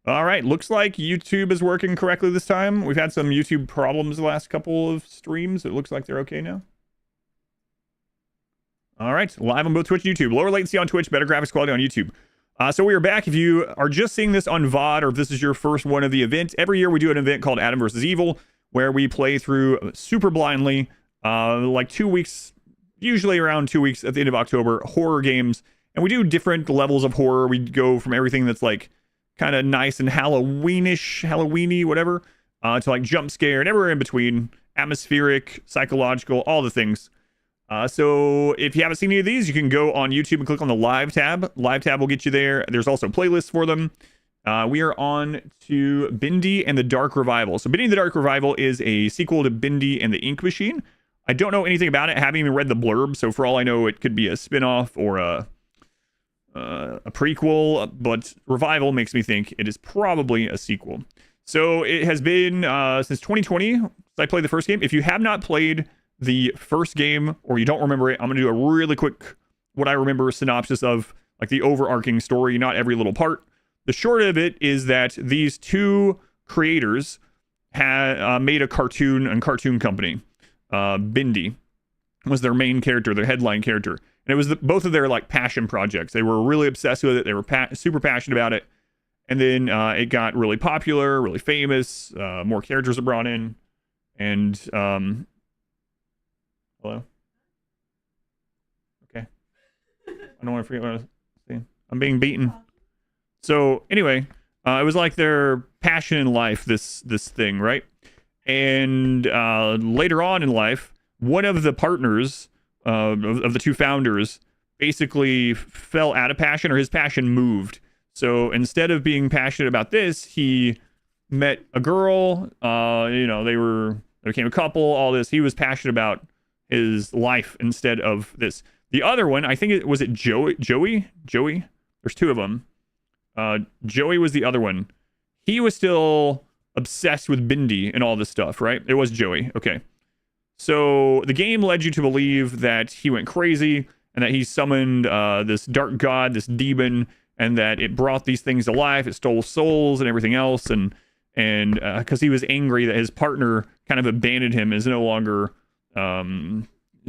All right, looks like YouTube is working correctly this time. We've had some YouTube problems the last couple of streams. It looks like they're okay now. All right, live on both Twitch and YouTube. Lower latency on Twitch, better graphics quality on YouTube. So we are back. If you are just seeing this on VOD, or if this is your first one of the event, every year we do an event called Adam vs. Evil, where we play through super blindly, like 2 weeks, usually around 2 weeks at the end of October, horror games. And we do different levels of horror. We go from everything that's like kind of nice and Halloweeny, whatever, to like jump scare and everywhere in between, atmospheric, psychological, all the things. So if you haven't seen any of these, you can go on YouTube and click on the live tab. Live tab will get you there. There's also playlists for them. We are on to Bendy and the Dark Revival. So Bendy and the Dark Revival is a sequel to Bendy and the Ink Machine. I don't know anything about it. I haven't even read the blurb. So for all I know, it could be a spin-off or a prequel, but Revival makes me think it is probably a sequel. So it has been since 2020 since I played the first game. If you have not played the first game or you don't remember it, I'm going to do a really quick, what I remember synopsis of like the overarching story, not every little part. The short of it is that these two creators had made a cartoon and cartoon company. Bendy was their main character, their headline character. And it was both of their like passion projects. They were really obsessed with it. They were super passionate about it. And then it got really popular, really famous. More characters are brought in. And hello? Okay. I don't want to forget what I was saying. I'm being beaten. So anyway, it was like their passion in life, this thing, right? And later on in life, one of the partners of the two founders basically fell out of passion, or his passion moved. So instead of being passionate about this, he met a girl, they became a couple, all this. He was passionate about his life instead of this. The other one, I think was Joey? There's two of them. Joey was the other one. He was still obsessed with Bendy and all this stuff, right? It was Joey. Okay. So the game led you to believe that he went crazy and that he summoned this dark god, this demon, and that it brought these things to life. It stole souls and everything else. And because he was angry that his partner kind of abandoned him, is no longer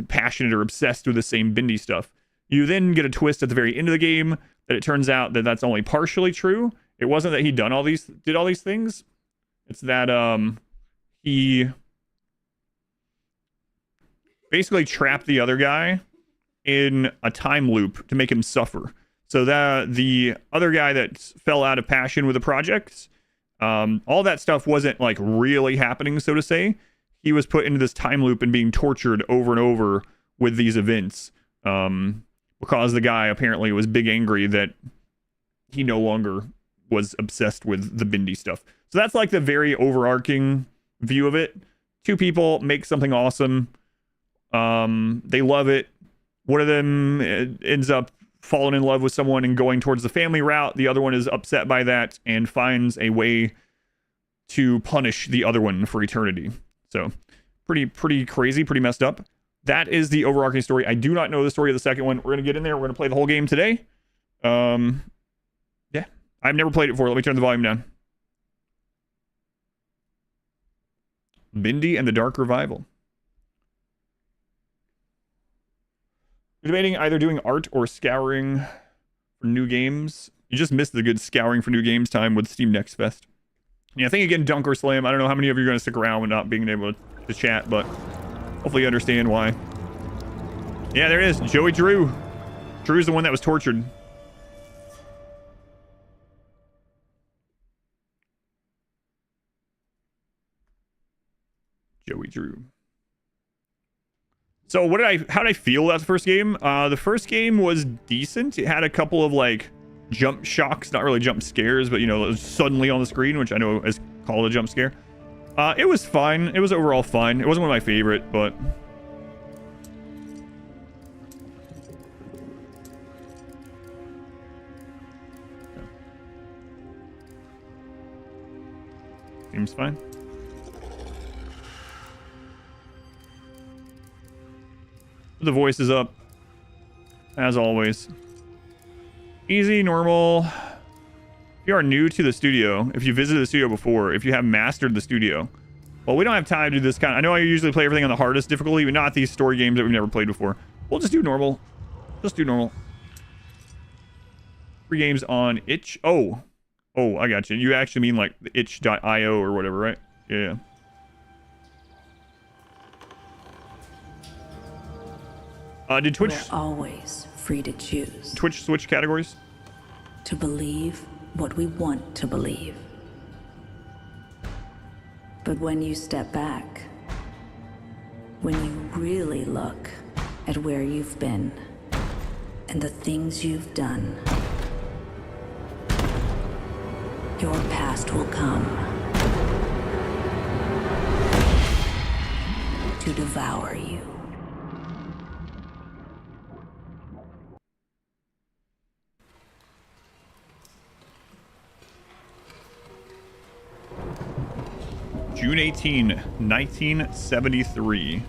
passionate or obsessed with the same Bendy stuff. You then get a twist at the very end of the game that it turns out that that's only partially true. It wasn't that he did all these things. It's that he basically trapped the other guy in a time loop to make him suffer. So that the other guy that fell out of passion with the projects, all that stuff wasn't like really happening, so to say. He was put into this time loop and being tortured over and over with these events, because the guy apparently was big angry that he no longer was obsessed with the Bendy stuff. So that's like the very overarching view of it. Two people make something awesome. They love it. One of them ends up falling in love with someone and going towards the family route. The other one is upset by that and finds a way to punish the other one for eternity. So pretty crazy, pretty messed up. That is the overarching story. I do not know the story of the second one. We're going to get in there. We're going to play the whole game today. Yeah, I've never played it before. Let me turn the volume down. Bendy and the Dark Revival. You're debating either doing art or scouring for new games. You just missed the good scouring for new games time with Steam Next Fest. Yeah, I think again, Dunk or Slam. I don't know how many of you are going to stick around with not being able to chat, but hopefully you understand why. Yeah, there it is. Joey Drew. Drew's the one that was tortured. Joey Drew. So how did I feel about the first game? The first game was decent. It had a couple of like jump shocks, not really jump scares, but it was suddenly on the screen, which I know is called a jump scare. It was fine. It was overall fine. It wasn't one of my favorite, but seems fine. The voice is up, as always. Easy, normal. If you are new to the studio, if you visited the studio before, if you have mastered the studio, well, we don't have time to do this kind of... I know I usually play everything on the hardest difficulty, but not these story games that we've never played before. We'll just do normal. Just do normal. 3 games on itch. Oh, I got you. You actually mean like the itch.io or whatever, right? Yeah. Did Twitch... We're always free to choose. Twitch switch categories? To believe what we want to believe. But when you step back, when you really look at where you've been and the things you've done, your past will come to devour you. June 18, 1973.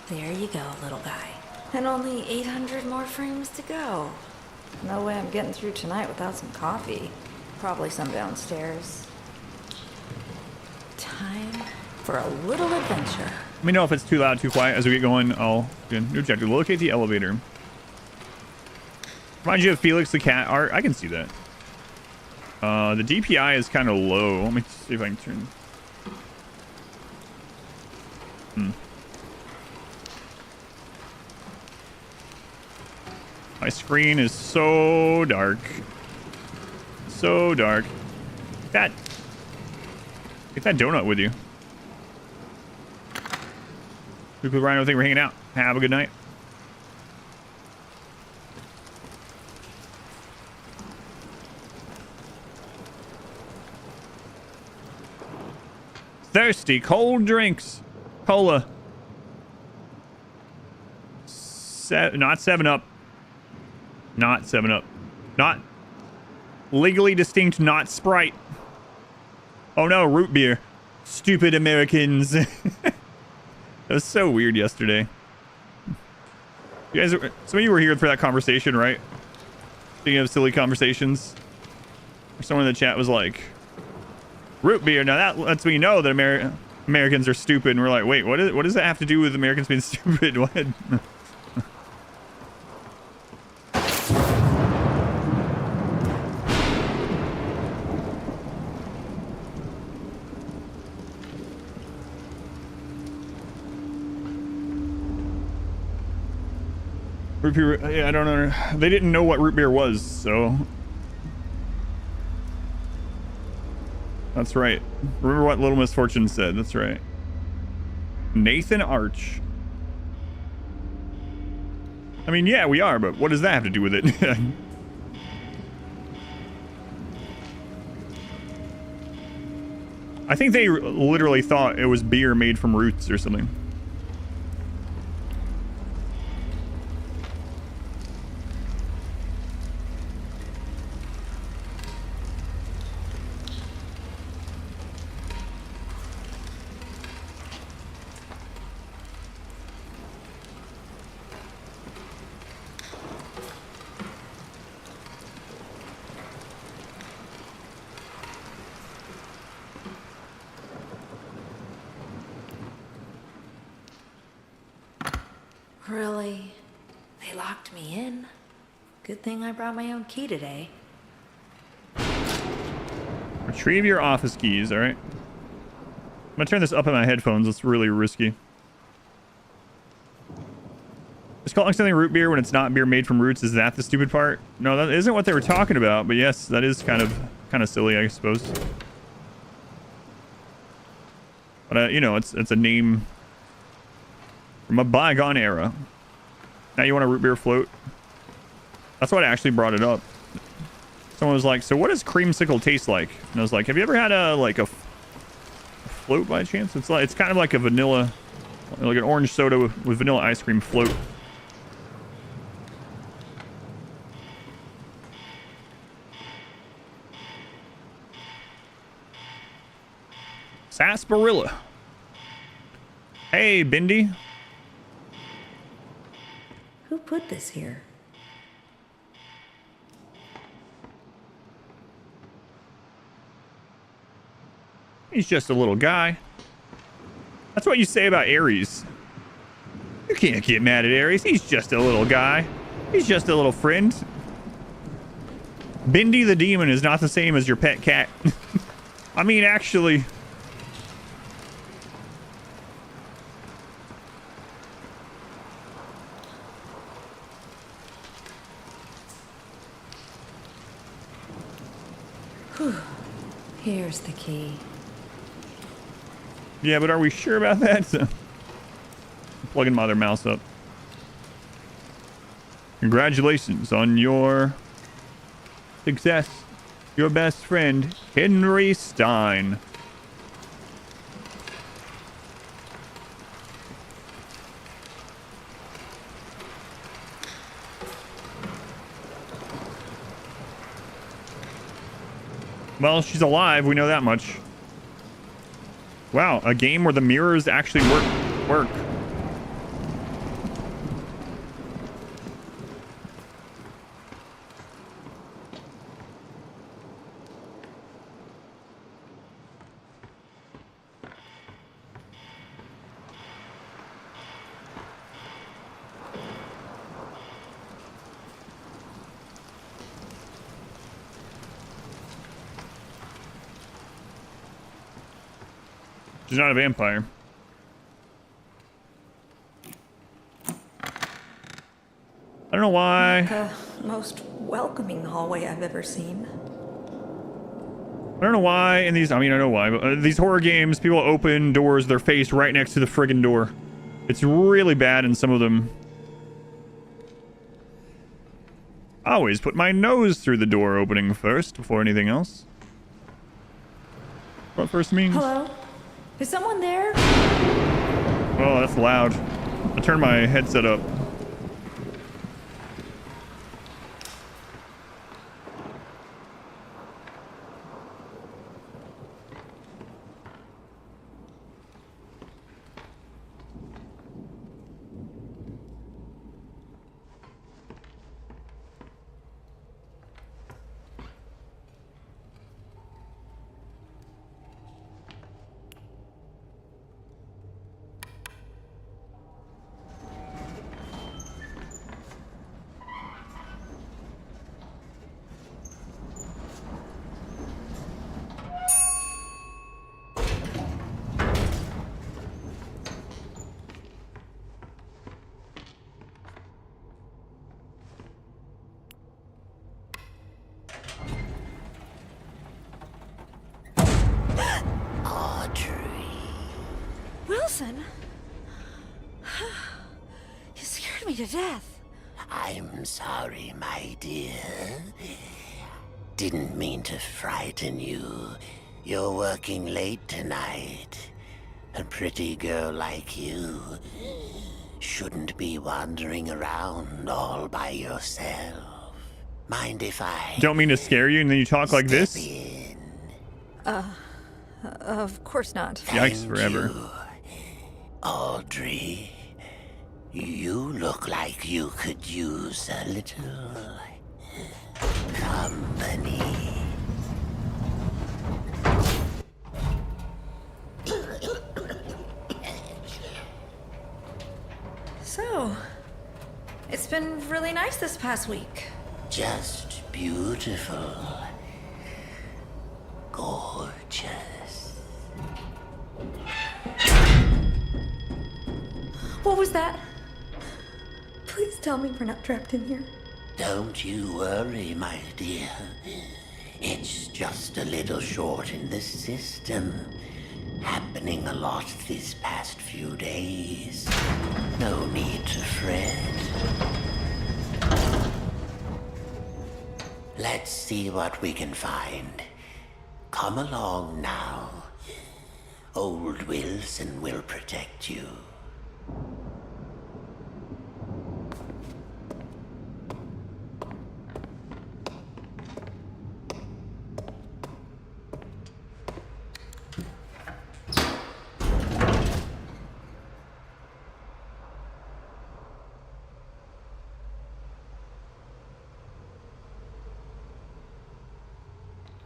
There you go, little guy. And only 800 more frames to go. No way I'm getting through tonight without some coffee. Probably some downstairs. Time for a little adventure. Let me know if it's too loud, too quiet. As we get going, I'll do new objective. Locate the elevator. Reminds you of Felix the Cat art. I can see that. The DPI is kind of low. Let me see if I can turn... My screen is so dark. So dark. Get that donut with you. Luke Rhino, think we're hanging out. Have a good night. Thirsty, cold drinks. Cola. Not 7-Up. Not 7-Up. Not legally distinct, not Sprite. Oh no, root beer. Stupid Americans. That was so weird yesterday. You guys, some of you were here for that conversation, right? Speaking of silly conversations, someone in the chat was like, root beer. Now that lets me know that Americans are stupid. And we're like, wait, what does that have to do with Americans being stupid? What? Root beer, yeah, I don't know. They didn't know what root beer was, so. That's right. Remember what Little Misfortune said. That's right. Nathan Arch. I mean, yeah, we are, but what does that have to do with it? I think they literally thought it was beer made from roots or something. Really? They locked me in? Good thing I brought my own key today. Retrieve your office keys, alright? I'm gonna turn this up in my headphones. It's really risky. Is calling something root beer when it's not beer made from roots, is that the stupid part? No, that isn't what they were talking about, but yes, that is kind of silly, I suppose. But you know, it's a name from a bygone era. Now you want a root beer float? That's what actually brought it up. Someone was like, so what does creamsicle taste like? And I was like, have you ever had a float by chance? It's kind of like a vanilla, like an orange soda with vanilla ice cream float. Sarsaparilla. Hey, Bendy. Who put this here? He's just a little guy. That's what you say about Ares. You can't get mad at Ares. He's just a little guy. He's just a little friend. Bendy the demon is not the same as your pet cat. I mean, actually. Here's the key. Yeah, but are we sure about that? So, plugging my other mouse up. Congratulations on your success. Your best friend, Henry Stein. Well, she's alive. We know that much. Wow, a game where the mirrors actually work. She's not a vampire. I don't know why. The most welcoming hallway I've ever seen. I don't know why in these, I mean, I know why, but these horror games, people open doors, their face right next to the friggin' door. It's really bad in some of them. I always put my nose through the door opening first before anything else. What first means? Hello? Is someone there? Oh, that's loud. I turned my headset up. Wilson? You scared me to death. I'm sorry, my dear. Didn't mean to frighten you. You're working late tonight. A pretty girl like you shouldn't be wandering around all by yourself. Mind if I Don't mean to scare you and then you talk like step this? in? Of course not. Yikes Thank forever. you. Audrey, you look like you could use a little company. So, it's been really nice this past week. Just beautiful. Gorgeous. What was that? Please tell me we're not trapped in here. Don't you worry, my dear. It's just a little short in the system. Happening a lot these past few days. No need to fret. Let's see what we can find. Come along now. Old Wilson will protect you.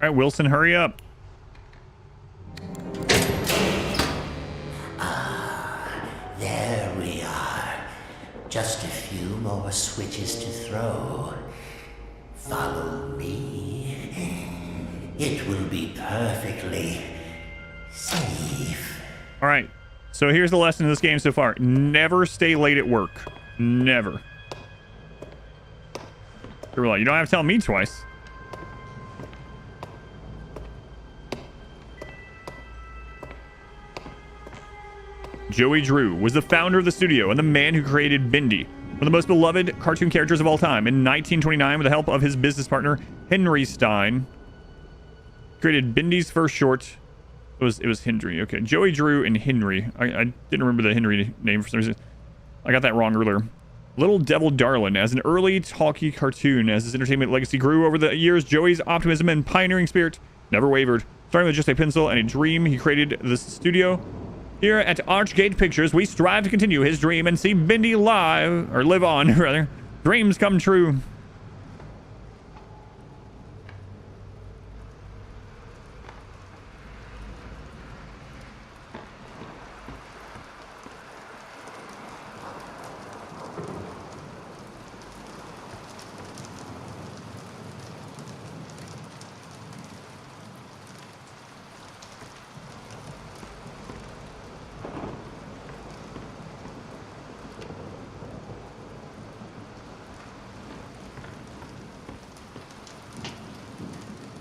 All right, Wilson, hurry up. There we are. Just a few more switches to throw. Follow me. It will be perfectly safe. All right. So here's the lesson in this game so far. Never stay late at work. Never. You don't have to tell me twice. Joey Drew was the founder of the studio and the man who created Bendy, one of the most beloved cartoon characters of all time. In 1929, with the help of his business partner, Henry Stein, created Bendy's first short. It was Henry. Okay, Joey Drew and Henry. I didn't remember the Henry name for some reason. I got that wrong earlier. Little Devil Darlin', as an early talkie cartoon. As his entertainment legacy grew over the years, Joey's optimism and pioneering spirit never wavered. Starting with just a pencil and a dream, he created the studio. Here at Archgate Pictures, we strive to continue his dream and see Bendy live on, rather. Dreams come true.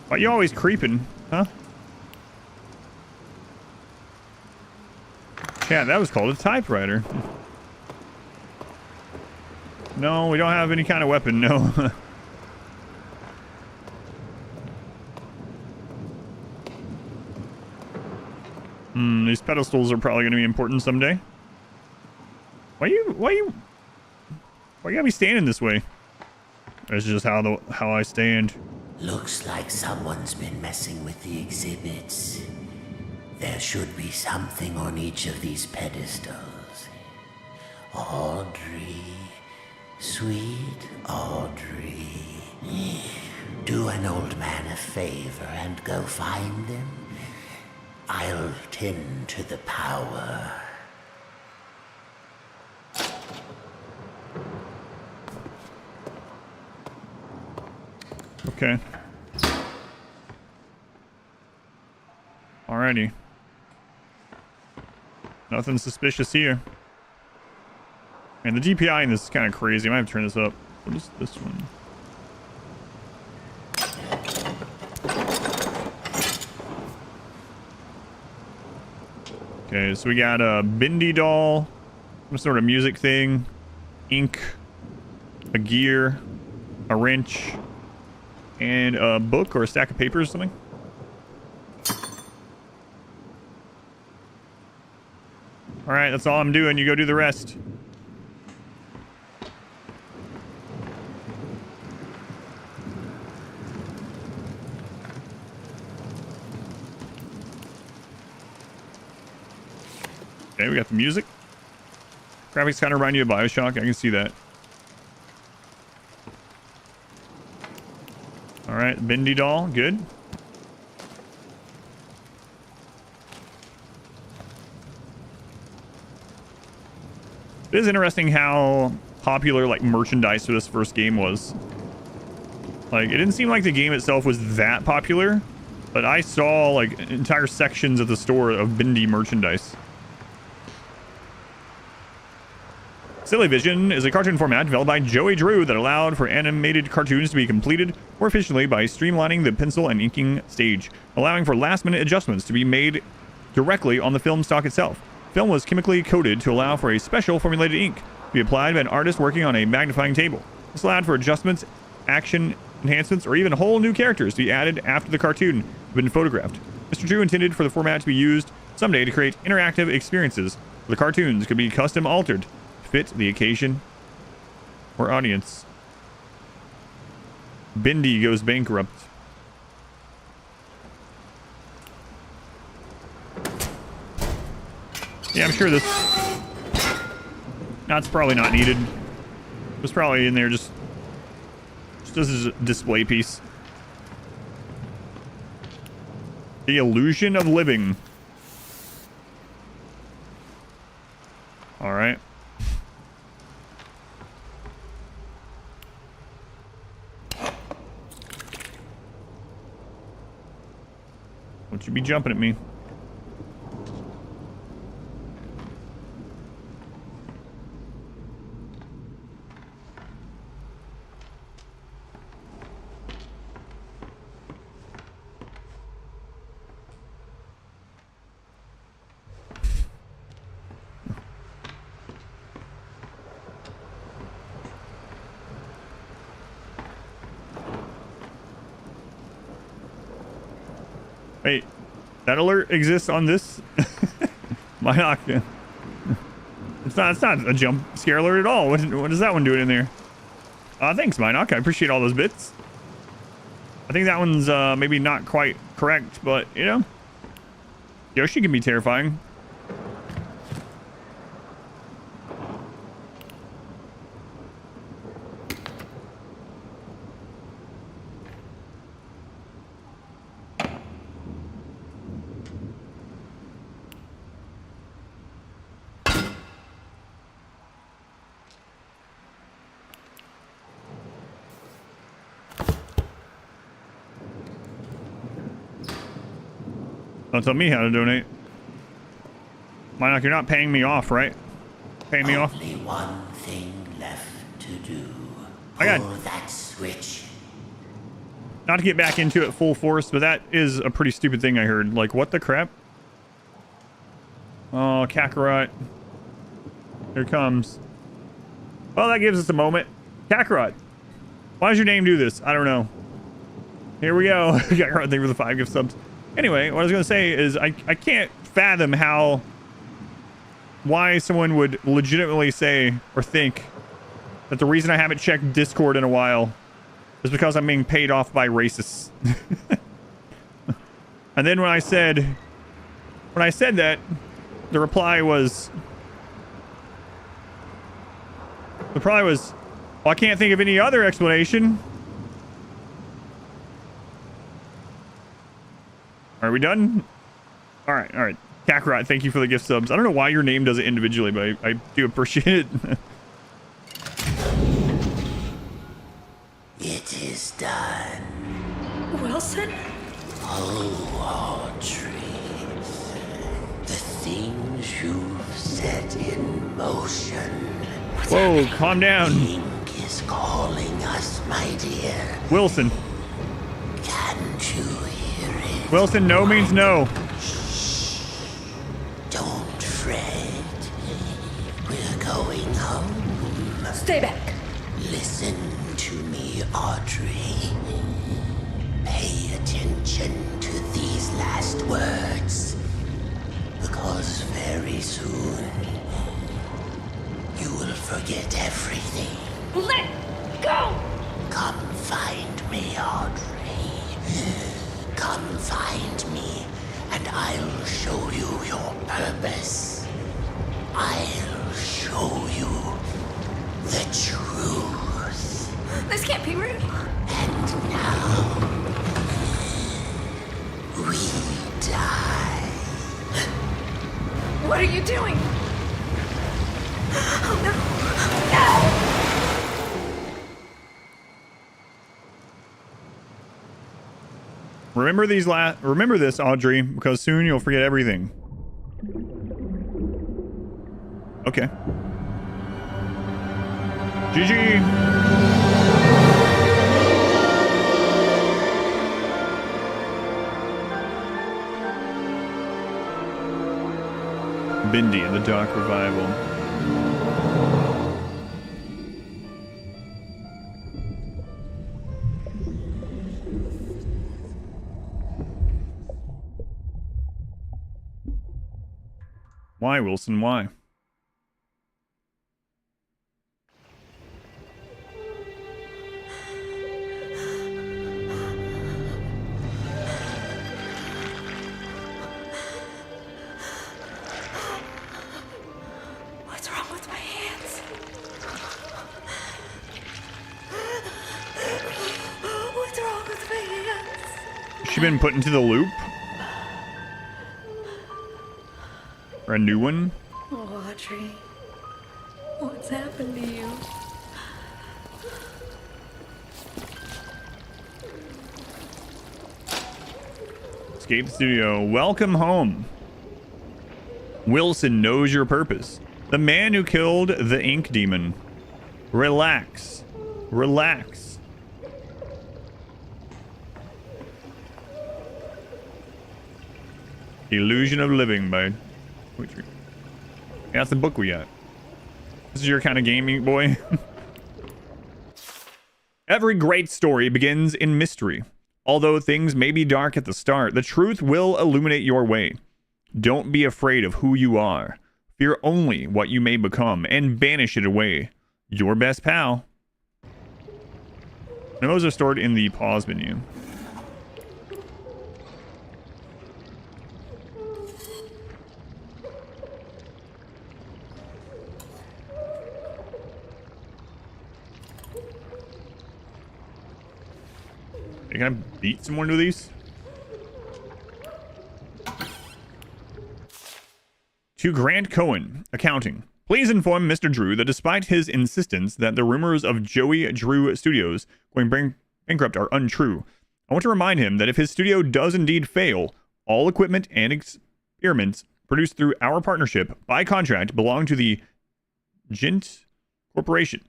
Why you always creeping, huh? Yeah, that was called a typewriter. No, we don't have any kind of weapon, no. These pedestals are probably going to be important someday. Why you gotta be standing this way? That's just how I stand. Looks like someone's been messing with the exhibits. There should be something on each of these pedestals. Audrey, sweet Audrey. Do an old man a favor and go find them. I'll tend to the power. Okay. Alrighty. Nothing suspicious here. And the DPI in this is kind of crazy. I might have to turn this up. What is this one? Okay, so we got a Bendy doll, some sort of music thing, ink, a gear, a wrench, and a book or a stack of papers or something. All right, that's all I'm doing. You go do the rest. Okay, we got the music. Graphics kind of remind you of BioShock. I can see that. All right, Bendy doll, good. It is interesting how popular like merchandise for this first game was. Like, it didn't seem like the game itself was that popular, but I saw like entire sections of the store of Bendy merchandise. Silly Vision is a cartoon format developed by Joey Drew that allowed for animated cartoons to be completed more efficiently by streamlining the pencil and inking stage, allowing for last-minute adjustments to be made directly on the film stock itself. Film was chemically coated to allow for a special formulated ink to be applied by an artist working on a magnifying table. This allowed for adjustments, action enhancements, or even whole new characters to be added after the cartoon had been photographed. Mr. Drew intended for the format to be used someday to create interactive experiences where the cartoons could be custom altered fit the occasion or audience. Bendy goes bankrupt. Yeah, I'm sure that's probably not needed. It was probably in there just as a display piece. The illusion of living. All right. Don't you be jumping at me. Wait, that alert exists on this? My knock. It's not a jump scare alert at all. What is that one doing in there? Thanks, Minoc. I appreciate all those bits. I think that one's maybe not quite correct, but you know, Yoshi can be terrifying. Don't tell me how to donate. Minoc, you're not paying me off, right? Paying me off? Only one thing left to do. I got Pull that switch. not to get back into it full force, but that is a pretty stupid thing I heard. Like, what the crap? Oh, Kakarot. Here it comes. Well, that gives us a moment. Kakarot. Why does your name do this? I don't know. Here we go. Kakarot, thank you for the 5 gift subs. Anyway, what I was going to say is I can't fathom why someone would legitimately say or think that the reason I haven't checked Discord in a while is because I'm being paid off by racists. And then when I said that, the reply was, well, I can't think of any other explanation. Are we done? All right. Kakarot, thank you for the gift subs. I don't know why your name does it individually, but I do appreciate it. It is done. Wilson? Oh, Audrey. The things you've set in motion. Whoa, calm down. Ink is calling us, my dear. Wilson. Can't you hear it? Wilson, no means no. Don't fret. We're going home. Stay back. Listen to me, Audrey. Pay attention to these last words. Because very soon, you will forget everything. Let go! Come find me, Audrey. Come find me, and I'll show you your purpose. I'll show you the truth. This can't be real. And now, we die. What are you doing? Oh no. No! Remember this, Audrey, because soon you'll forget everything. Okay. GG. Bendy in the Dark Revival. Why, Wilson? Why? What's wrong with my hands? What's wrong with my hands? She been put into the loop? Or a new one? Oh, Audrey. What's happened to you? Escape studio. Welcome home. Wilson knows your purpose. The man who killed the ink demon. Relax. Relax. Illusion of Living by Poetry. Yeah, that's the book we got. This is your kind of gaming boy. Every great story begins in mystery. Although things may be dark at the start, the truth will illuminate your way. Don't be afraid of who you are. Fear only what you may become and banish it away. Your best pal. Memos are stored in the pause menu. Hey, can I beat someone to these? To Grant Cohen, accounting. Please inform Mr. Drew that despite his insistence that the rumors of Joey Drew Studios going bankrupt are untrue, I want to remind him that if his studio does indeed fail, all equipment and experiments produced through our partnership by contract belong to the Gint Corporation.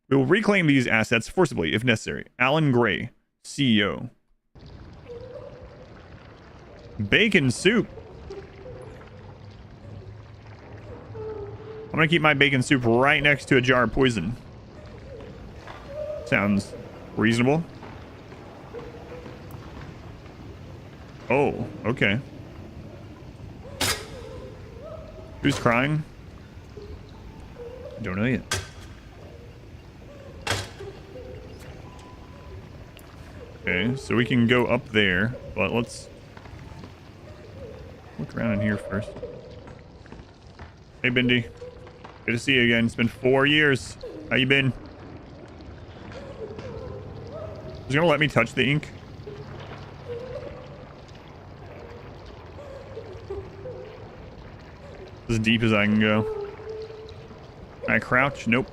We will reclaim these assets forcibly if necessary. Alan Gray, CEO. Bacon soup. I'm gonna keep my bacon soup right next to a jar of poison. Sounds reasonable. Oh, okay. Who's crying? Don't know yet. Okay, so we can go up there, but let's look around in here first. Hey, Bendy. Good to see you again. It's been 4 years. How you been? Is he gonna let me touch the ink? As deep as I can go. Can I crouch? Nope.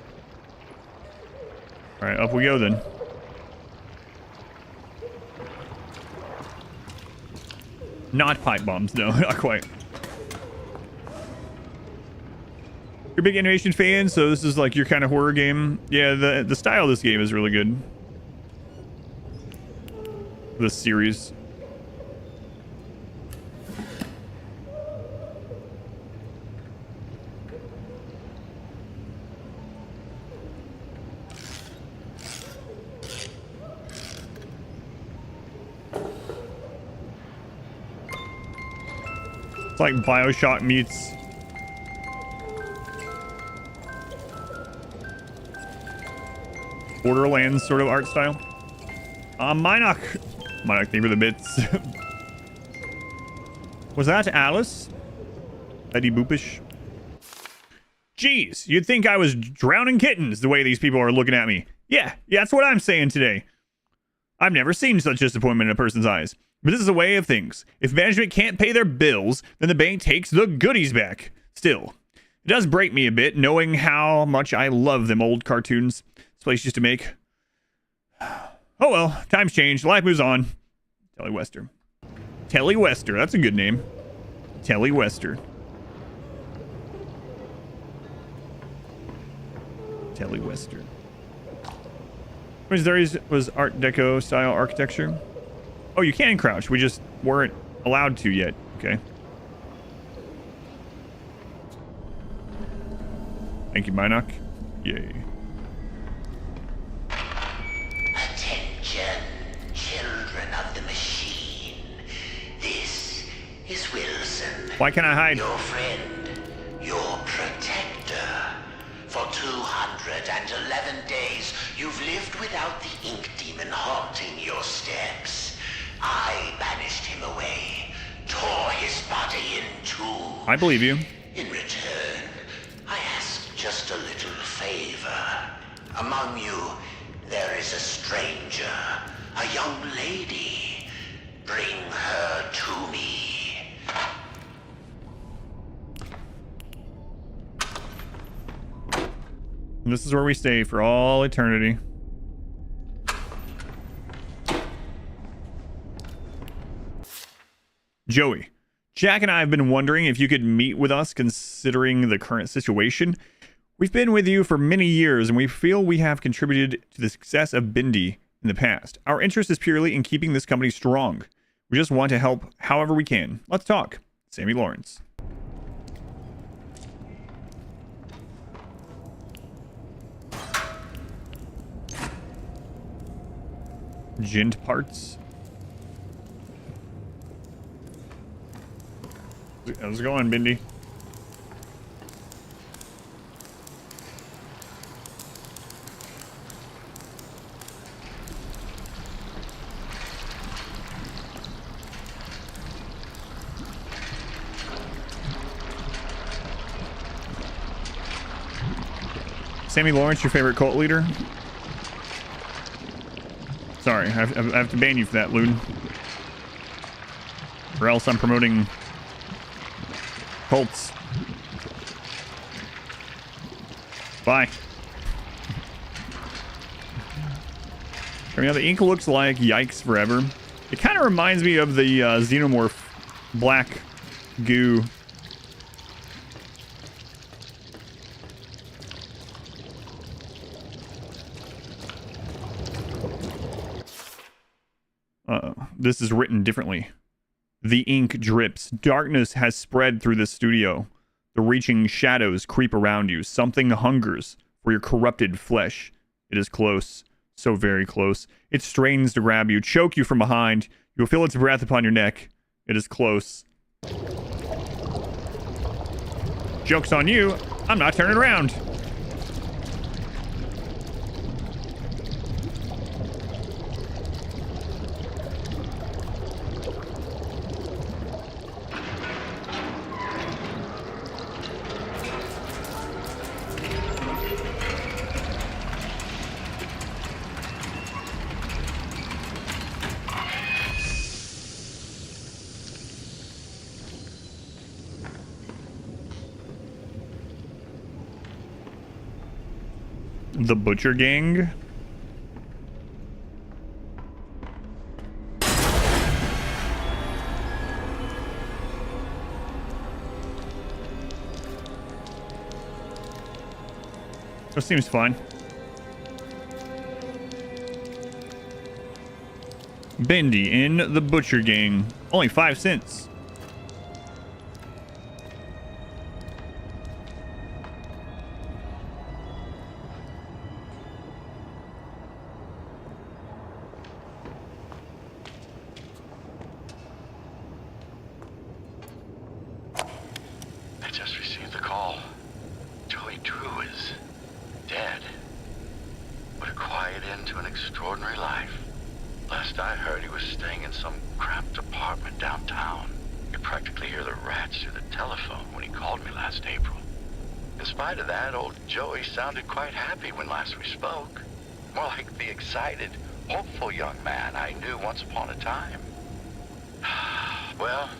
Alright, up we go then. Not pipe bombs, no, not quite. You're a big animation fan, so this is like your kind of horror game. Yeah, the style of this game is really good. This series. It's like BioShock meets Borderlands sort of art style. Minoc, thank you for the bits. Was that Alice? Eddie Boopish? Jeez, you'd think I was drowning kittens the way these people are looking at me. Yeah, that's what I'm saying today. I've never seen such disappointment in a person's eyes. But this is a way of things. If management can't pay their bills, then the bank takes the goodies back. Still, it does break me a bit knowing how much I love them old cartoons. This place used to make. Oh well, times change. Life moves on. Telly Wester. Telly Wester. That's a good name. Telly Wester. Telly Wester. There was Art Deco style architecture. Oh, you can crouch. We just weren't allowed to yet. Okay. Thank you, Minoc. Yay. Attention, children of the machine. This is Wilson. Why can't I hide? Your friend, your protector. For 211 days, you've lived without the ink demon haunting your steps. I banished him away, tore his body in two. I believe you. In return, I ask just a little favor. Among you, there is a stranger, a young lady. Bring her to me. And this is where we stay for all eternity. Joey, Jack and I have been wondering if you could meet with us considering the current situation. We've been with you for many years and we feel we have contributed to the success of Bendy in the past. Our interest is purely in keeping this company strong. We just want to help however we can. Let's talk. Sammy Lawrence. Gent parts. How's it going, Bendy? Sammy Lawrence, your favorite cult leader? Sorry, I have to ban you for that, Loon. Or else I'm promoting cults. Bye. I mean, the ink looks like Yikes Forever. It kind of reminds me of the Xenomorph black goo. This is written differently. The ink drips. Darkness has spread through the studio. The reaching shadows creep around you. Something hungers for your corrupted flesh. It is close. So very close. It strains to grab you, choke you from behind. You will feel its breath upon your neck. It is close. Joke's on you. I'm not turning around. The Butcher Gang. That seems fine. Bendy in the Butcher Gang. Only 5 cents. Sounded quite happy when last we spoke. More like the excited, hopeful young man I knew once upon a time. Well,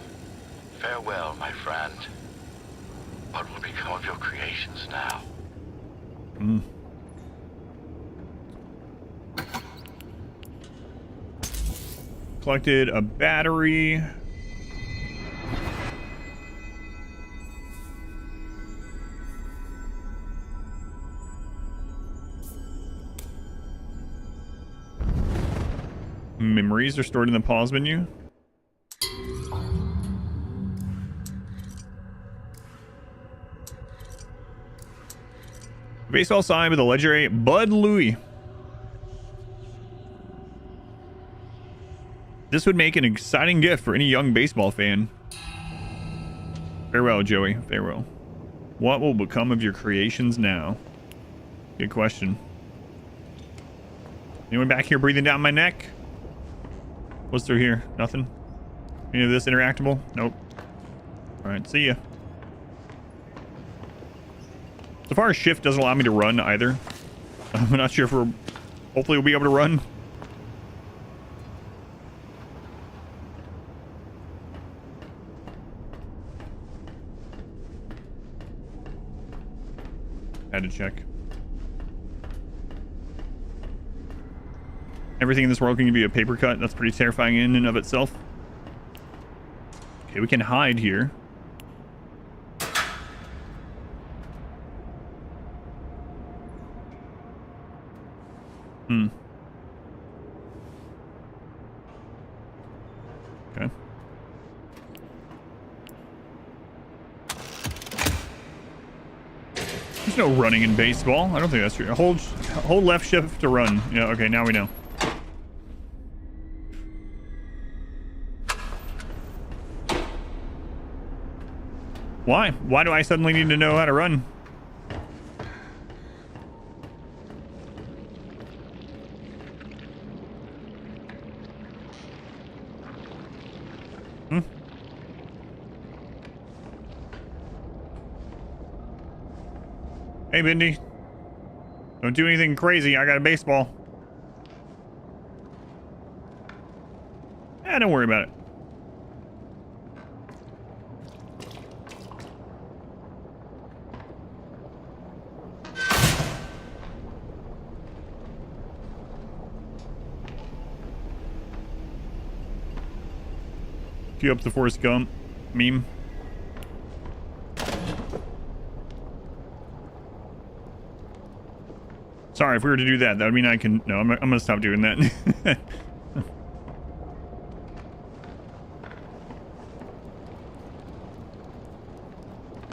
farewell, my friend. What will become of your creations now? Collected a battery. Memories are stored in the pause menu. Baseball sign with the legendary Bud Louie. This would make an exciting gift for any young baseball fan. Farewell, Joey. Farewell. What will become of your creations now? Good question. Anyone back here breathing down my neck? What's through here? Nothing? Any of this interactable? Nope. Alright, see ya. So far, shift doesn't allow me to run either. I'm not sure if we're... Hopefully we'll be able to run. Had to check. Everything in this world can be a paper cut. That's pretty terrifying in and of itself. Okay, we can hide here. Okay. There's no running in baseball. I don't think that's true. Hold left shift to run. Yeah, okay, now we know. Why? Why do I suddenly need to know how to run? Hey, Bendy. Don't do anything crazy. I got a baseball. Don't worry about it. Cue up the Forrest Gump meme. Sorry, if we were to do that, that would mean I can... No, I'm going to stop doing that.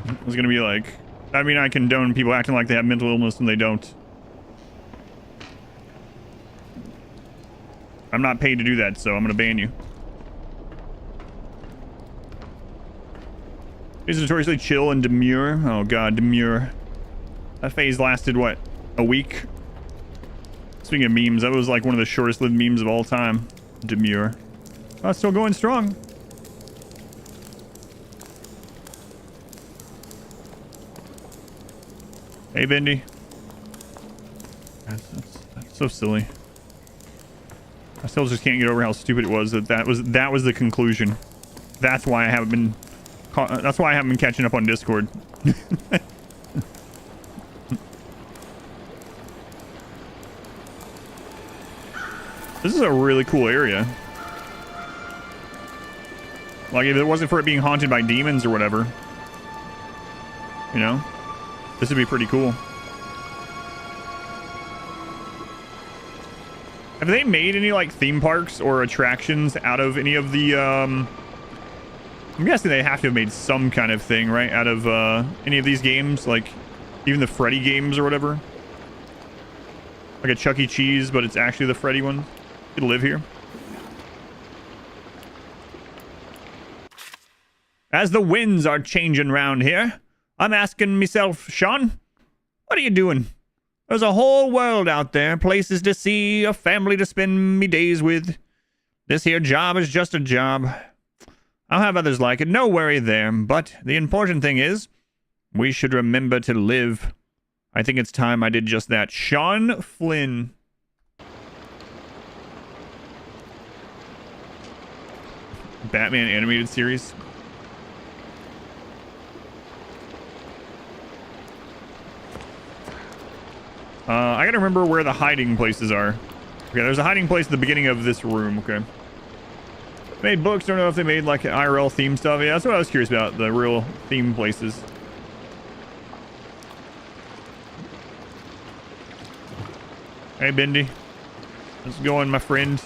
I was going to be like... I mean, I condone people acting like they have mental illness and they don't. I'm not paid to do that, so I'm going to ban you. He's notoriously chill and demure. Oh god, demure. That phase lasted, what, a week? Speaking of memes, that was like one of the shortest lived memes of all time. Demure. Oh, it's still going strong. Hey, Bendy. That's so silly. I still just can't get over how stupid it was that was the conclusion. That's why I haven't been... That's why I haven't been catching up on Discord. This is a really cool area. Like, if it wasn't for it being haunted by demons or whatever, you know, this would be pretty cool. Have they made any, like, theme parks or attractions out of any of the, I'm guessing they have to have made some kind of thing, right? Out of, any of these games, like, even the Freddy games or whatever. Like a Chuck E. Cheese, but it's actually the Freddy one. It'll live here. As the winds are changing round here, I'm asking myself, Sean, what are you doing? There's a whole world out there, places to see, a family to spend me days with. This here job is just a job. I'll have others like it, no worry there, but the important thing is, we should remember to live. I think it's time I did just that. Sean Flynn. Batman animated series. I gotta remember where the hiding places are. Okay, there's a hiding place at the beginning of this room. Okay. Made books. Don't know if they made like an IRL theme stuff. Yeah, that's what I was curious about. The real theme places. Hey, Bendy. How's it going, my friend?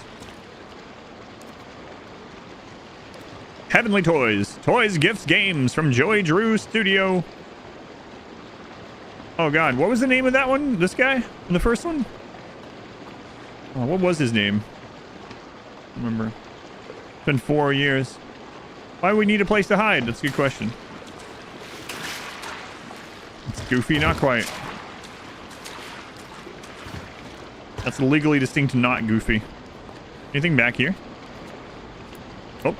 Heavenly Toys. Toys, gifts, games from Joey Drew Studio. Oh, God. What was the name of that one? This guy? In the first one? Oh, what was his name? I don't remember. It's been 4 years. Why do we need a place to hide? That's a good question. It's Goofy, not quite. That's legally distinct, not Goofy. Anything back here? Oh.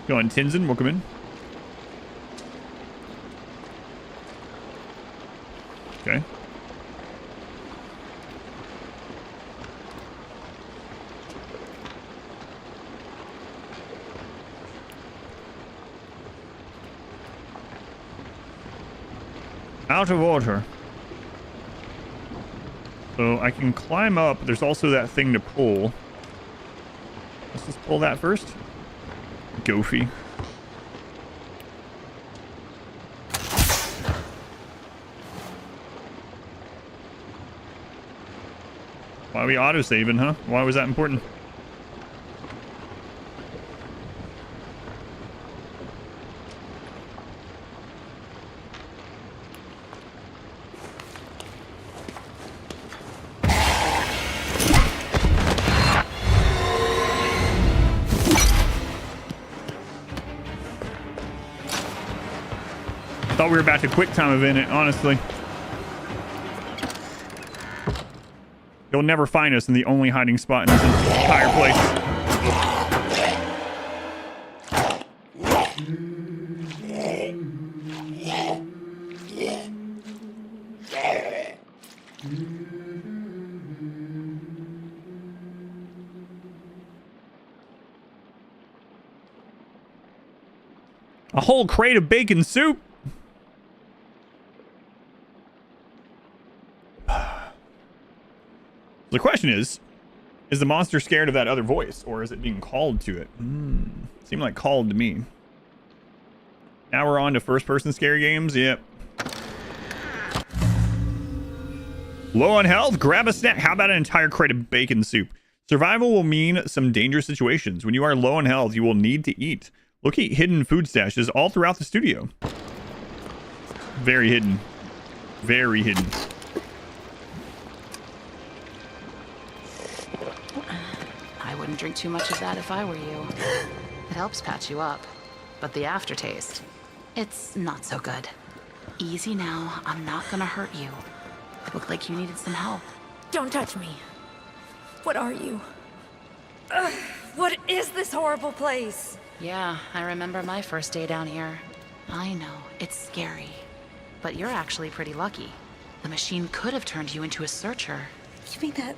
Go on, Tinson. Welcome in. Okay. Out of order. So I can climb up. There's also that thing to pull. Let's just pull that first. Goofy. Why are we auto-saving, huh? Why was that important? Thought we were about to quick time event it, honestly. You'll never find us in the only hiding spot in this entire place. A whole crate of bacon soup. The question is the monster scared of that other voice, or is it being called to it? Seemed like called to me. Now we're on to first-person scary games. Yep. Low on health? Grab a snack. How about an entire crate of bacon soup? Survival will mean some dangerous situations. When you are low on health, you will need to eat. Locate hidden food stashes all throughout the studio. Very hidden. Very hidden. I wouldn't drink too much of that if I were you. It helps patch you up. But the aftertaste, it's not so good. Easy now, I'm not gonna hurt you. It looked like you needed some help. Don't touch me. What are you? Ugh, what is this horrible place? Yeah, I remember my first day down here. I know, it's scary. But you're actually pretty lucky. The machine could have turned you into a searcher. You mean that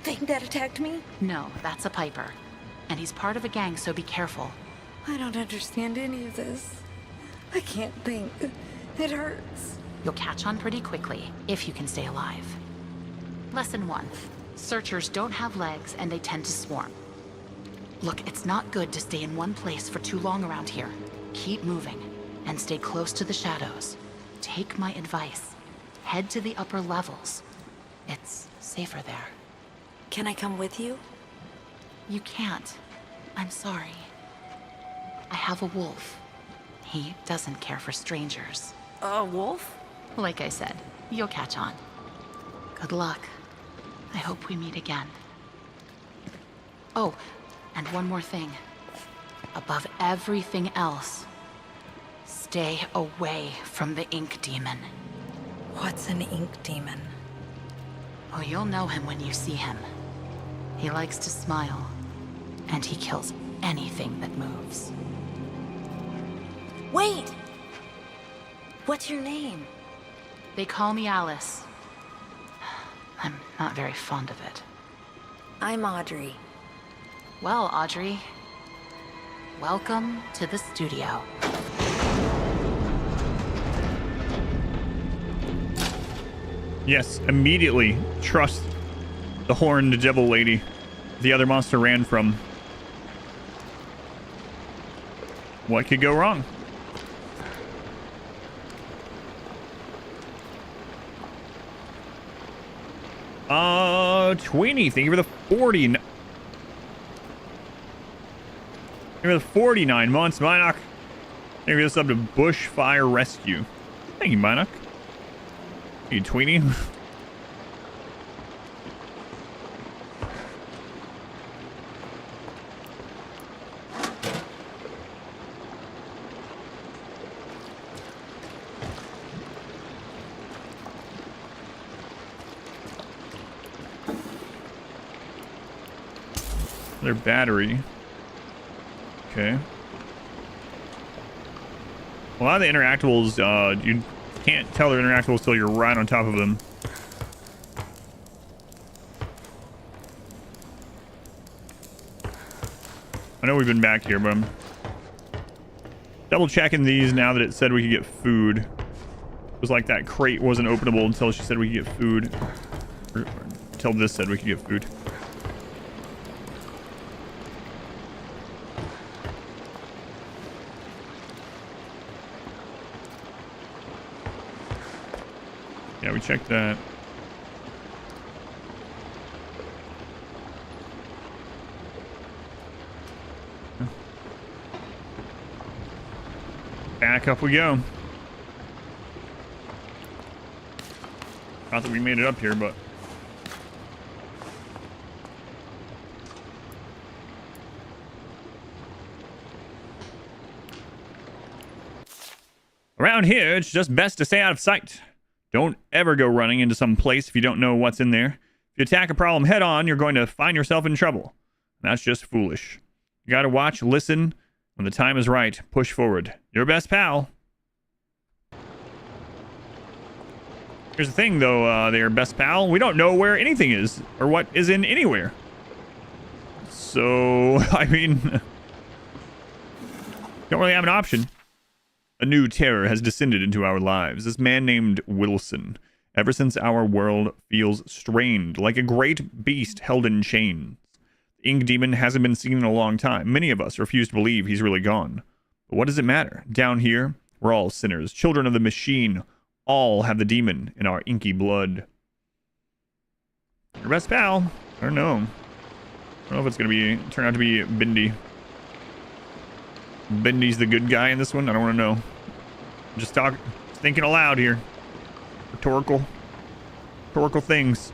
thing that attacked me? No, that's a Piper. And he's part of a gang, so be careful. I don't understand any of this. I can't think. It hurts. You'll catch on pretty quickly, if you can stay alive. Lesson 1. Searchers don't have legs, and they tend to swarm. Look, it's not good to stay in one place for too long around here. Keep moving, and stay close to the shadows. Take my advice. Head to the upper levels. It's safer there. Can I come with you? You can't. I'm sorry. I have a wolf. He doesn't care for strangers. A wolf? Like I said, you'll catch on. Good luck. I hope we meet again. Oh, and one more thing. Above everything else, stay away from the ink demon. What's an ink demon? Oh, you'll know him when you see him. He likes to smile, and he kills anything that moves. Wait! What's your name? They call me Alice. I'm not very fond of it. I'm Audrey. Well, Audrey, welcome to the studio. Yes, immediately trust the horned devil lady the other monster ran from. What could go wrong? Tweenie, thank you for the 40. Thank you for the 49 months, Minoc. Thank you for the sub to Bushfire Rescue. Thank you, Minoc. You Tweenie. Their battery. Okay. A lot of the interactables, you can't tell they're interactables till you're right on top of them. I know we've been back here, but I'm double checking these now that it said we could get food. It was like that crate wasn't openable until she said we could get food. until this said we could get food. Yeah, we checked that. Back up we go. Not that we made it up here, but around here, it's just best to stay out of sight. Don't ever go running into some place if you don't know what's in there. If you attack a problem head on, you're going to find yourself in trouble. That's just foolish. You gotta watch, listen. When the time is right, push forward. Your best pal. Here's the thing, though, there, best pal. We don't know where anything is or what is in anywhere. So, I mean, don't really have an option. A new terror has descended into our lives. This man named Wilson. Ever since our world feels strained, like a great beast held in chains. The ink demon hasn't been seen in a long time. Many of us refuse to believe he's really gone. But what does it matter? Down here, we're all sinners, children of the machine. All have the demon in our inky blood. Your best pal? I don't know. I don't know if it's gonna turn out to be Bendy. Bendy's the good guy in this one. I don't want to know. I'm just thinking aloud here. Rhetorical things.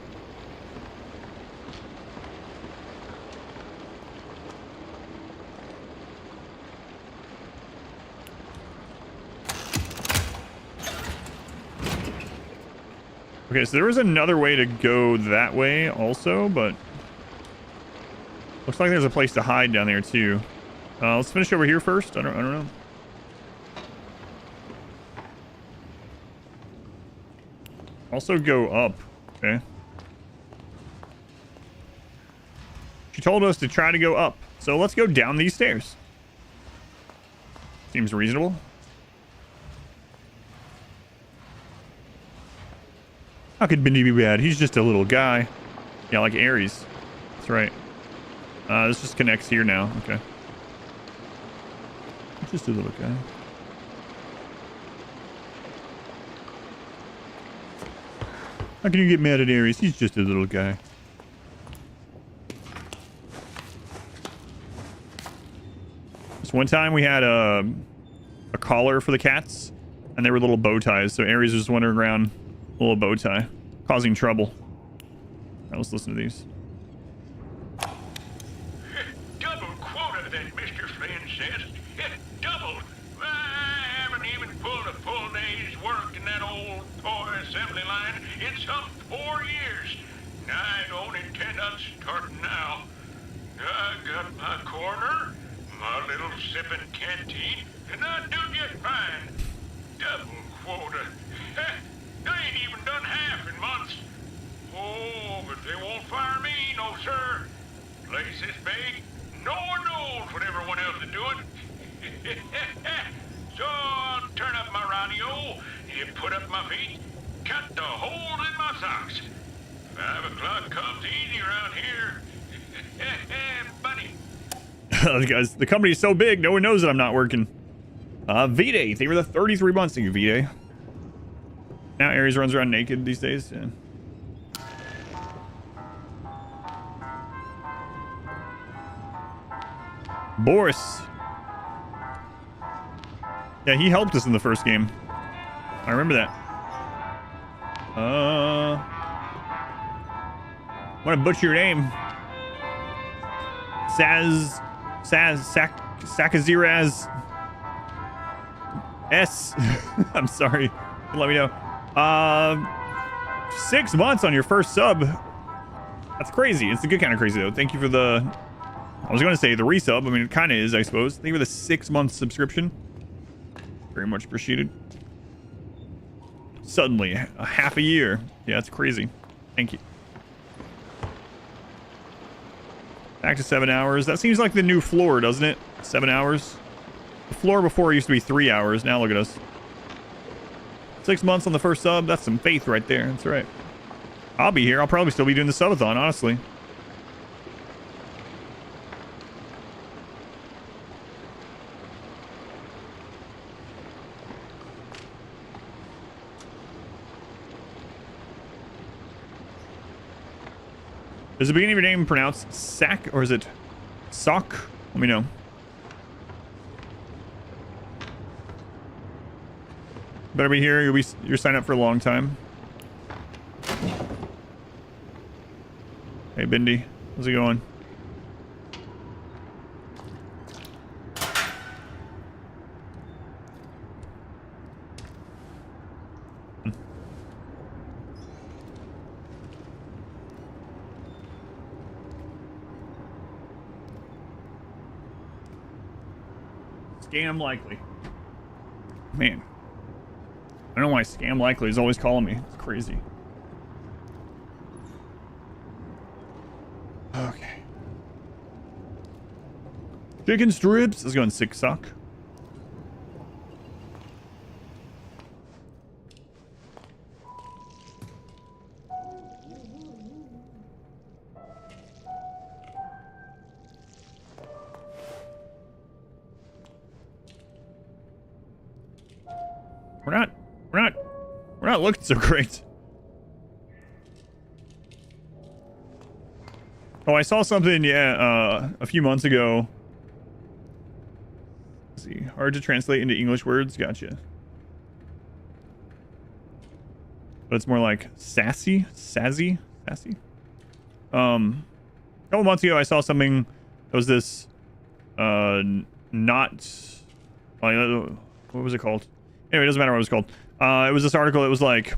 Okay, so there was another way to go that way also, but looks like there's a place to hide down there too. Let's finish over here first. I don't know. Also go up. Okay. She told us to try to go up, so let's go down these stairs. Seems reasonable. How could Bendy be bad? He's just a little guy. Yeah, like Ares. That's right. This just connects here now. Okay. Just a little guy. How can you get mad at Ares? He's just a little guy. This one time we had a collar for the cats, and they were little bow ties. So Ares was wandering around, a little bow tie, causing trouble. Now let's listen to these. Double quota, that Mr. Flynn says. Double. I haven't even pulled a full day's work in that old toy assembly line in some 4 years. I don't intend on starting now. I got my corner, my little sipping canteen, and I do just fine. Double quota. I ain't even done half in months. Oh, but they won't fire me, no sir. Place is big. No one knows what everyone else is doing. So I'll turn up my radio, you put up my feet, cut the hole in my socks. 5 o'clock comes easy around here. Buddy. Guys, the company's so big, no one knows that I'm not working. V-Day, thank you for the 33 months. Thank you, V-Day. Now Ares runs around naked these days. Yeah. Boris. Yeah, he helped us in the first game. I remember that. I'm gonna butcher your name. Sakaziraz S. I'm sorry. Let me know. 6 months on your first sub. That's crazy. It's a good kind of crazy though. Thank you for the, I was going to say the resub. I mean, it kind of is, I suppose. Thank you for the 6-month subscription. Very much appreciated. Suddenly, a half a year. Yeah, that's crazy. Thank you. Back to 7 hours. That seems like the new floor, doesn't it? 7 hours. The floor before used to be 3 hours. Now look at us. 6 months on the first sub. That's some faith right there. That's right. I'll be here. I'll probably still be doing the subathon, honestly. Is the beginning of your name pronounced Sack or is it Sock? Let me know. Better be here. You're signed up for a long time. Hey, Bendy. How's it going? Scam likely. Man. I don't know why Scam likely is always calling me. It's crazy. Okay. Chicken strips. Let's go in 6 sock. We're not looking so great. Oh, I saw something, yeah, a few months ago. Let's see, hard to translate into English words. Gotcha. But it's more like sassy. A couple months ago, I saw something. It was this, not. What was it called? Anyway, it doesn't matter what it was called. It was this article. It was like,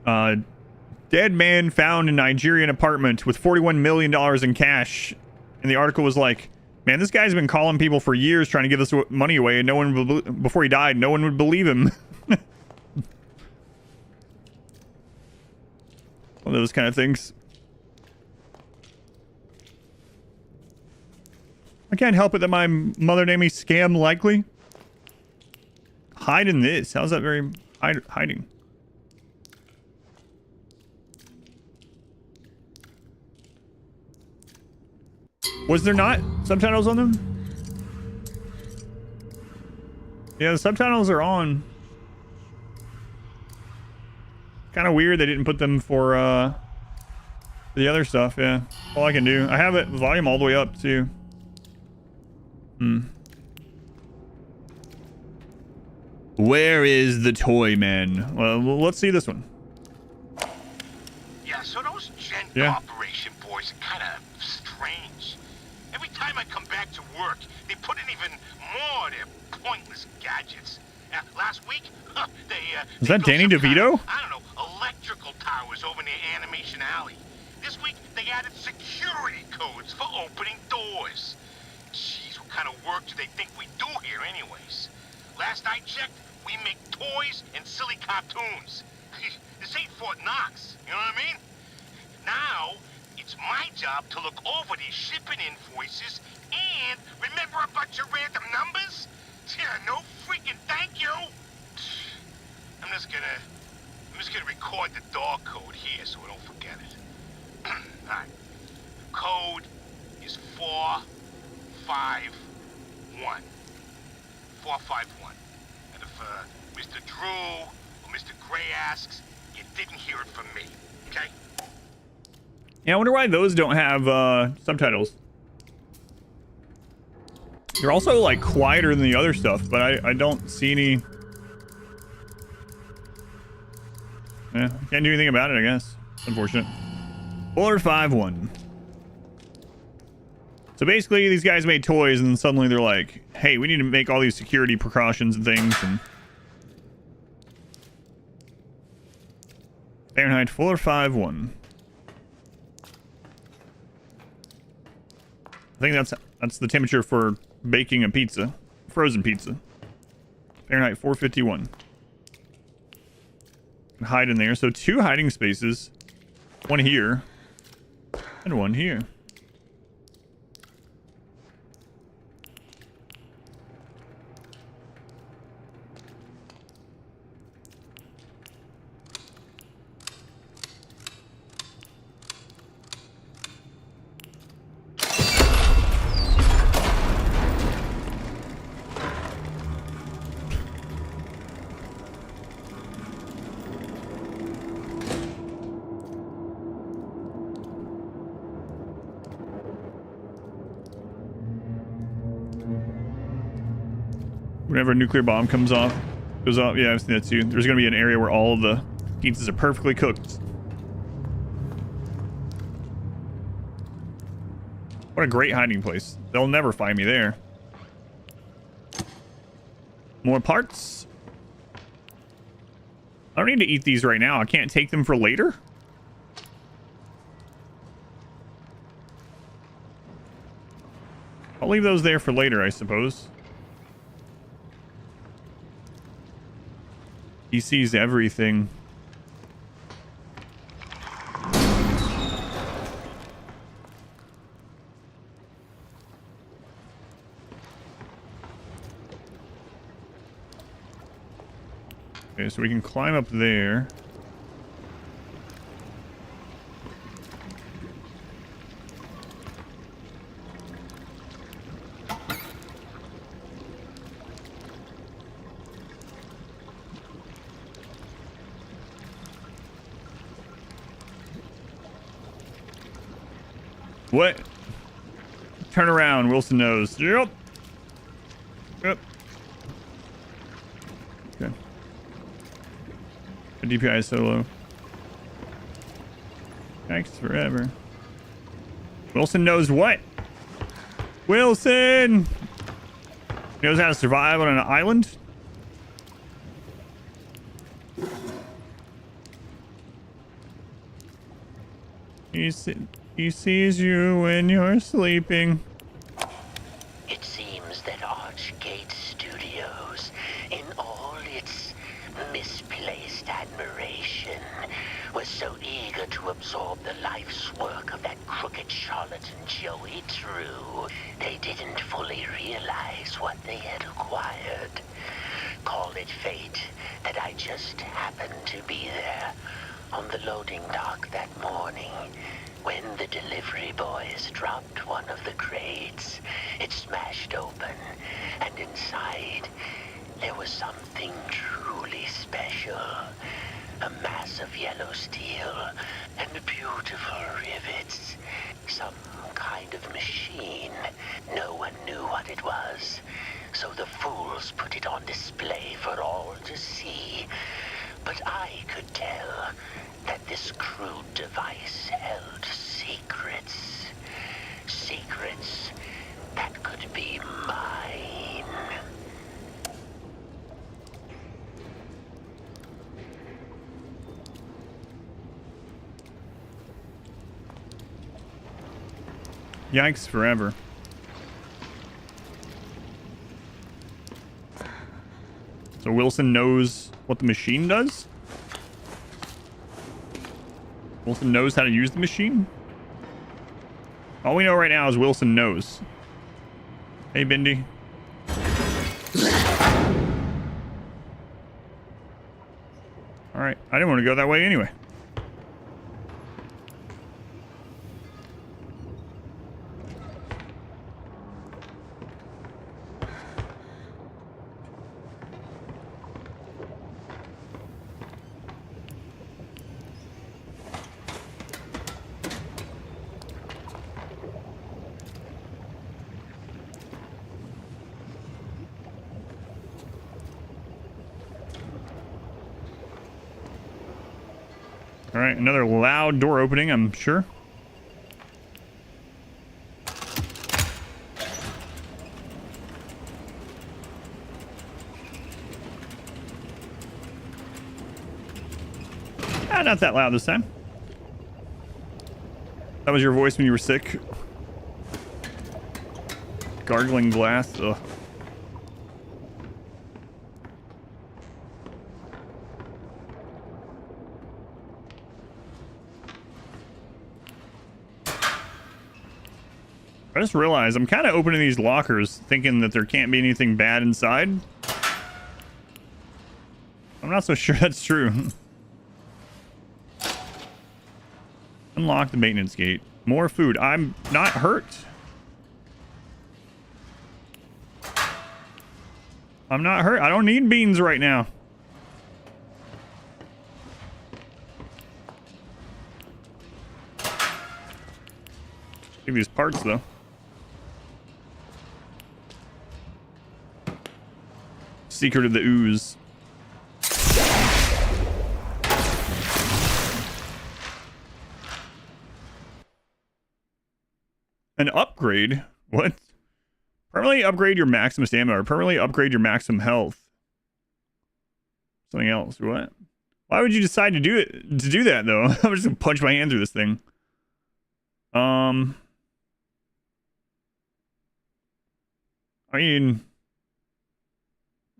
dead man found in Nigerian apartment with $41 million in cash. And the article was like, man, this guy's been calling people for years trying to give this money away, and no one would, before he died, no one would believe him. One of those kind of things. I can't help it that my mother named me Scam Likely. Hide in this. How's that very hiding? Was there not subtitles on them? Yeah, the subtitles are on. Kind of weird they didn't put them for the other stuff. Yeah, all I can do. I have it volume all the way up too. Where is the toy man? Well, let's see this one. Yeah, so those Gent Operation boys are kind of strange. Every time I come back to work, they put in even more of their pointless gadgets. Last week, is that Danny DeVito? I don't know, electrical towers over near Animation Alley. This week, they added security codes for opening doors. Jeez, what kind of work do they think we do here anyways? Last I checked, we make toys and silly cartoons. This ain't Fort Knox, you know what I mean? Now, it's my job to look over these shipping invoices and remember a bunch of random numbers? Yeah, no freaking thank you. I'm just gonna record the door code here so I don't forget it. Alright. The code is 451. 451. And if Mr. Drew or Mr. Gray asks, you didn't hear it from me. Okay? Yeah, I wonder why those don't have subtitles. They're also like quieter than the other stuff, but I don't see any. Yeah, can't do anything about it, I guess. Unfortunate. 451. So basically, these guys made toys, and then suddenly they're like, "Hey, we need to make all these security precautions and things." And Fahrenheit 451. I think that's the temperature for baking a pizza, frozen pizza. Fahrenheit 451. Can hide in there. So 2 hiding spaces, 1 here and 1 here. Whenever a nuclear bomb goes off. Yeah, I've seen that too. There's gonna be an area where all of the pizzas are perfectly cooked. What a great hiding place. They'll never find me there. More parts. I don't need to eat these right now. I can't take them for later. I'll leave those there for later, I suppose. He sees everything. Okay, so we can climb up there. What? Turn around, Wilson knows. Yep. Yep. Okay. The DPI is so low. Thanks forever. Wilson knows what? Wilson! He knows how to survive on an island? He sees you when you're sleeping. It seems that Archgate Studios, in all its misplaced admiration, was so eager to absorb the life's work of that crooked charlatan Joey True, they didn't fully realize what they had acquired. Call it fate that I just happened to be there on the loading dock that morning. When the delivery boys dropped one of the crates, it smashed open, and inside there was something truly special. A mass of yellow steel and beautiful rivets. Some kind of machine. No one knew what it was, so the fools put it on display for all to see. But I could tell that this crude device held secrets. Secrets that could be mine. Yikes forever. So Wilson knows what the machine does? Wilson knows how to use the machine? All we know right now is Wilson knows. Hey, Bendy. Alright, I didn't want to go that way anyway. All right, another loud door opening, I'm sure. Ah, not that loud this time. That was your voice when you were sick. Gargling glass. Ugh. I just realized I'm kind of opening these lockers thinking that there can't be anything bad inside. I'm not so sure that's true. Unlock the maintenance gate. More food. I'm not hurt. I'm not hurt. I don't need beans right now. Give these parts though. Secret of the Ooze. An upgrade? What? Permanently upgrade your maximum stamina or permanently upgrade your maximum health. Something else. What? Why would you decide to do that though? I'm just gonna punch my hand through this thing. I mean,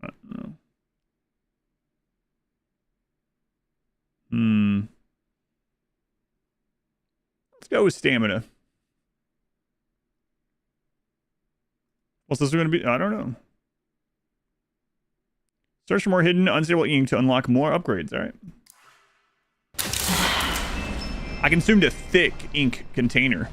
I don't know. Let's go with stamina. What's this going to be? I don't know. Search for more hidden, unstable ink to unlock more upgrades. All right. I consumed a thick ink container.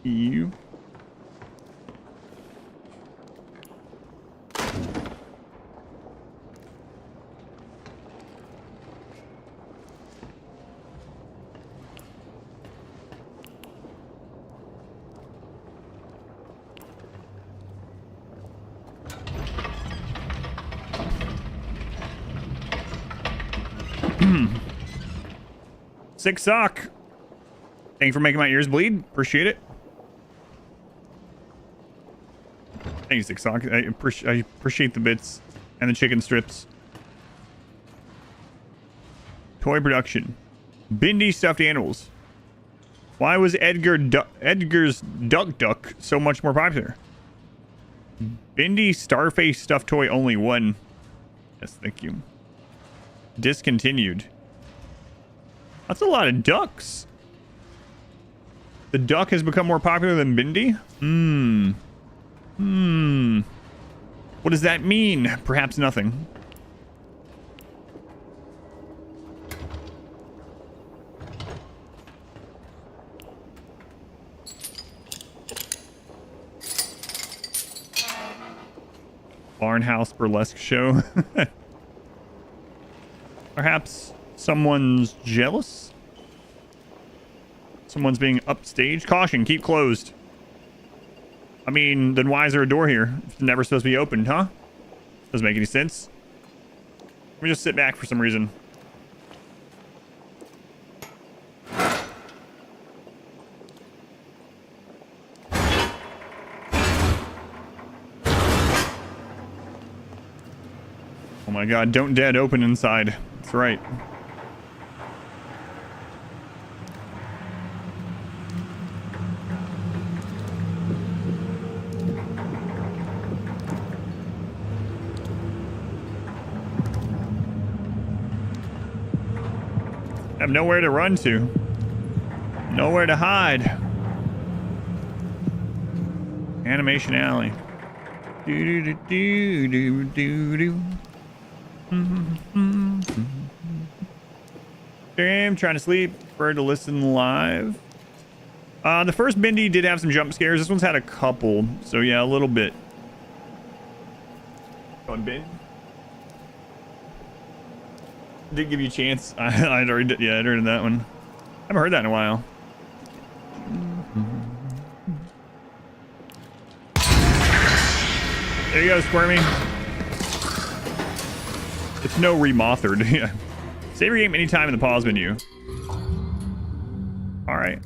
You. Sick sock. Thank you for making my ears bleed. Appreciate it. Thank you, Sick sock. I appreciate the bits and the chicken strips. Toy production. Bendy stuffed animals. Why was Edgar's Duck Duck so much more popular? Bendy Starface stuffed toy only one. Yes, thank you. Discontinued. That's a lot of ducks. The duck has become more popular than Bendy? What does that mean? Perhaps nothing. Barnhouse burlesque show. Perhaps someone's jealous? Someone's being upstaged? Caution, keep closed. I mean, then why is there a door here? It's never supposed to be opened, huh? Doesn't make any sense. Let me just sit back for some reason. Oh my god, don't dead open inside. That's right. I have nowhere to run to. Nowhere to hide. Animation Alley. Do do do do do do. I'm trying to sleep. Prefer to listen live. The first Bendy did have some jump scares. This one's had a couple, so yeah, a little bit. Go on, Ben. Did give you a chance. I'd already did, yeah, I'd heard that one. Haven't heard that in a while. There you go, Squirmy. It's no remothered. Yeah. Save your game anytime in the pause menu. All right.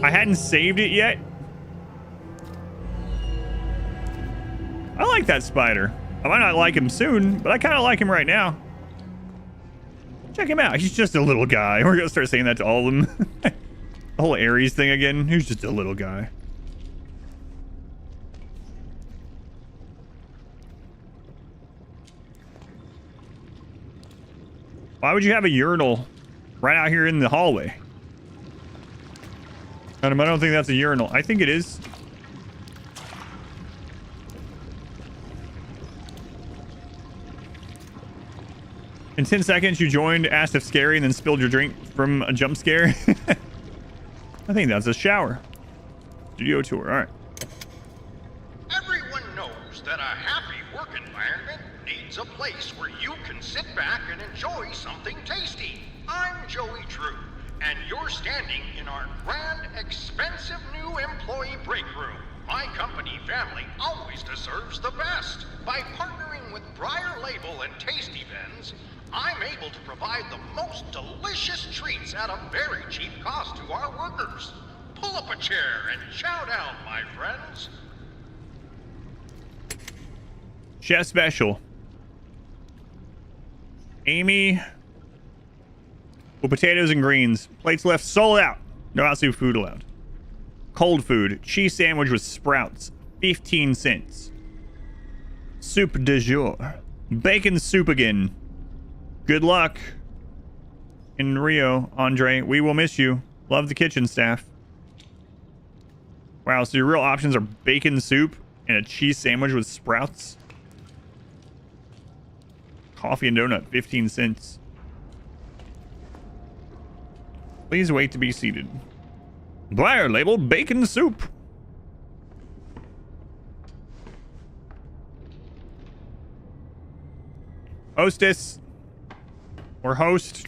I hadn't saved it yet. I like that spider. I might not like him soon, but I kind of like him right now. Check him out. He's just a little guy. We're going to start saying that to all of them. The whole Ares thing again. He's just a little guy. Why would you have a urinal right out here in the hallway? I don't think that's a urinal. I think it is. In 10 seconds, you joined, asked if scary, and then spilled your drink from a jump scare. I think that's a shower. Studio tour. All right. is a place where you can sit back and enjoy something tasty. I'm Joey Drew, and you're standing in our grand, expensive new employee break room. My company family always deserves the best. By partnering with Briar Label and Tasty Bens, I'm able to provide the most delicious treats at a very cheap cost to our workers. Pull up a chair and chow down, my friends. Chef special. Amy. With potatoes and greens. Plates left sold out. No outside food allowed. Cold food. Cheese sandwich with sprouts. 15 cents. Soup de jour. Bacon soup again. Good luck. In Rio, Andre. We will miss you. Love the kitchen staff. Wow, so your real options are bacon soup and a cheese sandwich with sprouts. Coffee and donut, 15 cents. Please wait to be seated. Briar Label bacon soup. Hostess. Or host.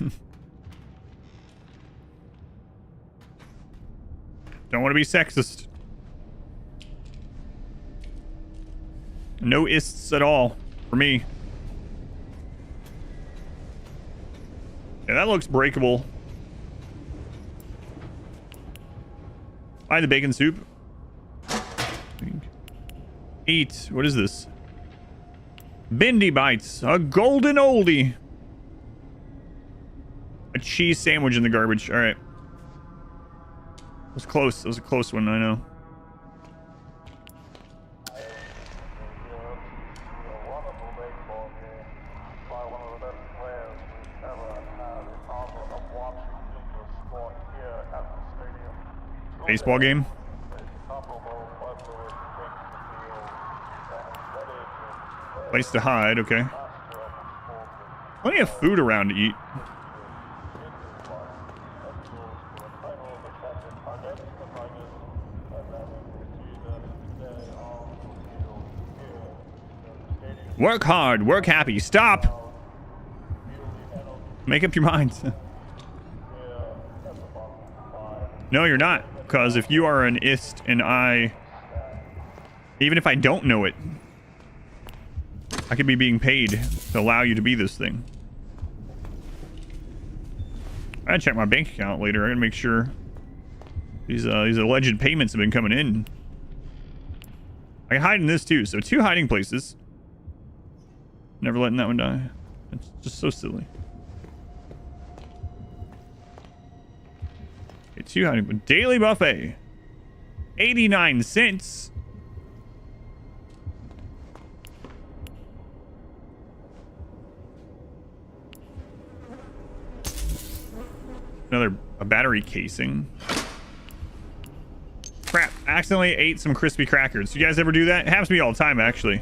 Don't want to be sexist. No ists at all for me. Yeah, that looks breakable. Buy the bacon soup. Eat. What is this? Bendy bites. A golden oldie. A cheese sandwich in the garbage. All right. It was close. It was a close one, I know. Baseball game? Place to hide, okay. Plenty of food around to eat. Work hard, work happy. Stop! Make up your mind. No, you're not. Because if you are an ist and even if I don't know it, I could be being paid to allow you to be this thing. I gotta check my bank account later. I gotta make sure these alleged payments have been coming in. I can hide in this too. So 2 hiding places. Never letting that one die. It's just so silly. Okay, 2 hiding. Daily buffet. 89 cents. A battery casing. Crap, accidentally ate some crispy crackers. You guys ever do that? It happens to me all the time, actually.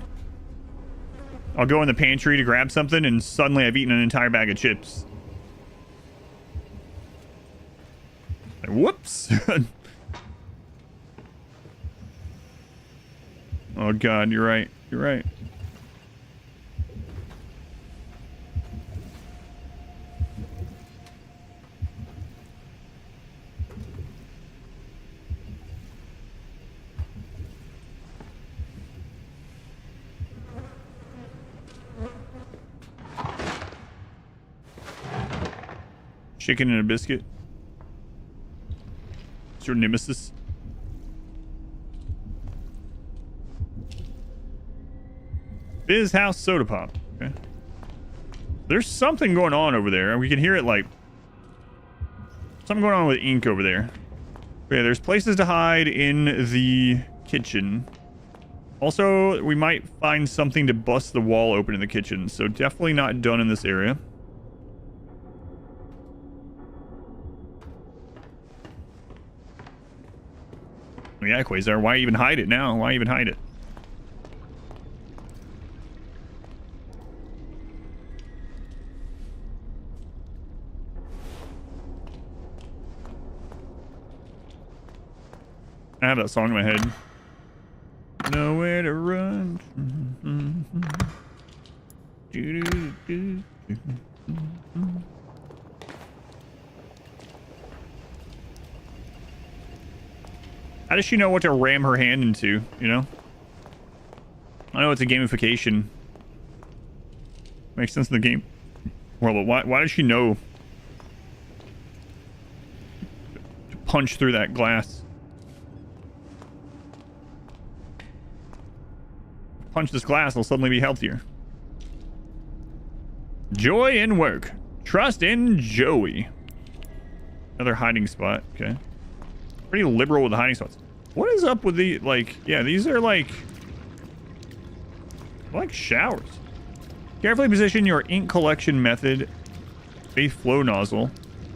I'll go in the pantry to grab something and suddenly I've eaten an entire bag of chips. Like, whoops. Oh god, you're right. You're right. Chicken and a biscuit. It's your nemesis. Biz House Soda Pop. Okay. There's something going on over there. We can hear it like... something going on with ink over there. Okay, there's places to hide in the kitchen. Also, we might find something to bust the wall open in the kitchen. So definitely not done in this area. Yeah, Quasar, why even hide it now? Why even hide it? I have that song in my head. Nowhere to run. How does she know what to ram her hand into, you know? I know it's a gamification. Makes sense in the game. Well, but why does she know to punch through that glass? Punch this glass, I'll suddenly be healthier. Joy in work. Trust in Joey. Another hiding spot. Okay. Pretty liberal with the hiding spots. What is up with the, like, yeah, these are like showers. Carefully position your ink collection method. Faith flow nozzle.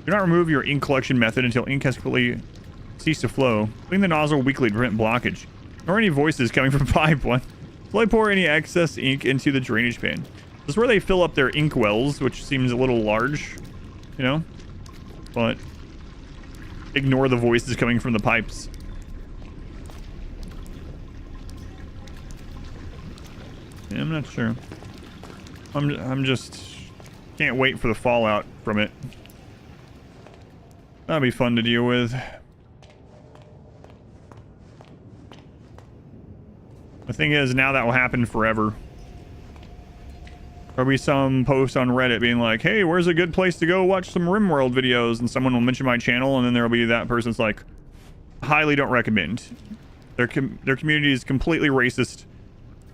Do not remove your ink collection method until ink has completely ceased to flow. Clean the nozzle weekly to prevent blockage. Or any voices coming from pipe one. Slowly pour any excess ink into the drainage pan. This is where they fill up their ink wells, which seems a little large, you know? But ignore the voices coming from the pipes. Yeah, I'm not sure. I'm just can't wait for the fallout from it. That'll be fun to deal with. The thing is, now that will happen forever. There'll be some post on Reddit being like, hey, where's a good place to go watch some RimWorld videos? And someone will mention my channel, and then there'll be that person's like, highly don't recommend. Their community is completely racist,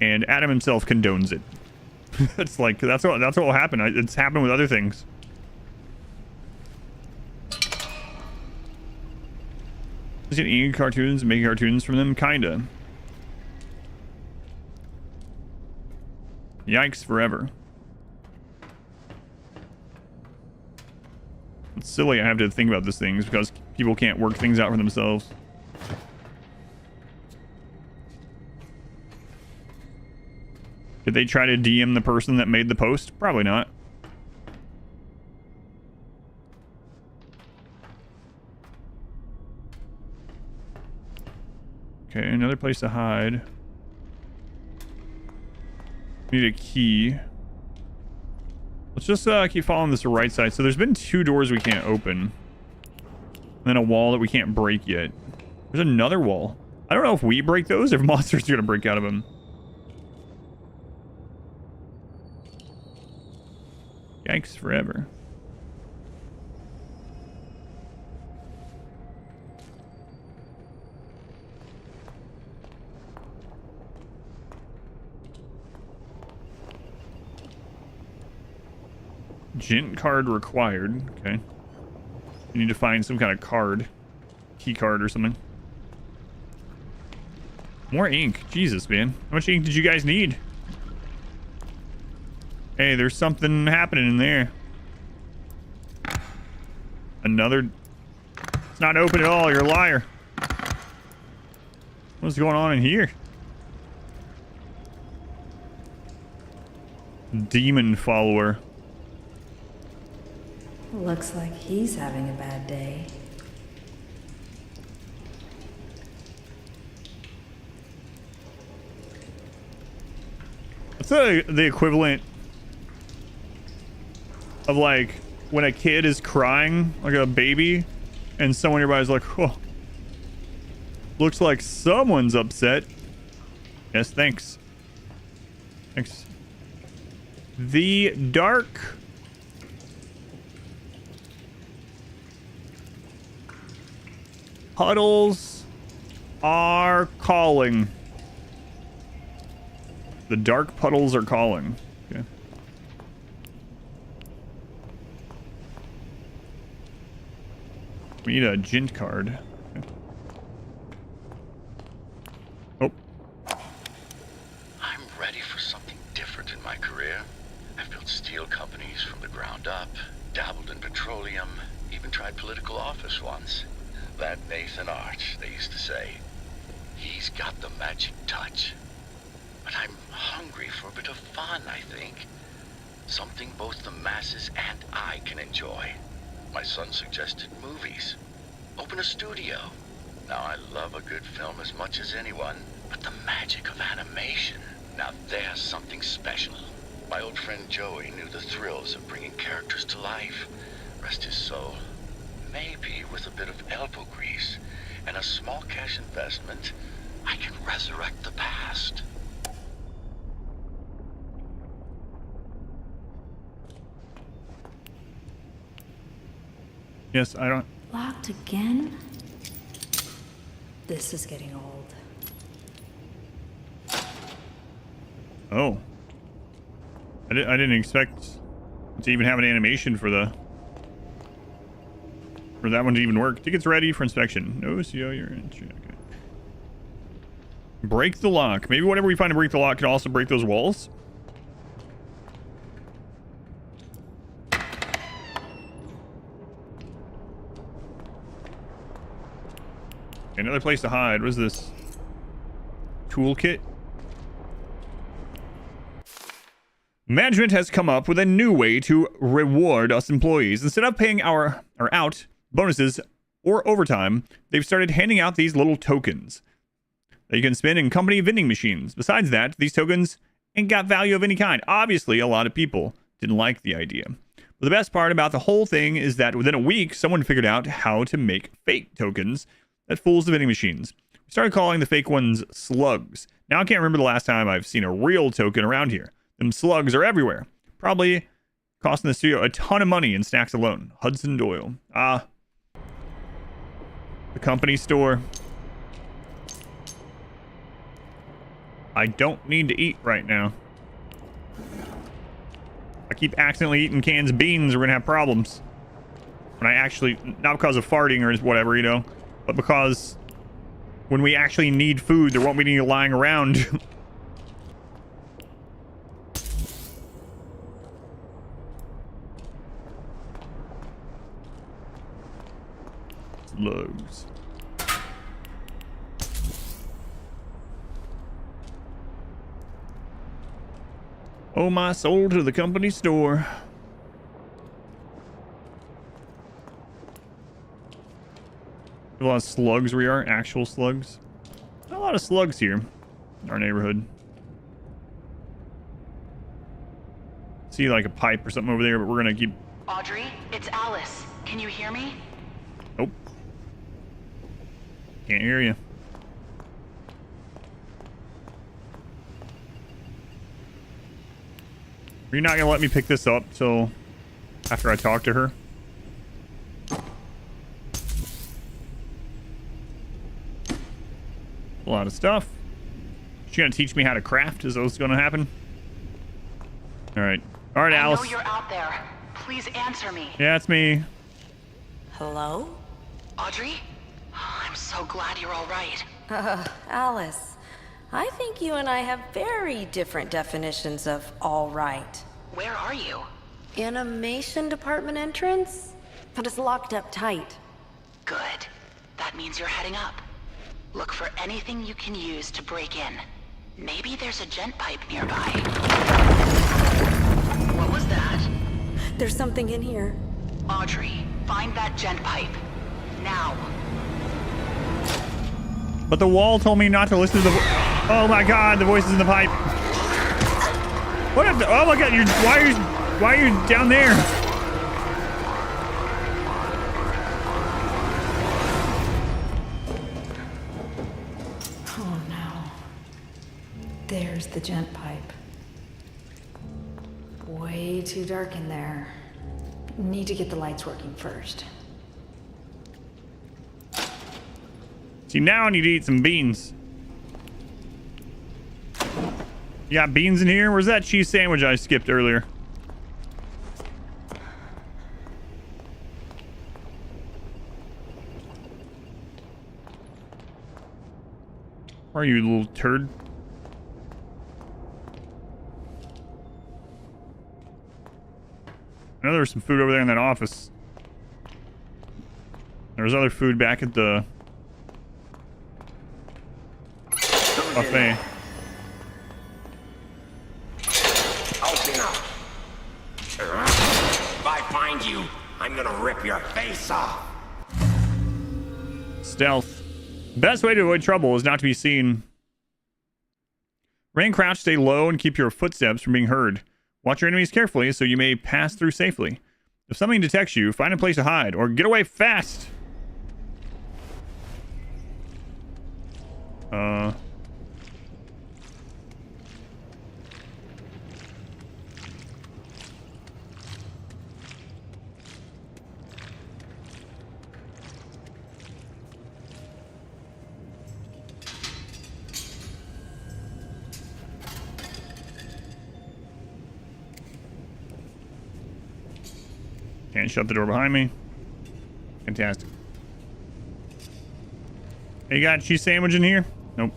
and Adam himself condones it. It's like, that's what will happen. It's happened with other things. Is it eating cartoons and making cartoons from them? Kinda. Yikes forever. It's silly I have to think about these things because people can't work things out for themselves. Did they try to DM the person that made the post? Probably not. Okay, another place to hide. Need a key. Let's just keep following this right side. So there's been 2 doors we can't open. And then a wall that we can't break yet. There's another wall. I don't know if we break those or if monsters are going to break out of them. Yikes forever. Gent card required. Okay. You need to find some kind of card. Key card or something. More ink. Jesus, man. How much ink did you guys need? Hey, there's something happening in there. Another... It's not open at all. You're a liar. What's going on in here? Demon follower. Looks like he's having a bad day. What's the equivalent of like when a kid is crying, like a baby, and someone nearby like, oh, looks like someone's upset. Yes, thanks. Thanks. The dark puddles are calling. The dark puddles are calling. Okay. We need a gent card. Okay. Oh. I'm ready for something different in my career. I've built steel companies from the ground up, dabbled in petroleum, even tried political office once. That Nathan Arch, they used to say. He's got the magic touch. But I'm hungry for a bit of fun, I think. Something both the masses and I can enjoy. My son suggested movies. Open a studio. Now, I love a good film as much as anyone, but the magic of animation, now there's something special. My old friend Joey knew the thrills of bringing characters to life. Rest his soul. Maybe with a bit of elbow grease and a small cash investment, I can resurrect the past. Yes, I don't... Locked again? This is getting old. Oh. I didn't expect to even have an animation for the... for that one to even work. Tickets ready for inspection. No CO, you're in. Okay. Break the lock. Maybe whatever we find to break the lock can also break those walls. Another place to hide. What is this? Toolkit? Management has come up with a new way to reward us employees. Instead of paying our out bonuses or overtime, they've started handing out these little tokens that you can spend in company vending machines. Besides that, these tokens ain't got value of any kind. Obviously, a lot of people didn't like the idea. But the best part about the whole thing is that within a week, someone figured out how to make fake tokens that fools the vending machines. We started calling the fake ones slugs. Now I can't remember the last time I've seen a real token around here. Them slugs are everywhere. Probably costing the studio a ton of money in snacks alone. Hudson Doyle. Ah. The company store. I don't need to eat right now. I keep accidentally eating cans of beans, we're gonna have problems. When I actually, not because of farting or whatever, you know, but because when we actually need food, there won't be any lying around. Slugs. Oh, my soul to the company store. A lot of slugs where we are. Actual slugs. Not a lot of slugs here in our neighborhood. See like a pipe or something over there, but we're gonna keep... Audrey, it's Alice. Can you hear me? Nope. Can't hear you. You're not gonna let me pick this up till after I talk to her? A lot of stuff. She's gonna teach me how to craft. Is what's gonna happen? All right, Alice. I know you're out there. Please answer me. Yeah, it's me. Hello? Audrey? I'm so glad you're all right. Alice. I think you and I have very different definitions of all right. Where are you? Animation department entrance? But it's locked up tight. Good. That means you're heading up. Look for anything you can use to break in. Maybe there's a gent pipe nearby. What was that? There's something in here. Audrey, find that gent pipe. Now. But the wall told me not to listen to the... Oh my god, the voices in the pipe. What if the... Oh my god, why are you down there? Oh no. There's the gent pipe. Way too dark in there. Need to get the lights working first. See, now I need to eat some beans. You got beans in here? Where's that cheese sandwich I skipped earlier? Where are you, little turd? I know there was some food over there in that office. There was other food back at the buffet. Open up. If I find you, I'm gonna rip your face off. Stealth. Best way to avoid trouble is not to be seen. Remain crouched, stay low, and keep your footsteps from being heard. Watch your enemies carefully so you may pass through safely. If something detects you, find a place to hide or get away fast. Can't shut the door behind me. Fantastic. Hey, you got a cheese sandwich in here? Nope.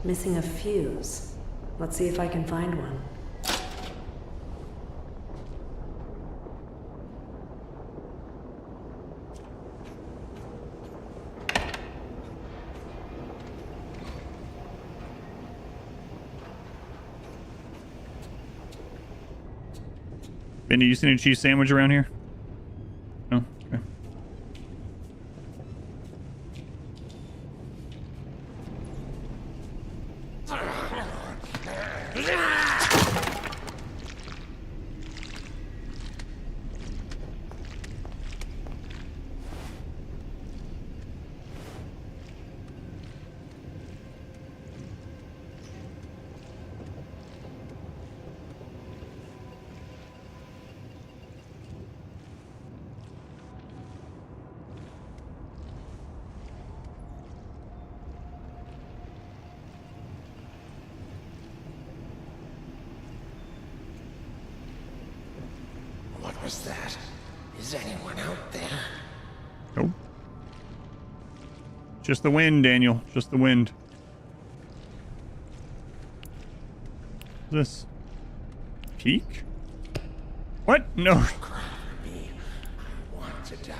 Missing a fuse. Let's see if I can find one. Bendy, you seen a cheese sandwich around here? No? Okay. What was that? Is anyone out there? Nope. Just the wind, Daniel. Just the wind. This peak? What? No. Cry for me. I want to die.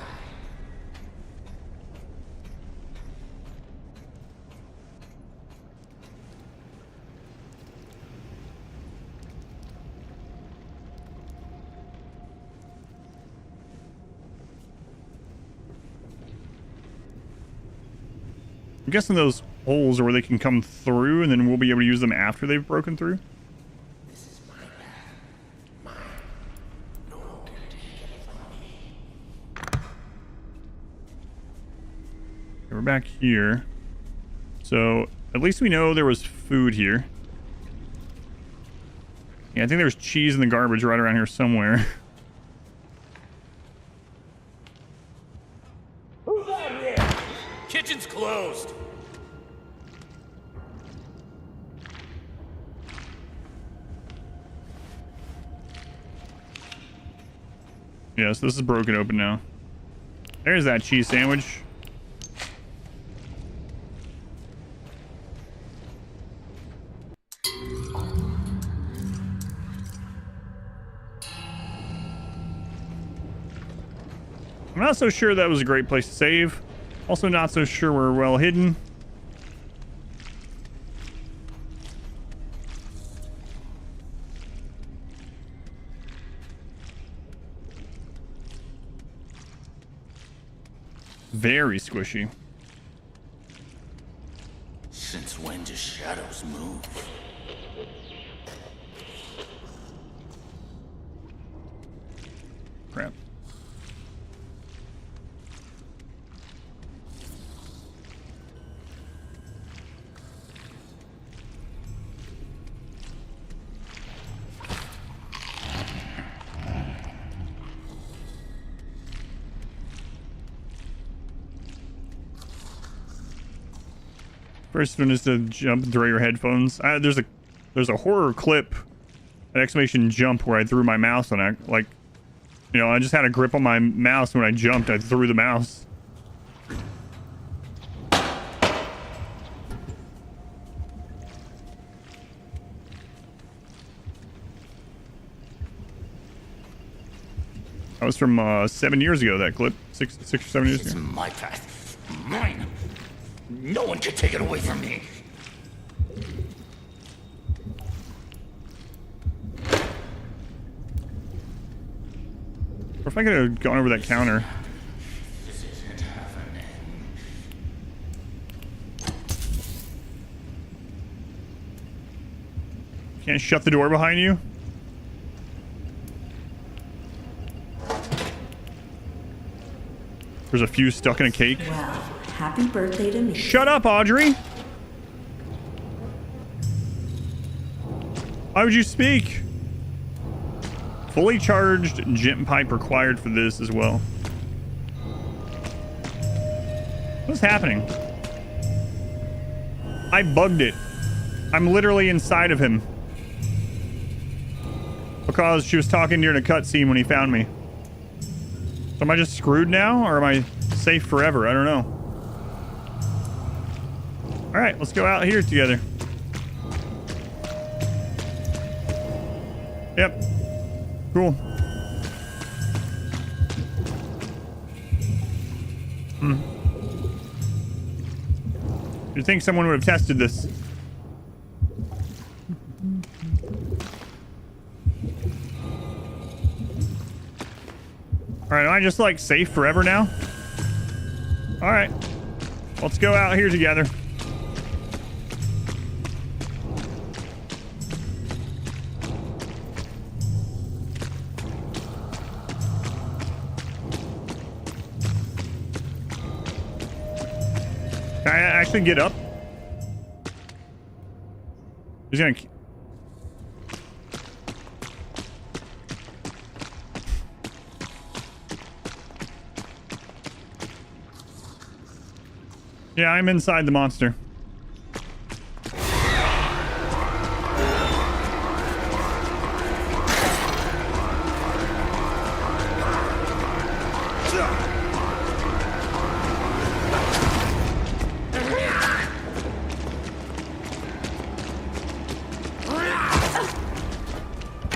I'm guessing those holes are where they can come through, and then we'll be able to use them after they've broken through. This is my path. Mine. No one can take it from me. Okay, we're back here. So, at least we know there was food here. Yeah, I think there was cheese in the garbage right around here somewhere. Who's out there? Kitchen's closed. Yes, this is broken open now. There's that cheese sandwich. I'm not so sure that was a great place to save. Also not so sure we're well hidden. Very squishy. Since when do shadows move? Crap. First one is to jump and throw your headphones. There's a horror clip, an exclamation jump where I threw my mouse on it. Like, you know, I just had a grip on my mouse when I jumped. I threw the mouse. That was from 7 years ago, that clip. Six or 7 years It's ago. my path. Mine. No one can take it away from me. Or if I could have gone over that counter. This is Can't shut the door behind you? There's a few stuck in a cake. Well, happy birthday to me. Shut up, Audrey! Why would you speak? Fully charged gem pipe required for this as well. What's happening? I bugged it. I'm literally inside of him. Because she was talking during a cutscene when he found me. So am I just screwed now, or am I safe forever? I don't know. Alright, let's go out here together. Yep. Cool. You'd think someone would have tested this. Alright, am I just like safe forever now? Alright. Let's go out here together. Can I actually get up? He's gonna... Yeah, I'm inside the monster.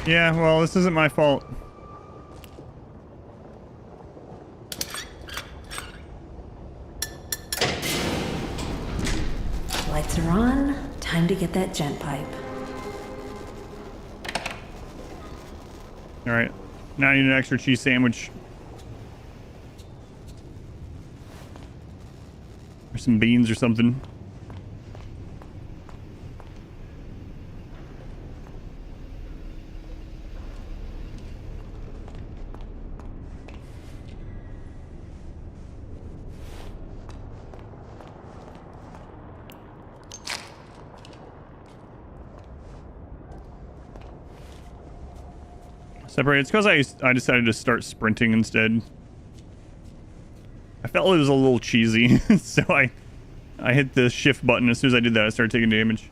Yeah, well, this isn't my fault. Lights are on. Time to get that gent pipe. All right. Now I need an extra cheese sandwich. Or some beans or something. Separate. It's because I decided to start sprinting instead. I felt it was a little cheesy, so I hit the shift button. As soon as I did that, I started taking damage.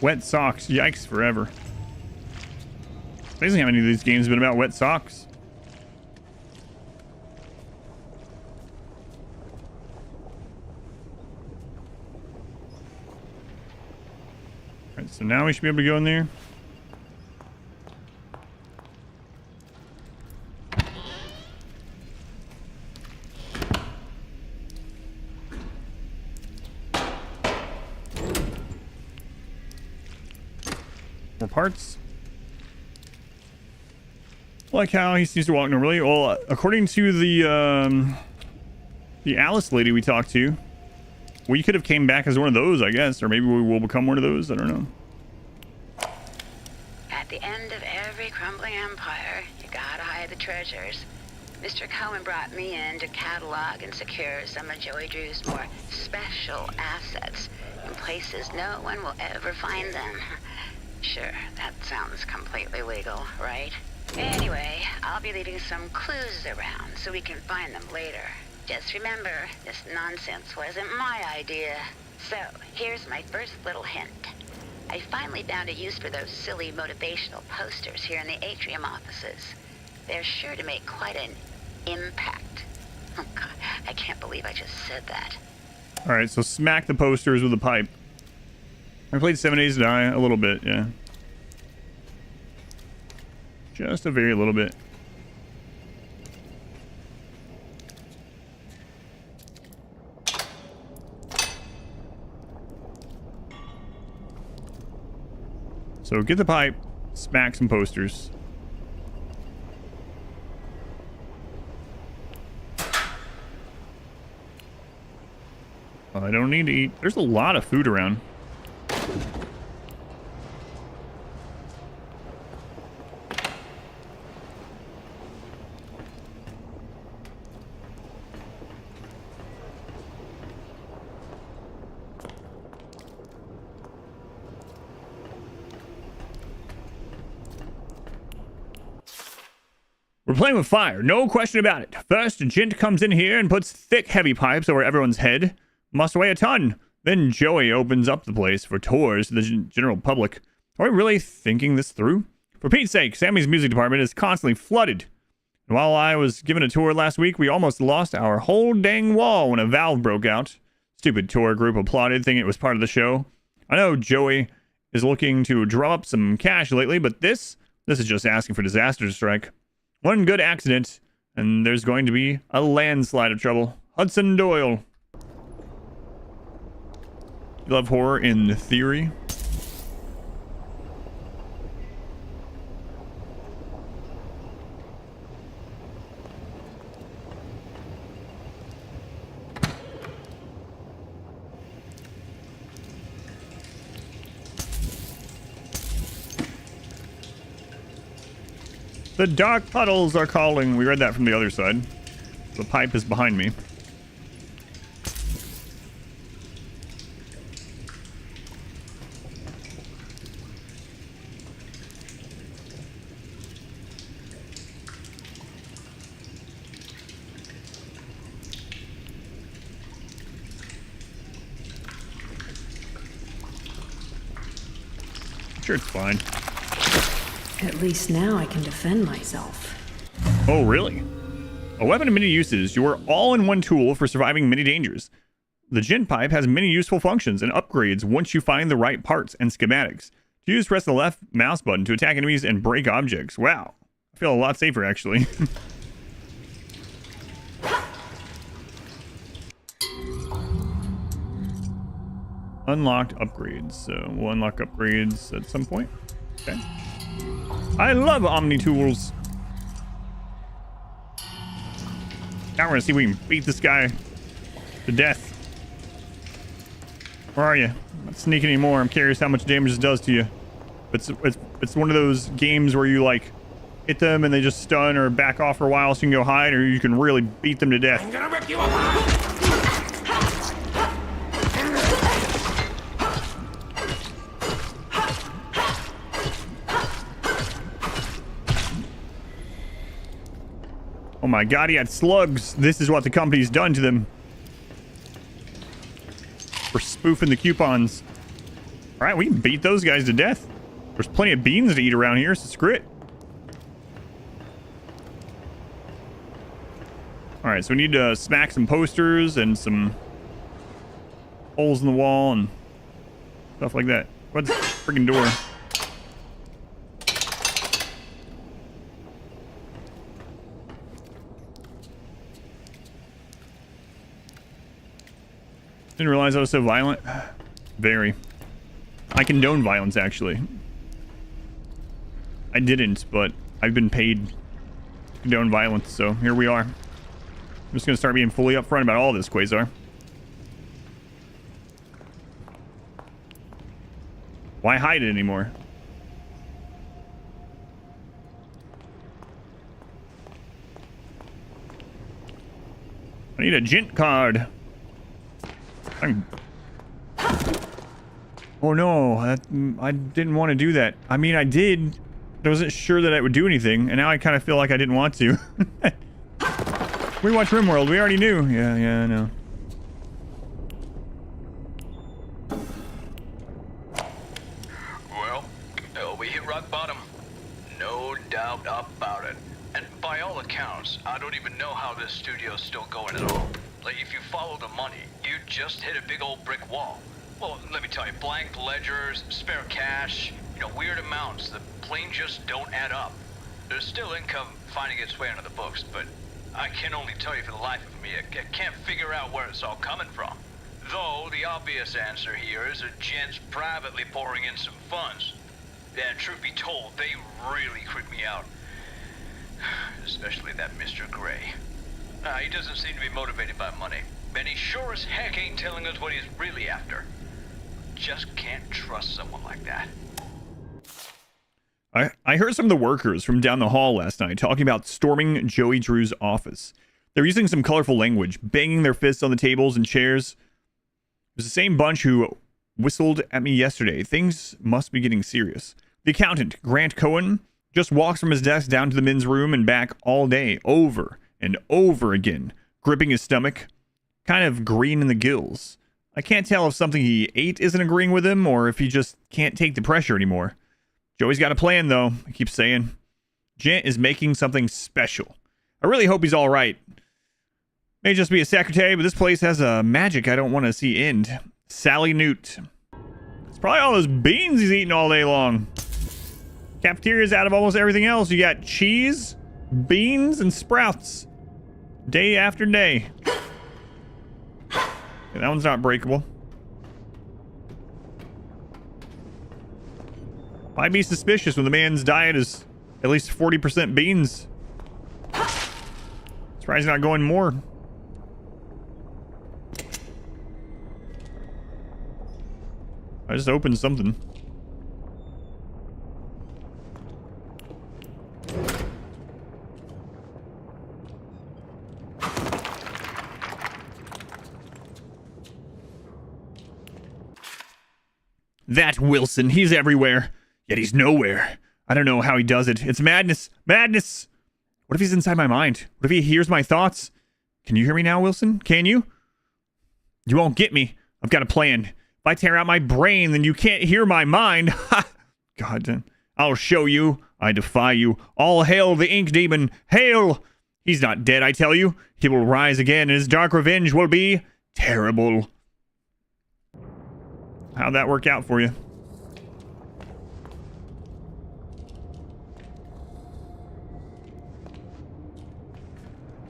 Wet socks. Yikes forever. Amazing how many of these games have been about wet socks. Alright, so now we should be able to go in there. More parts. Like how he seems to walk normally. Well, according to the Alice lady we talked to, we could have came back as one of those, I guess, or maybe we will become one of those. I don't know. At the end of every crumbling empire, you gotta hide the treasures. Mr. Cohen brought me in to catalog and secure some of Joey Drew's more special assets in places no one will ever find them. Sure, that sounds completely legal, right? Anyway, I'll be leaving some clues around so we can find them later. Just remember, this nonsense wasn't my idea. So, here's my first little hint. I finally found a use for those silly motivational posters here in the atrium offices. They're sure to make quite an impact. Oh God, I can't believe I just said that. Alright, so smack the posters with a pipe. I played 7 Days to Die a little bit, yeah. Just a very little bit. So get the pipe, smack some posters. I don't need to eat. There's a lot of food around. We're playing with fire, no question about it. First, a gent comes in here and puts thick, heavy pipes over everyone's head. Must weigh a ton. Then Joey opens up the place for tours to the general public. Are we really thinking this through? For Pete's sake, Sammy's music department is constantly flooded. And while I was given a tour last week, we almost lost our whole dang wall when a valve broke out. Stupid tour group applauded, thinking it was part of the show. I know Joey is looking to drum up some cash lately, but this is just asking for disaster to strike. One good accident, and there's going to be a landslide of trouble. Hudson Doyle. You love horror in theory? The dark puddles are calling. We read that from the other side. The pipe is behind me. Sure, it's fine. At least now I can defend myself. Oh, really? A weapon of many uses, your all-in-one tool for surviving many dangers. The Gen Pipe has many useful functions and upgrades once you find the right parts and schematics. To use, press the left mouse button to attack enemies and break objects. Wow. I feel a lot safer, actually. Unlocked upgrades. So we'll unlock upgrades at some point. Okay. I love Omni tools. Now we're gonna see if we can beat this guy to death. Where are you? I'm not sneaking anymore. I'm curious how much damage this does to you. It's one of those games where you like hit them and they just stun or back off for a while so you can go hide, or you can really beat them to death. I'm gonna rip you apart! Oh my god, he had slugs. This is what the company's done to them. For spoofing the coupons. Alright, we can beat those guys to death. There's plenty of beans to eat around here, so screw it. Alright, so we need to smack some posters and some holes in the wall and stuff like that. What's the freaking door? Didn't realize I was so violent. Very. I condone violence, actually. I didn't, but I've been paid to condone violence, so here we are. I'm just gonna start being fully upfront about all this, Quasar. Why hide it anymore? I need a gent card. Oh no, I didn't want to do that. I mean, I did, but I wasn't sure that it would do anything, and now I kind of feel like I didn't want to. We watched RimWorld, we already knew. Yeah, I know. Well, we hit rock bottom. No doubt about it. And by all accounts, I don't even know how this studio's still going at all. Like, if you follow the money, you just hit a big old brick wall. Well, let me tell you, blank ledgers, spare cash, weird amounts that plain just don't add up. There's still income finding its way into the books, but I can only tell you for the life of me, I can't figure out where it's all coming from. Though the obvious answer here is a gent's privately pouring in some funds. And truth be told, they really creep me out. Especially that Mr. Gray. He doesn't seem to be motivated by money. And he sure as heck ain't telling us what he's really after. Just can't trust someone like that. I heard some of the workers from down the hall last night talking about storming Joey Drew's office. They're using some colorful language, banging their fists on the tables and chairs. It was the same bunch who whistled at me yesterday. Things must be getting serious. The accountant, Grant Cohen, just walks from his desk down to the men's room and back all day, over and over again, gripping his stomach, kind of green in the gills. I can't tell if something he ate isn't agreeing with him or if he just can't take the pressure anymore. Joey's got a plan, though, I keep saying. Gent is making something special. I really hope he's all right. May just be a secretary, but this place has a magic I don't want to see end. Sally Newt. It's probably all those beans he's eating all day long. Cafeteria's out of almost everything else. You got cheese, beans, and sprouts. Day after day. Okay, that one's not breakable. Why be suspicious when the man's diet is at least 40% beans? Surprised he's not going more. I just opened something. That Wilson, he's everywhere. Yet he's nowhere. I don't know how he does it. It's madness. Madness! What if he's inside my mind? What if he hears my thoughts? Can you hear me now, Wilson? Can you? You won't get me. I've got a plan. If I tear out my brain, then you can't hear my mind. Ha! God, I'll show you. I defy you. All hail the ink demon. Hail! He's not dead, I tell you. He will rise again, and his dark revenge will be terrible. How'd that work out for you?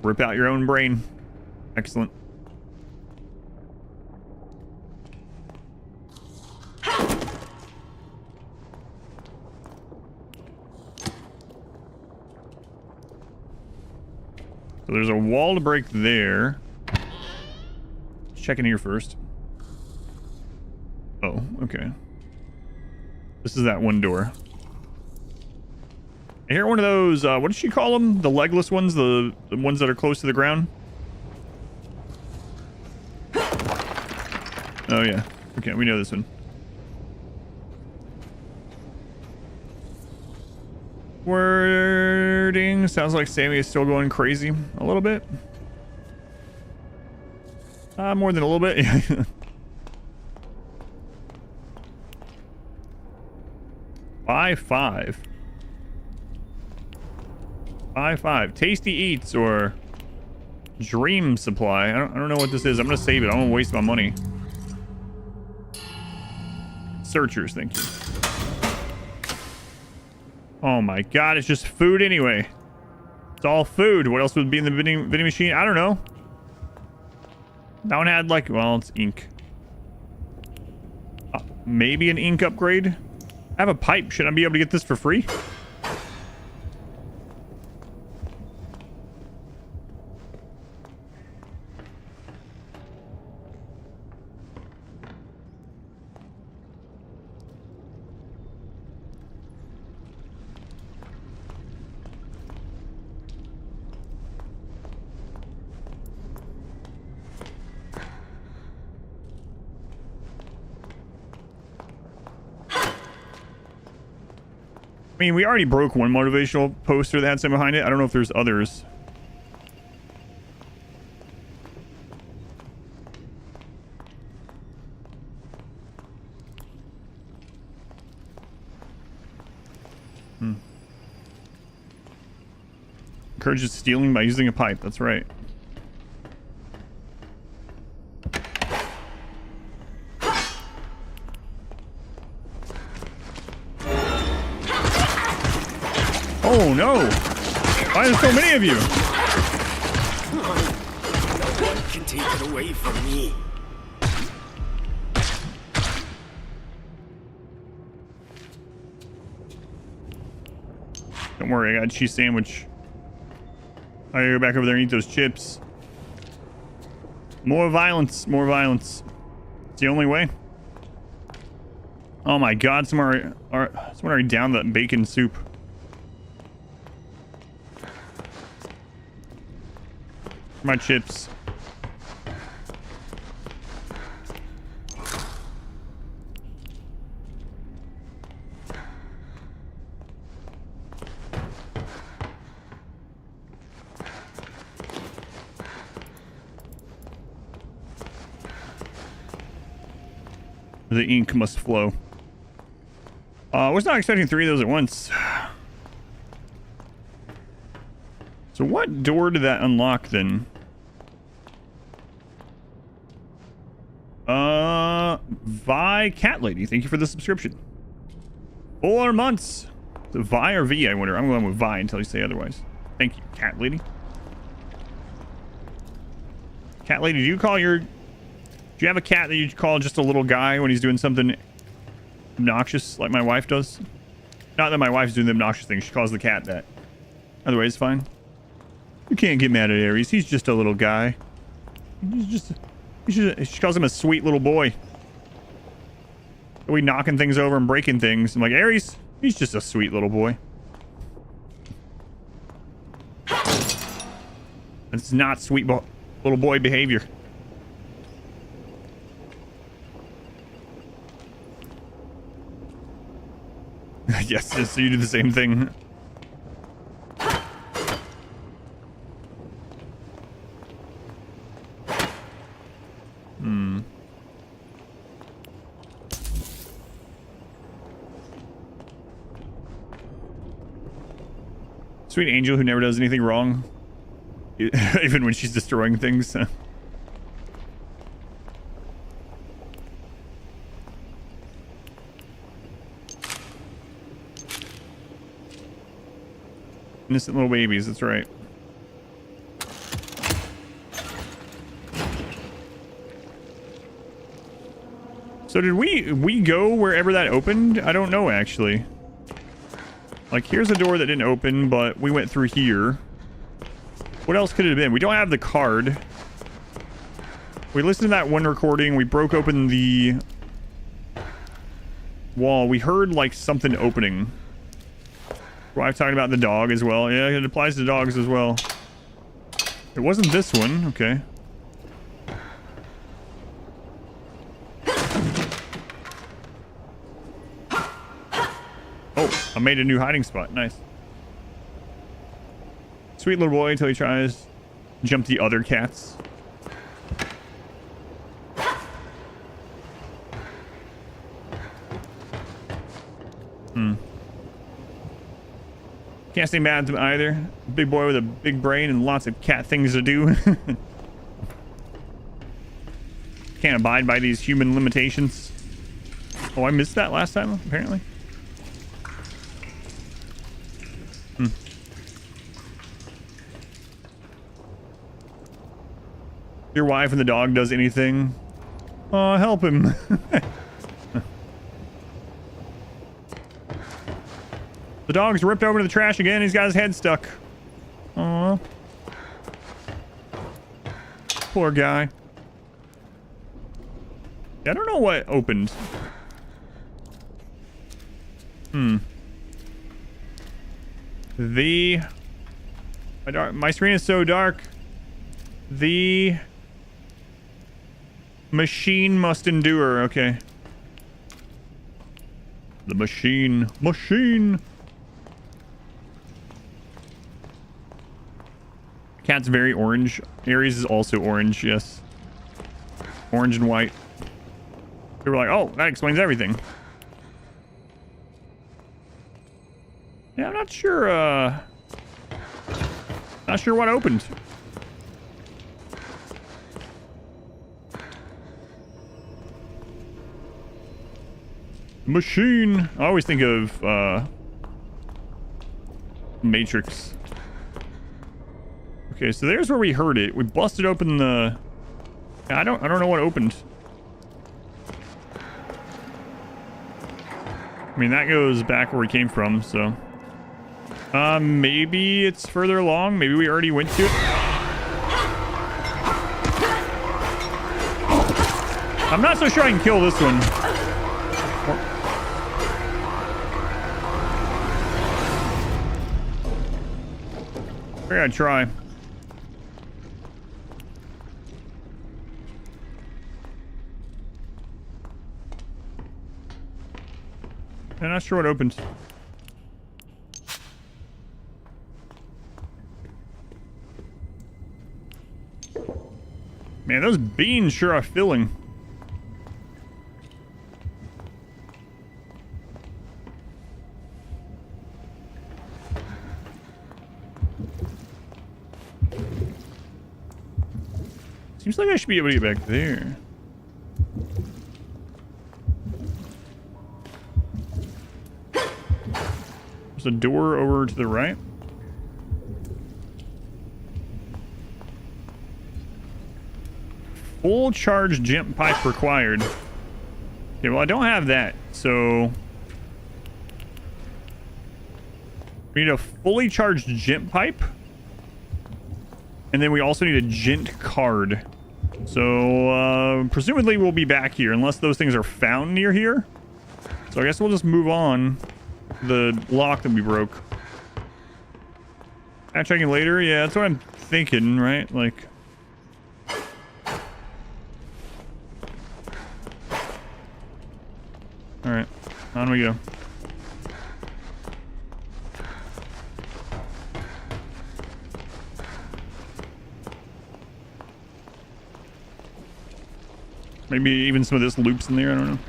Rip out your own brain. Excellent. So there's a wall to break there. Check in here first. Oh, okay. This is that one door. I hear one of those, what did she call them? The legless ones? The ones that are close to the ground? Oh, yeah. Okay, we know this one. Wording. Sounds like Sammy is still going crazy. A little bit. More than a little bit. 5-5. 5-5. Tasty Eats or Dream Supply. I don't know what this is. I'm gonna save it. I don't wanna waste my money. Searchers, thank you. Oh my god, it's just food anyway. It's all food. What else would be in the vending machine? I don't know. That one had like, well, it's ink. Maybe an ink upgrade? I have a pipe. Should I be able to get this for free? I mean, we already broke one motivational poster that had something behind it. I don't know if there's others. Encourages stealing by using a pipe. That's right. Oh no! Why are there so many of you? No one can take it away from me. Don't worry, I got a cheese sandwich. I gotta go back over there and eat those chips. More violence, more violence. It's the only way. Oh my god, someone already downed that bacon soup. My chips. The ink must flow. I was not expecting 3 of those at once. So what door did that unlock then? Vi Cat Lady, thank you for the subscription. 4 months. Is it Vi or V, I wonder? I'm going with Vi until you say otherwise. Thank you, Cat Lady. Cat Lady, do you have a cat that you call just a little guy when he's doing something obnoxious like my wife does? Not that my wife's doing the obnoxious thing. She calls the cat that. Otherwise, it's fine. You can't get mad at Aries. He's just a little guy. She calls him a sweet little boy. We knocking things over and breaking things. I'm like, Aries, he's just a sweet little boy. It's not sweet little boy behavior. Yes, so you do the same thing. Sweet angel who never does anything wrong. Even when she's destroying things. Innocent little babies, that's right. So did we go wherever that opened? I don't know, actually. Like, here's a door that didn't open, but we went through here. What else could it have been? We don't have the card. We listened to that one recording. We broke open the wall. We heard, like, something opening. Wife talking about the dog as well. Yeah, it applies to dogs as well. It wasn't this one. Okay. Oh, I made a new hiding spot. Nice. Sweet little boy until he tries to jump the other cats. Can't stay mad at him either. Big boy with a big brain and lots of cat things to do. Can't abide by these human limitations. Oh, I missed that last time, apparently. Your wife and the dog does anything. Oh, help him. The dog's ripped over to the trash again. He's got his head stuck. Aww. Poor guy. I don't know what opened. My screen is so dark. The machine must endure. Okay. The machine. Cat's very orange. Aries is also orange, yes. Orange and white. They were like, oh, that explains everything. Yeah, I'm not sure, not sure what opened. Machine. I always think of, Matrix. Okay, so there's where we heard it. We busted open the... I don't know what opened. I mean, that goes back where we came from, so... maybe it's further along. Maybe we already went to it. I'm not so sure I can kill this one. I gotta try. I'm not sure what opened. Man, those beans sure are filling. Seems like I should be able to get back there. There's a door over to the right. Full charge jump pipe required. Okay, well I don't have that, so... we need a fully charged gent pipe. And then we also need a gent card. So, presumably we'll be back here, unless those things are found near here. So I guess we'll just move on. The lock that we broke. Checking later? Yeah, that's what I'm thinking, right? Like... alright, on we go. Maybe even some of this loops in there, I don't know.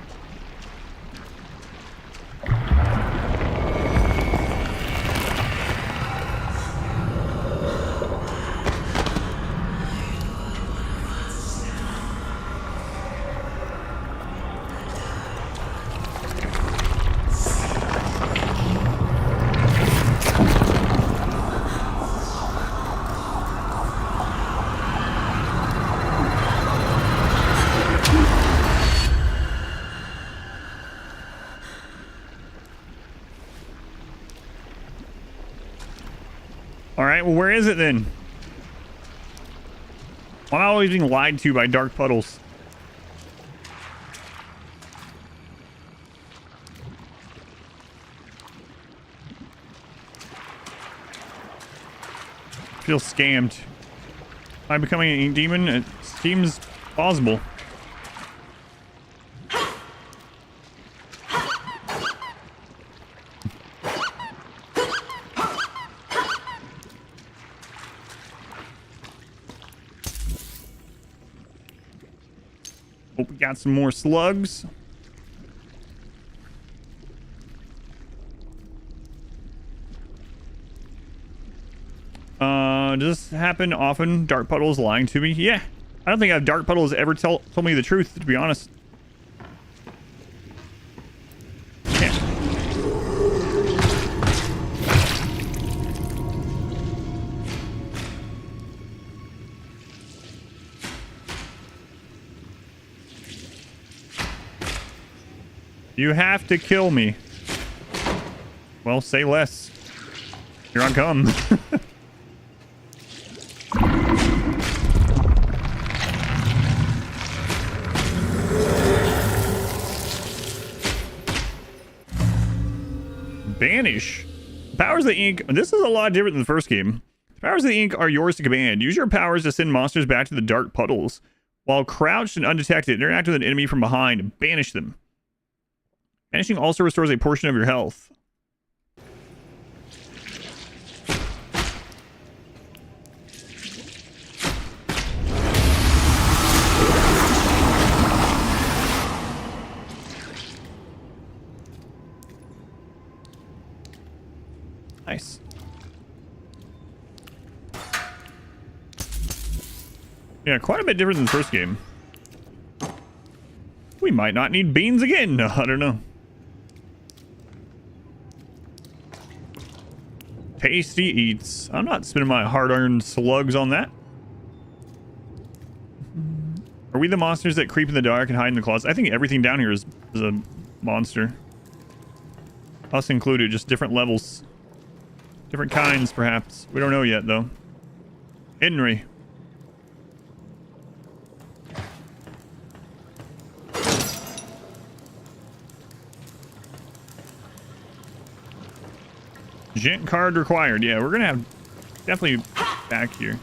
Alright, well where is it then? I'm always being lied to by dark puddles. I feel scammed. Am I becoming an ink demon? It seems plausible. Oh, we got some more slugs. Does this happen often? Dark puddles lying to me? Yeah. I don't think a dark puddle has ever told me the truth, to be honest. Yeah. You have to kill me. Well, say less. Here I come. Banish. Powers of the ink. This is a lot different than the first game. The powers of the ink are yours to command. Use your powers to send monsters back to the dark puddles. While crouched and undetected, interact with an enemy from behind and banish them. Banishing also restores a portion of your health. Nice. Yeah, quite a bit different than the first game. We might not need beans again. I don't know. Tasty eats. I'm not spending my hard-earned slugs on that. Are we the monsters that creep in the dark and hide in the closet? I think everything down here is a monster. Us included, just different levels. Different kinds, perhaps. We don't know yet, though. Henry. Gent card required. Yeah, we're gonna have definitely back here.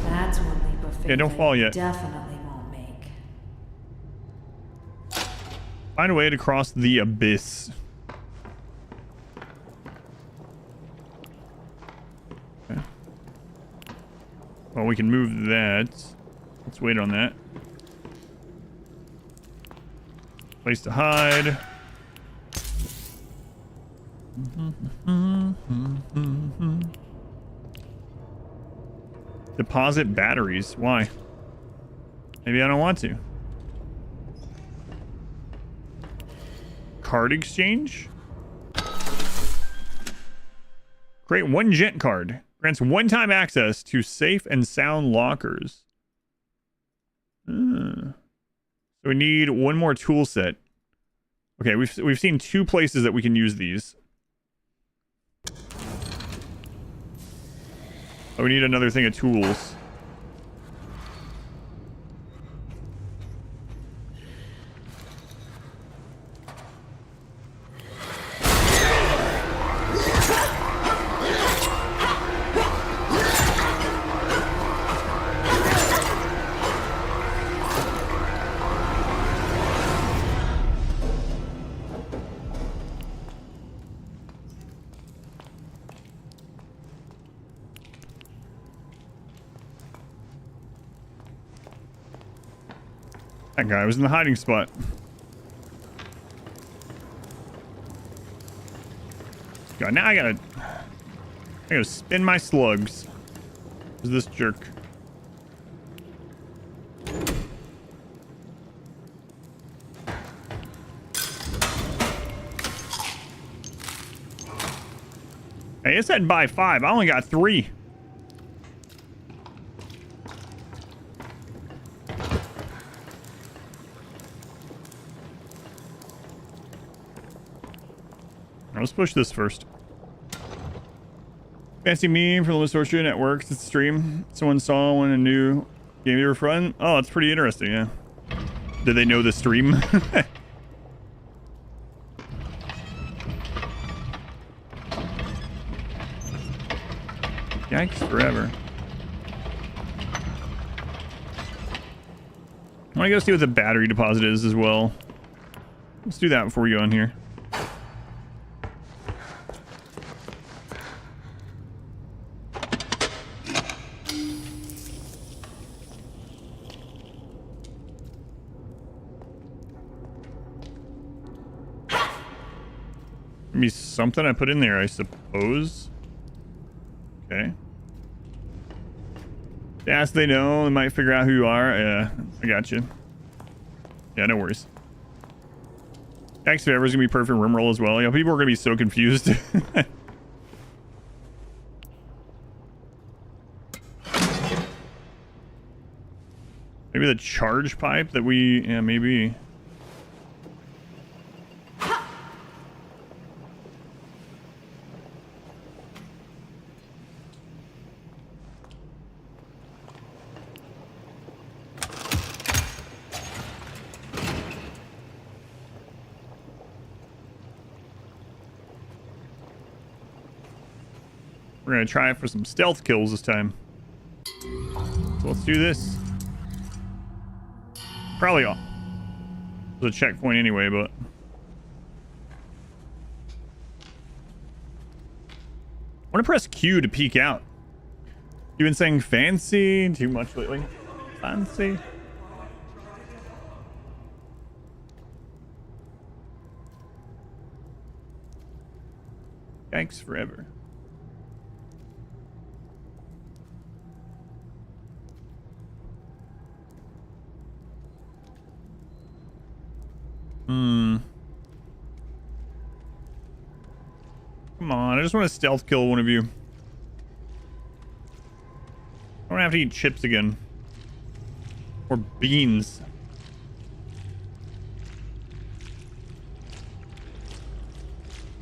That's one leap of faith. Yeah, don't fall yet. Definitely won't make. Find a way to cross the abyss. Okay. Well, we can move that. Let's wait on that. Place to hide. Deposit batteries. Why? Maybe I don't want to. Card exchange? Create one gent card. Grants one-time access to safe and sound lockers. So we need one more tool set. Okay, we've seen two places that we can use these. Oh, we need another thing of tools. That guy was in the hiding spot. God, now I gotta spin my slugs. Who's this jerk? Hey, it said buy 5. I only got 3. Let's push this first. Fancy meme from the List Orchard Networks. It's a stream. Someone saw one in a new game they were from. Oh, it's pretty interesting, yeah. Did they know the stream? Yikes forever. I want to go see what the battery deposit is as well. Let's do that before we go in here. Be something I put in there, I suppose. Okay. Yeah, so they know, they might figure out who you are. Yeah, I got you. Yeah, no worries. Next forever is gonna be perfect room roll as well. You know, people are gonna be so confused. Maybe the charge pipe that we, yeah, maybe. We're gonna try for some stealth kills this time. So let's do this. Probably off. There's a checkpoint anyway, but I want to press Q to peek out. You been saying fancy too much lately? Fancy? Yikes forever. Come on, I just want to stealth kill one of you. I don't have to eat chips again. Or beans.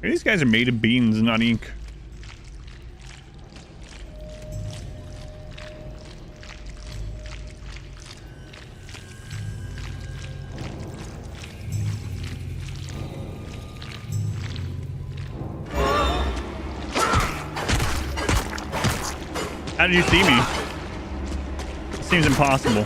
Maybe these guys are made of beans, not ink. How did you see me? Seems impossible.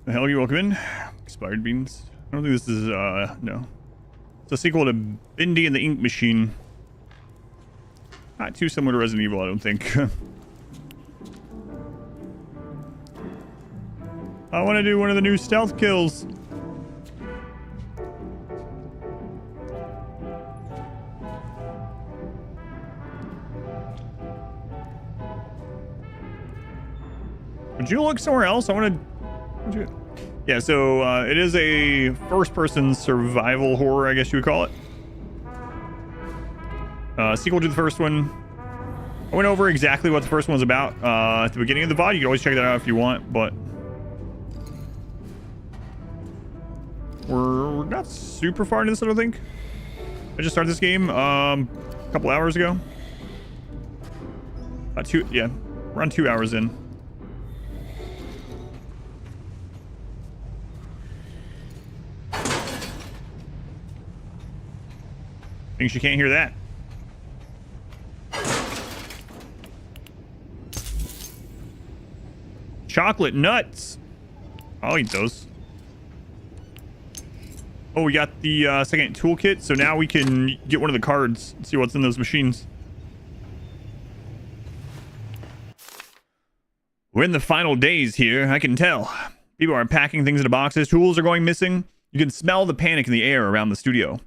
The hell are you welcome in? Expired beans. I don't think this is, no. It's a sequel to Bendy and the Ink Machine. Not too similar to Resident Evil, I don't think. I want to do one of the new stealth kills. Would you look somewhere else? I want to... Yeah, so it is a first-person survival horror, I guess you would call it. Sequel to the first one. I went over exactly what the first one was about at the beginning of the VOD. You can always check that out if you want, but... We're not super far into this, I don't think. I just started this game a couple hours ago. Around 2 hours in. Thinks you can't hear that. Chocolate nuts. I'll eat those. Oh, we got the second toolkit, so now we can get one of the cards and see what's in those machines. We're in the final days here, I can tell. People are packing things into boxes, tools are going missing. You can smell the panic in the air around the studio.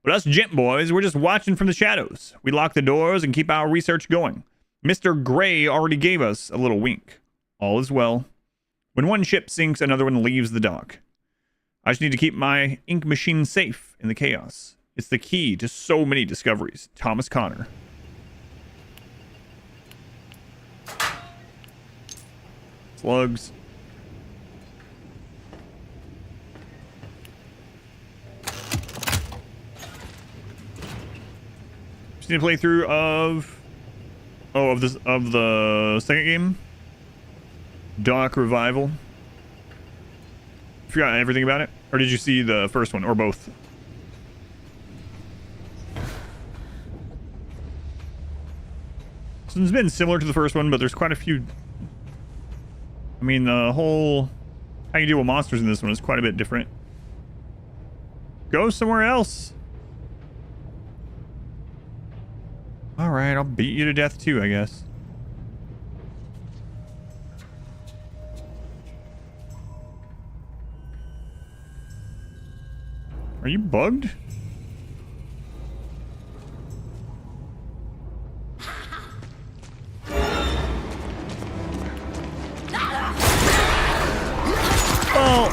But us gent boys, we're just watching from the shadows. We lock the doors and keep our research going. Mr. Gray already gave us a little wink. All is well. When one ship sinks, another one leaves the dock. I just need to keep my ink machine safe in the chaos. It's the key to so many discoveries. Thomas Connor. Slugs. Just need a playthrough of the second game. Dock Revival. Forgot everything about it? Or did you see the first one? Or both? This one's been similar to the first one, but there's quite a few... I mean, the whole... how you deal with monsters in this one is quite a bit different. Go somewhere else! Alright, I'll beat you to death too, I guess. Are you bugged? Well,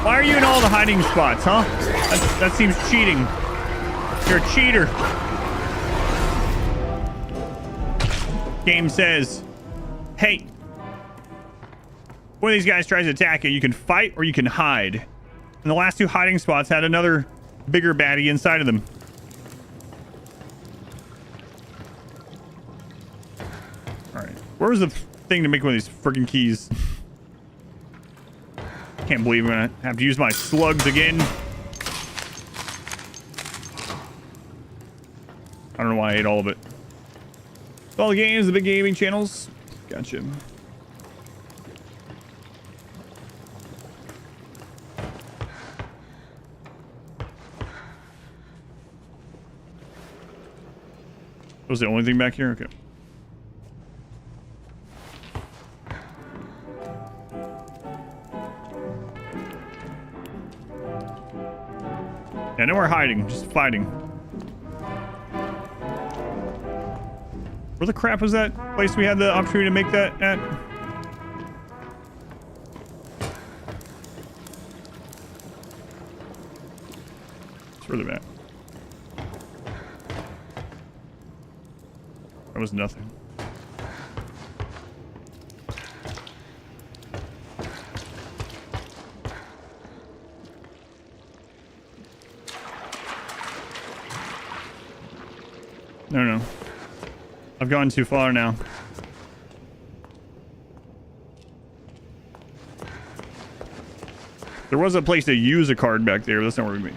why are you in all the hiding spots, huh? That seems cheating. You're a cheater. Game says, hey, when these guys tries to attack you, you can fight or you can hide. And the last two hiding spots had another bigger baddie inside of them. Alright. Where's the thing to make one of these freaking keys? Can't believe I'm gonna have to use my slugs again. I don't know why I ate all of it. All the games, the big gaming channels. Gotcha. Was the only thing back here? Okay. Yeah, no more hiding, just fighting. Where the crap was that place we had the opportunity to make that at? It's further back. That was nothing. No. I've gone too far now. There was a place to use a card back there. That's not where we mean.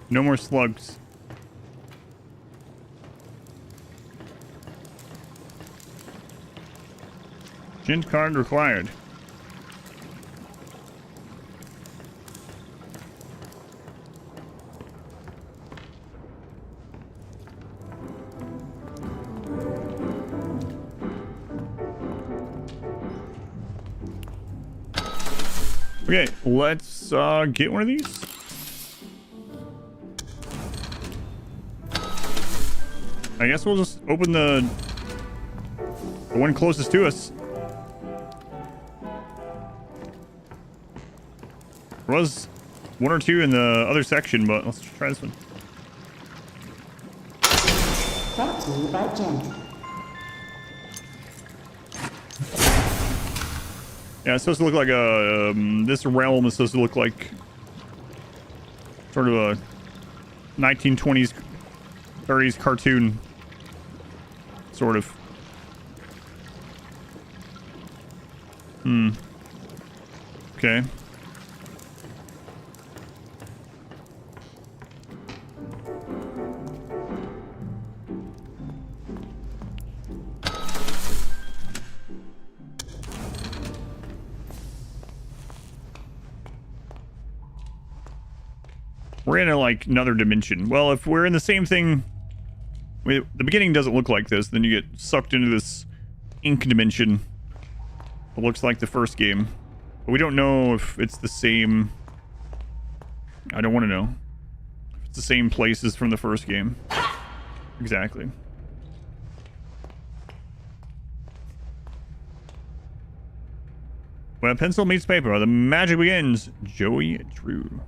No more slugs. Gent card required. Okay, let's get one of these. I guess we'll just open the one closest to us. There was one or two in the other section, but let's try this one. Brought to you by Gent. Yeah, it's supposed to look like a... this realm is supposed to look like sort of a 1920s, 30s cartoon, sort of. Okay. We're in like another dimension. Well, if we're in the same thing, the beginning doesn't look like this. Then you get sucked into this ink dimension. It looks like the first game, but we don't know if it's the same. I don't want to know if it's the same places from the first game. Exactly. When pencil meets paper, the magic begins. Joey Drew.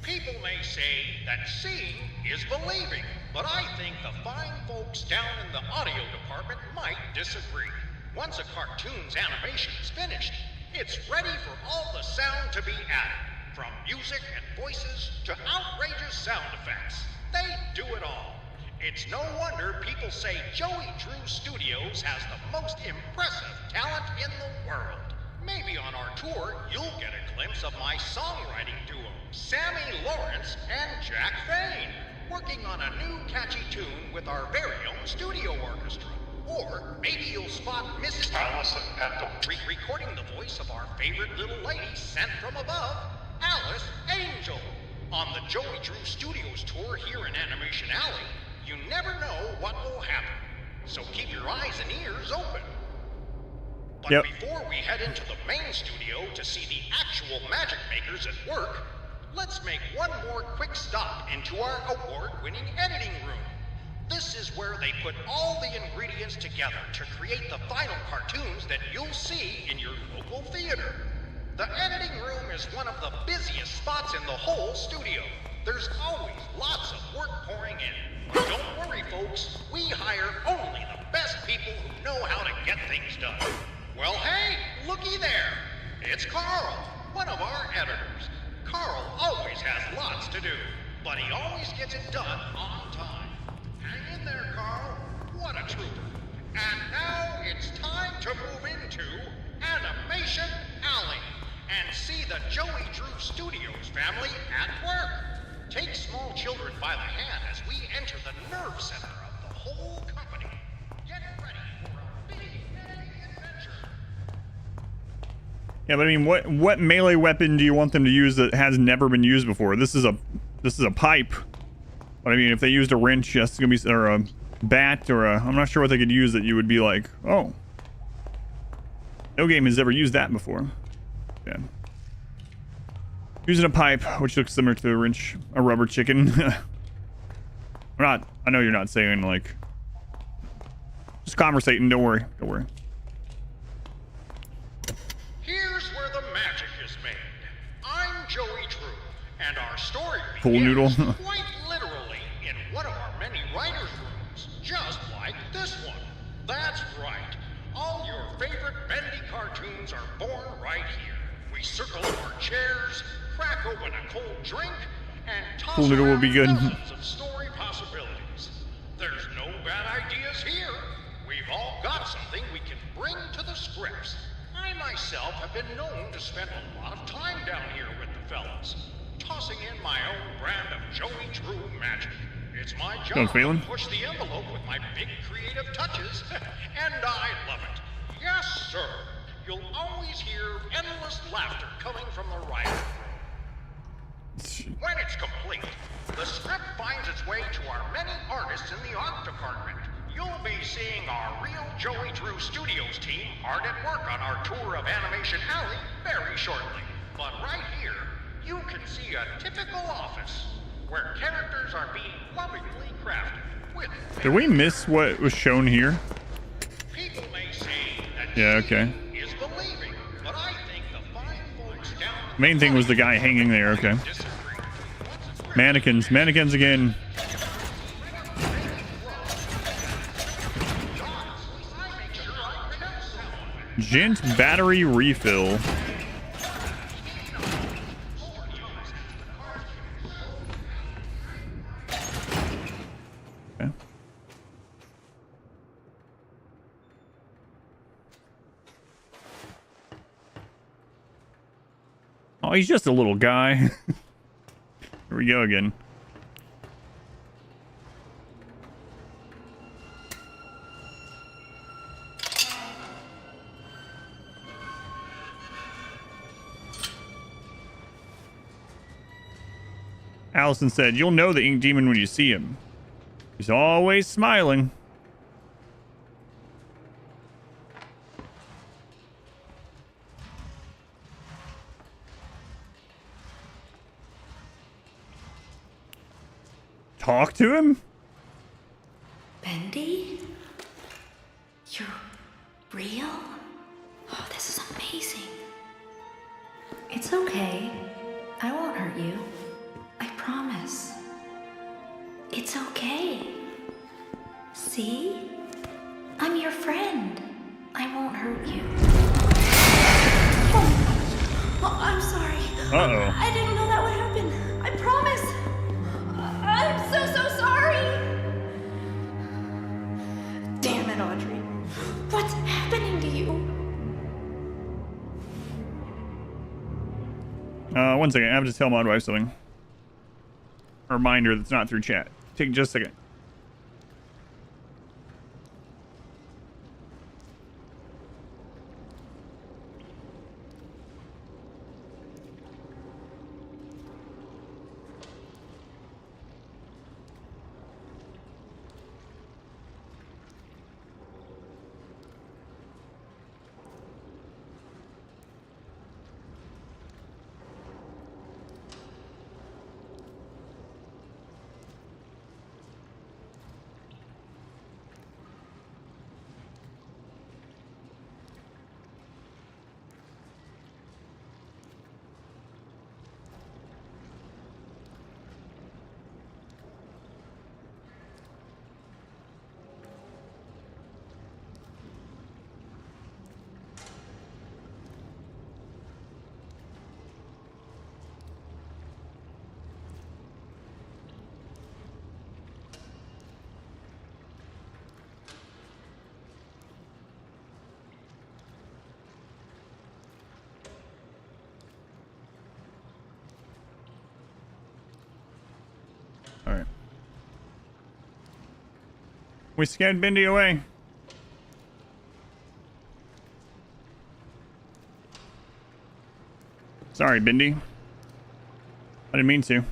People may say that seeing is believing, but I think the fine folks down in the audio department might disagree. Once a cartoon's animation is finished, it's ready for all the sound to be added, from music and voices to outrageous sound effects. They do it all. It's no wonder people say Joey Drew Studios has the most impressive talent in the world. Maybe on our tour, you'll get a glimpse of my songwriting duo, Sammy Lawrence and Jack Fain, working on a new catchy tune with our very own studio orchestra. Or maybe you'll spot Mrs. Allison at the recording the voice of our favorite little lady sent from above, Alice Angel. On the Joey Drew Studios tour here in Animation Alley, you never know what will happen. So keep your eyes and ears open. But before we head into the main studio to see the actual magic makers at work, let's make one more quick stop into our award-winning editing room. This is where they put all the ingredients together to create the final cartoons that you'll see in your local theater. The editing room is one of the busiest spots in the whole studio. There's always lots of work pouring in. Don't worry, folks. We hire only the best people who know how to get things done. Well, hey, looky there. It's Carl, one of our editors. Carl always has lots to do, but he always gets it done on time. Hang in there, Carl. What a trooper. And now it's time to move into Animation Alley and see the Joey Drew Studios family at work. Take small children by the hand as we enter the nerve center of the whole company. Get ready for a big adventure. Yeah, but I mean, what melee weapon do you want them to use that has never been used before? This is a pipe. But I mean, if they used a wrench, yes, it's gonna be, or a bat, or a, I'm not sure what they could use that you would be like, oh, no game has ever used that before. Yeah. Using a pipe, which looks similar to a wrench, a rubber chicken. I know you're not saying like, just conversating. Don't worry. Don't worry. Here's where the magic is made. I'm Joey Drew, and our story Pool begins noodle. quite literally in one of our many writers' rooms, just like this one. That's right. All your favorite Bendy cartoons are born right here. We circle up our chairs, crack open a cold drink, and toss Pool noodle will be good. dozens of story possibilities. There's no bad ideas here. We've all got something we can bring to the scripts. I myself have been known to spend a lot of time down here with the fellas, tossing in my own brand of Joey Drew magic. It's my job to push the envelope with my big creative touches, and I love it. Yes, sir. You'll always hear endless laughter coming from the writer's room. When it's complete, the script finds its way to our many artists in the art department. You'll be seeing our real Joey Drew Studios team hard at work on our tour of Animation Alley very shortly. But right here, you can see a typical office where characters are being lovingly crafted with... Did we miss what was shown here? People may say that yeah, okay. is believing, but I think the fine folks down... Main thing was the guy hanging there, okay. Mannequins. Mannequins again. Gent battery refill. Okay. Oh, he's just a little guy. Here we go again. Allison said, "You'll know the ink demon when you see him. He's always smiling." Talk to him? Bendy? You're real? Oh, this is amazing. It's okay. I won't hurt you. I promise. It's okay. See? I'm your friend. I won't hurt you. Oh, I'm sorry. Uh-oh. I didn't know that would happen. I promise. I'm so sorry. Damn it, Audrey. What's happening to you? 1 second. I have to tell my wife something. A reminder that's not through chat. Take just a second. All right. We scared Bendy away. Sorry, Bendy. I didn't mean to.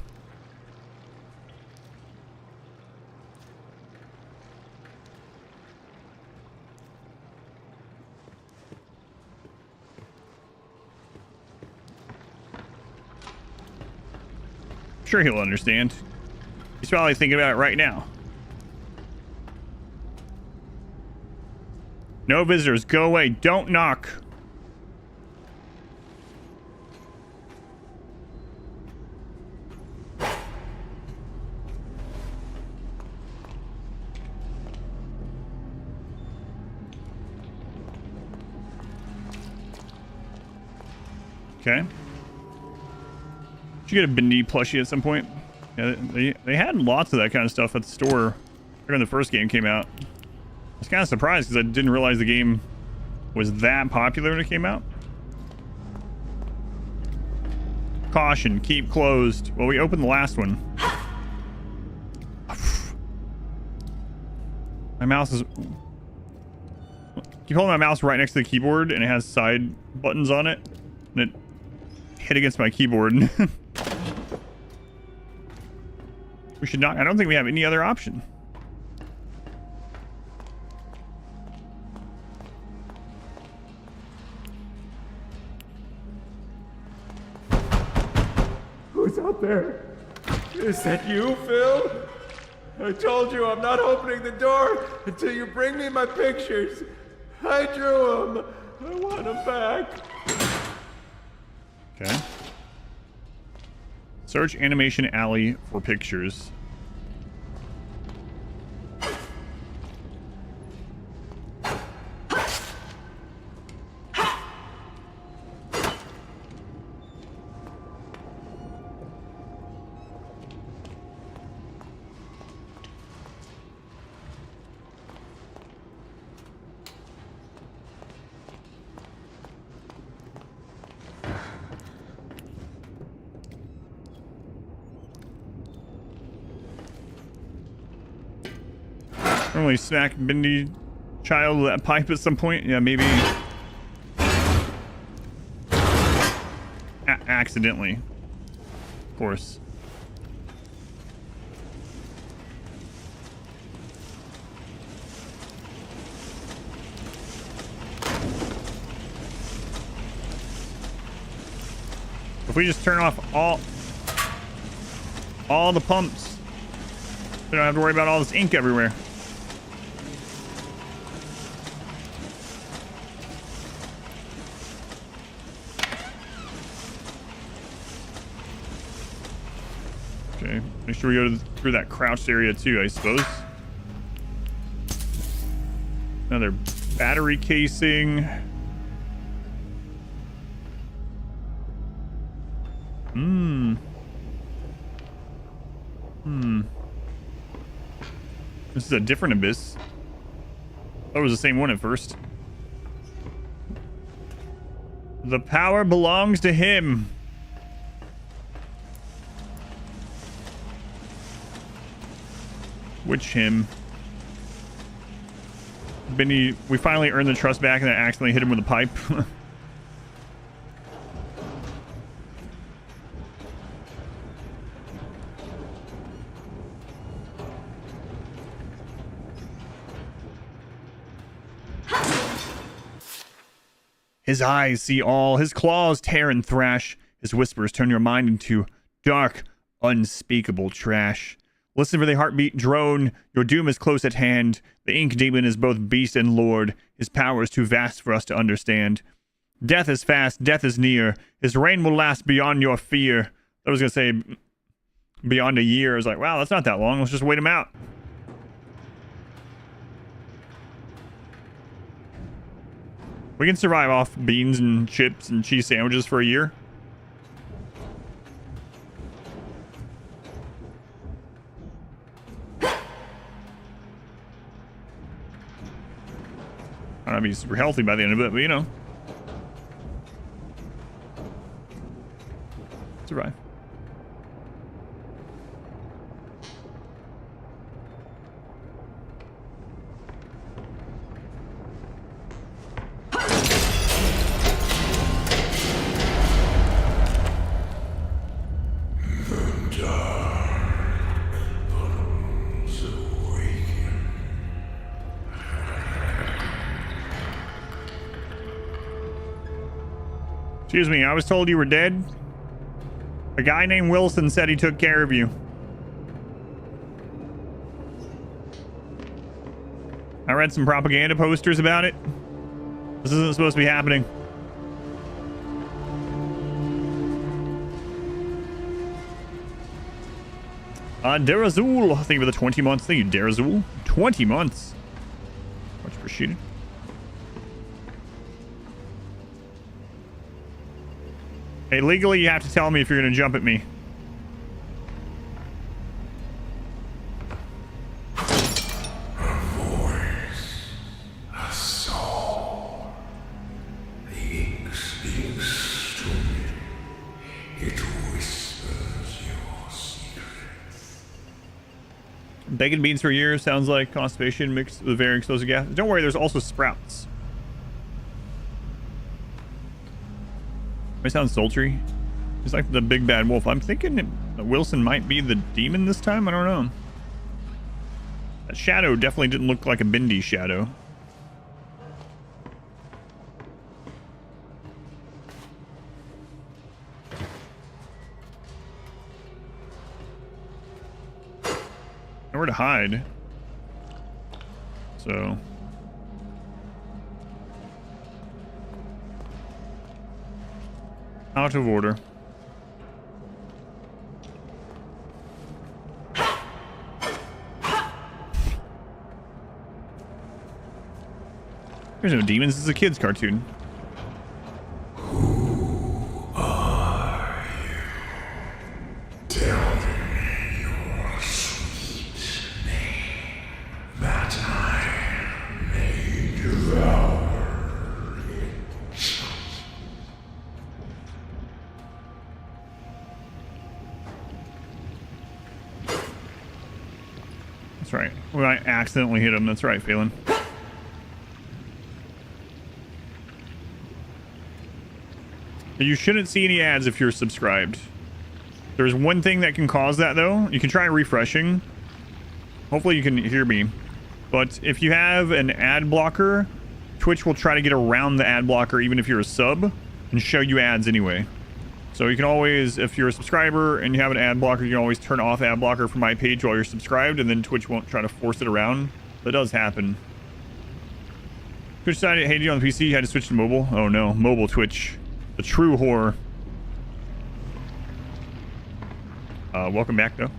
Sure, he'll understand. He's probably thinking about it right now. No visitors. Go away. Don't knock. Okay. Should get a Bendy plushie at some point. Yeah, they had lots of that kind of stuff at the store when the first game came out. I was kind of surprised because I didn't realize the game was that popular when it came out. Caution, keep closed. Well, we opened the last one. My mouse is... Keep holding my mouse right next to the keyboard and it has side buttons on it. And it hit against my keyboard. We should not... I don't think we have any other option. Who's out there? Is that you, Phil? I told you I'm not opening the door until you bring me my pictures. I drew them. I want them back. Okay. Search Animation Alley for pictures. Normally smack Bendy child with that pipe at some point. Yeah, maybe accidentally, of course. If we just turn off all the pumps, we don't have to worry about all this ink everywhere. Okay, make sure we go through that crouched area too, I suppose. Another battery casing. This is a different abyss. That was the same one at first. The power belongs to him. Which him? Bendy, we finally earned the trust back and I accidentally hit him with a pipe. His eyes see all, his claws tear and thrash, his whispers turn your mind into dark, unspeakable trash. Listen for the heartbeat drone, your doom is close at hand. The ink demon is both beast and lord, his power is too vast for us to understand. Death is fast, death is near, his reign will last beyond your fear. I was gonna say beyond a year. I was like, wow, that's not that long, let's just wait him out. We can survive off beans and chips and cheese sandwiches for a year. I don't know if he's super healthy by the end of it, but you know. Survive. Excuse me, I was told you were dead. A guy named Wilson said he took care of you. I read some propaganda posters about it. This isn't supposed to be happening. Derazul, thank you for the 20 months. Thank you, Derazul. 20 months. Much appreciated. Hey, legally, you have to tell me if you're going to jump at me. A soul. The ink speaks to me. It whispers your secrets. Bacon beans for a year sounds like constipation mixed with very explosive gas. Don't worry, there's also sprouts. It sounds sultry. It's like the big bad wolf. I'm thinking that Wilson might be the demon this time. I don't know. That shadow definitely didn't look like a Bendy shadow. Nowhere to hide. So... out of order. There's no demons. This is a kid's cartoon. Who are you? Tell me your sweet name, that I may devour it. That's right. When I accidentally hit him, that's right, Phelan. You shouldn't see any ads if you're subscribed. There's one thing that can cause that, though. You can try refreshing. Hopefully you can hear me. But if you have an ad blocker, Twitch will try to get around the ad blocker even if you're a sub and show you ads anyway. So you can always, if you're a subscriber and you have an ad blocker, you can always turn off ad blocker from my page while you're subscribed, and then Twitch won't try to force it around. That does happen. Twitch decided it hated you on the PC, you had to switch to mobile. Oh no, mobile Twitch. The true horror. Welcome back, though.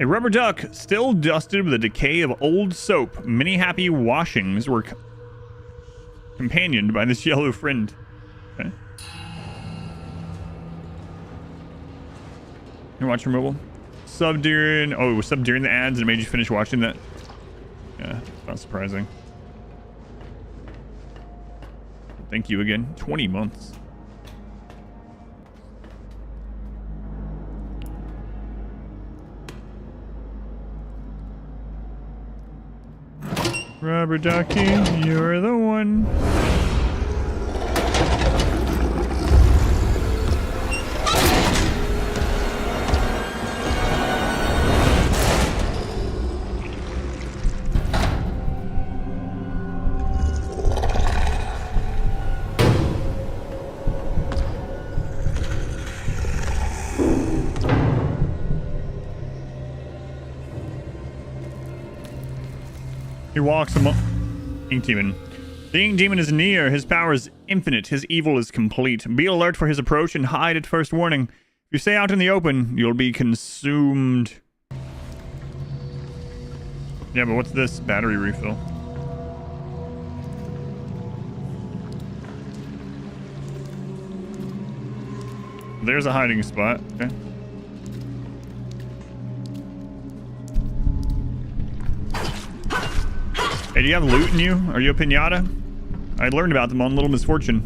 A rubber duck, still dusted with the decay of old soap. Many happy washings were companioned by this yellow friend. Okay. You watch your mobile? Sub during... Oh, it was sub during the ads and it made you finish watching that? Yeah, not surprising. Thank you again. 20 months. Rubber ducky, you're the one. He walks among Ink Demon. The Ink Demon is near. His power is infinite. His evil is complete. Be alert for his approach and hide at first warning. If you stay out in the open, you'll be consumed. Yeah, but what's this? Battery refill. There's a hiding spot. Okay. Hey, do you have loot in you? Are you a pinata? I learned about them on Little Misfortune.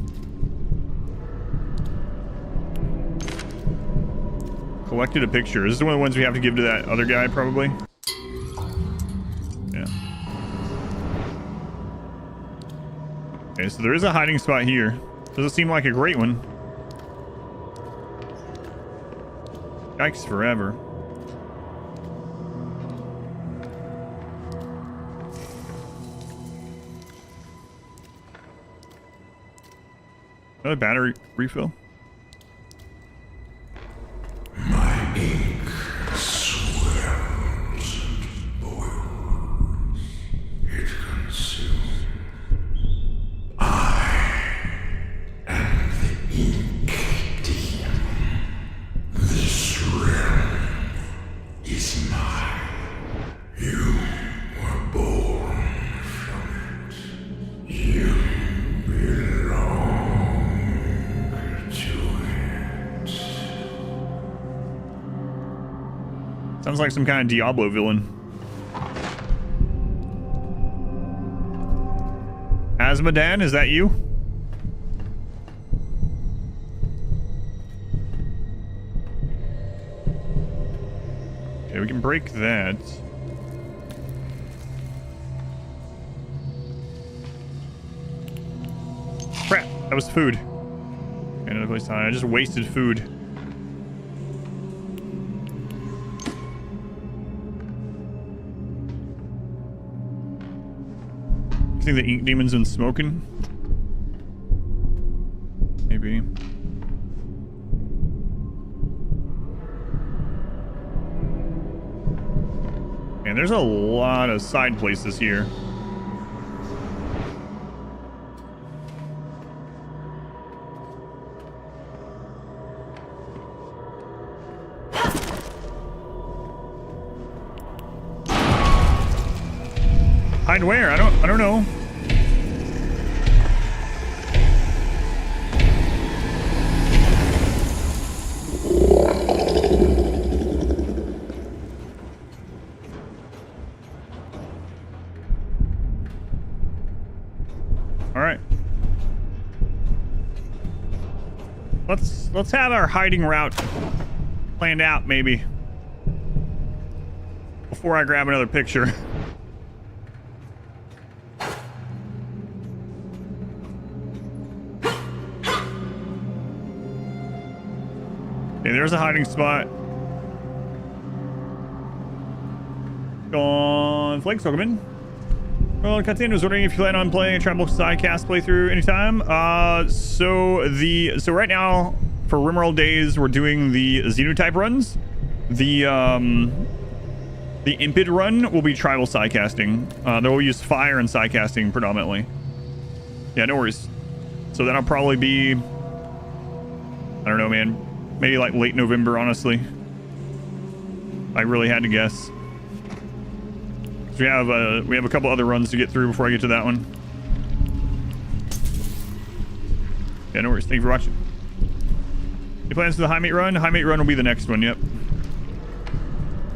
Collected a picture. This is one of the ones we have to give to that other guy, probably. Yeah. Okay, so there is a hiding spot here. Doesn't seem like a great one. Yikes forever. Another battery refill. My ink swells and boils. It consumes. I am the ink demon. This realm is mine. You were born from it. You belong to it. Sounds like some kind of Diablo villain. Asmodan, is that you? Okay, we can break that. Crap, that was food. Okay, another place to hide. I just wasted food. I think the ink demon's been smoking. Maybe. Man, there's a lot of side places here. Hide where? I don't know. All right. Let's have our hiding route planned out maybe before I grab another picture. Okay, there's a hiding spot. Gone Flakes, welcome in. Well, Katin was wondering if you plan on playing a Tribal Sidecast playthrough anytime. So right now for Rimworld Days we're doing the Xenotype runs. The Impid run will be Tribal Sidecasting. They will use fire and sidecasting predominantly. Yeah, no worries. So that'll probably be, I don't know, man. Maybe like late November, honestly. I really had to guess. So we have a couple other runs to get through before I get to that one. Yeah, no worries. Thank you for watching. Any plans for the High Mate run? High Mate run will be the next one, yep.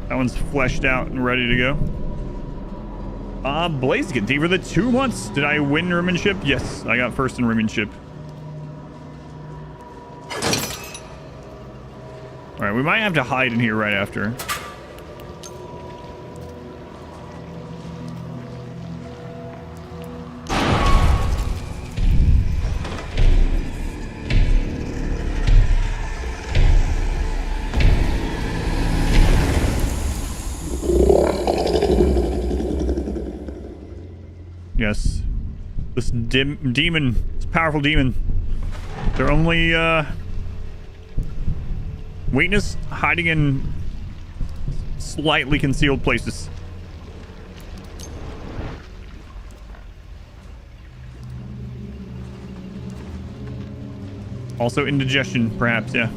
That one's fleshed out and ready to go. Blaziken, thank you for the 2 months. Did I win Rimmanship? Yes, I got first in Rimmanship. Alright, we might have to hide in here right after. Yes. This demon, this powerful demon. They're only, weakness hiding in slightly concealed places. Also indigestion, perhaps, yeah.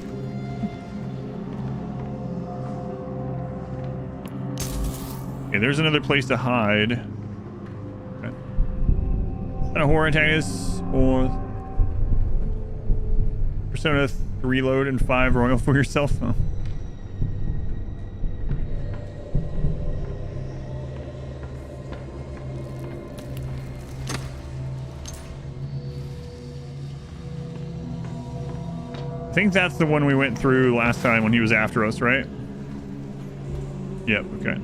Okay, there's another place to hide. Okay. Kind of horror antagonist or Persona 3 load and 5 royal for yourself. Oh. think that's the one we went through last time when he was after us, right? Yep, okay. I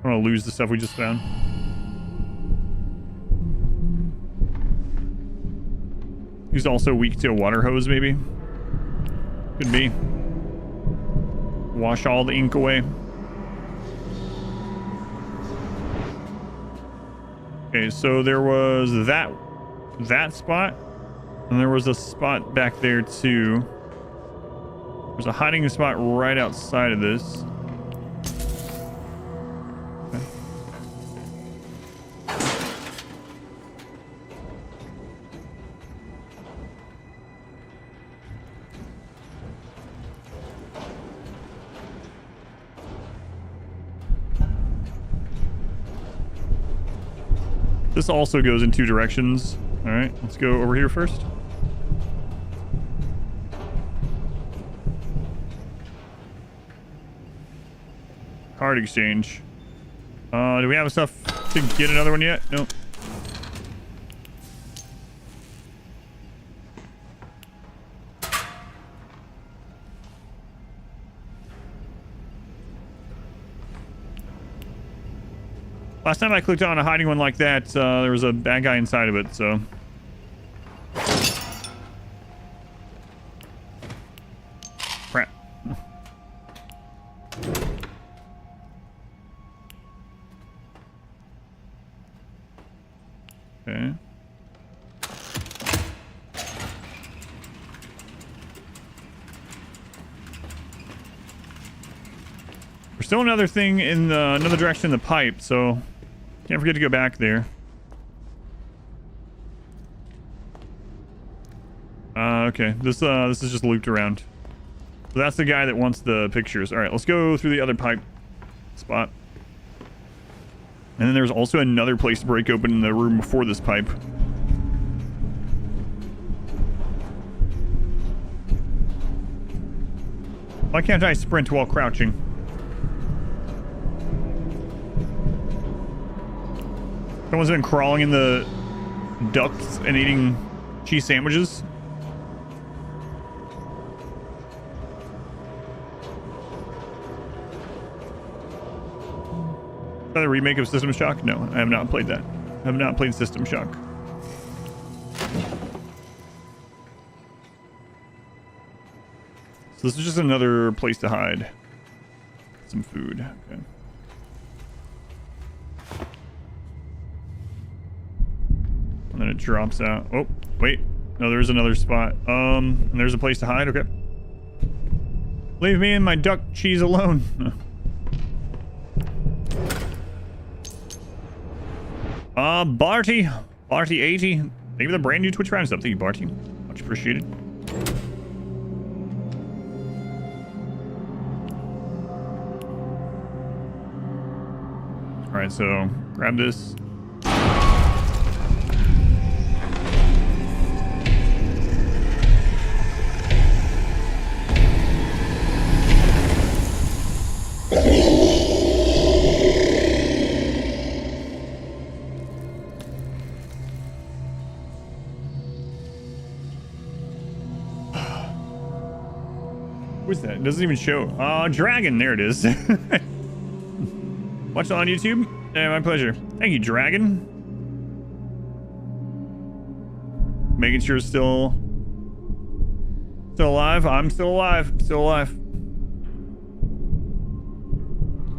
don't want to lose the stuff we just found. He's also weak to a water hose, maybe? Could be. Wash all the ink away. Okay, so there was that spot, and there was a spot back there too. There's a hiding spot right outside of this. Okay. This also goes in two directions. All right, let's go over here first. Card exchange. Do we have stuff to get another one yet? Nope. Last time I clicked on a hiding one like that, there was a bad guy inside of it, so... Crap. Okay. There's still another thing in another direction in the pipe, so... Can't forget to go back there. Okay. This is just looped around. So that's the guy that wants the pictures. All right, let's go through the other pipe spot. And then there's also another place to break open in the room before this pipe. Why can't I sprint while crouching? Someone's been crawling in the ducts and eating cheese sandwiches. Is that a remake of System Shock? No, I have not played that. I have not played System Shock. So this is just another place to hide some food. Okay. And then it drops out. Oh, wait. No, there's another spot. And there's a place to hide. Okay. Leave me and my duck cheese alone. Barty 80. Thank you for the brand new Twitch Prime sub. Thank you, Barty. Much appreciated. All right, so grab this. What's that? It doesn't even show. Dragon. There it is. Watch it on YouTube? Yeah, my pleasure. Thank you, Dragon. Making sure it's still alive. I'm still alive. Still alive.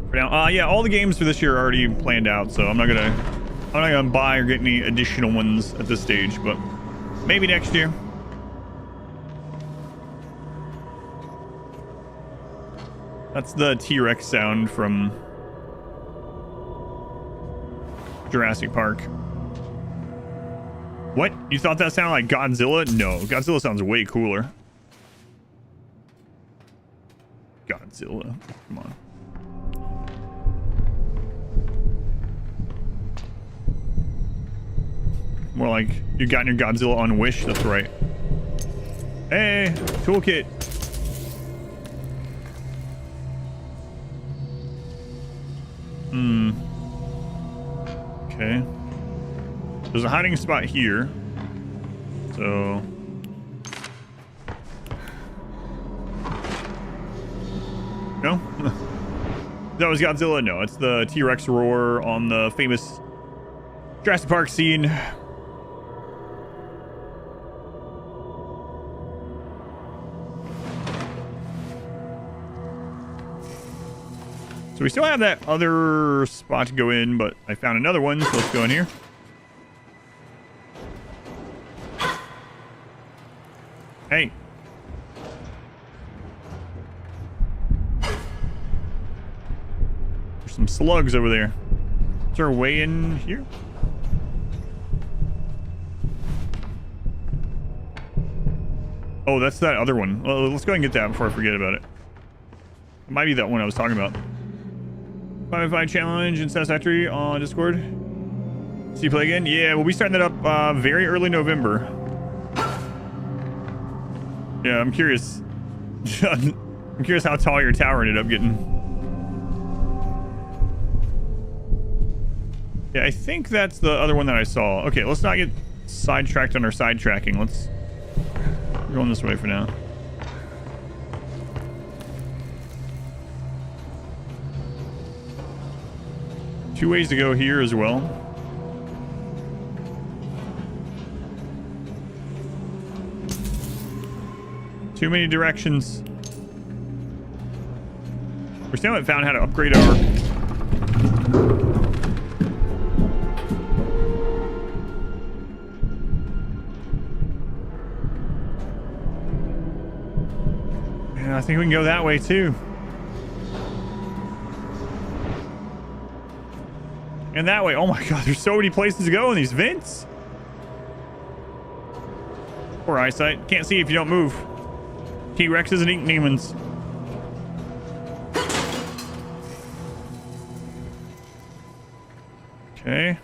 For now. Yeah, all the games for this year are already planned out, so I'm not gonna buy or get any additional ones at this stage, but maybe next year. That's the T-Rex sound from Jurassic Park. What? You thought that sounded like Godzilla? No, Godzilla sounds way cooler. Godzilla. Come on. More like you got your Godzilla on Wish. That's right. Hey, toolkit. Okay. There's a hiding spot here. So... No? That was Godzilla? No, it's the T-Rex roar on the famous Jurassic Park scene. So we still have that other spot to go in, but I found another one, so let's go in here. Hey. There's some slugs over there. Is there a way in here? Oh, that's that other one. Well, let's go ahead and get that before I forget about it. It might be that one I was talking about. 5-5 challenge and satisfactory on Discord. See you play again? Yeah, we'll be starting that up very early November. Yeah, I'm curious. I'm curious how tall your tower ended up getting. Yeah, I think that's the other one that I saw. Okay, let's not get sidetracked on our sidetracking. Let's... We're going this way for now. Two ways to go here as well. Too many directions. We still haven't found how to upgrade our... Yeah, I think we can go that way too. And that way. Oh my god, there's so many places to go in these vents. Poor eyesight. Can't see if you don't move. T-Rexes and ink demons. Okay.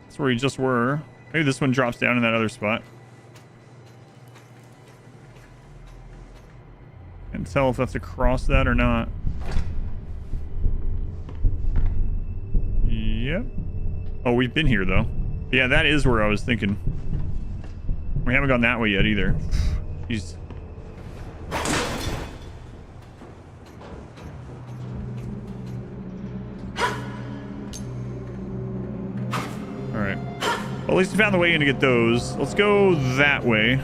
That's where we just were. Maybe this one drops down in that other spot. Can't tell if that's across that or not. Yep. Oh, we've been here though. Yeah, that is where I was thinking. We haven't gone that way yet either. Jeez. Alright. Well, at least we found the way in to get those. Let's go that way.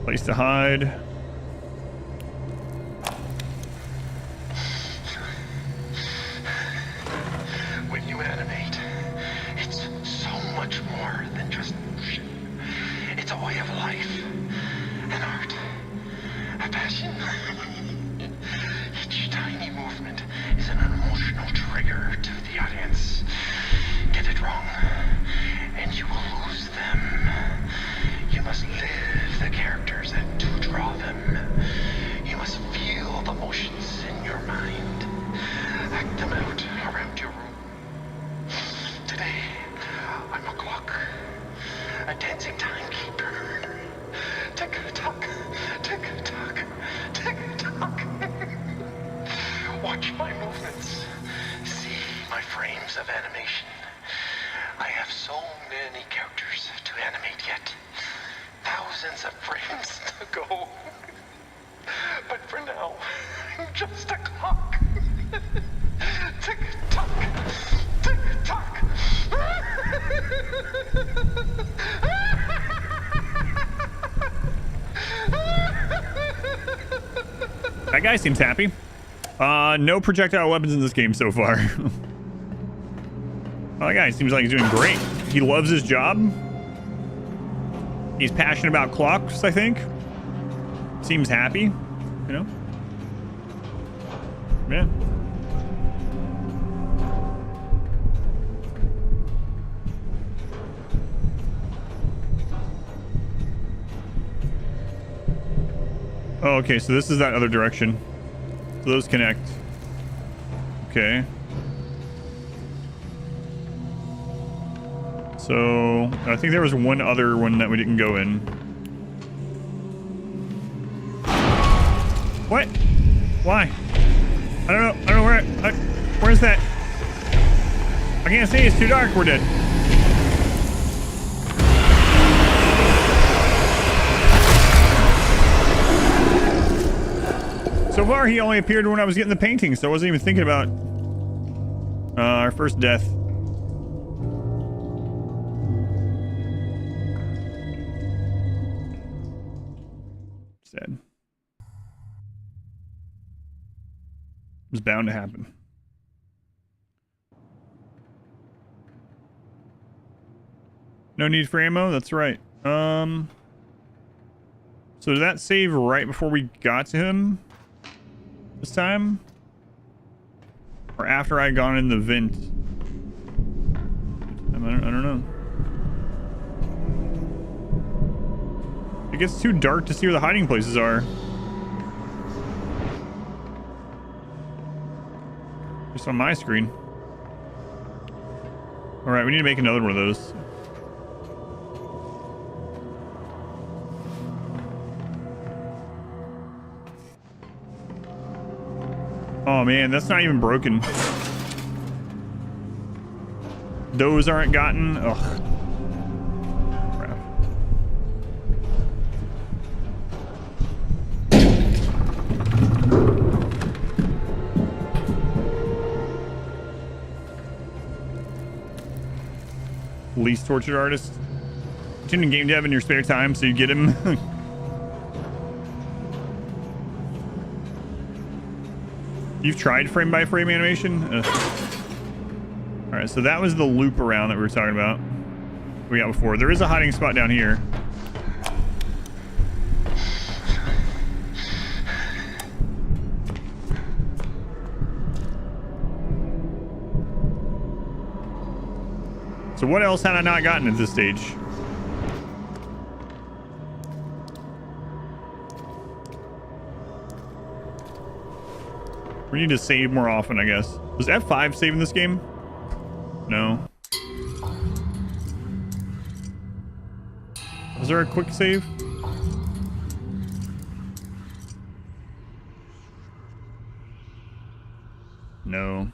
Place to hide. When you animate, it's so much more than just... It's a way of life, an art, a passion. Each tiny movement is an emotional trigger to the audience. Get it wrong, and you will lose them. You must live the characters and to draw them. You must feel the motions in your mind. Act them out around your room. Today, I'm a clock. A dancing timekeeper. Tick-tock, tick-tock, tick-tock. Watch my movements. See my frames of animation. I have so many characters to animate yet. Thousands of frames to go. But for now, I'm just a clock. Tick-tock, tick-tock. That guy seems happy. No projectile weapons in this game so far. Well, that guy seems like he's doing great. He loves his job. He's passionate about clocks, I think. Seems happy, you know? Yeah. Oh, okay, so this is that other direction. So those connect. Okay. So I think there was one other one that we didn't go in. What? Why? I don't know. I don't know where. Where's that? I can't see. It's too dark. We're dead. So far, he only appeared when I was getting the painting, so I wasn't even thinking about our first death. Sad. It was bound to happen. No need for ammo? That's right. So did that save right before we got to him this time? Or after I had gone in the vent? I don't know. It gets too dark to see where the hiding places are. Just on my screen. Alright, we need to make another one of those. Oh man, that's not even broken. Those aren't gotten. Ugh. Crap. Least tortured artist. Tune in game dev in your spare time so you get him. You've tried frame by frame animation? Alright, so that was the loop around that we were talking about. We got before. There is a hiding spot down here. So what else had I not gotten at this stage? We need to save more often, I guess. Was F5 saving this game? No. Was there a quick save? No.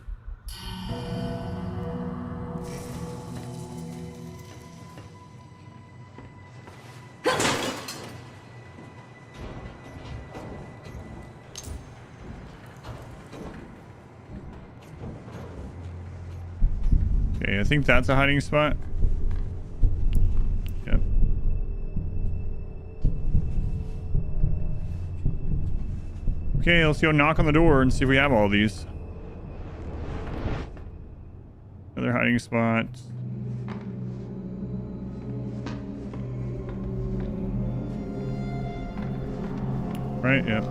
Okay, I think that's a hiding spot. Yep. Okay, let's go knock on the door and see if we have all these. Another hiding spot. Right, yep.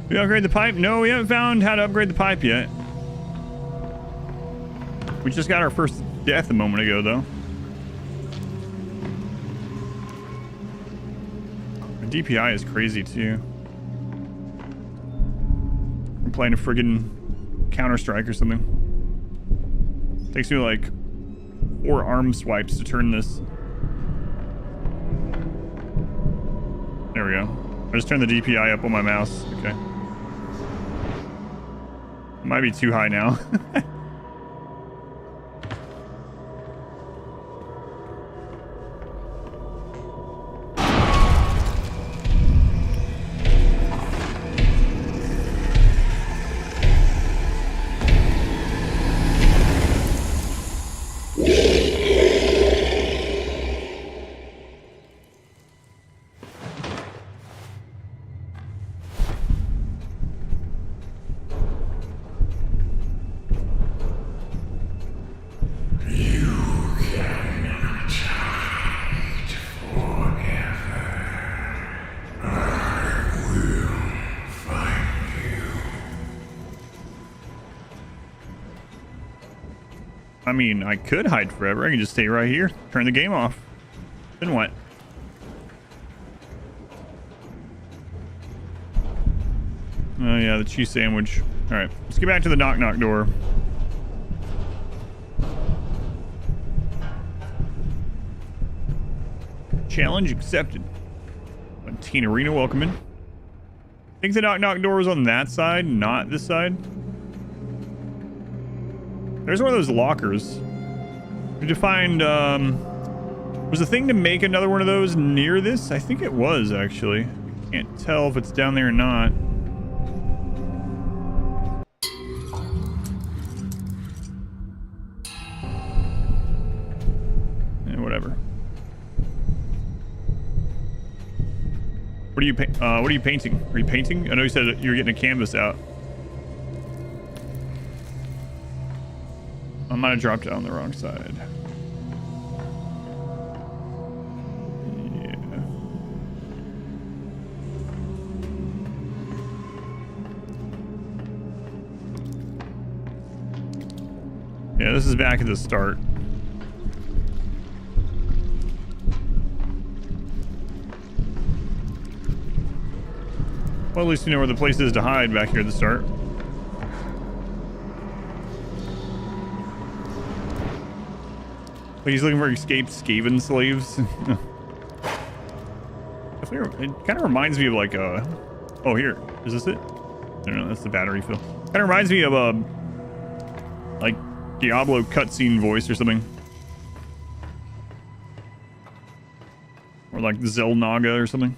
We upgrade the pipe? No, we haven't found how to upgrade the pipe yet. We just got our first death a moment ago, though. My DPI is crazy, too. I'm playing a friggin' Counter-Strike or something. Takes me like 4 arm swipes to turn this. There we go. I just turned the DPI up on my mouse. Okay. Might be too high now. I mean, I could hide forever. I can just stay right here, turn the game off. Then what? Oh yeah, the cheese sandwich. All right, let's get back to the knock knock door. Challenge accepted. Tina Reno, welcome in. I think the knock knock door was on that side, not this side. There's one of those lockers. We need to find, was the thing to make another one of those near this? I think it was, actually. Can't tell if it's down there or not. Whatever. What are you painting? Are you painting? I know you said you were getting a canvas out. I might have dropped it on the wrong side. Yeah, this is back at the start. Well, at least you know where the place is to hide back here at the start. Like he's looking for escaped Skaven slaves. It kind of reminds me of like a... Oh, here. Is this it? No, that's the battery fill. Kind of reminds me of a... like Diablo cutscene voice or something. Or like Zelnaga or something.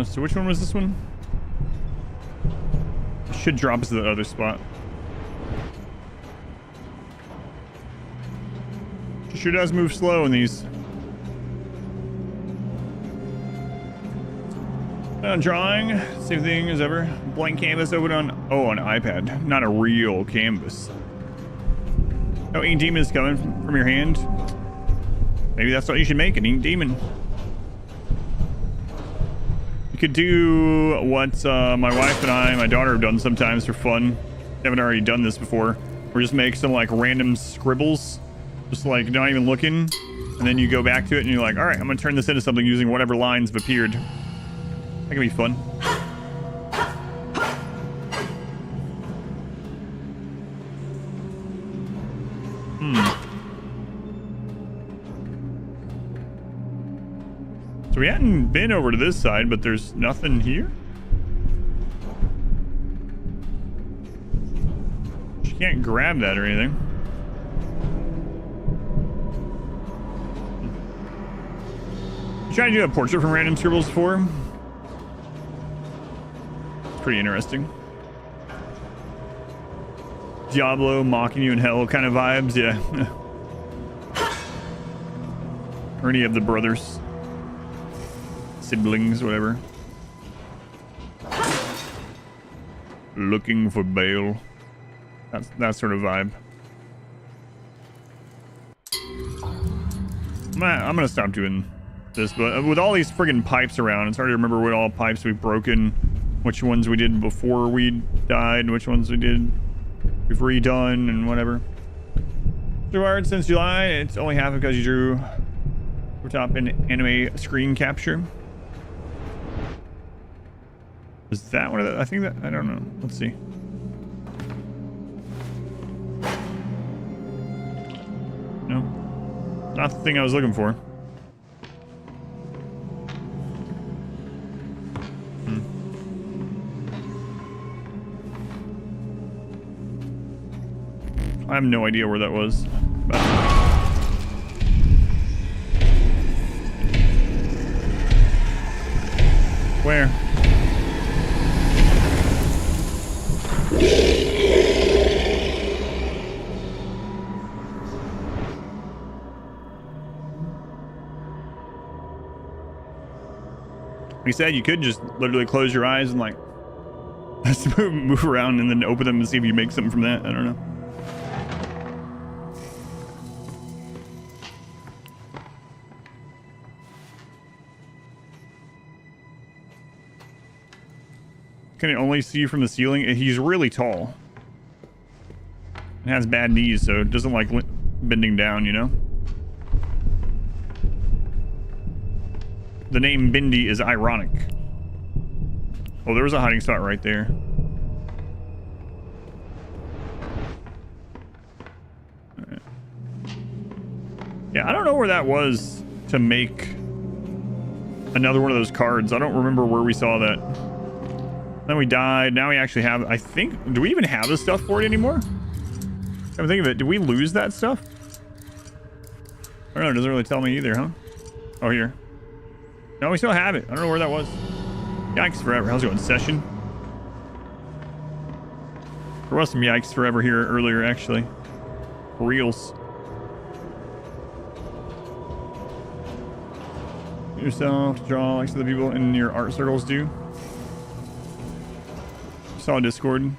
So which one was this one? It should drop us to the other spot. She sure does move slow in these. Drawing, same thing as ever. Blank canvas open on, oh, on iPad, not a real canvas. No ink demon is coming from your hand. Maybe that's what you should make, an ink demon. You could do what my wife and my daughter have done sometimes for fun. They haven't already done this before. Or just make some like random scribbles, just like not even looking, and then you go back to it and you're like, all right, I'm gonna turn this into something using whatever lines have appeared. That can be fun. So we hadn't been over to this side, but there's nothing here. She can't grab that or anything. You trying to do a portrait from random scribbles before? It's pretty interesting. Diablo mocking you in hell kind of vibes, yeah. Or any of the brothers. Siblings, whatever. Looking for bail. That's that sort of vibe. I'm gonna stop doing this, but with all these friggin' pipes around, it's hard to remember what all pipes we've broken, which ones we did before we died, which ones we've redone, and whatever. Drew art since July. It's only half because you drew over top in anime screen capture. Was that one of the... I think that... I don't know. Let's see. No. Not the thing I was looking for. I have no idea where that was. But... Where? He said you could just literally close your eyes and like move around and then open them and see if you make something from that. I don't know. Can it only see from the ceiling? He's really tall. And has bad knees, so it doesn't like bending down, you know? The name Bendy is ironic. Oh, there was a hiding spot right there. Right. Yeah, I don't know where that was to make another one of those cards. I don't remember where we saw that. Then we died. Now we actually have, I think, do we even have the stuff for it anymore? I'm thinking of it. Did we lose that stuff? I don't know. It doesn't really tell me either, huh? Oh, here. No, we still have it. I don't know where that was. Yikes forever. How's it going? Session? There was some yikes forever here earlier, actually. For reals. Yourself to draw like the people in your art circles do. Saw Discord.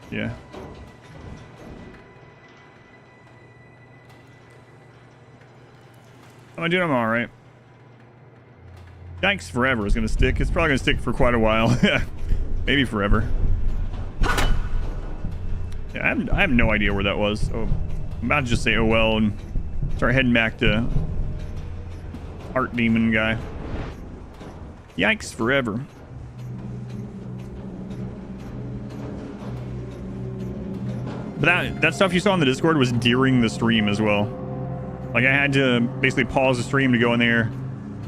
Yeah. Oh, dude, I'm alright. Yikes forever is gonna stick. It's probably gonna stick for quite a while. Maybe forever. Yeah, I have no idea where that was. Oh, I'm about to just say oh well and start heading back to Art Demon guy. Yikes forever. But that stuff you saw on the Discord was during the stream as well. Like I had to basically pause the stream to go in there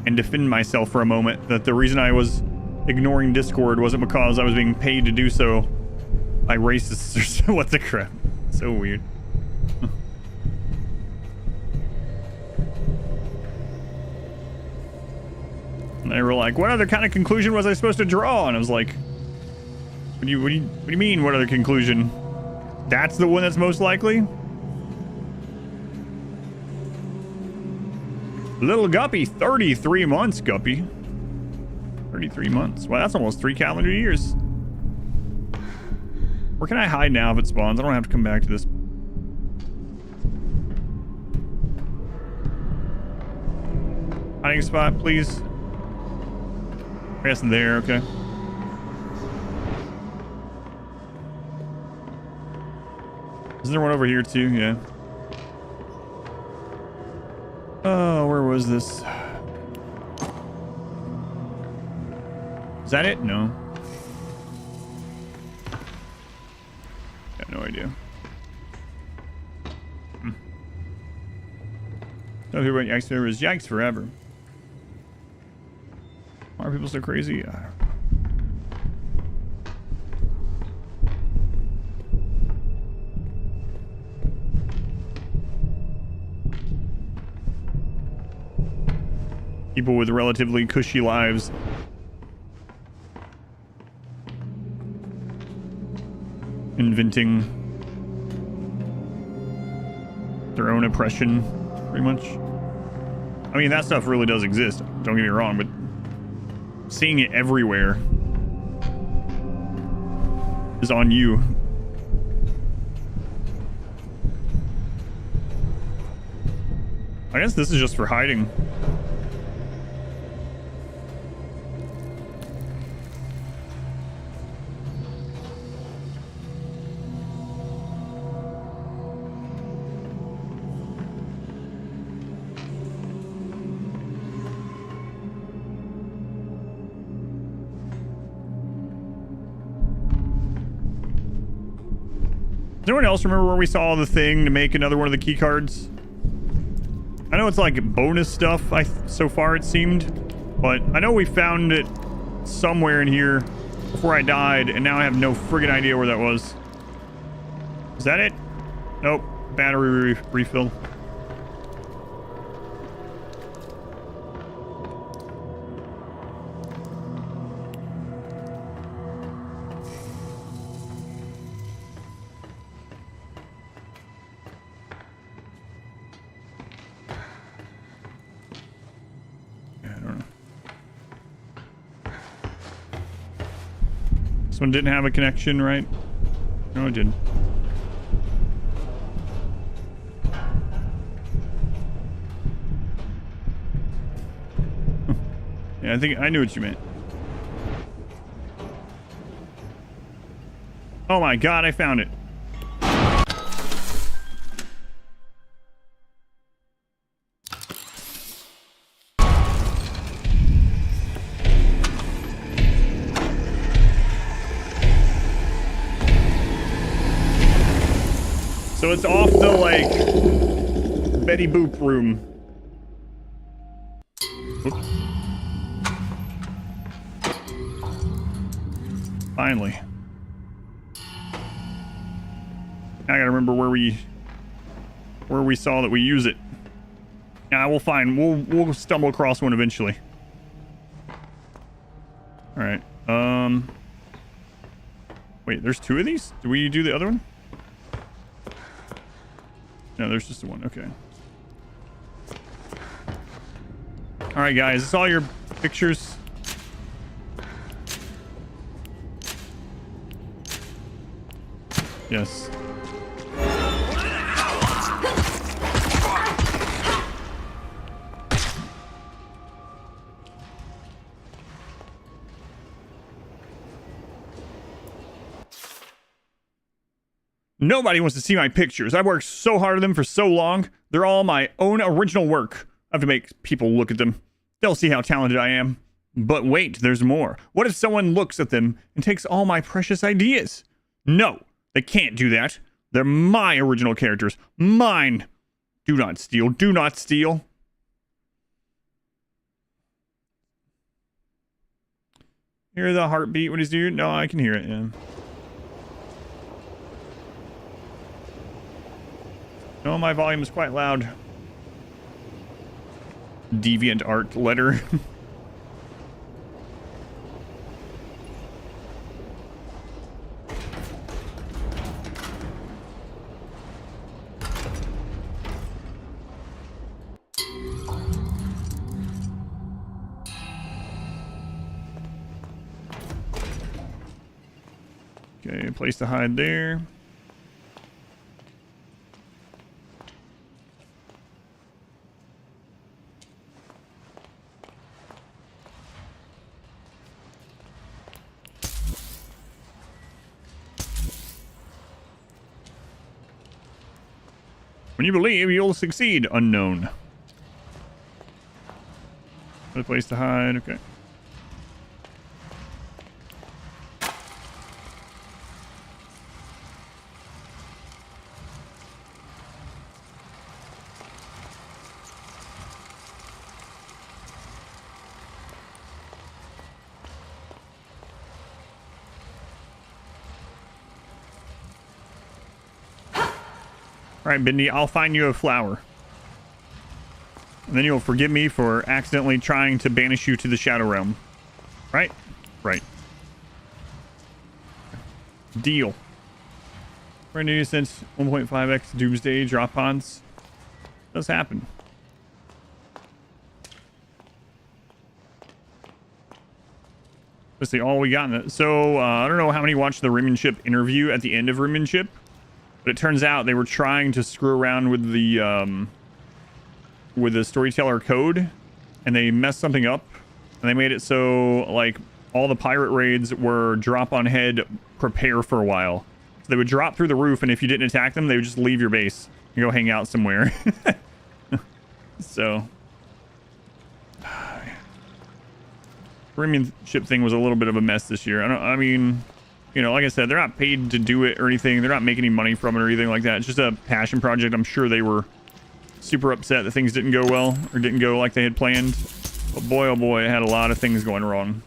and defend myself for a moment. That the reason I was ignoring Discord wasn't because I was being paid to do so by racists or so. What the crap? So weird. And they were like, what other kind of conclusion was I supposed to draw? And I was like, what do you mean, what other conclusion? That's the one that's most likely? Little Guppy, 33 months, Guppy. 33 months. Well, that's almost 3 calendar years. Where can I hide now if it spawns? I don't have to come back to this. Hiding spot, please. I guess there, okay. Is there one over here too? Yeah. Oh, where was this? Is that it? No. Got no idea. Tell me about Yikes Forever is Yikes Forever. Why are people so crazy? People with relatively cushy lives. Inventing their own oppression, pretty much. I mean, that stuff really does exist, don't get me wrong, but seeing it everywhere is on you. I guess this is just for hiding. Does anyone else remember where we saw the thing to make another one of the key cards? I know it's like bonus stuff so far it seemed, but I know we found it somewhere in here before I died, and now I have no friggin' idea where that was. Is that it? Nope. Battery refill. This one didn't have a connection, right? No, it didn't. Yeah, I think I knew what you meant. Oh my god, I found it. So it's off the, like, Betty Boop room. Oops. Finally. I gotta remember where we saw that we use it. Yeah, we'll find. We'll stumble across one eventually. All right. Wait, there's two of these? Do we do the other one? No, there's just the one. Okay. All right, guys. It's all your pictures. Yes. Nobody wants to see my pictures. I worked so hard on them for so long. They're all my own original work. I have to make people look at them. They'll see how talented I am. But wait, there's more. What if someone looks at them and takes all my precious ideas? No, they can't do that. They're my original characters. Mine. Do not steal. Do not steal. Hear the heartbeat when he's doing? No, I can hear it, yeah. No, my volume is quite loud. Deviant art letter. Okay, place to hide there. When you believe, you'll succeed. Unknown. Another place to hide. Okay. All right, Bendy, I'll find you a flower. And then you'll forgive me for accidentally trying to banish you to the Shadow Realm. Right? Right. Deal. For an instance, 1.5x Doomsday drop pods. Does happen. Let's see, all we got in it. So, I don't know how many watched the Rimmanship interview at the end of Rimmanship. But it turns out they were trying to screw around with the storyteller code, and they messed something up, and they made it so like all the pirate raids were drop on head, prepare for a while. So they would drop through the roof, and if you didn't attack them, they would just leave your base and go hang out somewhere. So, Rimmanship thing was a little bit of a mess this year. I mean. You know, like I said, they're not paid to do it or anything. They're not making any money from it or anything like that. It's just a passion project. I'm sure they were super upset that things didn't go well or didn't go like they had planned. But boy, oh boy, it had a lot of things going wrong.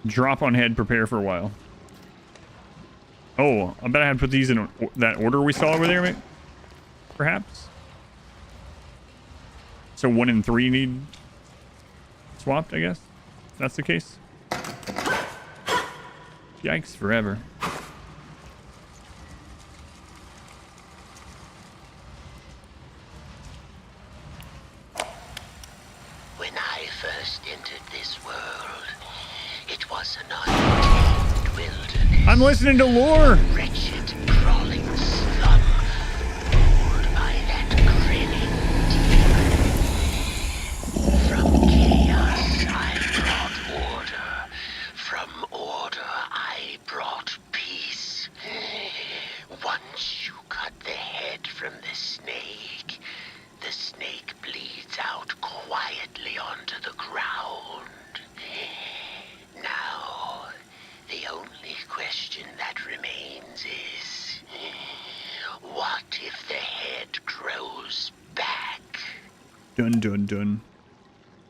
Drop on head, prepare for a while. Oh, I bet I had to put these in that order we saw over there, maybe? Perhaps? So 1 and 3 need swapped, I guess. If that's the case. Yikes forever. When I first entered this world, it was an untamed wilderness. I'm listening to lore. Wretched, crawling slum, ruled by that grinning demon. quietly onto the ground. Now, the only question that remains is, what if the head grows back? Dun dun dun.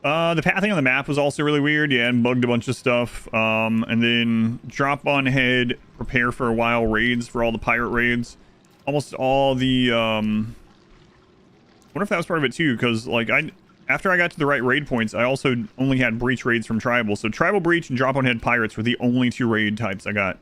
The pathing on the map was also really weird. Yeah, and bugged a bunch of stuff. And then drop on head, prepare for a while raids for all the pirate raids. Almost all the I wonder if that was part of it too, because like after I got to the right raid points, I also only had breach raids from tribal. So tribal breach and drop on head pirates were the only 2 raid types I got.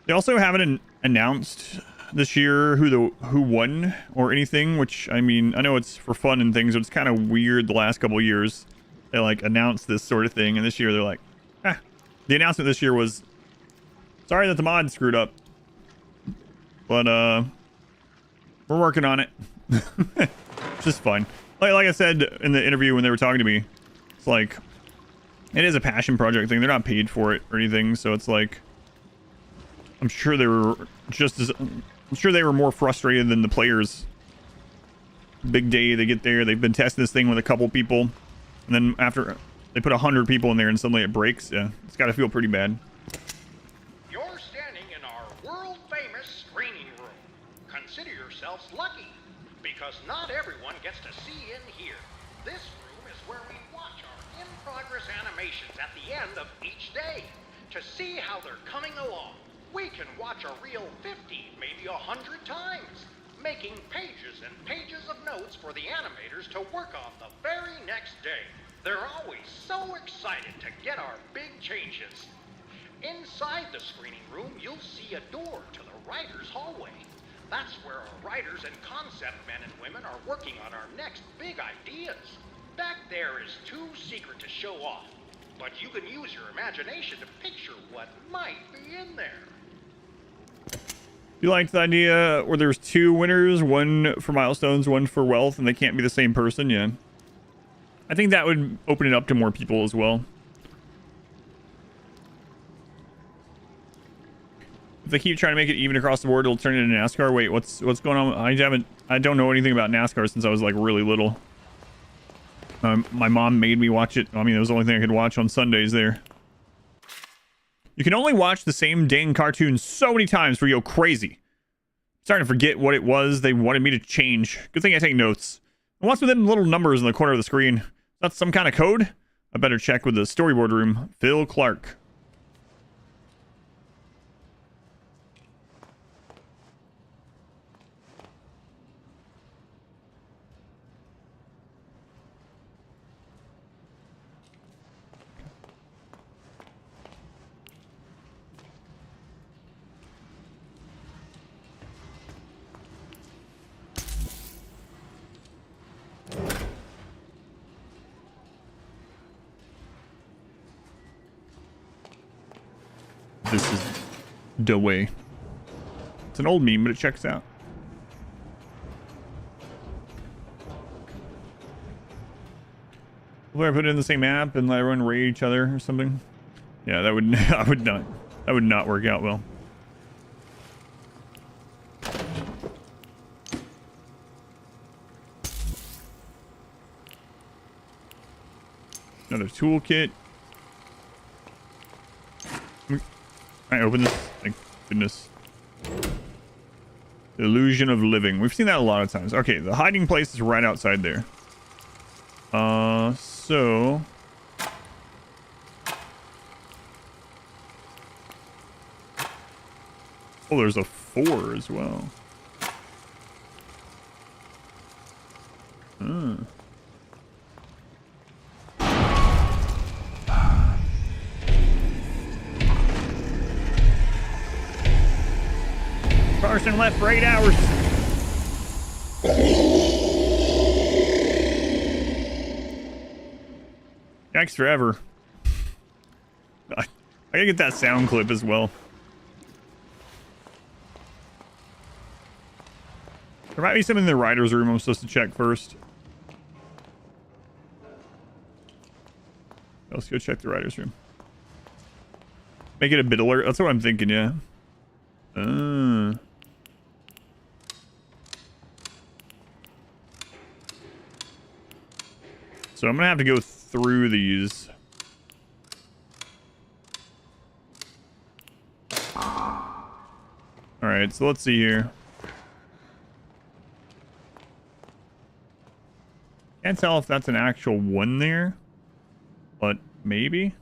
They also haven't announced this year who won or anything, which I mean, I know it's for fun and things, but it's kind of weird the last couple of years they like announced this sort of thing, and this year they're like, the announcement this year was, sorry that the mod screwed up, but we're working on it. It's just fun. Like I said in the interview when they were talking to me, it's like, it is a passion project thing. They're not paid for it or anything, so it's like, I'm sure they were more frustrated than the players. Big day, they get there, they've been testing this thing with a couple people, and then after they put 100 people in there and suddenly it breaks. Yeah, it's got to feel pretty bad. You're standing in our world-famous screening room. Consider yourselves lucky, because not everyone gets to see in here. This room is where we watch our in-progress animations at the end of each day to see how they're coming along. We can watch a reel 50, maybe 100 times, making pages and pages of notes for the animators to work on the very next day. They're always so excited to get our big changes. Inside the screening room, you'll see a door to the writer's hallway. That's where our writers and concept men and women are working on our next big ideas. Back there is too secret to show off, but you can use your imagination to picture what might be in there. You liked the idea where there's 2 winners, one for milestones, one for wealth, and they can't be the same person? Yeah. I think that would open it up to more people as well. If they keep trying to make it even across the board, it'll turn into NASCAR. Wait, what's going on? I don't know anything about NASCAR since I was like really little. My mom made me watch it. I mean, it was the only thing I could watch on Sundays there. You can only watch the same dang cartoon so many times before you go crazy. I'm starting to forget what it was they wanted me to change. Good thing I take notes. And what's with them little numbers in the corner of the screen? That's some kind of code? I better check with the storyboard room. Phil Clark. This is the way. It's an old meme, but it checks out. Will I put it in the same app and let everyone raid each other or something? Yeah, that would that would not work out well. Another toolkit. Can I open this? Thank goodness. The illusion of living. We've seen that a lot of times. Okay, the hiding place is right outside there. So... Oh, there's a 4 as well. Carson left for 8 hours. Yikes forever. I gotta get that sound clip as well. There might be something in the writer's room I'm supposed to check first. Let's go check the writer's room. Make it a bit alert. That's what I'm thinking, yeah. So I'm gonna have to go through these. Alright, so let's see here. Can't tell if that's an actual one there, but maybe.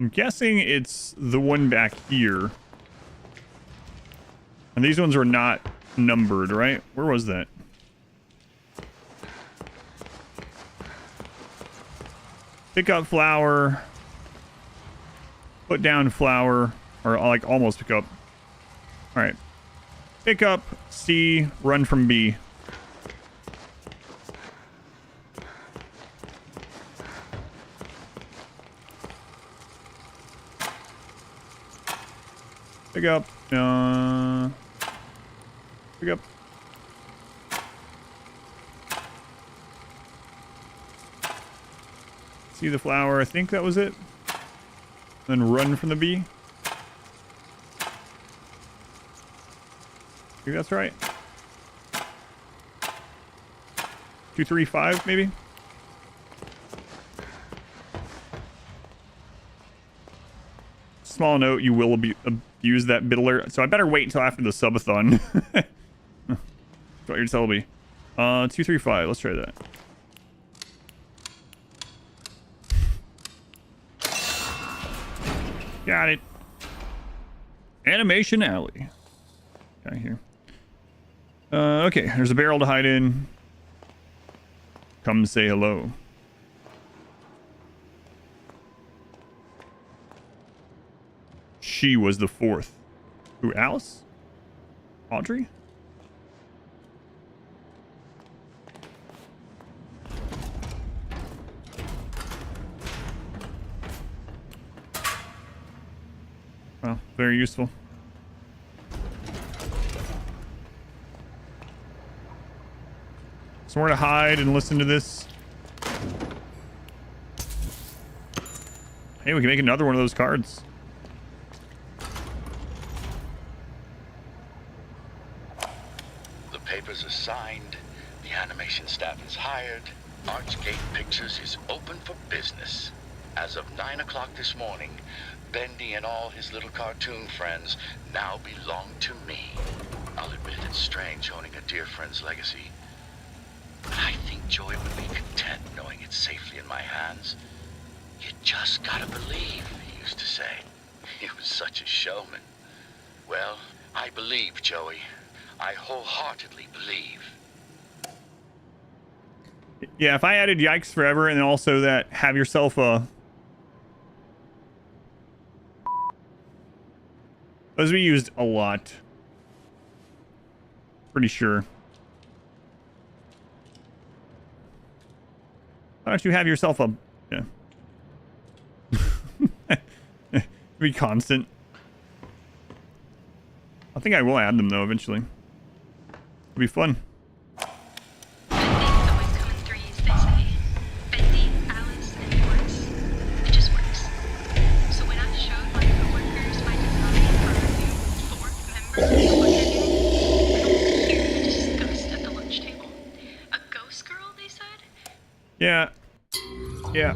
I'm guessing it's the one back here. And these ones were not numbered, right? Where was that? Pick up flower. Put down flower. Or like almost pick up. Alright. Pick up C, run from B. Pick up. Pick up. See the flower. I think that was it. Then run from the bee. I think that's right. 2, 3, 5, maybe. Small note: you will abuse that biddler, so I better wait until after the subathon. That's what you're telling me. 2, 3, 5. Let's try that. Got it. Animation Alley. Okay, here. Okay, there's a barrel to hide in. Come say hello. She was the fourth. Who, Alice? Audrey? Well, very useful. Somewhere to hide and listen to this. Hey, we can make another one of those cards. The papers are signed. The animation staff is hired. Archgate Pictures is open for business. As of 9 o'clock this morning, Bendy and all his little cartoon friends now belong to me. I'll admit it's strange owning a dear friend's legacy. But I think Joy would be content knowing it's safely in my hands. You just gotta believe, he used to say. He was such a showman. Well, I believe, Joey. I wholeheartedly believe. Yeah, if I added Yikes Forever and then also that have yourself a... Those we used a lot. Pretty sure. Why don't you have yourself a... Yeah. Be constant. I think I will add them though eventually. It'll be fun. Yeah. Yeah.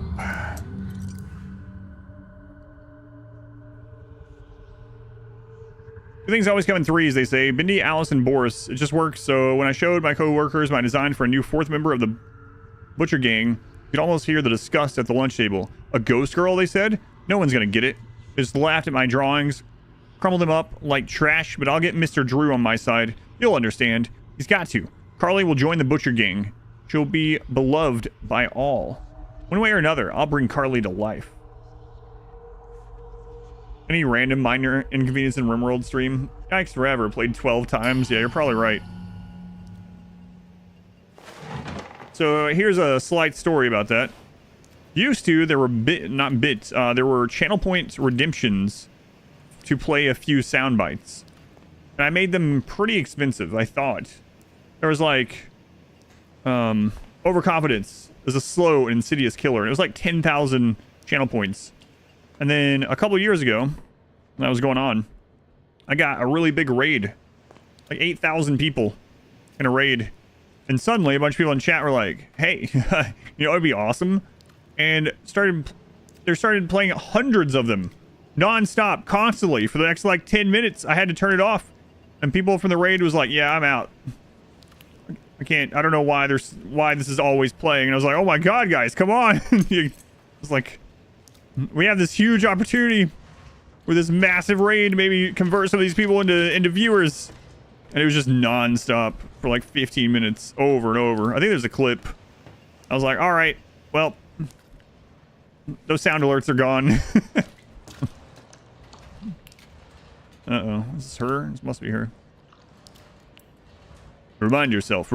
Two things always come in threes, they say. Bendy, Alice, and Boris. It just works. So when I showed my co-workers my design for a new fourth member of the Butcher Gang, you could almost hear the disgust at the lunch table. A ghost girl, they said? No one's gonna get it. They just laughed at my drawings, crumbled them up like trash, but I'll get Mr. Drew on my side. He'll understand. He's got to. Carly will join the Butcher Gang. She'll be beloved by all. One way or another, I'll bring Carly to life. Any random minor inconvenience in RimWorld stream? Yikes Forever played 12 times. Yeah, you're probably right. So here's a slight story about that. Used to, there were not bits, there were channel points redemptions to play a few sound bites. And I made them pretty expensive, I thought. There was like, overconfidence is a slow and insidious killer. And it was like 10,000 channel points. And then a couple years ago, when that was going on, I got a really big raid. Like 8,000 people in a raid. And suddenly a bunch of people in chat were like, hey, you know, it'd be awesome. And they started playing hundreds of them non-stop, constantly for the next like 10 minutes. I had to turn it off. And people from the raid was like, yeah, I'm out. I don't know why this is always playing. And I was like, oh my God, guys, come on. It's like, we have this huge opportunity with this massive raid, maybe convert some of these people into viewers. And it was just non-stop for like 15 minutes over and over. I think there's a clip. I was like, all right, well, those sound alerts are gone. Uh-oh, is this her? This must be her. Remind yourself,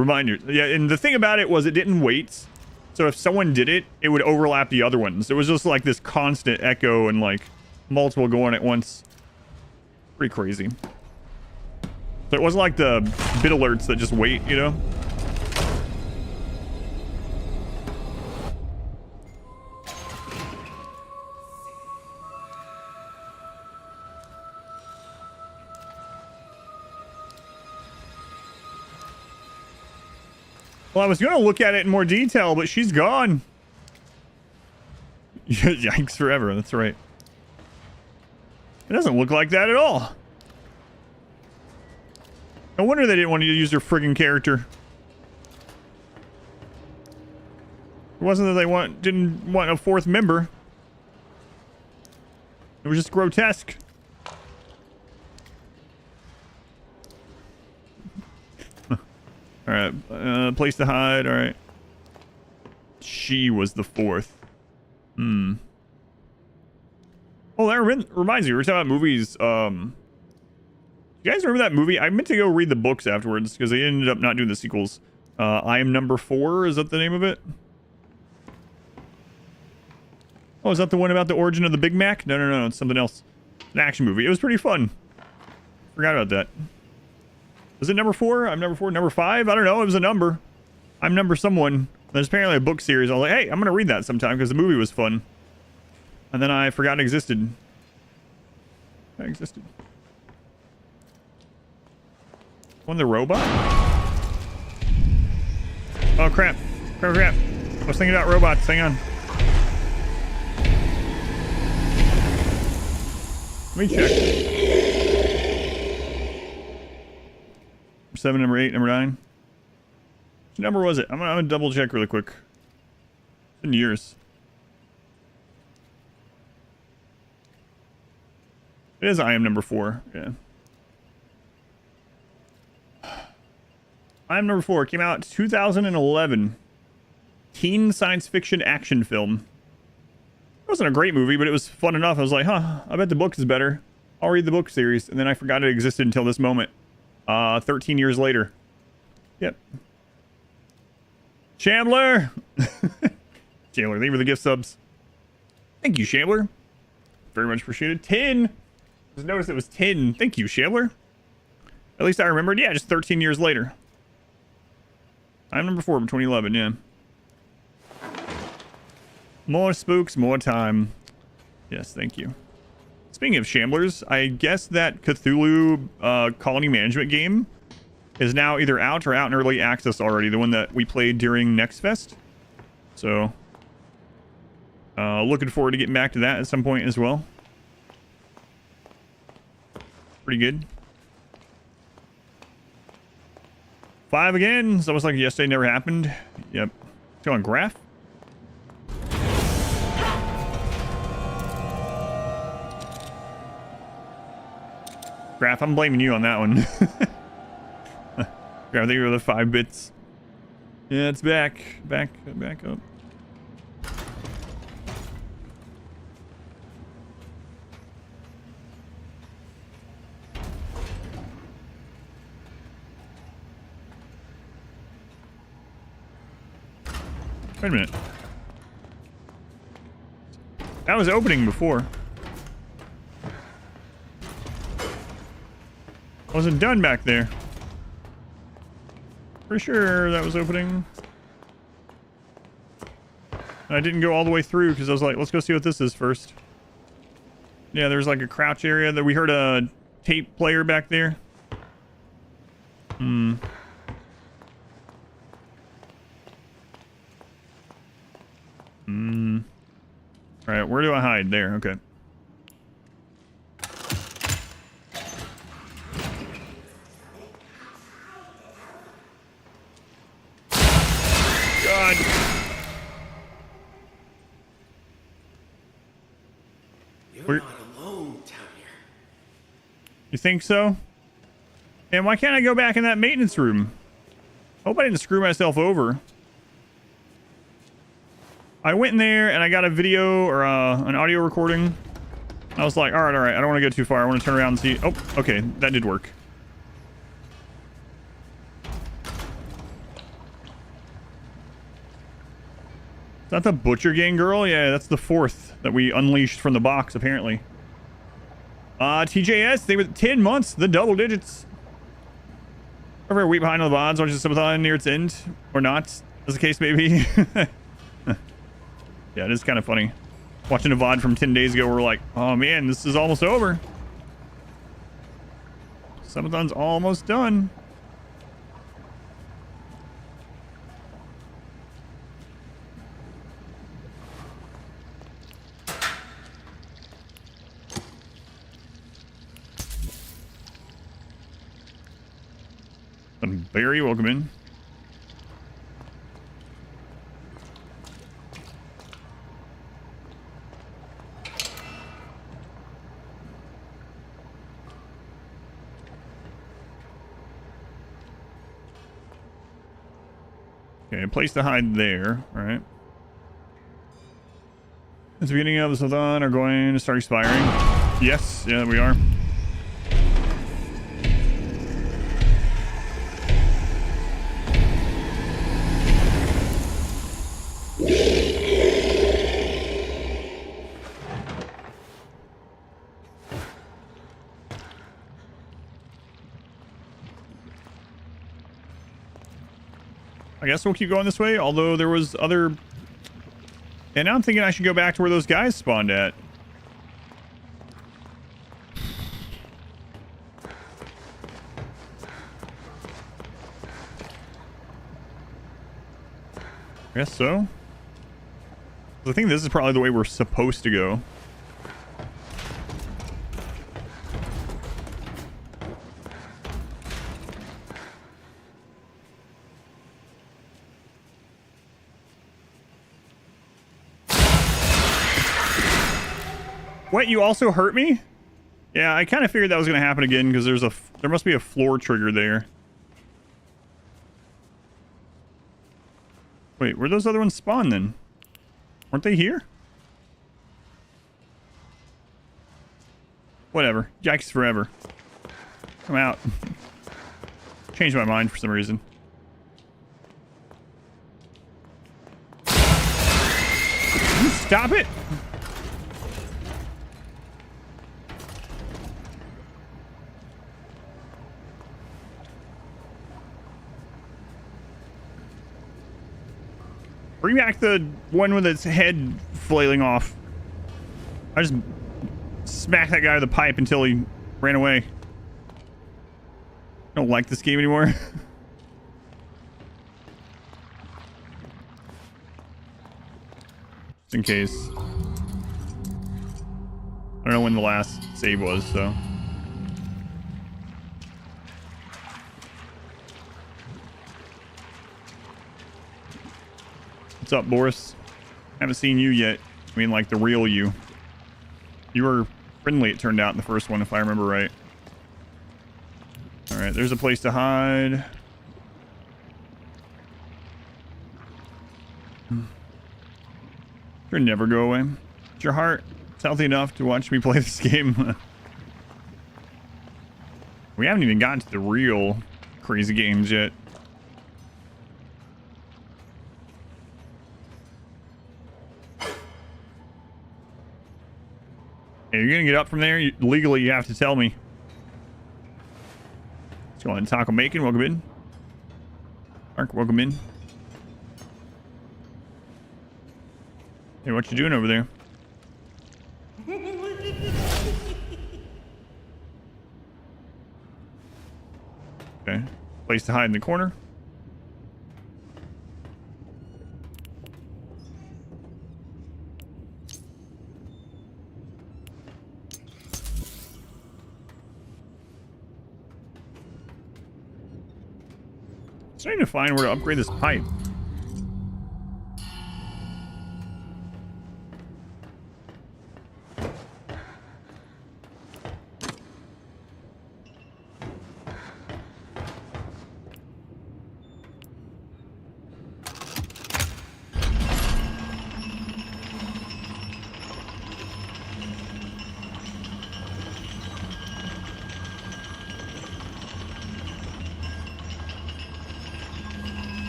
yeah, and the thing about it was it didn't wait. So if someone did it, it would overlap the other ones. It was just like this constant echo and like multiple going at once. Pretty crazy. So it wasn't like the bit alerts that just wait, you know? Well, I was going to look at it in more detail, but she's gone. Yikes forever, that's right. It doesn't look like that at all. No wonder they didn't want you to use their friggin' character. It wasn't that they didn't want a fourth member. It was just grotesque. Alright, place to hide, alright. She was the fourth. Oh, that reminds me, we were talking about movies, you guys remember that movie? I meant to go read the books afterwards, because they ended up not doing the sequels. I Am Number 4, is that the name of it? Oh, is that the one about the origin of the Big Mac? No, it's something else. It's an action movie. It was pretty fun. Forgot about that. Was it number 4? I'm number 4. Number 5? I don't know. It was a number. I'm number someone. There's apparently a book series. I was like, hey, I'm going to read that sometime because the movie was fun. And then I forgot it existed. One of the robot? Oh, crap. Crap. I was thinking about robots. Hang on. Let me check. Number 7, number 8, number 9. Which number was it? I'm gonna double check really quick. It's been years. It is I Am Number 4. Yeah. I Am Number 4 came out 2011. Teen science fiction action film. It wasn't a great movie, but it was fun enough. I was like, huh, I bet the book is better. I'll read the book series. And then I forgot it existed until this moment. 13 years later. Yep. Shambler! Shambler, thank you for the gift subs. Thank you, Shambler. Very much appreciated. 10! Just noticed it was 10. Thank you, Shambler. At least I remembered. Yeah, just 13 years later. I'm number 4 from 2011, yeah. More spooks, more time. Yes, thank you. Speaking of Shamblers, I guess that Cthulhu colony management game is now either out or out in early access already. The one that we played during Next Fest. So, looking forward to getting back to that at some point as well. Pretty good. 5 again. It's almost like yesterday never happened. Yep. Go on, Graph. Graph, I'm blaming you on that one. I think you're the 5 bits. Yeah, it's back. Back up. Wait a minute. That was opening before. I wasn't done back there. Pretty sure that was opening. I didn't go all the way through because I was like, let's go see what this is first. Yeah, there's like a crouch area that we heard a tape player back there. Hmm. Hmm. All right, where do I hide? There, okay. God. You're not alone, Tanya. You think so? And why can't I go back in that maintenance room? I hope I didn't screw myself over. I went in there and I got a video or an audio recording. I was like, all right. I don't want to go too far. I want to turn around and see. Oh, okay. That did work. Is that the Butcher Gang girl? Yeah, that's the fourth that we unleashed from the box, apparently. TJS, they were 10 months, the double digits. Over a week behind on the VODs, watching Subathon near its end, or not, as the case may be. Yeah, it is kind of funny. Watching a VOD from 10 days ago, we're like, oh man, this is almost over. Subathon's almost done. Barry, welcome in. Okay, a place to hide there. All right. At the beginning of the Subathon are going to start expiring. Yes, yeah, we are. I guess we'll keep going this way, although there was other... And now I'm thinking I should go back to where those guys spawned at. I guess so. I think this is probably the way we're supposed to go. What, you also hurt me? Yeah, I kind of figured that was going to happen again because there must be a floor trigger there. Wait, where'd those other ones spawn then? Weren't they here? Whatever. Yikes forever. I'm out. Changed my mind for some reason. Can you stop it? Bring back the one with its head flailing off. I just smacked that guy with a pipe until he ran away. I don't like this game anymore. Just in case. I don't know when the last save was, so. What's up, Boris? Haven't seen you yet. I mean, like the real you. You were friendly, it turned out, in the first one, if I remember right. Alright, there's a place to hide. Sure, never go away. Is your heart healthy enough to watch me play this game? We haven't even gotten to the real crazy games yet. Hey, you're gonna get up from there? Legally, you have to tell me. Let's go on. Taco Macon, welcome in. Mark, welcome in. Hey, what you doing over there? Okay. Place to hide in the corner. Trying to find where to upgrade this pipe.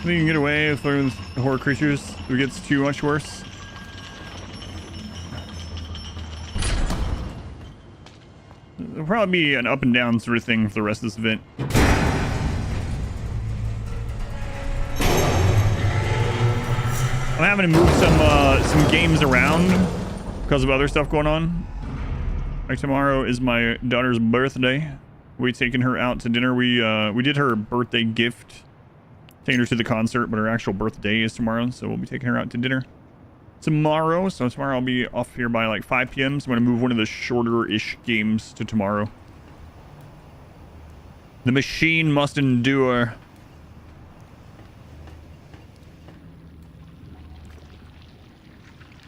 You can get away with the horror creatures if it gets too much worse. It'll probably be an up and down sort of thing for the rest of this event. I'm having to move some games around because of other stuff going on. Like tomorrow is my daughter's birthday. We taking her out to dinner. We did her birthday gift. Taking her to the concert, but her actual birthday is tomorrow, so we'll be taking her out to dinner tomorrow. So tomorrow I'll be off here by like 5 p.m. So I'm going to move one of the shorter-ish games to tomorrow. The machine must endure.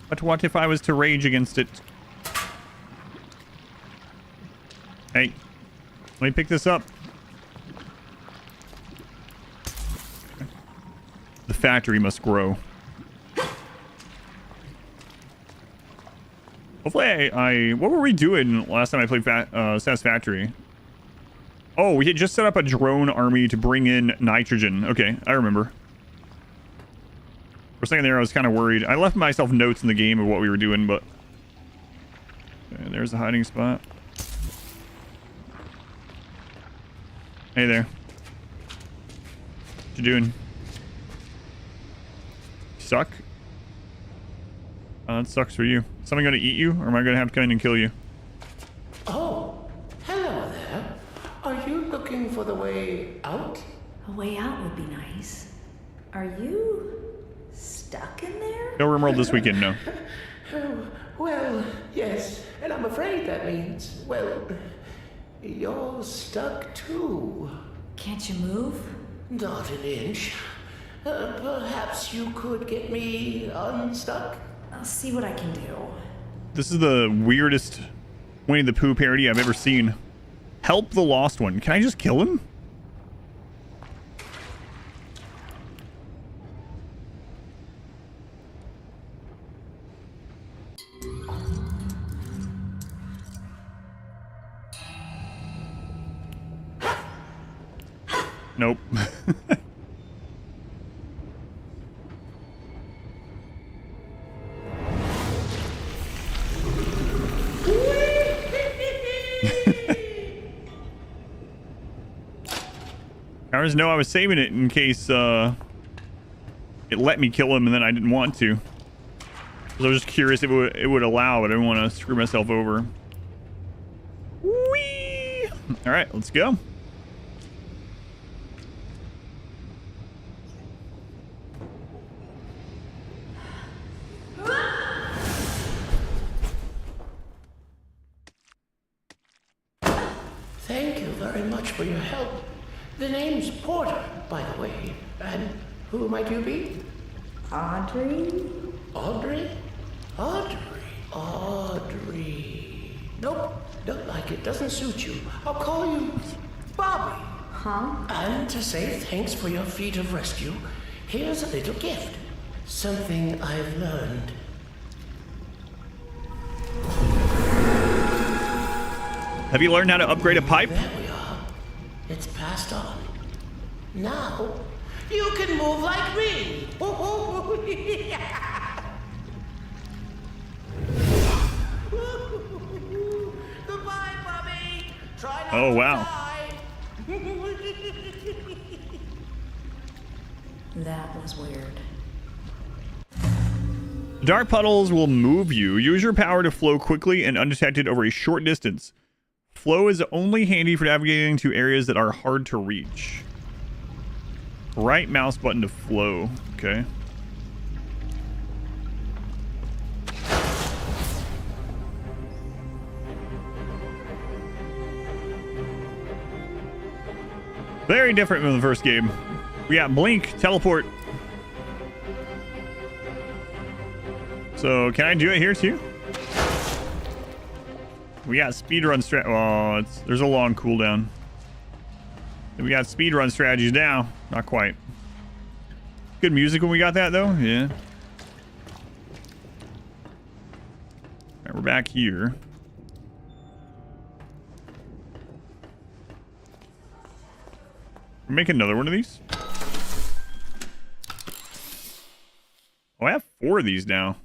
But what if I was to rage against it? Hey, let me pick this up. The factory must grow. Hopefully what were we doing last time I played Satisfactory? Oh, we had just set up a drone army to bring in nitrogen. Okay, I remember. For a second there, I was kind of worried. I left myself notes in the game of what we were doing, but... Okay, there's the hiding spot. Hey there. What you doing? Suck? That sucks for you. Is something gonna eat you, or am I gonna have to come in and kill you? Oh, hello there. Are you looking for the way out? A way out would be nice. Are you stuck in there? No RimWorld this weekend, no. Well, yes, and I'm afraid that means, well, you're stuck too. Can't you move? Not an inch. Perhaps you could get me unstuck? I'll see what I can do. This is the weirdest Winnie the Pooh parody I've ever seen. Help the lost one. Can I just kill him? Nope. I just know I was saving it in case it let me kill him and then I didn't want to. So I was just curious if it would allow, but I didn't want to screw myself over. Whee! All right, let's go. Thank you very much for your help. The name's Porter, by the way. And who might you be? Audrey? Audrey? Audrey. Nope, don't like it. Doesn't suit you. I'll call you Bobby. Huh? And to say thanks for your feat of rescue, here's a little gift. Something I've learned. Have you learned how to upgrade a pipe? There we are. It's passed on. Now, you can move like me. Oh, wow. That was weird. Dark puddles will move you. Use your power to flow quickly and undetected over a short distance. Flow is only handy for navigating to areas that are hard to reach. Right mouse button to flow. Okay. Very different from the first game. We got blink, teleport. So can I do it here too? We got speedrun strat. Oh, there's a long cooldown. We got speedrun strategies now. Not quite. Good music when we got that though. Yeah. All right, we're back here. Make another one of these. Oh, I have 4 of these now.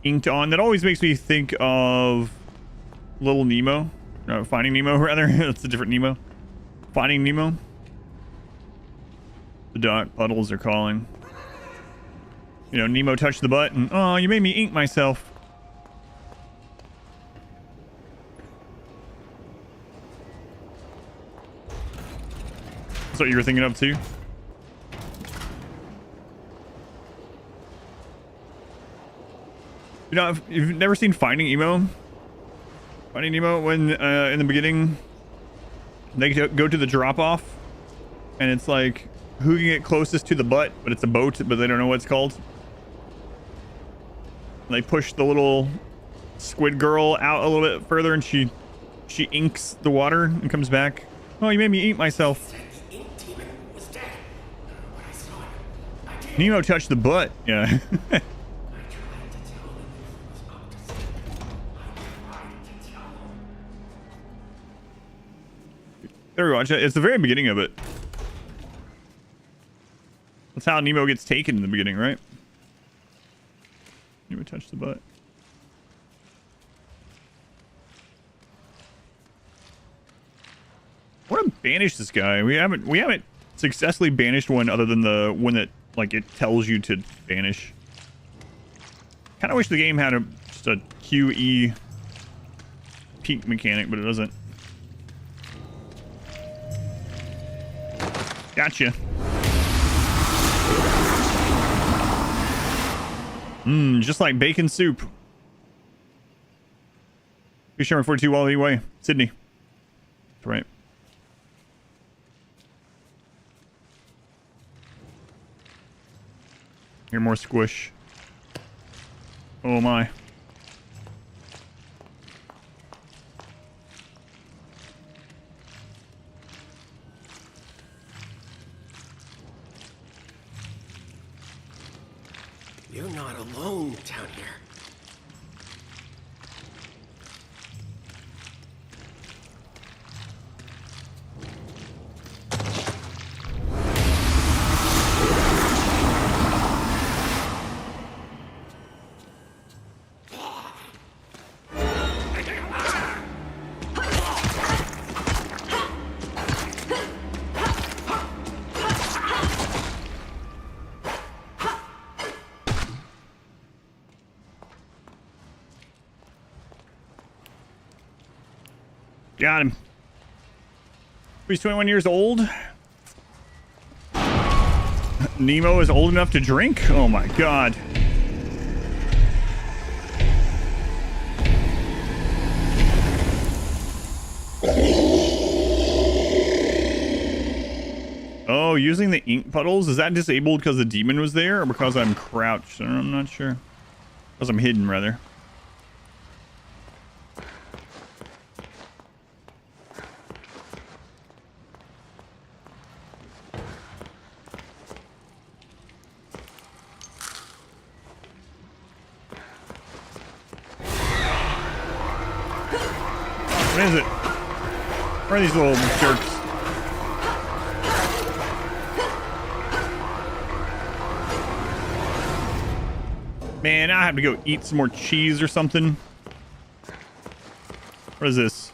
Inked on. That always makes me think of Little Nemo. No, Finding Nemo, rather. That's a different Nemo. Finding Nemo. The dark puddles are calling. You know, Nemo touched the butt and, oh, you made me ink myself. That's what you were thinking of too? You know, if you've never seen Finding Nemo, when in the beginning they go to the drop-off and it's like who can get closest to the butt, but it's a boat, but they don't know what it's called. And they push the little squid girl out a little bit further and she inks the water and comes back. Oh, you made me eat myself. Nemo touched the butt. Yeah. There we go. It's the very beginning of it. That's how Nemo gets taken in the beginning, right? Nemo touched the butt. I want to banish this guy. We haven't successfully banished one other than the one that like it tells you to banish. Kind of wish the game had just a QE peek mechanic, but it doesn't. Gotcha. Just like bacon soup. Be Sherman 42 Wally Way, Sydney. That's right. Hear more squish. Oh my. You're not alone down here. Got him. He's 21 years old. Nemo is old enough to drink? Oh my god. Oh, using the ink puddles? Is that disabled because the demon was there or because I'm crouched? I'm not sure. Because I'm hidden, rather. What is it? Where are these little jerks? Man, I have to go eat some more cheese or something. What is this?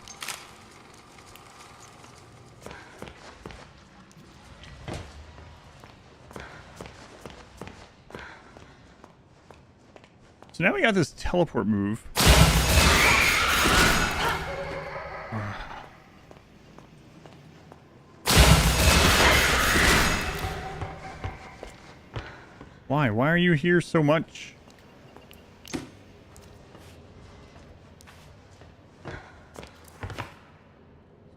So now we got this teleport move. Why? Why are you here so much?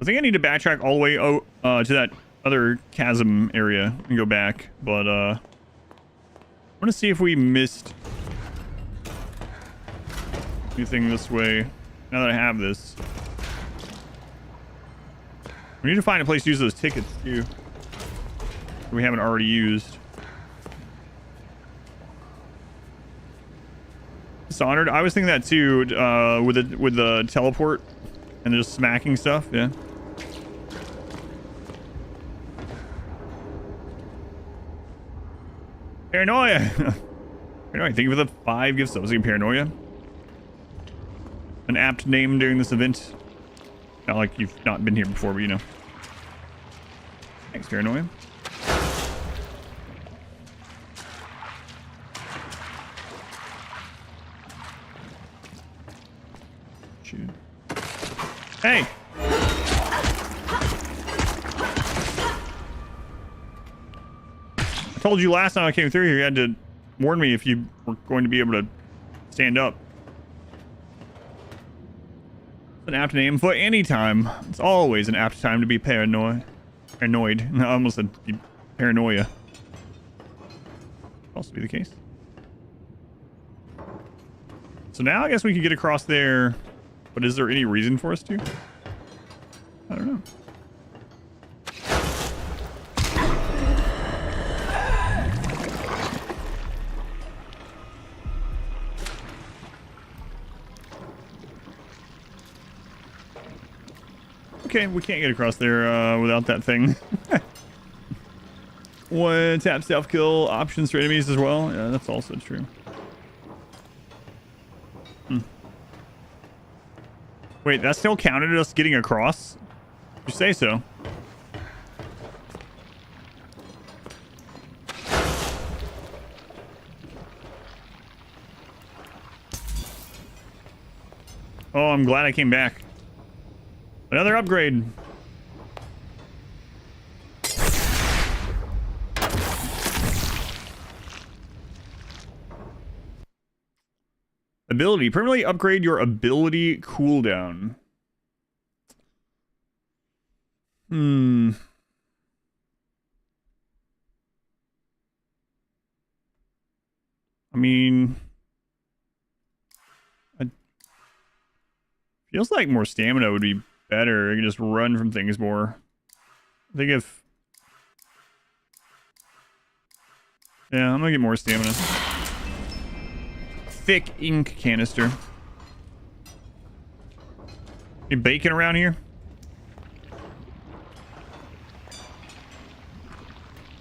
I think I need to backtrack all the way to that other chasm area and go back. But I want to see if we missed anything this way. Now that I have this, we need to find a place to use those tickets too. That we haven't already used. Dishonored. I was thinking that too, with the teleport and just smacking stuff. Yeah. Paranoia. Paranoia. Thank you for the 5 gifts. I was thinking Paranoia. An apt name during this event. Not like you've not been here before, but you know. Thanks, Paranoia. Shoot. Hey! I told you last time I came through here, you had to warn me if you were going to be able to stand up. It's an apt name for any time. It's always an apt time to be paranoid. Paranoid. I almost said paranoia. Also be the case. So now I guess we can get across there, but is there any reason for us to? I don't know. Okay, we can't get across there without that thing. One tap self kill options for enemies as well. Yeah, that's also true. Wait, that still counted us getting across? You say so. Oh, I'm glad I came back. Another upgrade. Ability. Permanently upgrade your ability cooldown. I mean... feels like more stamina would be better. I can just run from things more. I think if... yeah, I'm gonna get more stamina. Thick ink canister. Any bacon around here?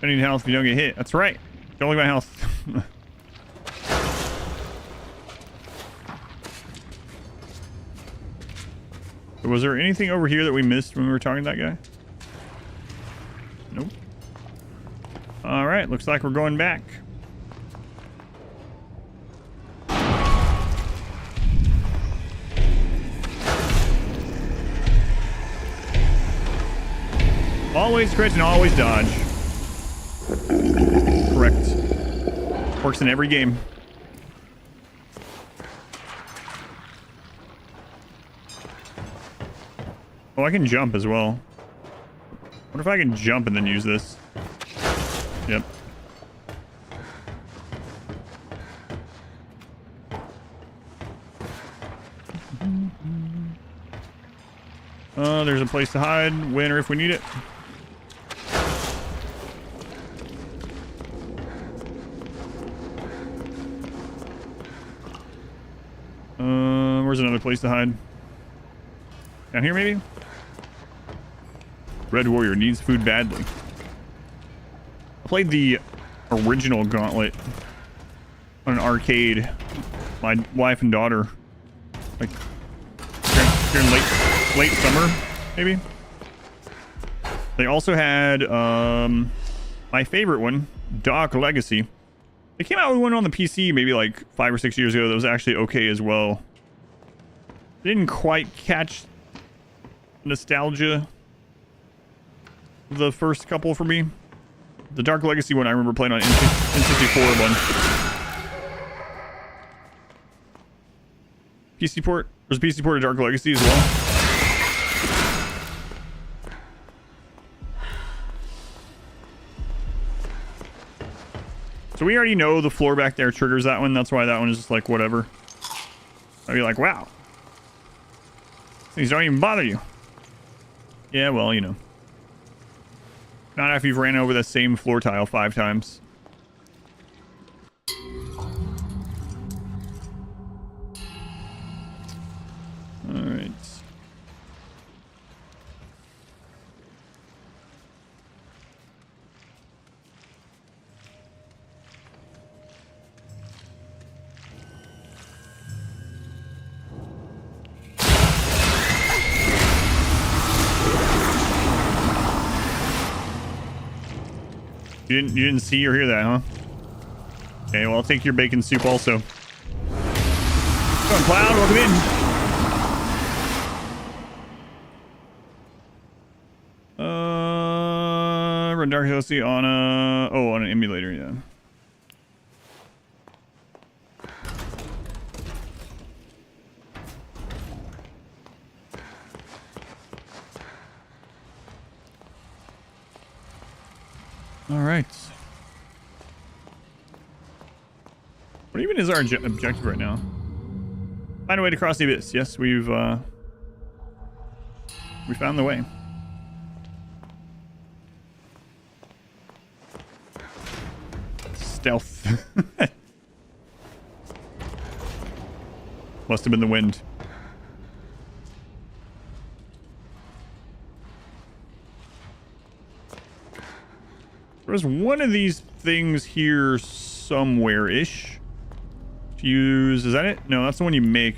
I need health if you don't get hit. That's right. Don't look at my health. Was there anything over here that we missed when we were talking to that guy? Nope. Alright, looks like we're going back. Always crit and always dodge. Correct. Works in every game. Oh, I can jump as well. What if I can jump and then use this? Yep. There's a place to hide. Winner if we need it. Where's another place to hide? Down here, maybe? Red Warrior needs food badly. I played the original Gauntlet on an arcade. My wife and daughter, like during late summer, maybe. They also had my favorite one, Dark Legacy. They came out with one on the PC maybe like 5 or 6 years ago that was actually okay as well. Didn't quite catch nostalgia the first couple for me. The Dark Legacy one I remember playing on N64 one. PC port? There's a PC port of Dark Legacy as well. So we already know the floor back there triggers that one. That's why that one is just like whatever. I'd be like, wow. These don't even bother you. Yeah, well, you know. Not after you've ran over the same floor tile 5 times. Alright. You didn't see or hear that, huh? Okay, well, I'll take your bacon soup also. Come on, Cloud, welcome in. Run Dark Legacy on on an emulator, yeah. All right. What even is our objective right now? Find a way to cross the abyss. Yes, we found the way. Stealth. Must have been the wind. There's one of these things here somewhere-ish. To use... Is that it? No, that's the one you make.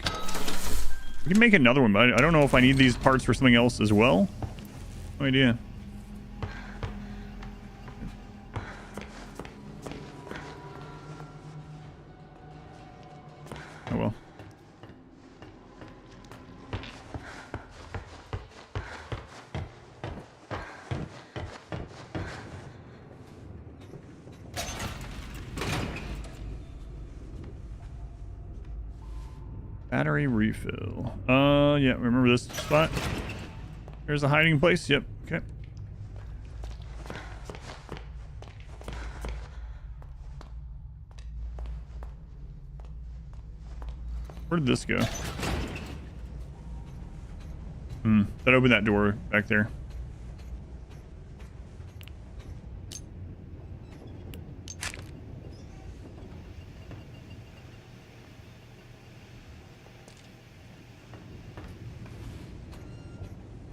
We can make another one, but I don't know if I need these parts for something else as well. No idea. Oh well. Battery refill. Yeah, remember this spot? There's a hiding place. Yep, okay. Where did this go? That opened that door back there.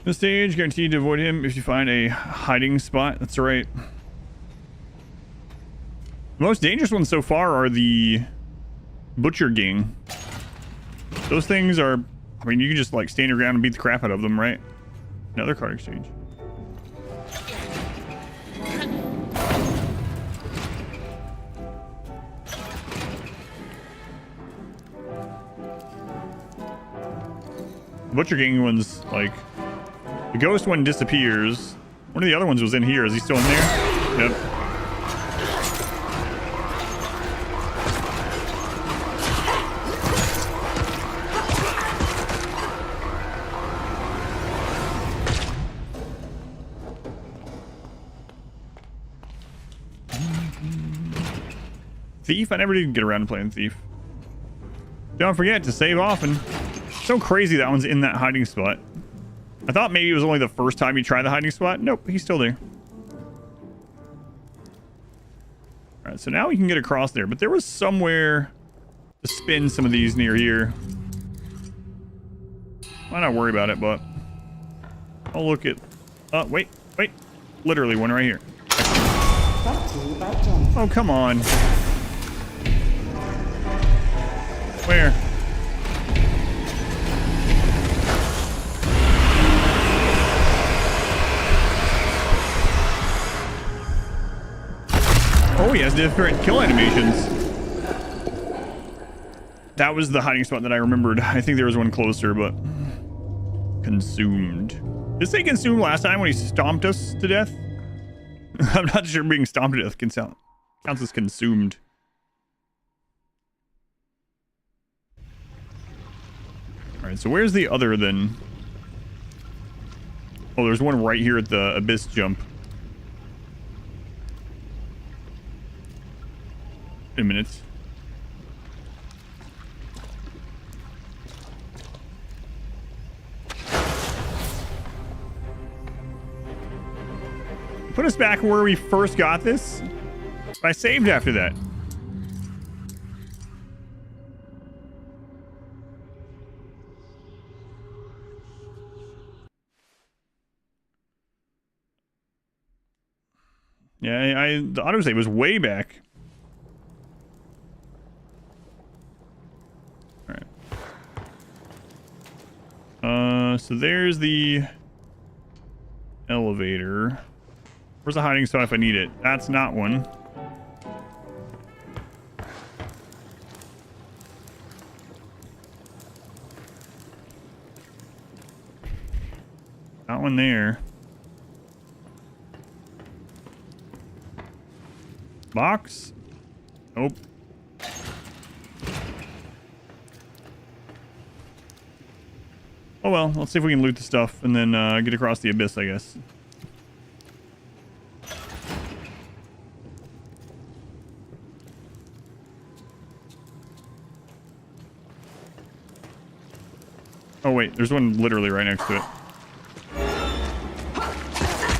This stage, guaranteed to avoid him if you find a hiding spot. That's right. The most dangerous ones so far are the Butcher Gang. Those things are... I mean, you can just, like, stand your ground and beat the crap out of them, right? Another card exchange. The Butcher Gang one's, like... The ghost one disappears. One of the other ones was in here. Is he still in there? Yep. Thief? I never did get around to playing Thief. Don't forget to save often. So crazy that one's in that hiding spot. I thought maybe it was only the first time you try the hiding spot. Nope, he's still there. Alright, so now we can get across there. But there was somewhere to spin some of these near here. Might not worry about it, but... I'll look at... wait. Literally one right here. Oh, come on. Where? Oh, he has different kill animations. That was the hiding spot that I remembered. I think there was one closer, but... Consumed. Did it say consumed last time when he stomped us to death? I'm not sure being stomped to death counts as consumed. Alright, so where's the other then? Oh, there's one right here at the abyss jump. Wait a minute. Put us back where we first got this. I saved after that. Yeah, the autosave was way back. Alright. So there's the elevator. Where's the hiding spot if I need it? That's not one. Not one there. Box? Nope. Oh well, let's see if we can loot the stuff and then get across the abyss, I guess. Oh wait, there's one literally right next to it.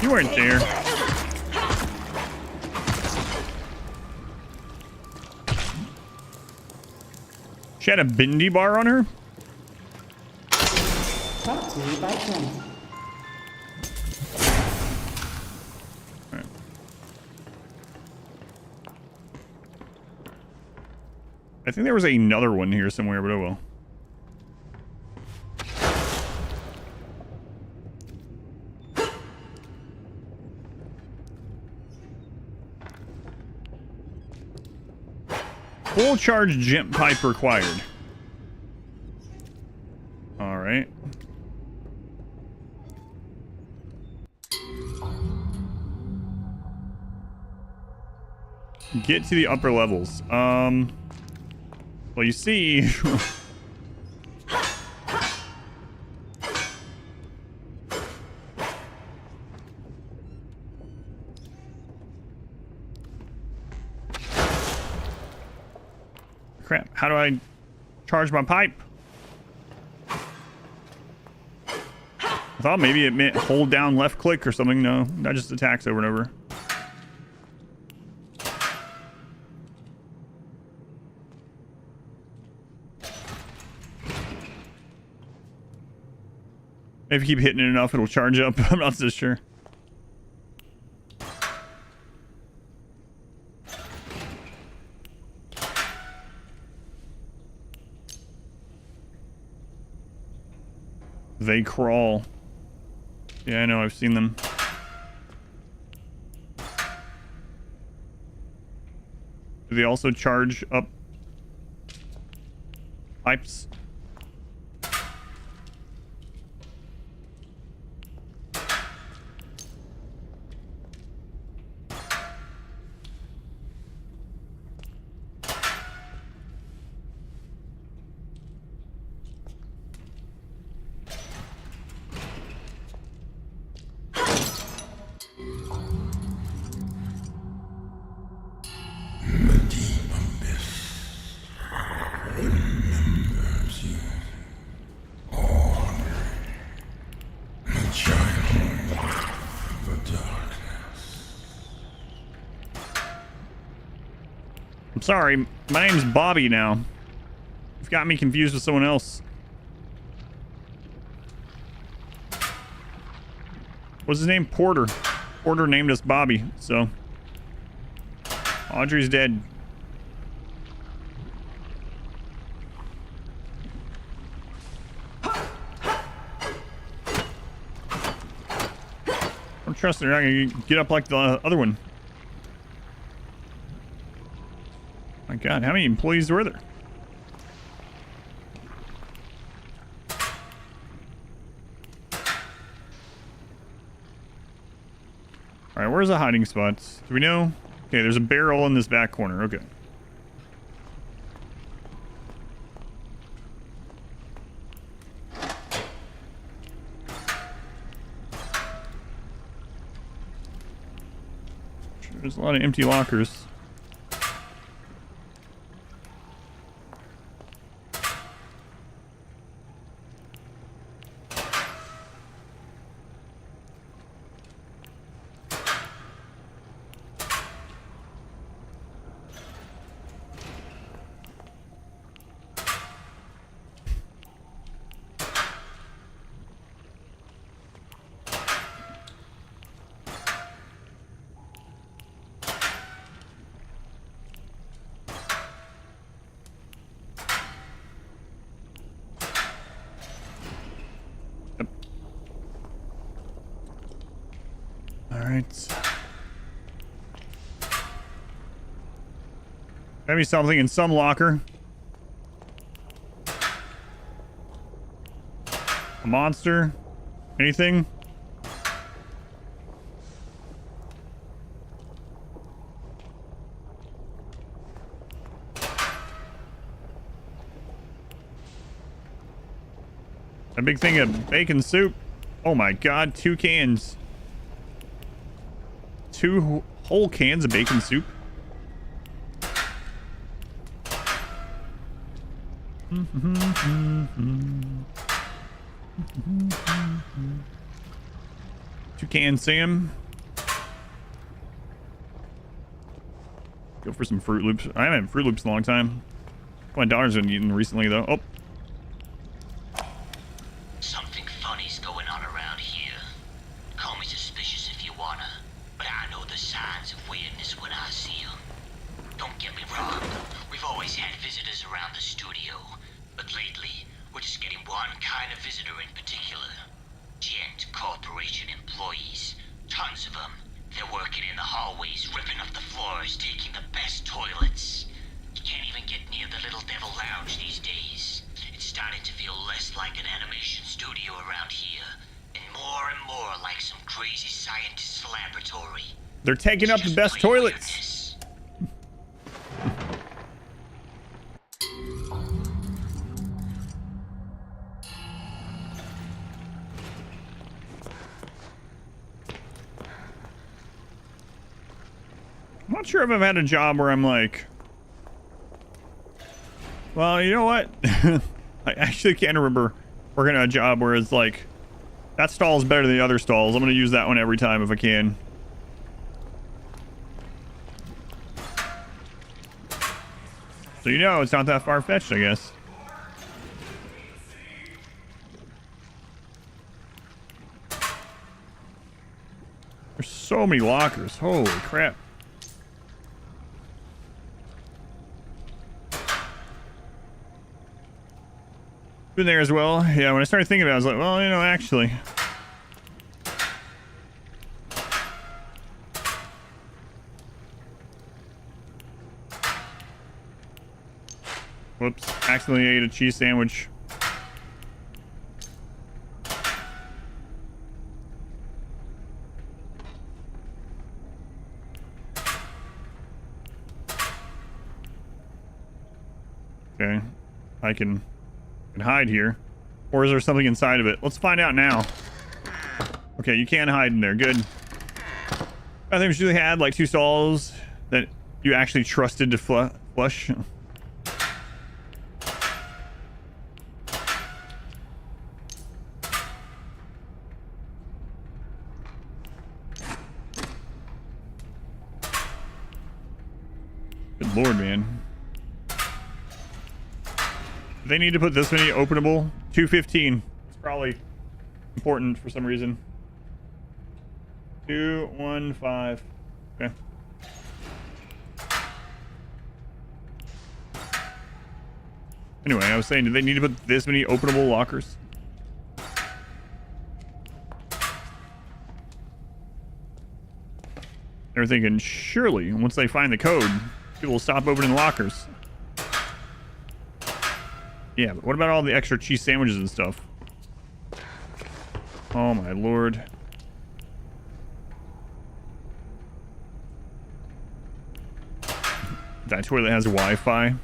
You weren't there. She had a Bendy bar on her? Brought to you by Bendy. Right. I think there was another one here somewhere, but oh well. Full charge jet pipe required. All right. Get to the upper levels. Well, you see. Crap, how do I charge my pipe? I thought maybe it meant hold down left click or something. No, that just attacks over and over. If you keep hitting it enough, it'll charge up. I'm not so sure. They crawl. Yeah, I know. I've seen them. Do they also charge up pipes? I'm sorry, my name's Bobby now. You've got me confused with someone else. What's his name? Porter. Porter named us Bobby, so. Audrey's dead. trust they're not gonna get up like the other one. My God, how many employees were there? All right, where's the hiding spots? Do we know? Okay, there's a barrel in this back corner. Okay. There's a lot of empty lockers. Maybe something in some locker. A monster? Anything? A big thing of bacon soup. Oh my God, 2 cans. 2 whole cans of bacon soup. Toucan Sam. Go for some Fruit Loops. I haven't had Fruit Loops in a long time. My daughter's been eating recently though. Oh. Something funny's going on around here. Call me suspicious if you wanna, but I know the signs of weirdness when I see them. Don't get me wrong. We've always had visitors around the studio. But lately, we're just getting one kind of visitor in particular. Gent Corporation employees. Tons of them. They're working in the hallways, ripping up the floors, taking the best toilets. You can't even get near the Little Devil Lounge these days. It's starting to feel less like an animation studio around here, and more like some crazy scientist's laboratory. They're taking up the best toilets. I'm not sure if I've had a job where I'm like, well, you know what? I actually can't remember working at a job where it's like, that stall is better than the other stalls. I'm going to use that one every time if I can. So you know, it's not that far-fetched, I guess. There's so many lockers. Holy crap. Been there as well. Yeah, when I started thinking about it, I was like, well, you know, actually. Whoops, accidentally ate a cheese sandwich. Okay, I can hide here. Or is there something inside of it? Let's find out now. Okay, you can't hide in there. Good. I think we usually had like 2 stalls that you actually trusted to flush. Good lord, man. They need to put this many openable. 215. It's probably important for some reason. 215. Okay. Anyway, I was saying, do they need to put this many openable lockers? They're thinking, surely, once they find the code, people will stop opening lockers. Yeah, but what about all the extra cheese sandwiches and stuff? Oh my lord. That toilet has Wi-Fi.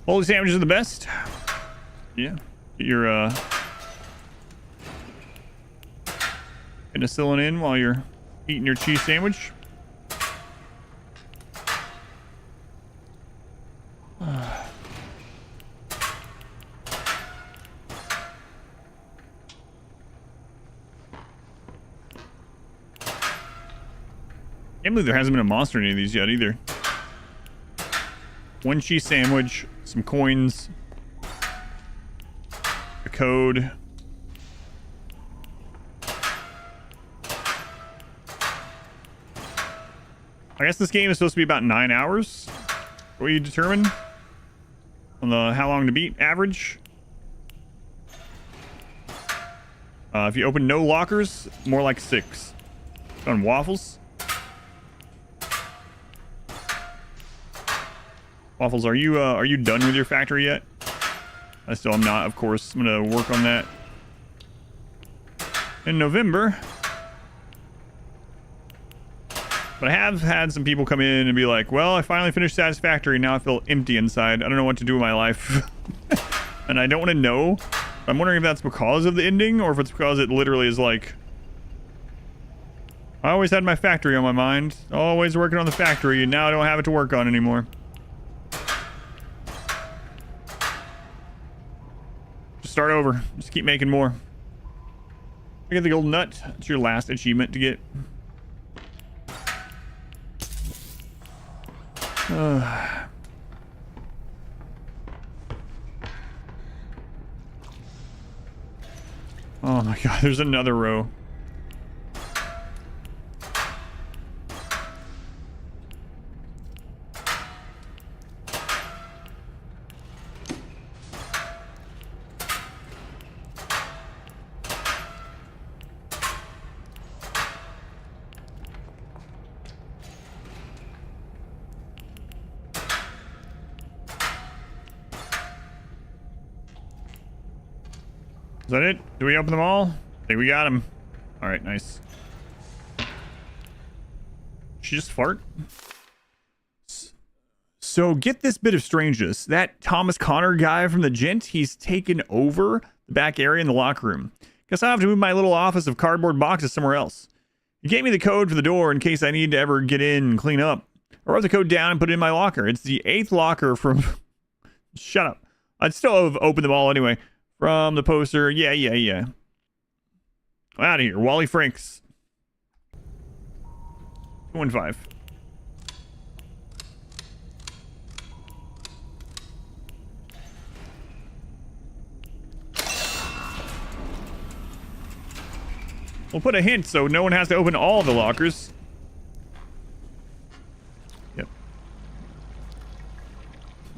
All the sandwiches are the best. Yeah. Get your penicillin in while you're eating your cheese sandwich. Can't believe there hasn't been a monster in any of these yet either. One cheese sandwich, some coins, a code. I guess this game is supposed to be about 9 hours. What you determine on the how long to beat average. If you open no lockers, more like 6. On waffles. Waffles, are you done with your factory yet? I still am not, of course. I'm gonna work on that in November. But I have had some people come in and be like, well, I finally finished Satisfactory. Now I feel empty inside. I don't know what to do with my life. And I don't want to know. I'm wondering if that's because of the ending or if it's because it literally is like, I always had my factory on my mind. Always working on the factory, and now I don't have it to work on anymore. Just start over. Just keep making more. I get the golden nut. It's your last achievement to get. Oh my god, there's another row. Is that it? Do we open them all? I think we got them. All right, nice. She just fart? So get this bit of strangeness. That Thomas Connor guy from the Gent, he's taken over the back area in the locker room. Guess I'll have to move my little office of cardboard boxes somewhere else. He gave me the code for the door in case I need to ever get in and clean up. I wrote the code down and put it in my locker. It's the 8th locker from... Shut up. I'd still have opened them all anyway. From the poster. Yeah. Out of here. Wally Franks. 215. We'll put a hint so no one has to open all the lockers. Yep.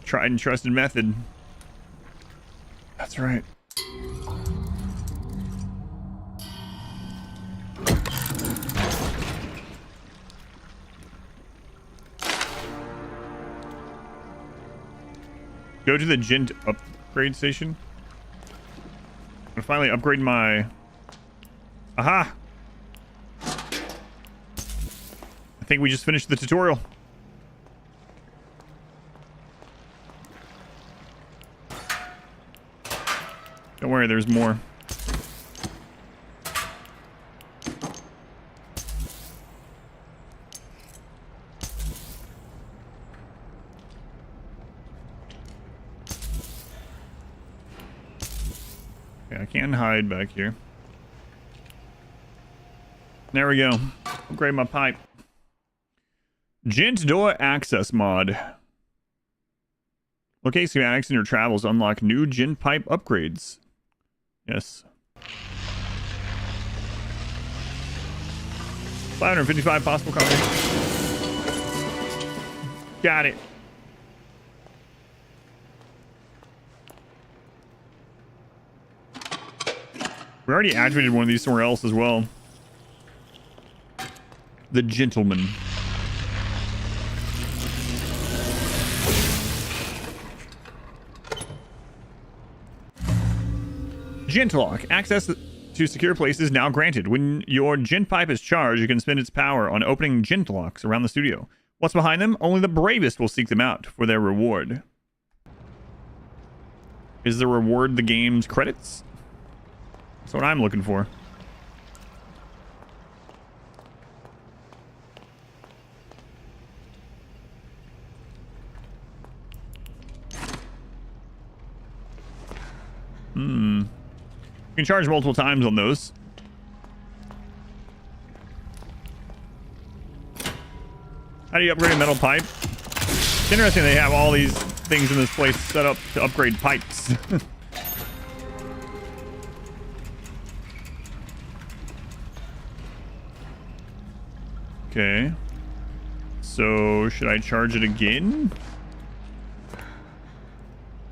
Tried and trusted method. That's right. Go to the Gent upgrade station. I'm gonna finally upgrade my... Aha! I think we just finished the tutorial. Don't worry, there's more. Okay, I can hide back here. There we go. Upgrade my pipe. Gent door access mod. Locate schematics in your travels to unlock new Gent pipe upgrades. Yes. 555 possible combinations. Got it. We already activated one of these somewhere else as well. The gentleman. Gentlock. Access to secure places now granted. When your gent pipe is charged, you can spend its power on opening gent locks around the studio. What's behind them? Only the bravest will seek them out for their reward. Is the reward the game's credits? That's what I'm looking for. You can charge multiple times on those. How do you upgrade a metal pipe? It's interesting they have all these things in this place set up to upgrade pipes. Okay. So, should I charge it again?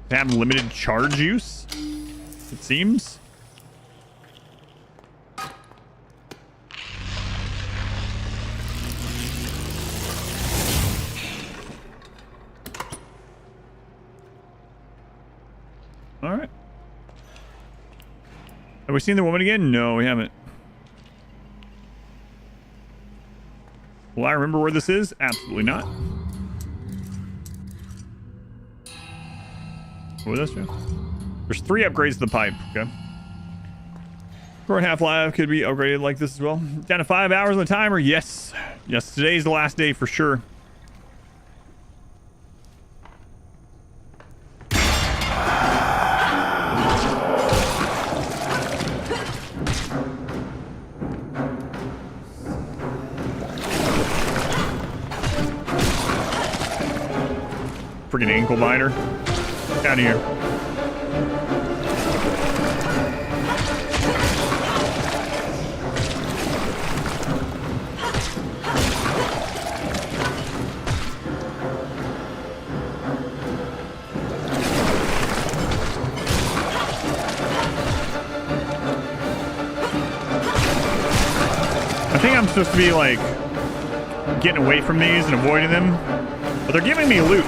To have limited charge use, it seems. All right. Have we seen the woman again? No, we haven't. Will I remember where this is? Absolutely not. What was this? There's 3 upgrades to the pipe. Okay. Current Half-Life could be upgraded like this as well. Down to 5 hours on the timer. Yes. Yes, today's the last day for sure. Freaking ankle biter. Get out of here. I think I'm supposed to be like getting away from these and avoiding them, but they're giving me loot.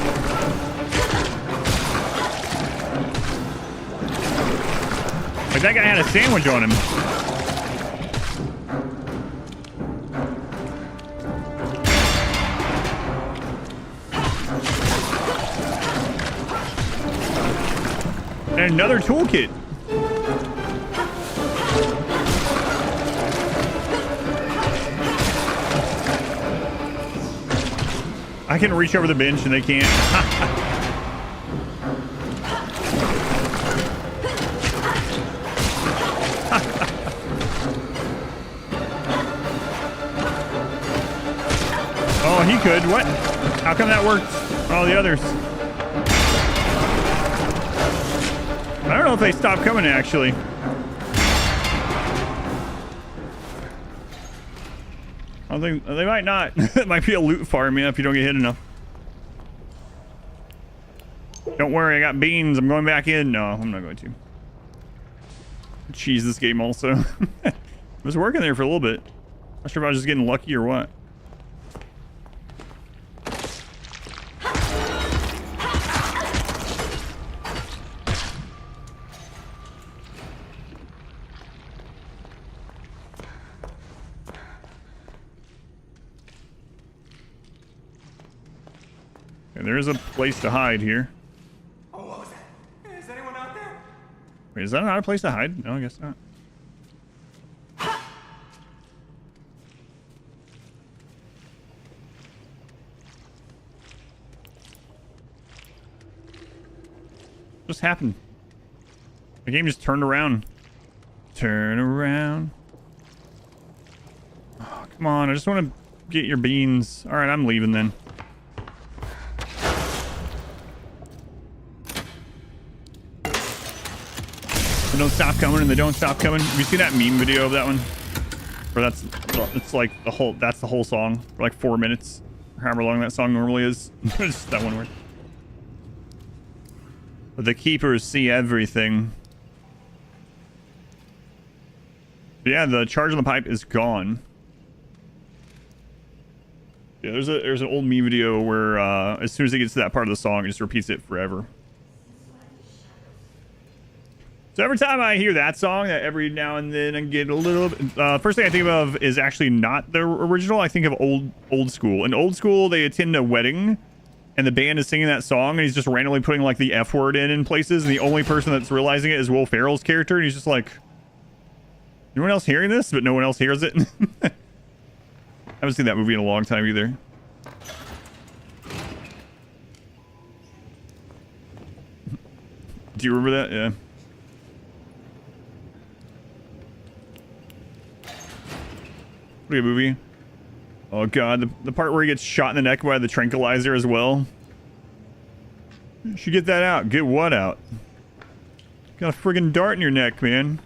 Like that guy had a sandwich on him. And another toolkit. I can reach over the bench and they can't. Oh, he could. What? How come that worked? All the others. I don't know if they stopped coming, actually. I don't think they might not. It might be a loot farm, yeah, if you don't get hit enough. Don't worry, I got beans. I'm going back in. No, I'm not going to. Cheese this game also. It was working there for a little bit. Not sure if I was just getting lucky or what. There is a place to hide here. Oh, what was that? Is anyone out there? Wait, is that not a place to hide? No, I guess not. What just happened? The game just turned around. Turn around. Oh, come on. I just want to get your beans. All right, I'm leaving then. They don't stop coming and they don't stop coming. Have you seen that meme video of that one? Where it's like that's the whole song for like 4 minutes. Or however long that song normally is. Just that one word. But the keepers see everything. Yeah, the charge on the pipe is gone. Yeah, there's an old meme video where as soon as it gets to that part of the song, it just repeats it forever. So every time I hear that song, every now and then I get a little bit... first thing I think of is actually not the original. I think of old school. In old school, they attend a wedding, and the band is singing that song, and he's just randomly putting like the F word in places, and the only person that's realizing it is Will Ferrell's character, and he's just like... Anyone else hearing this? But no one else hears it. I haven't seen that movie in a long time either. Do you remember that? Yeah. Pretty good movie. Oh god, the part where he gets shot in the neck by the tranquilizer as well. You should get that out. Get what out? Got a friggin' dart in your neck, man.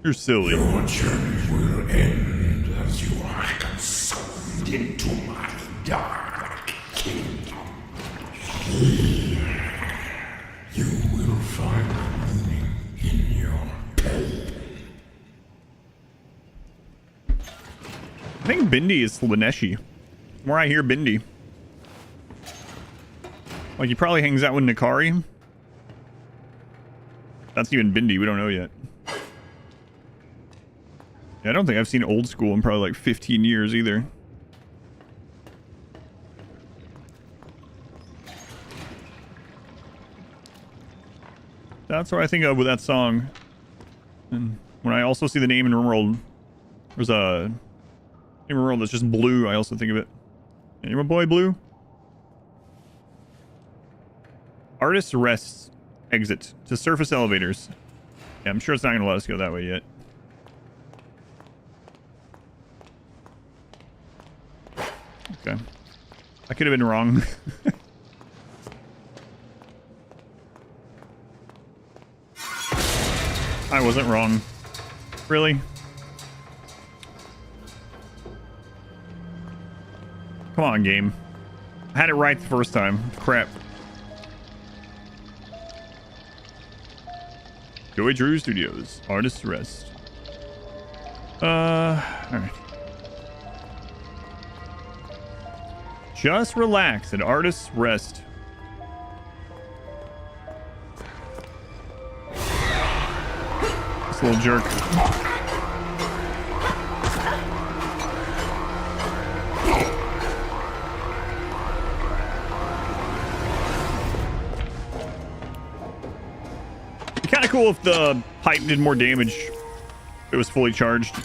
You're silly. Your journey will end as you are consumed into my dark kingdom. Here, you will find meaning in your pain. I think Bendy is Slaneshi. From where I hear Bendy. Like, he probably hangs out with Nikari. That's even Bendy, we don't know yet. Yeah, I don't think I've seen Old School in probably like 15 years either. That's what I think of with that song. And when I also see the name in RimWorld, there's a name in RimWorld that's just Blue. I also think of it. And you're my boy, Blue. Artist rests. Exit to surface elevators. Yeah, I'm sure it's not going to let us go that way yet. Okay. I could have been wrong. I wasn't wrong. Really? Come on, game. I had it right the first time. Crap. Joey Drew Studios. Artist rest. Alright. Just relax and artist rest. This little jerk. Kind of cool if the pipe did more damage if it was fully charged.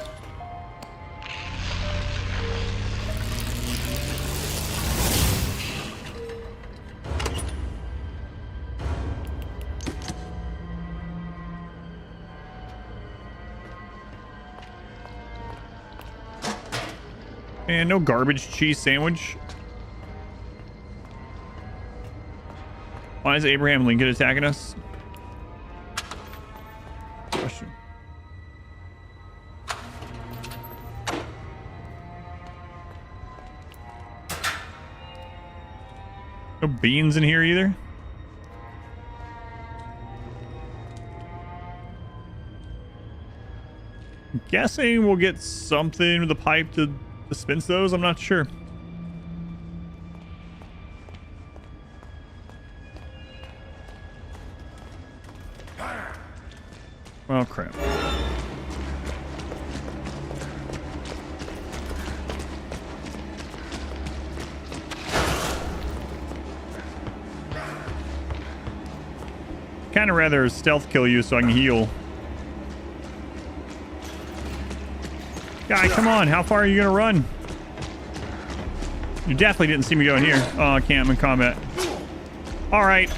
And no garbage cheese sandwich. Why is Abraham Lincoln attacking us? Question. No beans in here either. I'm guessing we'll get something with the pipe to dispense those. I'm not sure. Oh crap. Kind of rather stealth kill you so I can heal. Guy, come on. How far are you going to run? You definitely didn't see me going here. Oh, I can't. I'm in combat. All right.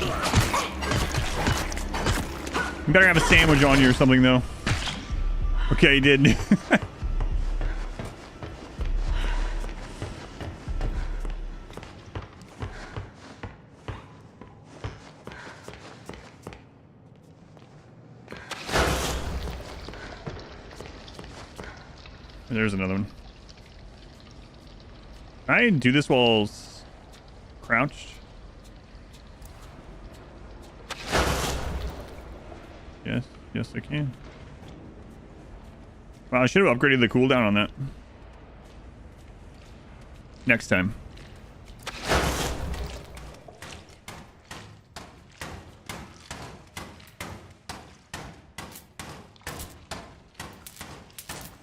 You better have a sandwich on you or something, though. Okay, he did. There's another one. Can I do this while crouched? Yes, yes I can. Wow, I should have upgraded the cooldown on that. Next time.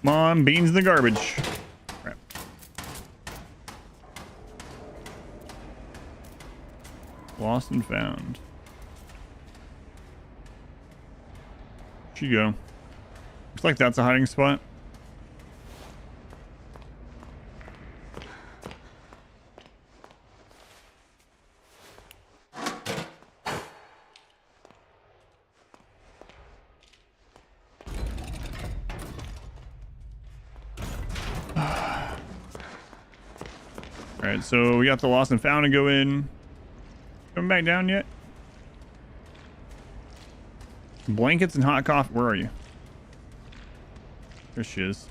Come on, beans in the garbage. Crap. Lost and found. Where'd you go? Looks like that's a hiding spot. Alright, so we got the lost and found to go in. Coming back down yet? Blankets and hot coffee. Where are you? There she is.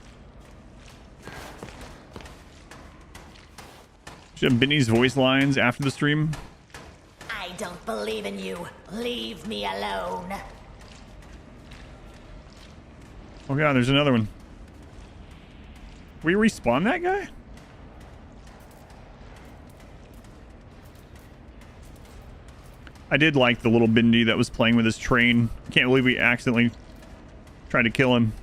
Should have Bendy's voice lines after the stream. I don't believe in you. Leave me alone. Oh god, there's another one. We respawn that guy? I did like the little Bendy that was playing with his train. Can't believe we accidentally tried to kill him.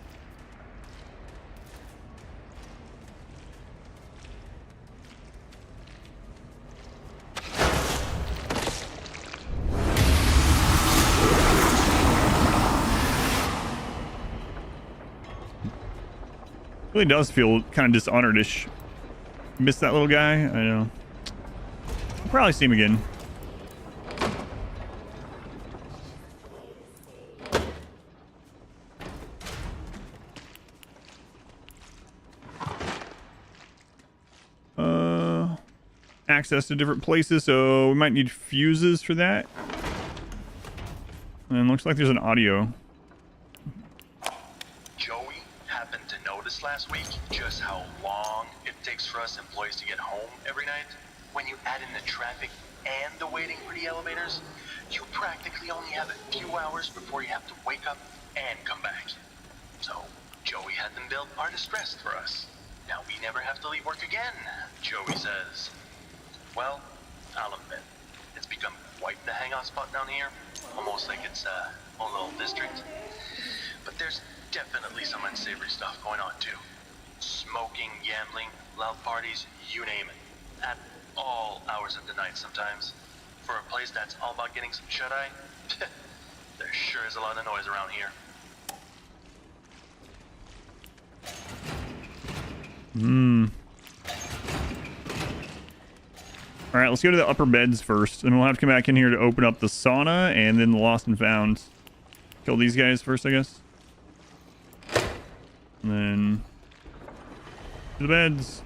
Really does feel kind of dishonored-ish. Miss that little guy? I know. I'll probably see him again. Access to different places, so we might need fuses for that. And looks like there's an audio. Joey happened to notice last week just how long it takes for us employees to get home every night. When you add in the traffic and the waiting for the elevators, you practically only have a few hours before you have to wake up and come back. So Joey had them build artist rest for us. Now we never have to leave work again, Joey says. Well, I'll admit, it's become quite the hangout spot down here. Almost like it's a own little district. But there's definitely some unsavory stuff going on too. Smoking, gambling, loud parties, you name it. At all hours of the night sometimes. For a place that's all about getting some shut-eye, there sure is a lot of noise around here. Alright, let's go to the upper beds first. And we'll have to come back in here to open up the sauna and then the lost and found. Kill these guys first, I guess. And then to the beds.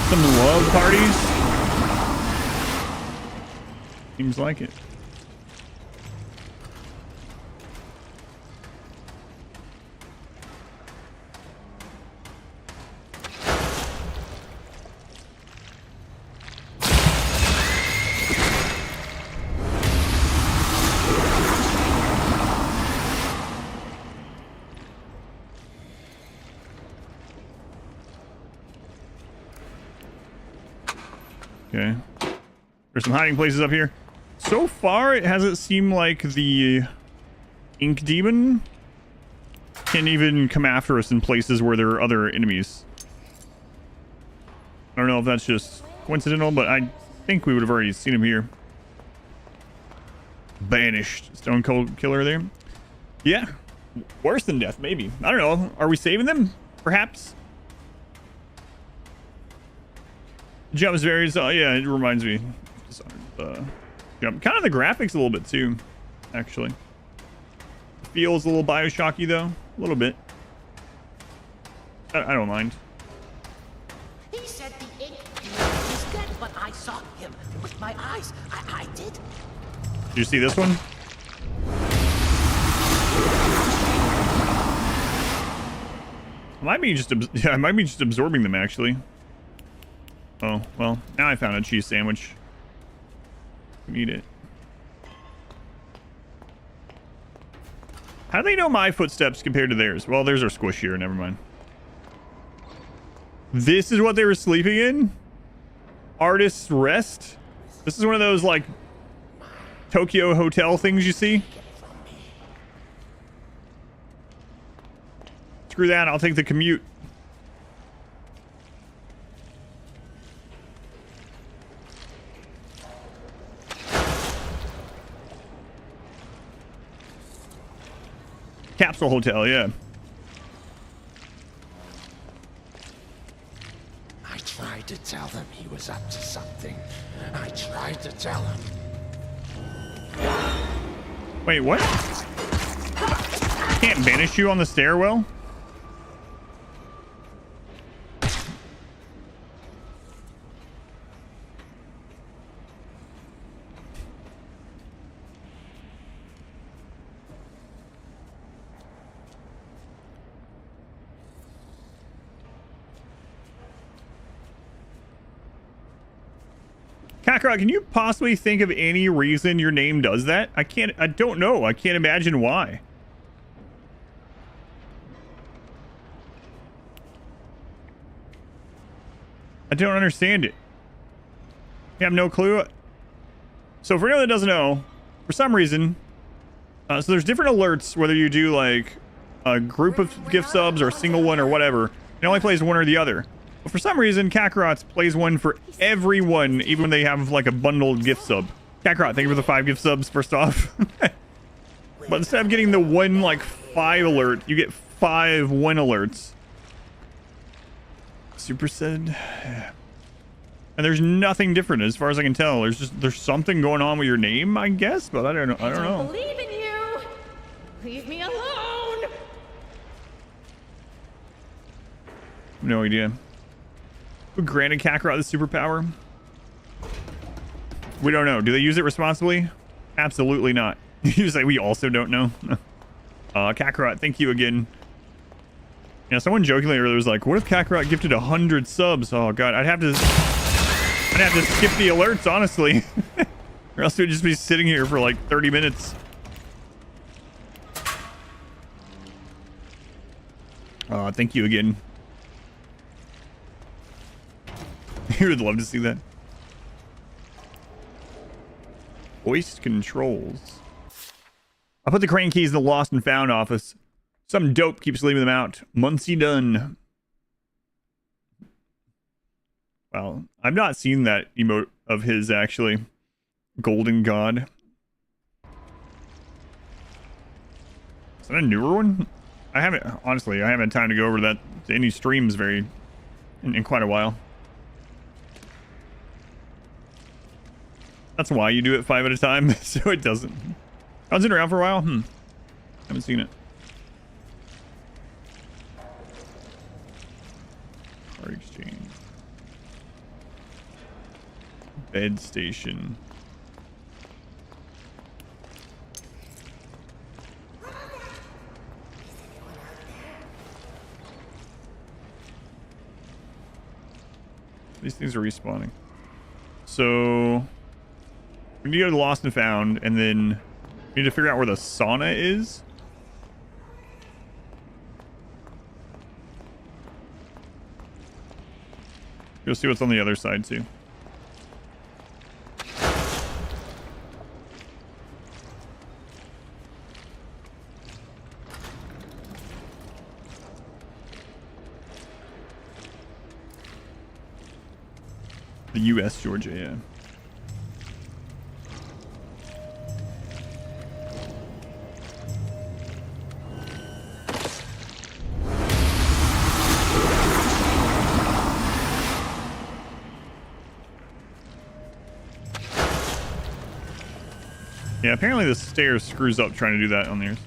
Some love parties. Seems like it. Okay. There's some hiding places up here. So far, it hasn't seemed like the ink demon can even come after us in places where there are other enemies. I don't know if that's just coincidental, but I think we would have already seen him here. Banished. Stone Cold Killer there. Yeah. Worse than death, maybe. I don't know. Are we saving them? Perhaps? Jumps varies. Yeah, it reminds me. Jump. Kind of the graphics a little bit too, actually. Feels a little Bioshocky though, a little bit. I don't mind. He said the ink was dead, but I saw him with my eyes. I did. Did you see this one? I might be just absorbing them actually. Oh, well, now I found a cheese sandwich. We need it. How do they know my footsteps compared to theirs? Well, theirs are squishier. Never mind. This is what they were sleeping in? Artist's Rest? This is one of those, like, Tokyo hotel things you see? Screw that. I'll take the commute. Capsule Hotel, yeah. I tried to tell them he was up to something. I tried to tell him. Wait, what? Can't banish you on the stairwell? Kakarot, can you possibly think of any reason your name does that? I don't know. I can't imagine why. I don't understand it. I have no clue. So for anyone that doesn't know, for some reason, so there's different alerts, whether you do like a group of gift subs or a single one or whatever. It only plays one or the other. But for some reason, Kakarot plays one for everyone, even when they have like a bundled gift sub. Kakarot, thank you for the 5 gift subs, first off. But instead of getting the one like 5 alert, you get 5 1 alerts. Super said. And there's nothing different as far as I can tell. There's something going on with your name, I guess, but I don't know. I don't know. Believe in you. Leave me alone. No idea. Who granted Kakarot the superpower? We don't know. Do they use it responsibly? Absolutely not. You say we also don't know. Kakarot, thank you again. Yeah, someone jokingly earlier was like, "What if Kakarot gifted 100 subs?" Oh god, I'd have to skip the alerts, honestly, or else it would just be sitting here for like 30 minutes. Thank you again. You would love to see that. Voice controls. I put the crane keys in the lost and found office. Some dope keeps leaving them out. Muncie done. Well, I've not seen that emote of his, actually. Golden God. Is that a newer one? I haven't had time to go over that to any streams in quite a while. That's why you do it 5 at a time, so it doesn't. Oh, it's been around for a while? Haven't seen it. Card exchange. Bed station. These things are respawning. So we need to go to Lost and Found, and then we need to figure out where the sauna is. Go see what's on the other side too. The U.S. Georgia, yeah. Yeah, apparently the stairs screws up trying to do that on theirs.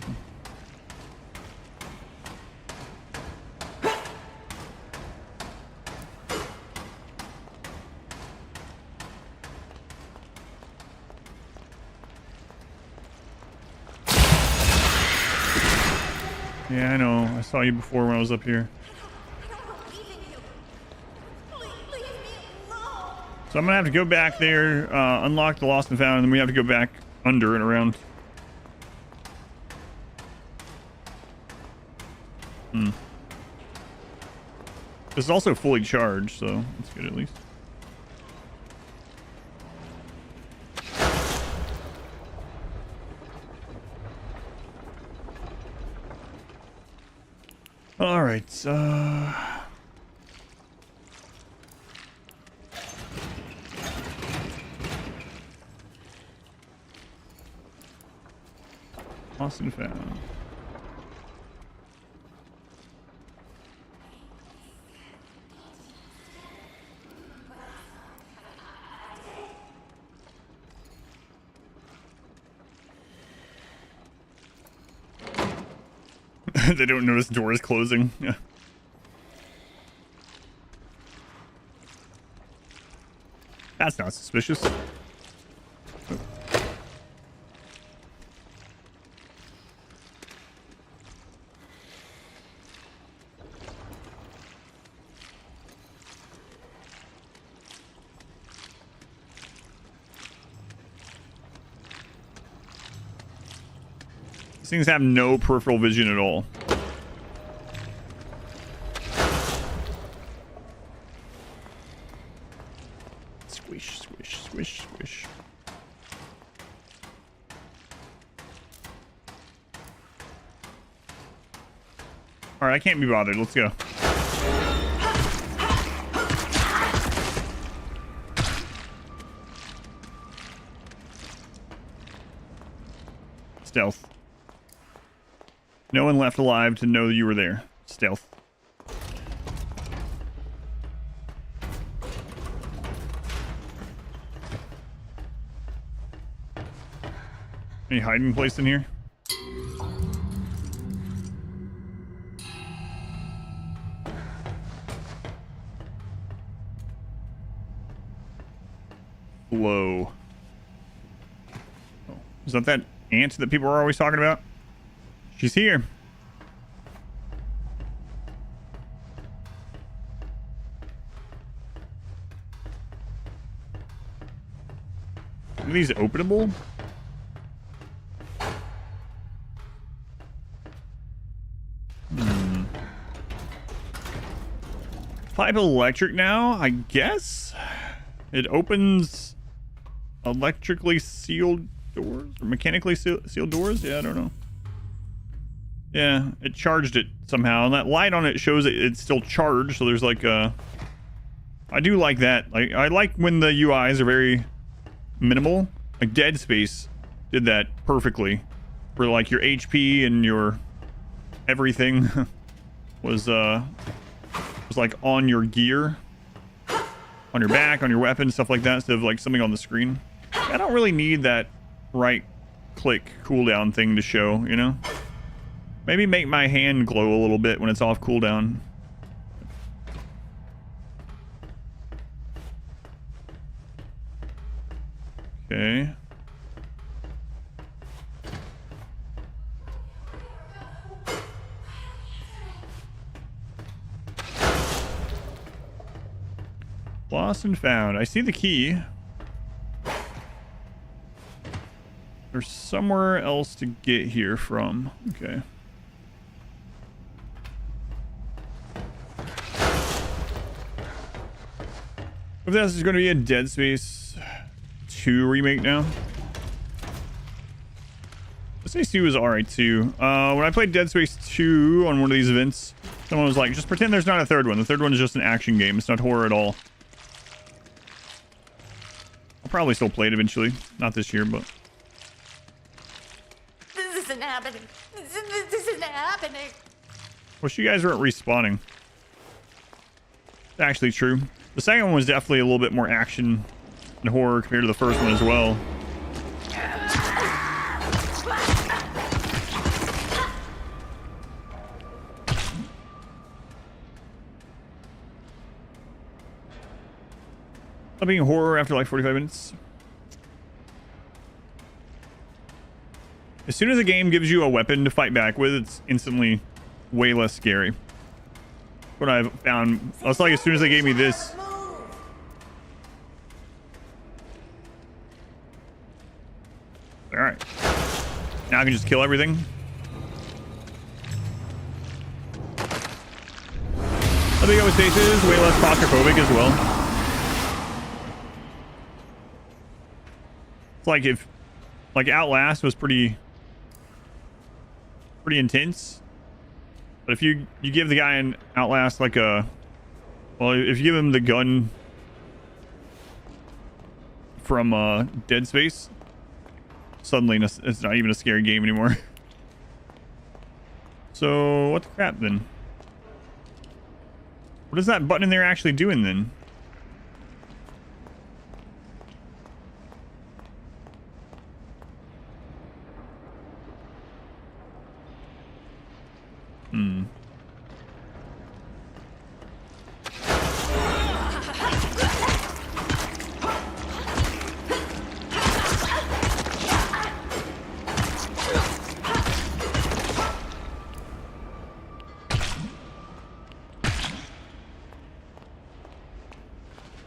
Yeah, I know. I saw you before when I was up here. So I'm gonna have to go back there, unlock the Lost and Found, and then we have to go back under and around. This is also fully charged, so that's good at least. All right, lost and found. They don't notice doors closing. Yeah. That's not suspicious. These things have no peripheral vision at all. Squish, squish, squish, squish. All right, I can't be bothered. Let's go. Stealth. No one left alive to know you were there. Stealth. Any hiding place in here? Flow. Oh, is that ant that people are always talking about? She's here. Are these openable? Pipe electric now, I guess? It opens electrically sealed doors? Or mechanically sealed doors? Yeah, I don't know. Yeah, it charged it somehow. And that light on it shows it's still charged. So there's like a... I do like that. Like, I like when the UIs are very minimal. Like Dead Space did that perfectly. Where like your HP and your everything was like on your gear. On your back, on your weapon, stuff like that, instead of like something on the screen. I don't really need that right click cooldown thing to show, you know? Maybe make my hand glow a little bit when it's off cooldown. Okay. Lost and found. I see the key. There's somewhere else to get here from. Okay. If this is going to be a Dead Space 2 remake now. Dead Space 2 was alright too. When I played Dead Space 2 on one of these events, someone was like, just pretend there's not a third one. The third one is just an action game. It's not horror at all. I'll probably still play it eventually. Not this year, but... This isn't happening. This isn't happening. Wish you guys weren't respawning. It's actually true. The second one was definitely a little bit more action and horror compared to the first one as well. Stop being horror after like 45 minutes. As soon as a game gives you a weapon to fight back with, it's instantly way less scary. What I've found, I was like, as soon as they gave me this. All right. Now I can just kill everything. big O stasis is way less claustrophobic as well. It's like if, like Outlast was pretty intense, but if you give the guy in Outlast like a, well, if you give him the gun from Dead Space, suddenly it's not even a scary game anymore. So what the crap then? What is that button in there actually doing then?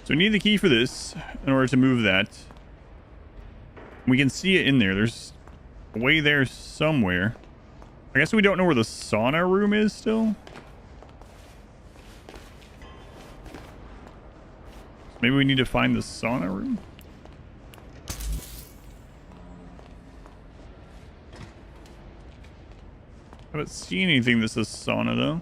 So we need the key for this in order to move that. We can see it in there. There's a way there somewhere. I guess we don't know where the sauna room is still. Maybe we need to find the sauna room. I haven't seen anything that says sauna though.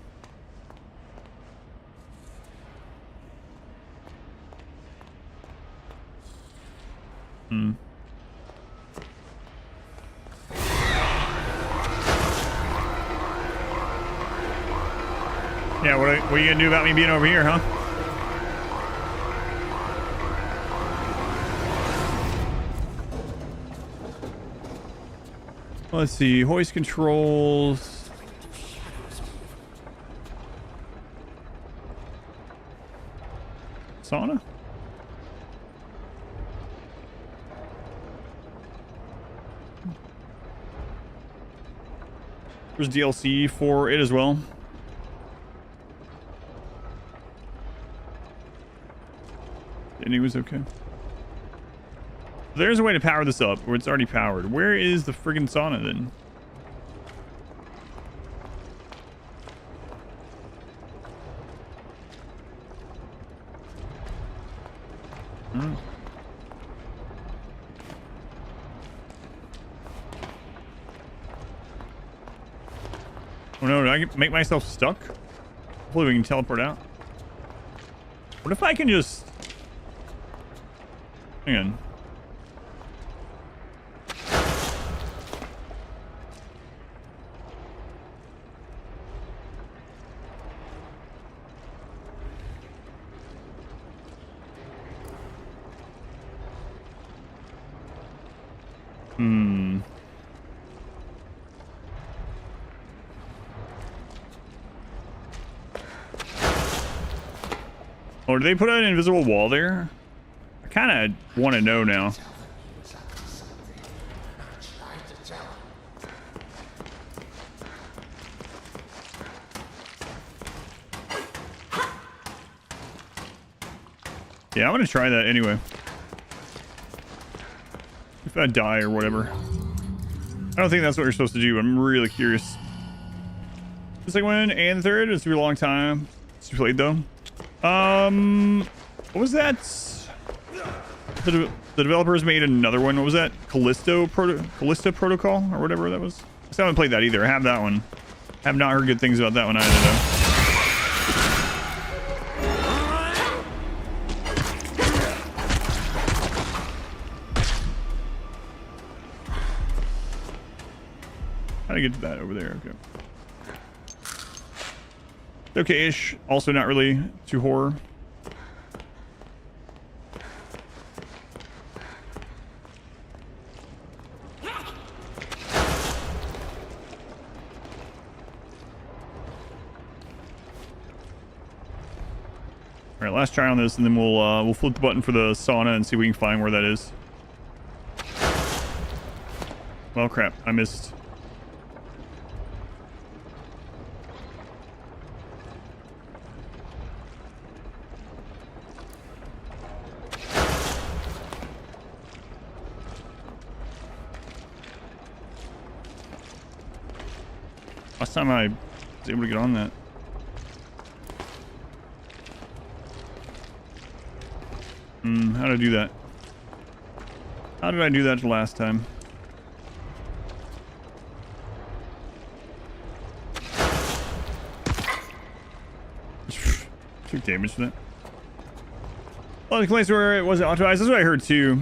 Yeah, what are you gonna do about me being over here, huh? Let's see, hoist controls. Sauna? There's DLC for it as well. Ending was okay. There's a way to power this up where it's already powered. Where is the friggin' sauna then? Oh no, did I make myself stuck? Hopefully we can teleport out. What if I can just... Hang on. Oh, did they put an invisible wall there? I kind of want to know now. Yeah, I'm going to try that anyway. If I die or whatever. I don't think that's what you're supposed to do. I'm really curious. The second one and the third. It's been a long time since we played though. What was that? The developers made another one. What was that? Callisto Protocol or whatever that was. I still haven't played that either. I have that one. I have not heard good things about that one either though. How do I get to that over there? Okay. Okay-ish. Also not really too horror. All right, last try on this, and then we'll flip the button for the sauna and see if we can find where that is. Well, crap, I missed. Last time I was able to get on that. How did I do that? How did I do that the last time? Took damage from that. Well, the place where it wasn't authorized. That's what I heard too.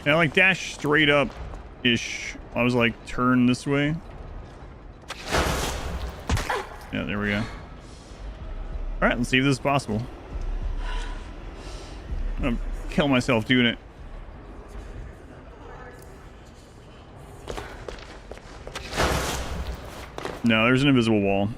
And I like dash straight up ish. I was like turn this way. Yeah, there we go. Alright, let's see if this is possible. I'm gonna kill myself doing it. No, there's an invisible wall.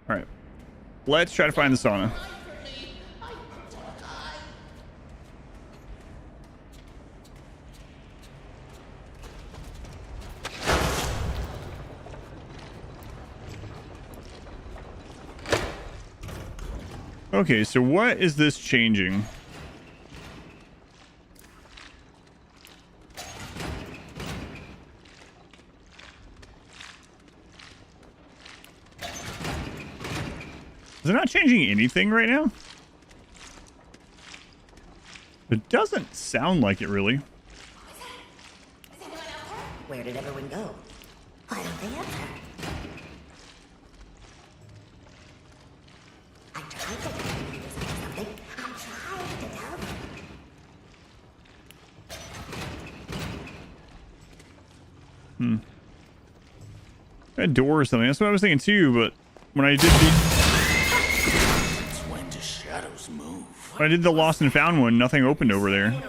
Alright. Let's try to find the sauna. Okay, so what is this changing? Is it not changing anything right now? It doesn't sound like it really. Where did everyone go? Why don't they answer? I tried to tell them you was up to something. I tried to tell them. A door or something. That's what I was thinking too, but when I did the... When the shadows move. When I did the lost and found one, nothing opened over there.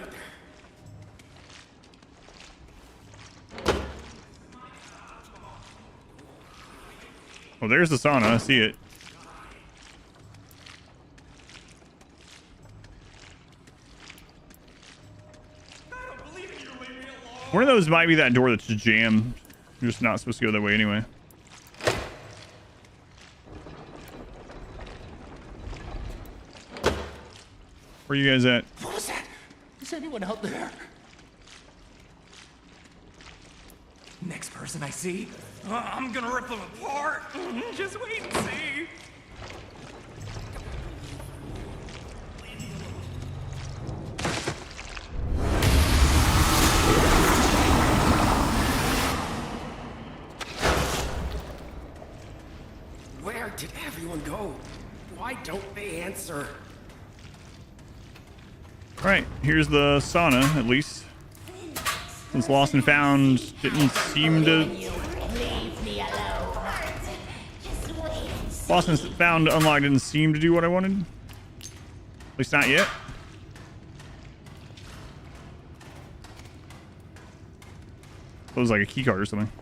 Oh, there's the sauna. I see it. One of those might be that door that's jammed. You're just not supposed to go that way anyway. Where are you guys at? What was that? Is anyone out there? Next person I see, I'm gonna rip them apart. Just wait and see. Where did everyone go? Why don't they answer? Alright, here's the sauna, at least. Since Lost and Found didn't seem to... Lost and Found Unlocked didn't seem to do what I wanted. At least not yet. It was like a keycard or something.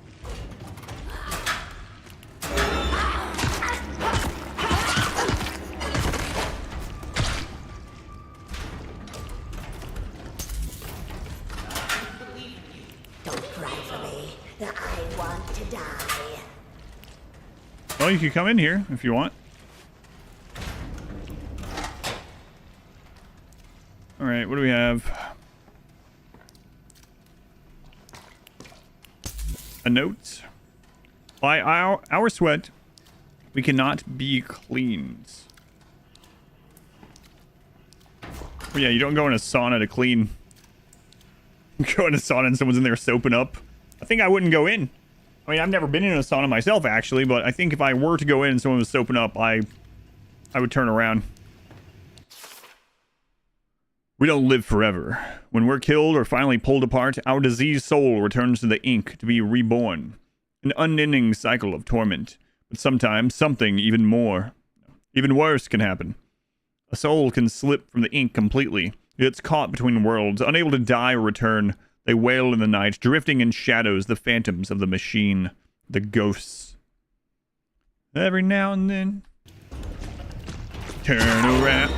Well, you can come in here if you want. All right, what do we have? A note. By our sweat, we cannot be cleaned. Oh, yeah, you don't go in a sauna to clean. You go in a sauna and someone's in there soaping up. I think I wouldn't go in. I mean, I've never been in a sauna myself, actually, but I think if I were to go in and someone was soaping up, I would turn around. We don't live forever. When we're killed or finally pulled apart, our diseased soul returns to the ink to be reborn. An unending cycle of torment. But sometimes something even worse can happen. A soul can slip from the ink completely. It's caught between worlds, unable to die or return. They wail in the night, drifting in shadows, the phantoms of the machine, the ghosts. Every now and then, turn around.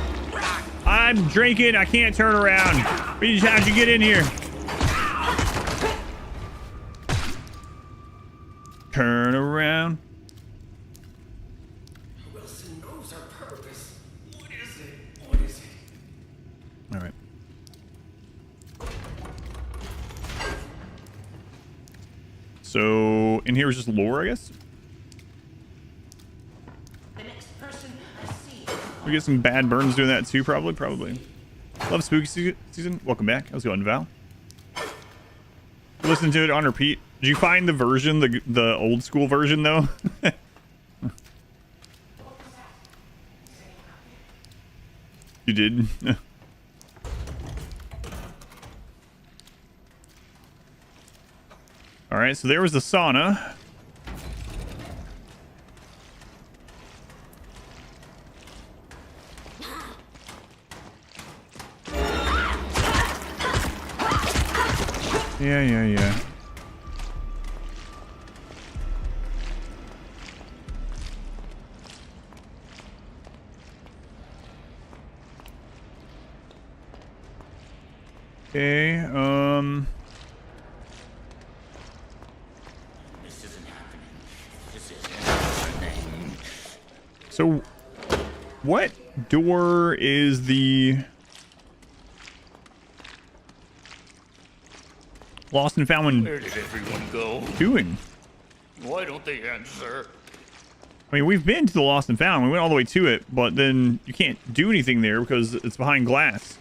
I'm drinking, I can't turn around. How'd you get in here? Turn around. Wilson knows our purpose. What is it? What is it? All right. So in here is just lore, I guess. We get some bad burns doing that too, probably. Love spooky season. Welcome back. How's it going, Val? Listen to it on repeat. Did you find the version, the old school version though? You did? All right, so there was the sauna. Yeah. Okay, This isn't happening. This isn't happening. So what door is the Lost and Found one Where did everyone go? doing? Why don't they answer? I mean, we've been to the Lost and Found. We went all the way to it, but then you can't do anything there because it's behind glass.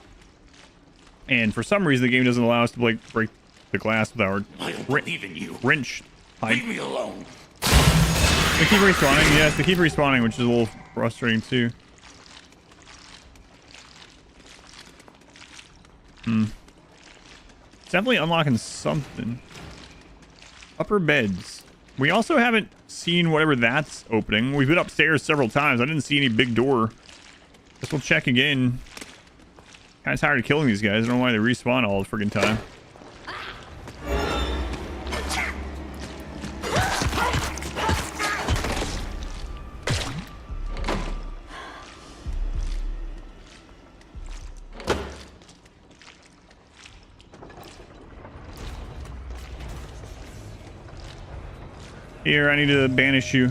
And for some reason, the game doesn't allow us to like break the glass with our I don't believe in you. wrench pipe. Leave me alone. They keep respawning. Yes, they keep respawning, which is a little frustrating too. It's definitely unlocking something. Upper beds. We also haven't seen whatever that's opening. We've been upstairs several times. I didn't see any big door. Guess we'll check again. Kind of tired of killing these guys. I don't know why they respawn all the friggin' time. Here, I need to banish you.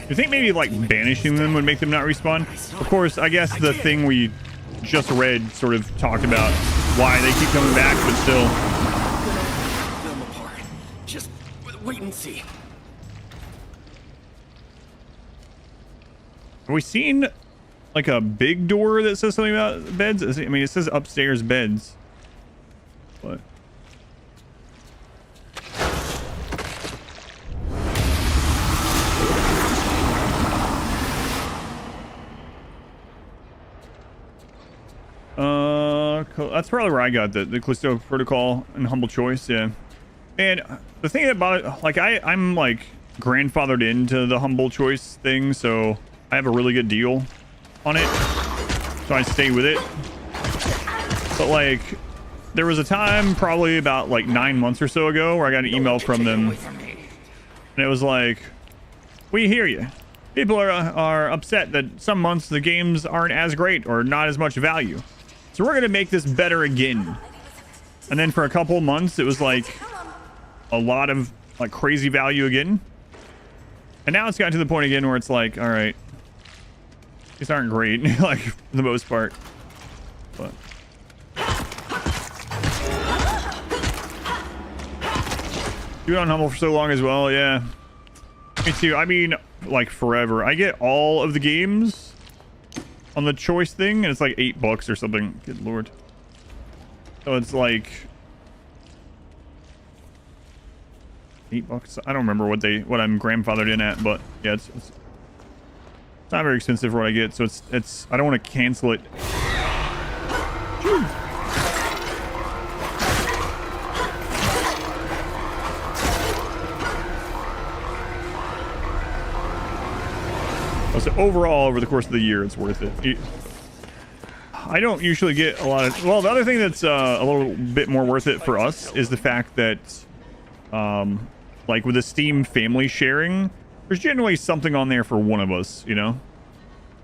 You think maybe like banishing them would make them not respawn? Of course, I guess the thing we just read sort of talked about why they keep coming back, but still. Pull them apart. Just wait and see. Have we seen like a big door that says something about beds? I mean, it says upstairs beds. What? Cool. That's probably where I got the Callisto Protocol and Humble Choice, yeah. And the thing about it, like I'm like grandfathered into the Humble Choice thing, so I have a really good deal on it, so I stay with it. But like, there was a time probably about like 9 months or so ago where I got an email from them, and it was like, we hear you. People are upset that some months the games aren't as great or not as much value. So we're going to make this better again. And then for a couple months, it was like a lot of like crazy value again. And now it's gotten to the point again where it's like, all right, these aren't great, like for the most part. But you've been on Humble for so long as well, yeah. Me too. I mean, like forever. I get all of the games on the choice thing, and it's like $8 or something. Good lord. So it's like $8. I don't remember what I'm grandfathered in at, but yeah, it's not very expensive for what I get. So it's I don't want to cancel it. Phew. So overall, over the course of the year, it's worth it. I don't usually get a lot of... Well, the other thing that's a little bit more worth it for us is the fact that, like with the Steam family sharing, there's generally something on there for one of us, you know?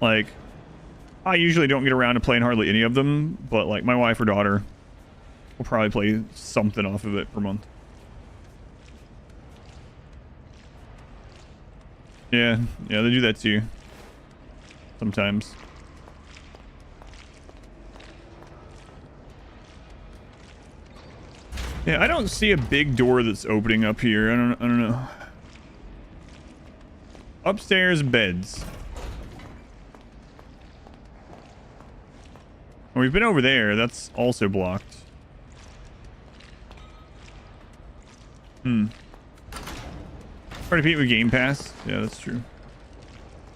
Like, I usually don't get around to playing hardly any of them, but like my wife or daughter will probably play something off of it per month. Yeah, they do that too. Sometimes. Yeah, I don't see a big door that's opening up here. I don't know. Upstairs beds. Well, we've been over there. That's also blocked. Already beat with Game Pass. Yeah, that's true.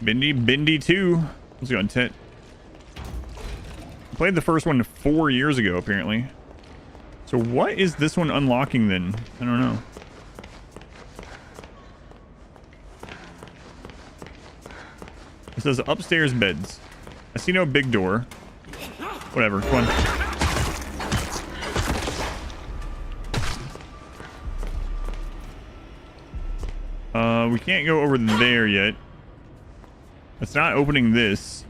Bendy 2. Let's go on Tet. I played the first one 4 years ago, apparently. So what is this one unlocking then? I don't know. It says upstairs beds. I see no big door. Whatever, come on. We can't go over there yet. It's not opening this.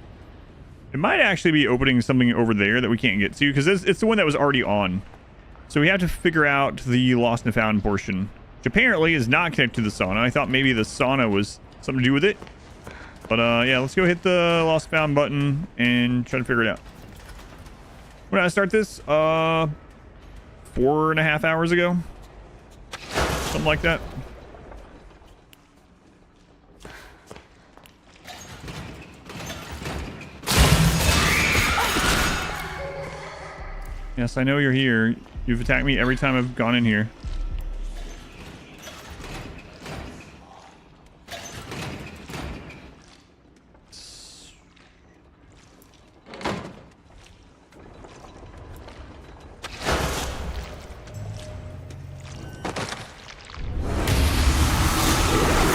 It might actually be opening something over there that we can't get to, because it's the one that was already on. So we have to figure out the Lost and Found portion, which apparently is not connected to the sauna. I thought maybe the sauna was something to do with it. But yeah, let's go hit the Lost and Found button and try to figure it out. When did I start this? 4.5 hours ago. Something like that. Yes, I know you're here. You've attacked me every time I've gone in here.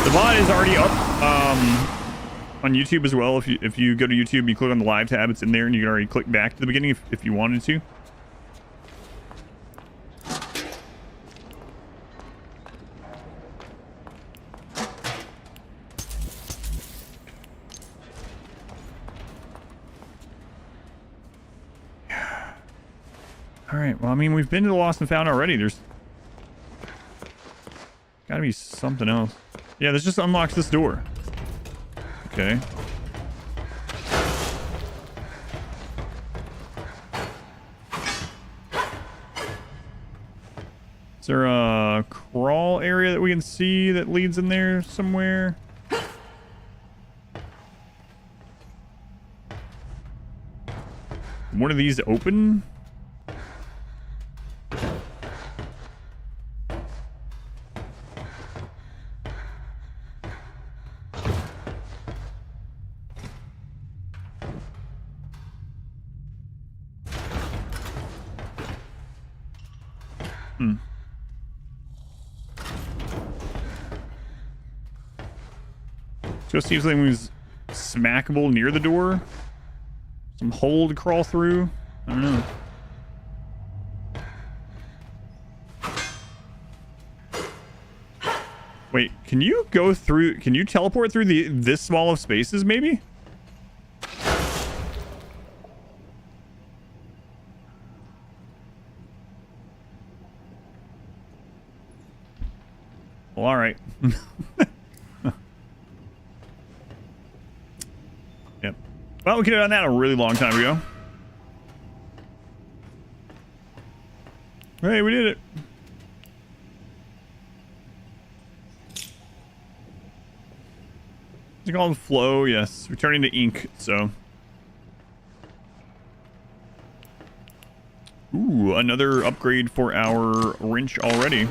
The VOD is already up on YouTube as well. If you go to YouTube, you click on the live tab, it's in there, and you can already click back to the beginning if you wanted to. Alright, well, I mean, we've been to the Lost and Found already. There's gotta be something else. Yeah, this just unlocks this door. Okay. Is there a crawl area that we can see that leads in there somewhere? One of these open? Just see if something was smackable near the door. Some hole to crawl through. I don't know. Wait, can you go through? Can you teleport through this small of spaces? Maybe. Well, all right. Yep. Well, we could have done that a really long time ago. Hey, we did it. It's called flow. Yes, returning to ink. So. Ooh, another upgrade for our wrench already.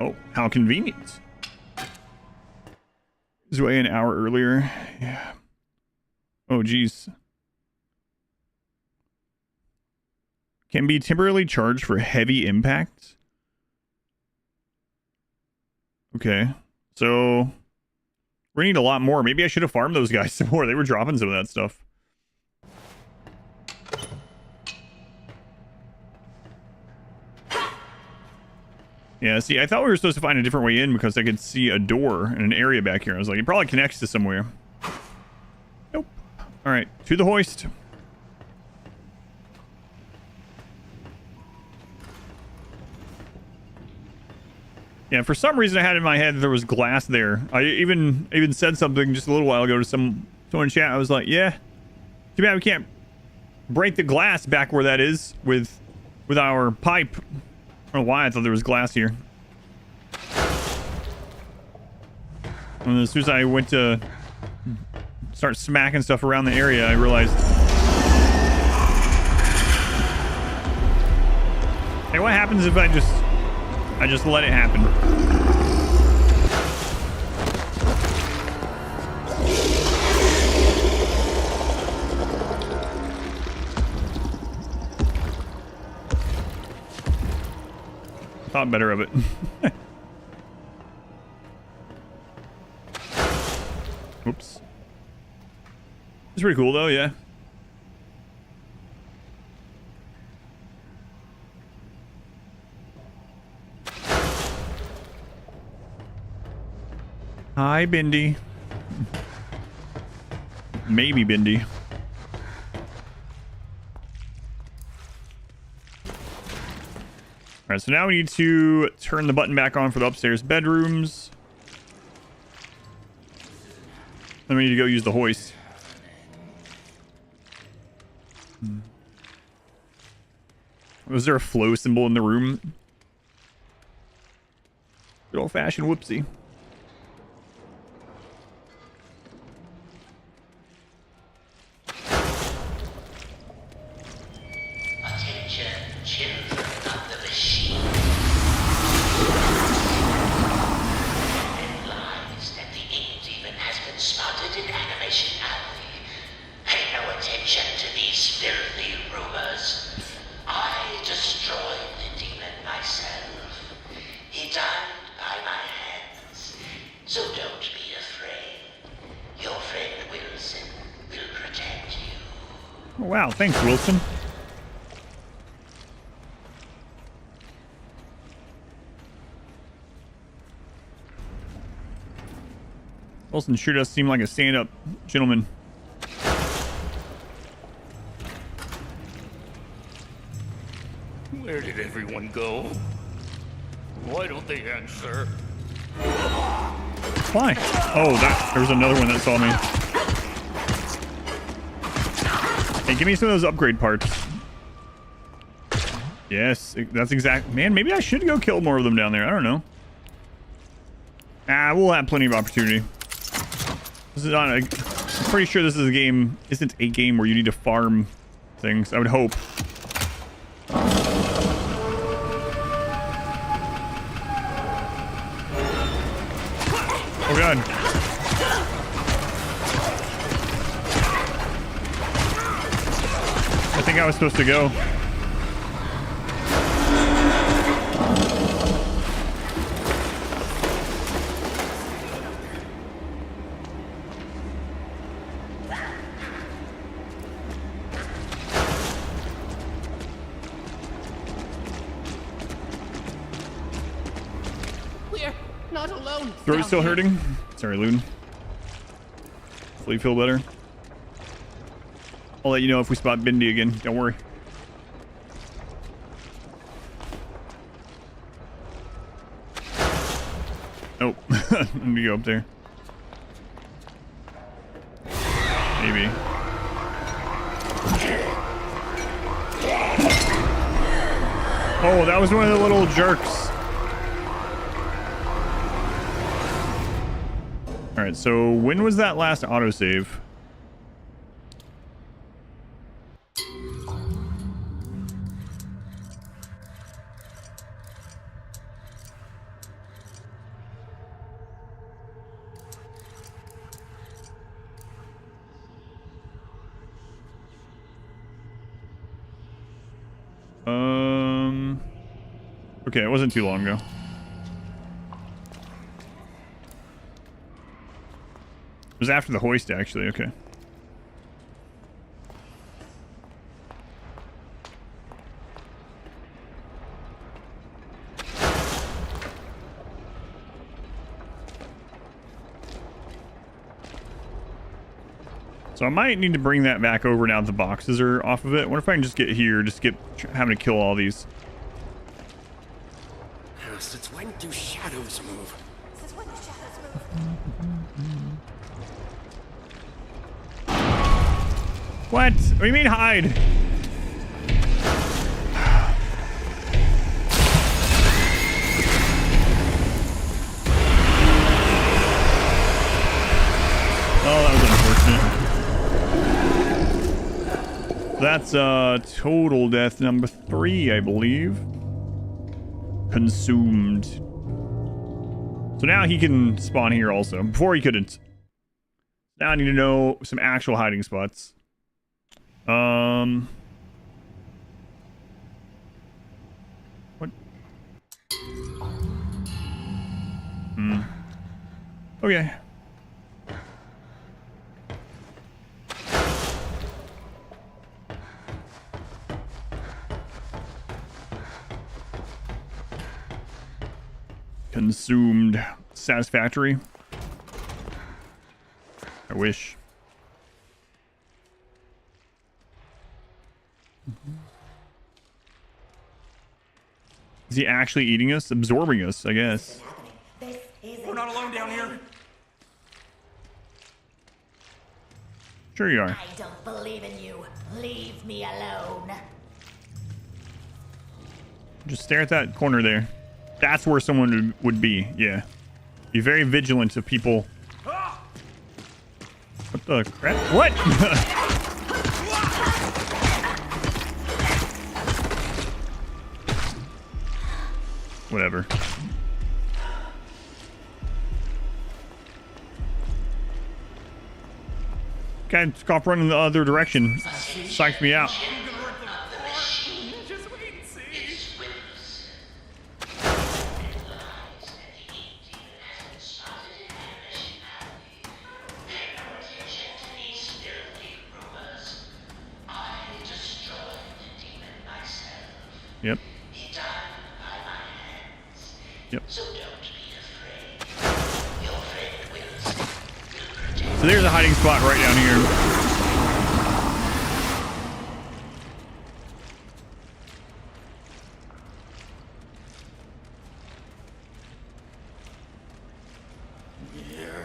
Oh, how convenient. Is way an hour earlier. Yeah. Oh, geez. Can be temporarily charged for heavy impact. Okay. So we need a lot more. Maybe I should have farmed those guys some more. They were dropping some of that stuff. Yeah, see, I thought we were supposed to find a different way in because I could see a door in an area back here. I was like, it probably connects to somewhere. Nope. All right, to the hoist. Yeah, for some reason I had in my head that there was glass there. I even said something just a little while ago to someone in chat. I was like, yeah, too bad we can't break the glass back where that is with with our pipe. I don't know why I thought there was glass here. And as soon as I went to start smacking stuff around the area, I realized... Hey, what happens if I just let it happen? Thought better of it. Oops. It's pretty cool though, yeah. Hi, Bendy. Maybe Bendy. Alright, so now we need to turn the button back on for the upstairs bedrooms. Then we need to go use the hoist. Was there a flow symbol in the room? Good old-fashioned whoopsie. Wow, thanks, Wilson. Wilson sure does seem like a stand-up gentleman. Where did everyone go? Why don't they answer? Why? Oh, there was another one that saw me. Hey, give me some of those upgrade parts. Yes, that's exact. Man, maybe I should go kill more of them down there. I don't know. Ah, we'll have plenty of opportunity. This is not a... I'm pretty sure this is a game... Isn't a game where you need to farm things. I would hope. Oh, God. I think I was supposed to go. We're not alone. Throat still hurting? Sorry, Loon. Hopefully you feel better. I'll let you know if we spot Bendy again. Don't worry. Nope. Let me go up there. Maybe. Oh, that was one of the little jerks. Alright, so when was that last autosave? Okay, it wasn't too long ago. It was after the hoist, actually. Okay. So I might need to bring that back over now that the boxes are off of it. What if I can just get here, just skip having to kill all these? Since when do shadows move? Since when do shadows move? What? What do you mean hide? that's total death number 3, I believe. Consumed. So now he can spawn here also. Before he couldn't. Now I need to know some actual hiding spots. What? Okay. Consumed. Satisfactory. I wish. Is he actually eating us? Absorbing us, I guess. We're not alone down here. Sure you are. I don't believe in you. Leave me alone. Just stare at that corner there. That's where someone would be, yeah. Be very vigilant of people. What the crap? What? Whatever. Guy cough running the other direction. Psyched me out. Just wait and see. Yep. Yep. So there's a hiding spot right down here.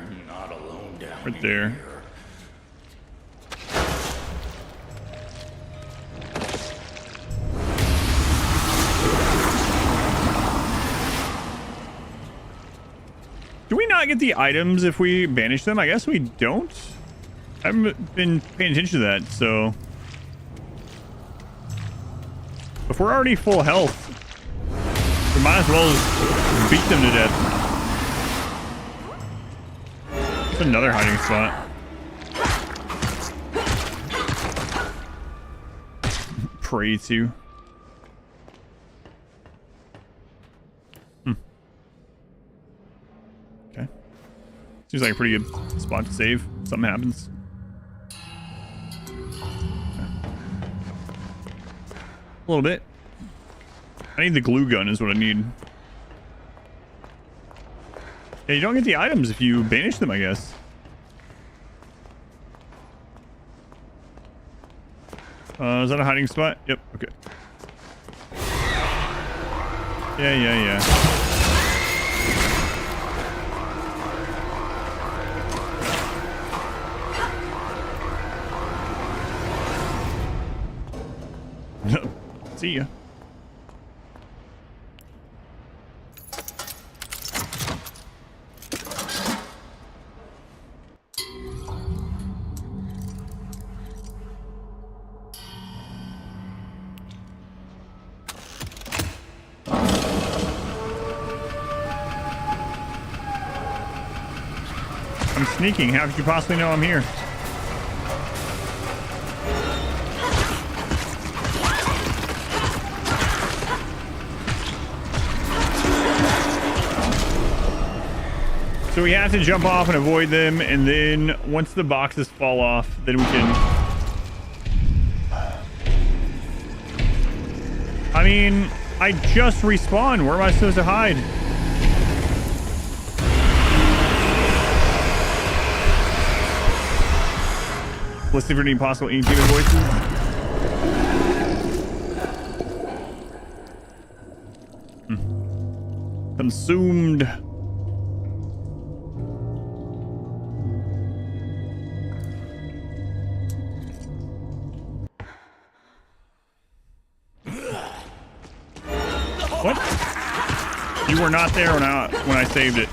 You're not alone down Right there. here. Do we not get the items if we banish them? I guess we don't. I haven't been paying attention to that, so. If we're already full health, we might as well just beat them to death. That's another hiding spot. Pray to. Okay. Seems like a pretty good spot to save. Something happens. A little bit. I need the glue gun is what I need. Yeah, you don't get the items if you banish them, I guess. Is that a hiding spot? Yep, okay. Yeah. See ya. I'm sneaking. How could you possibly know I'm here? So we have to jump off and avoid them, and then once the boxes fall off, then we can... I mean, I just respawned. Where am I supposed to hide? Let's see if there are any possible demon voices. Consumed. What? You were not there when I saved it.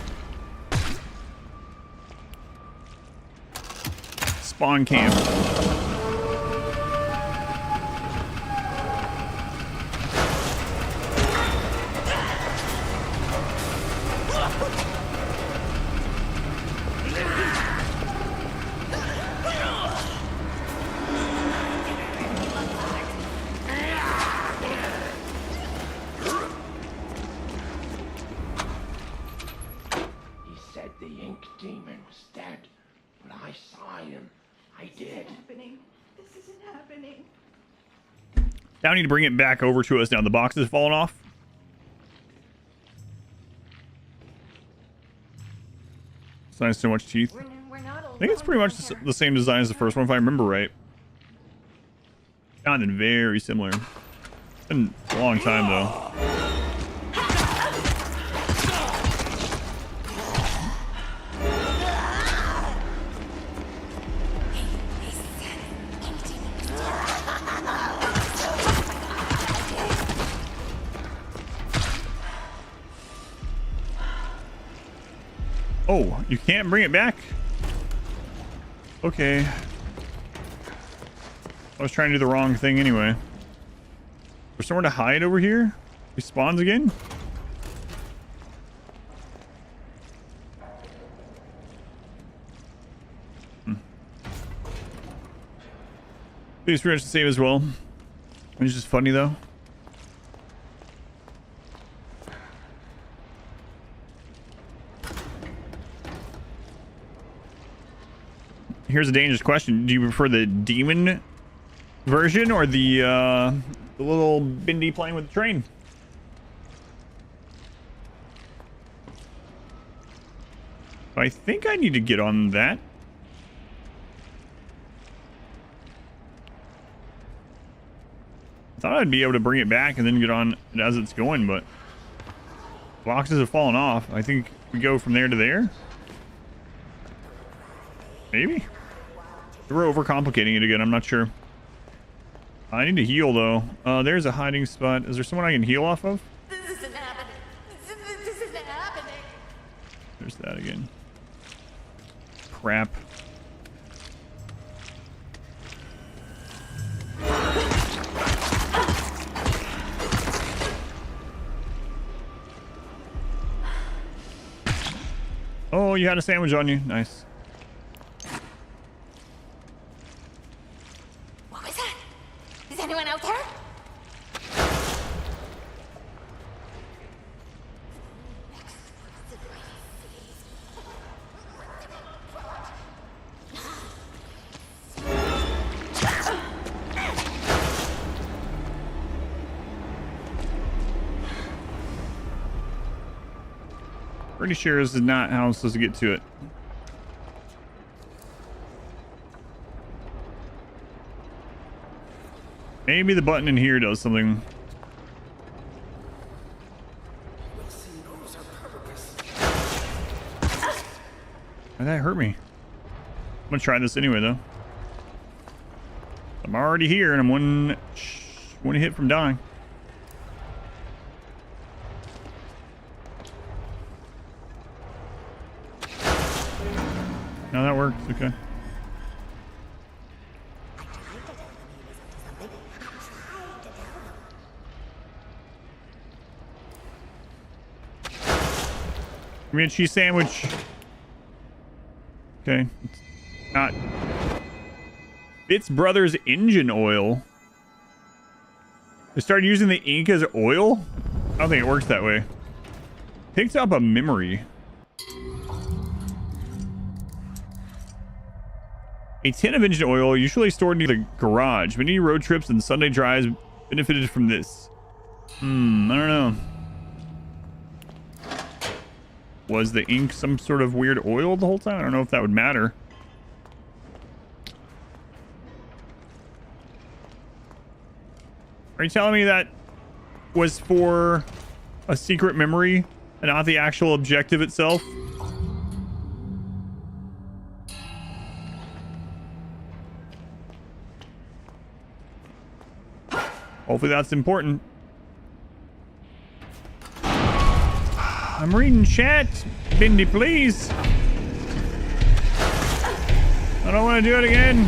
Spawn camp. happening? Now I need to bring it back over to us now. The box has fallen off. It's nice, so much teeth. I think it's pretty much the same design as the first one, if I remember right. Sounded very similar. Been a long time, though. Oh, you can't bring it back? Okay. I was trying to do the wrong thing anyway. There's somewhere to hide over here? He spawns again? It's pretty much the same as well. It's just funny though. Here's a dangerous question. Do you prefer the demon version or the little Bendy playing with the train? I think I need to get on that. I thought I'd be able to bring it back and then get on it as it's going, but boxes have fallen off. I think we go from there to there. Maybe. We're overcomplicating it again. I'm not sure. I need to heal though. There's a hiding spot. Is there someone I can heal off of? This isn't happening. This isn't happening. There's that again. Crap. Oh, you had a sandwich on you. Nice. What was that? Is anyone out there? Pretty sure this is not how I'm supposed to get to it. Maybe the button in here does something. That hurt me. I'm gonna try this anyway though. I'm already here and I'm one hit from dying. No, that works. Okay. Give me a cheese sandwich. Okay. It's not. Fitz Brothers engine oil. They started using the ink as oil? I don't think it works that way. Picks up a memory. A tin of engine oil, usually stored near the garage. Many road trips and Sunday drives benefited from this. I don't know. Was the ink some sort of weird oil the whole time? I don't know if that would matter. Are you telling me that was for a secret memory and not the actual objective itself? Hopefully that's important. I'm reading chat. Bendy, please. I don't want to do it again.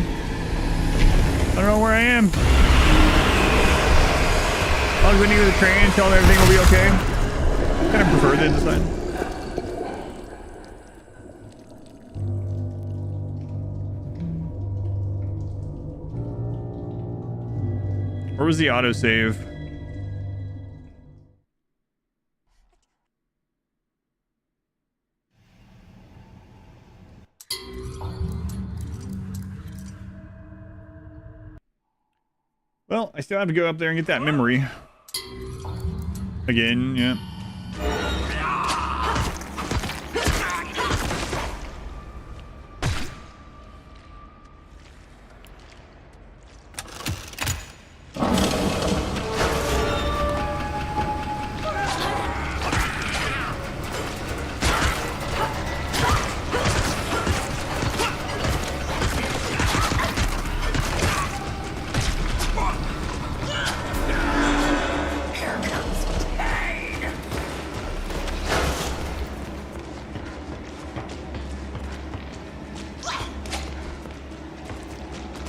I don't know where I am. I'll go near the train and tell them everything will be okay. I kind of prefer this design. Where was the autosave? Well, I still have to go up there and get that memory. Again, yeah.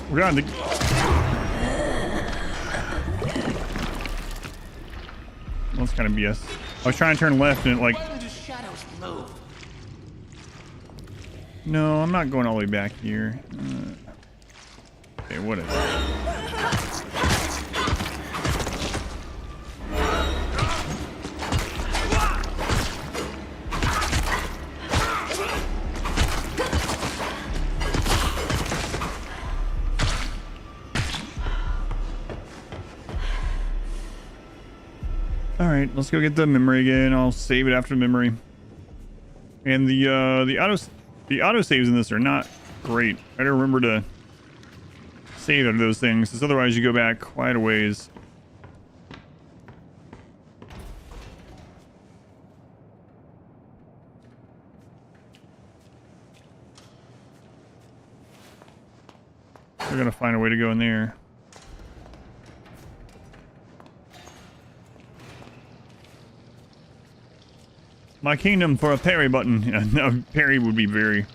We're on the... Well, that's kind of BS. I was trying to turn left and it like... No, I'm not going all the way back here. Okay, whatever. Alright, let's go get the memory again. I'll save it after memory. And the auto saves in this are not great. I gotta remember to save out of those things, because otherwise you go back quite a ways. They're gonna find a way to go in there. My kingdom for a parry button. Yeah, no, parry would be very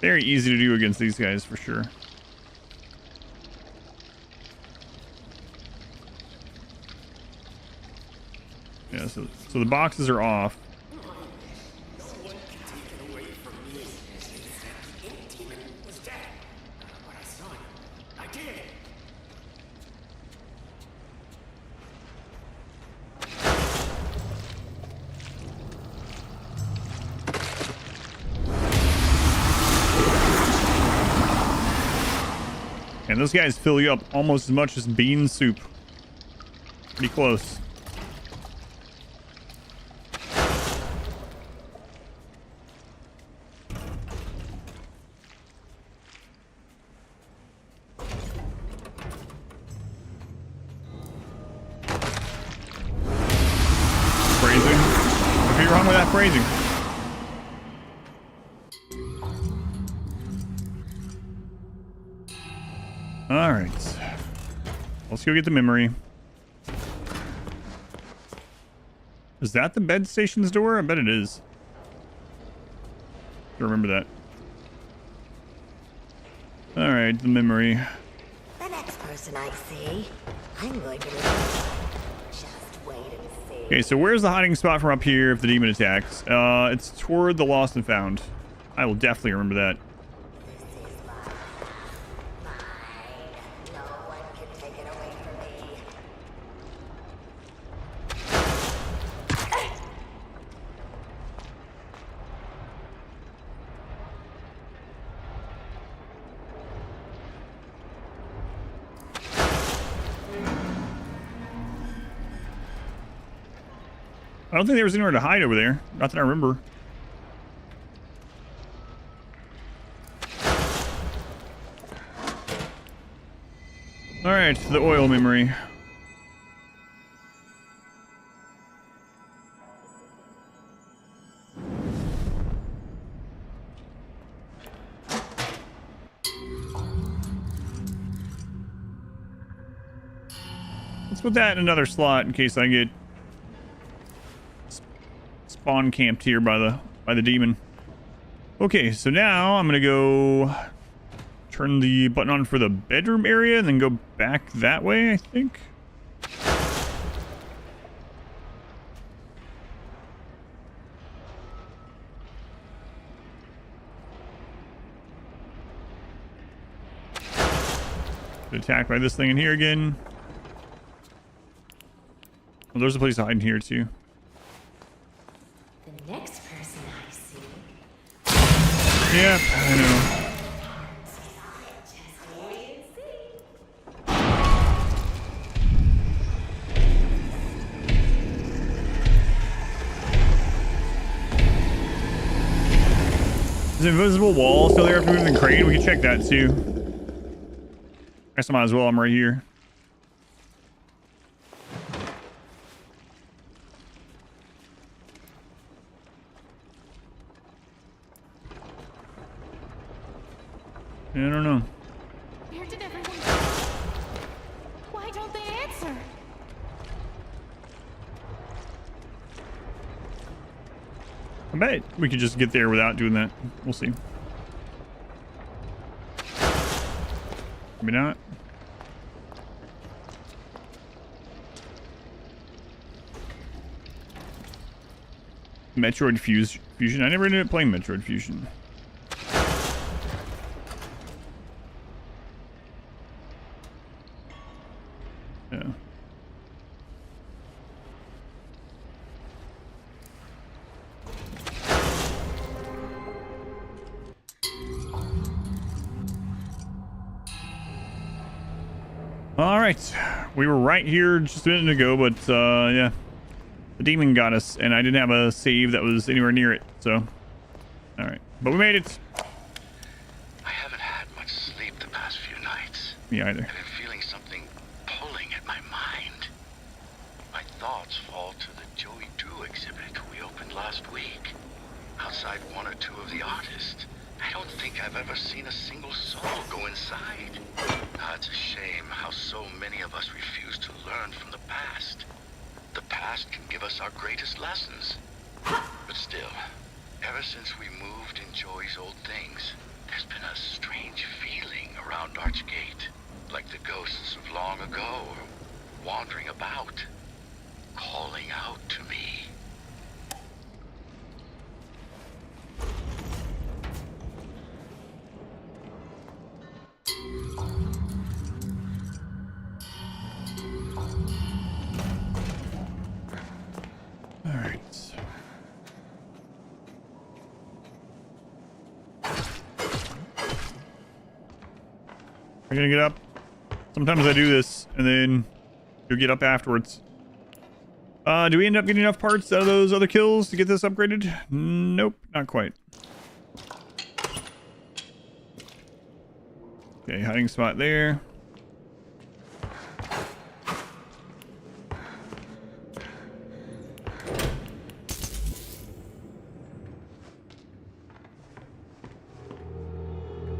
easy to do against these guys for sure. Yeah, so the boxes are off. And those guys fill you up almost as much as bean soup. Pretty close. Phrasing. What'd be wrong with that phrasing? Alright. Let's go get the memory. Is that the bed station's door? I bet it is. I remember that. Alright, the memory. The next person I see, I'm going to just wait and see. Okay, so where's the hiding spot from up here if the demon attacks? It's toward the lost and found. I will definitely remember that. I don't think there was anywhere to hide over there. Not that I remember. Alright, the oil memory. Let's put that in another slot in case I get spawn camped here by the demon. Okay, so now I'm gonna go turn the button on for the bedroom area and then go back that way, I think. Get attacked by this thing in here again. Well, there's a place to hide in here too. The next person I see. Yep, I know. invisible wall still there after moving the crane? We can check that too. I guess I might as well. I'm right here. I don't know. Where did everyone go? Why don't they answer? I bet we could just get there without doing that. We'll see. Maybe not. Metroid Fusion. I never ended up playing Metroid Fusion. Yeah. All right, we were right here just a minute ago, but yeah, the demon got us, and I didn't have a save that was anywhere near it. So, all right, but we made it. I haven't had much sleep the past few nights. Me either. I've been feeling something pulling at my mind. My thoughts fall to the Joey Drew exhibit we opened last week. Outside one or two of the artists. I don't think I've ever seen a single soul go inside. It's a shame how so many of us refuse to learn from the past. The past can give us our greatest lessons. But still, ever since we moved in Joey's old things, there's been a strange feeling around Archgate. Like the ghosts of long ago are wandering about, calling out to me. All right. We're gonna get up. Sometimes I do this, and then you'll get up afterwards. Do we end up getting enough parts out of those other kills to get this upgraded? Nope, not quite. Okay, hiding spot there.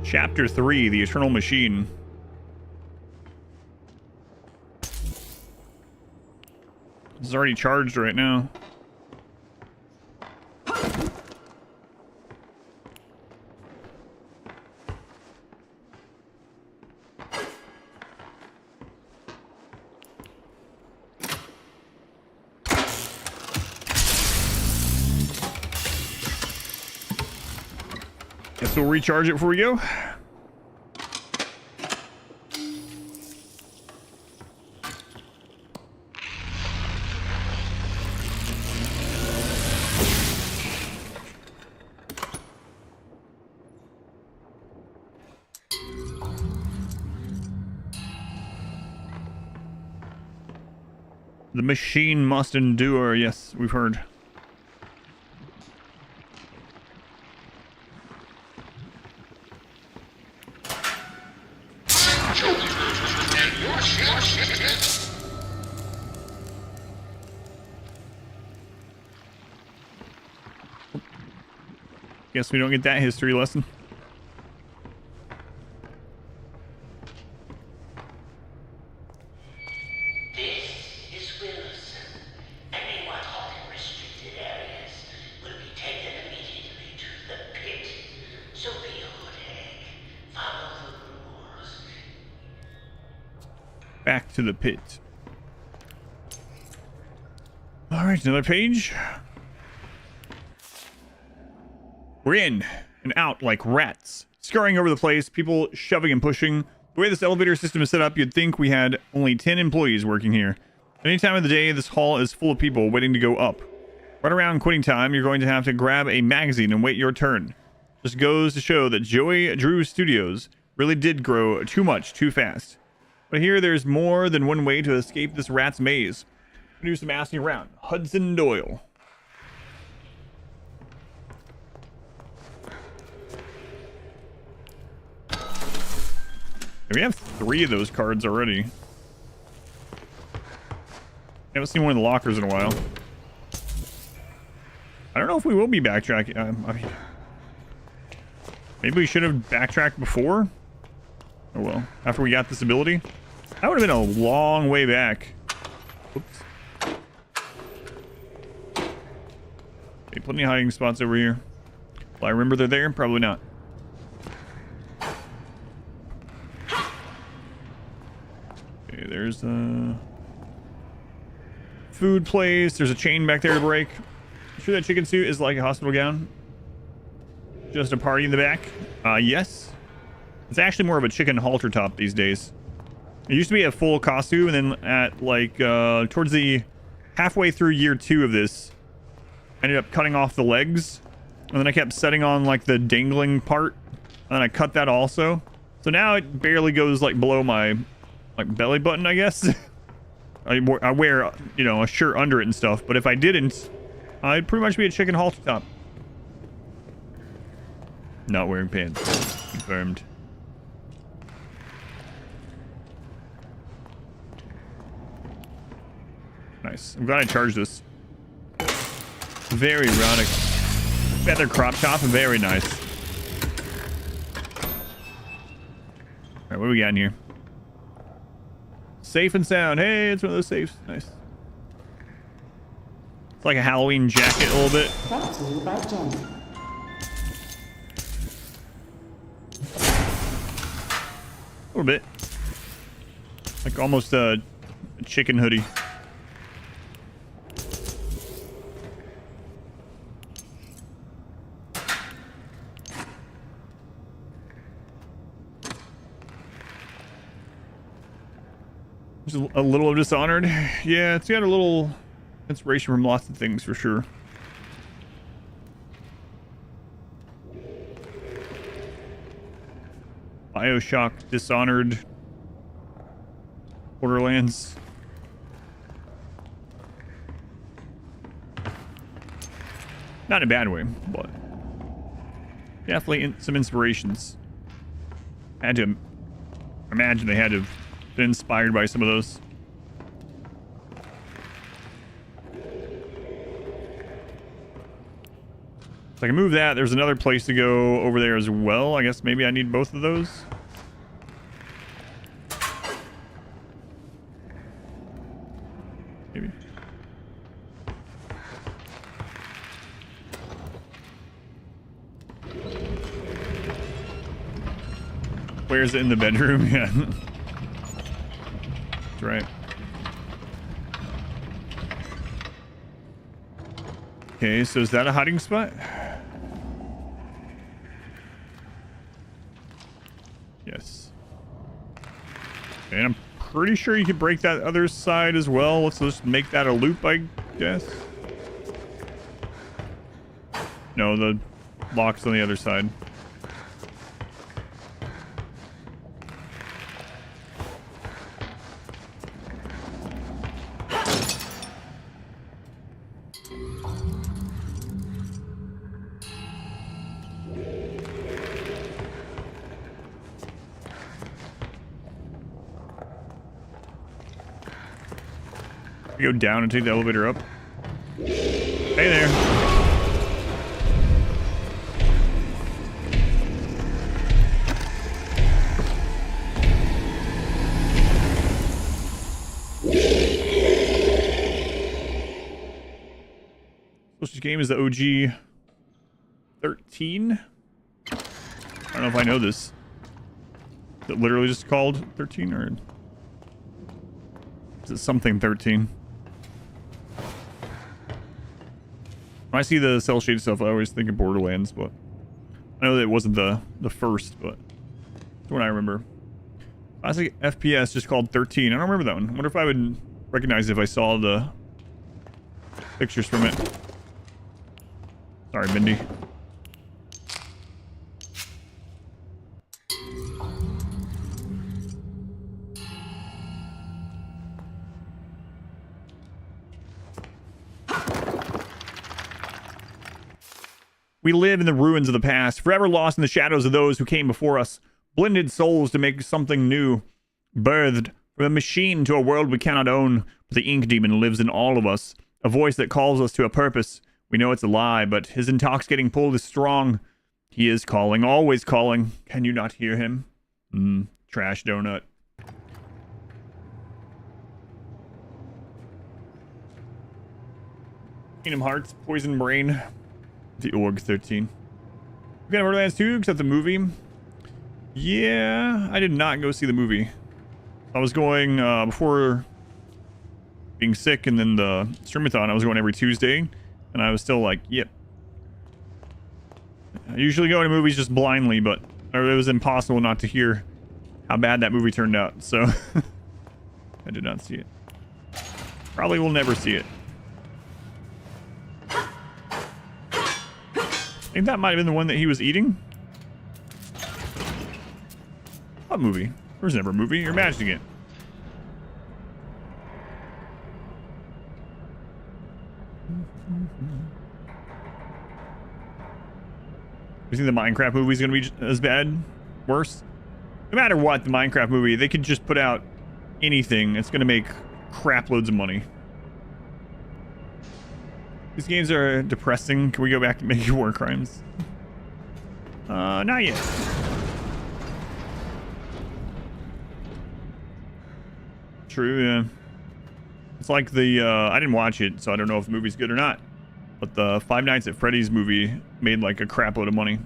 Chapter 3, The Eternal Machine. This is already charged right now. Guess we'll recharge it before we go. The machine must endure. Yes, we've heard. Guess we don't get that history lesson. Back to the pit. All right, another page. We're in and out like rats, scurrying over the place, people shoving and pushing. The way this elevator system is set up, you'd think we had only 10 employees working here. Any time of the day, this hall is full of people waiting to go up. Right around quitting time, you're going to have to grab a magazine and wait your turn. Just goes to show that Joey Drew Studios really did grow too much too fast. But here, there's more than one way to escape this rat's maze. Do some asking around. Hudson Doyle. We have 3 of those cards already. Haven't seen one in the lockers in a while. I don't know if we will be backtracking. I mean, maybe we should have backtracked before. Oh well. After we got this ability, that would have been a long way back. Oops. Okay, plenty of hiding spots over here. Well, I remember they're there. Probably not. Okay, there's a food place. There's a chain back there to break. You sure that chicken suit is like a hospital gown? Just a party in the back? Yes. It's actually more of a chicken halter top these days. It used to be a full costume, and then at like towards the halfway through year 2 of this, I ended up cutting off the legs, and then I kept setting on like the dangling part, and then I cut that also. So now it barely goes like below my like belly button, I guess. I wear, you know, a shirt under it and stuff, but if I didn't, I'd pretty much be a chicken halter top. Not wearing pants. Confirmed. Nice. I'm glad I charged this. Very erotic. Feather crop top. Very nice. Alright, what do we got in here? Safe and sound. Hey, it's one of those safes. Nice. It's like a Halloween jacket a little bit. Brought to you by Jenny. A little bit. Like almost a chicken hoodie. Just a little of Dishonored. Yeah, it's got a little inspiration from lots of things for sure. BioShock, Dishonored, Borderlands. Not in a bad way, but definitely some inspirations. Had to imagine they had to have been inspired by some of those. So I can move that. There's another place to go over there as well. I guess maybe I need both of those. Maybe. Where's it in the bedroom? Yeah. That's right. Okay, so is that a hiding spot? Yes. And I'm pretty sure you could break that other side as well. Let's just make that a loop, I guess. No, the lock's on the other side. Go down and take the elevator up. Hey there. This game is the OG 13. I don't know if I know this. Is it literally just called 13 or is it something 13? When I see the cell shade stuff, I always think of Borderlands, but I know that it wasn't the first, but it's what I remember. Classic FPS just called 13. I don't remember that one. I wonder if I would recognize it if I saw the pictures from it. Sorry, Bendy. We live in the ruins of the past, forever lost in the shadows of those who came before us. blended souls to make something new, birthed from a machine to a world we cannot own. But the ink demon lives in all of us, a voice that calls us to a purpose. We know it's a lie, but his intoxicating pull is strong. He is calling, always calling. Can you not hear him? Trash donut. Kingdom Hearts, Poison Brain, the Org 13. We got Borderlands 2, except the movie. Yeah, I did not go see the movie. I was going before being sick, and then the streamathon, I was going every Tuesday, and I was still like, yep. I usually go to movies just blindly, but it was impossible not to hear how bad that movie turned out, so I did not see it. Probably will never see it. I think that might have been the one that he was eating. What movie? There's never a movie. You're imagining it. You think the Minecraft movie is going to be as bad? Worse? No matter what, the Minecraft movie, they could just put out anything. It's going to make crap loads of money. These games are depressing. Can we go back and make war crimes? Not yet. True, yeah. It's like the, I didn't watch it, so I don't know if the movie's good or not. But the Five Nights at Freddy's movie made like a crap load of money.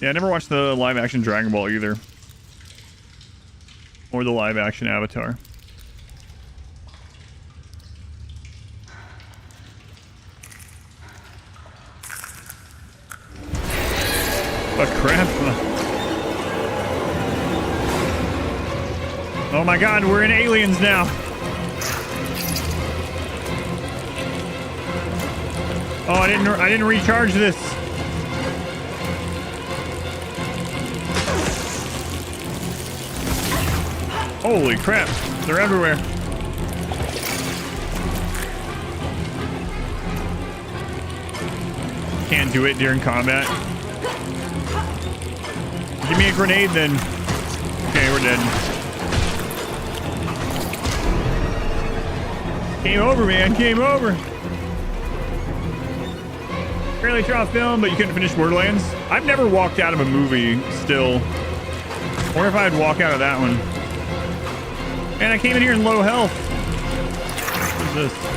Yeah, I never watched the live-action Dragon Ball either. Or the live-action Avatar. Oh, crap. Oh my god, we're in Aliens now. Oh, I didn't recharge this. Holy crap, they're everywhere. Can't do it during combat. Give me a grenade then. Okay, we're dead. Game over, man, game over. Fairly tough film, but you couldn't finish Borderlands. I've never walked out of a movie still. I wonder if I'd walk out of that one. Man, I came in here in low health. What is this?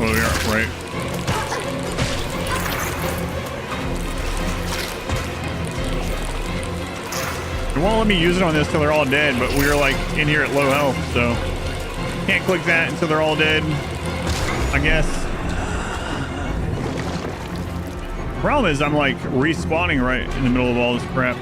Oh, yeah, right. It won't let me use it on this till they're all dead, but we're like in here at low health, so can't click that until they're all dead, I guess. Problem is I'm like respawning right in the middle of all this crap.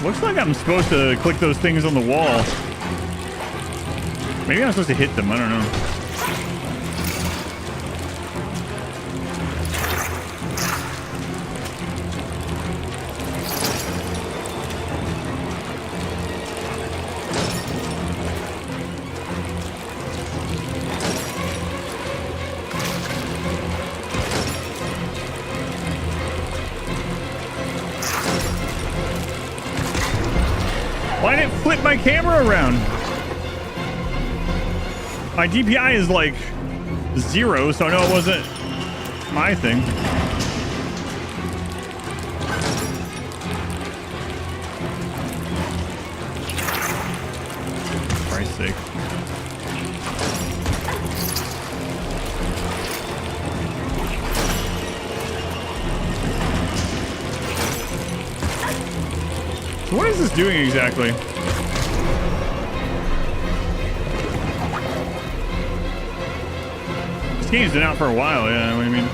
Looks like I'm supposed to click those things on the wall. Maybe I'm supposed to hit them. I don't know. Why didn't it flip my camera around? My DPI is like 0, so I know it wasn't my thing. For Christ's sake. So what is this doing exactly? This game's been out for a while, yeah, what do you mean?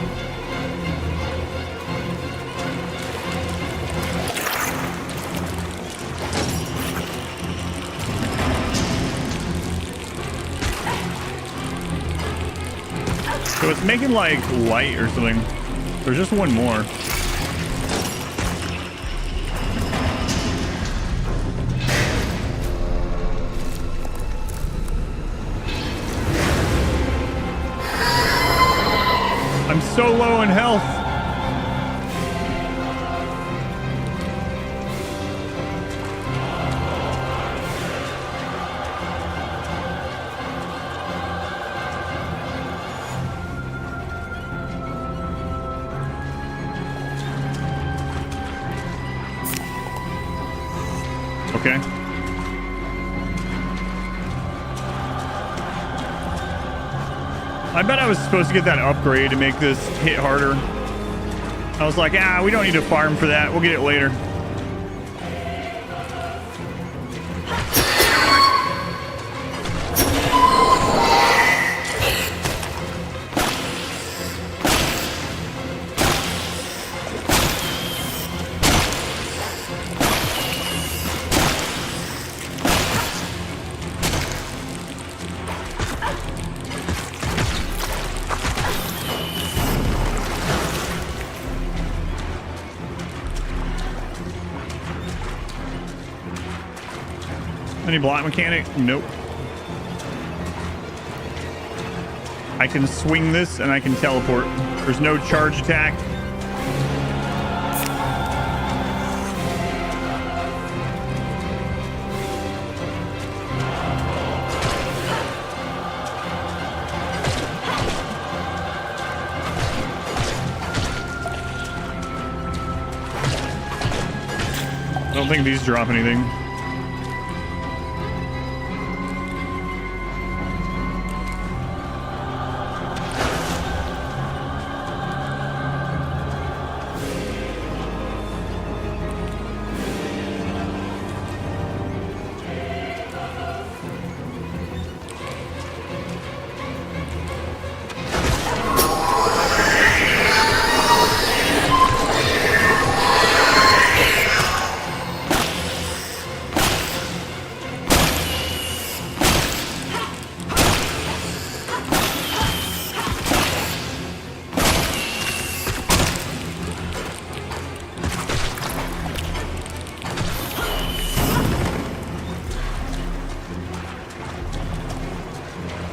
So it's making like light or something. There's just one more. I'm so low in health. Okay. I bet I was supposed to get that upgrade to make this hit harder. I was like, we don't need to farm for that. We'll get it later. Any block mechanic? Nope. I can swing this and I can teleport. There's no charge attack. I don't think these drop anything.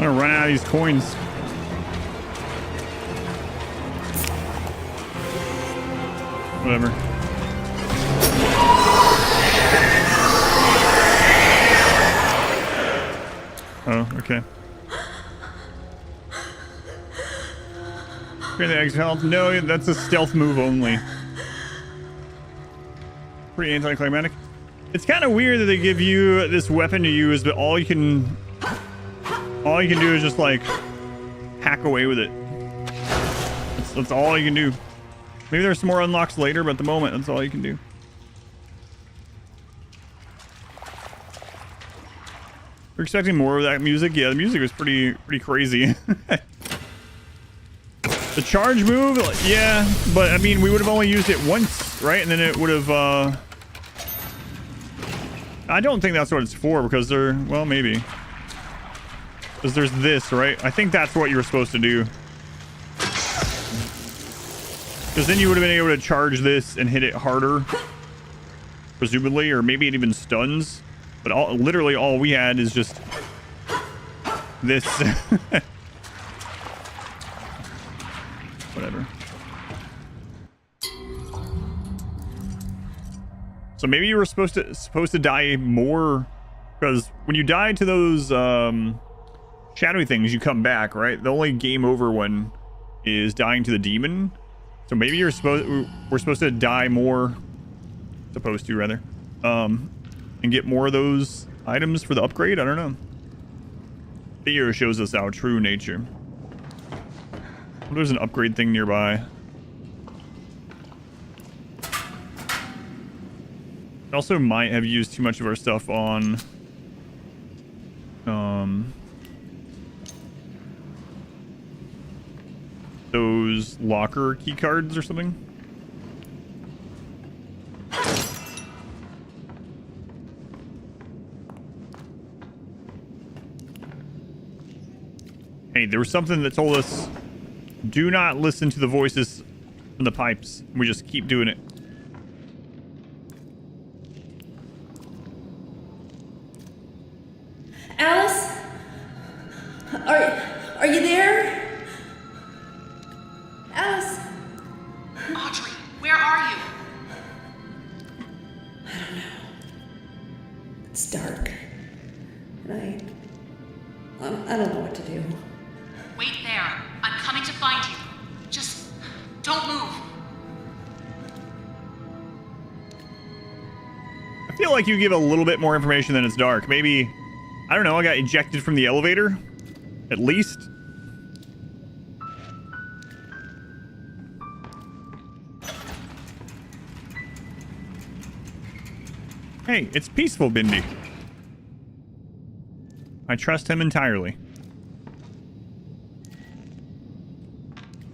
I'm gonna run out of these coins. Whatever. Oh, okay. The extra health. No, that's a stealth move only. Pretty anticlimactic. It's kind of weird that they give you this weapon to use, but all you can do is just like hack away with it. That's all you can do. Maybe there's some more unlocks later, but at the moment, that's all you can do. We're expecting more of that music. Yeah, the music was pretty crazy. The charge move, yeah, but I mean, we would have only used it once, right? And then it would have, I don't think that's what it's for, because they're, well, maybe. Because there's this, right? I think that's what you were supposed to do. Because then you would have been able to charge this and hit it harder. Presumably, or maybe it even stuns. But literally all we had is just this. Whatever. So maybe you were supposed to die more, because when you die to those shadowy things, you come back, right? The only game over one is dying to the demon. So maybe we're supposed to die more, and get more of those items for the upgrade. I don't know. Video shows us our true nature. There's an upgrade thing nearby. Also might have used too much of our stuff on those locker key cards or something. Hey, there was something that told us do not listen to the voices from the pipes. We just keep doing it. Alice? Are you there? Alice? Audrey, where are you? I don't know. It's dark. And I don't know what to do. Wait there. I'm coming to find you. Just don't move. I feel like you give a little bit more information than it's dark. Maybe, I don't know, I got ejected from the elevator? At least? Hey, it's peaceful, Bendy. I trust him entirely.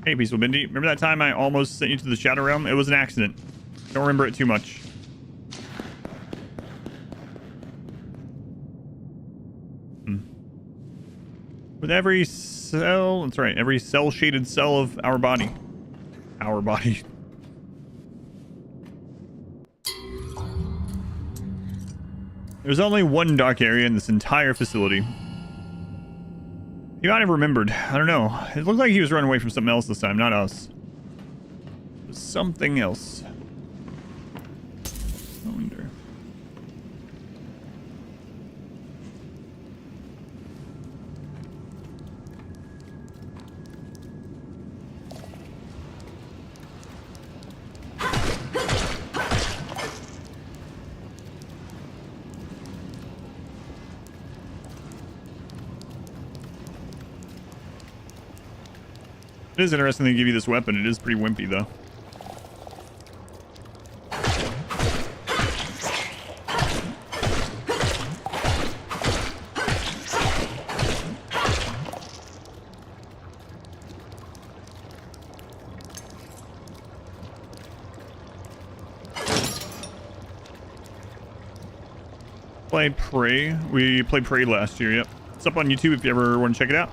Hey, peaceful Bendy. Remember that time I almost sent you to the Shadow Realm? It was an accident. Don't remember it too much. With every cell, that's right, every cell-shaded cell of our body. Our body. There's only one dark area in this entire facility. He might have remembered. I don't know. It looked like he was running away from something else this time, not us. It was something else. I wonder. It is interesting they give you this weapon. It is pretty wimpy, though. Play Prey. We played Prey last year, yep. It's up on YouTube if you ever want to check it out.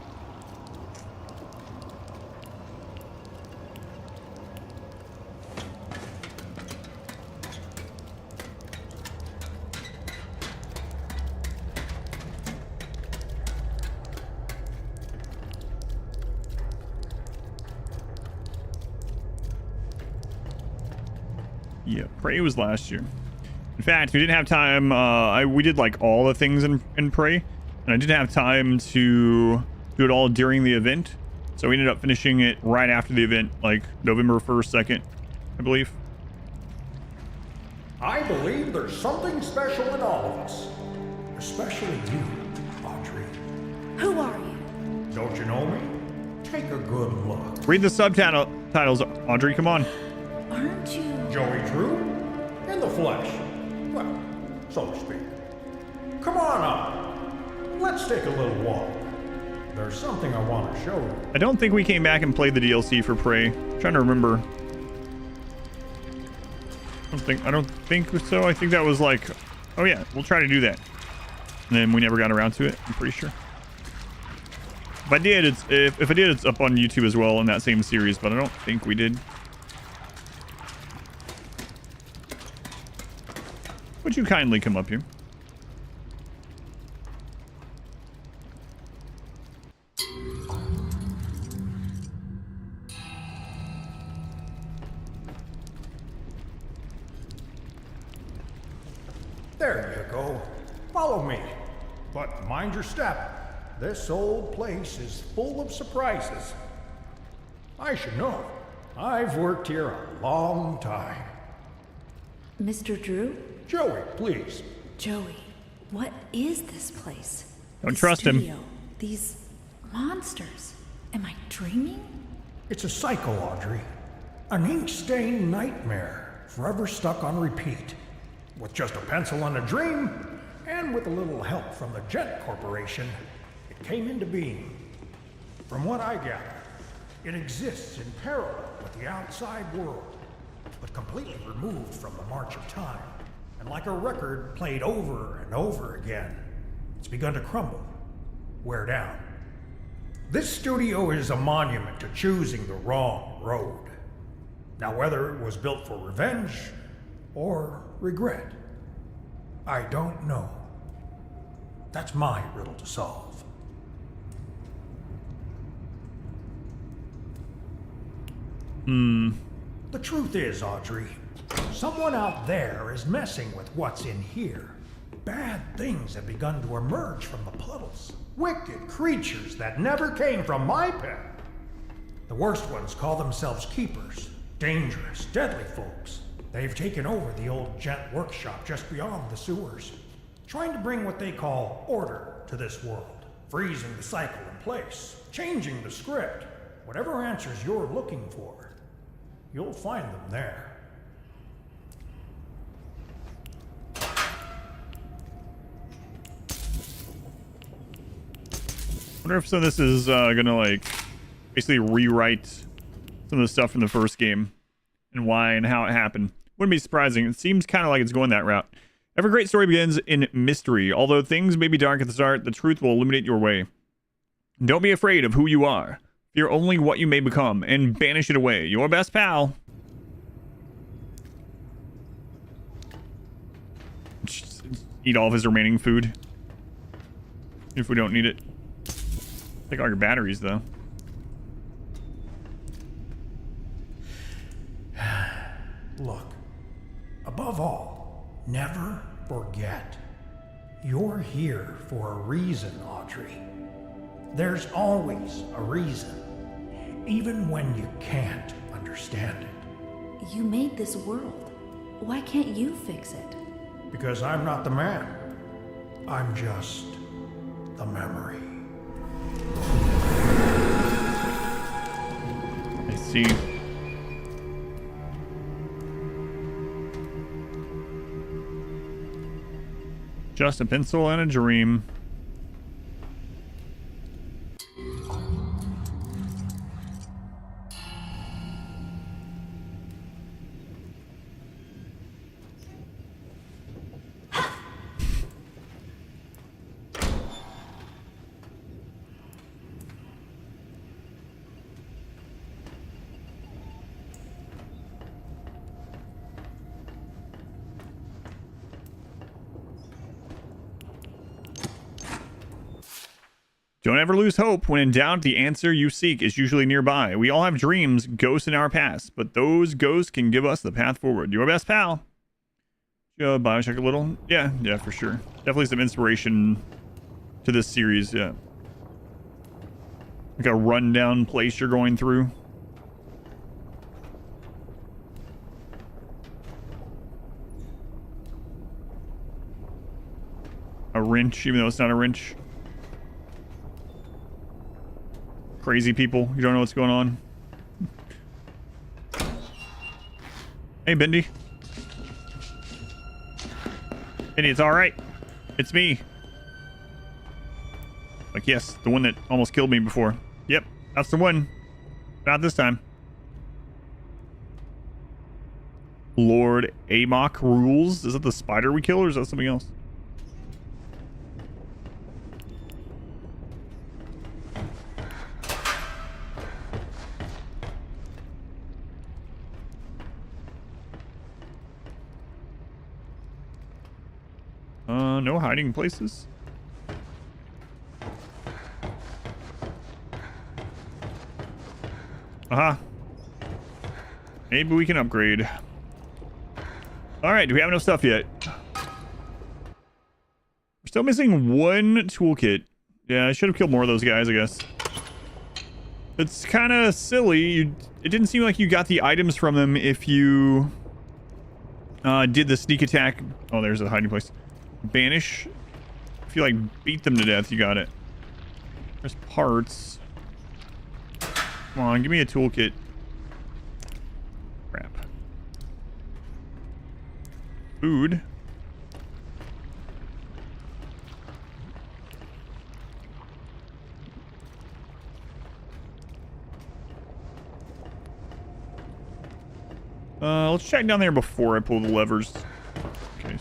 Yeah, Prey was last year. In fact, we didn't have time. We did like all the things in Prey, and I didn't have time to do it all during the event. So we ended up finishing it right after the event, like November 1st, 2nd, I believe. I believe there's something special in all of us. Especially you, Audrey. Who are you? Don't you know me? Take a good look. Read the subtitles, Audrey, come on. Aren't you? Joey Drew? In the flesh. Well, so to speak. Come on up. Let's take a little walk. There's something I want to show you. I don't think we came back and played the DLC for Prey. I'm trying to remember. I don't think so. I think that was like, oh yeah, we'll try to do that. And then we never got around to it, I'm pretty sure. If I did, if I did, it's up on YouTube as well in that same series, but I don't think we did. Would you kindly come up here? There you go. Follow me. But mind your step. This old place is full of surprises. I should know. I've worked here a long time. Mr. Drew? Joey, please. Joey, what is this place? Don't The trust studio, him. These monsters. Am I dreaming? It's a cycle, Audrey. An ink-stained nightmare, forever stuck on repeat. With just a pencil and a dream, and with a little help from the Gent Corporation, it came into being. From what I gather, it exists in parallel with the outside world, but completely removed from the march of time. And like a record played over and over again, it's begun to crumble, wear down. This studio is a monument to choosing the wrong road. Now, whether it was built for revenge or regret, I don't know. That's my riddle to solve. The truth is, Audrey, someone out there is messing with what's in here. Bad things have begun to emerge from the puddles. Wicked creatures that never came from my pen. The worst ones call themselves keepers. Dangerous, deadly folks. They've taken over the old Gent workshop just beyond the sewers, trying to bring what they call order to this world, freezing the cycle in place, changing the script. Whatever answers you're looking for, you'll find them there. I wonder if some of this is gonna like basically rewrite some of the stuff from the first game and why and how it happened. Wouldn't be surprising. It seems kind of like it's going that route. Every great story begins in mystery. Although things may be dark at the start, the truth will illuminate your way. Don't be afraid of who you are. Fear only what you may become and banish it away. Your best pal. Just eat all of his remaining food. If we don't need it. Take all your batteries, though. Look, above all, never forget. You're here for a reason, Audrey. There's always a reason, even when you can't understand it. You made this world. Why can't you fix it? Because I'm not the man. I'm just the memory. I see. Just a pencil and a dream. Don't ever lose hope. When in doubt, the answer you seek is usually nearby. We all have dreams, ghosts in our past, but those ghosts can give us the path forward. Your best pal. Bioshock a little? Yeah, for sure. Definitely some inspiration to this series, yeah. Like a rundown place you're going through. A wrench, even though it's not a wrench. Crazy people. You don't know what's going on. Hey, Bendy. Bendy, it's alright. It's me. Like, yes, the one that almost killed me before. Yep, that's the one. Not this time. Lord Amok rules. Is that the spider we kill, or is that something else? No hiding places. Aha. Maybe we can upgrade. Alright, do we have enough stuff yet? We're still missing one toolkit. Yeah, I should have killed more of those guys, I guess. It's kind of silly. It didn't seem like you got the items from them if you did the sneak attack. Oh, there's a hiding place. Banish. If you, like, beat them to death, you got it. There's parts. Come on, give me a toolkit. Crap. Food. Let's check down there before I pull the levers. Okay.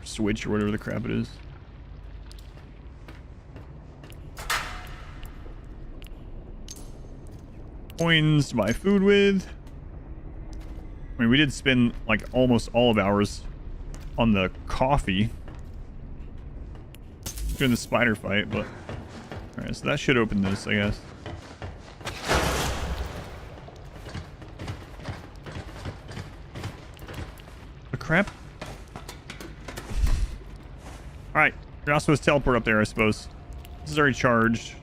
Switch or whatever the crap it is. Coins to buy food with. I mean, we did spend like almost all of ours on the coffee during the spider fight, but alright, so that should open this, I guess. The crap? Alright, you're not supposed to teleport up there, I suppose. This is already charged.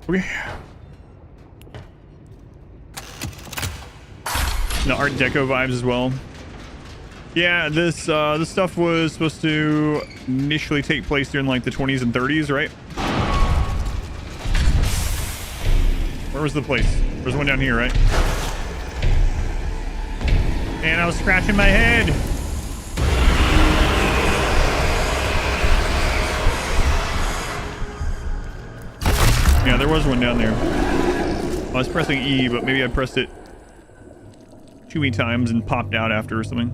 Okay. The Art Deco vibes as well. Yeah, this stuff was supposed to initially take place during like the 20s and 30s, right? Where was the place? There's one down here, right? And I was scratching my head. Yeah, there was one down there. I was pressing E, but maybe I pressed it too many times and popped out after or something.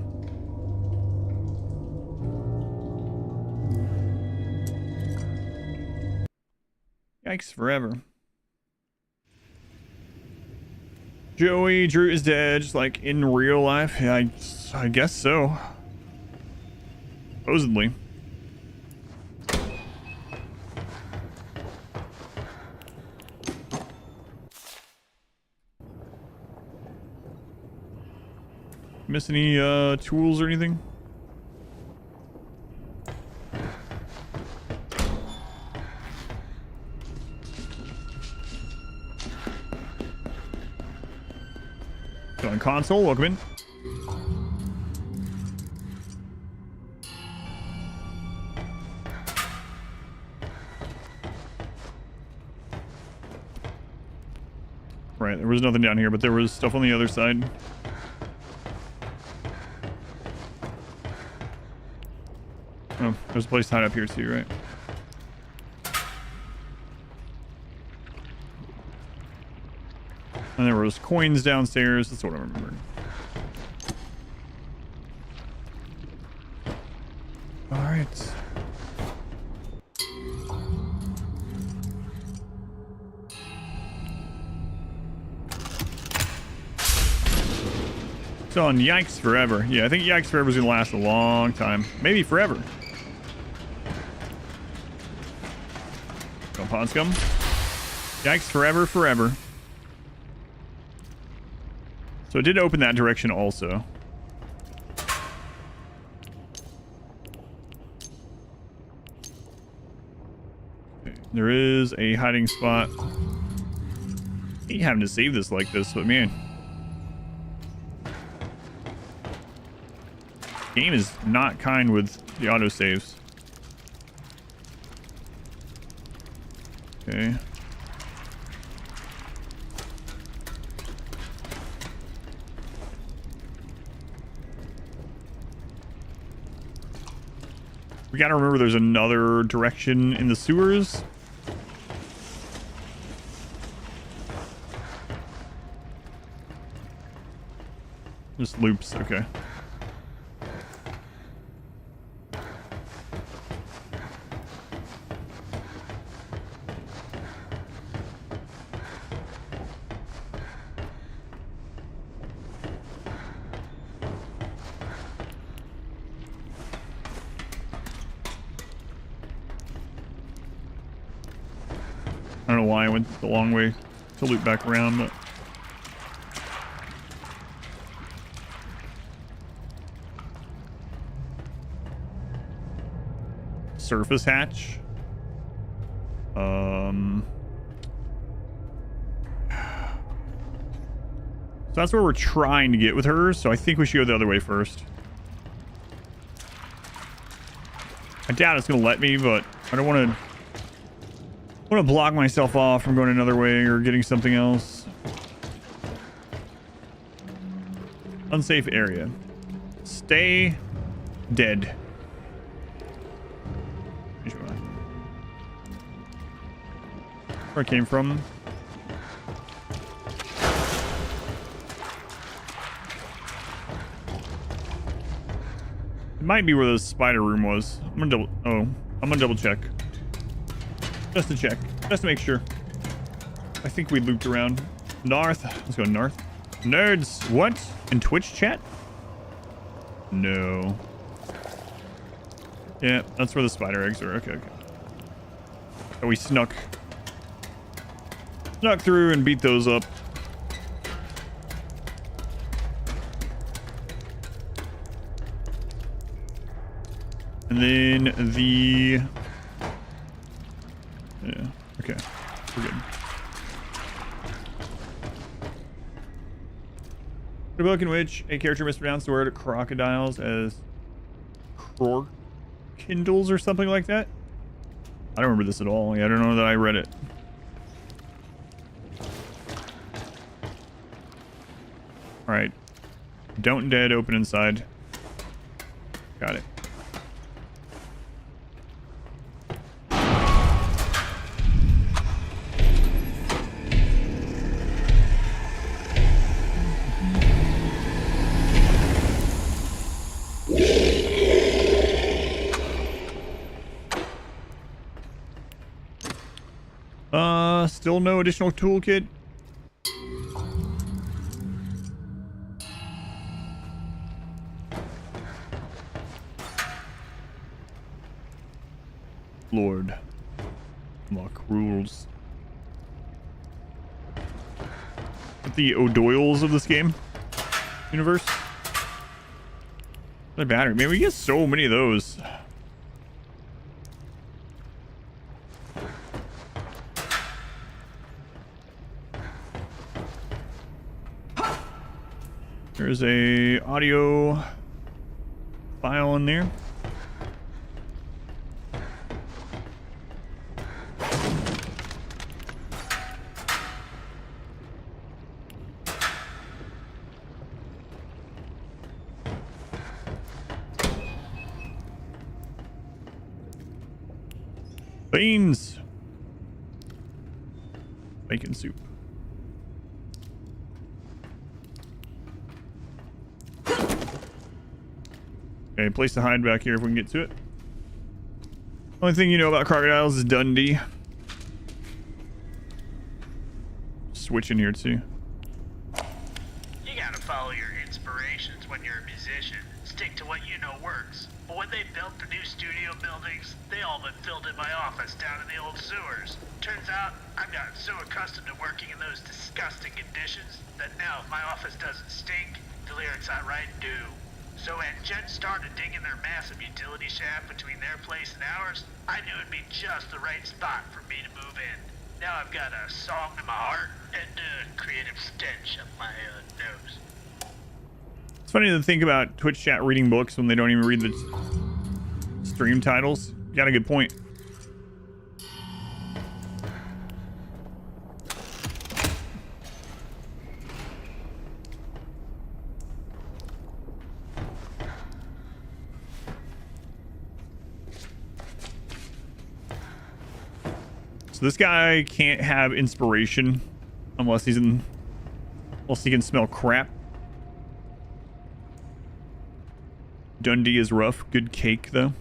Yikes forever. Joey Drew is dead, just like in real life. Yeah, I guess so. Supposedly. Miss any tools or anything? So on console, welcome in. Right, there was nothing down here, but there was stuff on the other side. Oh, there's a place tied up here too, right? And there was coins downstairs. That's what I remember. All right. So on Yikes Forever. Yeah, I think Yikes Forever is going to last a long time. Maybe forever. Go Pond Scum. Yikes Forever, forever. So it did open that direction also. Okay, there is a hiding spot. I hate having to save this like this, but man. Game is not kind with the autosaves. Okay. We gotta remember there's another direction in the sewers. Just loops, okay. why I went the long way to loop back around, but... Surface hatch. So that's where we're trying to get with her, so I think we should go the other way first. I doubt it's going to let me, but I don't want to block myself off from going another way or getting something else. Unsafe area. Stay dead. Where I came from. It might be where the spider room was. I'm gonna double check. Just to check. Just to make sure. I think we looped around. North. Let's go north. Nerds. What? In Twitch chat? No. Yeah, that's where the spider eggs are. Okay, okay. So we snuck through and beat those up. And then the... Yeah, okay. We're good. The book in which a character mispronounced the word crocodiles as crorkindles or something like that. I don't remember this at all. Yeah, I don't know that I read it. Alright. Don't dead, open inside. Got it. Still no additional toolkit. Lord. Luck rules. The O'Doyles of this game. Universe. The battery. Man, we get so many of those. There's a audio file in there. Beans. Bacon soup. Okay, place to hide back here if we can get to it. Only thing you know about crocodiles is Dundee. Switch in here too. You gotta follow your inspirations when you're a musician. Stick to what you know works. But when they built the new studio buildings, they all but filled in my office down in the old sewers. Turns out, I've gotten so accustomed to working in those disgusting conditions that now if my office doesn't stink, the lyrics I write do. So when Jen started digging their massive utility shaft between their place and ours, I knew it'd be just the right spot for me to move in. Now I've got a song in my heart and a creative stench up my nose. It's funny to think about Twitch chat reading books when they don't even read the stream titles. You got a good point. So this guy can't have inspiration unless he's in, unless he can smell crap. Dundee is rough. Good cake though.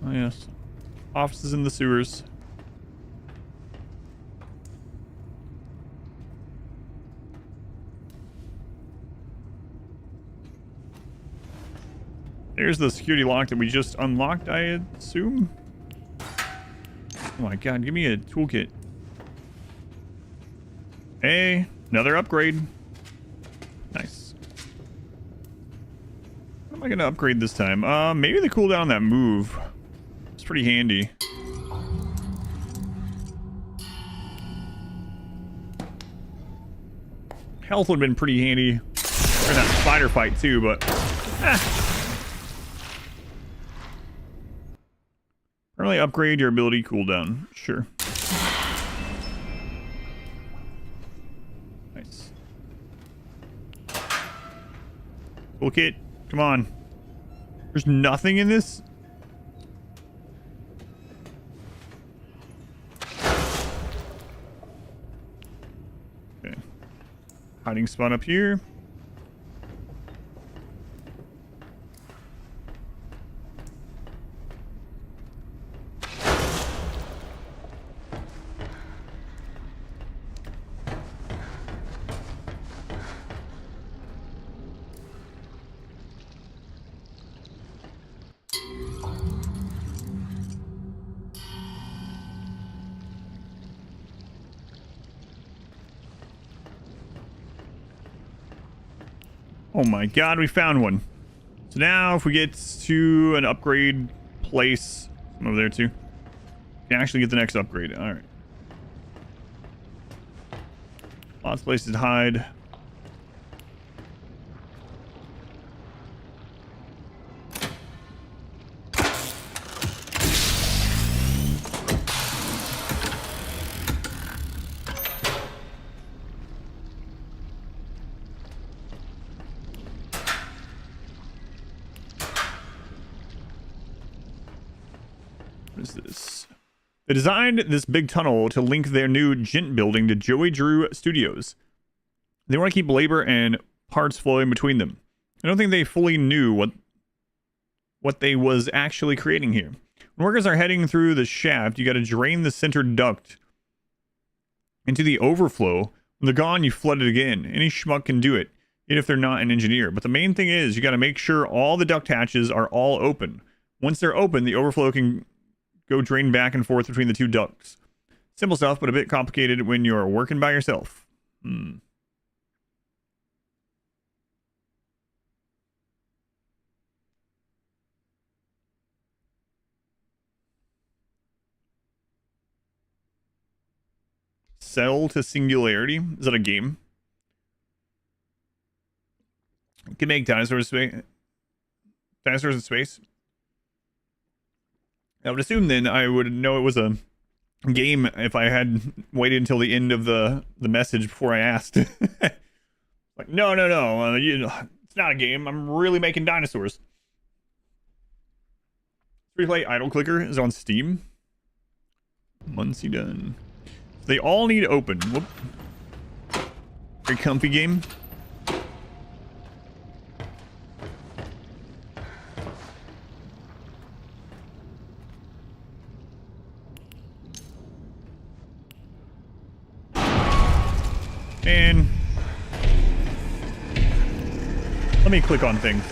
Oh, yes. Offices in the sewers. There's the security lock that we just unlocked, I assume. Oh my god, give me a toolkit. Hey, another upgrade. Nice. What am I gonna upgrade this time? Maybe the cooldown on that move. It's pretty handy. Health would have been pretty handy for that spider fight too, but Apparently upgrade your ability cooldown. Sure. Nice. Toolkit, come on. There's nothing in this? Okay. Hiding spot up here. Oh my god, we found one. So now if we get to an upgrade place, I'm over there too. We can actually get the next upgrade. Alright. Lots of places to hide. What is this? They designed this big tunnel to link their new Gent building to Joey Drew Studios. They want to keep labor and parts flowing between them. I don't think they fully knew what they was actually creating here. When workers are heading through the shaft, you got to drain the center duct into the overflow. When they're gone, you flood it again. Any schmuck can do it, even if they're not an engineer. But the main thing is you got to make sure all the duct hatches are all open. Once they're open, the overflow can go drain back and forth between the two ducts. Simple stuff, but a bit complicated when you're working by yourself. Cell to Singularity? Is that a game? You can make dinosaurs in space. I would assume then I would know it was a game if I had waited until the end of the message before I asked. Like, no, it's not a game. I'm really making dinosaurs. Free play idle clicker is on Steam. Muncie done. They all need open. Whoop. Very comfy game. And let me click on things.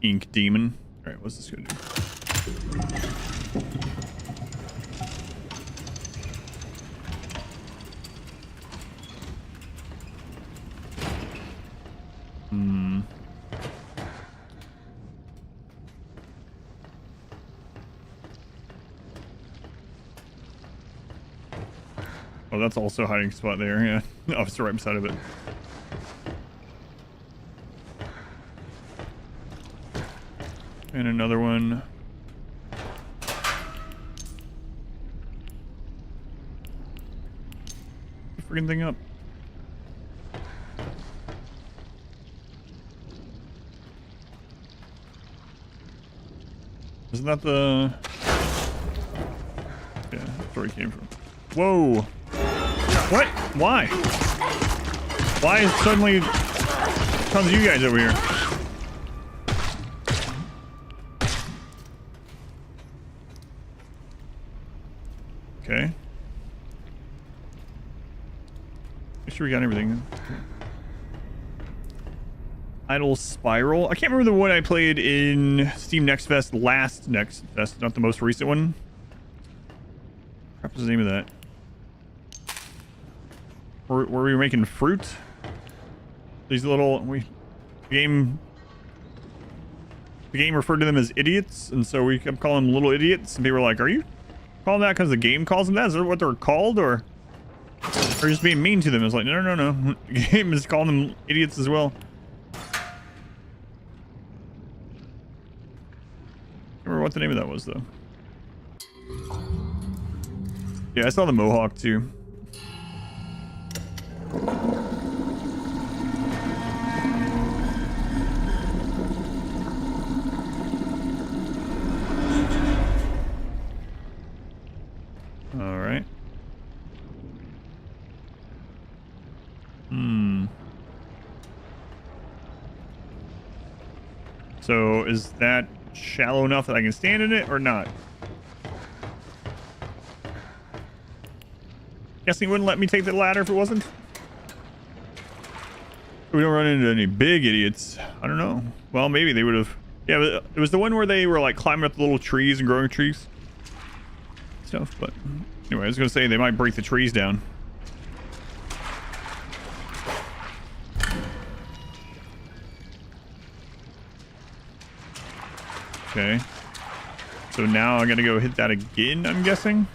Ink demon. All right, what's this gonna do? Oh, that's also a hiding spot there. Yeah, officer right beside of it. And another one. Freaking thing up. Isn't that the... Yeah, that's where he came from. Whoa. What? Why? Why is suddenly tons of you guys over here? Okay. Make sure we got everything. Idle Spiral. I can't remember the one I played in Steam Next Fest, last Next Fest, not the most recent one. What was the name of that? Were we making fruit? These little the game referred to them as idiots, and so we kept calling them little idiots. And people were like, "Are you calling that because the game calls them that? Is that what they're called, or just being mean to them?" It's like, no. The game is calling them idiots as well. I don't remember what the name of that was though. Yeah, I saw the Mohawk too. All right. So is that shallow enough that I can stand in it or not? Guessing he wouldn't let me take the ladder if it wasn't. We don't run into any big idiots. I don't know. Well, maybe they would have. Yeah, it was the one where they were like climbing up the little trees and growing trees stuff. But anyway, I was gonna say they might break the trees down. Okay. So now I gotta go hit that again, I'm guessing.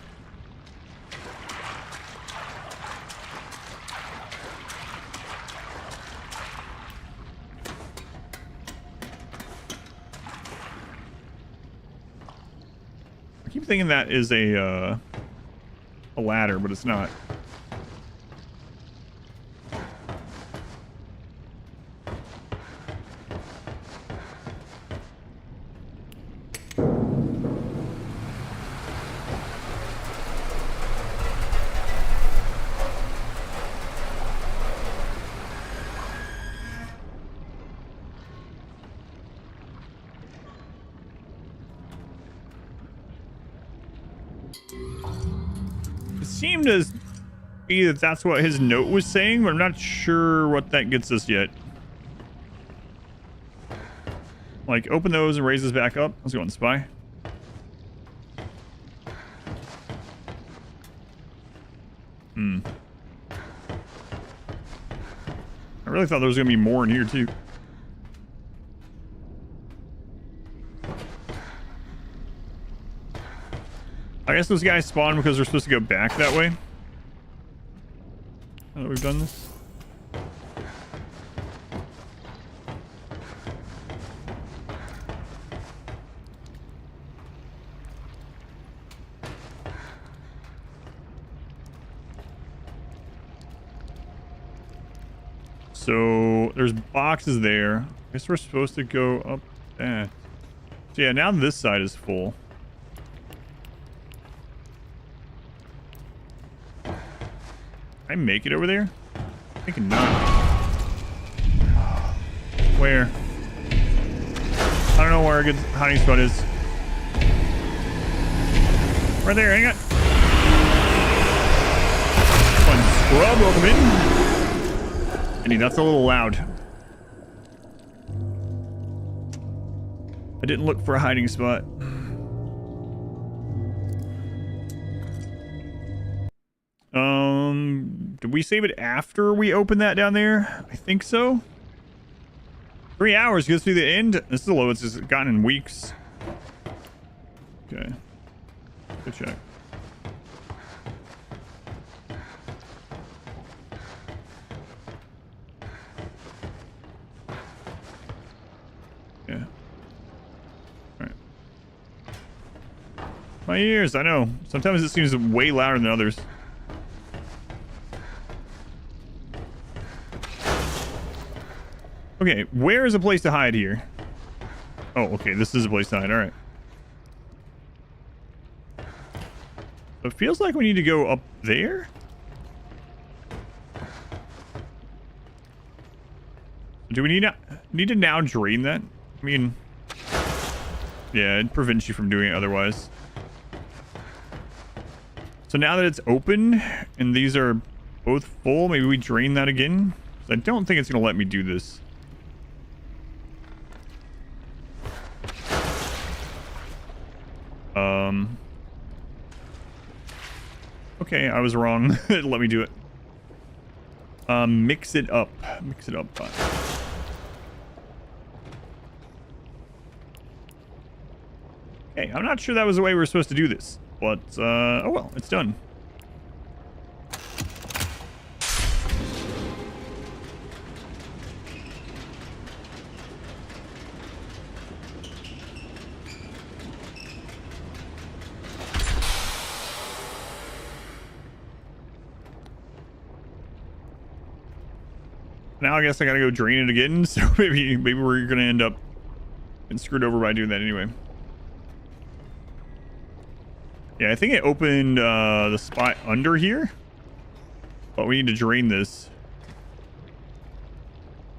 I keep thinking that is a ladder, but it's not. It seemed to be that that's what his note was saying, but I'm not sure what that gets us yet. Like, open those and raise this back up. Let's go on spy. I really thought there was going to be more in here, too. I guess those guys spawn because they're supposed to go back that way. Now that we've done this. So there's boxes there. I guess we're supposed to go up that. So yeah, now this side is full. Can I make it over there? I think not. Where? I don't know where a good hiding spot is. Right there, hang on. One scrub, welcome in. Bendy, that's a little loud. I didn't look for a hiding spot. Did we save it after we opened that down there? I think so. 3 hours goes through the end. This is the lowest it's gotten in weeks. Okay. Good check. Yeah. Alright. My ears, I know. Sometimes it seems way louder than others. Okay, where is a place to hide here? Oh, okay, this is a place to hide. All right. It feels like we need to go up there. Do we need to now drain that? I mean, yeah, it prevents you from doing it otherwise. So now that it's open and these are both full, maybe we drain that again. I don't think it's going to let me do this. Okay, I was wrong. Let me do it. Mix it up. Mix it up. Okay, I'm not sure that was the way we were supposed to do this, but oh well, it's done. Now I guess I gotta go drain it again, so maybe we're gonna end up getting screwed over by doing that anyway. Yeah, I think it opened the spot under here, but we need to drain this.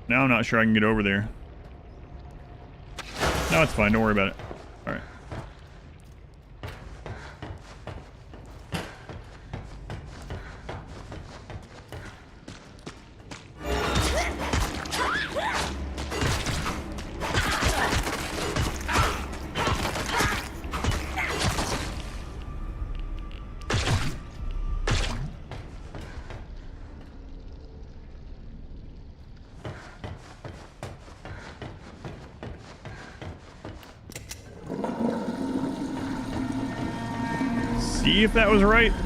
Now I'm not sure I can get over there. No, it's fine. Don't worry about it. All right. See if that was right. I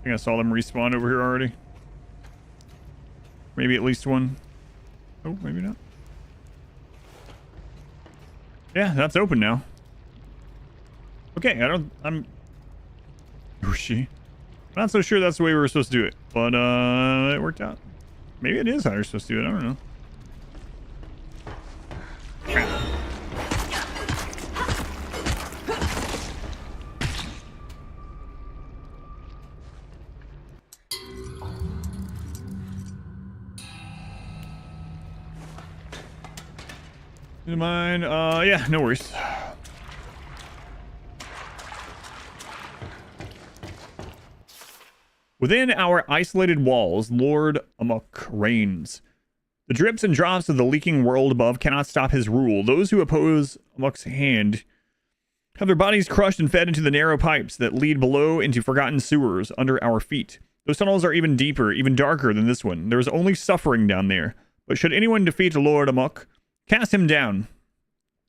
think I saw them respawn over here already. Maybe at least one. Oh, maybe not. Yeah, that's open now. Okay, I'm I'm not so sure that's the way we were supposed to do it, but it worked out. Maybe it is how you're supposed to do it. I don't know. Mine, yeah, no worries. Within our isolated walls, Lord Amok reigns. The drips and drops of the leaking world above cannot stop his rule. Those who oppose Amok's hand have their bodies crushed and fed into the narrow pipes that lead below into forgotten sewers under our feet. Those tunnels are even deeper, even darker than this one. There is only suffering down there. But should anyone defeat Lord Amok, cast him down.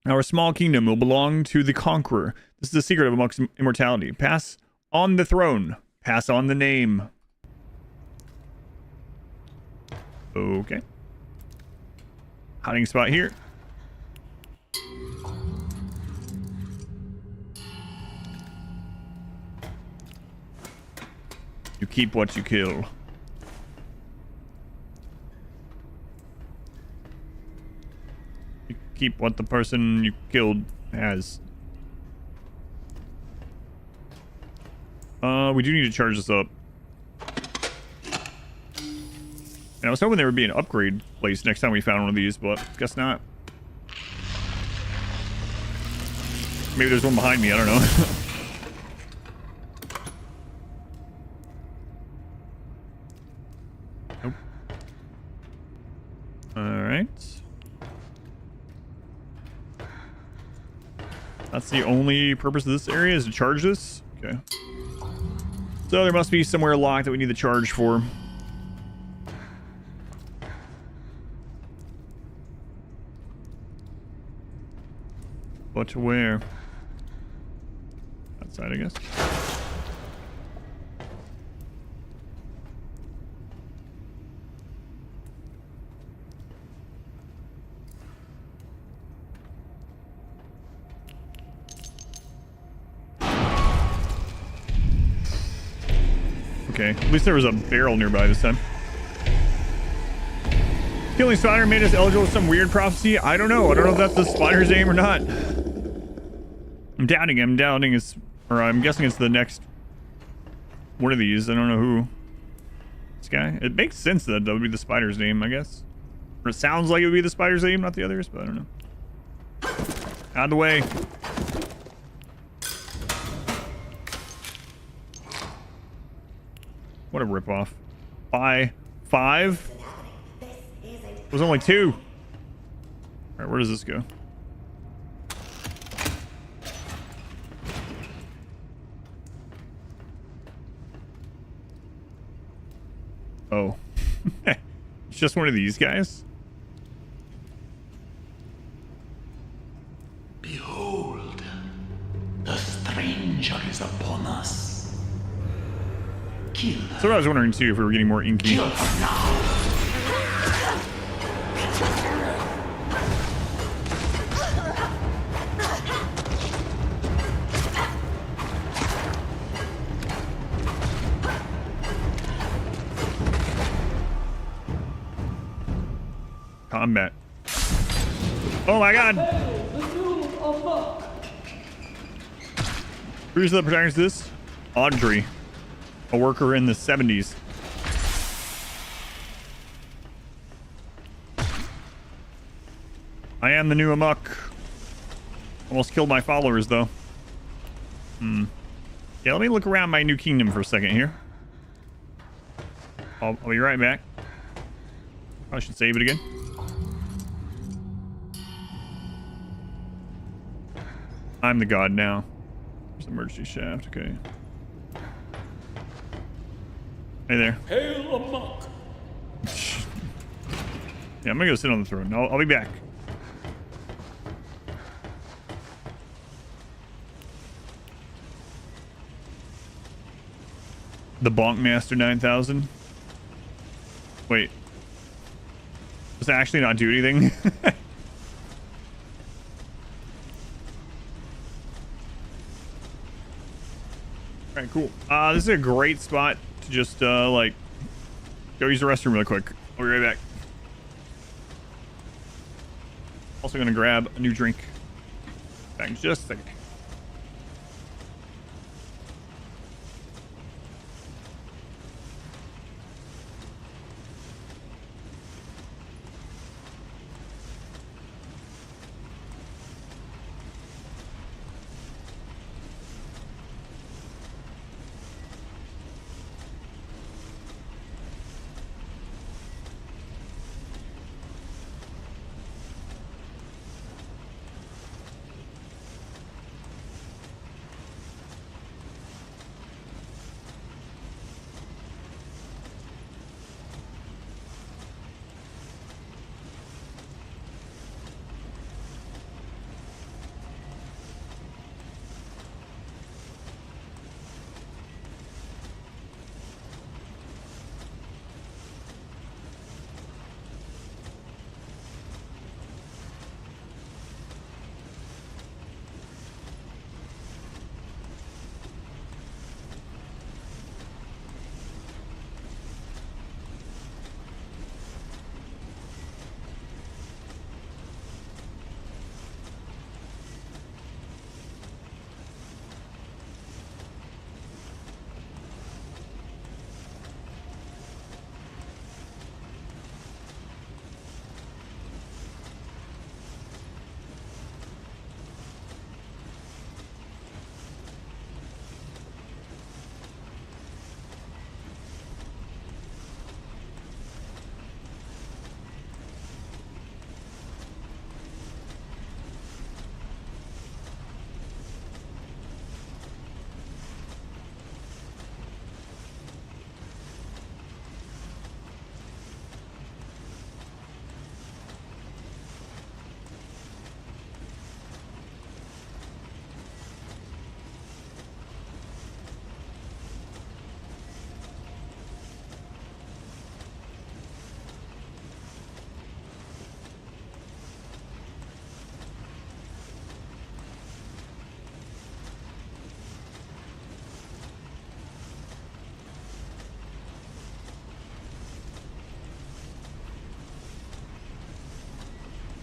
Our small kingdom will belong to the conqueror. This is the secret of Amok's immortality. Pass on the throne. Pass on the name. Okay. Hiding spot here. You keep what you kill. You keep what the person you killed has. We do need to charge this up. And I was hoping there would be an upgrade place next time we found one of these, but guess not. Maybe there's one behind me, I don't know. Nope. Alright. That's the only purpose of this area, is to charge this? Okay. So there must be somewhere locked that we need the charge for. But where? Outside, I guess. Okay, at least there was a barrel nearby this time. Killing Spider made us eligible with some weird prophecy. I don't know. I don't know if that's the spider's aim or not. I'm doubting. I'm doubting it's, or I'm guessing it's the next one of these. I don't know who. This guy. It makes sense that that would be the spider's name, I guess. Or it sounds like it would be the spider's name, not the others, but I don't know. Out of the way. What a ripoff. Bye. 5? It was only 2. Alright, where does this go? Oh. It's just one of these guys? Behold, the stranger is upon us. Kill. So I was wondering too if we were getting more inky. Kill her now. Combat. Oh my god! Who's the protagonist of this? Audrey. A worker in the 70s. I am the new Amok. Almost killed my followers though. Yeah, let me look around my new kingdom for a second here. I'll be right back. I should save it again. I'm the god now. There's an emergency shaft, okay. Hey there. Hail Amok. Yeah, I'm gonna go sit on the throne. I'll be back. The Bonk Master 9000. Wait. Does it actually not do anything? Alright, cool. This is a great spot to just, like, go use the restroom real quick. I'll be right back. Also gonna grab a new drink. Back in just a second.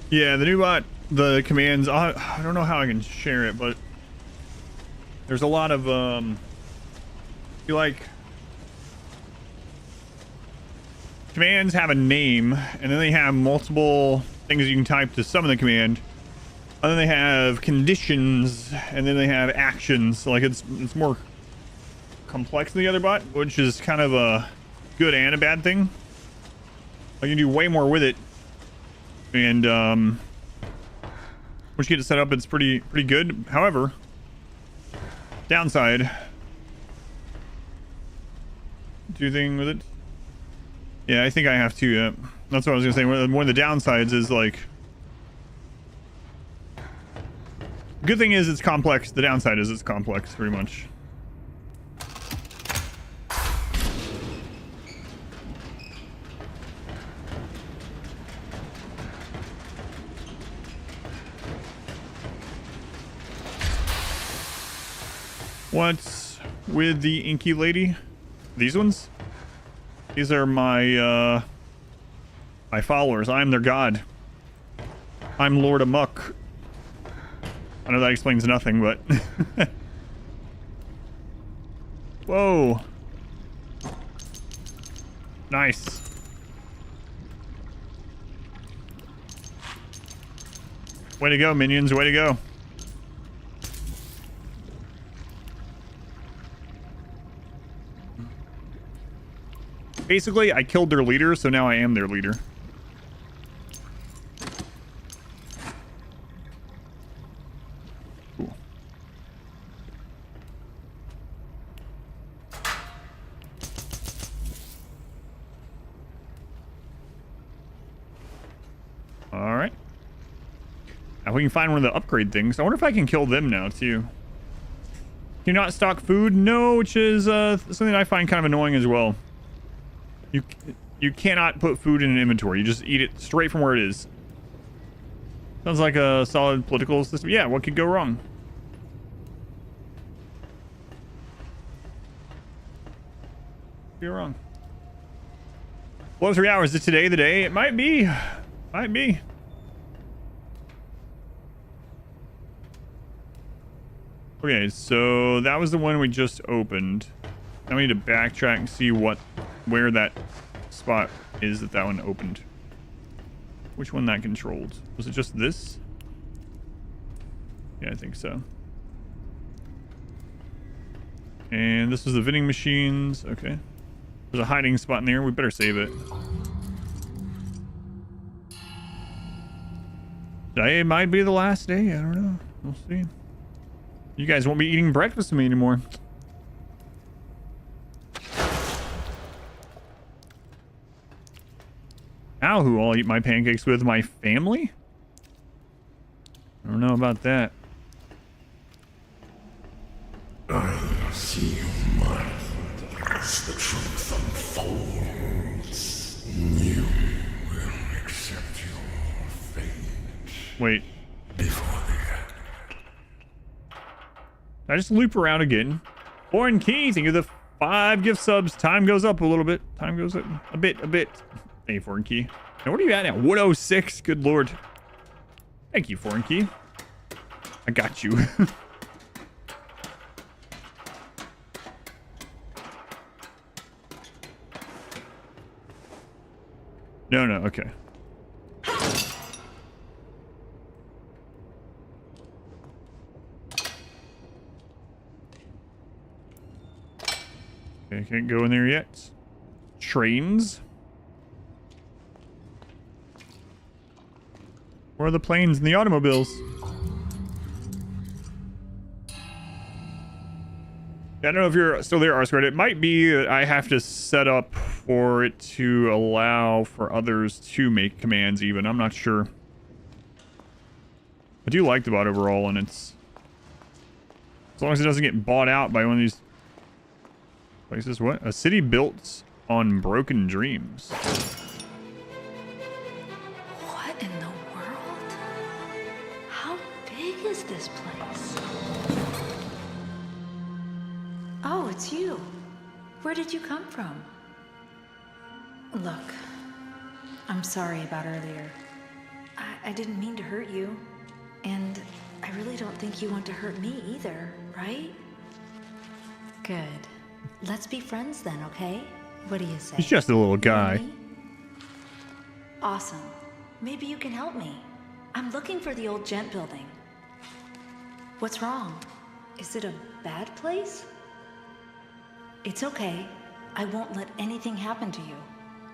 Yeah, the new bot, the commands, I don't know how I can share it, but there's a lot of, commands have a name, and then they have multiple things you can type to summon the command, and then they have conditions, and then they have actions. Like, it's more complex than the other bot, which is kind of a good and a bad thing. Like, you can do way more with it, and once you get it set up, it's pretty good. However, downside, do thing with it. Yeah, I think I have to. Yeah, that's what I was gonna say. One of the downsides is like, good thing is it's complex. The downside is it's complex, pretty much. What's with the inky lady? These ones? These are my my followers. I'm their god. I'm Lord Amok. I know that explains nothing, but whoa. Nice. Way to go, minions. Way to go. Basically, I killed their leader, so now I am their leader. Cool. All right. Now we can find one of the upgrade things. I wonder if I can kill them now, too. Can you not stock food? No, which is something I find kind of annoying as well. You cannot put food in an inventory. You just eat it straight from where it is. Sounds like a solid political system. Yeah, what could go wrong? Go wrong. Well, 3 hours. Is today the day? It might be. Might be. Okay, so that was the one we just opened. Now we need to backtrack and see where that spot is that one opened. Which one that controlled? Was it just this? Yeah, I think so. And this was the vending machines. Okay. There's a hiding spot in there. We better save it. Today might be the last day. I don't know. We'll see. You guys won't be eating breakfast with me anymore. Now who I'll eat my pancakes with? My family? I don't know about that. I'll see you, Martha, as the truth unfolds. You will accept your fate. Wait. Before the end. I just loop around again. Foreign Key, thank you for the 5 gift subs. Time goes up a little bit. Time goes up a bit. Thank you, Foreign Key. Now, what are you at now? 106. Good lord. Thank you, Foreign Key. I got you. No, okay. Okay, can't go in there yet. Trains. Where are the planes and the automobiles? I don't know if you're still there, R-Squared. It might be that I have to set up for it to allow for others to make commands even. I'm not sure. I do like the bot overall, and it's... as long as it doesn't get bought out by one of these places. What? A city built on broken dreams. What in the world? How big is this place? Oh, it's you. Where did you come from? Look, I'm sorry about earlier. I didn't mean to hurt you. And I really don't think you want to hurt me either, right? Good. Let's be friends then, okay? What do you say? He's just a little guy. Awesome. Maybe you can help me. I'm looking for the old gent building. What's wrong? Is it a bad place? It's okay. I won't let anything happen to you.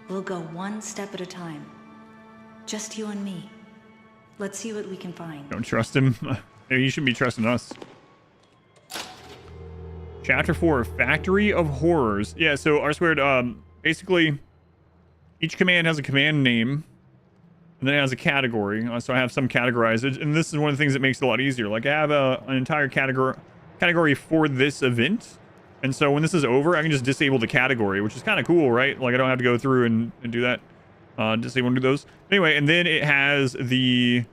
We'll go one step at a time. Just you and me. Let's see what we can find. Don't trust him. Maybe you shouldn't be trusting us. Chapter 4, Factory of Horrors. Yeah, so R2, basically, each command has a command name, and then it has a category. So I have some categorized, and this is one of the things that makes it a lot easier. Like, I have an entire category for this event, and so when this is over, I can just disable the category, which is kind of cool, right? Like, I don't have to go through and do that. Disable and do those. Anyway, and then it has the...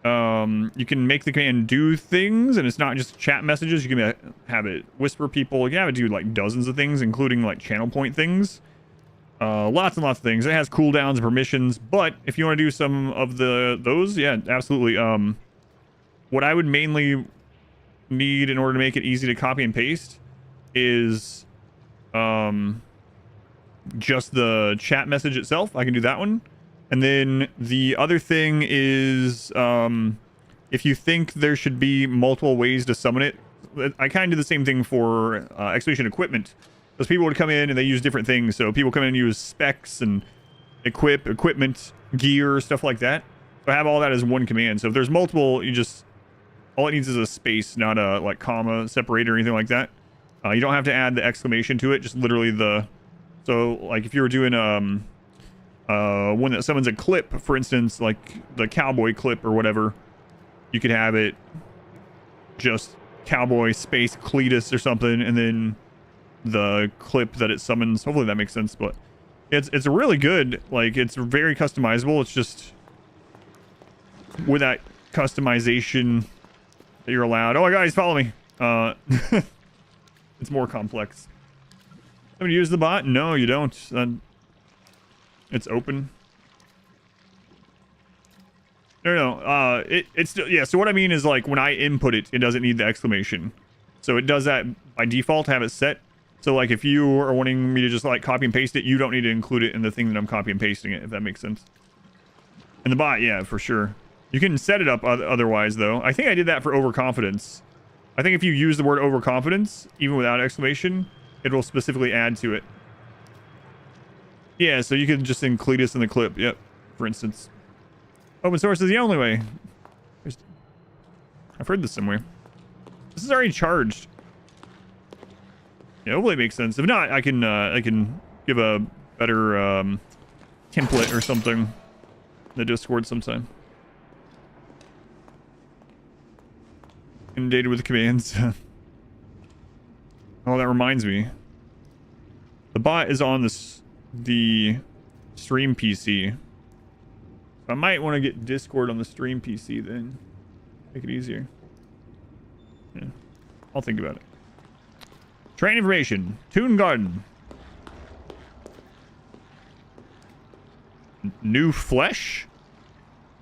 you can make the command do things, and it's not just chat messages. You can have it whisper people. You can have it do like dozens of things, including like channel point things. Lots and lots of things. It has cooldowns and permissions, but if you want to do some of those, yeah, absolutely. What I would mainly need in order to make it easy to copy and paste is just the chat message itself. I can do that one. And then the other thing is, if you think there should be multiple ways to summon it, I kind of do the same thing for excavation equipment. Because people would come in and they use different things. So people come in and use specs and equipment, gear, stuff like that. So I have all that as one command. So if there's multiple, all it needs is a space, not a like comma separator or anything like that. You don't have to add the exclamation to it, just literally so like if you were doing one that summons a clip, for instance, like the cowboy clip or whatever, you could have it just cowboy space Cletus or something, and then the clip that it summons. Hopefully that makes sense, but it's really good. Like, it's very customizable. It's just with that customization that you're allowed. Oh my god, he's following me. It's more complex. Have you used the bot? No, you don't. It's open. No. It's still, yeah. So what I mean is, like, when I input it, it doesn't need the exclamation. So it does that by default, have it set. So like, if you are wanting me to just like copy and paste it, you don't need to include it in the thing that I'm copy and pasting it, if that makes sense. And the bot, yeah, for sure. You can set it up otherwise, though. I think I did that for overconfidence. I think if you use the word overconfidence, even without exclamation, it will specifically add to it. Yeah, so you can just include this in the clip. Yep, for instance. Open source is the only way. I've heard this somewhere. This is already charged. Yeah, hopefully it makes sense. If not, I can give a better template or something in the Discord sometime. Inundated with commands. Oh, that reminds me. The bot is on the stream PC. I might want to get Discord on the stream PC then. Make it easier. Yeah. I'll think about it. Train information. Toon Garden. New flesh?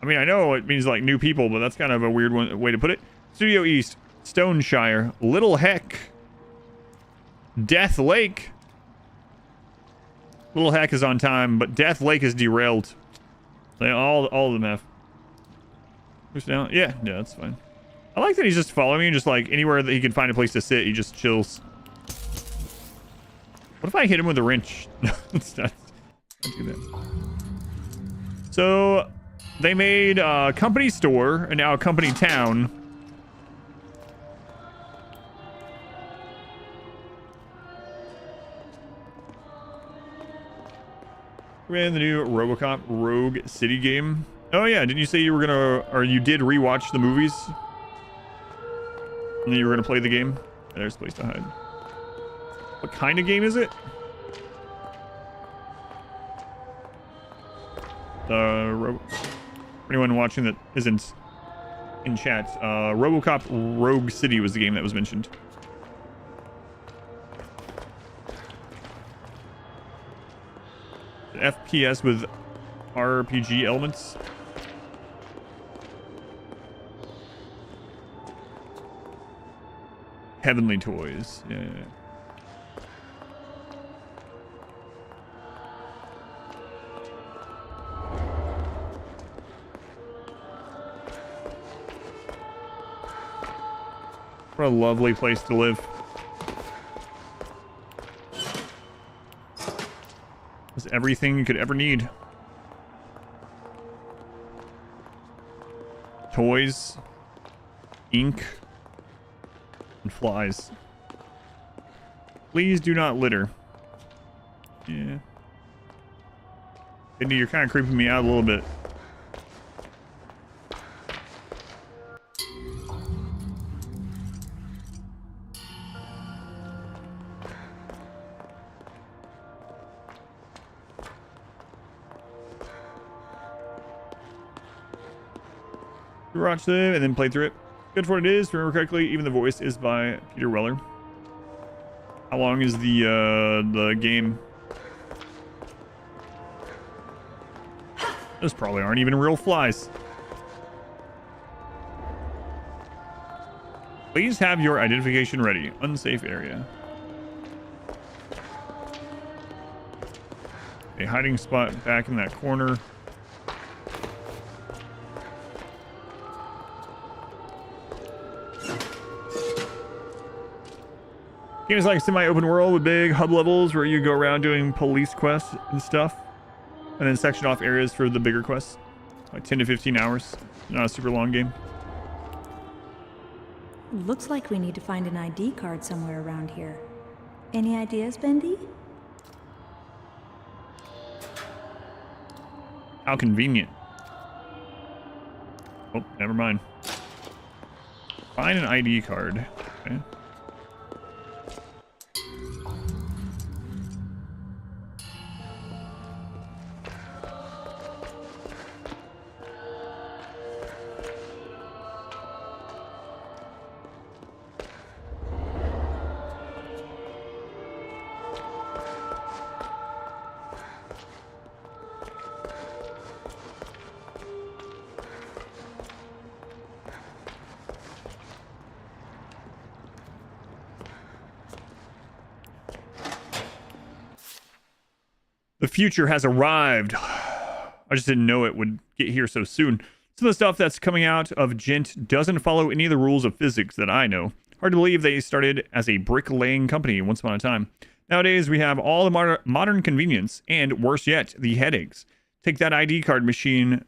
I mean, I know it means like new people, but that's kind of a weird way to put it. Studio East. Stoneshire. Little Heck. Death Lake. Little Heck is on time, but Death Lake is derailed. They all of them have. Push down. Yeah, that's fine. I like that he's just following me, and just like anywhere that he can find a place to sit, he just chills. What if I hit him with a wrench? Let's not do that. So they made a company store and now a company town. Ran the new RoboCop Rogue City game. Oh yeah, didn't you say you were gonna, or you did rewatch the movies? And then you were gonna play the game? There's a place to hide. What kind of game is it? For anyone watching that isn't in chat, RoboCop Rogue City was the game that was mentioned. FPS with RPG elements. Heavenly toys. Yeah. What a lovely place to live. It's everything you could ever need. Toys, ink, and flies. Please do not litter. Yeah. Bendy, you're kind of creeping me out a little bit. Watch them and then play through it. Good for what it is. If I remember correctly, even the voice is by Peter Weller. How long is the game? Those probably aren't even real flies. Please have your identification ready. Unsafe area. A hiding spot back in that corner. Game is like semi-open world with big hub levels where you go around doing police quests and stuff, and then section off areas for the bigger quests. Like 10 to 15 hours. Not a super long game. Looks like we need to find an ID card somewhere around here. Any ideas, Bendy? How convenient. Oh, never mind. Find an ID card. Okay. The future has arrived. I just didn't know it would get here so soon. Some of the stuff that's coming out of Gent doesn't follow any of the rules of physics that I know. Hard to believe they started as a brick-laying company once upon a time. Nowadays, we have all the modern convenience, and worse yet, the headaches. Take that ID card machine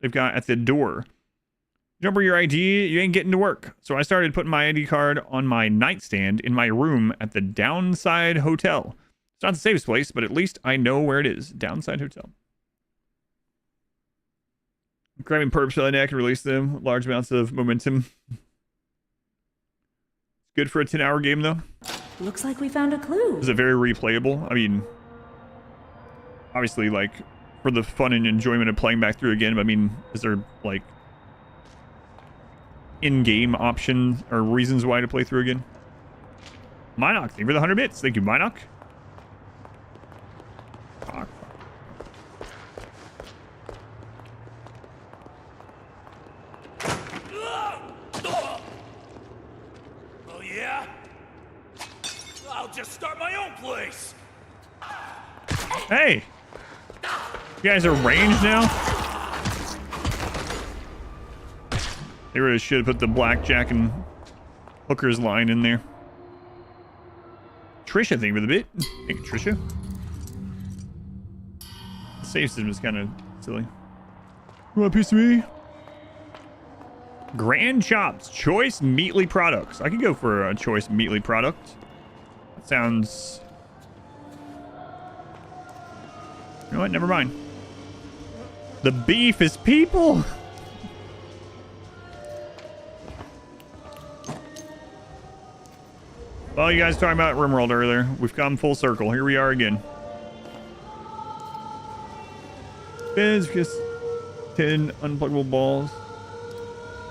they've got at the door. Number your ID, you ain't getting to work. So I started putting my ID card on my nightstand in my room at the Downside Hotel. It's not the safest place, but at least I know where it is. Downside Hotel. Grabbing perps by the neck and release them. Large amounts of momentum. Good for a 10-hour game, though. Looks like we found a clue. Is it very replayable? I mean, obviously, like, for the fun and enjoyment of playing back through again, but I mean, is there, like, in-game options or reasons why to play through again? Minoc, thank you for the 100 bits. Thank you, Minoc. Oh yeah? I'll just start my own place. Hey! You guys are ranged now? They really should have put the blackjack and hookers line in there. Trisha, thank you for the bit. Thank you, Trisha. The save system is kind of silly. You want a piece of me? Grand Chops, choice meatly products. I could go for a choice meatly product. That sounds... You know what? Never mind. The beef is people. Well, you guys talking about RimWorld earlier. We've come full circle. Here we are again. Biz, just 10 unpluggable balls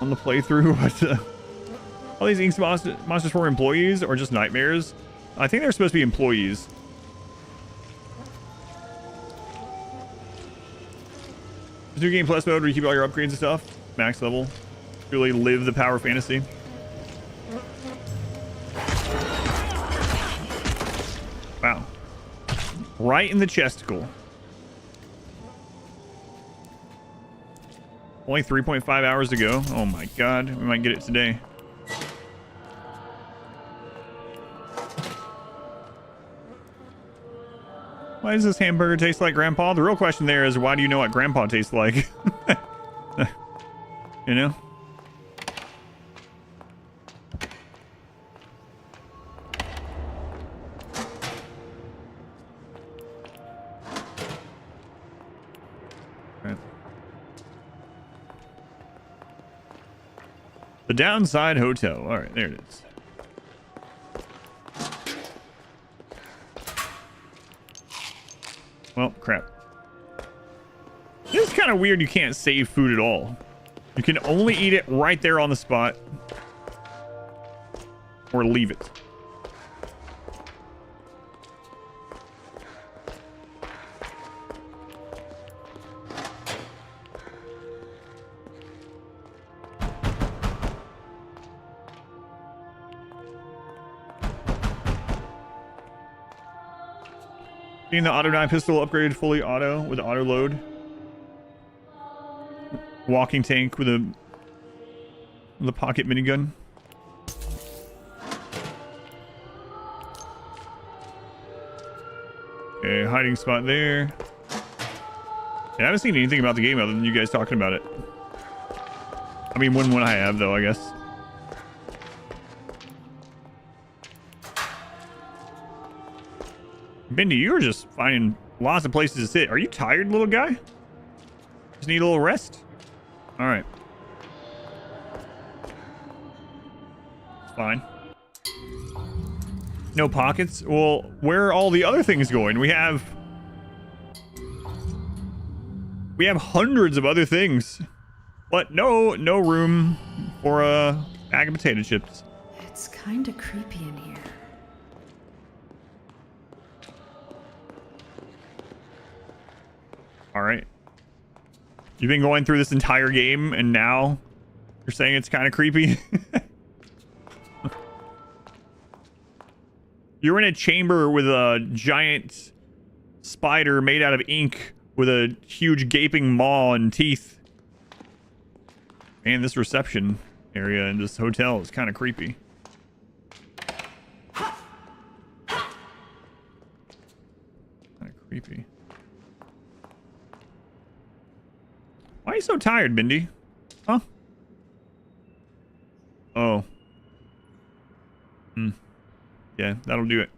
on the playthrough. All these inks monsters for employees or just nightmares? I think they're supposed to be employees. This new game plus mode where you keep all your upgrades and stuff. Max level. Really live the power fantasy. Wow. Right in the chesticle. Only 3.5 hours to go. Oh my god. We might get it today. Why does this hamburger taste like Grandpa? The real question there is, why do you know what Grandpa tastes like? You know? Right. The Downside Hotel. All right, there it is. Well, crap. It's kind of weird you can't save food at all. You can only eat it right there on the spot. Or leave it. Getting the auto knife pistol upgraded fully auto with auto load. Walking tank with a pocket minigun. Okay, hiding spot there. Yeah, I haven't seen anything about the game other than you guys talking about it. I mean, when I have though, I guess. Bendy, you're just finding lots of places to sit. Are you tired, little guy? Just need a little rest? All right. It's fine. No pockets? Well, where are all the other things going? We have hundreds of other things. But no room for a bag of potato chips. It's kind of creepy in here. All right. You've been going through this entire game, and now you're saying it's kind of creepy? You're in a chamber with a giant spider made out of ink with a huge gaping maw and teeth. Man, this reception area in this hotel is kind of creepy. Kind of creepy. Why are you so tired, Bendy? Huh? Oh. Yeah, that'll do it.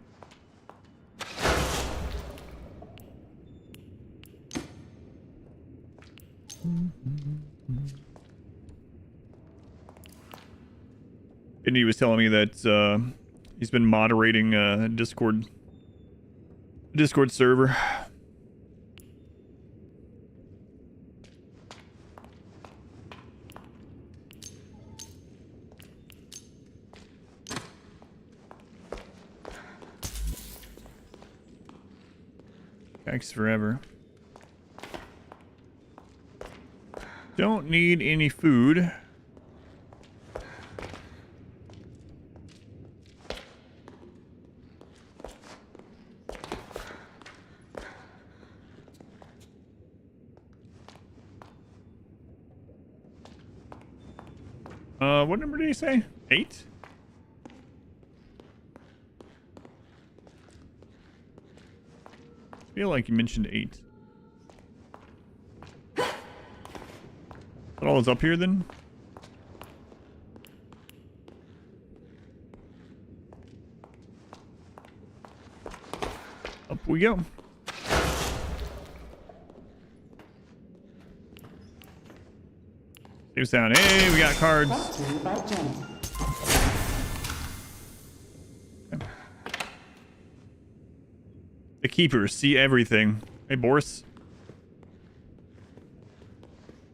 Bendy was telling me that he's been moderating a Discord server. Takes forever. Don't need any food. What number did he say? 8? I feel like you mentioned 8. Is that all that's up here then? Up we go. Save sound. Hey, we got cards. Okay. The keepers see everything. Hey, Boris.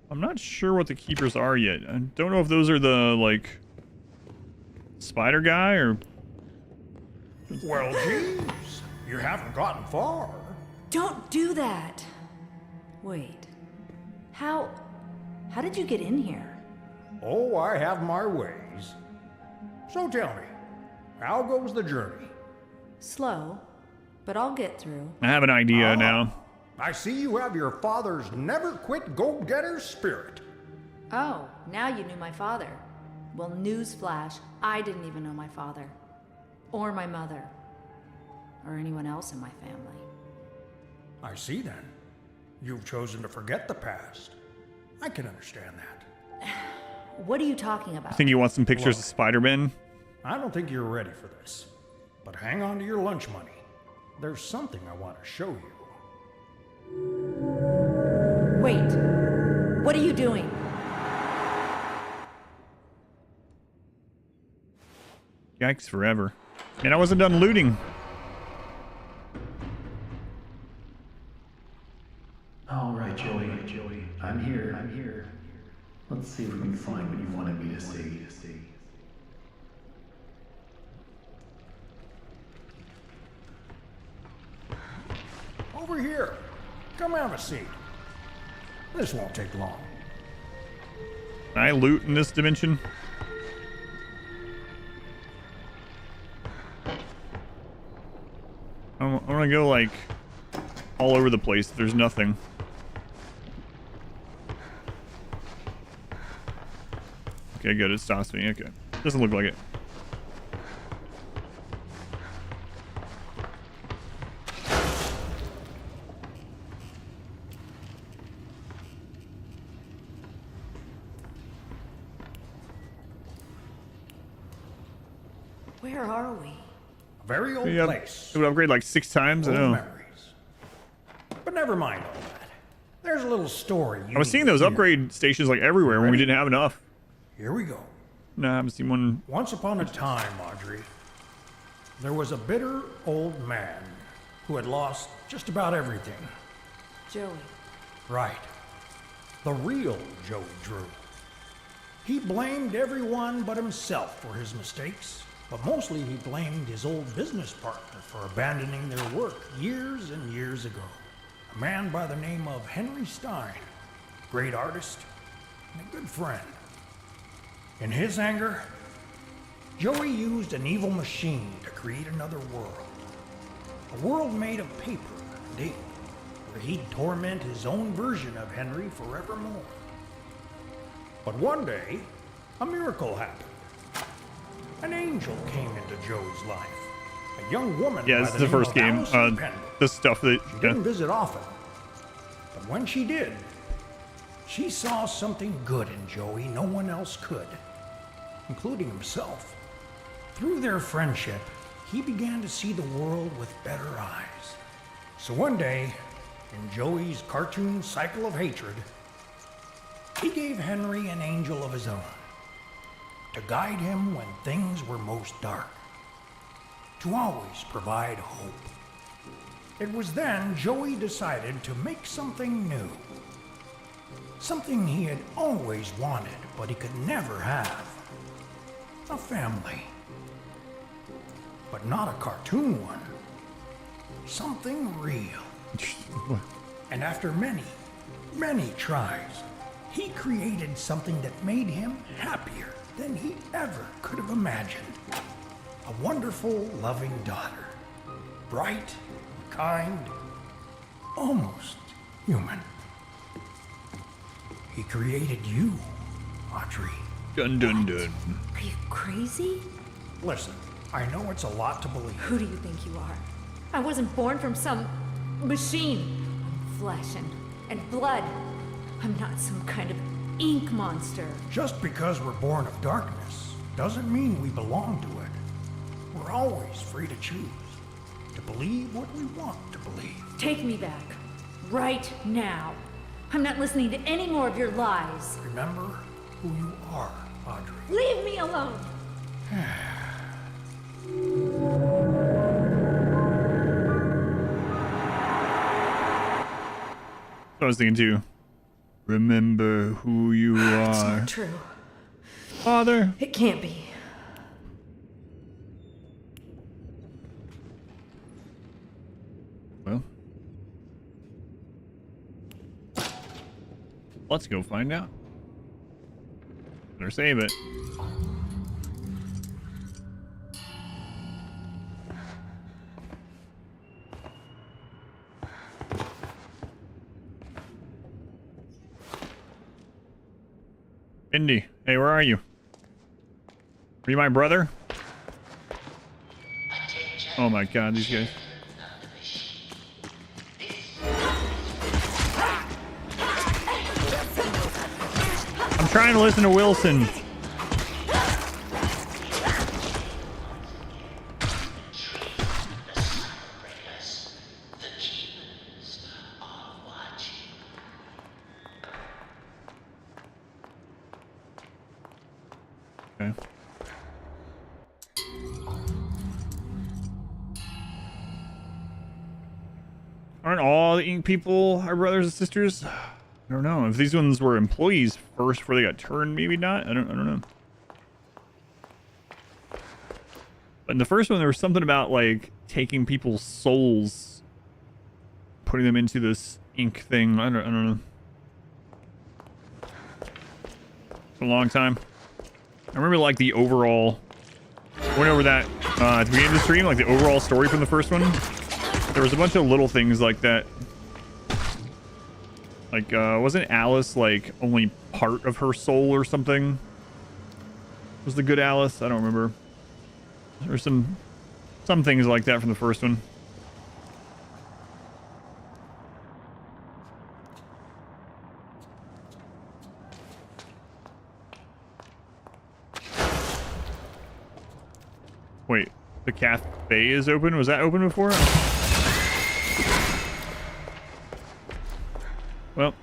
I'm not sure what the keepers are yet. I don't know if those are the, like, spider guy or... Well, geez. You haven't gotten far. Don't do that. Wait. How did you get in here? Oh, I have my ways. So tell me, how goes the journey? Slow. but I'll get through. I have an idea now. I see you have your father's never-quit go-getter spirit. Oh, now you knew my father. Well, newsflash, I didn't even know my father. Or my mother. Or anyone else in my family. I see then. You've chosen to forget the past. I can understand that. What are you talking about? I think you want some pictures of Spider-Man. I don't think you're ready for this. But hang on to your lunch money. There's something I want to show you. Wait. What are you doing? Yikes forever. And I wasn't done looting. All right, Joey. I'm here. Let's see if we can find what you wanted me to see. Over here. Come have a seat. This won't take long. Can I loot in this dimension? I want to go like all over the place. There's nothing. Okay, good. It stops me. Okay. Doesn't look like it. Where are we? A very old place. It would upgrade like 6 times. I Old know. memories. But never mind all that. There's a little story. I was seeing those upgrade stations like everywhere when we didn't have enough. Here we go. No, I haven't seen one. Once upon a time, Audrey, there was a bitter old man who had lost just about everything. Joey. Right. The real Joey Drew. He blamed everyone but himself for his mistakes, but mostly he blamed his old business partner for abandoning their work years and years ago. A man by the name of Henry Stein, great artist and a good friend. In his anger, Joey used an evil machine to create another world. A world made of paper and ink, where he'd torment his own version of Henry forevermore. But one day, a miracle happened. An angel came into Joe's life. A young woman Yeah, by this is the the name first of game. Allison Pendleton. The stuff that. She didn't visit often. But when she did, she saw something good in Joey no one else could, including himself. Through their friendship, he began to see the world with better eyes. So one day, in Joey's cartoon cycle of hatred, he gave Henry an angel of his own to guide him when things were most dark, to always provide hope. It was then Joey decided to make something new, something he had always wanted but he could never have. A family. But not a cartoon one. Something real. And after many, many tries, he created something that made him happier than he ever could have imagined. A wonderful, loving daughter. Bright, kind, almost human. He created you, Audrey. Dun dun dun. Are you crazy? Listen, I know it's a lot to believe. Who do you think you are? I wasn't born from some machine. I'm flesh and blood. I'm not some kind of ink monster. Just because we're born of darkness doesn't mean we belong to it. We're always free to choose, to believe what we want to believe. Take me back. Right now. I'm not listening to any more of your lies. Remember who you are, Audrey. Leave me alone. I was thinking too. Remember who you are. It's not true. Father. It can't be. Well. Let's go find out. Better save it. Bendy, hey, where are you? Are you my brother? Oh my god, these guys. I'm trying to listen to Wilson. Okay. Aren't all the ink people our brothers and sisters? I don't know. If these ones were employees first before they got turned, maybe not. I don't know. But in the first one, there was something about like taking people's souls, putting them into this ink thing. I don't know. It's a long time. I remember like the overall. Went over that at the beginning of the stream, like the overall story from the first one. There was a bunch of little things like that. Like, wasn't Alice like only part of her soul or something? Was the good Alice? I don't remember. There were some things like that from the first one. Wait, the cafe is open? Was that open before? Well,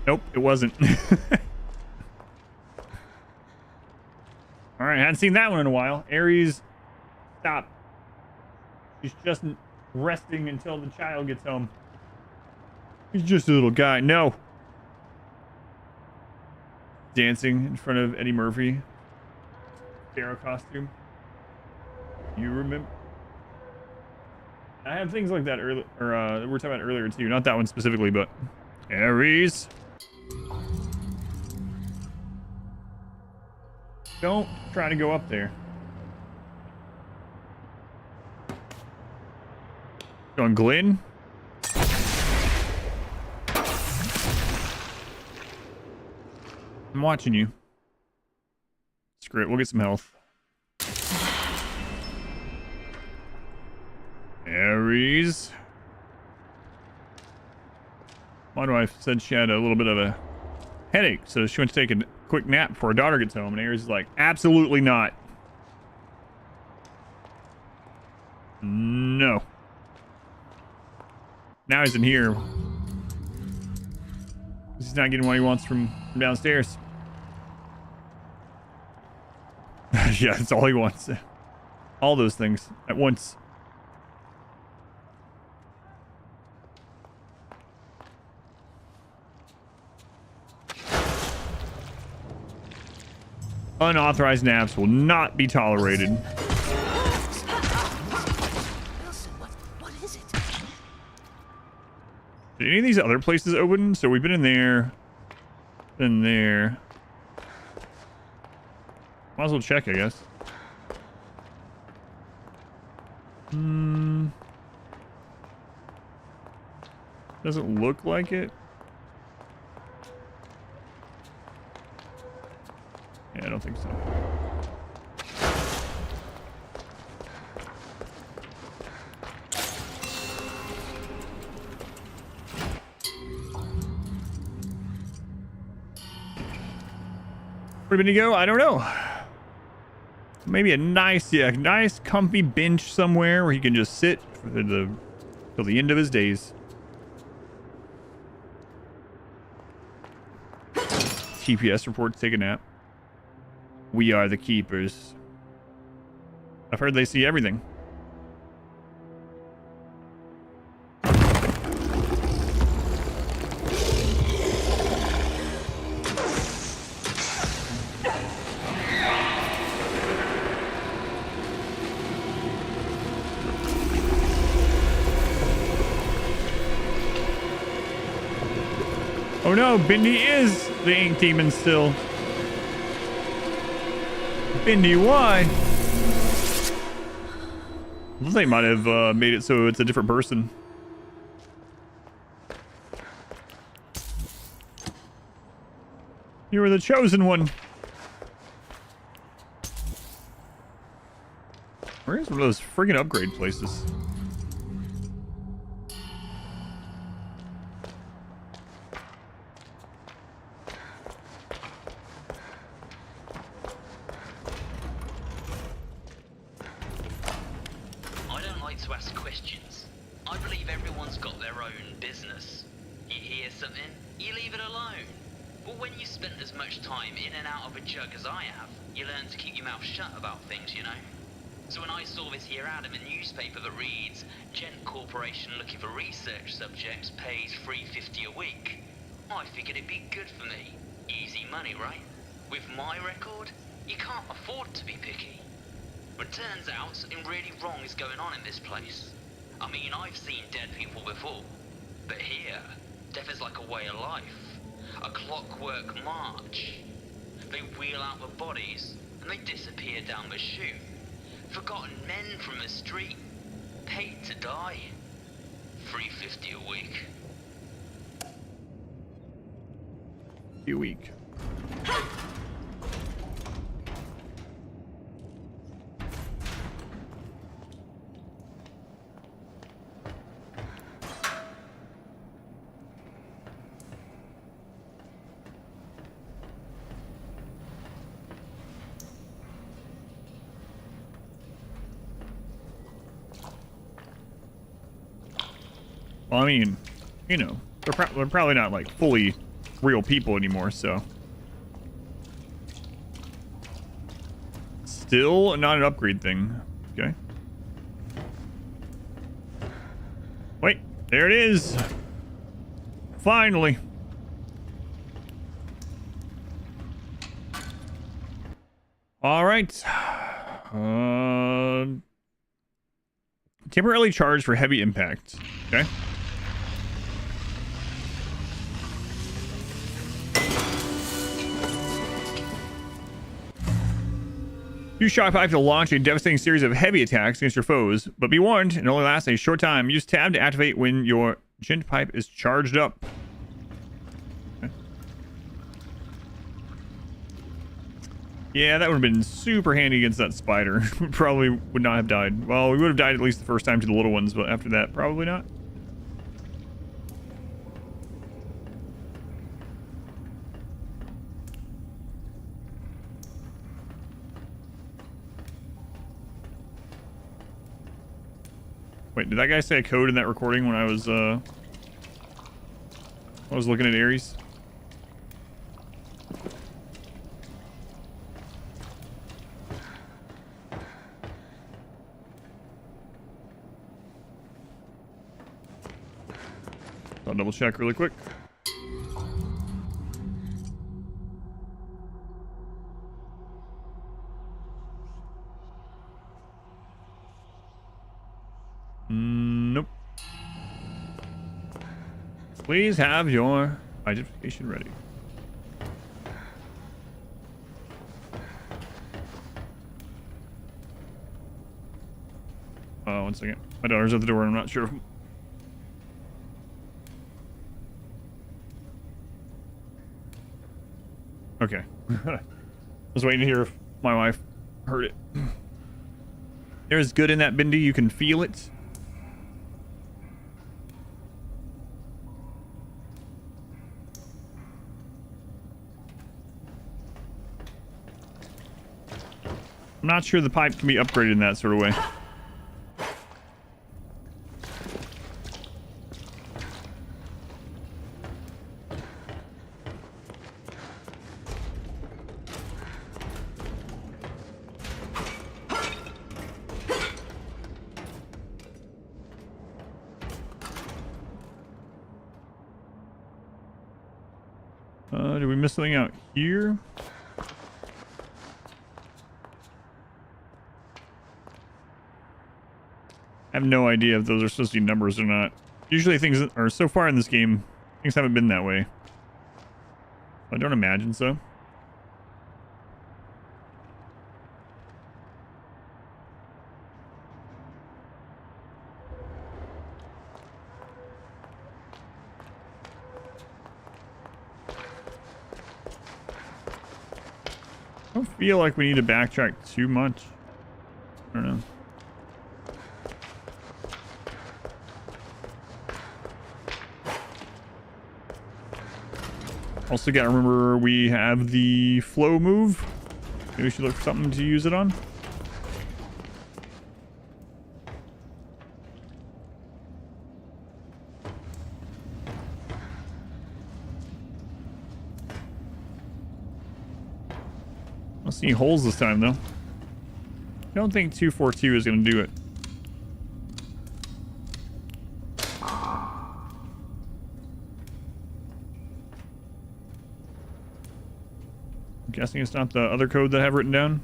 nope, it wasn't. All right, hadn't seen that one in a while. Aries, stop. She's just resting until the child gets home. He's just a little guy. No. Dancing in front of Eddie Murphy. Pharaoh costume. You remember? I have things like that earlier, or we were talking about earlier too. Not that one specifically, but Aries. Don't try to go up there. Going Glenn. I'm watching you. Screw it, we'll get some health. Aries. My wife said she had a little bit of a headache, so she went to take a quick nap before her daughter gets home, and Aries is like, absolutely not. No. Now he's in here. He's not getting what he wants from downstairs. Yeah, that's all he wants. All those things at once. Unauthorized naps will not be tolerated. What is it? Did any of these other places open? So we've been in there. Been there. Might as well check, I guess. Doesn't look like it. Yeah, I don't think so. Where did he go? I don't know. Maybe a nice, nice comfy bench somewhere where he can just sit for till the end of his days. TPS report to take a nap. We are the keepers. I've heard they see everything. Oh no, Bendy is the ink demon still. Bendy, why? They might have made it so it's a different person. You were the chosen one. Where is one of those friggin' upgrade places? I don't like to ask questions. I believe everyone's got their own business. You hear something, you leave it alone. But when you spent as much time in and out of a jug as I have, you learn to keep your mouth shut about things, you know? So when I saw this here ad in the newspaper that reads, Gent Corporation looking for research subjects pays $3.50 a week, I figured it'd be good for me. Easy money, right? With my record, you can't afford to be picky. But it turns out something really wrong is going on in this place. I mean, I've seen dead people before, but here, death is like a way of life. A clockwork march. They wheel out the bodies, and they disappear down the chute. Forgotten men from the street, paid to die. $3.50 a week. A week. Well, I mean, you know, they're probably not like fully real people anymore, so. Still not an upgrade thing. Okay. Wait, there it is. Finally. All right. Temporarily charged for heavy impact. Okay. Use shock pipe to launch a devastating series of heavy attacks against your foes, but be warned, it only lasts a short time. Use tab to activate when your gent pipe is charged up. Okay. Yeah, that would have been super handy against that spider. We probably would not have died. Well, we would have died at least the first time to the little ones, but after that, probably not. Wait, did that guy say a code in that recording when I was looking at Ares? I'll double check really quick. Nope. Please have your identification ready. Oh, 1 second. My daughter's at the door. I'm not sure. Okay. I was waiting to hear if my wife heard it. There's good in that, Bendy. You can feel it. I'm not sure the pipe can be upgraded in that sort of way. Did we miss something out here? I have no idea if those are supposed to be numbers or not. Usually things are, so far in this game, things haven't been that way. I don't imagine so. I don't feel like we need to backtrack too much. I don't know. Also gotta remember we have the flow move. Maybe we should look for something to use it on. I don't see any holes this time though. I don't think 242 is gonna do it. I'm guessing it's not the other code that I have written down.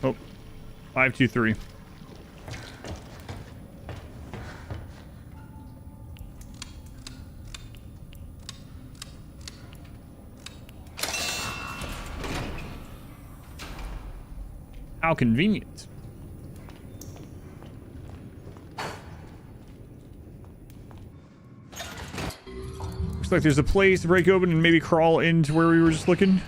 Oh, 523. How convenient. Looks like there's a place to break open and maybe crawl into where we were just looking.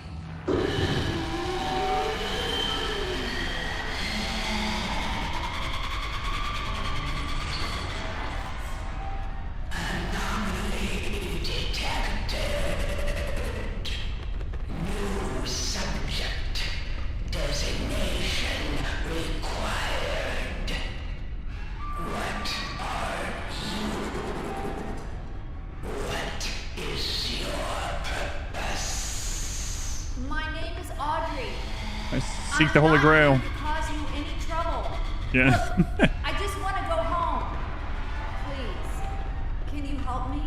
Seek the Holy Grail. Cause you any trouble. Yeah. Look, I just want to go home. Please, can you help me?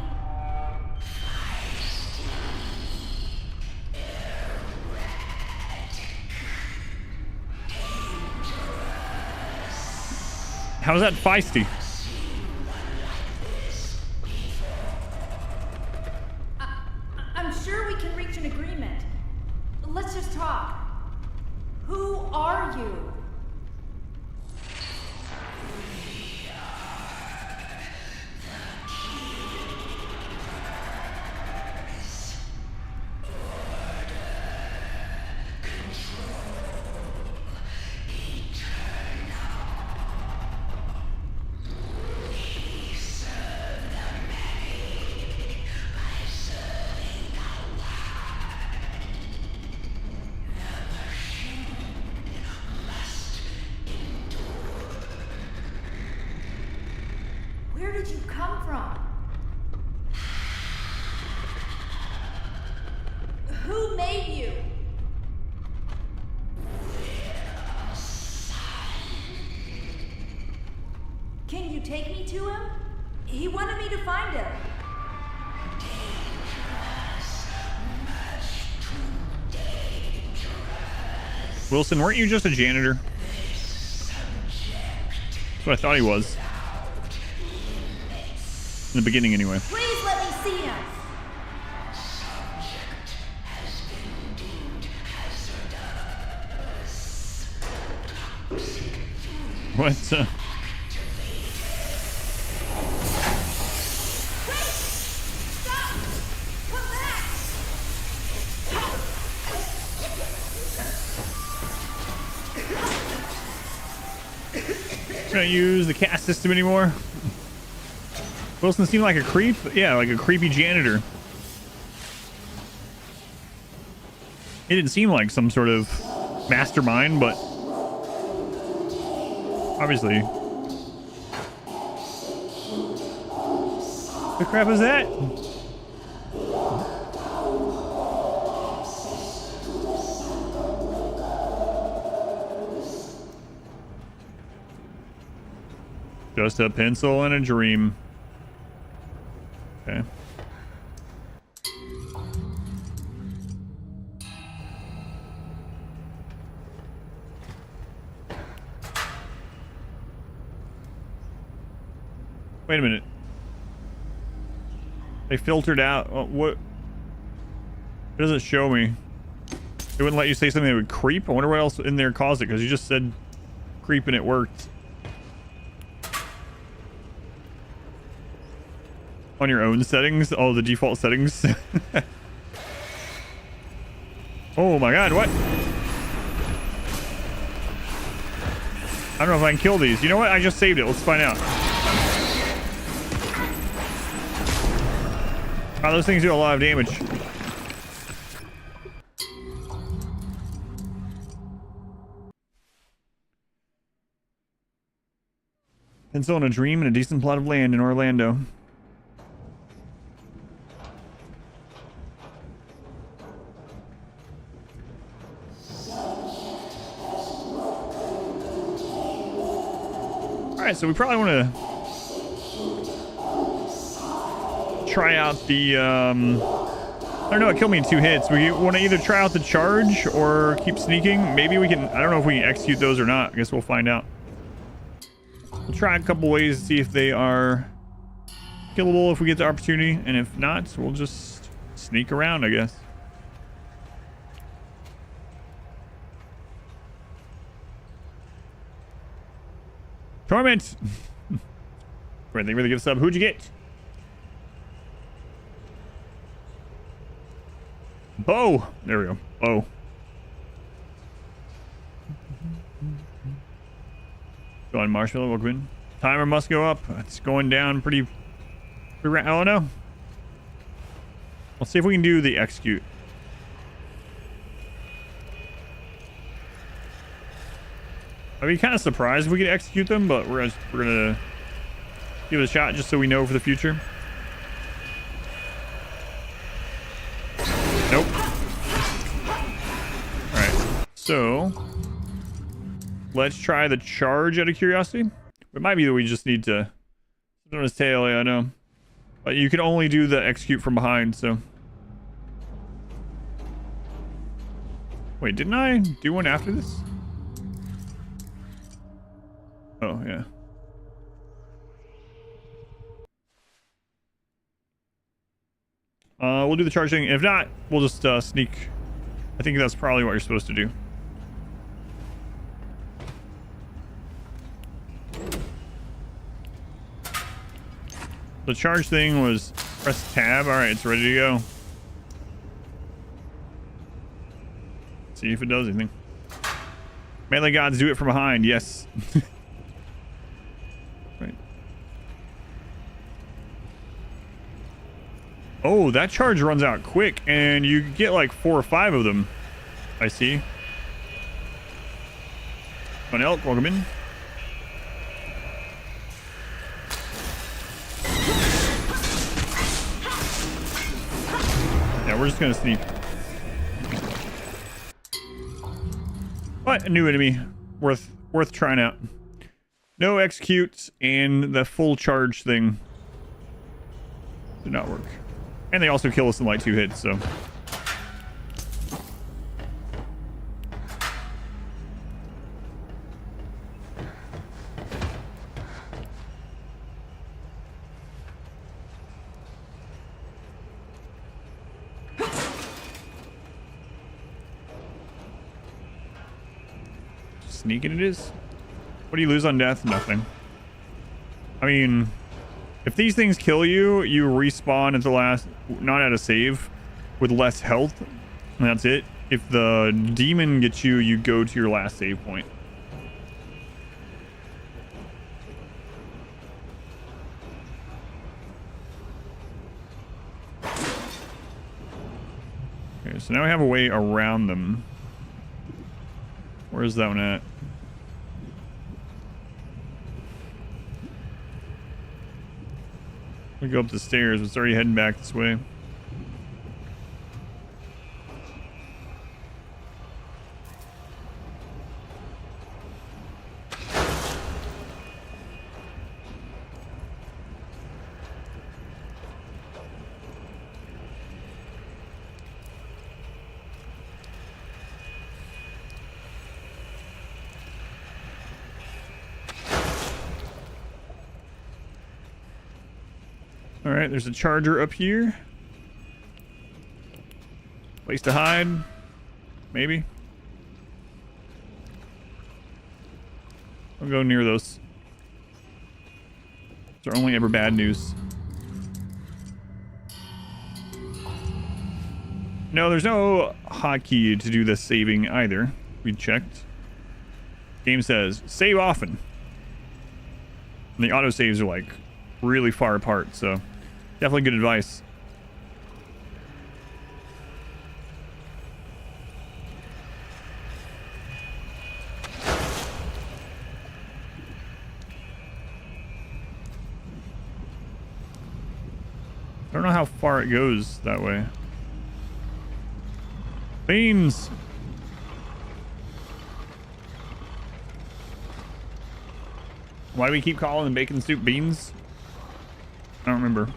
How's that feisty? I'm sure we can reach an agreement. Let's just talk. Who are you? Where did you come from? Who made you? Can you take me to him? He wanted me to find him. Wilson, weren't you just a janitor? That's what I thought he was. In the beginning, anyway. Please let me see him. What? Can't use the cast system anymore. Wilson seemed like a creep. Yeah, like a creepy janitor. He didn't seem like some sort of mastermind, but obviously. What the crap is that? Just a pencil and a dream. Okay. Wait a minute. They filtered out. What does it show me? It wouldn't let you say something that would creep. I wonder what else in there caused it, because you just said creep and it worked. on your own settings, all the default settings. Oh my god, what? I don't know if I can kill these. You know what? I just saved it. Let's find out. Oh, those things do a lot of damage. Pencil in a dream and a decent plot of land in Orlando. Alright, so we probably want to try out the, I don't know, it killed me in 2 hits. We want to either try out the charge or keep sneaking. Maybe we can, I don't know if we can execute those or not. I guess we'll find out. We'll try a couple ways to see if they are killable if we get the opportunity. And if not, we'll just sneak around, I guess. Torment! Great, thank you for the gift sub. Who'd you get? Bo! There we go. Bo. Go on, Marshmallow. Welcome in. Timer must go up. It's going down pretty oh no. Let's see if we can do the execute. I'd be kind of surprised if we could execute them, but we're gonna give it a shot just so we know for the future. Nope. Alright, so let's try the charge out of curiosity. It might be that we just need to sit on his tail, yeah, I know. But you can only do the execute from behind, so. Wait, didn't I do one after this? Oh, yeah. We'll do the charge thing. If not, we'll just sneak. I think that's probably what you're supposed to do. The charge thing was press tab. All right, it's ready to go. See if it does anything. Melee gods do it from behind. Yes. Right. Oh, that charge runs out quick, and you get like 4 or 5 of them. I see. An elk, welcome in. Yeah, we're just gonna sneak. But a new enemy, worth trying out. No executes, and the full charge thing did not work. And they also kill us in like 2 hits, so. Sneaking it is. What do you lose on death? Nothing. I mean, if these things kill you, you respawn at the last, not at a save, with less health, and that's it. If the demon gets you, you go to your last save point. Okay, so now we have a way around them. Where's that one at? We go up the stairs, but it's already heading back this way. Alright, there's a charger up here. Place to hide. Maybe. Don't go near those. Those are only ever bad news. No, there's no hotkey to do the saving either. We checked. Game says save often. And the autosaves are like really far apart, so definitely good advice. I don't know how far it goes that way. Beans! Why do we keep calling them bacon soup beans? I don't remember.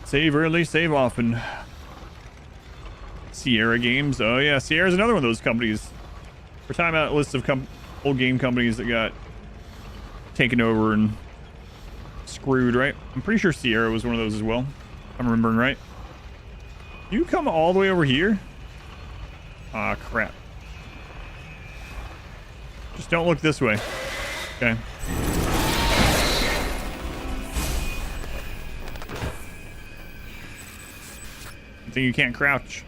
Save early, save often. Sierra Games. Oh yeah, Sierra's another one of those companies. We're talking about a list of old game companies that got taken over and screwed, right? I'm pretty sure Sierra was one of those as well, if I'm remembering right. You come all the way over here? Ah, crap. Just don't look this way. Okay. I think you can't crouch.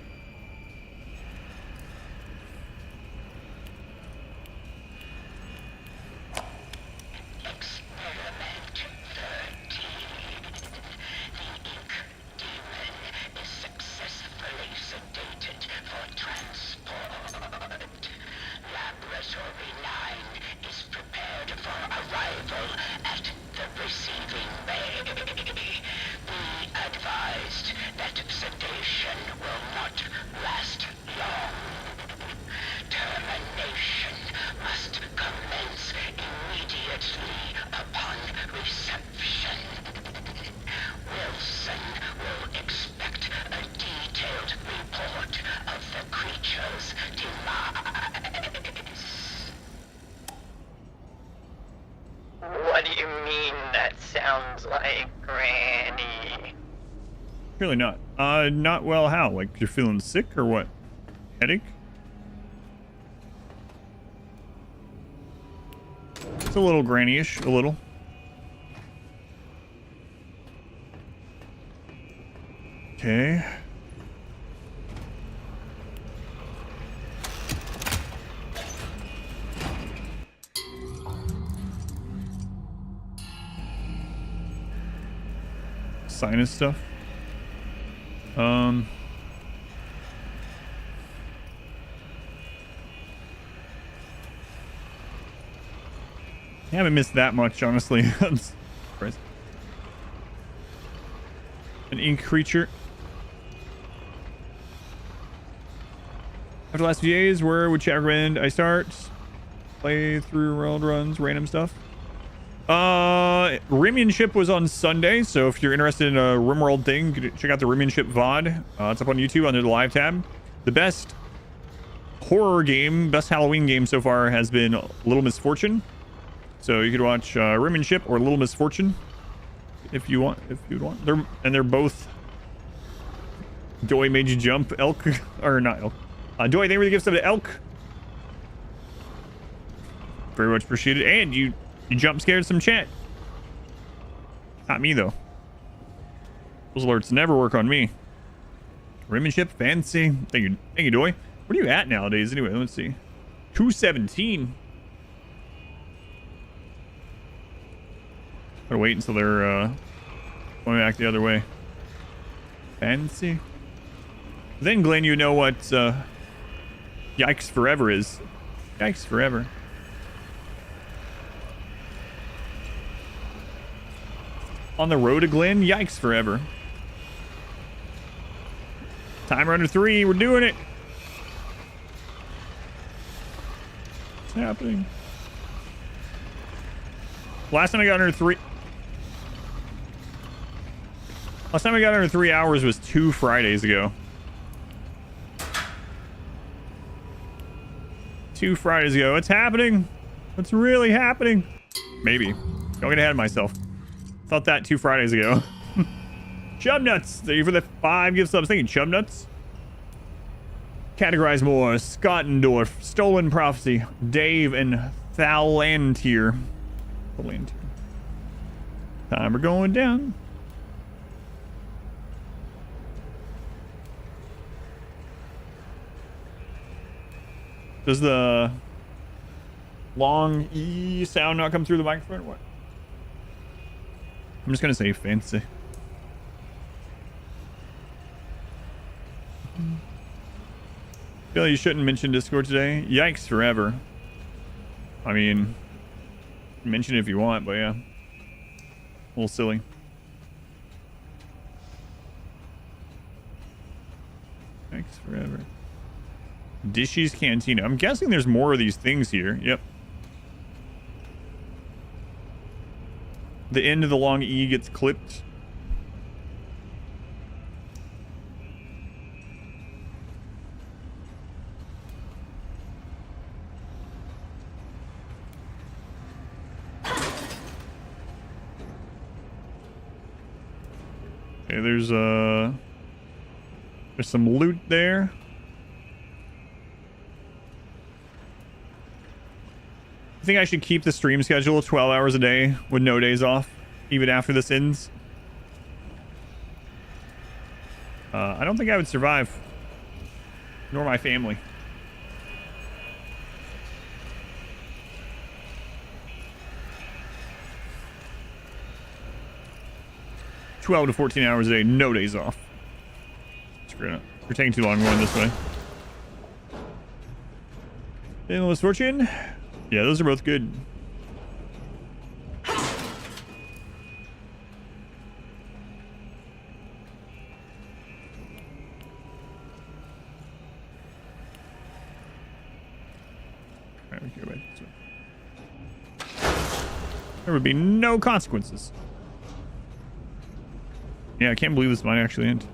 What do you mean that sounds like Granny? Really not. Not well how? Like you're feeling sick or what? Headache? It's a little granny-ish, a little. Okay. Sinus stuff. I haven't missed that much, honestly. I'm surprised. An ink creature. After the last few days, where would you recommend I start? Play through world runs, random stuff. Rimmanship was on Sunday, so if you're interested in a RimWorld thing, check out the Rimmanship VOD. It's up on YouTube under the live tab. The best horror game, best Halloween game so far has been Little Misfortune. So you could watch Rimmanship or Little Misfortune if you want. If you'd want, they're both. Joy made you jump, elk or not elk. Joy, thank you for the gifts of the elk. Very much appreciated, and you jump scared some chat. Not me though. Those alerts never work on me. Rimmanship, fancy. Thank you, Doy. What are you at nowadays anyway? Let's see. 217. Gotta wait until they're going back the other way. Fancy. Then Glenn, you know what Yikes Forever is. Yikes Forever. On the road to Glenn, Yikes Forever. Timer under 3, we're doing it. What's happening? Last time I got under 3 hours was 2 Fridays ago. 2 Fridays ago. What's happening? What's really happening? Maybe. Don't get ahead of myself. Thought that 2 Fridays ago. Chubnuts. Thank you for the 5 gift subs. Thank you, Chubnuts. Categorize more. Scottendorf. Stolen Prophecy. Dave and Thalantier. Timer going down. Does the long E sound not come through the microphone or what? I'm just gonna say fancy. Feel you shouldn't mention Discord today. Yikes forever. I mean, mention it if you want, but yeah. A little silly. Yikes forever. Dishy's Cantina. I'm guessing there's more of these things here. Yep. The end of the long E gets clipped. Okay, there's some loot there. I think I should keep the stream schedule 12 hours a day with no days off, even after this ends. I don't think I would survive, nor my family. $12 to 14 hours a day, no days off. We're taking too long going this way. Endless Fortune. Yeah, those are both good. Alright, we can go back this way. There would be no consequences. Yeah, I can't believe this might actually end.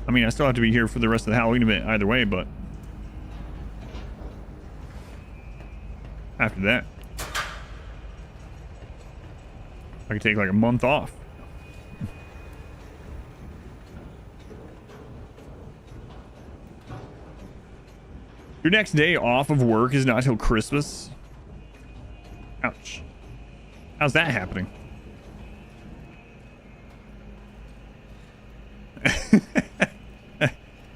I mean, I still have to be here for the rest of the Halloween event either way, but after that, I could take like a month off. Your next day off of work is not till Christmas. Ouch. How's that happening?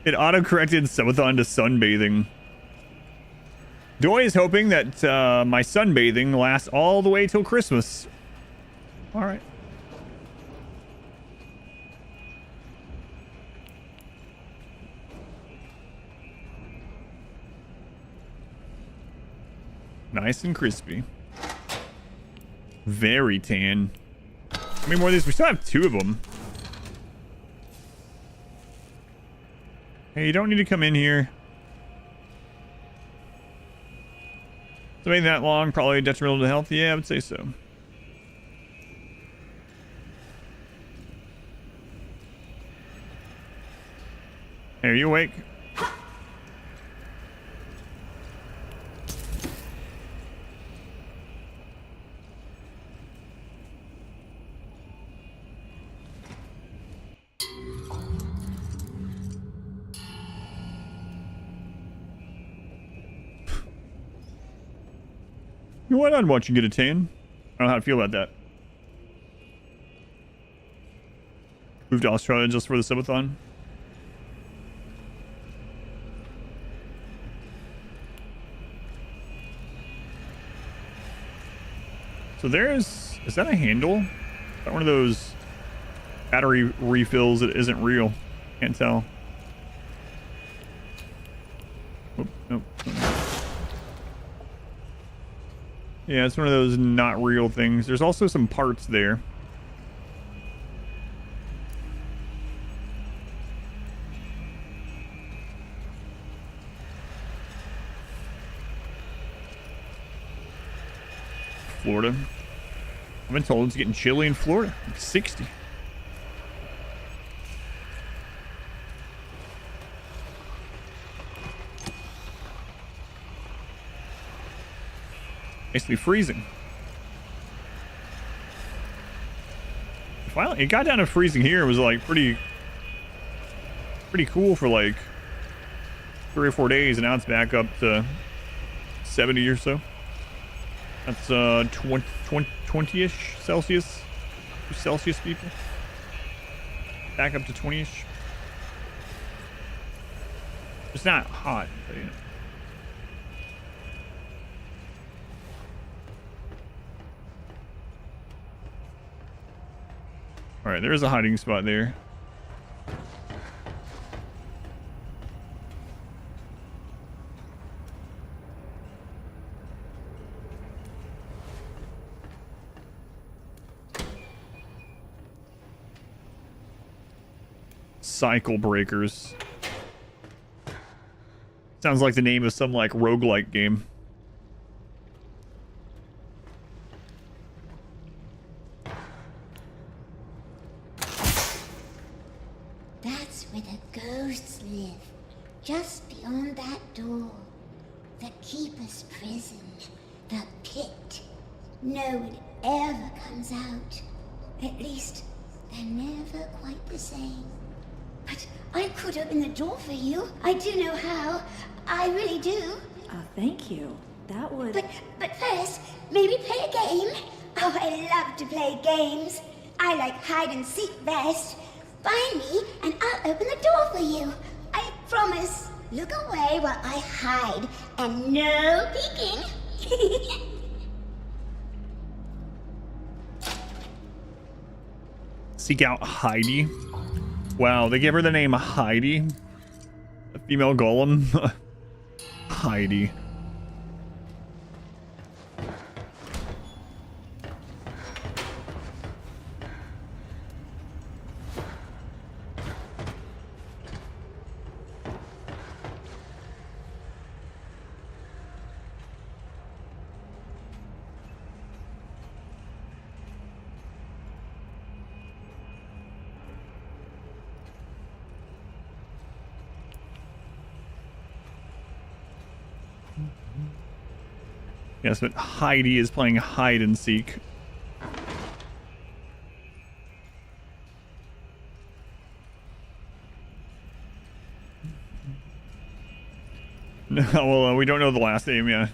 It auto-corrected subathon to sunbathing. Doy is hoping that my sunbathing lasts all the way till Christmas. All right. Nice and crispy. Very tan. How many more of these? We still have 2 of them. Hey, you don't need to come in here. So waiting that long, probably detrimental to health. Yeah, I would say so. Hey, are you awake? You know what? I'd watch you get a tan. I don't know how to feel about that. Moved to Australia just for the subathon. So there's... Is that a handle? Is that one of those battery refills that isn't real? Can't tell. Oh, nope. Yeah, it's one of those not real things. There's also some parts there. Florida. I've been told it's getting chilly in Florida. Like 60. Basically freezing. Finally, it got down to freezing here. It was like pretty cool for like 3 or 4 days, and now it's back up to 70 or so. That's 20-ish Celsius. Celsius people. Back up to 20-ish. It's not hot, but you know. All right, there is a hiding spot there. Cycle breakers. Sounds like the name of some like roguelike game. That's where the ghosts live. Just beyond that door. The Keeper's prison. The pit. No one ever comes out. At least, they're never quite the same. But I could open the door for you. I do know how. I really do. Thank you. That would... But first, maybe play a game? Oh, I love to play games. I like hide and seek best. Find me, and I'll open the door for you. I promise. Look away while I hide, and no peeking. Seek out Heidi. Wow, they gave her the name Heidi. A female golem. Heidi. Yes, but Heidi is playing hide and seek. No, well, we don't know the last name yet.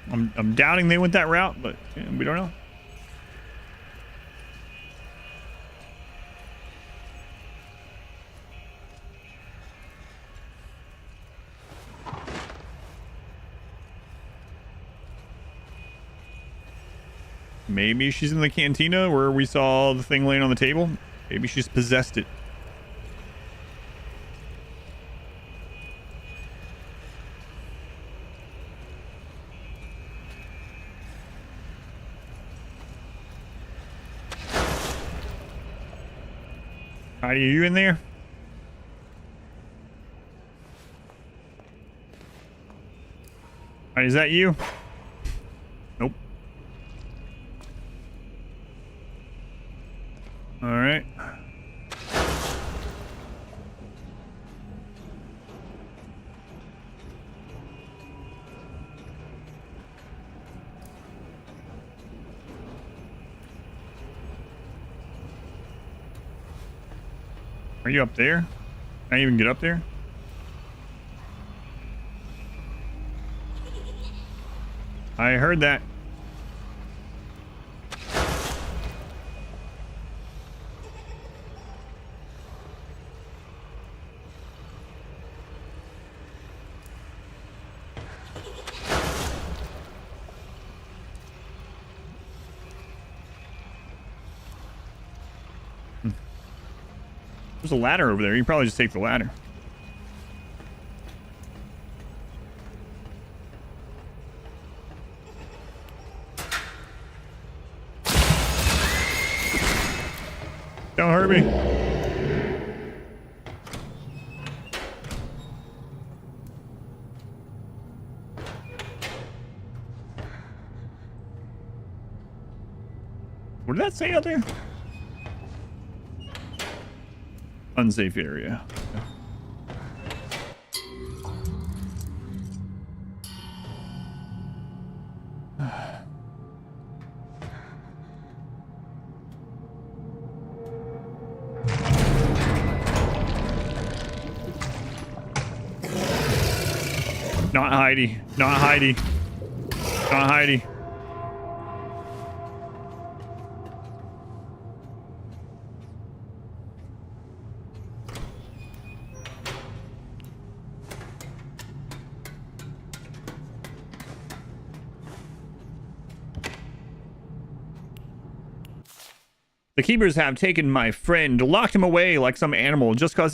I'm doubting they went that route, but yeah, we don't know. Maybe she's in the cantina where we saw the thing laying on the table. Maybe she's possessed it. Heidi, are you in there? Heidi, is that you? Nope. All right. Are you up there? Can I even get up there? I heard that. There's a ladder over there. You can probably just take the ladder. Don't hurt me. What did that say out there? Unsafe area. Not Heidi. Not Heidi. Not Heidi. The keepers have taken my friend, locked him away like some animal just because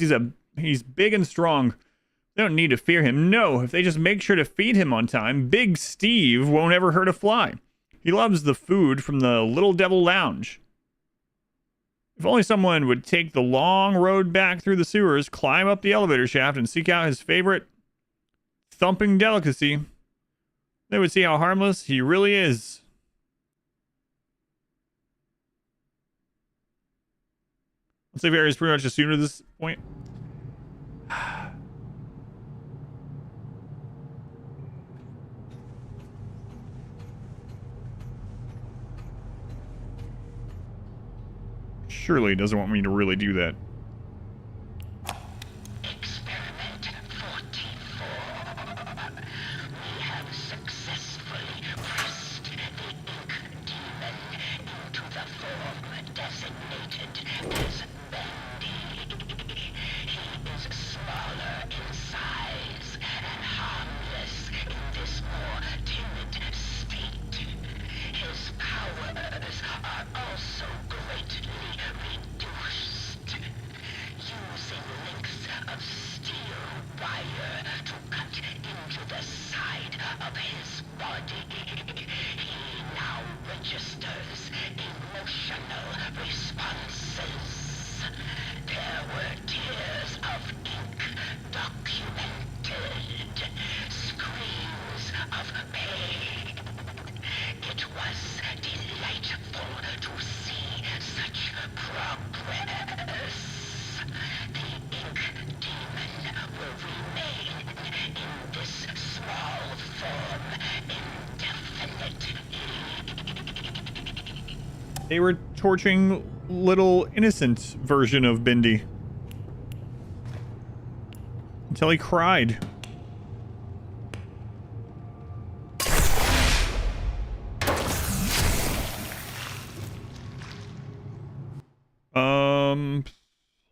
he's big and strong. They don't need to fear him. No, if they just make sure to feed him on time, Big Steve won't ever hurt a fly. He loves the food from the Little Devil Lounge. If only someone would take the long road back through the sewers, climb up the elevator shaft, and seek out his favorite thumping delicacy, they would see how harmless he really is. Let's say Barry's pretty much assumed at this point. Surely he doesn't want me to really do that. Experiment 44. We have successfully pressed the ink demon into the form designated as Bendy. He is smaller in size and harmless in this more timid state. His powers are also greatly reduced. Using links of steel wire to cut into the side of his body, he now registers emotional responses. There were tears of ink documented, screams of pain. It was delightful to see such progress. The ink demon will remain in this small form indefinitely. They were torching little innocent version of Bendy. Until he cried.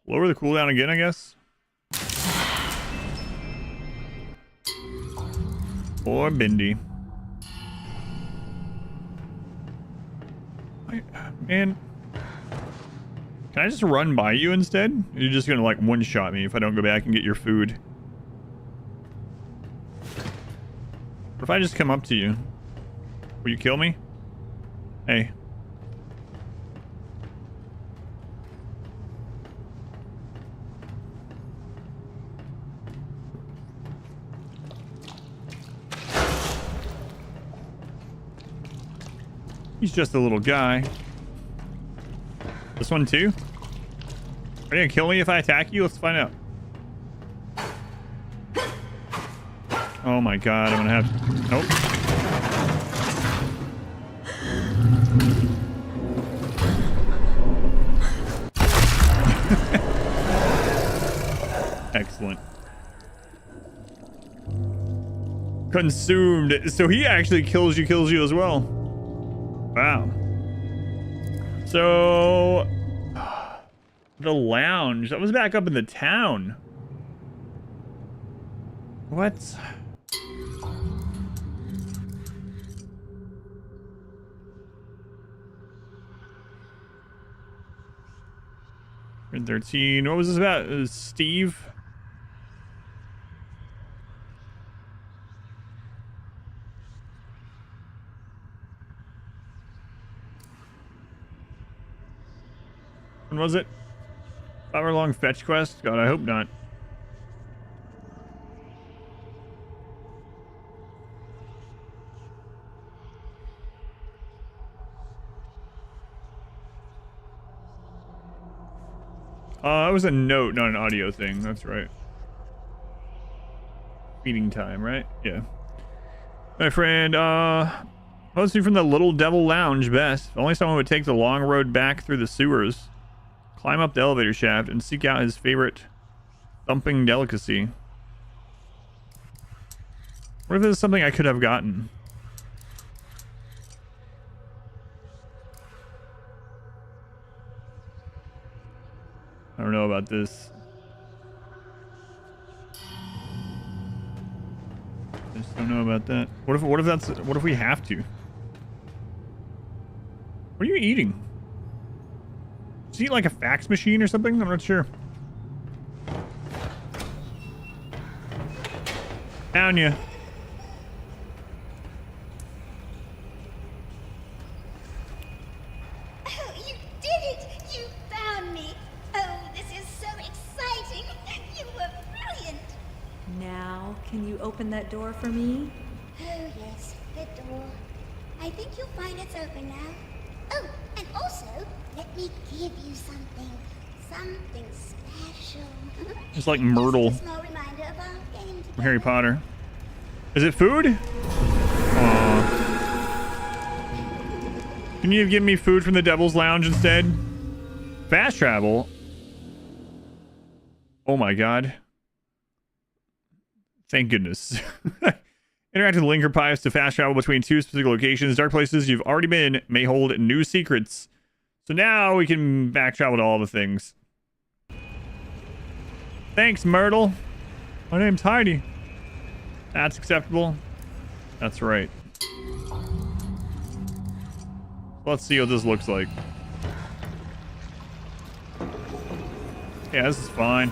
Lower the cooldown again, I guess. Or Bendy. Man, can I just run by you instead? Or you're just gonna like one-shot me if I don't go back and get your food. What if I just come up to you? Will you kill me? Hey. He's just a little guy. This one too? Are you gonna kill me if I attack you? Let's find out. Oh my god, I'm gonna have... Nope. Excellent. Consumed. So he actually kills you as well. Wow. So... the lounge. That was back up in the town. What? 13. What was this about? Steve? When was it? 5-hour-long fetch quest? God, I hope not. It was a note, not an audio thing. That's right. Feeding time, right? Yeah. My friend, let's do from the Little Devil Lounge best. If only someone would take the long road back through the sewers, climb up the elevator shaft, and seek out his favorite thumping delicacy. What if this is something I could have gotten? I don't know about this. I just don't know about that. What if we have to? What are you eating? Is he like a fax machine or something? I'm not sure. Down you. Oh, you did it! You found me! Oh, this is so exciting! You were brilliant! Now, can you open that door for me? Oh, yes, the door. I think you'll find it's open now. Oh, and also, let me give you something. Something special. It's like Myrtle A small reminder of our game from Harry Potter. Is it food? Aww. Can you give me food from the Devil's Lounge instead? Fast travel? Oh my god. Thank goodness. Interact with Linker Pipes to fast travel between two specific locations. Dark places you've already been may hold new secrets. So now we can back travel to all the things. Thanks, Myrtle. My name's Heidi. That's acceptable. That's right. Let's see what this looks like. Yeah, this is fine.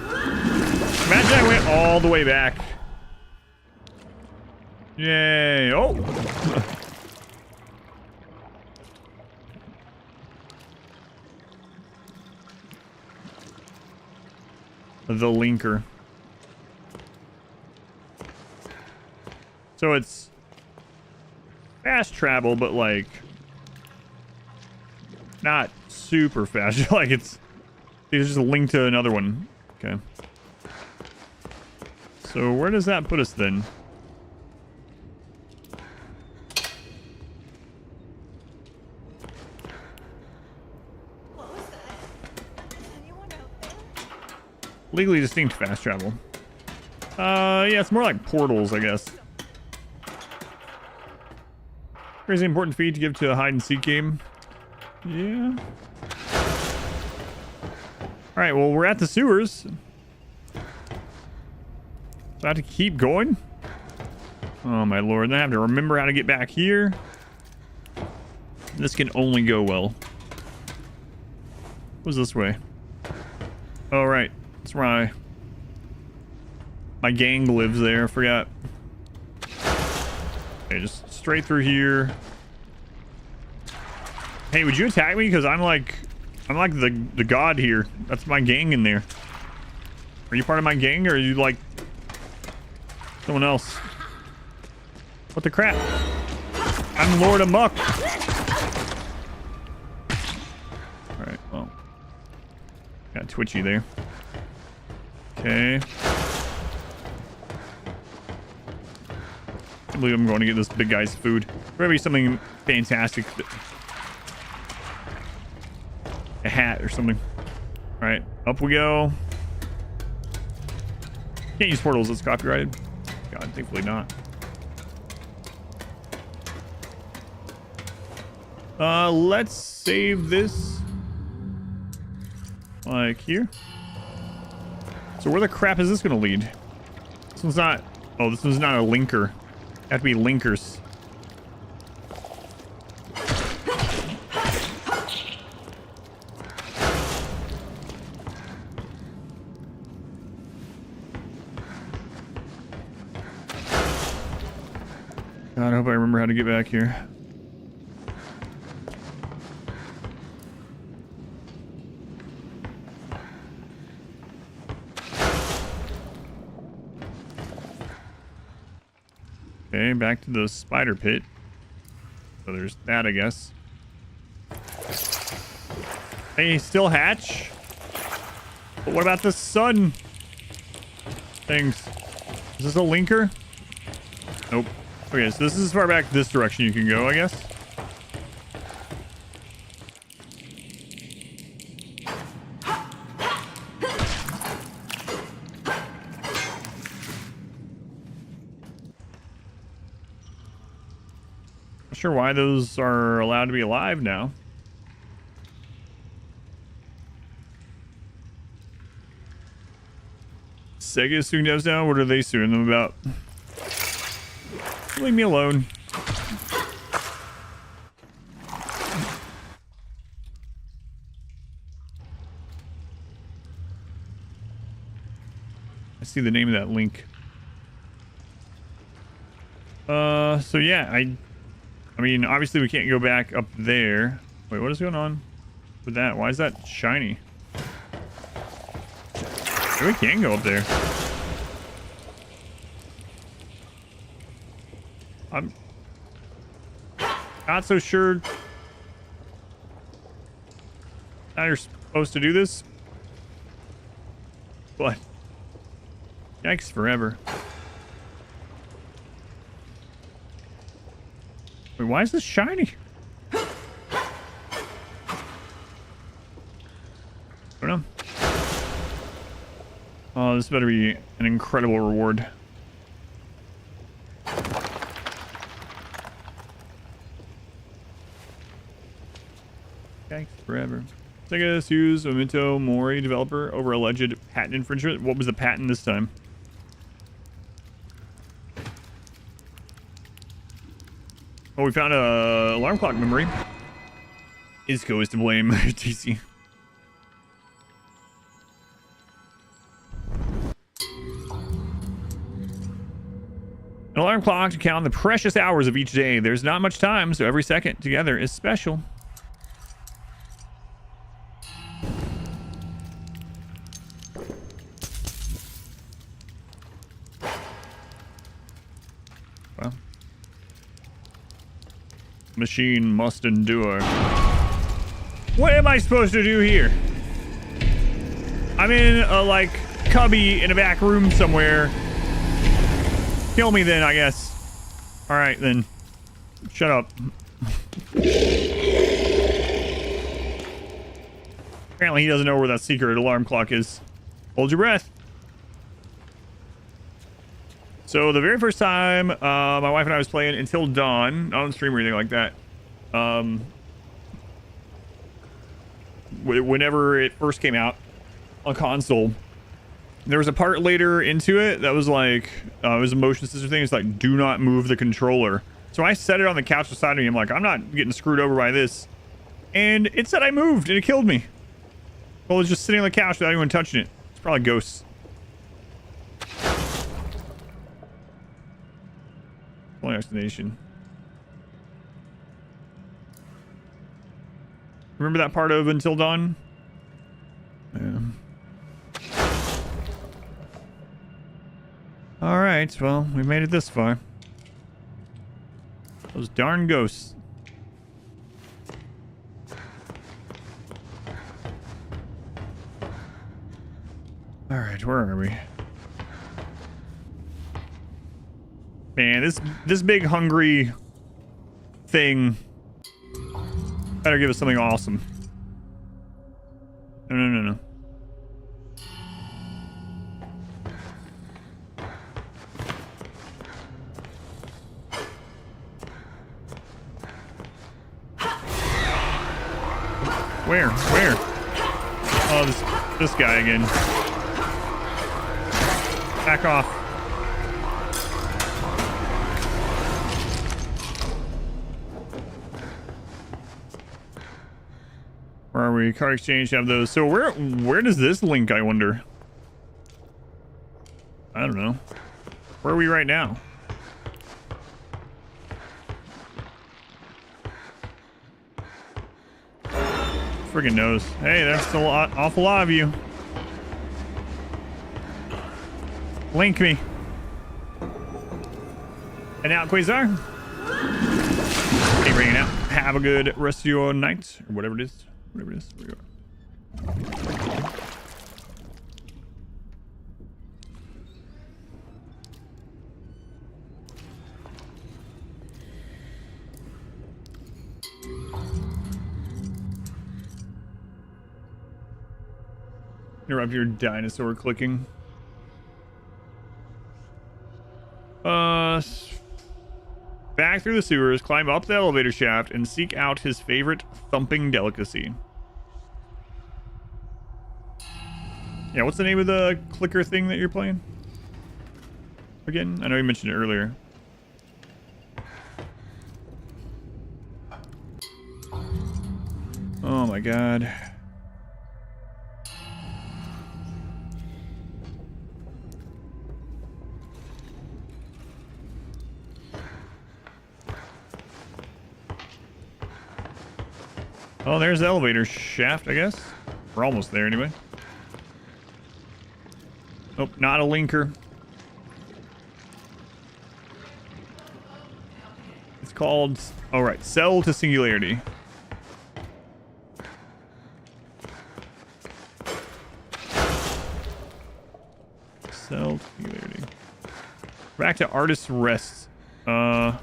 Imagine I went all the way back. Yay. Oh! The linker. So it's fast travel, but like not super fast. Like it's just a link to another one. Okay. So where does that put us then? Legally distinct fast travel. Yeah, it's more like portals, I guess. Crazy important feat to give to a hide and seek game. Yeah. Alright, well, we're at the sewers. So I have to keep going? Oh my lord, then I have to remember how to get back here. This can only go well. What's this way? Oh, right. That's where my gang lives there. I forgot. Okay, just straight through here. Hey, would you attack me? Because I'm like the god here. That's my gang in there. Are you part of my gang, or are you like someone else? What the crap? I'm Lord Amok. Alright, well. Got twitchy there. Okay. I believe I'm going to get this big guy's food. Probably something fantastic. A hat or something. Alright, up we go. Can't use portals, it's copyrighted. God, thankfully not. Let's save this. Like here. So where the crap is this gonna lead? This one's not... Oh, this one's not a linker. Have to be linkers. God, I hope I remember how to get back here. Okay, back to the spider pit. So there's that, I guess. Hey, still hatch? But what about the sun things? Is this a linker? Nope. Okay, so this is as far back this direction you can go, I guess. Not sure why those are allowed to be alive now. Sega is suing devs now? What are they suing them about? Leave me alone. see the name of that link. So yeah, I mean, obviously we can't go back up there. Wait, what is going on with that? Why is that shiny? Maybe we can go up there. I'm not so sure how you're supposed to do this, but yikes forever. Wait, why is this shiny? I don't know. Oh, this better be an incredible reward. Yikes forever. Sega sues Memento Mori developer over alleged patent infringement. What was the patent this time? Oh, we found a alarm clock memory. Isco is to blame. TC. An alarm clock to count the precious hours of each day. There's not much time, so every second together is special. Well, machine must endure. What am I supposed to do here? I'm in a, like, cubby in a back room somewhere. Kill me then, I guess. Alright, then. Shut up. Apparently he doesn't know where that secret alarm clock is. Hold your breath. So the very first time my wife and I was playing Until Dawn, not on stream or anything like that. Whenever it first came out on console, there was a part later into it that was like, it was a motion sensor thing. It's like, do not move the controller. So I set it on the couch beside me. I'm like, I'm not getting screwed over by this. And it said I moved and it killed me. Well, it was just sitting on the couch without anyone touching it. It's probably ghosts. Only explanation. Remember that part of Until Dawn? Yeah. Alright, well, we made it this far. Those darn ghosts. Alright, where are we? Man, this big hungry thing better give us something awesome. No. Where? Oh, this guy again. Back off. Where are we? Card exchange, have those. So where does this link, I wonder? I don't know. Where are we right now? Friggin' knows. Hey, that's awful lot of you. Link me. And out, Quasar. Hey, bringing out. Have a good rest of your night, or whatever it is. Whatever it is. Where you are. Interrupt your dinosaur clicking. Back through the sewers, climb up the elevator shaft, and seek out his favorite thumping delicacy. Yeah, what's the name of the clicker thing that you're playing? Again? I know you mentioned it earlier. Oh my god. Oh, there's the elevator shaft, I guess. We're almost there anyway. Nope, not a linker. It's called, oh right, Cell to Singularity. Cell to Singularity. Back to Artist's Rest. What?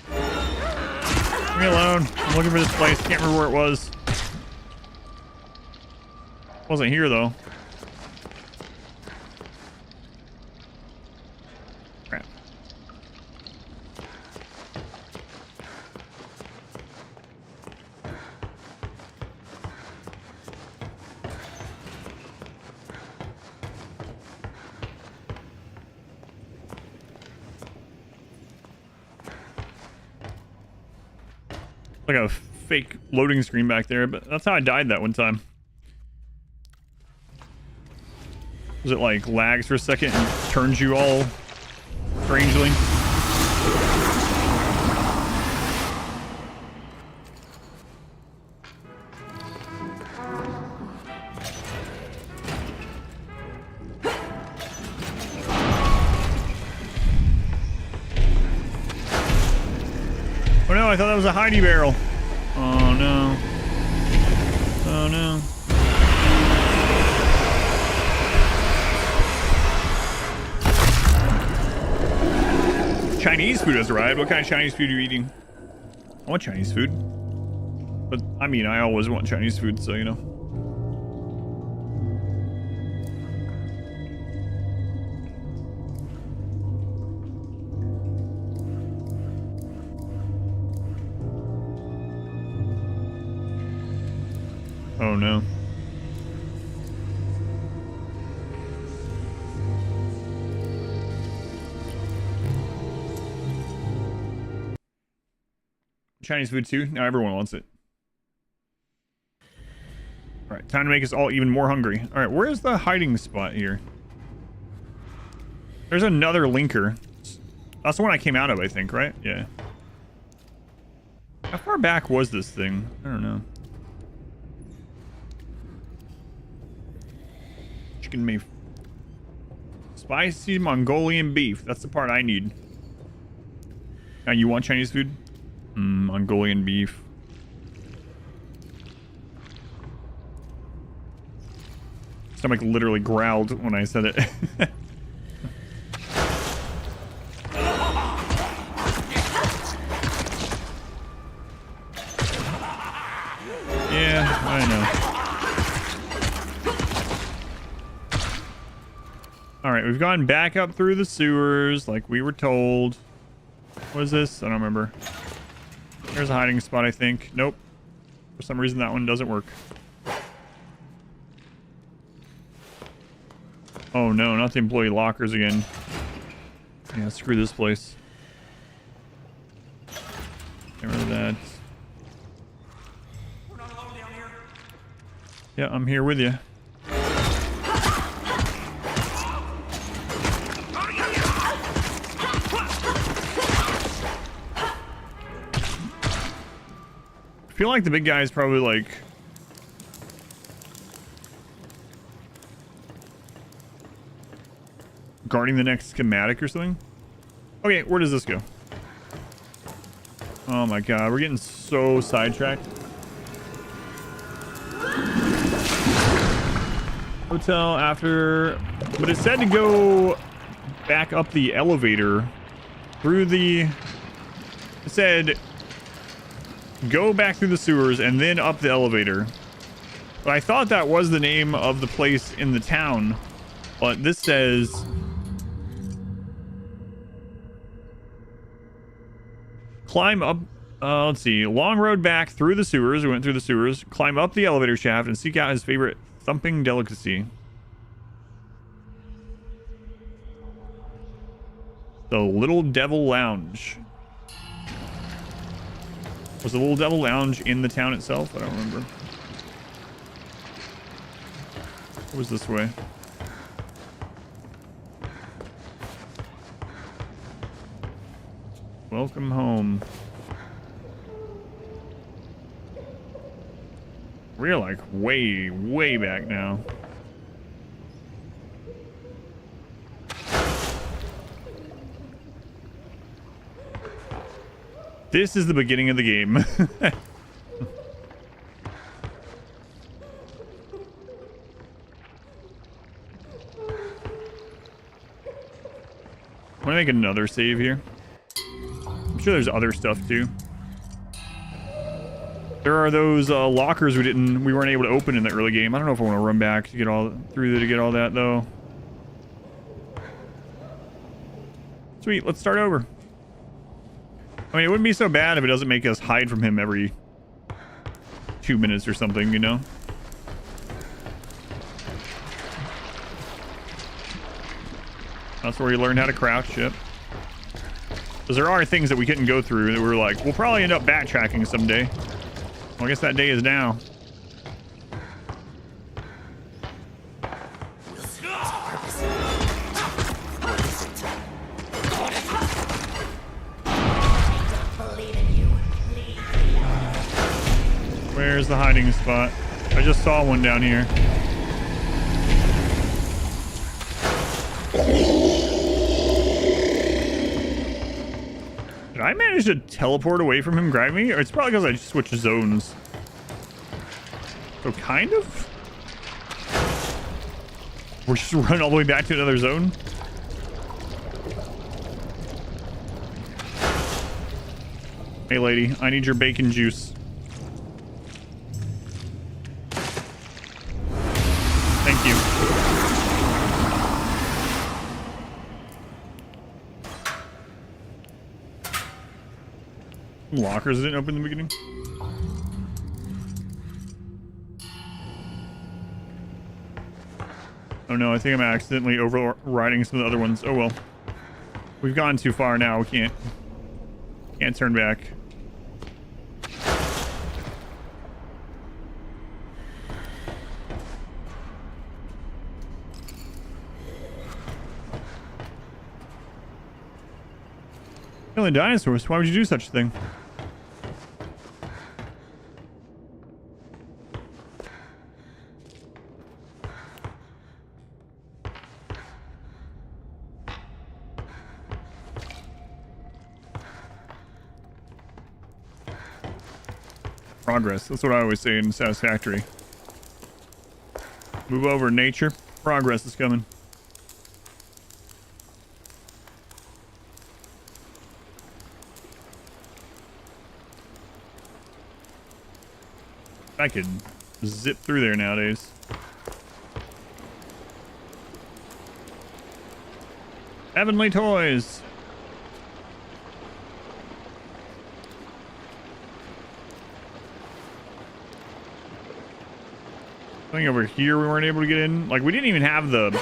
Leave me alone. I'm looking for this place. Can't remember where it was. Wasn't here though. Crap. Like a fake loading screen back there, but that's how I died that one time. Was it like lags for a second and turns you all strangely? Oh no, I thought that was a Heidi barrel. Oh no. Oh no. Chinese food has arrived. What kind of Chinese food are you eating? I want Chinese food. But, I mean, I always want Chinese food, so, you know. Oh, no. Chinese food too. Now everyone wants it. All right, time to make us all even more hungry. All right, where's the hiding spot here? There's another linker. That's the one I came out of, I think, right? Yeah. How far back was this thing? I don't know. Chicken beef. Spicy Mongolian beef. That's the part I need. Now, you want Chinese food? Mongolian beef. Stomach literally growled when I said it. Yeah, I know. Alright, we've gone back up through the sewers like we were told. What is this? I don't remember. There's a hiding spot, I think. Nope. For some reason, that one doesn't work. Oh, no. Not the employee lockers again. Yeah, screw this place. Get rid of that. Yeah, I'm here with you. I feel like the big guy is probably like guarding the next schematic or something. Okay, where does this go? Oh my god, we're getting so sidetracked. Hotel after, but it said to go back up the elevator through the, it said go back through the sewers and then up the elevator. But I thought that was the name of the place in the town. But this says climb up, let's see, long road back through the sewers. We went through the sewers. Climb up the elevator shaft and seek out his favorite thumping delicacy. The Little Devil Lounge. Was the Little Devil Lounge in the town itself? I don't remember. What was this way? Welcome home. We're like way, way back now. This is the beginning of the game. I'm gonna make another save here. I'm sure there's other stuff too. There are those lockers we weren't able to open in the early game. I don't know if I want to run back to get all through there to get all that though. Sweet, let's start over. I mean, it wouldn't be so bad if it doesn't make us hide from him every 2 minutes or something, you know? That's where you learn how to crouch, yep. Because there are things that we couldn't go through that we were like, we'll probably end up backtracking someday. Well, I guess that day is now. Where's the hiding spot? I just saw one down here. Did I manage to teleport away from him grabbing me? Or it's probably because I switched zones. So kind of? We're just running all the way back to another zone? Hey lady, I need your bacon juice. Thank you. Lockers didn't open in the beginning. Oh no, I think I'm accidentally overriding some of the other ones. Oh well. We've gone too far now. We can't turn back. Killing dinosaurs? Why would you do such a thing? Progress. That's what I always say in Satisfactory. Move over, nature. Progress is coming. I could zip through there nowadays. Heavenly toys. I think over here we weren't able to get in. Like, we didn't even have the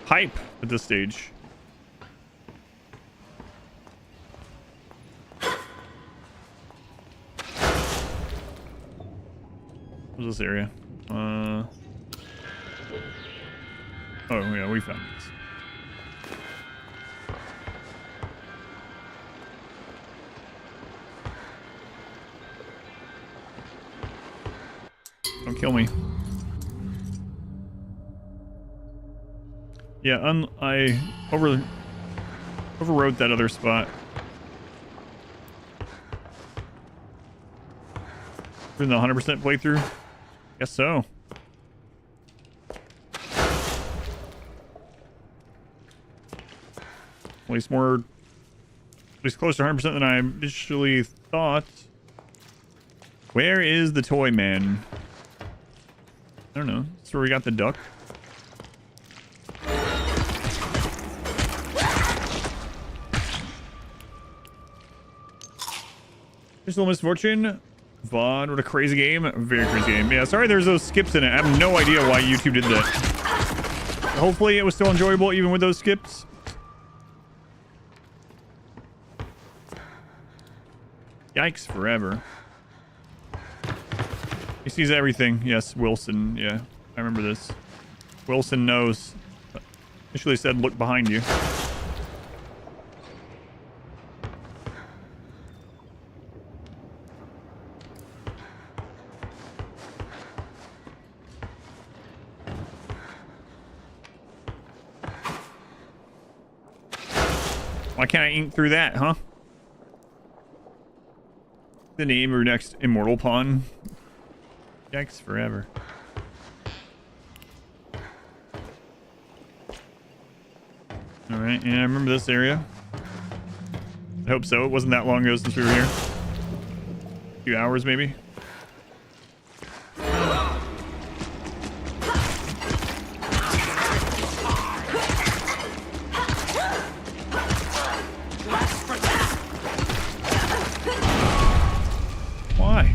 pipe at this stage. What's this area? Oh yeah, we found this. Don't kill me. Yeah, I overrode that other spot. In the 100% playthrough? Guess so. At least close to 100% than I initially thought. Where is the toy man? I don't know. That's where we got the duck. Here's a little misfortune. VOD, what a crazy game. Very crazy game. Yeah, sorry there's those skips in it. I have no idea why YouTube did that. Hopefully it was still enjoyable even with those skips. Yikes forever. He sees everything. Yes, Wilson. Yeah, I remember this. Wilson knows. Initially said look behind you. Why can't I ink through that, huh? The name of your next immortal pawn. Yikes forever. Alright, yeah, I remember this area. I hope so. It wasn't that long ago since we were here. A few hours, maybe. Why?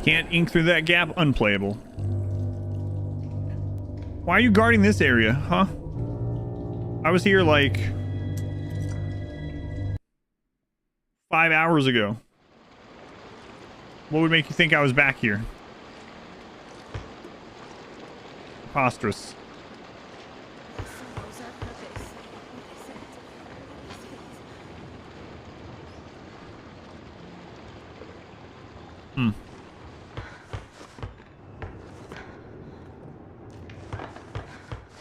Can't ink through that gap. Unplayable. Why are you guarding this area, huh? I was here like 5 hours ago. What would make you think I was back here? Preposterous. Hmm. Is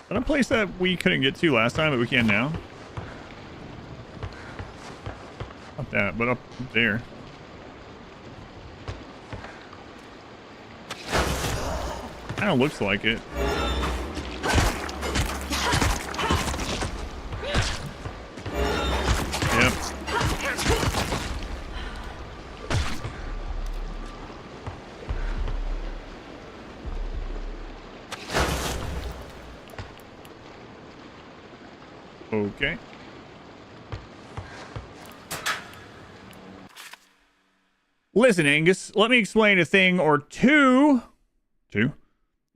that a place that we couldn't get to last time, but we can now? Not that, but up there. Kind of looks like it. Yep. Okay. Listen, Angus, let me explain a thing or two.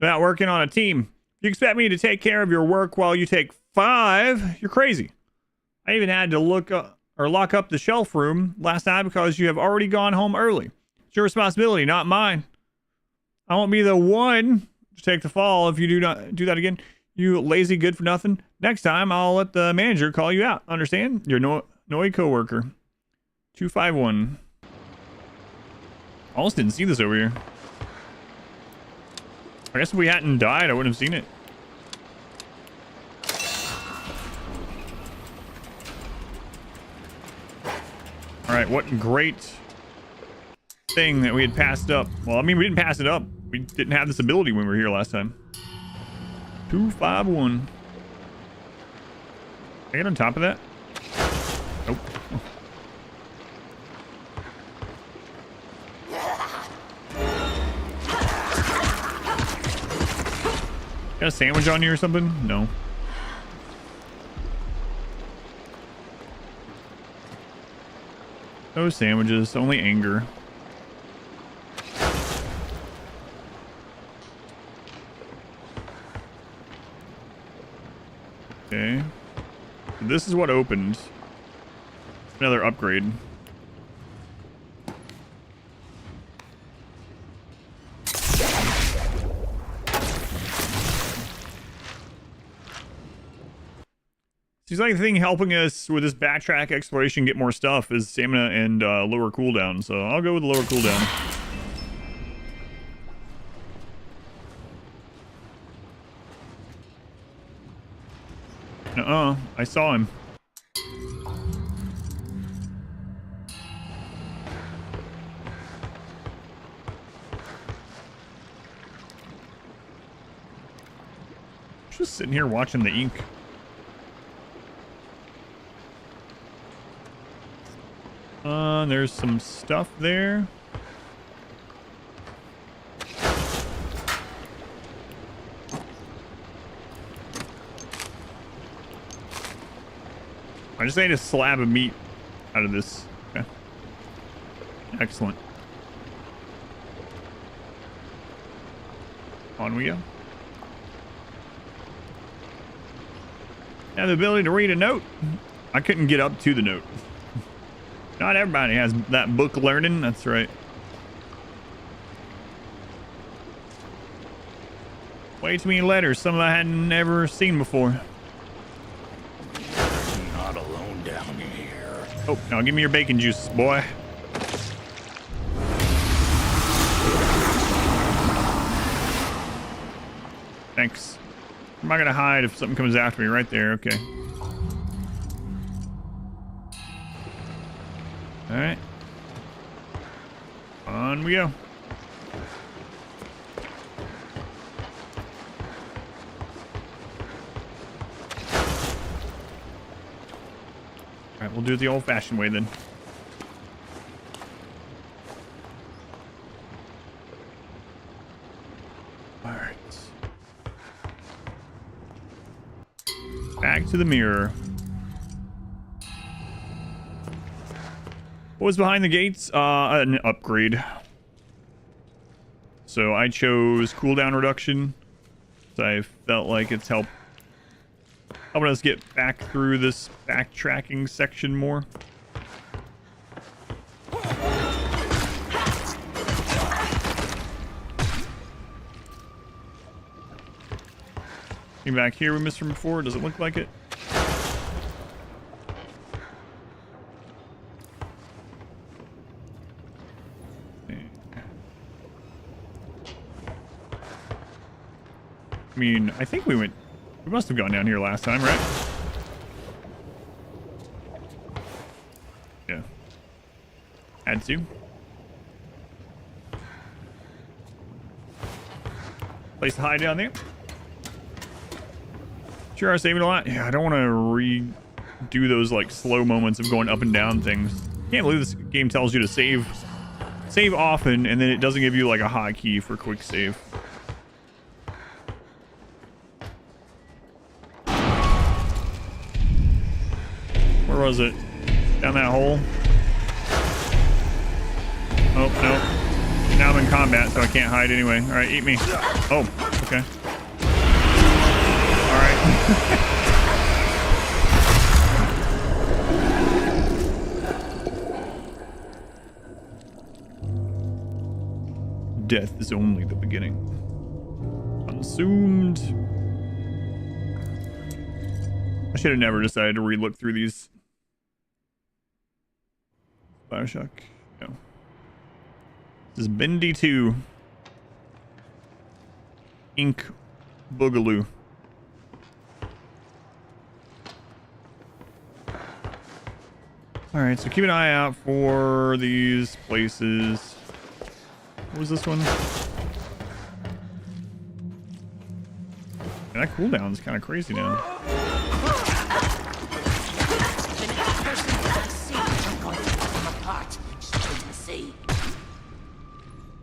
About working on a team. You expect me to take care of your work while you take 5? You're crazy. I even had to look lock up the shelf room last night because you have already gone home early. It's your responsibility, not mine. I won't be the one to take the fall if you do not do that again. You lazy good for nothing. Next time, I'll let the manager call you out. Understand? Your annoyed coworker. 251. Almost didn't see this over here. I guess if we hadn't died, I wouldn't have seen it. Alright, what great thing that we had passed up. Well, I mean, we didn't pass it up. We didn't have this ability when we were here last time. 251. Can I get on top of that? Nope. Oh. Got a sandwich on you or something? No. No sandwiches, only anger. Okay. This is what opened. Another upgrade. Seems like the thing helping us with this backtrack exploration get more stuff is stamina and lower cooldown. So I'll go with the lower cooldown. I saw him. Just sitting here watching the ink. There's some stuff there. I just ate a slab of meat out of this. Okay. Excellent. On we go. Have the ability to read a note. I couldn't get up to the note. Not everybody has that book learning. That's right. Way too many letters. Some I hadn't ever seen before. Not alone down here. Oh, now give me your bacon juice, boy. Thanks. I'm not gonna hide if something comes after me right there. Okay. All right. On we go. All right, we'll do it the old-fashioned way then. All right. Back to the mirror. What was behind the gates? An upgrade. So I chose cooldown reduction. So I felt like it's helping us get back through this backtracking section more. Came back here we missed from before. Does it look like it? I mean, I think we must have gone down here last time, right? Yeah. Had to. Place to hide down there. Sure, I saving a lot. Yeah, I don't want to redo those like slow moments of going up and down things. Can't believe this game tells you to save often, and then it doesn't give you like a hotkey for quick save. Where was it? Down that hole? Oh, no. Now I'm in combat, so I can't hide anyway. All right, eat me. Oh, okay. All right. Death is only the beginning. Consumed. I should have never decided to re-look through these. Bioshock. No. This is Bendy 2. Ink Boogaloo. Alright, so keep an eye out for these places. What was this one? And that cooldown is kind of crazy now.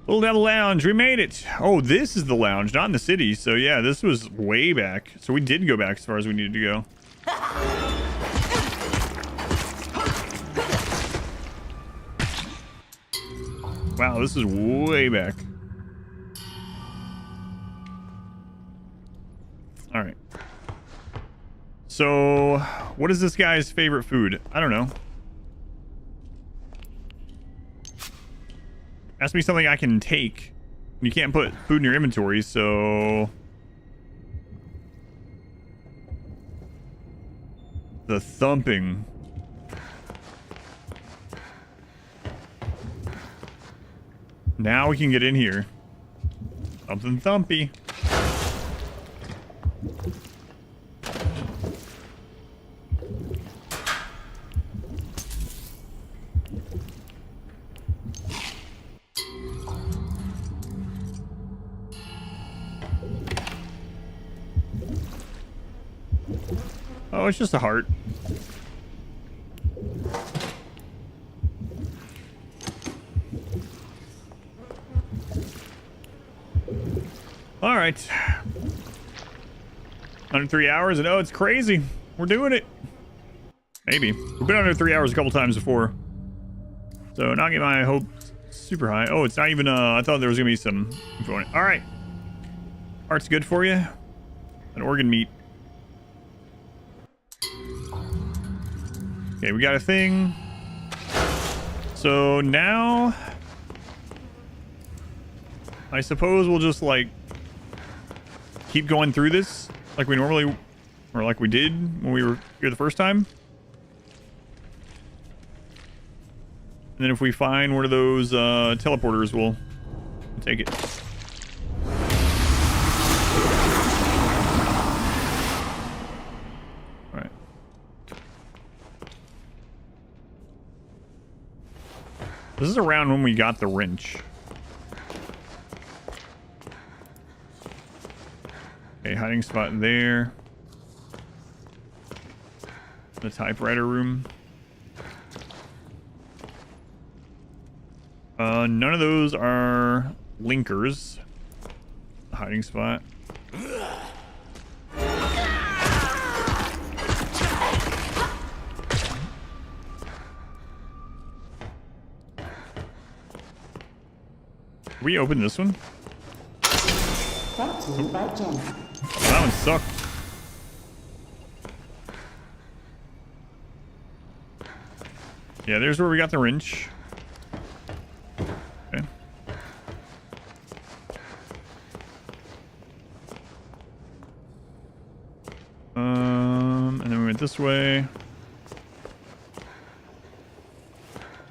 Little Devil Lounge, we made it. Oh, this is the lounge, not in the city. So yeah, this was way back. So we did go back as far as we needed to go. Wow, this is way back. All right. So, what is this guy's favorite food? I don't know. Has to be something I can take. You can't put food in your inventory, so... The thumping. Now we can get in here. Something thumpy. Oh, it's just a heart. All right. Under 3 hours, and oh, it's crazy. We're doing it. Maybe. We've been under 3 hours a couple times before. So not get my hopes super high. Oh, it's not even, I thought there was gonna be some info on it. All right. Heart's good for you. An organ meat. Okay, we got a thing. So now I suppose we'll just like keep going through this like we normally, or like we did when we were here the first time. And then if we find one of those teleporters, we'll take it. All right. This is around when we got the wrench. Okay, hiding spot there. The typewriter room. None of those are linkers. Hiding spot. We open this one? Brought to you by Jenny. That one sucked. Yeah, there's where we got the wrench. Okay. And then we went this way. I'd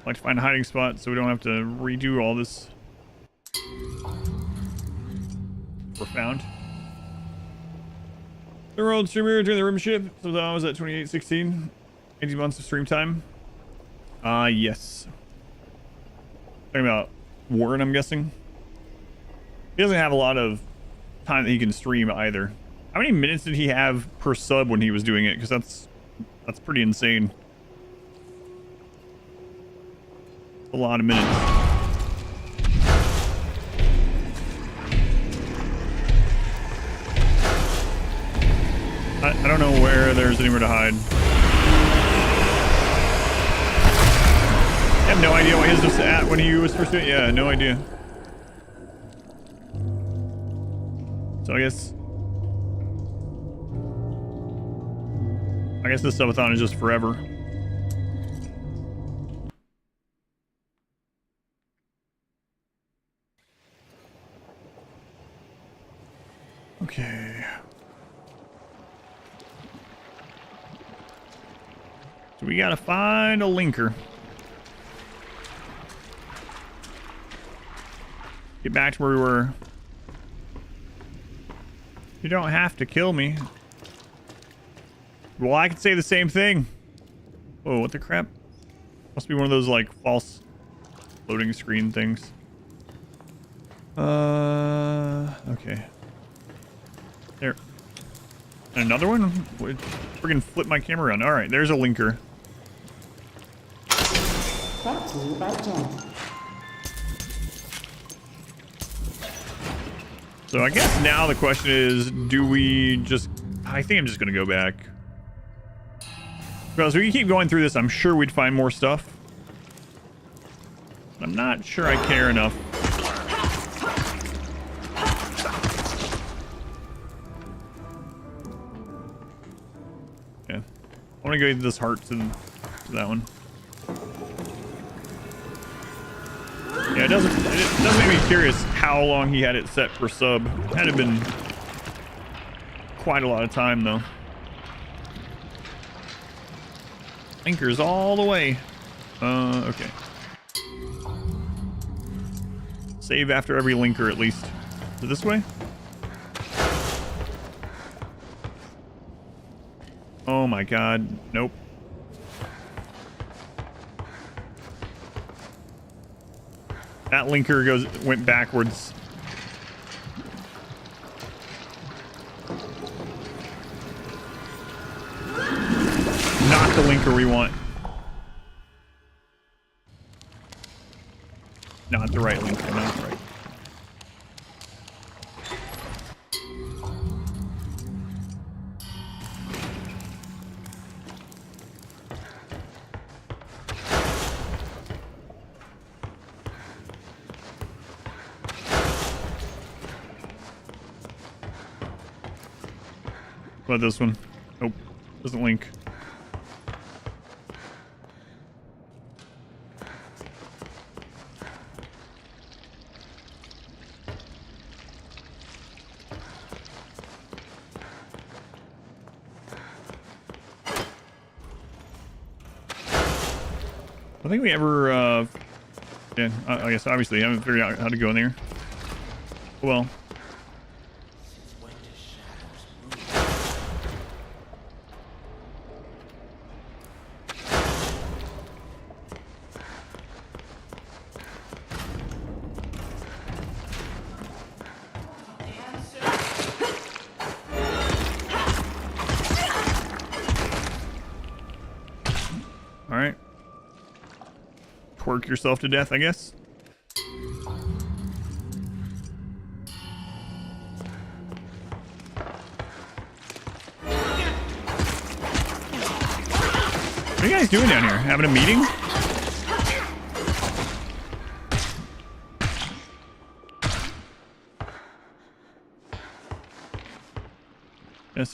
like to find a hiding spot so we don't have to redo all this. We're found. The world streamer during the room ship. So that was at 2816. 18 months of stream time. Yes. Talking about Warren, I'm guessing. He doesn't have a lot of time that he can stream either. How many minutes did he have per sub when he was doing it? Because that's pretty insane. A lot of minutes. I don't know where there's anywhere to hide. I have no idea what his was at when he was first doing it. Yeah, no idea. So I guess this subathon is just forever. Okay. So we gotta find a linker. Get back to where we were. You don't have to kill me. Well, I could say the same thing. Whoa, what the crap? Must be one of those, like, false loading screen things. Okay. There. And another one? Friggin' flip my camera around. Alright, there's a linker. Brought to you by Jenny. So I guess now the question is, do we just... I think I'm just going to go back. Because we keep going through this, I'm sure we'd find more stuff. I'm not sure I care enough. Yeah. I want to go get this heart to that one. Yeah, it does make me curious how long he had it set per sub. It had to have been quite a lot of time, though. Linkers all the way. Okay. Save after every linker, at least. Is it this way? Oh my god. Nope. That linker went backwards. Not the linker we want. Not the right linker, not right. What about this one? Nope. Doesn't link. I think we ever, yeah, I guess obviously I haven't figured out how to go in there. Well. All right. Twerk yourself to death, I guess. What are you guys doing down here? Having a meeting?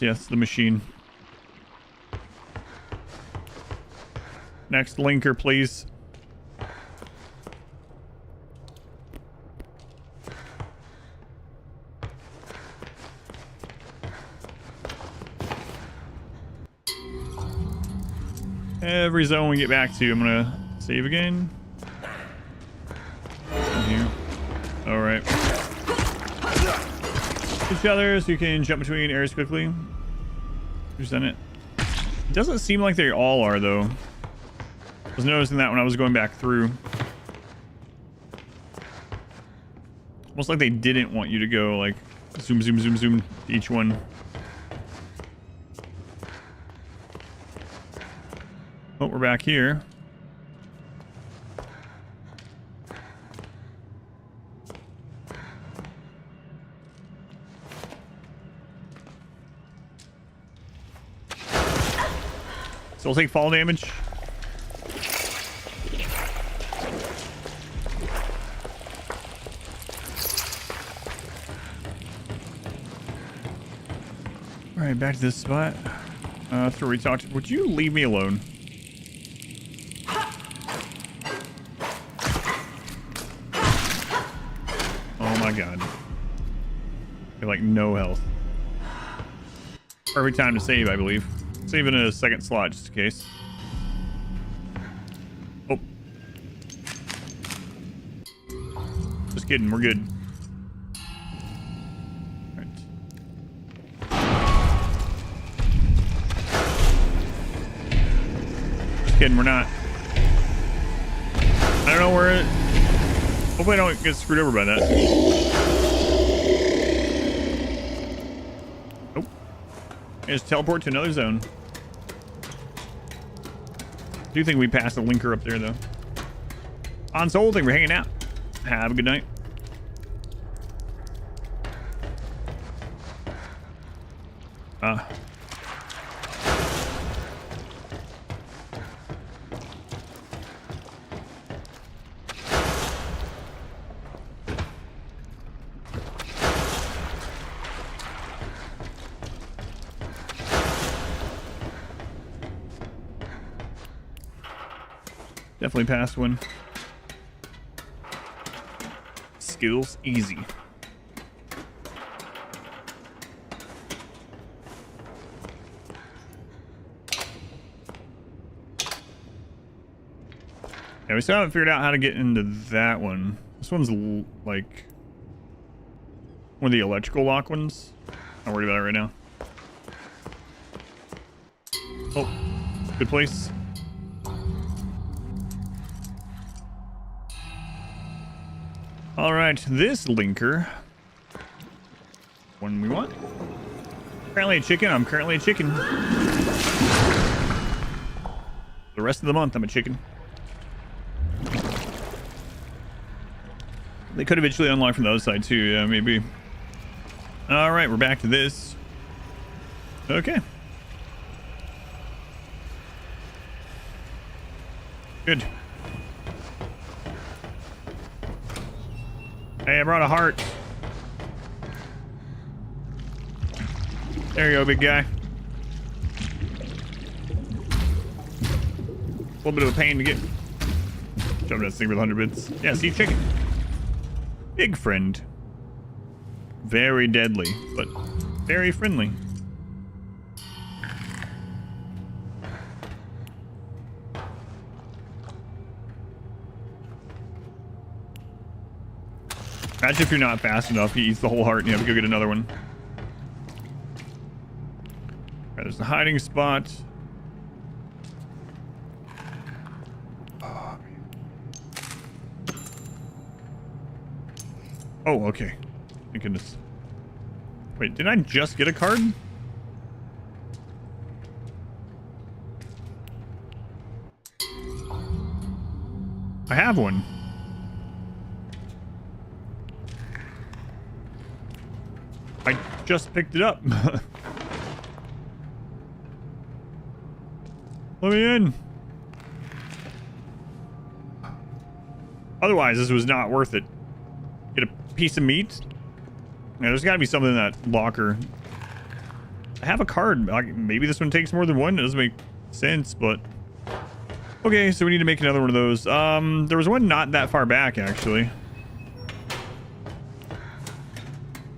Yes, the machine. Next linker, please. Every zone we get back to, I'm gonna save again. Here. All right. Each other, so you can jump between areas quickly. Who's done it? It doesn't seem like they all are, though. I was noticing that when I was going back through. Almost like they didn't want you to go, like, zoom, zoom, zoom, zoom to each one. Oh, we're back here. Still take fall damage. All right, back to this spot. That's where we talked. Would you leave me alone? Oh my god. I have like no health. Perfect time to save, I believe. Saving a second slot just in case. Oh. Just kidding, we're good. Kidding, we're not. I don't know where it. Hopefully I don't get screwed over by that. Nope. Just teleport to another zone. I do think we passed the linker up there though. On Soul, thank you for hanging out. Have a good night. Definitely passed one. Skills easy. Yeah, we still haven't figured out how to get into that one. This one's like one of the electrical lock ones. Not worried about it right now. Oh, good place. All right, this linker. One we want. Currently a chicken. I'm currently a chicken. The rest of the month, I'm a chicken. They could eventually unlock from the other side too. Yeah, maybe. All right, we're back to this. Okay. Good. Hey, I brought a heart. There you go, big guy. A little bit of a pain to get. Jump that thing with 100 bits. Yeah, see, chicken. Big friend. Very deadly, but very friendly. Imagine if you're not fast enough, he eats the whole heart and you have to go get another one. Alright, there's a hiding spot. Oh, okay. Thank goodness. Wait, didn't I just get a card? I have one. I just picked it up. Let me in. Otherwise, this was not worth it. Get a piece of meat. Yeah, there's got to be something in that locker. I have a card. Maybe this one takes more than one. It doesn't make sense, but... Okay, so we need to make another one of those. There was one not that far back, actually.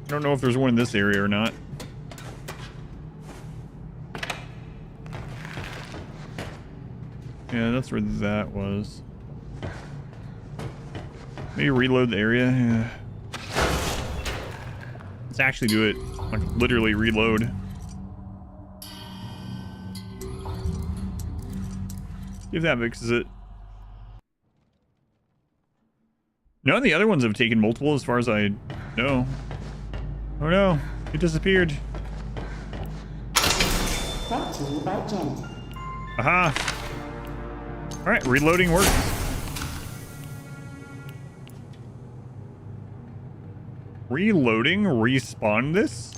I don't know if there's one in this area or not. Yeah, that's where that was. Maybe reload the area. Yeah. Let's actually do it. Like, literally reload. See if that fixes it. None of the other ones have taken multiple as far as I know. Oh no, it disappeared. Brought to you by Gent. Aha. Alright, reloading works. Reloading? Respawn this?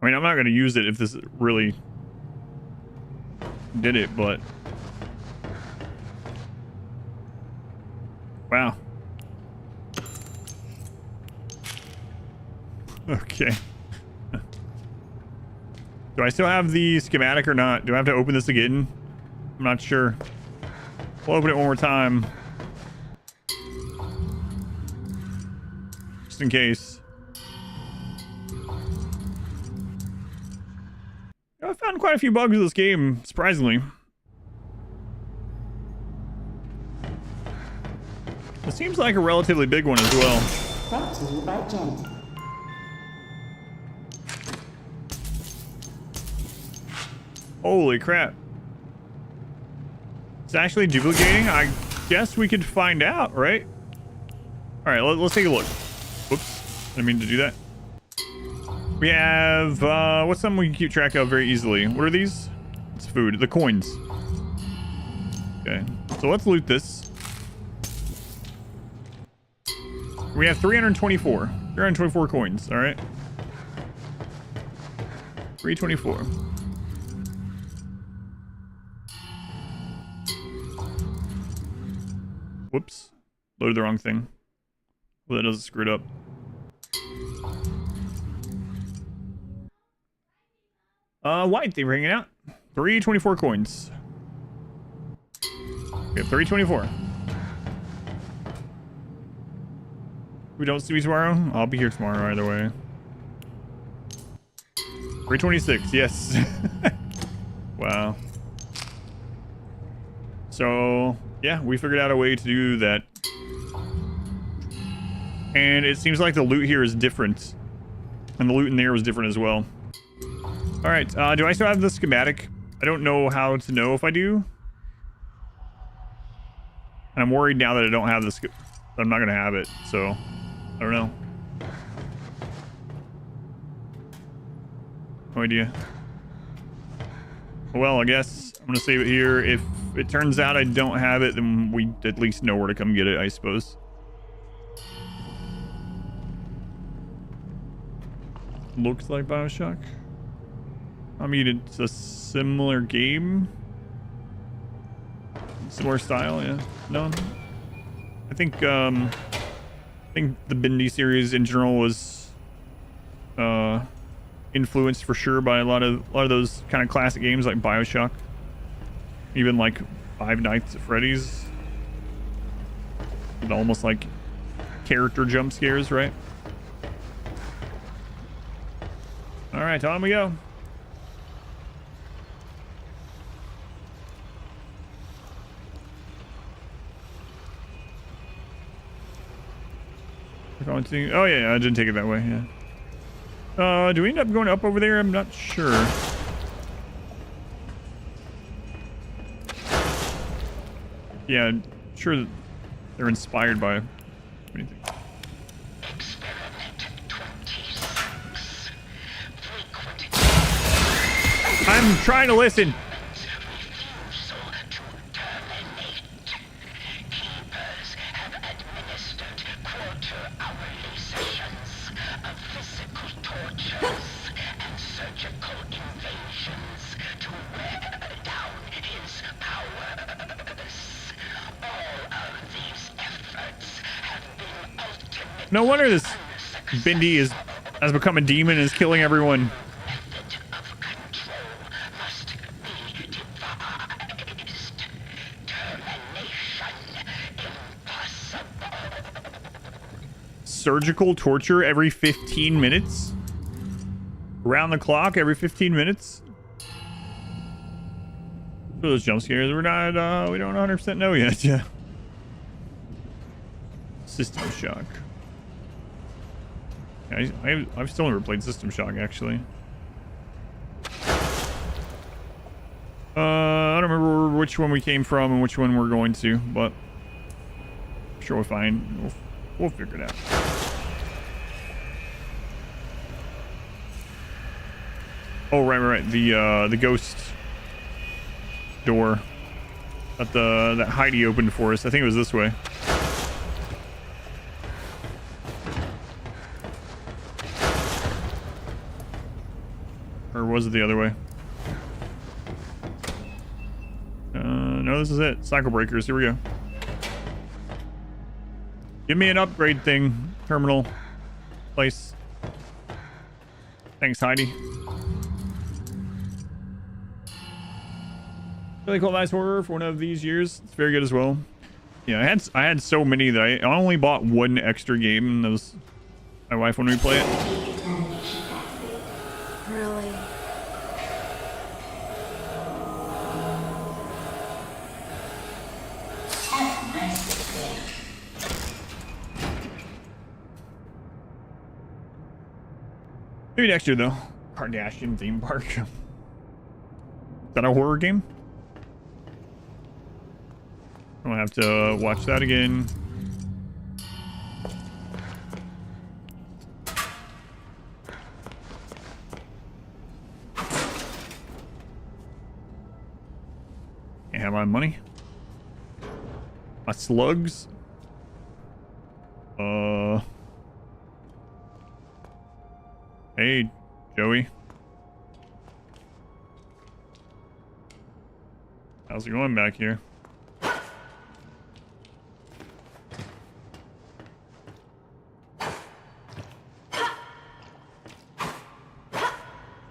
I mean, I'm not going to use it if this really did it, but... Wow. Okay. Do I still have the schematic or not? Do I have to open this again? I'm not sure. We'll open it one more time. Just in case. I found quite a few bugs in this game, surprisingly. It seems like a relatively big one as well. Brought to you by Gent. Holy crap. It's actually duplicating? I guess we could find out, right? Alright, let's take a look. Whoops. Didn't mean to do that. We have, what's something we can keep track of very easily? What are these? It's food. The coins. Okay. So let's loot this. We have 324. 324 coins, alright? 324. Whoops. Loaded the wrong thing. Well, that doesn't screw it up. White, they were hanging out. 324 coins. We have 324. We don't see me tomorrow? I'll be here tomorrow either way. 326, yes. Wow. So, yeah, we figured out a way to do that. And it seems like the loot here is different. And the loot in there was different as well. Alright, do I still have the schematic? I don't know how to know if I do. And I'm worried now that I don't have the I'm not going to have it, so I don't know. No idea. Well, I guess I'm going to save it here. If it turns out I don't have it, then we at least know where to come get it, I suppose. Looks like BioShock. I mean, it's a similar game. Similar style, yeah. No. I think the Bendy series in general was influenced for sure by a lot of those kind of classic games like BioShock. Even like Five Nights at Freddy's. almost like character jump scares, right? All right, on we go. Oh yeah, I didn't take it that way. Yeah. Do we end up going up over there? I'm not sure. Yeah, I'm sure that they're inspired by anything. I'm trying to listen. No wonder this Bendy has become a demon and is killing everyone. Surgical torture every 15 minutes? Around the clock every 15 minutes? For those jump scares, we're not, we don't 100% know yet. Yeah. System Shock. Yeah, I've still never played System Shock, actually. I don't remember which one we came from and which one we're going to, but I'm sure we'll find. We'll figure it out. Oh, right. The ghost door that Heidi opened for us. I think it was this way. Or was it the other way? No, this is it. Cycle breakers. Here we go. Give me an upgrade thing. Terminal. Place. Thanks, Heidi. Really cool, nice horror for one of these years. It's very good as well. Yeah, I had so many that I only bought one extra game, and that was my wife when we play it. Really? Maybe next year though. Kardashian theme park. Is that a horror game? I'll have to watch that again. Can't have my money. My slugs. Hey, Joey. How's it going back here?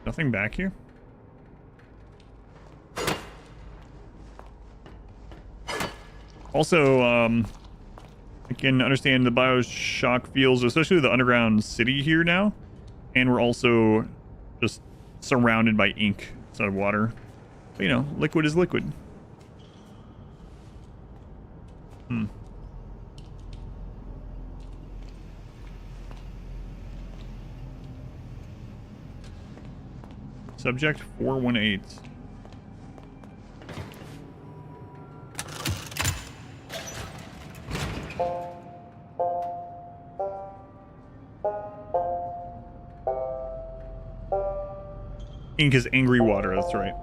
Nothing back here? Also, I can understand the Bioshock feels, especially the underground city here now. And we're also just surrounded by ink instead of water. But, you know, liquid is liquid. Subject 418. Ink is angry water, that's right.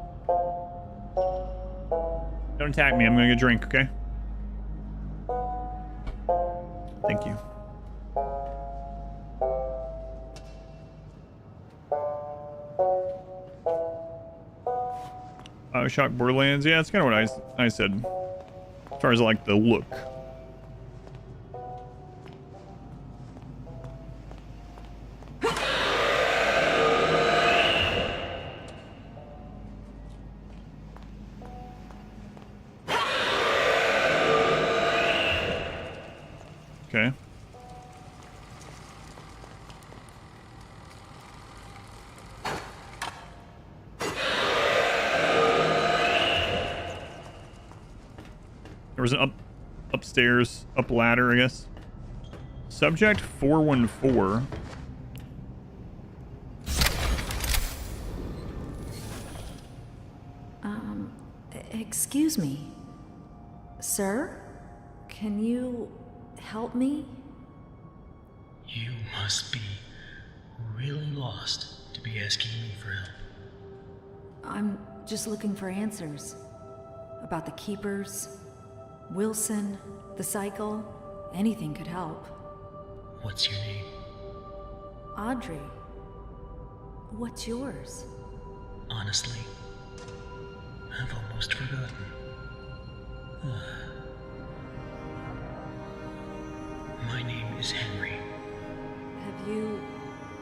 Don't attack me, I'm gonna get a drink, okay? Thank you. Bioshock Borderlands, yeah, it's kind of what I said. As far as like the look. Okay. There was an upstairs, up ladder, I guess. Subject 414. Excuse me. Sir? Can you help me? You must be really lost to be asking me for help. I'm just looking for answers. About the Keepers, Wilson, the cycle. Anything could help. What's your name? Audrey. What's yours? Honestly, I've almost forgotten. My name is Henry. Have you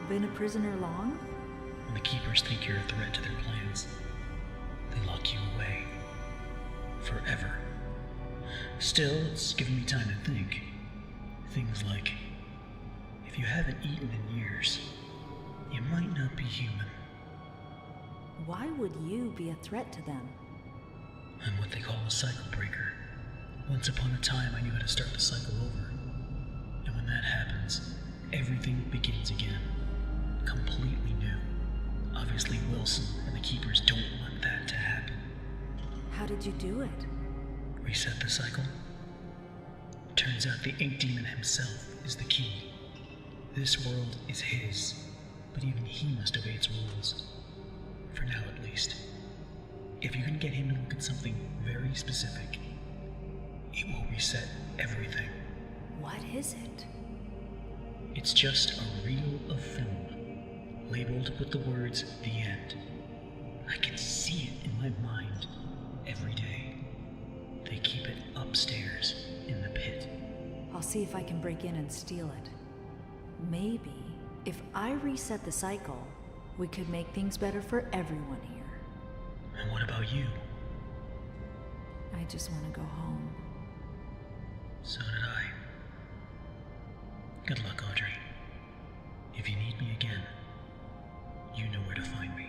been a prisoner long? When the Keepers think you're a threat to their plans, they lock you away. Forever. Still, it's given me time to think. Things like, if you haven't eaten in years, you might not be human. Why would you be a threat to them? I'm what they call a cycle breaker. Once upon a time, I knew how to start the cycle over. And when that happens, everything begins again. Completely new. Obviously, Wilson and the Keepers don't want that to happen. How did you do it? Reset the cycle? Turns out the Ink Demon himself is the key. This world is his, but even he must obey its rules. For now, at least. If you can get him to look at something very specific, it will reset everything. What is it? It's just a reel of film, labeled with the words, "The End." I can see it in my mind every day. They keep it upstairs in the pit. I'll see if I can break in and steal it. Maybe, if I reset the cycle, we could make things better for everyone here. And what about you? I just want to go home. So did I. Good luck, Audrey. If you need me again, you know where to find me.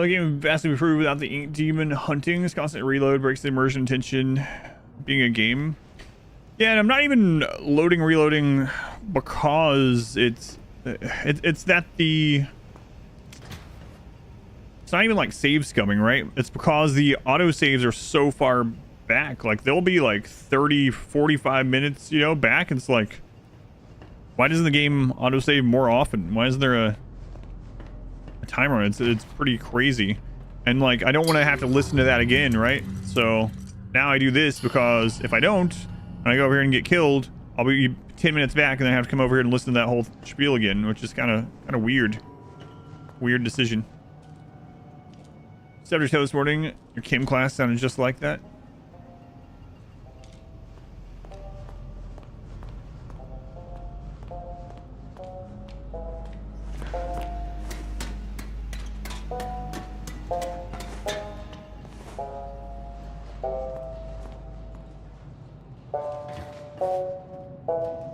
The game vastly improved without the Ink Demon hunting. This constant reload breaks the immersion tension being a game. Yeah, and I'm not even loading, reloading because it's that the... It's not even like save scumming, right? It's because the auto saves are so far back. Like, they'll be like 30, 45 minutes, you know, back. And it's like, why doesn't the game auto save more often? Why isn't there a timer? It's pretty crazy. And like, I don't want to have to listen to that again, right? So now I do this because if I don't, and I go over here and get killed, I'll be 10 minutes back and then I have to come over here and listen to that whole spiel again, which is kind of weird. Weird decision. Subject this morning, your chem class sounded just like that.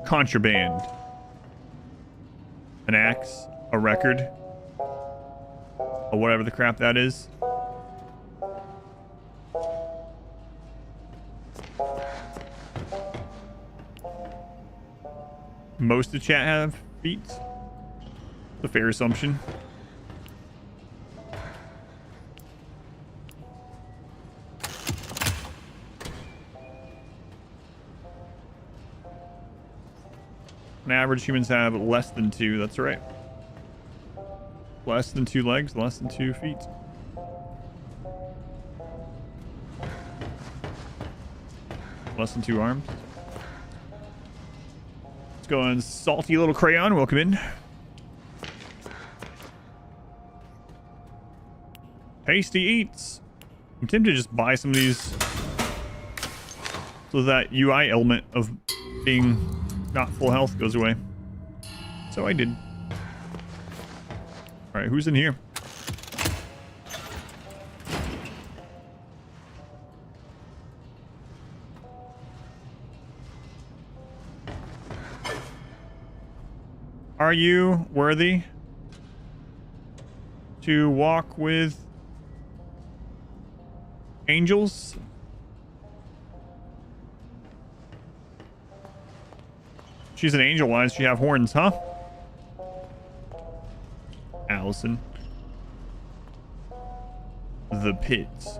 Contraband. An axe, a record, or whatever the crap that is. Most of the chat have feet. It's a fair assumption. On average, humans have less than 2. That's right. Less than 2 legs, less than 2 feet. Less than 2 arms. Let's go on, Salty Little Crayon. Welcome in. Tasty Eats. I'm tempted to just buy some of these so that UI element of being not full health goes away. So I did. All right, who's in here? Are you worthy to walk with angels? She's an angel. Why does she have horns, huh? Allison. The pits.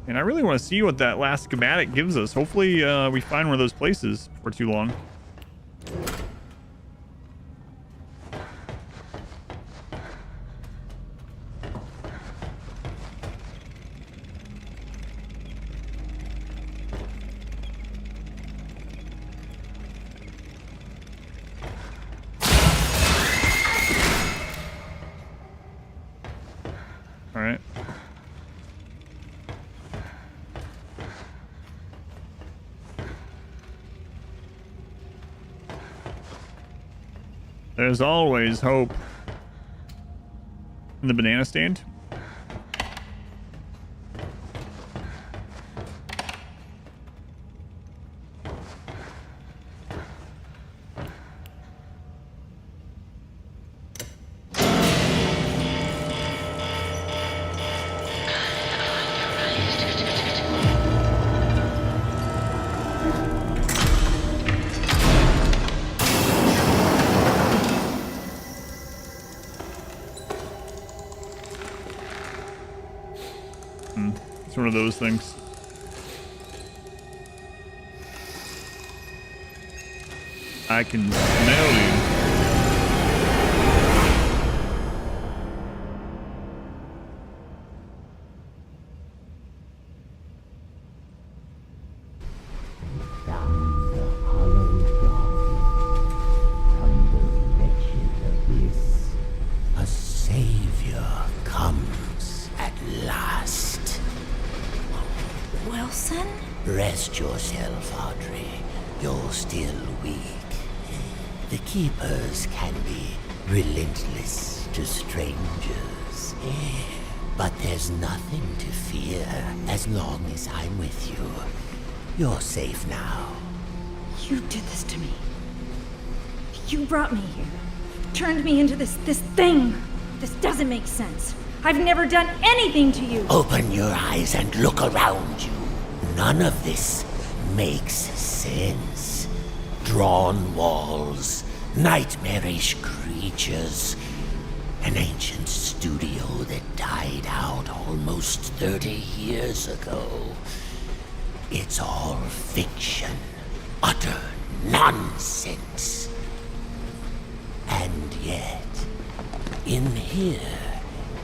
And I really want to see what that last schematic gives us. Hopefully we find one of those places for too long. All right. There's always hope. In the banana stand? It's one of those things. I can smell you. A savior comes at last. Wilson? Rest yourself, Audrey. You're still weak. The Keepers can be relentless to strangers. But there's nothing to fear as long as I'm with you. You're safe now. You did this to me. You brought me here. Turned me into this thing. This doesn't make sense. I've never done anything to you. Open your eyes and look around you. None of this makes sense. Drawn walls, nightmarish creatures, an ancient studio that died out almost 30 years ago. It's all fiction, utter nonsense. And yet, in here,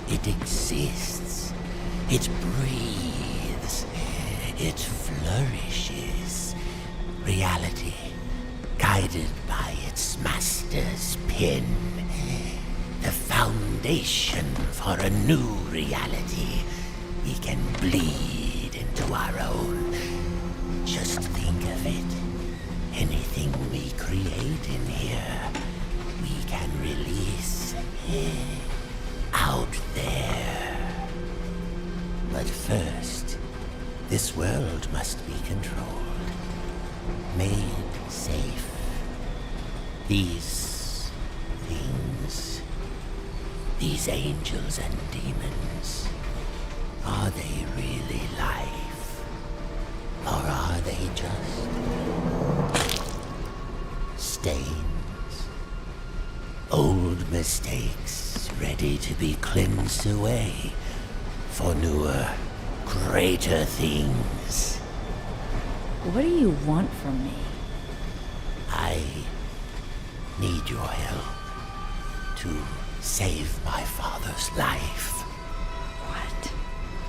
it exists. It breathes. It flourishes. Reality, guided by its master's pen. The foundation for a new reality. We can bleed into our own. Just think of it. Anything we create in here, we can release out there. But first, this world must be controlled, made safe. These things, these angels and demons, are they really life? Or are they just stains? Old mistakes ready to be cleansed away for newer, greater things. What do you want from me? I need your help to save my father's life.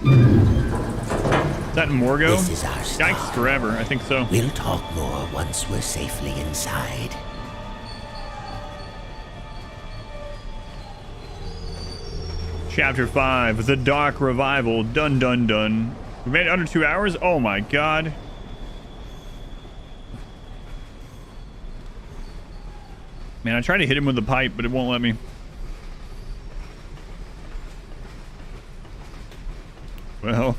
Is that in Morgo? This is our start. Yikes forever, I think so. We'll talk more once we're safely inside. Chapter 5, The Dark Revival. Dun dun dun. We made it under 2 hours? Oh my god. Man, I tried to hit him with the pipe, but it won't let me. Well.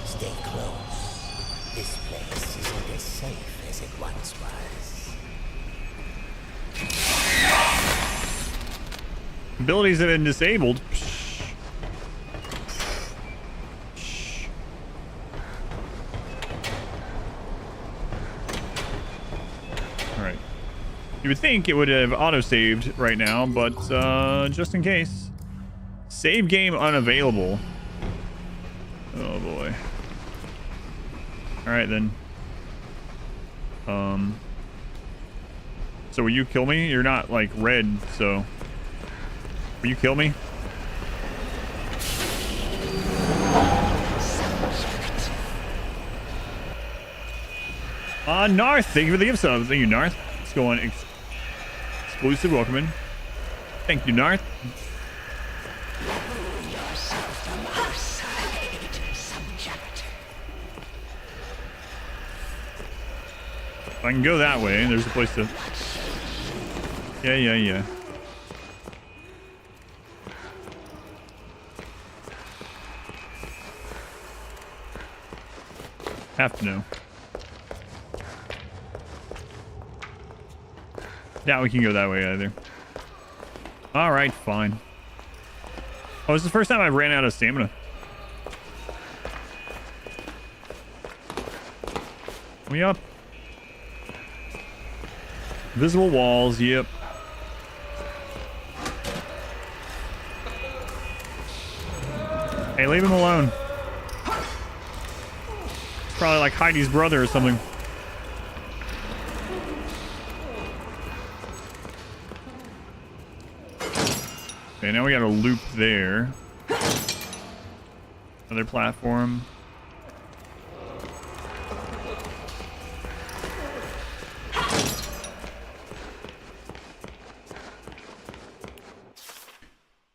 Stay close. This place isn't as safe as it once was. Abilities have been disabled. Alright. You would think it would have auto-saved right now, but just in case. Save game unavailable. Oh boy. Alright then. So will you kill me? You're not like red, so will you kill me? Narth, thank you for the gift sub. Thank you, Narth. Let's go on exclusive welcoming. Thank you, Narth. If I can go that way, there's a place to... Yeah. Have to know. Yeah, we can go that way either. Alright, fine. Oh, it's the first time I ran out of stamina. We up. Visible walls, yep. Hey, leave him alone. It's probably like Heidi's brother or something. Okay, now we got a loop there. Another platform.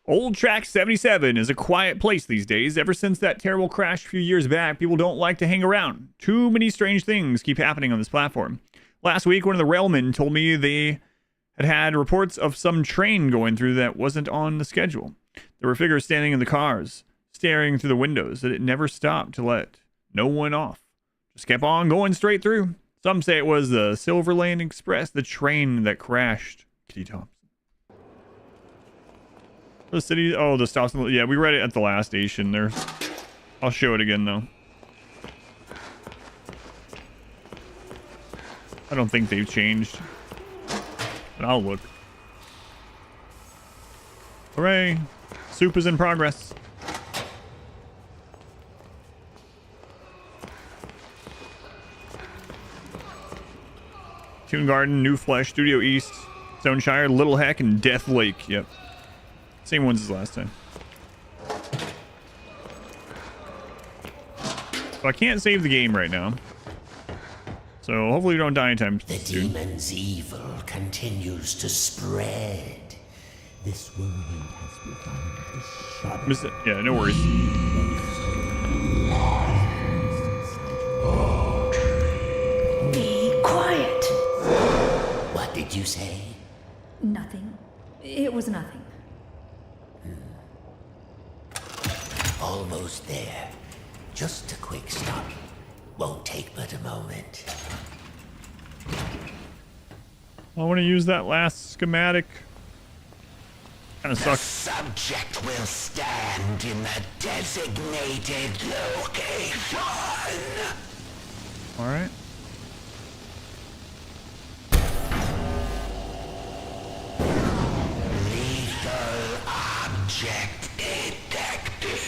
Old Track 77 is a quiet place these days. Ever since that terrible crash a few years back, people don't like to hang around. Too many strange things keep happening on this platform. Last week, one of the railmen told me they had reports of some train going through that wasn't on the schedule. There were figures standing in the cars, staring through the windows, that it never stopped to let no one off. Just kept on going straight through. Some say it was the Silver Lane Express, the train that crashed. Kitty Thompson. The city, oh, the stops. Yeah, we read it at the last station there. I'll show it again though. I don't think they've changed, but I'll look. Hooray! Soup is in progress. Toon Garden, New Flesh, Studio East, Stoneshire, Little Heck, and Death Lake. Yep. Same ones as last time. So I can't save the game right now. So hopefully we don't die anytime soon. The demon's evil continues to spread. This world has begun to shudder. Yeah, no worries. Be quiet. What did you say? Nothing. It was nothing. Almost there. Just a quick stop. Won't take but a moment. I want to use that last schematic. Kind of sucks. Subject will stand in the designated location. All right. Lethal object detected.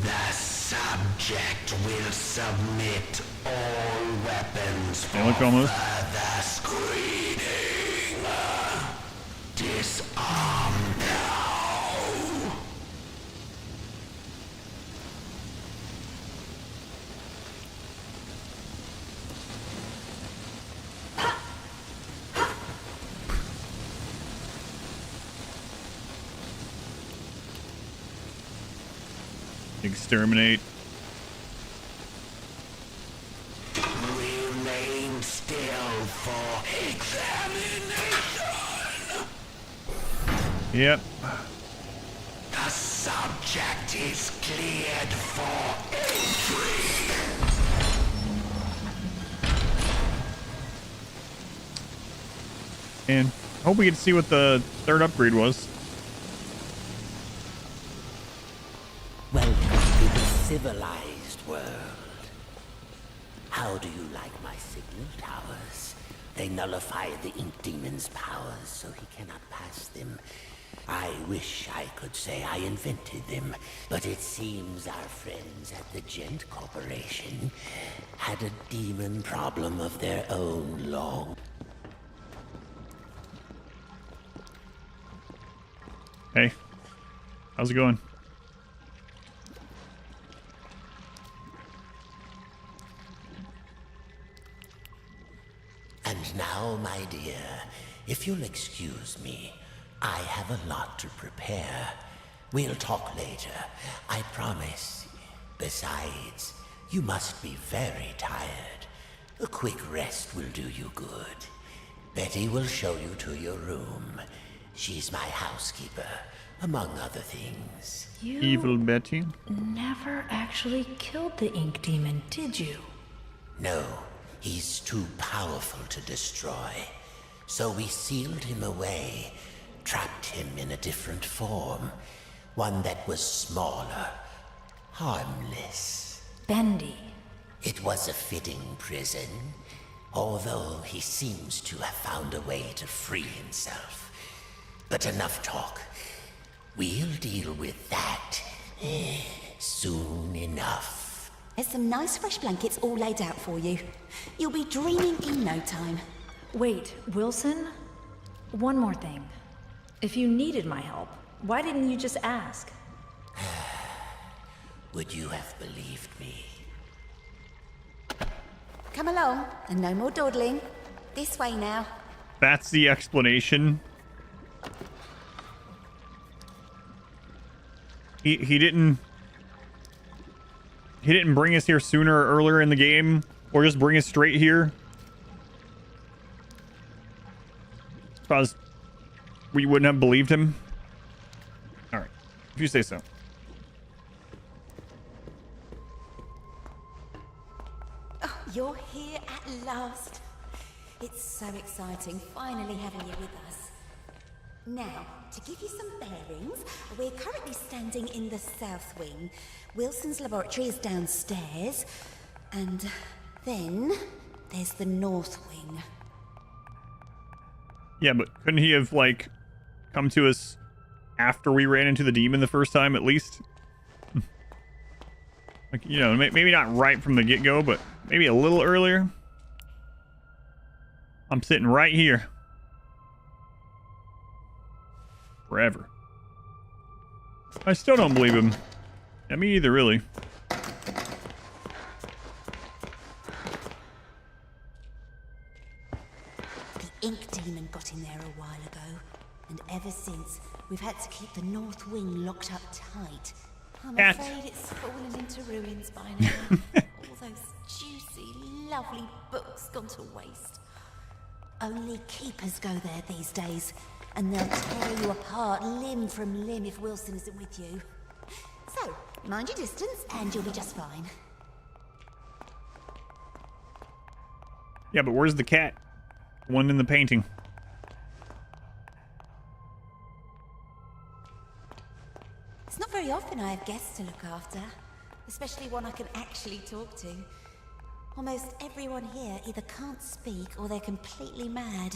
The subject will submit all weapons for further screening. Disarm now. Exterminate. Remain still Yep. The subject is cleared for entry. And I hope we get to see what the third upgrade was. Welcome to the civilized world. How do you like my signal towers? They nullify the Ink Demon's powers so he cannot pass them. I wish I could say I invented them, but it seems our friends at the Gent Corporation had a demon problem of their own long. Hey, how's it going? And now, my dear, if you'll excuse me, I have a lot to prepare. We'll talk later, I promise. Besides, you must be very tired. A quick rest will do you good. Betty will show you to your room. She's my housekeeper, among other things. You Evil Betty? never actually killed the Ink Demon, did you? No, he's too powerful to destroy. So we sealed him away, trapped him in a different form. One that was smaller, harmless. Bendy. It was a fitting prison, although he seems to have found a way to free himself. But enough talk. We'll deal with that soon enough. There's some nice fresh blankets all laid out for you. You'll be dreaming in no time. Wait, Wilson? One more thing. If you needed my help, why didn't you just ask? Would you have believed me? Come along, and no more dawdling. This way now. That's the explanation. He didn't bring us here sooner or earlier in the game, or just bring us straight here. Because we wouldn't have believed him. All right, if you say so. Oh, you're here at last. It's so exciting finally having you with us. Now, to give you some bearings, we're currently standing in the south wing. Wilson's laboratory is downstairs. And then there's the north wing. Yeah, but couldn't he have, like, come to us after we ran into the demon the first time, at least? Like, you know, maybe not right from the get-go, but maybe a little earlier. I'm sitting right here. Forever. I still don't believe him. Yeah, me either, really. The Ink Demon got in there a while ago. And ever since, we've had to keep the north wing locked up tight. I'm Cat. afraid it's fallen into ruins by now. All those juicy, lovely books gone to waste. Only keepers go there these days, and they'll tear you apart limb from limb if Wilson isn't with you. So, mind your distance, and you'll be just fine. Yeah, but where's the cat? The one in the painting. It's not very often I have guests to look after, especially one I can actually talk to. Almost everyone here either can't speak or they're completely mad.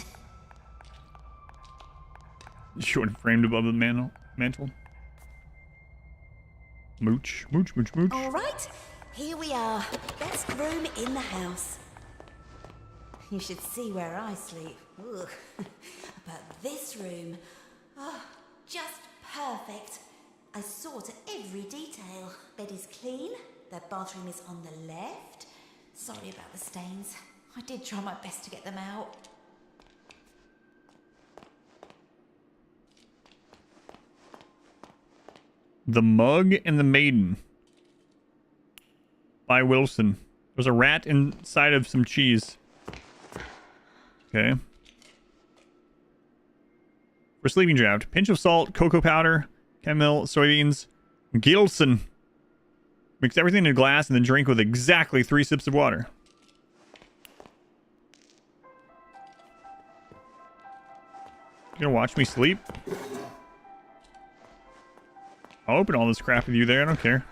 Short and framed above the mantle. Mooch, mooch, mooch, mooch. All right, here we are. Best room in the house. You should see where I sleep. Ugh. But this room, oh, just perfect. I saw to every detail. Bed is clean. The bathroom is on the left. Sorry about the stains. I did try my best to get them out. The Mug and the Maiden. By Wilson. There's a rat inside of some cheese. Okay. For sleeping draft, pinch of salt, cocoa powder, chamomile, soybeans, Gilson. Mix everything in a glass and then drink with exactly 3 sips of water. You gonna watch me sleep? I'll open all this crap with you there, I don't care.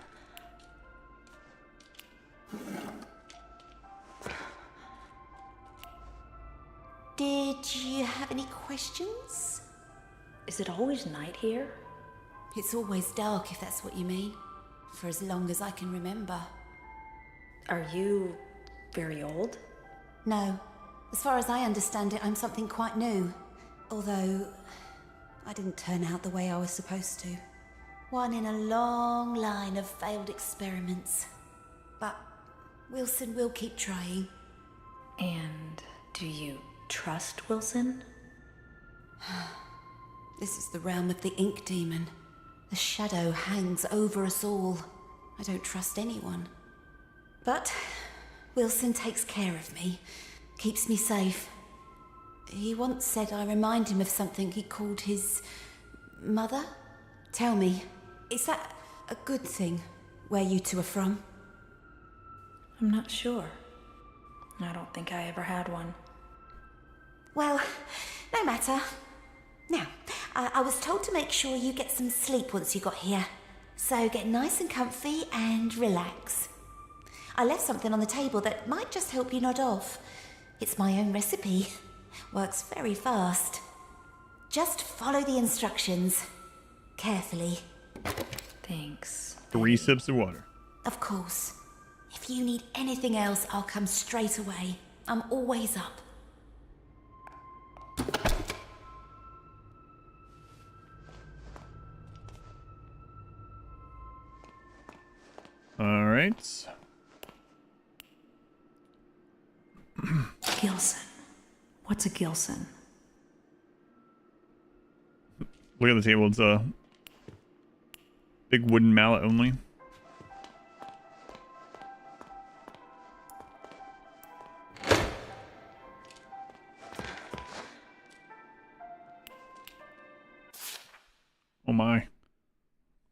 Did you have any questions? Is it always night here? It's always dark, if that's what you mean. For as long as I can remember. Are you very old? No. As far as I understand it, I'm something quite new. Although, I didn't turn out the way I was supposed to. One in a long line of failed experiments. But Wilson will keep trying. And do you trust Wilson? This is the realm of the ink demon. The shadow hangs over us all. I don't trust anyone. But Wilson takes care of me, keeps me safe. He once said I remind him of something he called his mother. Tell me, is that a good thing, where you two are from? I'm not sure. I don't think I ever had one. Well, no matter. Now, I was told to make sure you get some sleep once you got here. So get nice and comfy and relax. I left something on the table that might just help you nod off. It's my own recipe. Works very fast. Just follow the instructions. Carefully. Thanks. 3 sips of water. Of course. If you need anything else, I'll come straight away. I'm always up. All right. Gilson. What's a Gilson? Look at the table. It's a big wooden mallet only. Oh my.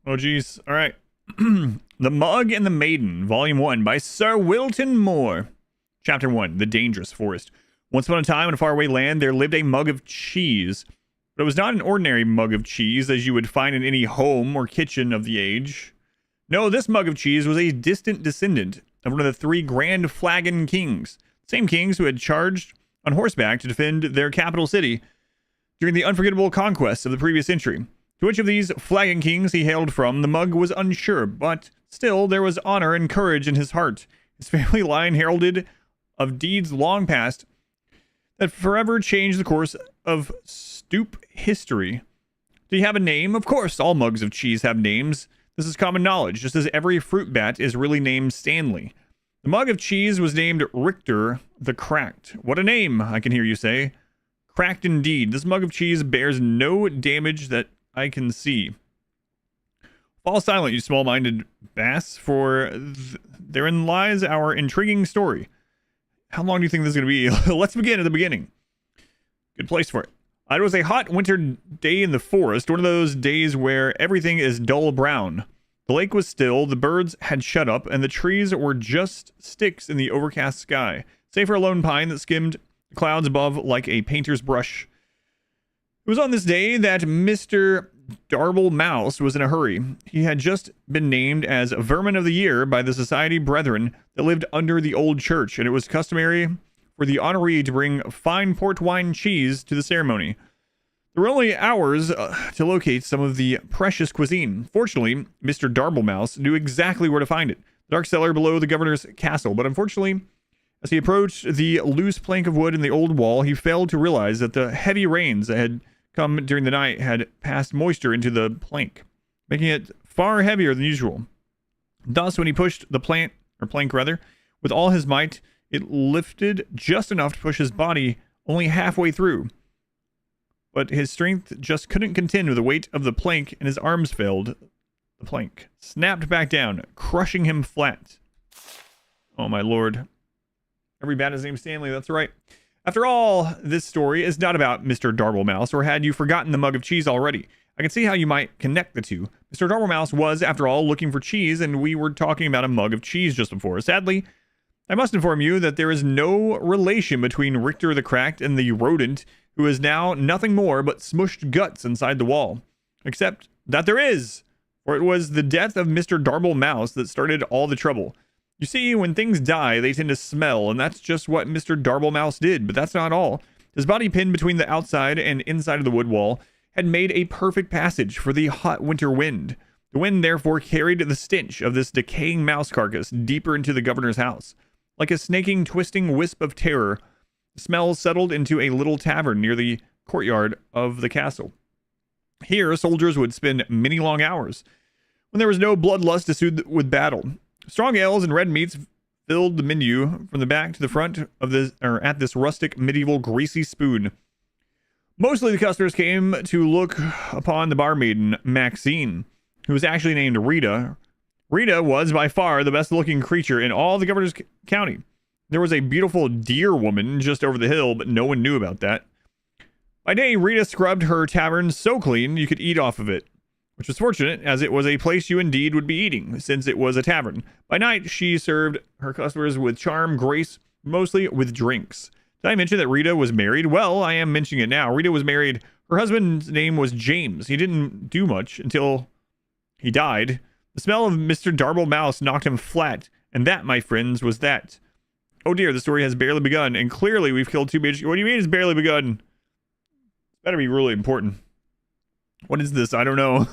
Oh geez. All right. The Mug and the Maiden, Volume 1 by Sir Wilton Moore. Chapter 1, The Dangerous Forest. Once upon a time in a faraway land, there lived a mug of cheese. But it was not an ordinary mug of cheese as you would find in any home or kitchen of the age. No, this mug of cheese was a distant descendant of one of the 3 Grand Flagon Kings. Same kings who had charged on horseback to defend their capital city during the unforgettable conquests of the previous century. To which of these Flagon Kings he hailed from, the mug was unsure, but still there was honor and courage in his heart. His family line heralded of deeds long past that forever changed the course of stoop history. Do you have a name? Of course, all mugs of cheese have names. This is common knowledge, just as every fruit bat is really named Stanley. The mug of cheese was named Richter the Cracked. What a name, I can hear you say. Cracked indeed. This mug of cheese bears no damage that I can see. Fall silent, you small-minded bass, for therein lies our intriguing story. How long do you think this is going to be? Let's begin at the beginning. Good place for it. It was a hot winter day in the forest, one of those days where everything is dull brown. The lake was still, the birds had shut up, and the trees were just sticks in the overcast sky, save for a lone pine that skimmed the clouds above like a painter's brush. It was on this day that Mr. Darble Mouse was in a hurry. He had just been named as Vermin of the Year by the Society Brethren that lived under the old church, and it was customary for the honoree to bring fine port wine cheese to the ceremony. There were only hours to locate some of the precious cuisine. Fortunately, Mr. Darble Mouse knew exactly where to find it. The dark cellar below the governor's castle, but unfortunately, as he approached the loose plank of wood in the old wall, he failed to realize that the heavy rains that had come during the night had passed moisture into the plank, making it far heavier than usual. Thus, when he pushed the plank with all his might, it lifted just enough to push his body only halfway through. But his strength just couldn't contend with the weight of the plank, and his arms failed. The plank snapped back down, crushing him flat. Oh my lord. Every bat is named Stanley, that's right. After all, this story is not about Mr. Darble or had you forgotten the mug of cheese already? I can see how you might connect the two. Mr. Darble was, after all, looking for cheese, and we were talking about a mug of cheese just before. Sadly, I must inform you that there is no relation between Richter the Cracked and the rodent, who is now nothing more but smushed guts inside the wall. Except that there is, for it was the death of Mr. Darble that started all the trouble. You see, when things die, they tend to smell, and that's just what Mr. Darble did, but that's not all. His body pinned between the outside and inside of the wood wall had made a perfect passage for the hot winter wind. The wind therefore carried the stench of this decaying mouse carcass deeper into the governor's house. Like a snaking, twisting wisp of terror, the smell settled into a little tavern near the courtyard of the castle. Here, soldiers would spend many long hours, when there was no bloodlust to soothe with battle. Strong ales and red meats filled the menu from the back to the front of this, or at this rustic, medieval, greasy spoon. Mostly the customers came to look upon the barmaiden, Maxine, who was actually named Rita. Rita was by far the best-looking creature in all the governor's county. There was a beautiful deer woman just over the hill, but no one knew about that. By day, Rita scrubbed her tavern so clean you could eat off of it, which was fortunate, as it was a place you indeed would be eating, since it was a tavern. By night, she served her customers with charm, grace, mostly with drinks. Did I mention that Rita was married? Well, I am mentioning it now. Rita was married. Her husband's name was James. He didn't do much until he died. The smell of Mr. Darble knocked him flat, and that, my friends, was that. Oh dear, the story has barely begun, and clearly we've killed two major... What do you mean it's barely begun? It's better be really important. What is this? I don't know.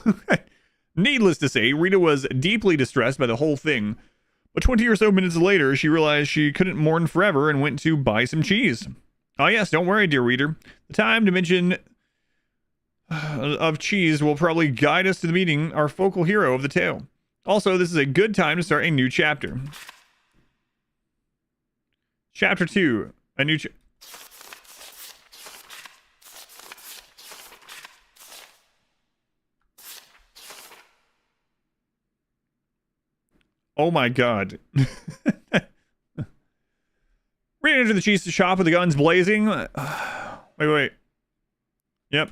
Needless to say, Rita was deeply distressed by the whole thing. But 20 or so minutes later, she realized she couldn't mourn forever and went to buy some cheese. Oh yes, don't worry, dear reader. The time to mention of cheese will probably guide us to the meeting our focal hero of the tale. Also, this is a good time to start a new chapter. Chapter 2. A new Oh my god. Rita entered the cheese shop with the guns blazing. Wait. Yep.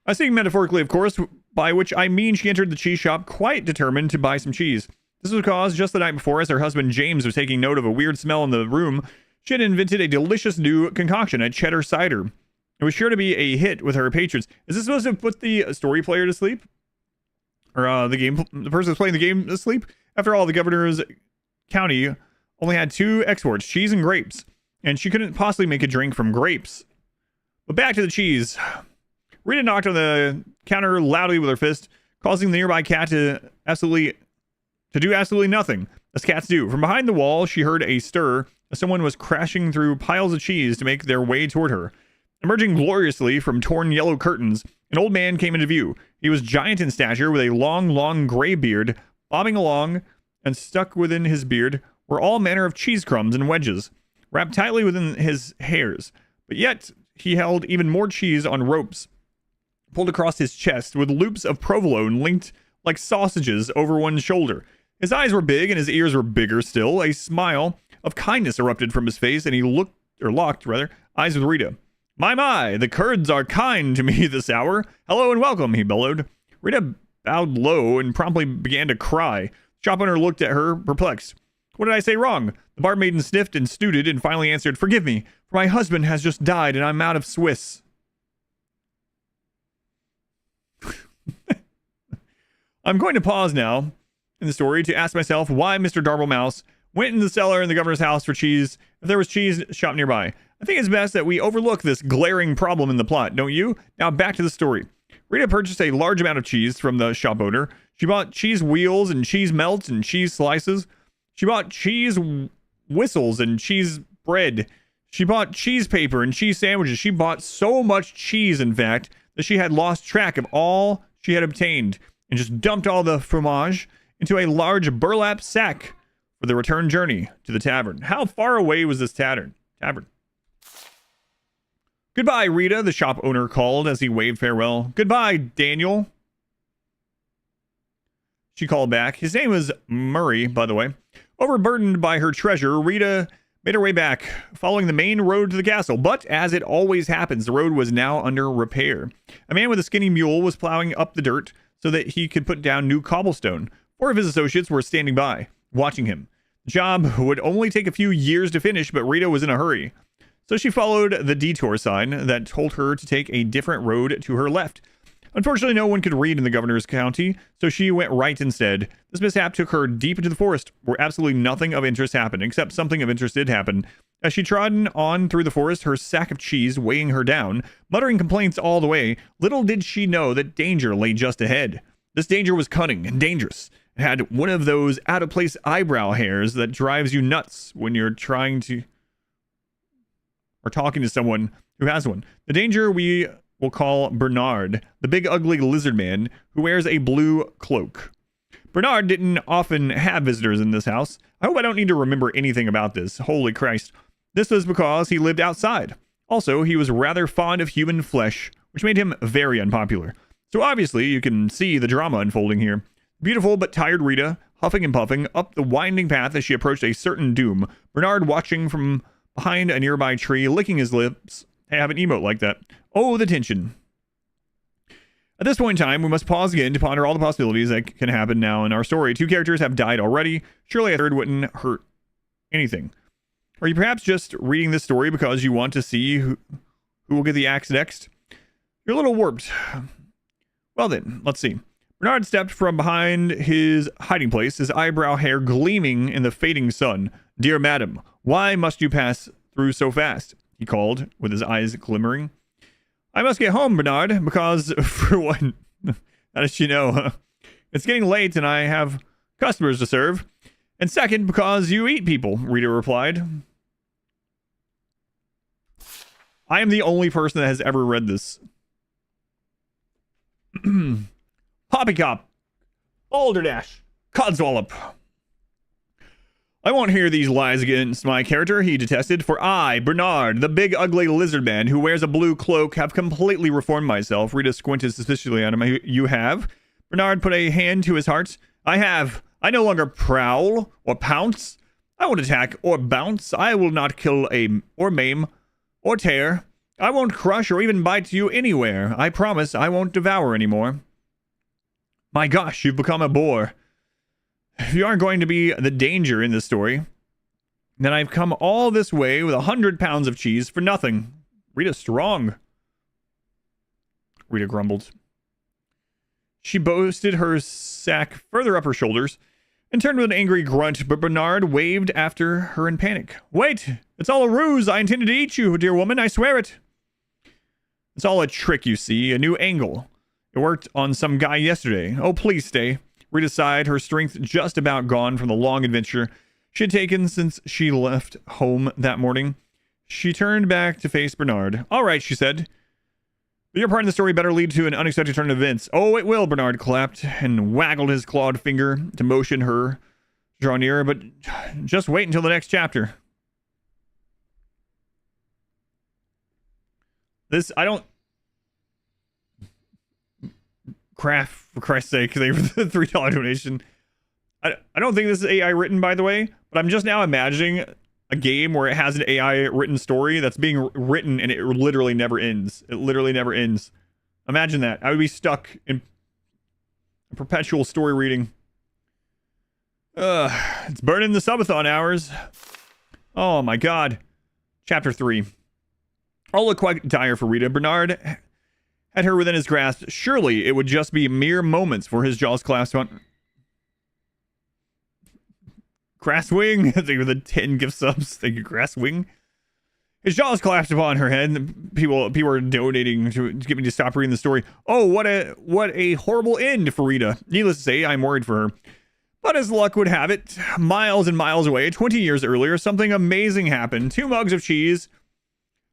I speak metaphorically, of course, by which I mean she entered the cheese shop quite determined to buy some cheese. This was caused just the night before, as her husband James was taking note of a weird smell in the room. She had invented a delicious new concoction, a cheddar cider. It was sure to be a hit with her patrons. Is this supposed to put the story player to sleep? Or the person who's playing the game to sleep? After all, the governor's county only had two exports, cheese and grapes, and she couldn't possibly make a drink from grapes. But back to the cheese. Rita knocked on the counter loudly with her fist, causing the nearby cat to do absolutely nothing, as cats do. From behind the wall, she heard a stir as someone was crashing through piles of cheese to make their way toward her. Emerging gloriously from torn yellow curtains, an old man came into view. He was giant in stature, with a long gray beard, bobbing along, and stuck within his beard were all manner of cheese crumbs and wedges, wrapped tightly within his hairs. But yet he held even more cheese on ropes, pulled across his chest, with loops of provolone linked like sausages over one shoulder. His eyes were big, and his ears were bigger still. A smile of kindness erupted from his face, and he locked eyes with Rita. My, the Kurds are kind to me this hour. Hello and welcome, he bellowed. Rita bowed low and promptly began to cry. Shop owner looked at her, perplexed. What did I say wrong? The barmaiden sniffed and snooted and finally answered, Forgive me, for my husband has just died and I'm out of Swiss. I'm going to pause now in the story to ask myself why Mr. Darble went in the cellar in the governor's house for cheese if there was cheese shop nearby. I think it's best that we overlook this glaring problem in the plot, don't you? Now back to the story. Rita purchased a large amount of cheese from the shop owner. She bought cheese wheels and cheese melts and cheese slices. She bought cheese whistles and cheese bread. She bought cheese paper and cheese sandwiches. She bought so much cheese, in fact, that she had lost track of all she had obtained and just dumped all the fromage into a large burlap sack for the return journey to the tavern. How far away was this tavern? Goodbye, Rita, the shop owner called as he waved farewell. Goodbye, Daniel, she called back. His name was Murray, by the way. Overburdened by her treasure, Rita made her way back, following the main road to the castle. But as it always happens, the road was now under repair. A man with a skinny mule was plowing up the dirt so that he could put down new cobblestone. 4 of his associates were standing by, watching him. The job would only take a few years to finish, but Rita was in a hurry. So she followed the detour sign that told her to take a different road to her left. Unfortunately, no one could read in the governor's county, so she went right instead. This mishap took her deep into the forest, where absolutely nothing of interest happened, except something of interest did happen. As she trod on through the forest, her sack of cheese weighing her down, muttering complaints all the way, little did she know that danger lay just ahead. This danger was cunning and dangerous. It had one of those out-of-place eyebrow hairs that drives you nuts when you're trying to... or talking to someone who has one. The danger we will call Bernard, the big ugly lizard man who wears a blue cloak. Bernard didn't often have visitors in this house. I hope I don't need to remember anything about this. Holy Christ. This was because he lived outside. Also, he was rather fond of human flesh, which made him very unpopular. So obviously, you can see the drama unfolding here. Beautiful but tired Rita, huffing and puffing up the winding path as she approached a certain doom. Bernard watching from behind a nearby tree, licking his lips. I have an emote like that. Oh, the tension. At this point in time, we must pause again to ponder all the possibilities that can happen now in our story. 2 characters have died already. Surely a third wouldn't hurt anything. Are you perhaps just reading this story because you want to see who will get the axe next? You're a little warped. Well then, let's see. Bernard stepped from behind his hiding place, his eyebrow hair gleaming in the fading sun. Dear madam, why must you pass through so fast? He called, with his eyes glimmering. I must get home, Bernard, because, for one, how does she know? It's getting late and I have customers to serve. And second, because you eat people, Rita replied. I am the only person that has ever read this. Poppycop, Balderdash, Codswallop. I won't hear these lies against my character, he detested, for I, Bernard, the big ugly lizard man who wears a blue cloak, have completely reformed myself. Rita squinted suspiciously at him. You have? Bernard put a hand to his heart. I have. I no longer prowl or pounce. I won't attack or bounce. I will not kill or maim or tear. I won't crush or even bite you anywhere. I promise I won't devour anymore. My gosh, you've become a bore. If you aren't going to be the danger in this story, then I've come all this way with 100 pounds of cheese for nothing. Rita's strong. Rita grumbled. She boasted her sack further up her shoulders and turned with an angry grunt, but Bernard waved after her in panic. Wait! It's all a ruse! I intended to eat you, dear woman, I swear it! It's all a trick, you see, a new angle. It worked on some guy yesterday. Oh, please stay. Rita sighed, her strength just about gone from the long adventure she had taken since she left home that morning. She turned back to face Bernard. All right, she said. But your part in the story better lead to an unexpected turn of events. Oh, it will, Bernard clapped and waggled his clawed finger to motion her to draw nearer, but just wait until the next chapter. This, I don't... Craft, for Christ's sake, they were the $3 donation. I don't think this is AI written, by the way, but I'm just now imagining a game where it has an AI written story that's being written and it literally never ends. It literally never ends. Imagine that. I would be stuck in a perpetual story reading. It's burning the subathon hours. Oh my god. Chapter 3. All looked quite dire for Rita. Bernard had her within his grasp. Surely it would just be mere moments for his jaws clasped on... Grasswing? Thank you for the 10 gift subs. Thank you, Grasswing. His jaws collapsed upon her head. People are donating to get me to stop reading the story. Oh, what a horrible end for Rita. Needless to say, I'm worried for her. But as luck would have it, miles and miles away, 20 years earlier, something amazing happened. 2 mugs of cheese,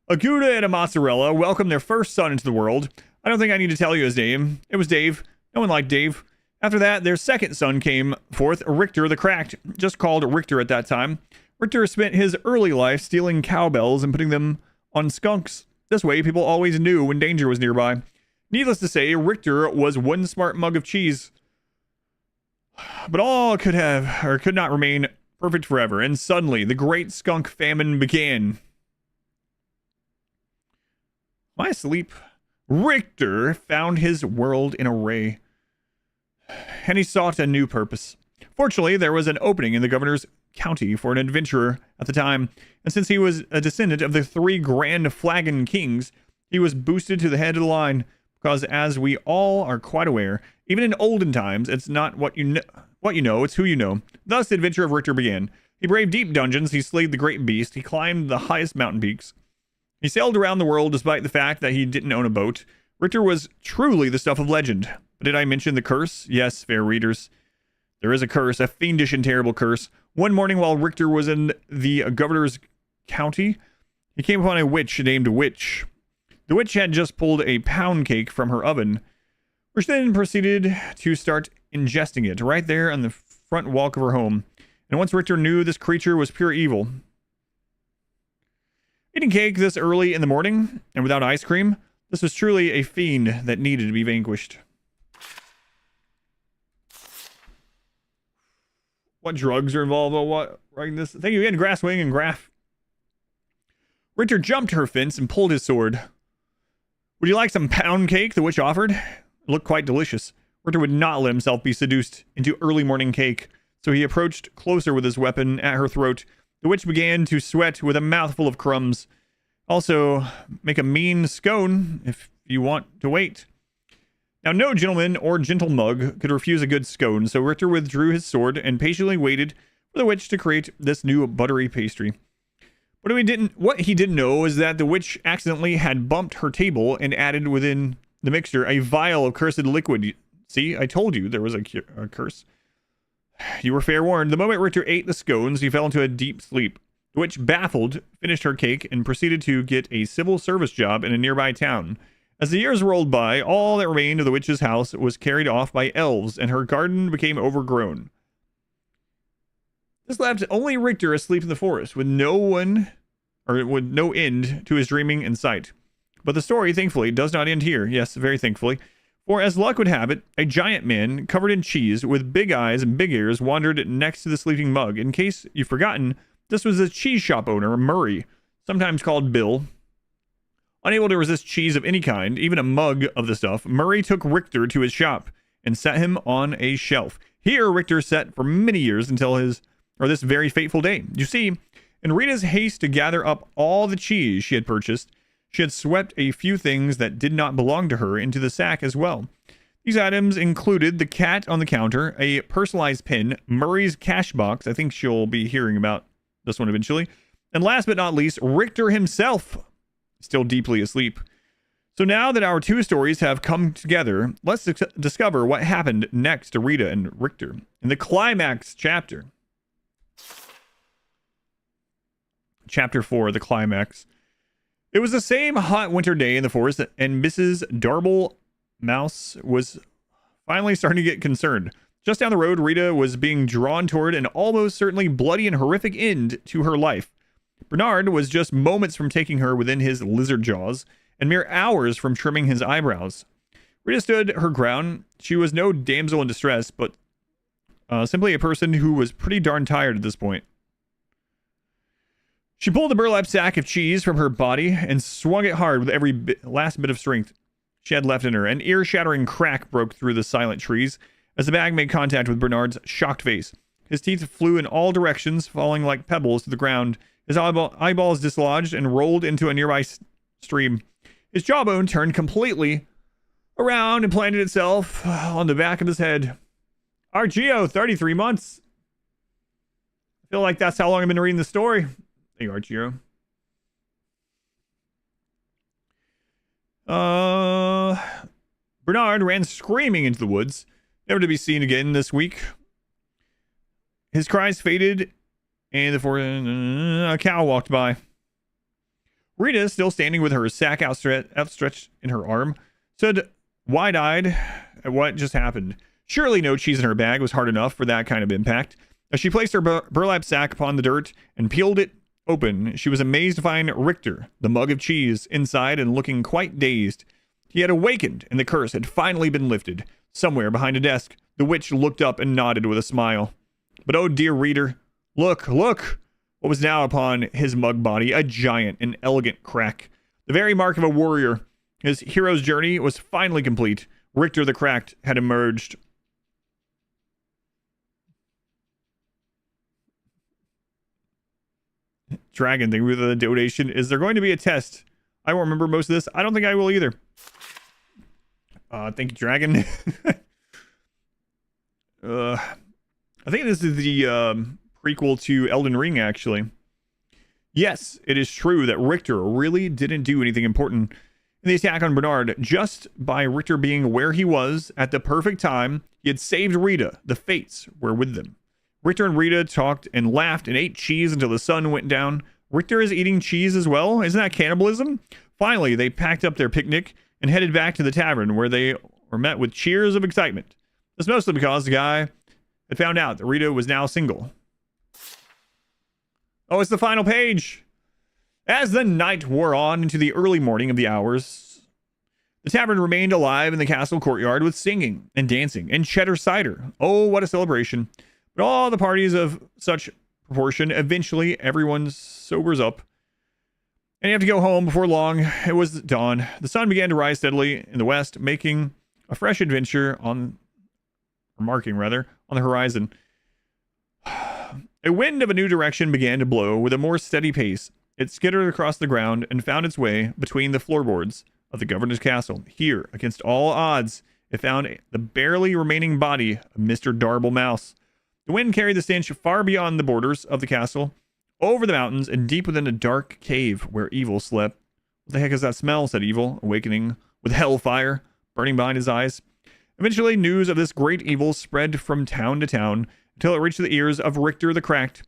a Gouda and a mozzarella welcomed their first son into the world. I don't think I need to tell you his name. It was Dave. No one liked Dave. After that, their second son came forth, Richter the Cracked, just called Richter at that time. Richter spent his early life stealing cowbells and putting them on skunks. This way, people always knew when danger was nearby. Needless to say, Richter was one smart mug of cheese. But all could not remain perfect forever. And suddenly, the great skunk famine began. Am I asleep? Richter found his world in array, and he sought a new purpose. Fortunately, there was an opening in the governor's county for an adventurer at the time, and since he was a descendant of the 3 grand flagon kings, he was boosted to the head of the line, because as we all are quite aware, even in olden times, it's not what you know, it's who you know. Thus, the adventure of Richter began. He braved deep dungeons, he slayed the great beast, he climbed the highest mountain peaks. He sailed around the world despite the fact that he didn't own a boat. Richter was truly the stuff of legend. But did I mention the curse? Yes, fair readers. There is a curse, a fiendish and terrible curse. One morning while Richter was in the governor's county, he came upon a witch named Witch. The witch had just pulled a pound cake from her oven, which then proceeded to start ingesting it right there on the front walk of her home. And once Richter knew this creature was pure evil, eating cake this early in the morning and without ice cream, this was truly a fiend that needed to be vanquished. What drugs are involved? What writing this? Thank you again, Grasswing and Graph. Richter jumped her fence and pulled his sword. Would you like some pound cake? The witch offered. It looked quite delicious. Richter would not let himself be seduced into early morning cake, so he approached closer with his weapon at her throat. The witch began to sweat with a mouthful of crumbs. Also, make a mean scone if you want to wait. Now, no gentleman or gentle mug could refuse a good scone, so Richter withdrew his sword and patiently waited for the witch to create this new buttery pastry. What he didn't know is that the witch accidentally had bumped her table and added within the mixture a vial of cursed liquid. See, I told you there was a curse. You were fair warned. The moment Richter ate the scones, he fell into a deep sleep. The witch, baffled, finished her cake and proceeded to get a civil service job in a nearby town. As the years rolled by, all that remained of the witch's house was carried off by elves, and her garden became overgrown. This left only Richter asleep in the forest, with no end to his dreaming in sight. But the story, thankfully, does not end here. Yes, very thankfully. For as luck would have it, a giant man covered in cheese with big eyes and big ears wandered next to the sleeping mug. In case you've forgotten, this was a cheese shop owner, Murray, sometimes called Bill. Unable to resist cheese of any kind, even a mug of the stuff, Murray took Richter to his shop and set him on a shelf. Here, Richter sat for many years until this very fateful day. You see, in Rita's haste to gather up all the cheese she had purchased, she had swept a few things that did not belong to her into the sack as well. These items included the cat on the counter, a personalized pin, Murray's cash box, I think she'll be hearing about this one eventually, and last but not least, Richter himself, still deeply asleep. So now that our two stories have come together, let's discover what happened next to Rita and Richter in the climax chapter. Chapter 4, the climax. It was the same hot winter day in the forest, and Mrs. Darble Mouse was finally starting to get concerned. Just down the road, Rita was being drawn toward an almost certainly bloody and horrific end to her life. Bernard was just moments from taking her within his lizard jaws, and mere hours from trimming his eyebrows. Rita stood her ground. She was no damsel in distress, but simply a person who was pretty darn tired at this point. She pulled the burlap sack of cheese from her body and swung it hard with every last bit of strength she had left in her. An ear-shattering crack broke through the silent trees as the bag made contact with Bernard's shocked face. His teeth flew in all directions, falling like pebbles to the ground. His eyeballs dislodged and rolled into a nearby stream. His jawbone turned completely around and planted itself on the back of his head. Argeo, 33 months. I feel like that's how long I've been reading the story. Hey, Argeo. Bernard ran screaming into the woods, never to be seen again this week. His cries faded, and a cow walked by. Rita, still standing with her sack outstretched in her arm, stood wide-eyed at what just happened. Surely no cheese in her bag was hard enough for that kind of impact. As she placed her burlap sack upon the dirt and peeled it open, she was amazed to find Richter, the mug of cheese, inside and looking quite dazed. He had awakened, and the curse had finally been lifted. Somewhere behind a desk, the witch looked up and nodded with a smile. But oh dear reader, Look, look! What was now upon his mug body, a giant and elegant crack. The very mark of a warrior. His hero's journey was finally complete. Richter the Cracked had emerged. Dragon, thank you for the donation. Is there going to be a test? I won't remember most of this. I don't think I will either. Thank you, Dragon. I think this is the prequel to Elden Ring, actually. Yes, it is true that Richter really didn't do anything important in the attack on Bernard. Just by Richter being where he was at the perfect time, he had saved Rita. The fates were with them. Richter and Rita talked and laughed and ate cheese until the sun went down. Richter is eating cheese as well? Isn't that cannibalism? Finally, they packed up their picnic and headed back to the tavern, where they were met with cheers of excitement. This mostly because the guy had found out that Rita was now single. Oh, it's the final page! As the night wore on into the early morning of the hours, the tavern remained alive in the castle courtyard with singing and dancing and cheddar cider. Oh, what a celebration. But all the parties of such proportion, eventually everyone sobers up. And you have to go home before long. It was dawn. The sun began to rise steadily in the west, making a fresh adventure on the horizon. A wind of a new direction began to blow with a more steady pace. It skittered across the ground and found its way between the floorboards of the governor's castle. Here, against all odds, it found the barely remaining body of Mr. Darble Mouse. The wind carried the stench far beyond the borders of the castle, over the mountains, and deep within a dark cave where Evil slept. What the heck is that smell? Said Evil, awakening with hellfire burning behind his eyes. Eventually, news of this great evil spread from town to town until it reached the ears of Richter the Cracked.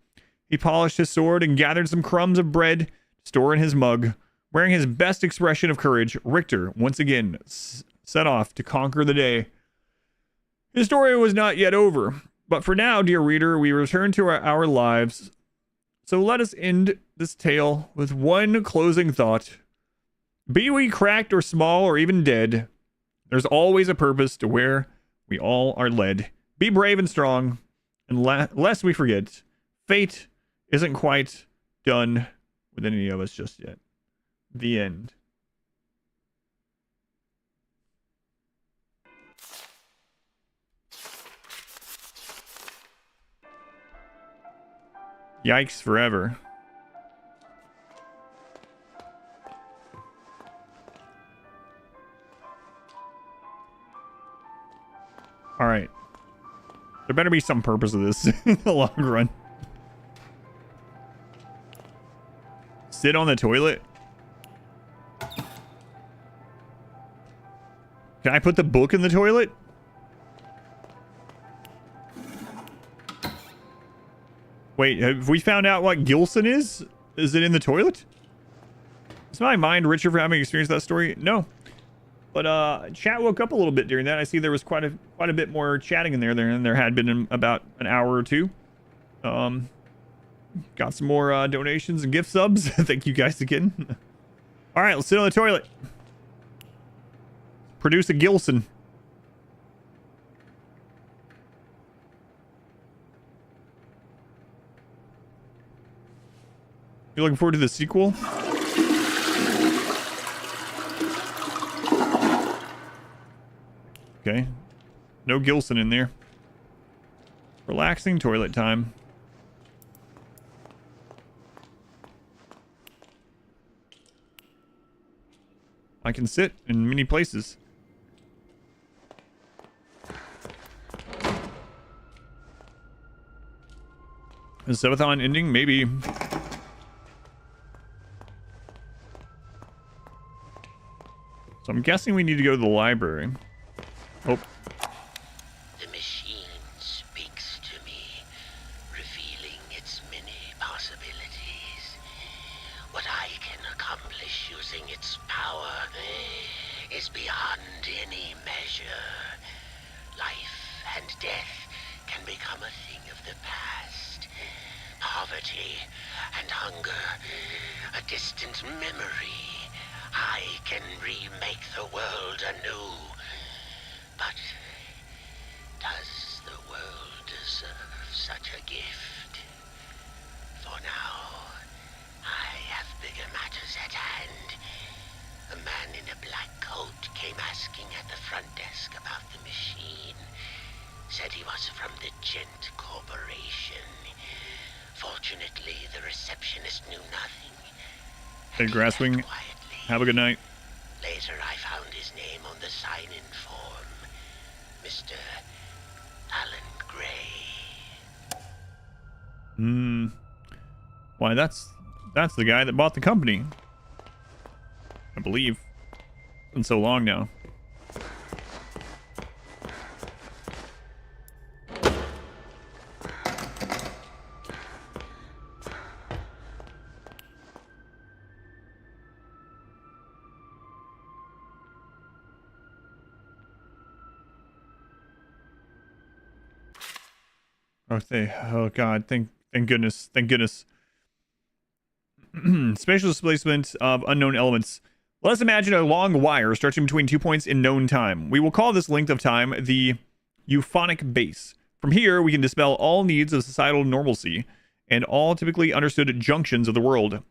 He polished his sword and gathered some crumbs of bread to store in his mug. Wearing his best expression of courage, Richter once again set off to conquer the day. His story was not yet over, but for now, dear reader, we return to our lives. So let us end this tale with one closing thought. Be we cracked or small or even dead, there's always a purpose to where we all are led. Be brave and strong, and lest we forget, fate isn't quite done with any of us just yet. The end. Yikes forever. All right. There better be some purpose of this in the long run. Sit on the toilet? Can I put the book in the toilet? Wait, have we found out what Gilson is? Is it in the toilet? Is my mind richer for having experienced that story? No. But chat woke up a little bit during that. I see there was quite a bit more chatting in there than there had been in about an hour or two. Got some more donations and gift subs. Thank you guys again. All right, let's sit on the toilet. Produce a Gilson. You looking forward to the sequel? Okay. No Gilson in there. Relaxing toilet time. I can sit in many places. Is Sevathon ending? Maybe. So I'm guessing we need to go to the library. Oh. The machine speaks to me, revealing its many possibilities. What I can accomplish using its power is beyond any measure. Life and death can become a thing of the past. Poverty and hunger, a distant memory. I can remake the world anew. But does the world deserve such a gift? Unfortunately, the receptionist knew nothing. Hey, Grasswing. Have a good night. Later, I found his name on the sign-in form. Mr. Alan Gray. Why, that's the guy that bought the company. I believe. It's been so long now. Oh god, thank goodness. Thank goodness. Spatial displacement of unknown elements. Let us imagine a long wire stretching between 2 points in known time. We will call this length of time the euphonic base. From here, we can dispel all needs of societal normalcy and all typically understood junctions of the world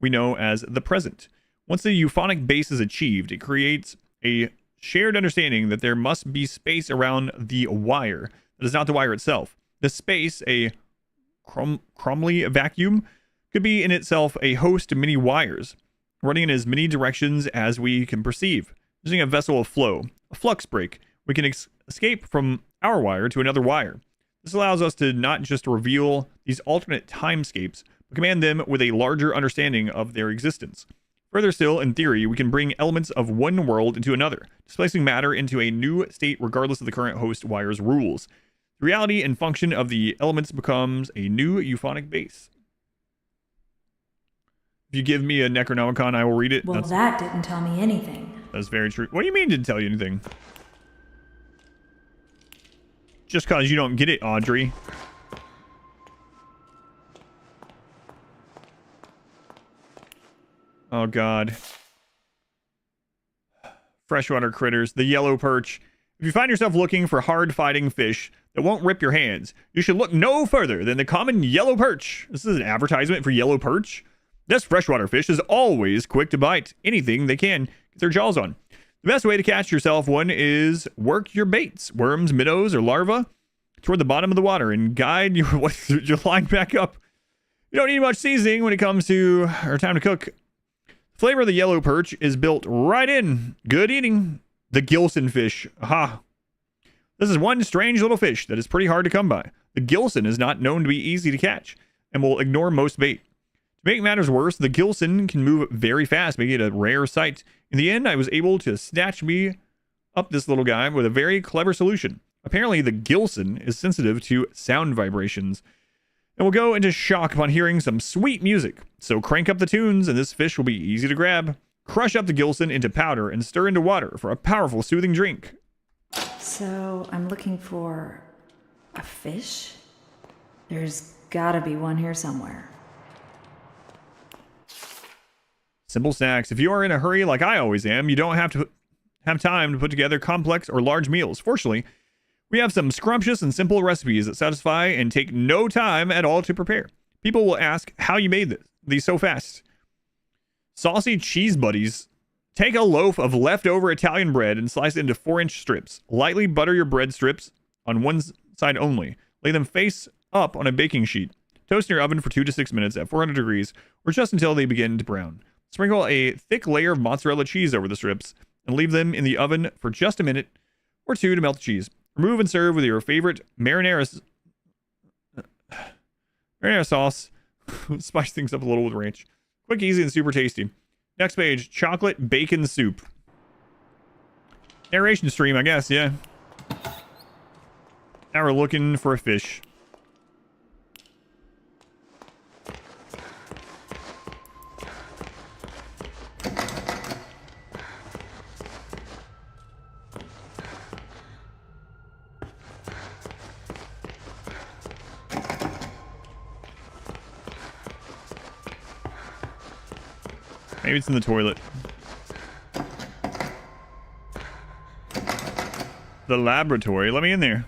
we know as the present. Once the euphonic base is achieved, it creates a shared understanding that there must be space around the wire that is not the wire itself. The space, a Cromley vacuum, could be in itself a host of many wires, running in as many directions as we can perceive. Using a vessel of flow, a flux break, we can escape from our wire to another wire. This allows us to not just reveal these alternate timescapes, but command them with a larger understanding of their existence. Further still, in theory, we can bring elements of one world into another, displacing matter into a new state regardless of the current host wire's rules. The reality and function of the elements becomes a new euphonic base. If you give me a Necronomicon, I will read it. Well, that didn't tell me anything. That's very true. What do you mean didn't tell you anything? Just because you don't get it, Audrey. Oh, God. Freshwater critters. The yellow perch. If you find yourself looking for hard-fighting fish that won't rip your hands, you should look no further than the common yellow perch. This is an advertisement for yellow perch. This freshwater fish is always quick to bite anything they can get their jaws on. The best way to catch yourself one is work your baits, worms, minnows, or larvae, toward the bottom of the water and guide your line back up. You don't need much seasoning when it comes to time to cook. The flavor of the yellow perch is built right in. Good eating. The Gilson fish. Aha. This is one strange little fish that is pretty hard to come by. The Gilson is not known to be easy to catch and will ignore most bait. To make matters worse, the Gilson can move very fast, making it a rare sight. In the end, I was able to snatch me up this little guy with a very clever solution. Apparently, the Gilson is sensitive to sound vibrations and will go into shock upon hearing some sweet music. So crank up the tunes and this fish will be easy to grab. Crush up the Gilson into powder and stir into water for a powerful soothing drink. So, I'm looking for a fish? There's gotta be one here somewhere. Simple snacks. If you are in a hurry like I always am, you don't have to have time to put together complex or large meals. Fortunately, we have some scrumptious and simple recipes that satisfy and take no time at all to prepare. People will ask how you made these so fast. Saucy cheese buddies. Take a loaf of leftover Italian bread and slice it into 4-inch strips. Lightly butter your bread strips on one side only. Lay them face up on a baking sheet. Toast in your oven for 2 to 6 minutes at 400 degrees or just until they begin to brown. Sprinkle a thick layer of mozzarella cheese over the strips and leave them in the oven for just a minute or two to melt the cheese. Remove and serve with your favorite marinara sauce. Spice things up a little with ranch. Quick, easy, and super tasty. Next page, chocolate bacon soup. Narration stream, I guess, yeah. Now we're looking for a fish. Maybe it's in the toilet. The laboratory. Let me in there.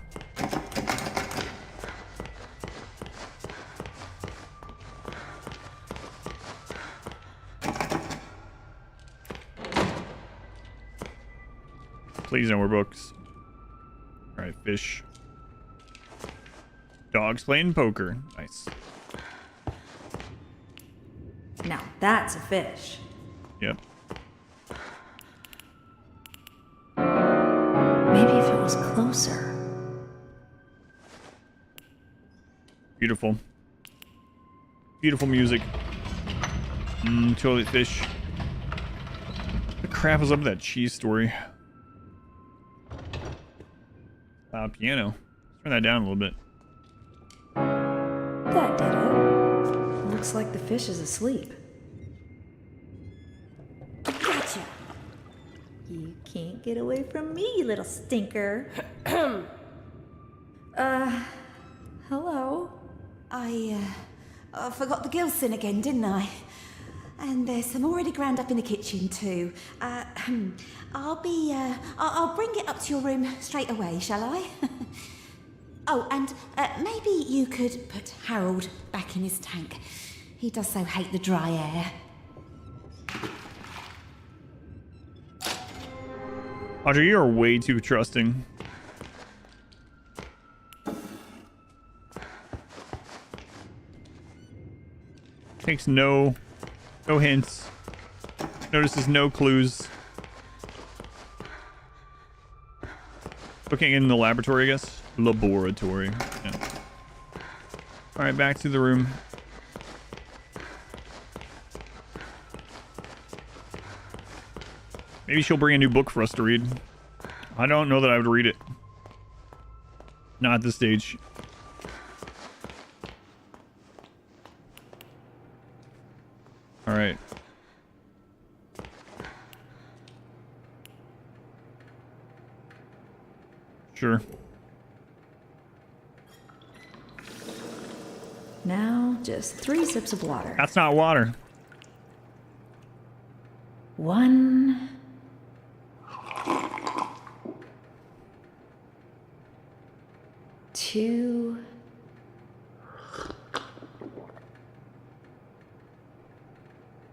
Please no more books. Alright, fish. Dogs playing poker. Nice. Now that's a fish. Yep. Maybe if it was closer. Beautiful. Beautiful music. Toilet fish. What the crap is up with that cheese story? Loud piano. Let's turn that down a little bit. That did it. Looks like the fish is asleep. Gotcha. You can't get away from me, you little stinker. Hello? I forgot the Gilson again, didn't I? And there's some already ground up in the kitchen too. I'll bring it up to your room straight away, shall I? Oh, and maybe you could put Harold back in his tank. He does so hate the dry air. Audrey, you are way too trusting. Takes no hints. Notices no clues. Looking in the laboratory, I guess. Laboratory. Yeah. All right, back to the room. Maybe she'll bring a new book for us to read. I don't know that I would read it. Not at this stage. All right. Sure. Now, just 3 sips of water. That's not water. 1. 2.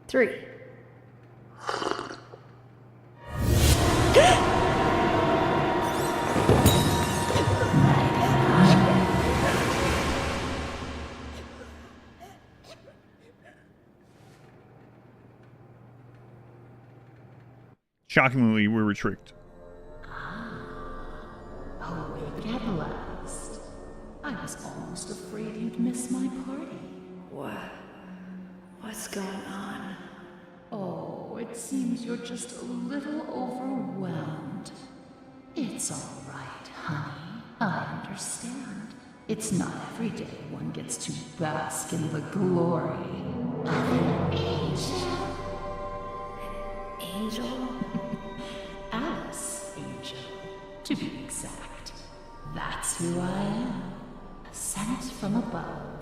3. Shockingly, we were tricked. Awake at last. I was almost afraid you'd miss my party. What's going on? Oh, it seems you're just a little overwhelmed. It's all right, honey. I understand. It's not every day one gets to bask in the glory of an angel. Angel? Alice Angel, to be exact. That's who I am. Sent from above.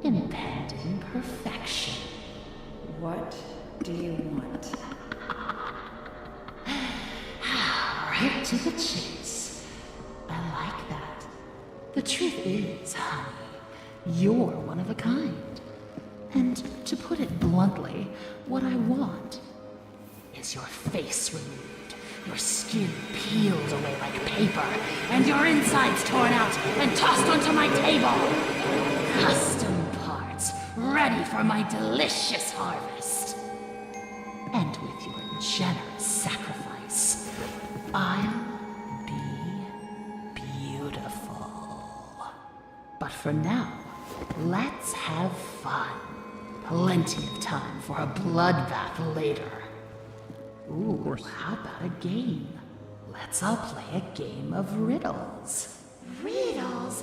Impending perfection. What do you want? Right to the chase. I like that. The truth is, honey, you're one of a kind. And to put it bluntly, what I want is your face removed, your skin peeled away like paper, and your insides torn out and tossed onto my table. Custom parts, ready for my delicious harvest. And with your generous sacrifice, I'll be beautiful. But for now, let's have fun. Plenty of time for a bloodbath later. Ooh, how about a game? Let's all play a game of riddles. Riddles?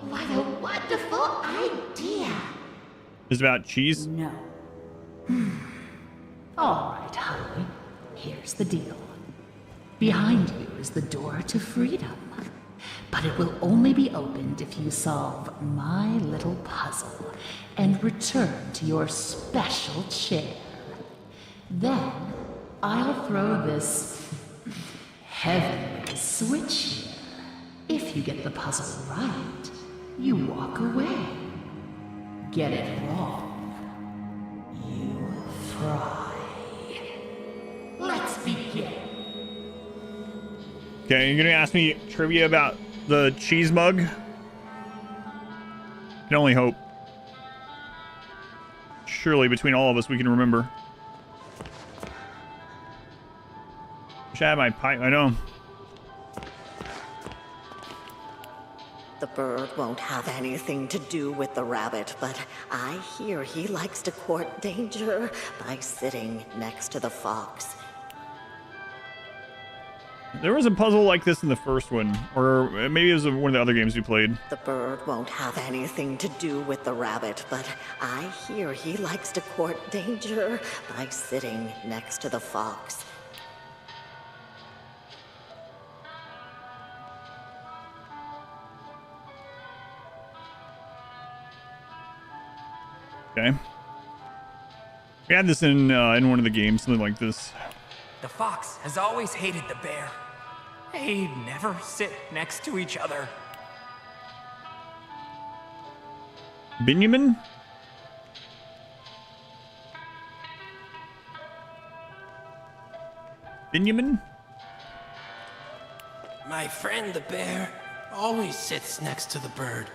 What a wonderful idea! Is it about cheese? No. All right, honey. Here's the deal. Behind you is the door to freedom. But it will only be opened if you solve my little puzzle and return to your special chair. Then I'll throw this heavenly switch here. If you get the puzzle right, you walk away. Get it wrong, you fry. Let's begin. Okay, you're gonna ask me trivia about the cheese mug? Can only hope. surely between all of us we can remember. Wish I had my pipe. I know. The bird won't have anything to do with the rabbit, but I hear he likes to court danger by sitting next to the fox. There was a puzzle like this in the first one, or maybe it was one of the other games we played. The bird won't have anything to do with the rabbit, but I hear he likes to court danger by sitting next to the fox. Okay. We had this in one of the games, something like this. The fox has always hated the bear. They never sit next to each other. Benjamin? Benjamin? My friend the bear always sits next to the bird.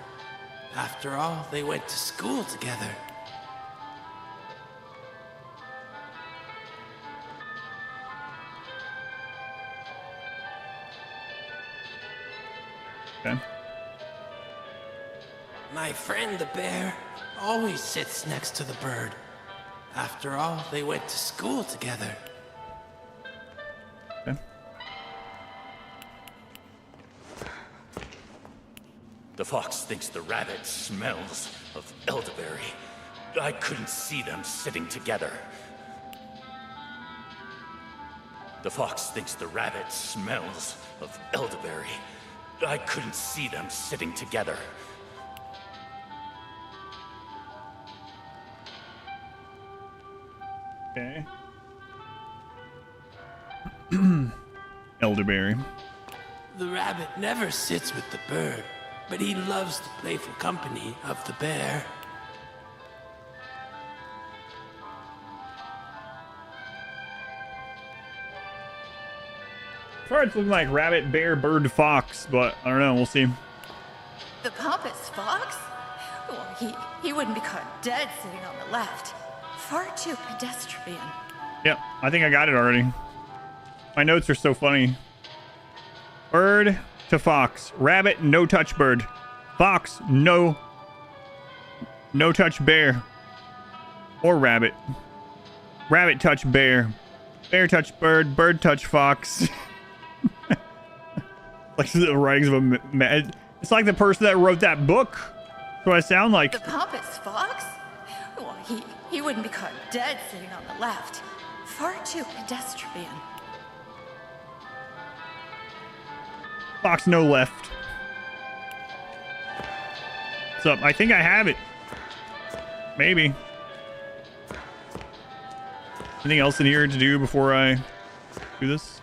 After all, they went to school together. Okay. My friend the bear always sits next to the bird. After all, they went to school together. Okay. The fox thinks the rabbit smells of elderberry. I couldn't see them sitting together. The fox thinks the rabbit smells of elderberry. I couldn't see them sitting together. Okay. Elderberry. The rabbit never sits with the bird, but he loves the playful company of the bear. Sorry, it's looking like rabbit, bear, bird, fox, but I don't know. We'll see. The pompous fox? Well, he wouldn't be caught dead sitting on the left. Far too pedestrian. Yep, I think I got it already. My notes are so funny. Bird to fox. Rabbit, no touch bird. Fox, no touch bear. Or rabbit. Rabbit touch bear. Bear touch bird. Bird touch fox. Like the writings of a it's like the person that wrote that book. That's what I sound like. The pompous fox? Well, he wouldn't be caught dead sitting on the left. Far too pedestrian. Fox, no left. What's up? I think I have it. Maybe. Anything else in here to do before I do this?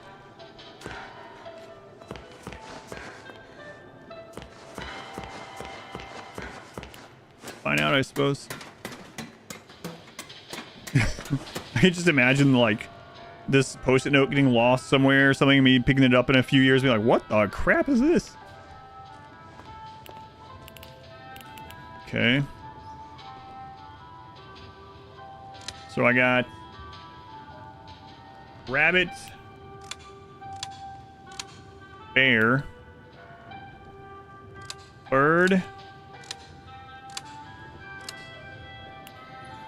Find out, I suppose. I can just imagine, like, this post-it note getting lost somewhere or something, me picking it up in a few years, be like, what the crap is this? Okay. So I got rabbit, bear, bird,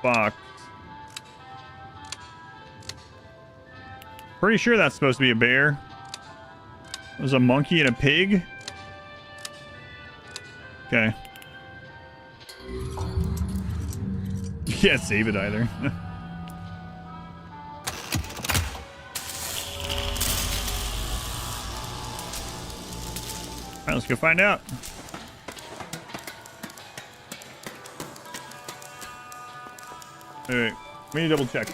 fox. Pretty sure that's supposed to be a bear. There's a monkey and a pig. Okay. You can't save it either. Alright, let's go find out. Wait. We need to double check.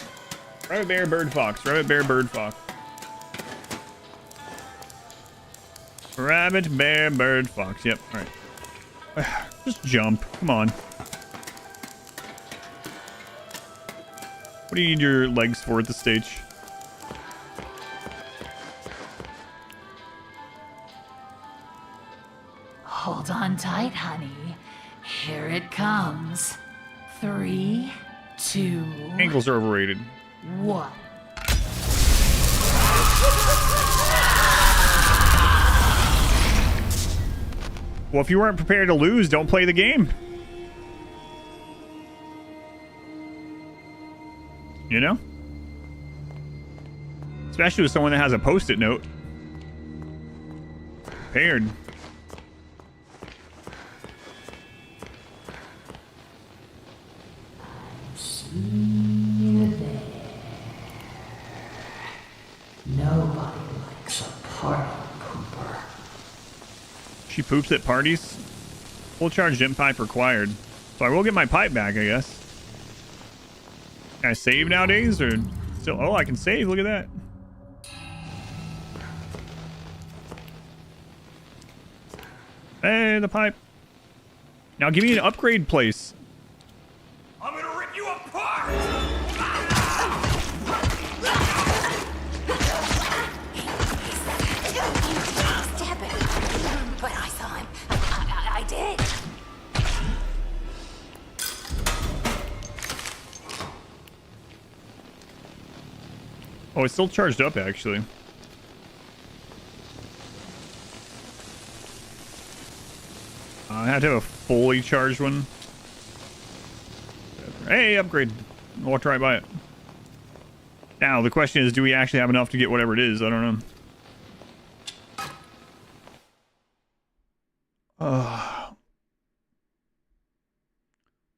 Rabbit, bear, bird, fox. Rabbit, bear, bird, fox. Rabbit, bear, bird, fox. Yep. All right. Just jump. Come on. What do you need your legs for at this stage? Hold on tight, honey. Here it comes. 3, 2, Ankles are overrated. 1. Well, if you weren't prepared to lose, don't play the game. You know? Especially with someone that has a post-it note. Prepared. Nobody likes a party pooper. She poops at parties? Full charge gym pipe required. So I will get my pipe back, I guess. Can I save nowadays or still? Oh, I can save. Look at that. Hey, the pipe. Now give me an upgrade place. I'm gonna rip you apart! Stab it. But I saw him. I did. Oh, it's still charged up, actually. I had to have a fully charged one. Hey, upgrade. I walked right by it. Now, the question is, do we actually have enough to get whatever it is? I don't know.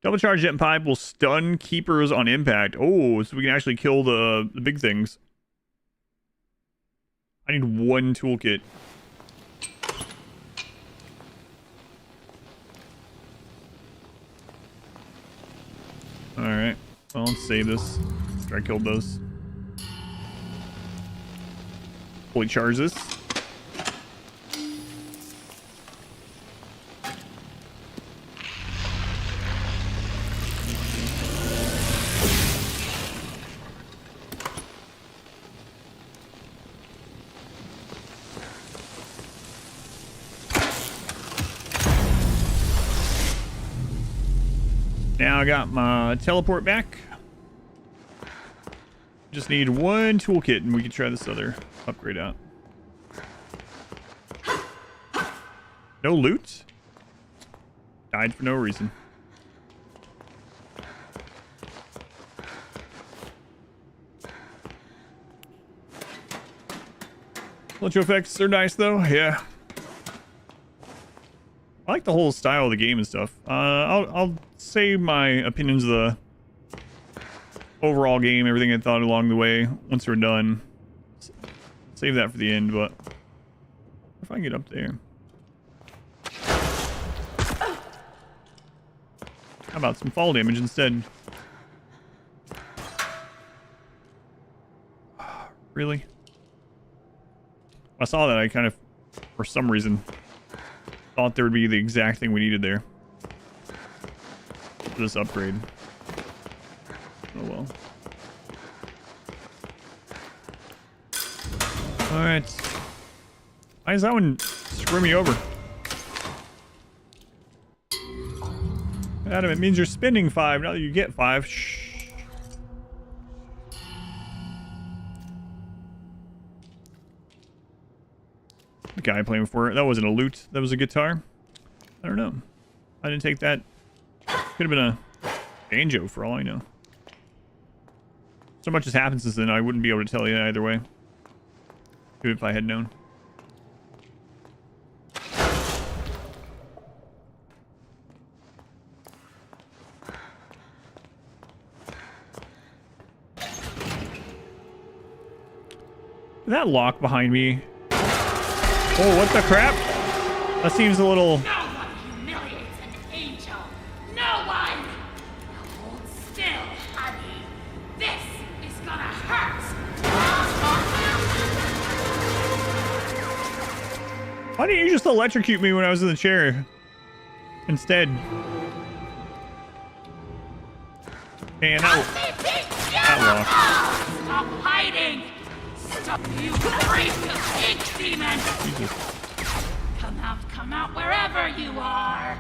Double charge jet pipe will stun keepers on impact. Oh, so we can actually kill the big things. I need one toolkit. Alright. Well, let's save this. After I killed those. Fully charge this. Now I got my teleport back. Just need one toolkit and we can try this other upgrade out. No loot? Died for no reason. Electro effects are nice though, yeah. I like the whole style of the game and stuff. I'll save my opinions of the overall game, everything I thought along the way once we're done. Save that for the end, but if I can get up there. How about some fall damage instead? Really? I saw that, I kind of, for some reason, thought there would be the exact thing we needed there. For this upgrade. Oh well. Alright. Why is that one screwing me over? Adam, it means you're spending 5, now that you get 5. Shh. The guy playing before, that wasn't a lute, that was a guitar. I don't know. I didn't take that. Could have been a banjo for all I know. So much has happened since then, I wouldn't be able to tell you either way. Even if I had known. That lock behind me. Oh, what the crap? That seems a little... No one humiliates an angel. No one. Hold still, honey. This is gonna hurt. Why didn't you just electrocute me when I was in the chair? Instead. And that lock. Stop hiding. Stop, you freak of ink demon. Jesus. Come out wherever you are.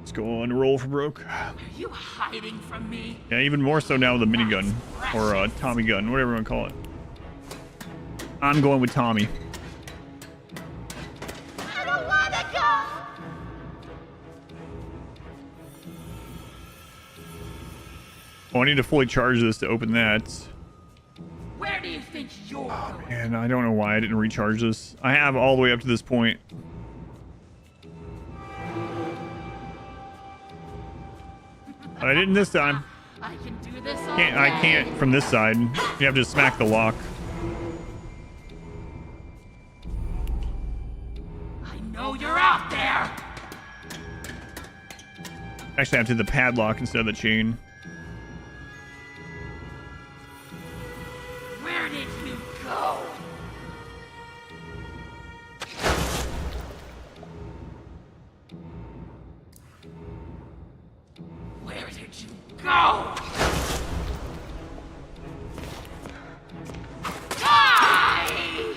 Let's go on roll for broke. Are you hiding from me? Yeah, even more so now with a minigun or Tommy gun, whatever you want to call it. I'm going with Tommy. I don't wanna go. Oh, I need to fully charge this to open that. Where do you think you're going? And I don't know why I didn't recharge this. I have all the way up to this point. But I didn't this time. I can do this all I can't from this side. You have to smack the lock. I know you're out there. Actually, I have to do the padlock instead of the chain. Where did you go? Where did you go? Die!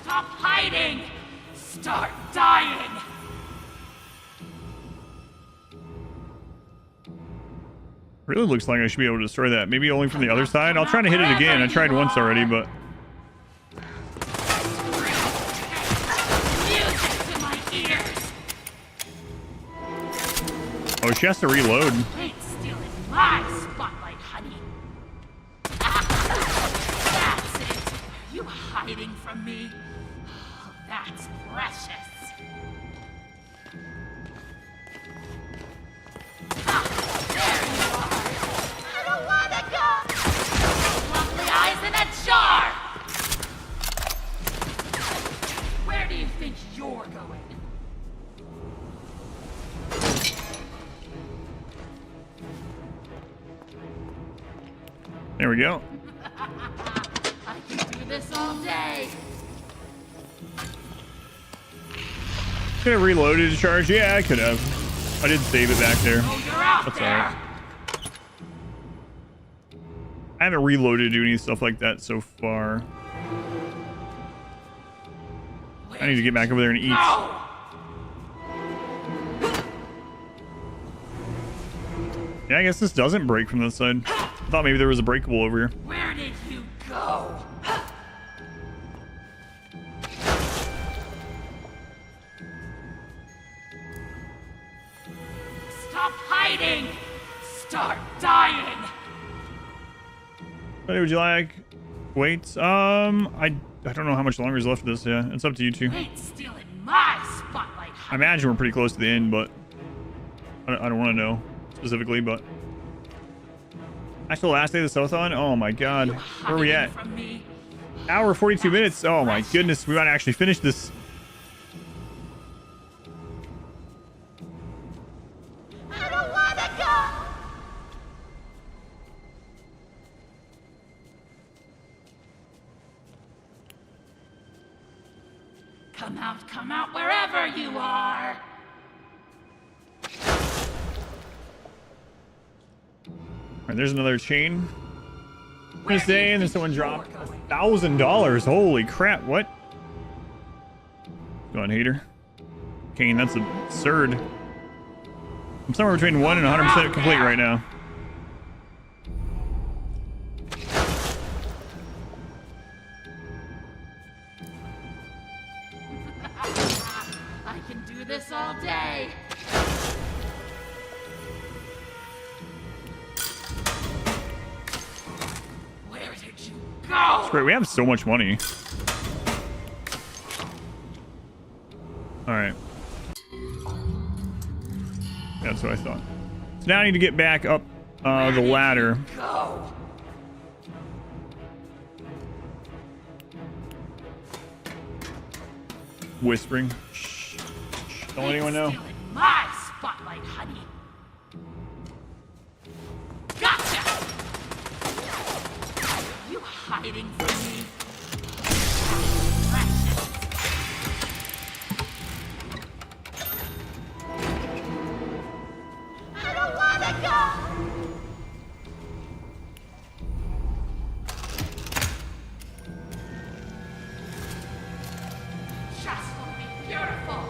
Stop hiding! Start dying! Really looks like I should be able to destroy that. Maybe only from the other side. I'll try to hit it again. I tried once already, but... Music to my ears! Oh, she has to reload. Ain't stealing my spotlight, honey. That's it. Are you hiding from me? Oh, that's precious. There you are. I don't wanna go. Lovely eyes in a jar. Where do you think you're going? There we go. I can do this all day. Could have reloaded to charge. Yeah, I could have. I did save it back there. Oh, you're out That's there. alright. I haven't reloaded to do any stuff like that so far. I need to get back over there and eat. No! Yeah, I guess this doesn't break from this side. I thought maybe there was a breakable over here. Where did you go? Stop hiding! Start dying! What would you like? Wait, I don't know how much longer is left of this. Yeah, it's up to you two. Ain't stealing my spotlight. I imagine we're pretty close to the end, but I don't want to know specifically. But actual last day of the Sothon. Oh my God, where are we at? From me. Hour 42 minutes. Oh my goodness, we might actually finish this. I don't wanna go. Come out wherever you are. Alright, there's another chain. I'm gonna say, and then someone dropped $1,000. Holy crap! What? Go on, hater. Kane, that's absurd. I'm somewhere between 1 and 100% complete right now. I can do this all day. Where did you go? It's great. We have so much money. All right. That's what I thought. So now I need to get back up the ladder. Go. Whispering. Shh. Don't let anyone know. Stealing my spotlight, honey. Gotcha. You hiding from me? I don't wanna go. Just won't be beautiful.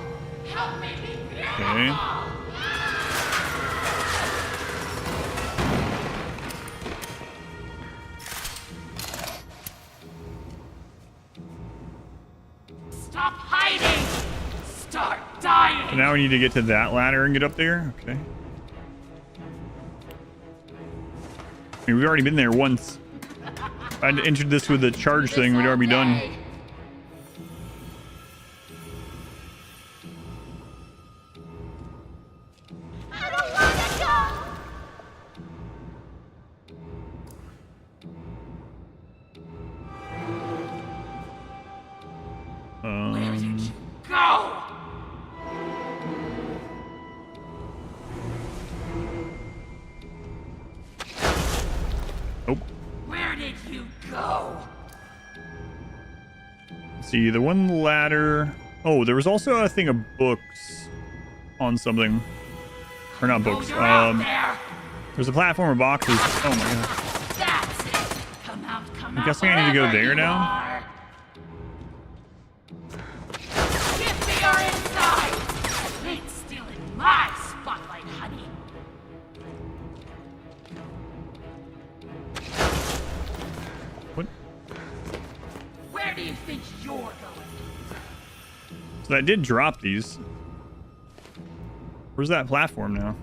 So now we need to get to that ladder and get up there. Okay. I mean, we've already been there once. If I'd entered this with the charge thing, we'd already be done. Where did you go? Nope. Where did you go? See, the one ladder. Oh, there was also a thing of books on something. Or not books. There's a platform of boxes. Oh my god. That's it. Come out, come I'm guessing I need to go there now. Get me your inside. Ain't stealing my spotlight, honey. What? Where do you think you're going? So that did drop these. Where's that platform now?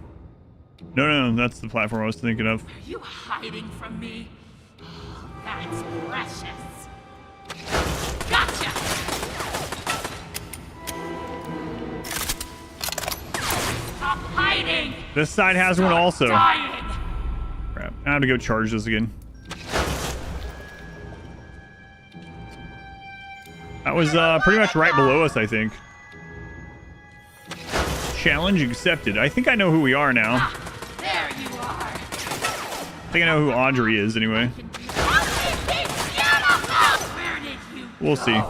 No, that's the platform I was thinking of. Are you hiding from me? Oh, that's precious. Gotcha! Stop hiding! This side has one also. Dying. Crap. I have to go charge this again. That was pretty much right below us, I think. Challenge accepted. I think I know who we are now. There you are. I think I know who Audrey is anyway. Where did you We'll see.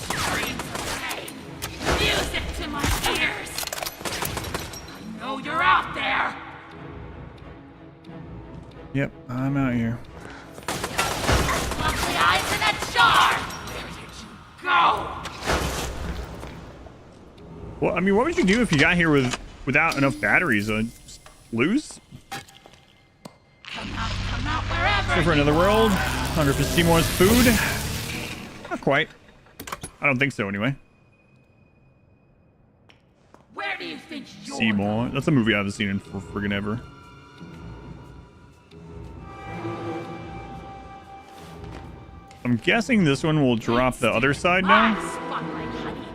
Screams of pain. Music to my ears. I know you're out there. Yep, I'm out here. Lovely eyes in a jar. Where did you go? Well, I mean, what would you do if you got here without enough batteries? Just lose? Come out wherever. Go for another world. 150 more food. Not quite. I don't think so, anyway. Where do you think you're Seymour. That's a movie I haven't seen in for friggin' ever. I'm guessing this one will drop the other side now. Spotlight, honey.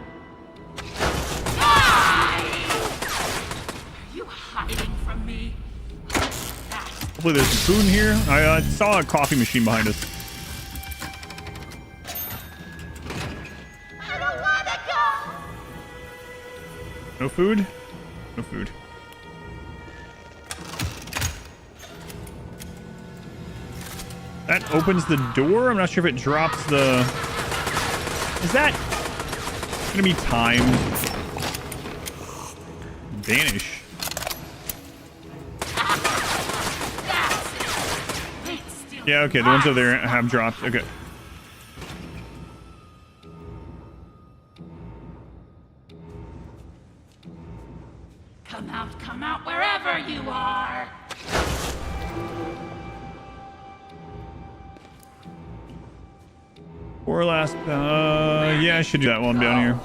Die! Are you hiding from me? Hopefully there's some food in here. I saw a coffee machine behind us. I don't wanna go. No food? No food. That opens the door. I'm not sure if it drops the... Is that gonna be timed? Vanish. Yeah, okay, the ones over there have dropped. Okay. Come out wherever you are. Or last, yeah, I should do that while I'm down here.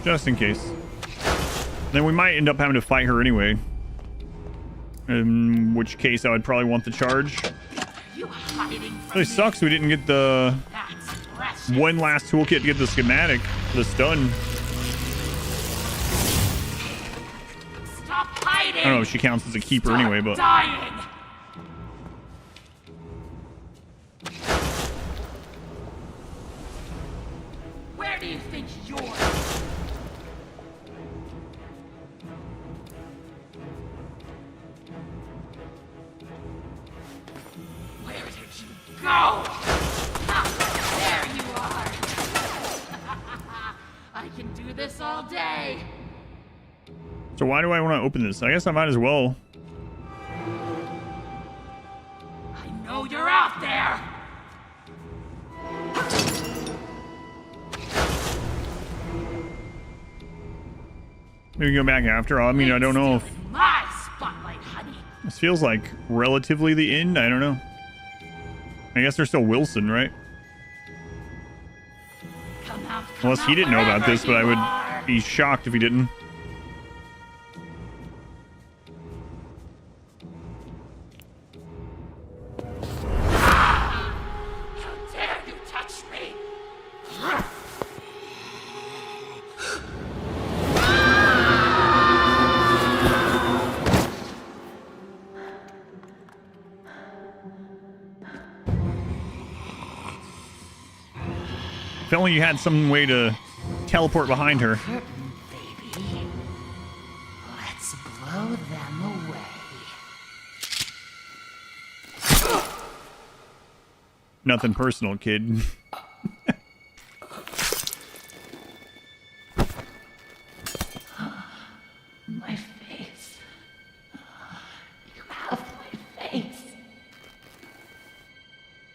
Just in case. Then we might end up having to fight her anyway. In which case I would probably want the charge. Really sucks we didn't get the one last toolkit to get the schematic, the stun. Stop hiding. I don't know if she counts as a keeper anyway, but... Dying. Where do you think you're? Where did you go? Ah, there you are. I can do this all day. So why do I want to open this? I guess I might as well. I know you're out there. Maybe go back after all. I mean, I don't know if My spotlight, honey. this feels like relatively the end. I don't know. I guess there's still Wilson, right? Come Unless he didn't know about this, but I would be shocked if he didn't. How dare you touch me? If only you had some way to teleport behind her. Baby. Let's blow them away. Nothing personal, kid. My face. You have my face.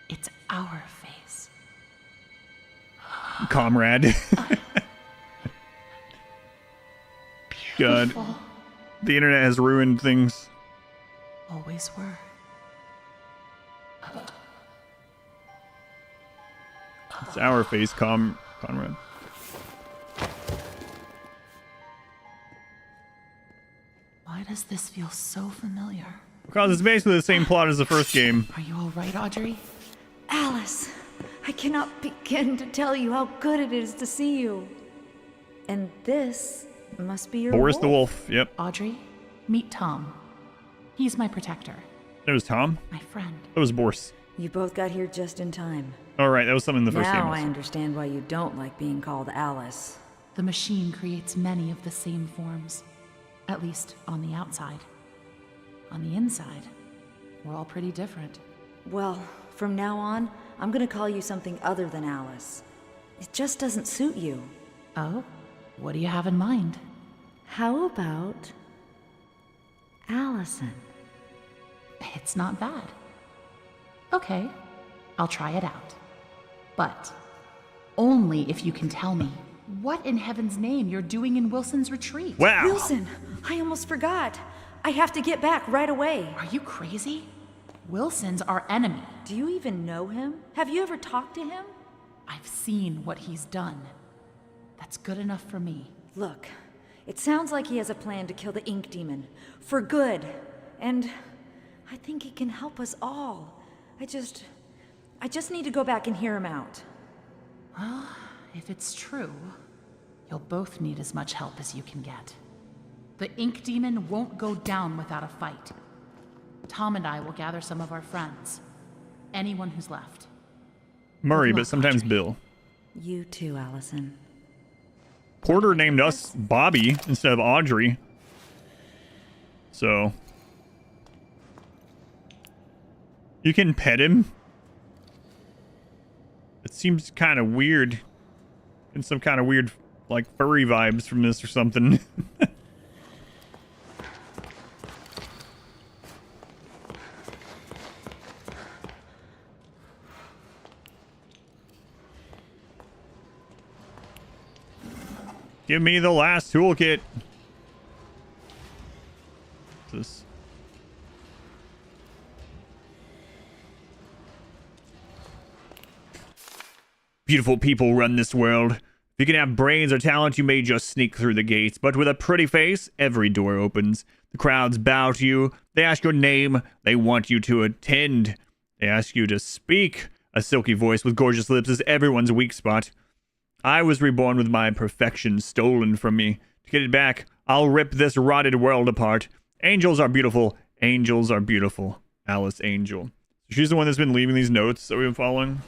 It's our face. Comrade. God. Beautiful. The internet has ruined things. Always were. It's our face, Conrad. Why does this feel so familiar? Because it's basically the same plot as the first game. Are you all right, Audrey? Alice, I cannot begin to tell you how good it is to see you. And this must be your Boris the Wolf, yep. Audrey, meet Tom. He's my protector. It was Tom? My friend. It was Boris. You both got here just in time. All right, that was something in the first game. Now I understand why you don't like being called Alice. The machine creates many of the same forms. At least on the outside. On the inside, we're all pretty different. Well, from now on, I'm gonna call you something other than Alice. It just doesn't suit you. Oh? What do you have in mind? How about Allison? It's not bad. Okay, I'll try it out. But only if you can tell me what in heaven's name you're doing in Wilson's retreat. Wow. Wilson, I almost forgot. I have to get back right away. Are you crazy? Wilson's our enemy. Do you even know him? Have you ever talked to him? I've seen what he's done. That's good enough for me. Look, it sounds like he has a plan to kill the ink demon. For good. And I think he can help us all. I just need to go back and hear him out. Well, if it's true, you'll both need as much help as you can get. The ink demon won't go down without a fight. Tom and I will gather some of our friends. Anyone who's left. Murray, Good but luck, sometimes Audrey. Bill. You too, Allison. Porter named us Bobby instead of Audrey. So. You can pet him. It seems kind of weird. And some kind of weird, like, furry vibes from this or something. Give me the last toolkit. What's this? Beautiful people run this world. If you can have brains or talent, you may just sneak through the gates. But with a pretty face, every door opens. The crowds bow to you. They ask your name. They want you to attend. They ask you to speak. A silky voice with gorgeous lips is everyone's weak spot. I was reborn with my perfection stolen from me. To get it back, I'll rip this rotted world apart. Angels are beautiful. Angels are beautiful. Alice Angel. She's the one that's been leaving these notes that we've been following.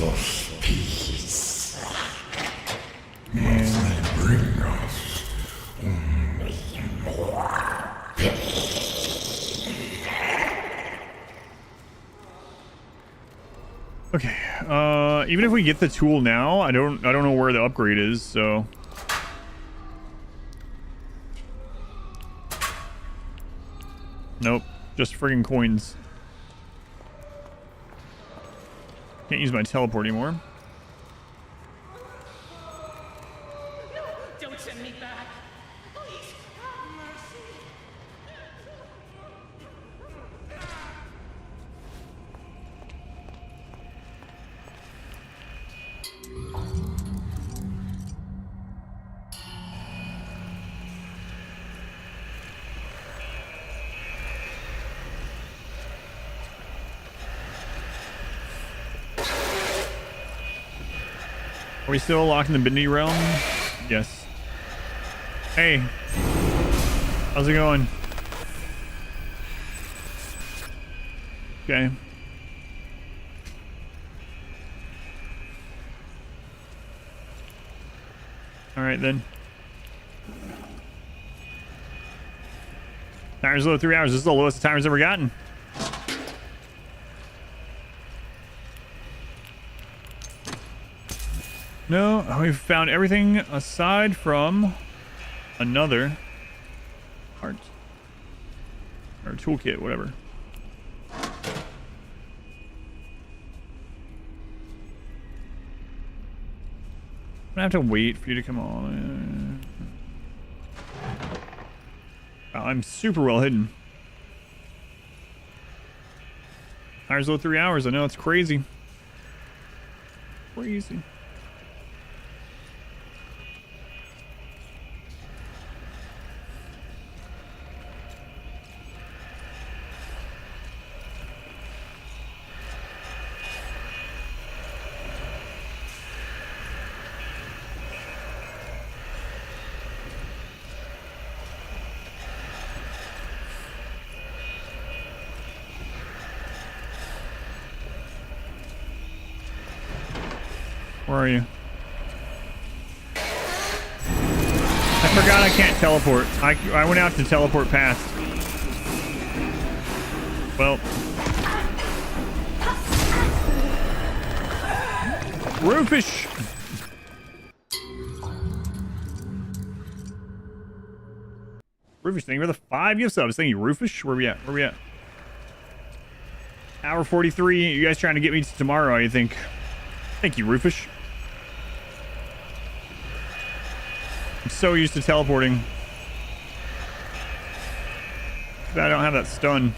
Us peace. Must they bring us only more pity? Okay. Even if we get the tool now, I don't know where the upgrade is, so. Nope. Just friggin' coins. Can't use my teleport anymore. Don't send me back. Please, have mercy. Are we still locked in the Bendy realm? Yes. Hey. How's it going? Okay. Alright then. Timer's low 3 hours. This is the lowest the timer's ever gotten. No, we've found everything aside from another heart. Or toolkit, whatever. I'm gonna have to wait for you to come on. Wow, I'm super well hidden. Timer's low 3 hours. I know, it's crazy. Crazy. Where are you? I forgot I can't teleport. I went out to teleport past. Well. Roofish! Roofish, thank you for the 5 gift subs. Thank you, Roofish. Where we at? Where we at? Hour 43. You guys trying to get me to tomorrow, I think. Thank you, Roofish. I'm so used to teleporting. But I don't have that stun.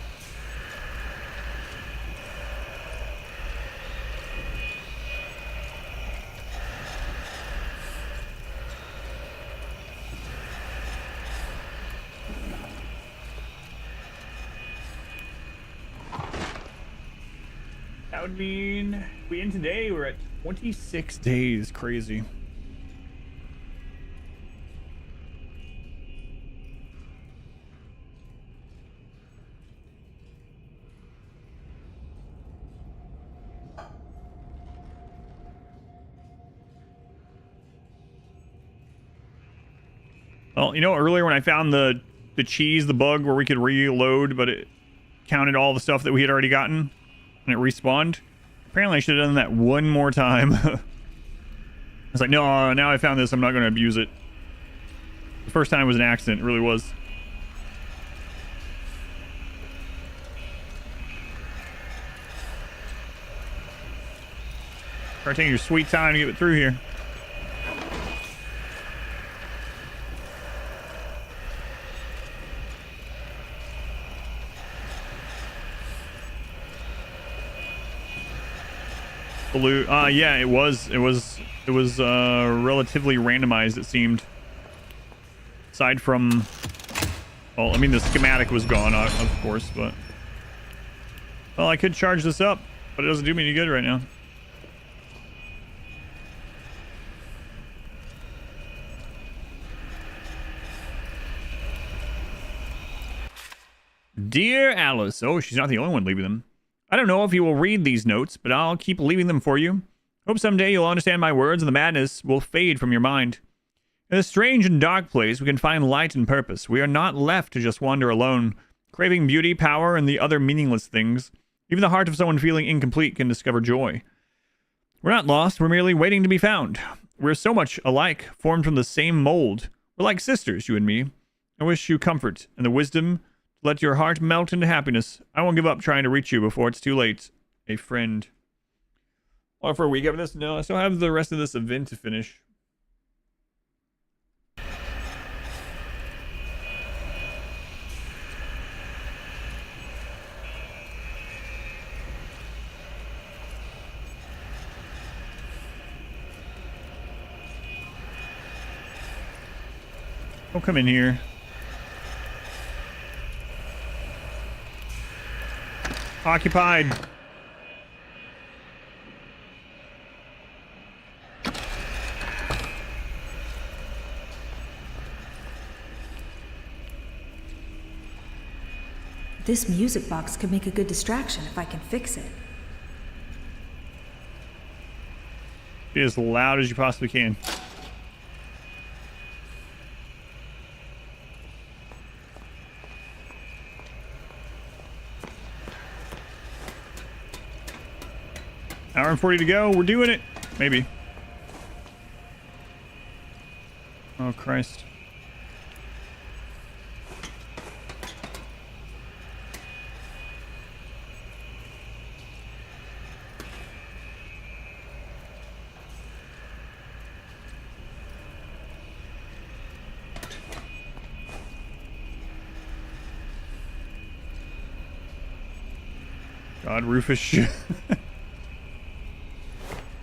That would mean we end today. We're at 26 days. Crazy. Well, you know, earlier when I found the cheese, the bug where we could reload, but it counted all the stuff that we had already gotten and it respawned. Apparently I should have done that one more time. I was like, no, now I found this, I'm not going to abuse it. The first time was an accident, it really was. Try taking your sweet time to get it through here. Yeah, it was relatively randomized, it seemed. Aside from, well, I mean, the schematic was gone, of course, but well, I could charge this up, but it doesn't do me any good right now. Dear Alice, oh, she's not the only one leaving them. I don't know if you will read these notes, but I'll keep leaving them for you. Hope someday you'll understand my words and the madness will fade from your mind. In this strange and dark place, we can find light and purpose. We are not left to just wander alone, craving beauty, power, and the other meaningless things. Even the heart of someone feeling incomplete can discover joy. We're not lost, we're merely waiting to be found. We're so much alike, formed from the same mold. We're like sisters, you and me. I wish you comfort and the wisdom to let your heart melt into happiness. I won't give up trying to reach you before it's too late. A friend. Oh, for a week after this? No, I still have the rest of this event to finish. Don't come in here. Occupied. This music box could make a good distraction if I can fix it. Be as loud as you possibly can. Hour and 40 to go. We're doing it. Maybe. Oh, Christ. God, Rufus.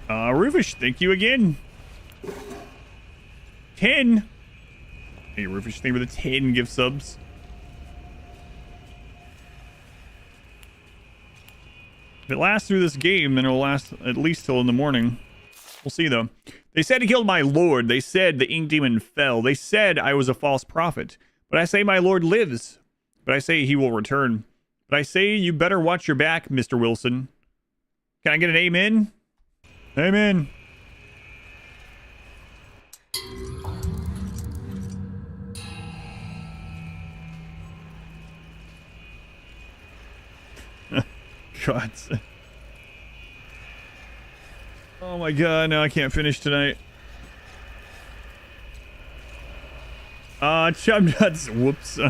Rufus, thank you again. 10. Hey, Rufus, thank you for the 10 gift subs. If it lasts through this game, then it'll last at least till in the morning. We'll see, though. They said he killed my lord. They said the ink demon fell. They said I was a false prophet. But I say my lord lives. But I say he will return. But I say you better watch your back, Mr. Wilson. Can I get an amen? Amen. God. Oh my God, no, I can't finish tonight. Chub Nuts, whoops.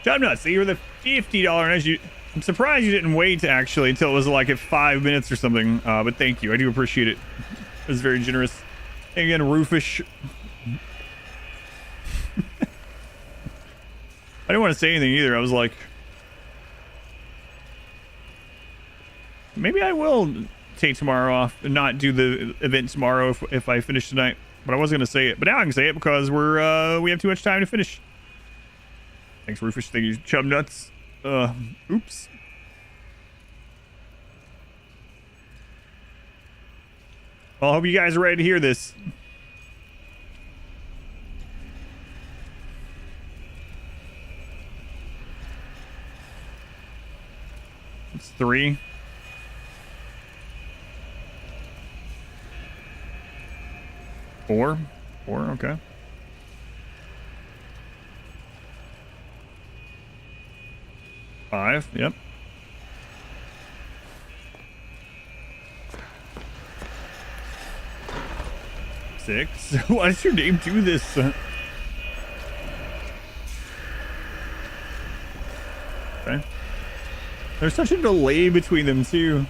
Chub Nuts, you're the $50 as you... I'm surprised you didn't wait actually until it was like at 5 minutes or something. But thank you. I do appreciate it. It was very generous. And again, Rufus. I didn't want to say anything either. I was like, maybe I will take tomorrow off and not do the event tomorrow if I finish tonight. But I wasn't going to say it. But now I can say it because we have too much time to finish. Thanks, Rufus. Thank you, Chub Nuts. Oops. Well, I hope you guys are ready to hear this. It's 3. Four, okay. Five, yep. 6. Why does your name do this? Okay. There's such a delay between them too.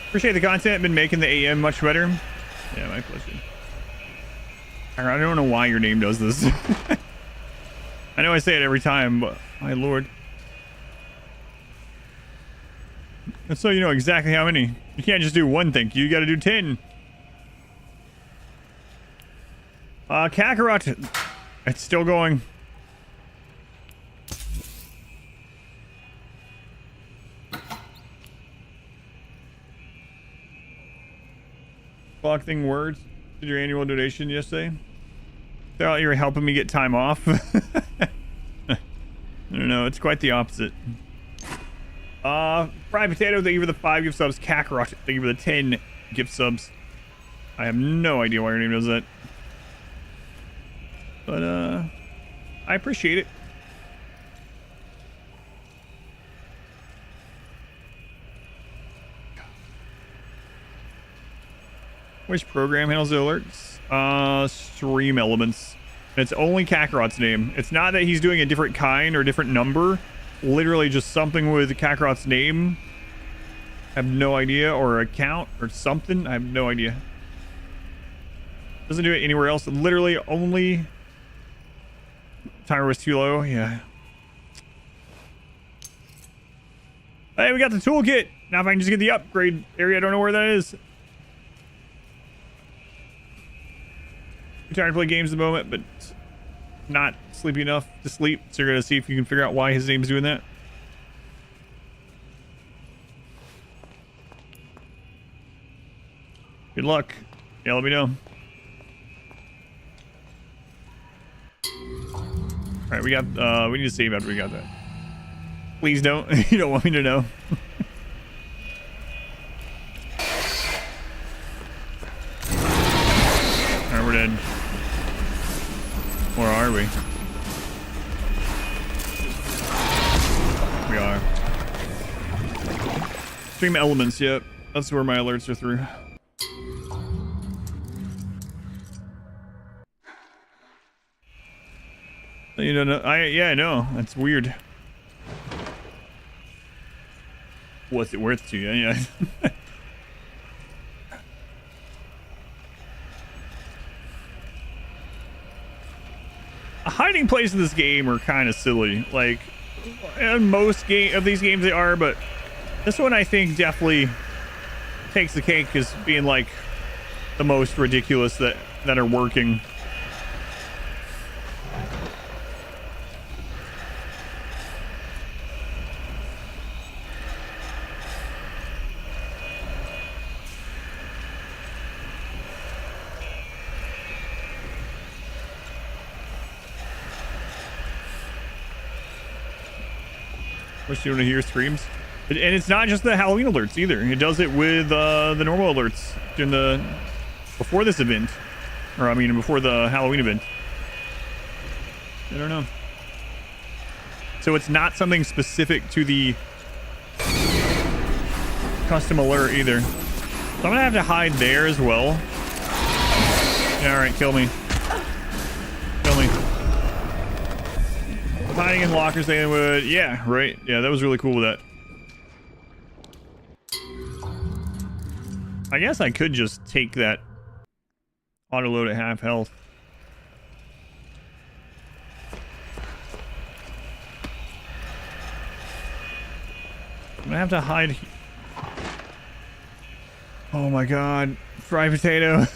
Appreciate the content. Been making the AM much better. Yeah, my pleasure. I don't know why your name does this. I know I say it every time, but my lord. And so you know exactly how many. You can't just do one thing. You got to do 10. Kakarot. It's still going. Clock thing words. Did your annual donation yesterday? Thought you were helping me get time off. I don't know. It's quite the opposite. Fried Potato, thank you for the 5 gift subs. Kakarot, thank you for the 10 gift subs. I have no idea why your name does that. But, I appreciate it. Which program handles the alerts? Stream Elements. And it's only Kakarot's name. It's not that he's doing a different kind or different number. Literally just something with Kakarot's name I have no idea, or account or something. I have no idea. Doesn't do it anywhere else. Literally only timer was too low. Yeah. Hey, we got the toolkit. Now if I can just get the upgrade area, I don't know where that is. I'm tired to play games at the moment, but not sleepy enough to sleep. So you're gonna see if you can figure out why his name's doing that. Good luck. Yeah, let me know. All right, we got. We need to save after we got that. Please don't. You don't want me to know. All right, we're dead. Or are we? We are. Stream elements. Yep, that's where my alerts are through. You don't know? Yeah, I know. That's weird. What's it worth to you? Yeah. Hiding places in this game are kind of silly. Like, in most of these games they are, but this one I think definitely takes the cake as being like the most ridiculous that are working. Especially when I hear streams. And it's not just the Halloween alerts either. It does it with the normal alerts during before this event. Or I mean before the Halloween event. I don't know. So it's not something specific to the custom alert either. So I'm gonna have to hide there as well. Yeah, alright, kill me. Kill me. Hiding in lockers, they would. Yeah, right. Yeah, that was really cool with that. I guess I could just take that auto load at half health. I'm gonna have to hide. Oh my god, fried potato.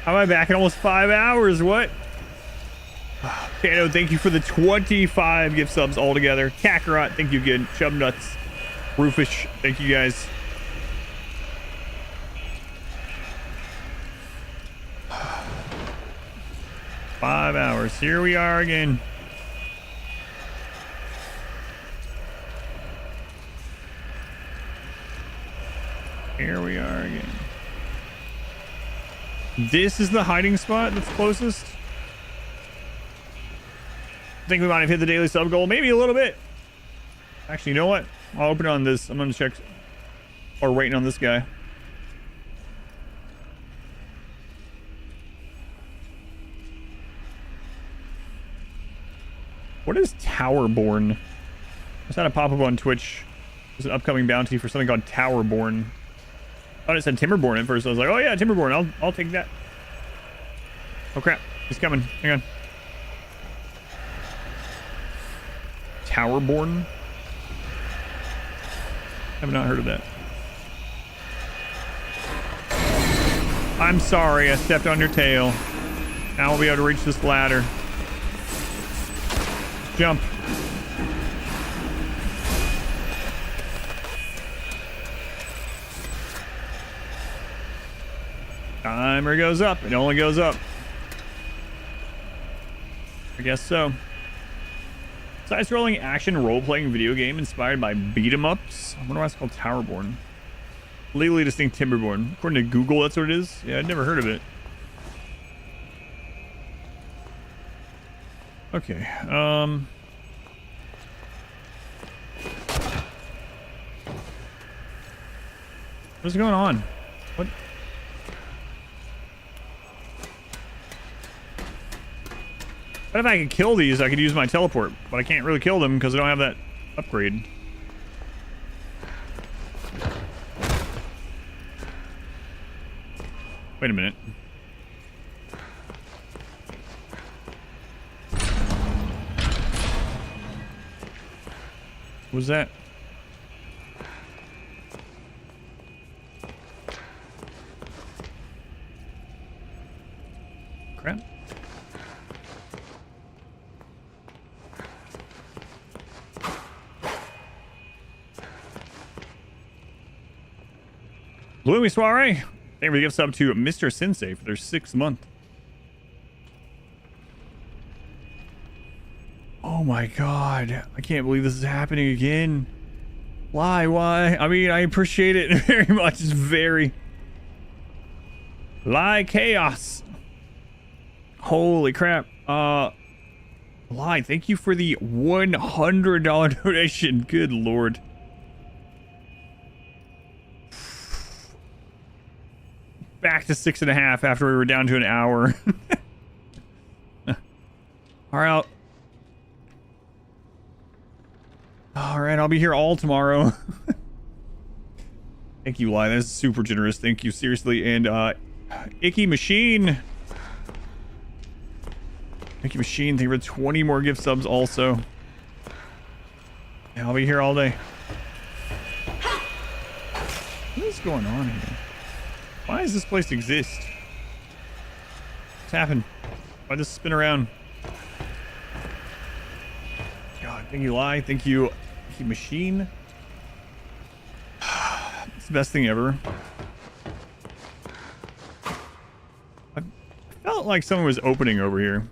How am I back in almost 5 hours? What? Potato, thank you for the 25 gift subs altogether. Kakarot, thank you again. Chub Nuts. Roofish, thank you guys. Five hours. Here we are again. Here we are again. This is the hiding spot that's closest. I think we might have hit the daily sub goal. Maybe a little bit. Actually, you know what? I'll open it on this. I'm going to check. Or waiting on this guy. What is Towerborn? I just had a pop-up on Twitch. There's an upcoming bounty for something called Towerborn. I thought it said Timberborn at first. I was like, oh yeah, Timberborn. I'll take that. Oh crap. He's coming. Hang on. Towerborn? Have not heard of that. I'm sorry, I stepped on your tail. Now we'll be able to reach this ladder. Jump. Timer goes up. It only goes up. I guess so. Side-scrolling action role-playing video game inspired by beat-em-ups. I wonder why it's called Towerborn. Legally distinct Timberborn. According to Google, that's what it is. Yeah, I'd never heard of it. Okay. What's going on? What? But if I could kill these, I could use my teleport. But I can't really kill them because I don't have that upgrade. Wait a minute. What was that? Crap. Gloomy Soiree. Thank you for the gift sub to Mr. Sensei for their 6th month. Oh my god. I can't believe this is happening again. Why? I mean, I appreciate it very much. It's very... Lie chaos. Holy crap. Lie, thank you for the $100 donation. Good lord. Back to 6.5 after we were down to an hour. Alright, I'll be here all tomorrow. Thank you, Lie. That's super generous. Thank you, seriously. And, Icky Machine. Icky Machine, thank you for 20 more gift subs also. Yeah, I'll be here all day. What is going on here? Why does this place exist? What's happened? Why does this spin around? God, thank you, Lie. Thank you, Icky Machine. It's the best thing ever. I felt like someone was opening over here.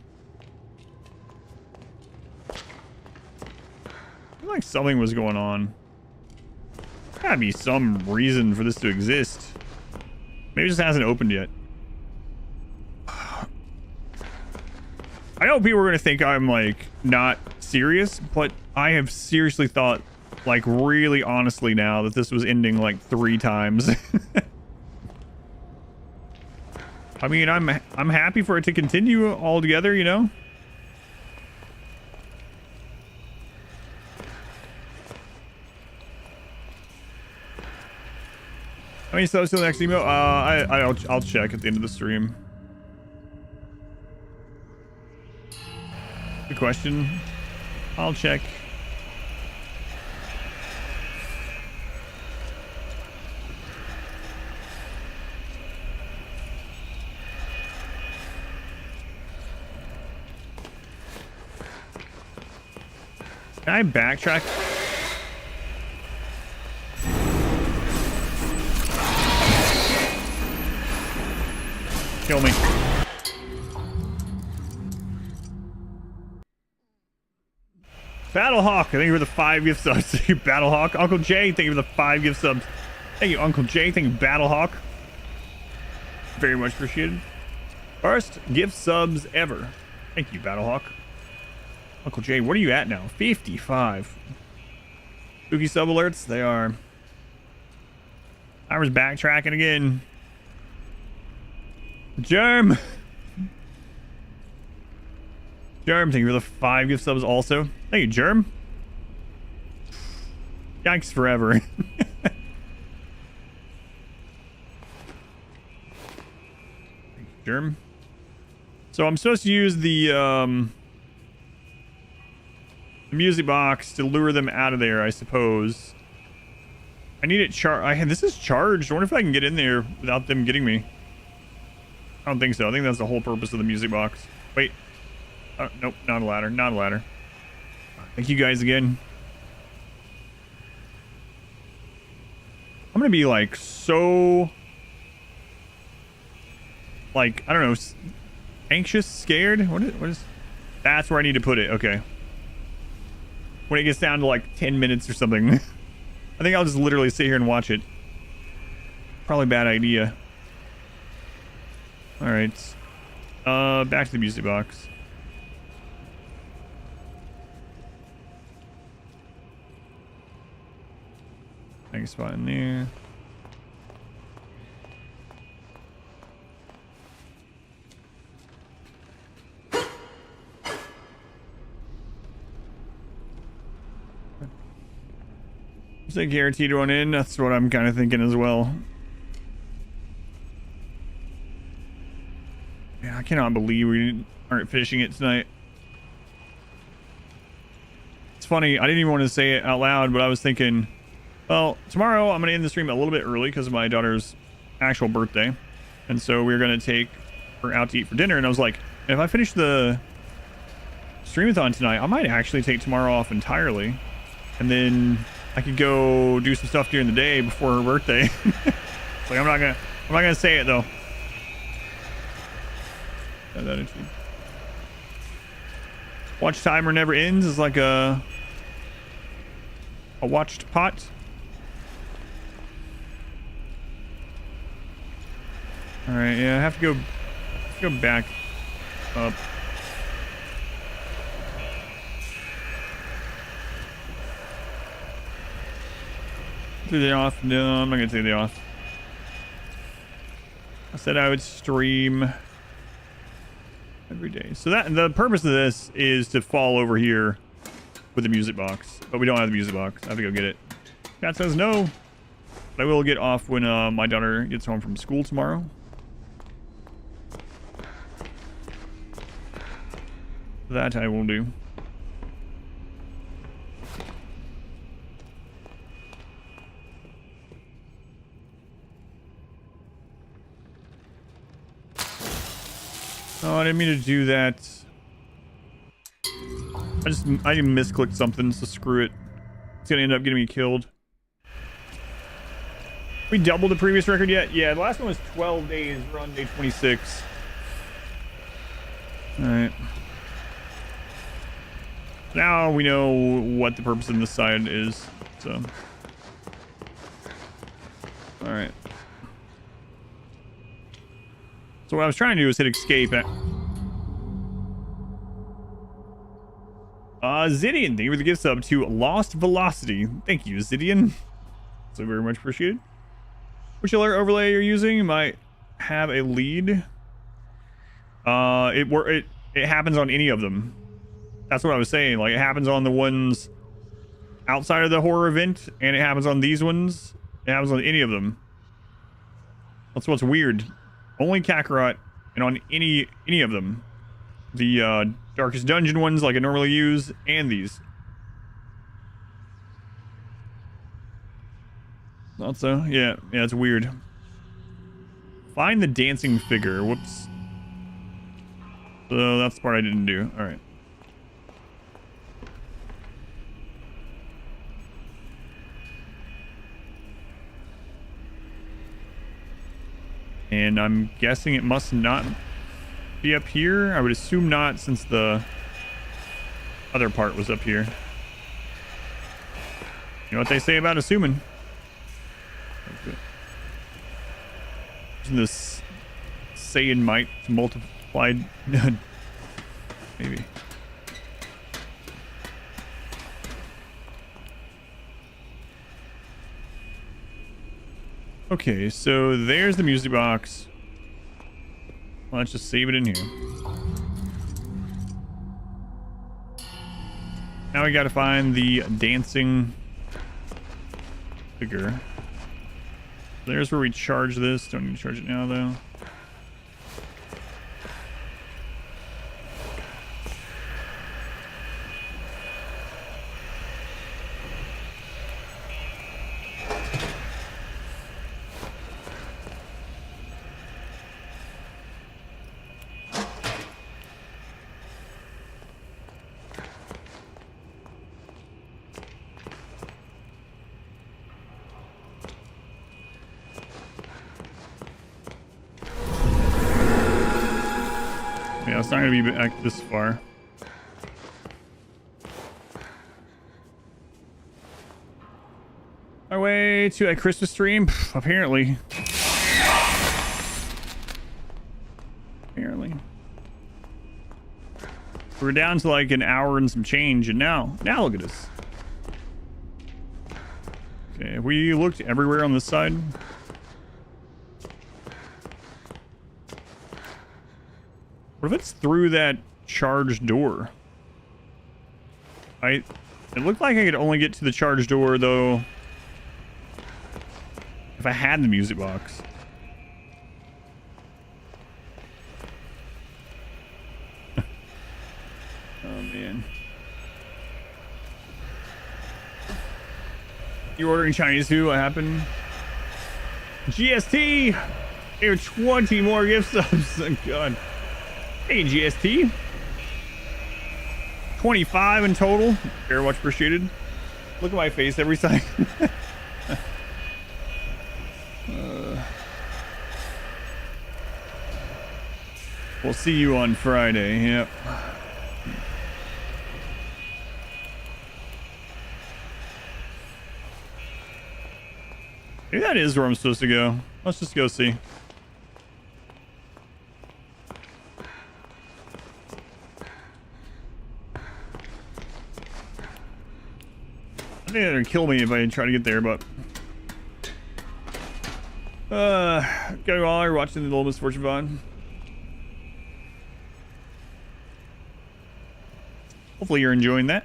I feel like something was going on. Gotta be some reason for this to exist. Maybe it just hasn't opened yet. I know people are gonna think I'm like not serious, but I have seriously thought, like really honestly now, that this was ending like 3 times. I mean, I'm happy for it to continue all together, you know? How many subs till the next email? I'll check at the end of the stream. Good question. I'll check. Can I backtrack? Kill me. Battlehawk, thank you for the 5 gift subs. Thank you, Battlehawk. Uncle Jay, thank you for the 5 gift subs. Thank you, Uncle Jay. Thank you, Battlehawk. Very much appreciated. First gift subs ever. Thank you, Battlehawk. Uncle Jay, what are you at now? 55. Spooky sub alerts, they are. I was backtracking again. Germ, thank you for the 5 gift subs also. Thank you, Germ. Yikes forever. Thank you, Germ. So I'm supposed to use the music box to lure them out of there, I suppose. I need it this is charged. I wonder if I can get in there without them getting me. I don't think so. I think that's the whole purpose of the music box. Wait. Nope, not a ladder. Not a ladder. Thank you guys again. I'm gonna be like so... like, I don't know. Anxious? Scared? What is... That's where I need to put it. Okay. When it gets down to like 10 minutes or something. I think I'll just literally sit here and watch it. Probably a bad idea. Alright. Back to the music box. Take a spot in there. It's a guaranteed one in. That's what I'm kind of thinking as well. Yeah, I cannot believe we aren't finishing it tonight. It's funny, I didn't even want to say it out loud, but I was thinking, well, tomorrow I'm going to end the stream a little bit early because of my daughter's actual birthday. And so we're going to take her out to eat for dinner. And I was like, if I finish the streamathon tonight, I might actually take tomorrow off entirely. And then I could go do some stuff during the day before her birthday. Like, I'm not gonna say it though. Watch timer never ends is like a watched pot. All right, yeah, I have to go back up. Do the off? No, I'm not gonna do the off. I said I would stream every day. So that the purpose of this is to fall over here with the music box, but we don't have the music box. I have to go get it. Cat says no, but I will get off when my daughter gets home from school tomorrow. That I will do. Oh, I didn't mean to do that. I misclicked something, so screw it. It's gonna end up getting me killed. We doubled the previous record yet? Yeah, the last one was 12 days. We're on day 26. Alright. Now we know what the purpose of this side is, so. Alright. So what I was trying to do is hit escape. Zidian, thank you for the gift sub to Lost Velocity. Thank you, Zidian. So very much appreciated. Which alert overlay you're using? You might have a lead. It happens on any of them. That's what I was saying. Like, it happens on the ones outside of the horror event, and it happens on these ones. It happens on any of them. That's what's weird. Only Kakarot, and on any of them. The Darkest Dungeon ones, like I normally use, and these. Also, yeah, it's weird. Find the dancing figure. Whoops. So that's the part I didn't do. All right. And I'm guessing it must not be up here. I would assume not, since the other part was up here. You know what they say about assuming. Okay. Isn't this Saiyan might multiplied? Maybe. Okay, so there's the music box. Let's just save it in here. Now we gotta find the dancing figure. There's where we charge this. Don't need to charge it now, though. Yeah, it's not gonna be back this far. Our way to a Christmas stream, apparently. We're down to like an hour and some change, and now look at us. Okay, have we looked everywhere on this side? What if it's through that charged door? It looked like I could only get to the charged door, though, If I had the music box. Oh, man. You're ordering Chinese food? What happened? GST! There are 20 more gift subs. Oh, God. Hey, GST. 25 in total. Very much appreciated. Look at my face every time. We'll see you on Friday. Yep. Maybe that is where I'm supposed to go. Let's just go see. I think they're gonna kill me if I try to get there, but go on, you're watching the Little Misfortune Vaughn. Hopefully you're enjoying that.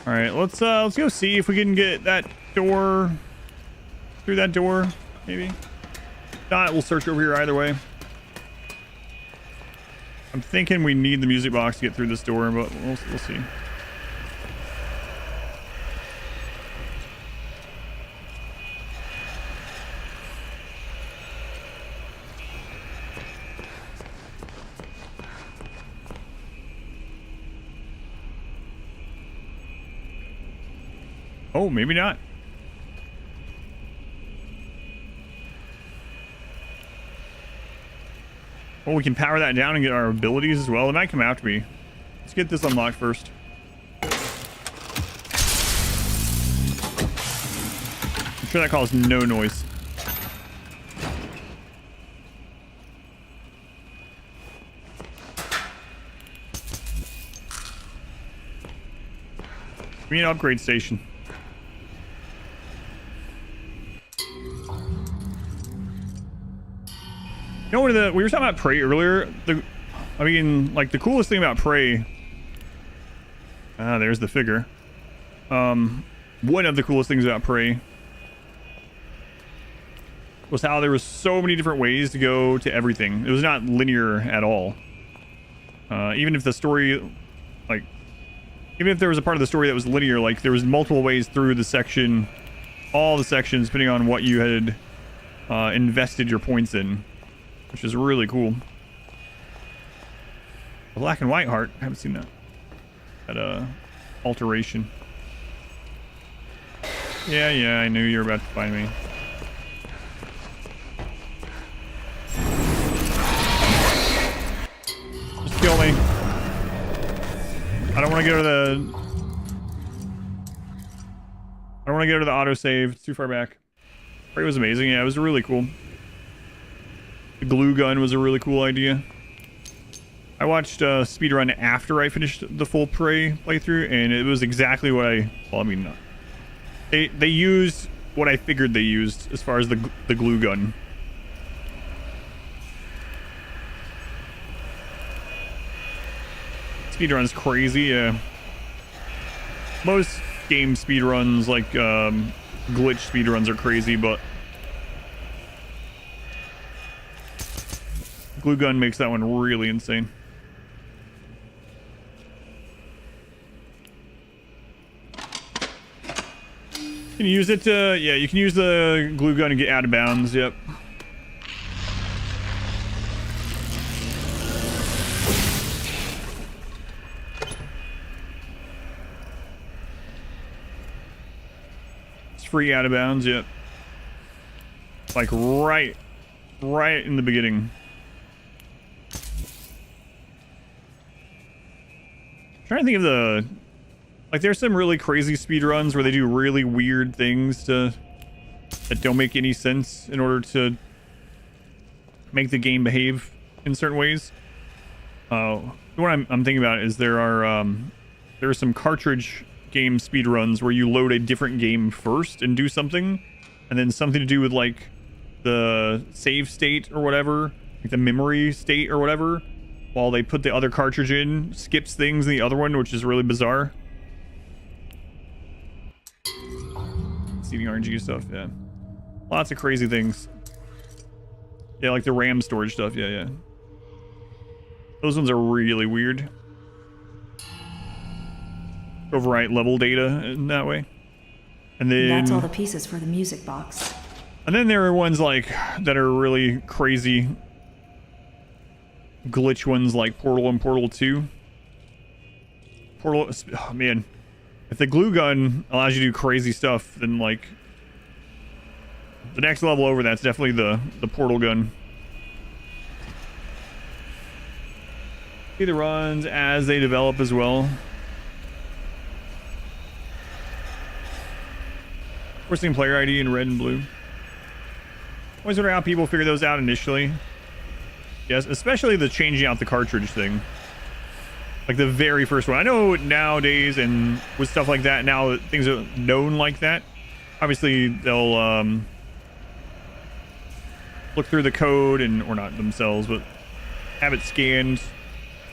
All right, let's go see if we can get that door through that door, maybe. If not, we'll search over here either way. I'm thinking we need the music box to get through this door, but we'll see. Oh, maybe not. Well, we can power that down and get our abilities as well. It might come after me. Let's get this unlocked first. I'm sure that caused no noise. We need an upgrade station. You know, we were talking about Prey earlier. I mean, like, the coolest thing about Prey. There's the figure. One of the coolest things about Prey was how there was so many different ways to go to everything. It was not linear at all. Even if the story, like, even if there was a part of the story that was linear, like, there was multiple ways through the section, all the sections, depending on what you had invested your points in. Which is really cool. A black and white heart. I haven't seen that. That alteration. Yeah, I knew you were about to find me. Just kill me. I don't want to go to the... I don't want to go to the autosave. It's too far back. It was amazing. Yeah, it was really cool. The glue gun was a really cool idea. I watched speedrun after I finished the full Prey playthrough, and it was exactly what I... Well, I mean, they used what I figured they used as far as the glue gun. Speedrun's crazy, yeah. Most game speedruns, like glitch speedruns, are crazy, but glue gun makes that one really insane. You can use it to, yeah, you can use the glue gun to get out of bounds, yep. It's free out of bounds, yep. Like right in the beginning. I'm trying to think of the... Like, there's some really crazy speedruns where they do really weird things that don't make any sense in order to make the game behave in certain ways. What I'm thinking about is there are some cartridge game speedruns where you load a different game first and do something, and then something to do with, like, the save state or whatever, like the memory state or whatever, while they put the other cartridge in, skips things in the other one, which is really bizarre. Seeding RNG stuff, yeah. Lots of crazy things. Yeah, like the RAM storage stuff, yeah. Those ones are really weird. Overwrite level data in that way. And then... That's all the pieces for the music box. And then there are ones like that are really crazy glitch ones like Portal and Portal 2. Portal, oh man. If the glue gun allows you to do crazy stuff, then like the next level over that's definitely the portal gun. See the runs as they develop as well. We're seeing player ID in red and blue. Always wonder how people figure those out initially. Yes, especially the changing out the cartridge thing. Like the very first one. I know nowadays and with stuff like that, now that things are known like that, obviously they'll look through the code and, or not themselves, but have it scanned,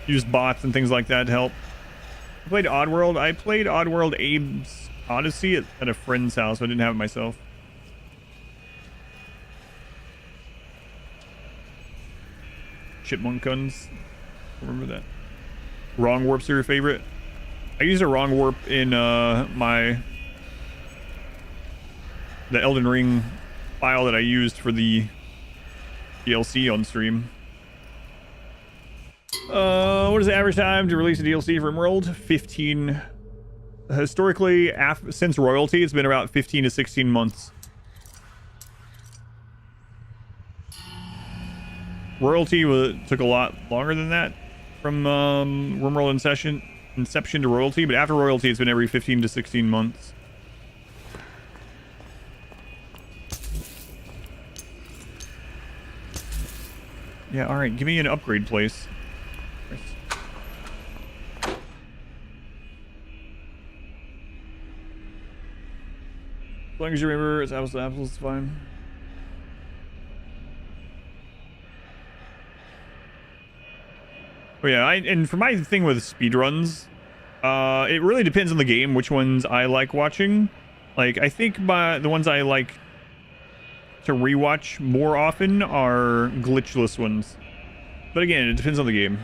use bots and things like that to help. I played Oddworld. I played Oddworld Abe's Odyssey at a friend's house. I didn't have it myself. Chipmunk guns. Remember that. Wrong warps are your favorite? I used a wrong warp in the Elden Ring file that I used for the DLC on stream. What is the average time to release a DLC for Emerald? 15. Historically, since royalty, it's been about 15 to 16 months. Royalty took a lot longer than that from RimWorld inception to royalty, but after royalty, it's been every 15 to 16 months. Yeah, all right, give me an upgrade place. As long as you remember, it's apples to apples, it's fine. Oh yeah, and for my thing with speedruns, it really depends on the game, which ones I like watching. Like, I think the ones I like to rewatch more often are glitchless ones. But again, it depends on the game.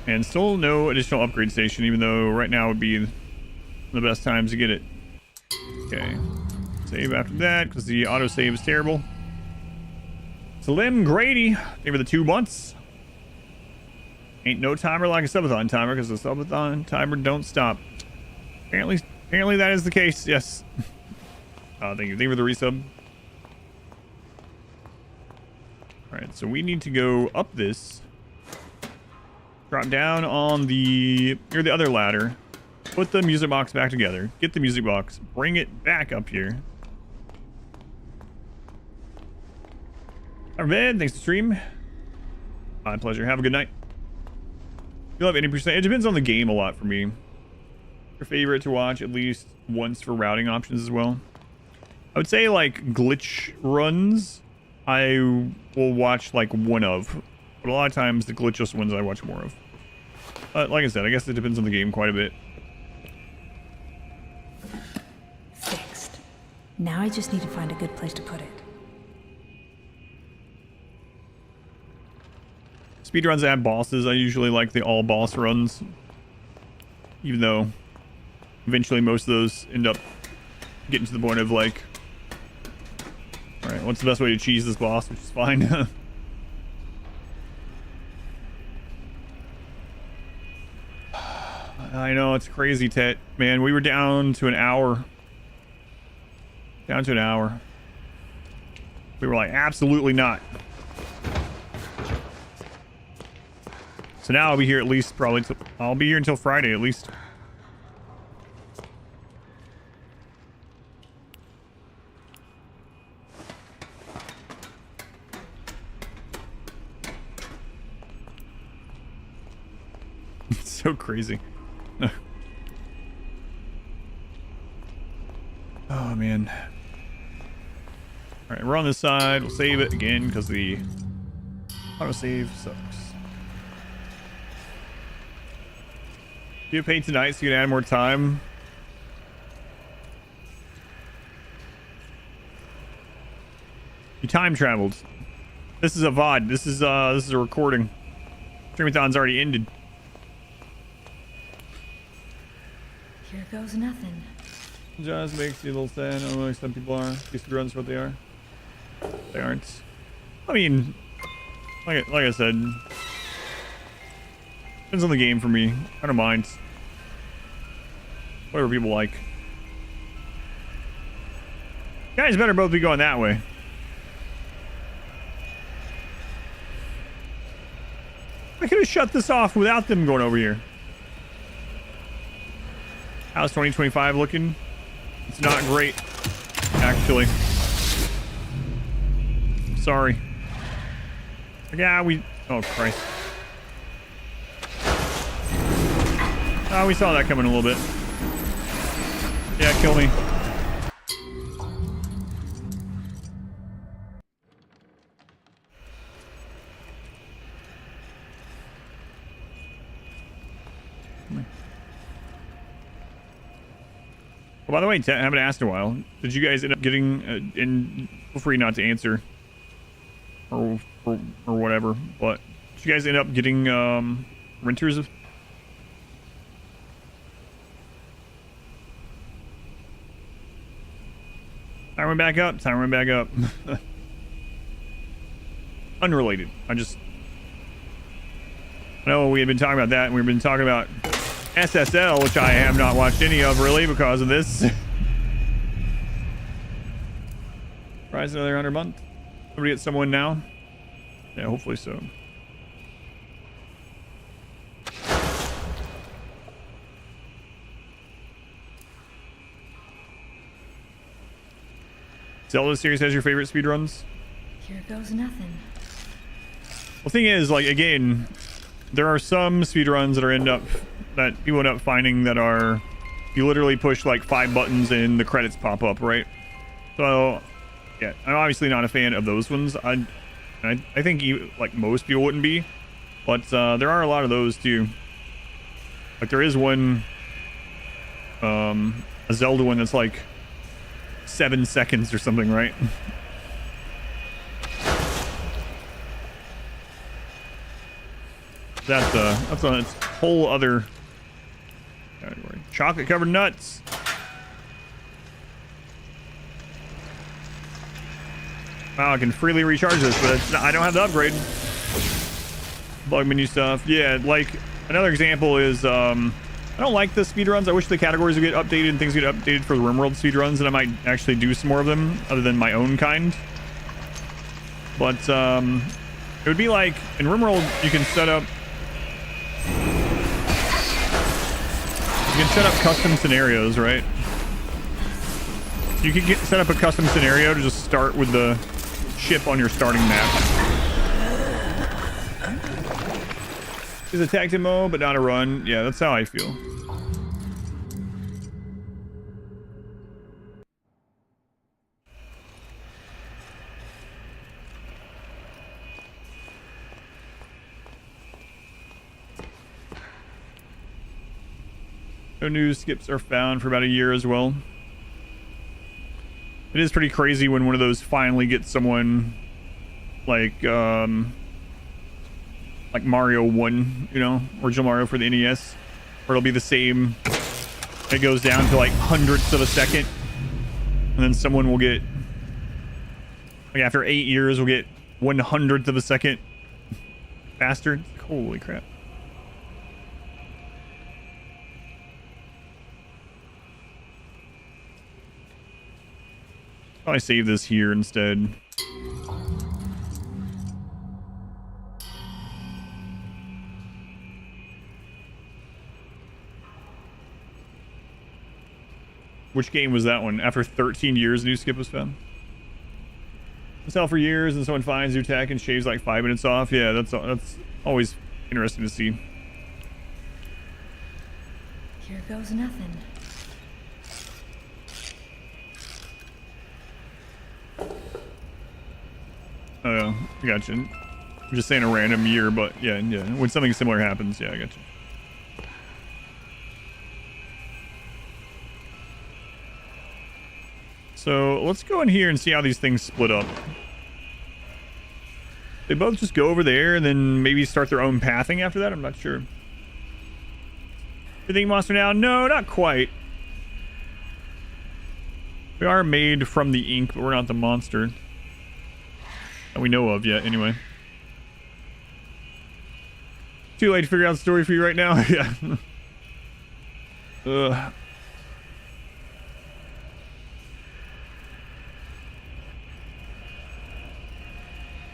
And still no additional upgrade station, even though right now would be the best times to get it. Okay. Save after that, because the autosave is terrible. Slim Grady, thank you for the 2 months. Ain't no timer like a subathon timer, because the subathon timer don't stop. Apparently that is the case, yes. Thank you for the resub. Alright, so we need to go up this. Drop down on near the other ladder. Put the music box back together. Get the music box. Bring it back up here. Alright, man. Thanks for stream. My pleasure. Have a good night. You'll have 80%. It depends on the game a lot for me. Your favorite to watch at least once for routing options as well. I would say like glitch runs I will watch like one of. But a lot of times the glitchless ones I watch more of. Like I said, I guess it depends on the game quite a bit. Fixed. Now I just need to find a good place to put it. Speedruns that have bosses, I usually like the all boss runs. Even though eventually most of those end up getting to the point of like, alright, what's the best way to cheese this boss, which is fine. I know, it's crazy, Tet. Man, we were down to an hour. Down to an hour. We were like, absolutely not. So now I'll be here at least probably... I'll be here until Friday at least. So crazy. Oh man. Alright, we're on this side. We'll save it again because the autosave sucks. Do you pay tonight so you can add more time? You time traveled. This is a VOD. This is a recording. Streamathon's already ended. Here goes nothing. Just makes you a little sad. I don't know, like some people are. These runs what they are. They aren't. I mean, like I said, depends on the game for me. I don't mind. Whatever people like. Guys better both be going that way. I could have shut this off without them going over here. How's 2025 looking? It's not great, actually. Sorry. Yeah, oh, Christ. Oh, we saw that coming a little bit. Yeah, kill me. Well, by the way, I haven't asked in a while. Did you guys end up getting, and feel free not to answer, or whatever, but did you guys end up getting renters? Time went back up. Time went back up. Unrelated. I know we had been talking about that, and we've been talking about SSL, which I have not watched any of really because of this. Price another 100 a month. Somebody get someone now. Yeah, hopefully so. Zelda series has your favorite speedruns? Here goes nothing. Well, the thing is, like, again, there are some speedruns that people end up finding that are, you literally push like 5 buttons and the credits pop up, right? So, yeah, I'm obviously not a fan of those ones. I think like most people wouldn't be, but there are a lot of those too. Like there is one, a Zelda one that's like 7 seconds or something, right? That's a whole other category. Chocolate covered nuts. Wow, I can freely recharge this, but I don't have the upgrade. Bug menu stuff. Yeah, like another example is I don't like the speedruns. I wish the categories would get updated and things get updated for the RimWorld speedruns, and I might actually do some more of them other than my own kind. But it would be like in RimWorld you can set up custom scenarios, right? You can set up a custom scenario to just start with the ship on your starting map. It's a tag team mode, but not a run. Yeah, that's how I feel. No news skips are found for about a year as well. It is pretty crazy when one of those finally gets someone like Mario 1, you know, original Mario for the NES, where it'll be the same. It goes down to like hundredths of a second, and then someone will get, like after 8 years, will get 1/100th of a second faster. Holy crap. Probably save this here instead. Which game was that one? After 13 years, a new skip was found. Sell for years, and someone finds your tech and shaves like 5 minutes off. Yeah, that's always interesting to see. Here goes nothing. Oh, yeah, I gotcha. I'm just saying a random year, but yeah. When something similar happens, yeah, I gotcha. So let's go in here and see how these things split up. They both just go over there and then maybe start their own pathing after that? I'm not sure. You think monster now? No, not quite. We are made from the ink, but we're not the monster that we know of yet, anyway. Too late to figure out the story for you right now? Yeah. Ugh.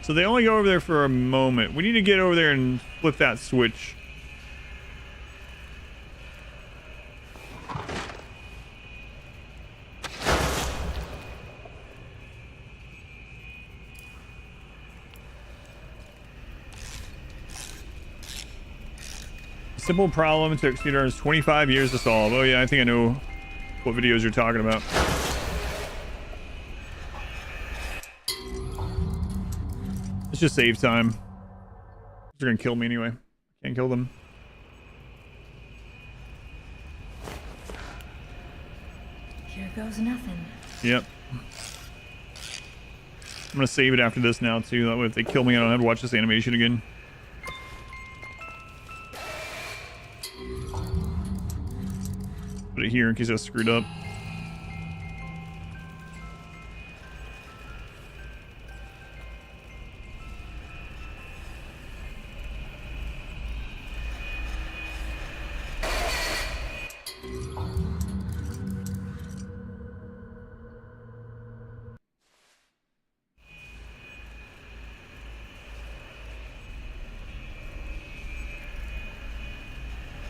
So they only go over there for a moment. We need to get over there and flip that switch. Simple problem it took speedrunners 25 years to solve. Oh yeah, I think I know what videos you're talking about. Let's just save time. They're gonna kill me anyway. Can't kill them. Here goes nothing. Yep. I'm gonna save it after this now too. That way if they kill me I don't have to watch this animation again. Put it here in case I screwed up.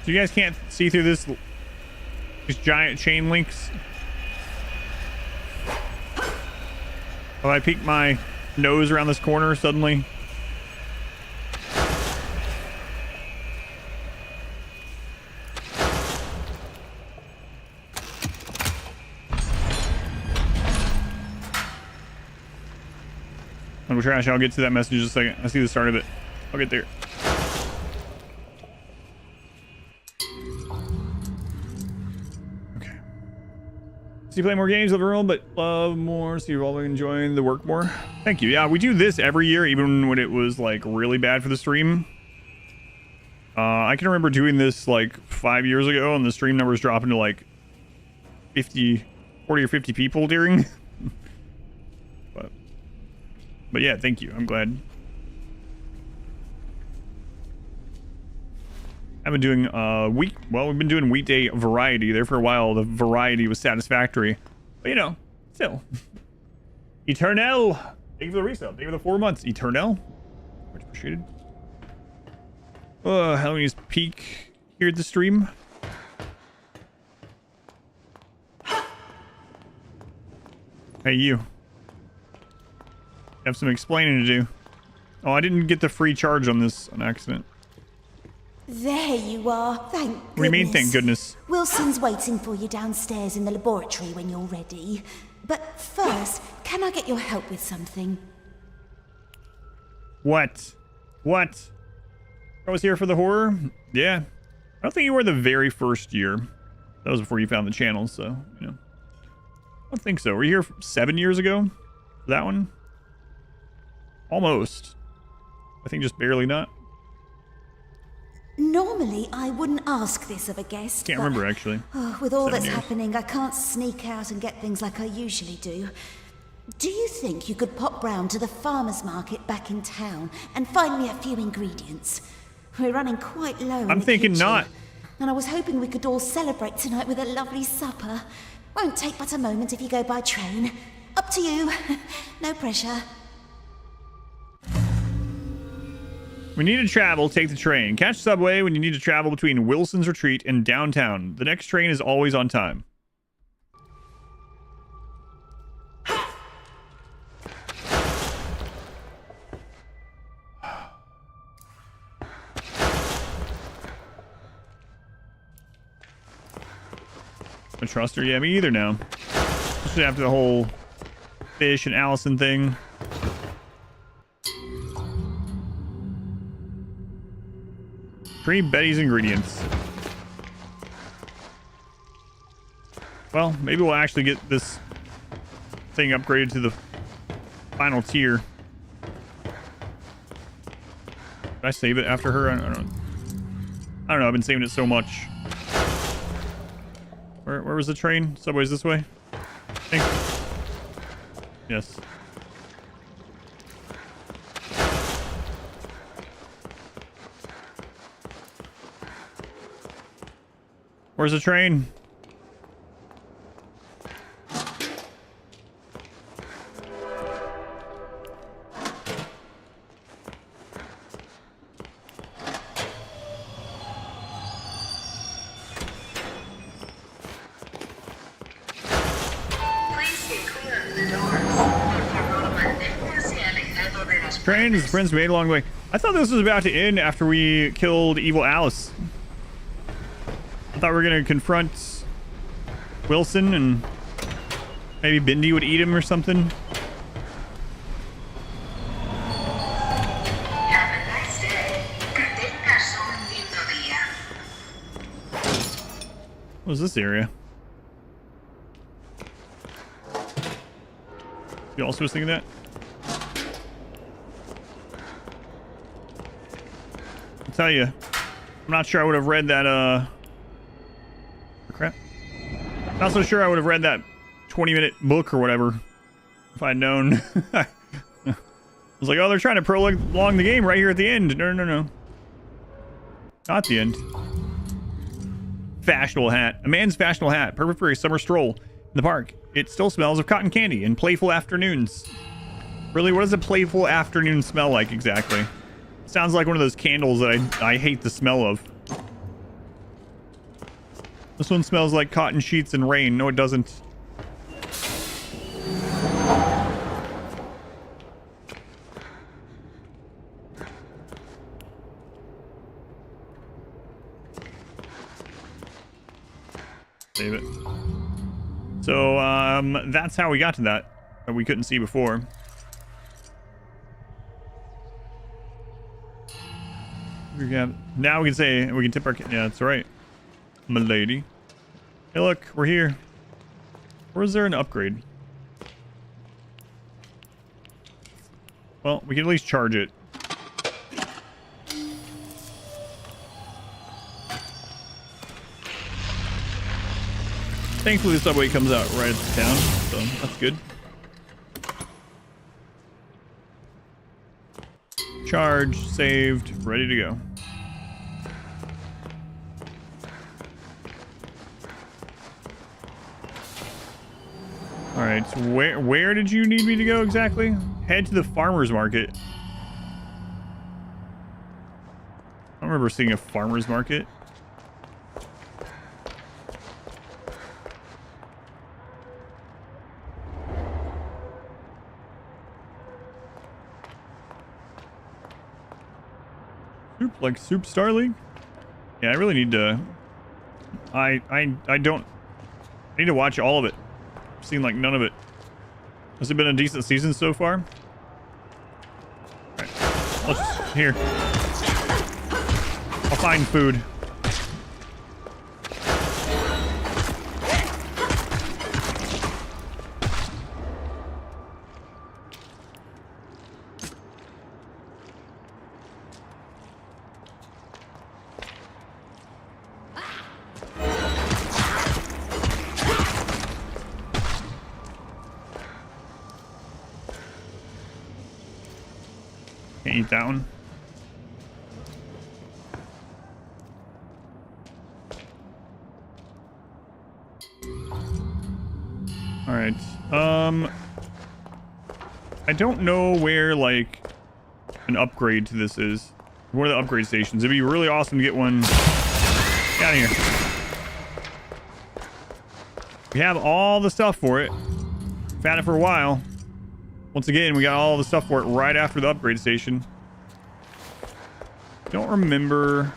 So you guys can't see through these giant chain links? If I peek my nose around this corner suddenly? Uncle Trash, I'll get to that message in just a second. I see the start of it. I'll get there. So you play more games of the world, but love more, so you've all been enjoying the work more. Thank you. Yeah, we do this every year, even when it was like really bad for the stream. I can remember doing this like 5 years ago, and the stream numbers dropping to like 40 or 50 people during. but yeah, thank you. I'm glad. I've been doing we've been doing weekday variety there for a while. The variety was satisfactory, but you know, still. Eternal, thank you for the resale. Thank you for the 4 months. Eternal, much appreciated. How many peek here at the stream? Hey, you. Have some explaining to do. Oh, I didn't get the free charge on this on accident. There you are, thank goodness. What do you mean, thank goodness? Wilson's waiting for you downstairs in the laboratory when you're ready. But first, can I get your help with something? What? What? I was here for the horror? Yeah. I don't think you were the very first year. That was before you found the channel, so, you know. I don't think so. Were you here 7 years ago? For that one? Almost. I think just barely not. Normally, I wouldn't ask this of a guest. Can't remember, actually. With all 7 that's years. happening, I can't sneak out and get things like I usually do. Do you think you could pop round to the farmer's market back in town and find me a few ingredients? We're running quite low in I'm the thinking kitchen, not. And I was hoping we could all celebrate tonight with a lovely supper. Won't take but a moment if you go by train. Up to you. No pressure. When you need to travel, take the train. Catch subway when you need to travel between Wilson's Retreat and downtown. The next train is always on time. I trust her. Yeah, me either now. Especially after the whole Fish and Allison thing. Pre Betty's ingredients. Well, maybe we'll actually get this thing upgraded to the final tier. Did I save it after her? I don't know. I've been saving it so much. Where was the train? Subway's this way? I think. Yes. Where's the train? Train is the friends we made along the way. I thought this was about to end after we killed evil Alice. I thought we were going to confront Wilson and maybe Bendy would eat him or something. What was this area? You also was thinking that? I'll tell you, I'm not sure I would have read that, crap. Not so sure I would have read that 20-minute book or whatever if I'd known. I was like, oh, they're trying to prolong the game right here at the end. No. Not the end. Fashionable hat. A man's fashionable hat. Perfect for a summer stroll in the park. It still smells of cotton candy and playful afternoons. Really, what does a playful afternoon smell like exactly? Sounds like one of those candles that I hate the smell of. This one smells like cotton sheets and rain. No, it doesn't. Save it. So, that's how we got to that we couldn't see before. Now we can say, we can tip our... Yeah, that's right. Milady. Hey, look, we're here. Or is there an upgrade? Well, we can at least charge it. Thankfully, the subway comes out right at the town, so that's good. Charged, saved, ready to go. All right, so where did you need me to go exactly? Head to the farmer's market. I don't remember seeing a farmer's market. Like Soup Star League? Yeah, I really need to... I need to watch all of it. I've seen like none of it. Has it been a decent season so far? Alright. Here. I'll find food. Can't eat that one. All right. I don't know where like an upgrade to this is. One of the upgrade stations. It'd be really awesome to get one. Get out of here. We have all the stuff for it. We've had it for a while. Once again, we got all the stuff for it right after the upgrade station. Don't remember.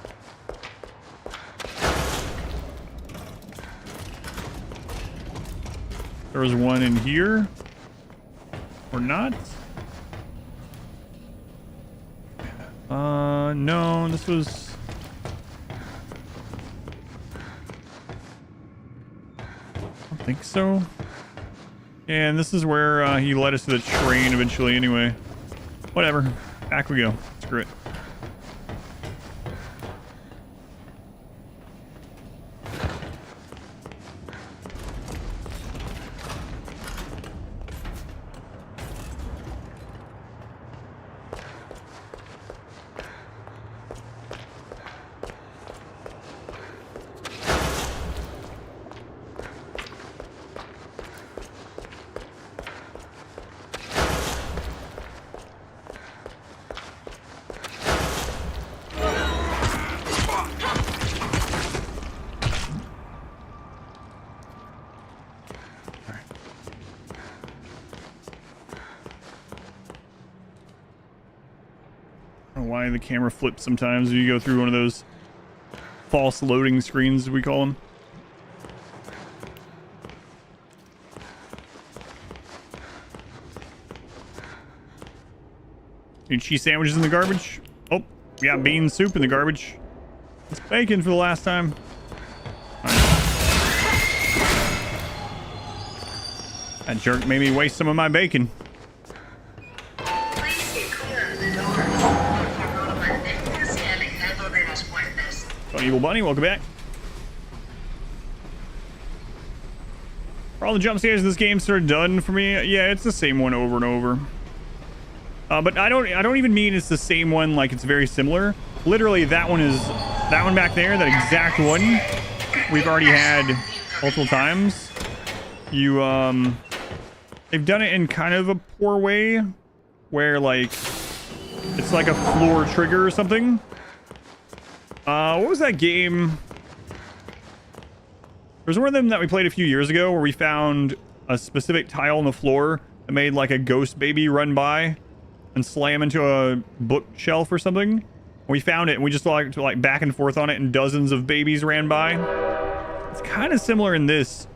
There was one in here. Or not? No, this was... I don't think so. Yeah, and this is where he led us to the train eventually anyway. Whatever. Back we go. Screw it. Why the camera flips sometimes when you go through one of those false loading screens, as we call them. Any cheese sandwiches in the garbage? Oh, we got bean soup in the garbage. It's bacon for the last time. That jerk made me waste some of my bacon. Evil Bunny, welcome back. Are all the jump scares in this game sort of done for me? Yeah, it's the same one over and over. But I don't even mean it's the same one like it's very similar. Literally, that one back there, that exact one, we've already had multiple times. They've done it in kind of a poor way, where like it's like a floor trigger or something. What was that game? There's one of them that we played a few years ago where we found a specific tile on the floor that made like a ghost baby run by and slam into a bookshelf or something. And we found it and we just like back and forth on it and dozens of babies ran by. It's kind of similar in this.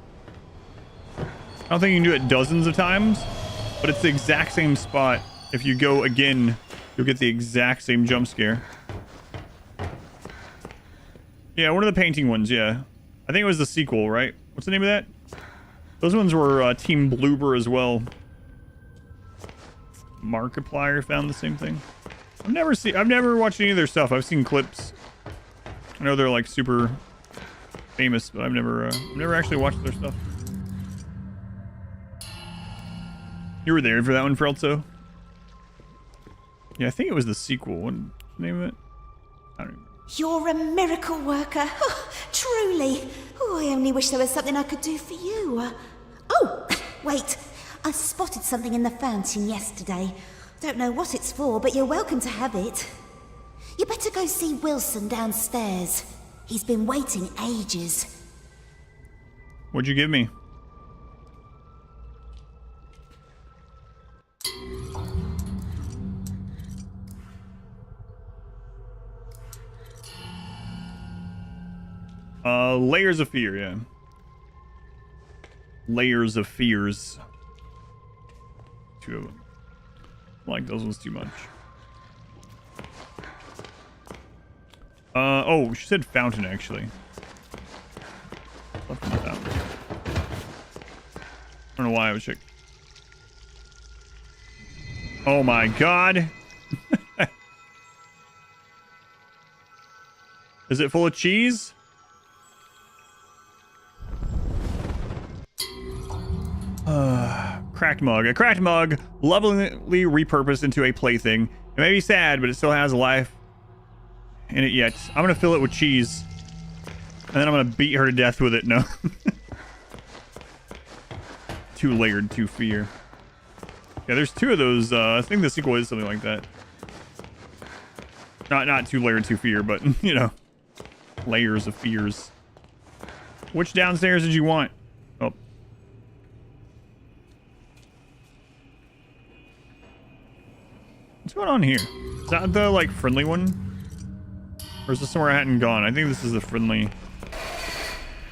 I don't think you can do it dozens of times, but it's the exact same spot. If you go again, you'll get the exact same jump scare. Yeah, one of the painting ones, yeah. I think it was the sequel, right? What's the name of that? Those ones were Team Bloober as well. Markiplier found the same thing. I've never watched any of their stuff. I've seen clips. I know they're like super famous, but I've never actually watched their stuff. You were there for that one, Frelzo? Yeah, I think it was the sequel. What's the name of it? I don't know. You're a miracle worker. Oh, truly. Oh, I only wish there was something I could do for you. Oh, wait. I spotted something in the fountain yesterday. Don't know what it's for, but you're welcome to have it. You better go see Wilson downstairs. He's been waiting ages. What'd you give me? Layers of Fear, yeah. Layers of Fears. 2 of them. I like those ones too much. Oh, she said fountain, actually. Left in the fountain. I don't know why I was checking. Oh my god. Is it full of cheese? Cracked mug. A cracked mug, lovingly repurposed into a plaything. It may be sad, but it still has a life in it yet. I'm gonna fill it with cheese. And then I'm gonna beat her to death with it. No. Too layered, too fear. Yeah, there's 2 of those. I think the sequel is something like that. Not too layered, too fear, but, you know. Layers of fears. Which downstairs did you want? Oh. What's going on here? Is that the, like, friendly one? Or is this somewhere I hadn't gone? I think this is the friendly.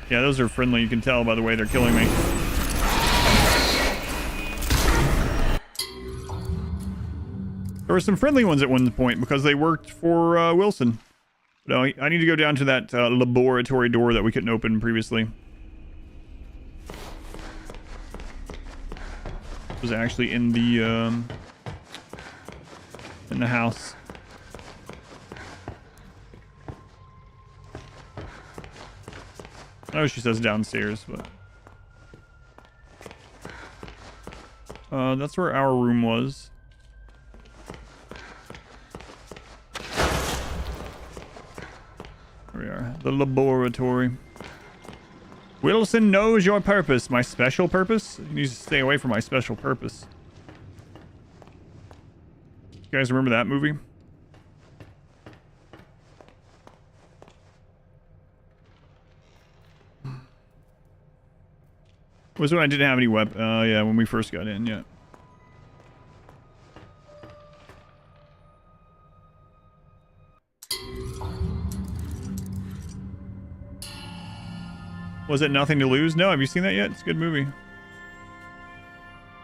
Yeah, those are friendly. You can tell by the way they're killing me. There were some friendly ones at one point because they worked for Wilson. No, I need to go down to that laboratory door that we couldn't open previously. It was actually in the house. I know she says downstairs, but that's where our room was. There we are, the laboratory. Wilson knows your purpose. My special purpose? You need to stay away from my special purpose. You guys remember that movie? Was when I didn't have any weapon. Yeah, when we first got in, yeah. Was it Nothing to Lose? No, have you seen that yet? It's a good movie.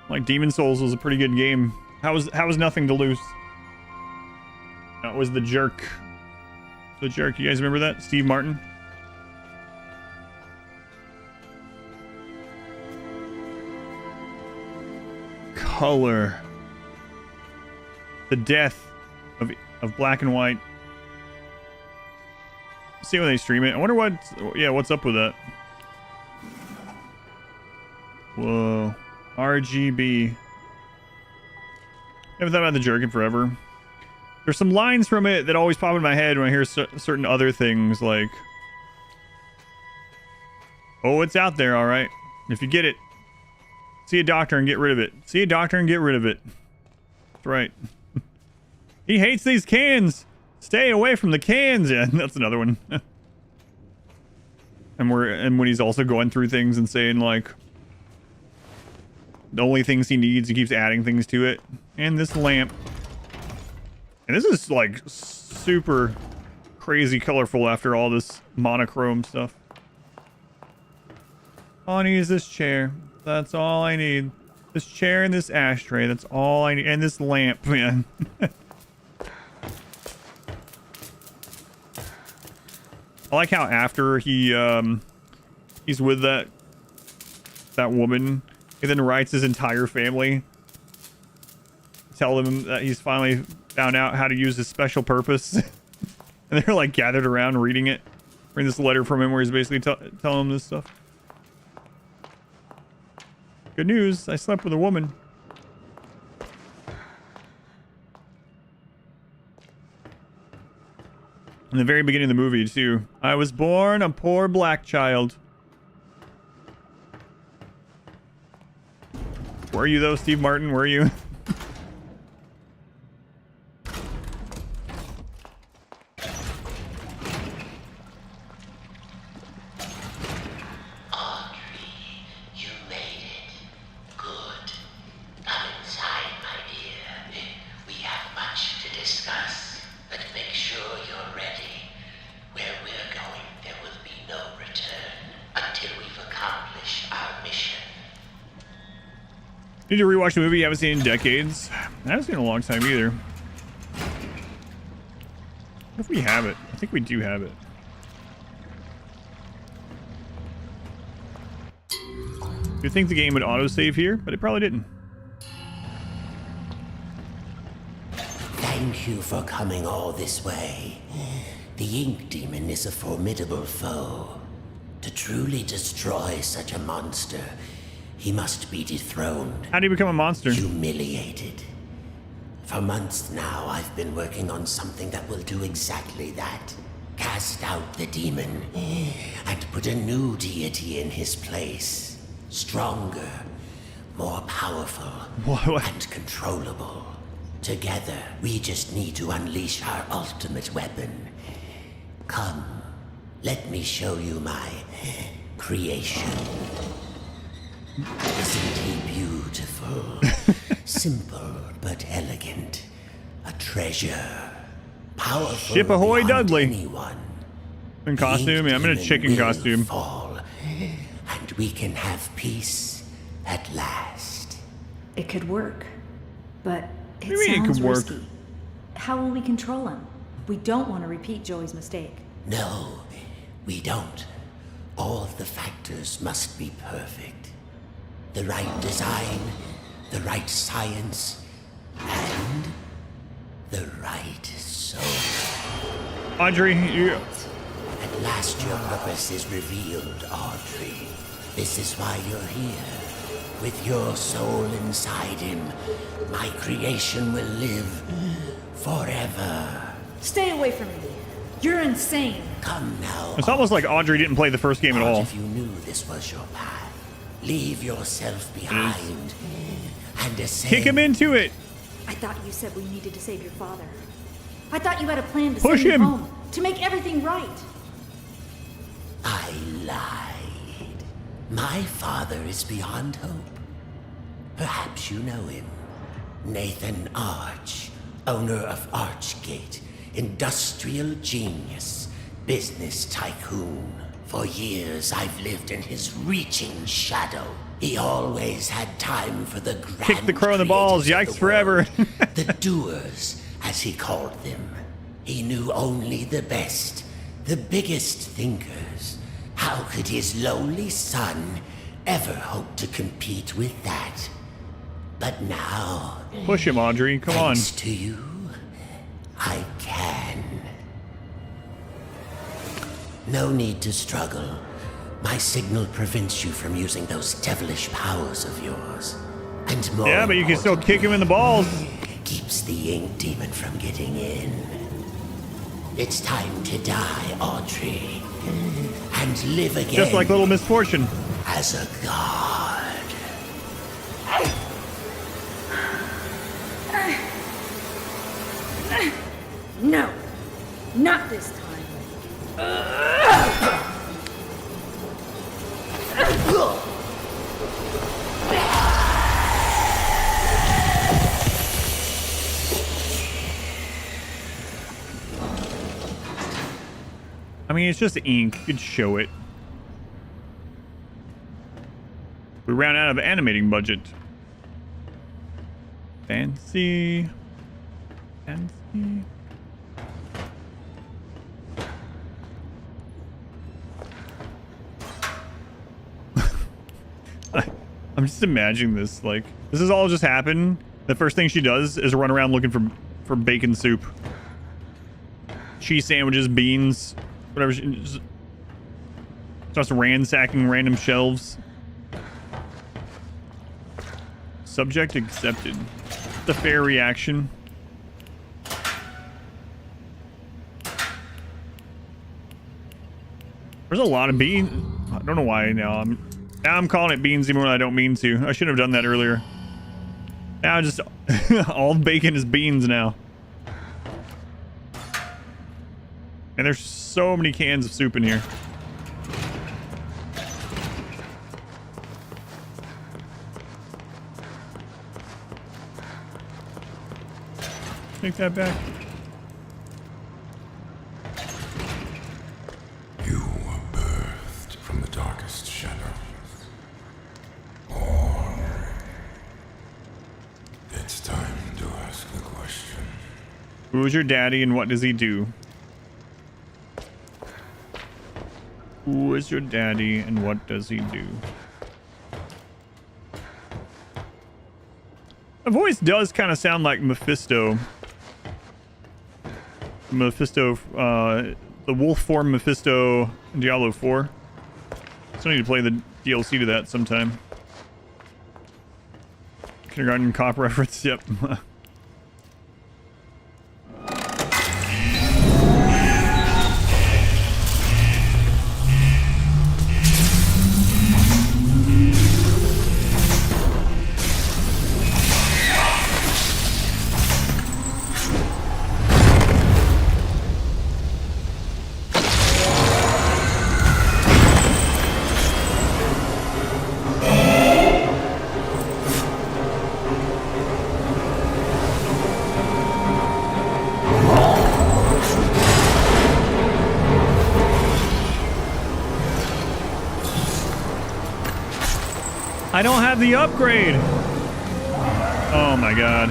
Like Demon Souls was a pretty good game. How was Nothing to Lose? That was The Jerk. The Jerk. You guys remember that? Steve Martin. Color. The death of black and white. See when they stream it. I wonder what's up with that. Whoa. RGB. Haven't thought about The Jerk in forever. There's some lines from it that always pop in my head when I hear certain other things, like, oh, it's out there, all right. If you get it, see a doctor and get rid of it. See a doctor and get rid of it. That's right. He hates these cans. Stay away from the cans. Yeah, that's another one. And when he's also going through things and saying, like, the only things he needs, he keeps adding things to it. And this lamp. And this is like super crazy colorful after all this monochrome stuff. All I need is this chair. That's all I need. This chair and this ashtray. That's all I need. And this lamp, man. I like how after he's with that woman, he then writes his entire family, tell them that he's finally found out how to use his special purpose. And they're like gathered around reading it. Reading this letter from him where he's basically telling them this stuff. Good news, I slept with a woman. In the very beginning of the movie, too. I was born a poor black child. Were you, though, Steve Martin? Were you? Need to rewatch the movie you haven't seen in decades. I haven't seen it in a long time either. What if we have it? I think we do have it. You'd think the game would autosave here, but it probably didn't. Thank you for coming all this way. The Ink Demon is a formidable foe. To truly destroy such a monster, he must be dethroned. How do you become a monster? Humiliated. For months now, I've been working on something that will do exactly that. Cast out the demon and put a new deity in his place. Stronger, more powerful, and controllable. Together, we just need to unleash our ultimate weapon. Come, let me show you my creation. Isn't he beautiful? Simple but elegant. A treasure. Powerful. Ship ahoy, Dudley. Anyone. In costume? Yeah, I'm in a chicken costume. Fall, and we can have peace at last. It could work, but What do you mean it could work? risky. How will we control him? We don't want to repeat Joey's mistake. No, we don't. All of the factors must be perfect. The right design, the right science, and the right soul. Audrey, you... At last your purpose is revealed, Audrey. This is why you're here. With your soul inside him, my creation will live forever. Stay away from me. You're insane. Come now. It's almost like Audrey didn't play the first game at all. If you knew this was your path, leave yourself behind and ascend. Kick him into it. I thought you said we needed to save your father. I thought you had a plan to Push send him. me home, to make everything right. I lied. My father is beyond hope. Perhaps you know him. Nathan Arch, owner of Archgate, industrial genius, business tycoon. For years I've lived in his reaching shadow. He always had time for the grand Kick the crow in the balls. Yikes forever. the doers, as he called them. He knew only the best, the biggest thinkers. How could his lowly son ever hope to compete with that? But now... Push him, Audrey. Come on. Thanks to you, I can. No need to struggle. My signal prevents you from using those devilish powers of yours. And more Yeah, but you can still kick him in the balls. Keeps the ink demon from getting in. It's time to die, Audrey. And live again. Just like Little Misfortune. As a god. No, not this time. I mean, it's just ink. You could show it. We ran out of animating budget. Fancy. Fancy. I'm just imagining this. Like, this is all just happened. The first thing she does is run around looking for bacon soup, cheese sandwiches, beans, whatever. She just starts ransacking random shelves. Subject accepted. The fair reaction. There's a lot of beans. I don't know why now. I'm calling it beans even when I don't mean to. I should have done that earlier. Now just all bacon is beans now. And there's so many cans of soup in here. Take that back. You were birthed from the darkest shadows. Born. It's time to ask the question. Who is your daddy and what does he do? Who is your daddy and what does he do? The voice does kind of sound like Mephisto. The wolf form Mephisto in Diablo 4. Still need to play the DLC to that sometime. Kindergarten Cop reference, yep. I don't have the upgrade. Oh my god.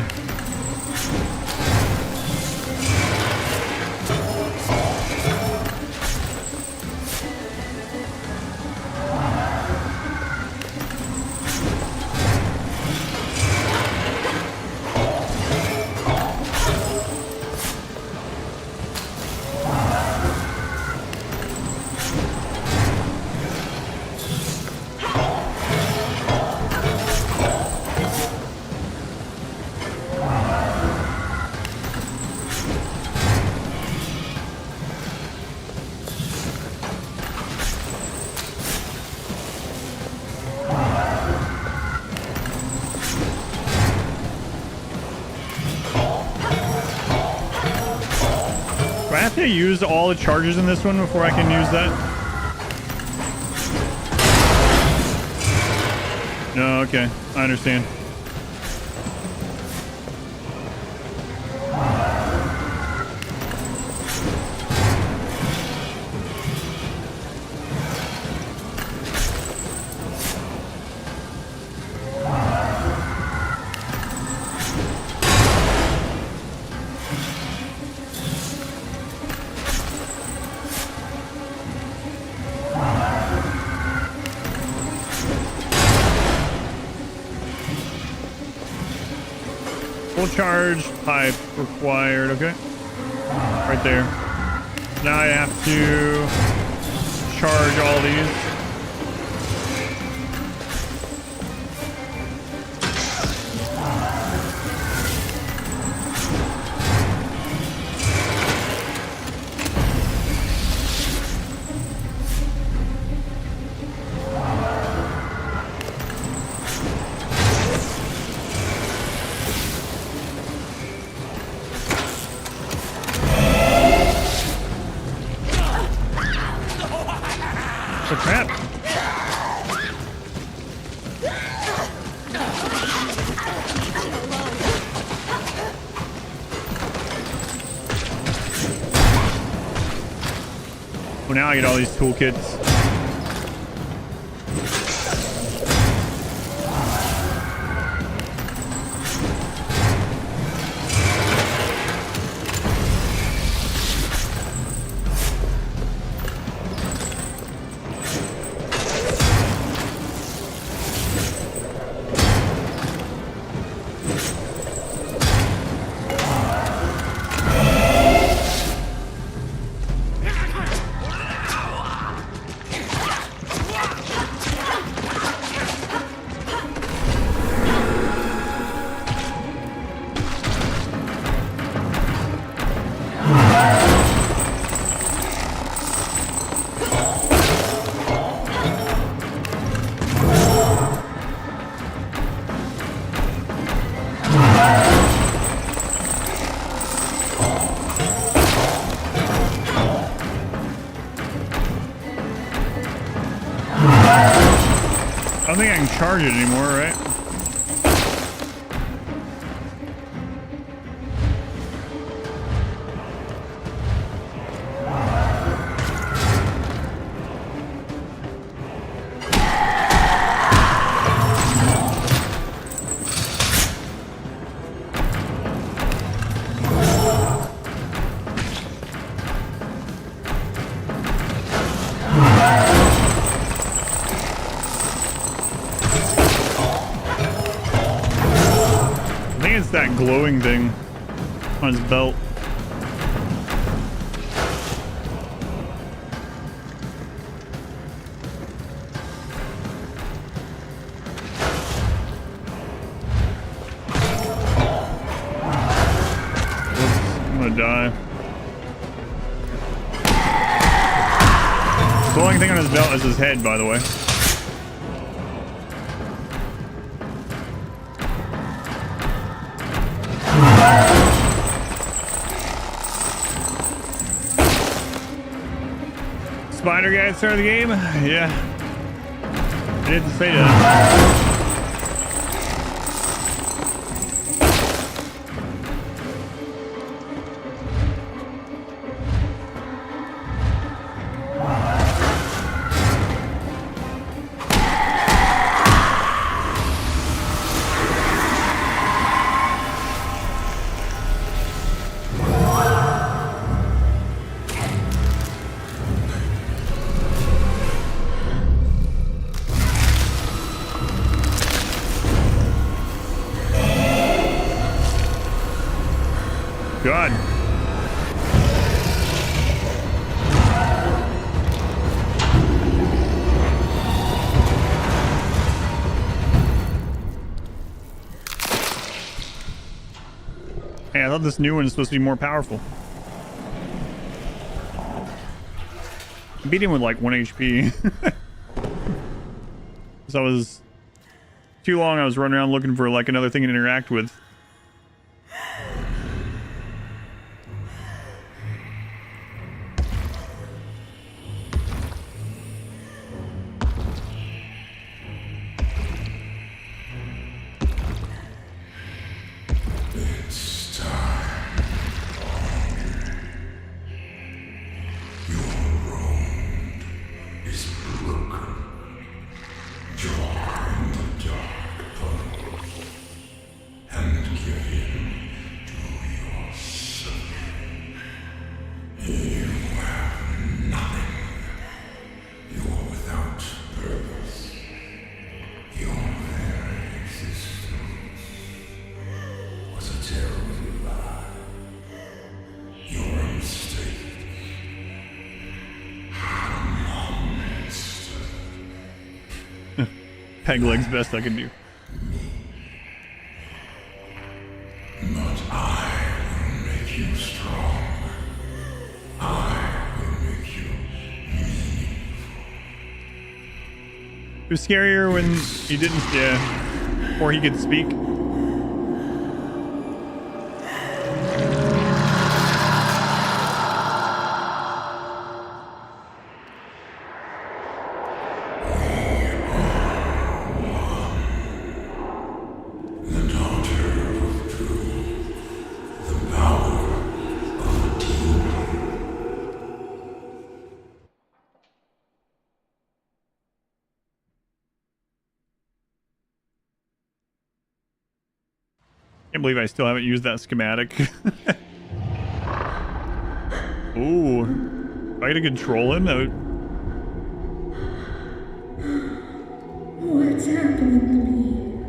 to use all the charges in this one before I can use that? No, okay. I understand. Full charge pipe required. Okay. Right there. Now I have to charge all these. Oh, crap. Well, now I get all these toolkits. I don't think I can charge it anymore, right? It's that glowing thing on his belt. Oops, I'm gonna die. The glowing thing on his belt is his head, by the way. Spider guy at the start of the game? Yeah. I didn't say that. God. Hey, I thought this new one was supposed to be more powerful. I beat him with like 1 HP. So I was too long. I was running around looking for like another thing to interact with. Peg leg's best I can do. But I will make you strong. I will make you It was scarier when he didn't, yeah, before he could speak. Can't believe I still haven't used that schematic. Ooh. If I gotta control him, that would... What's happening to me?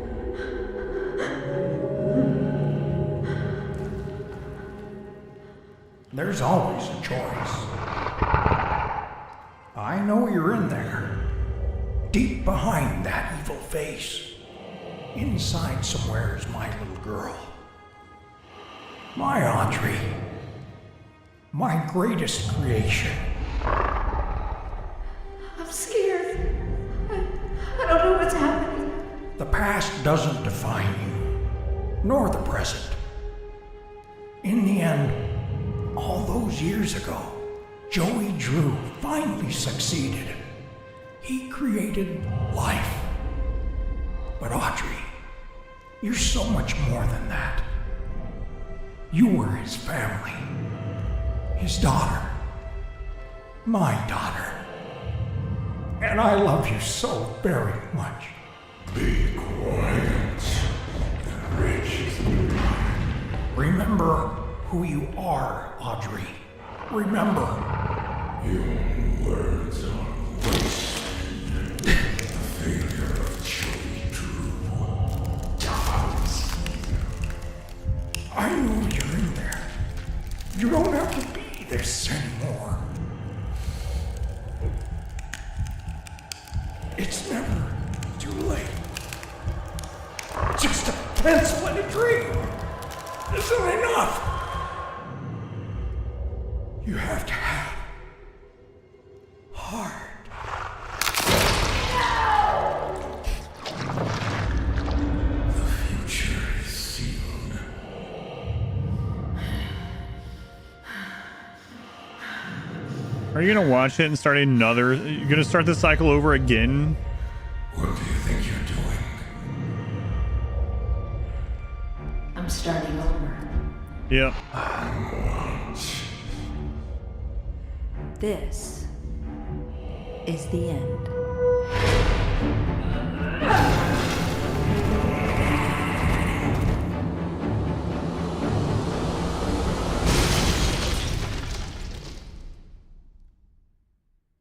There's always a choice. I know you're in there. Deep behind that evil face. Inside somewhere is my little girl. My Audrey. My greatest creation. I'm scared. I don't know what's happening. The past doesn't define you, nor the present. In the end, all those years ago, Joey Drew finally succeeded. He created life. But Audrey, you're so much more than that. You were his family. His daughter. My daughter. And I love you so very much. Be quiet. Rich. Remember who you are, Audrey. Remember. Your words are waste. The failure of Joey Drew dies. I know you're in there. You don't have to be this anymore. It's never too late. Just a pencil and a dream isn't enough. You have to have heart. The future is sealed. Are you gonna watch it and start another? You're gonna start the cycle over again? What do you think you're doing? I'm starting over. Yep. This is the end.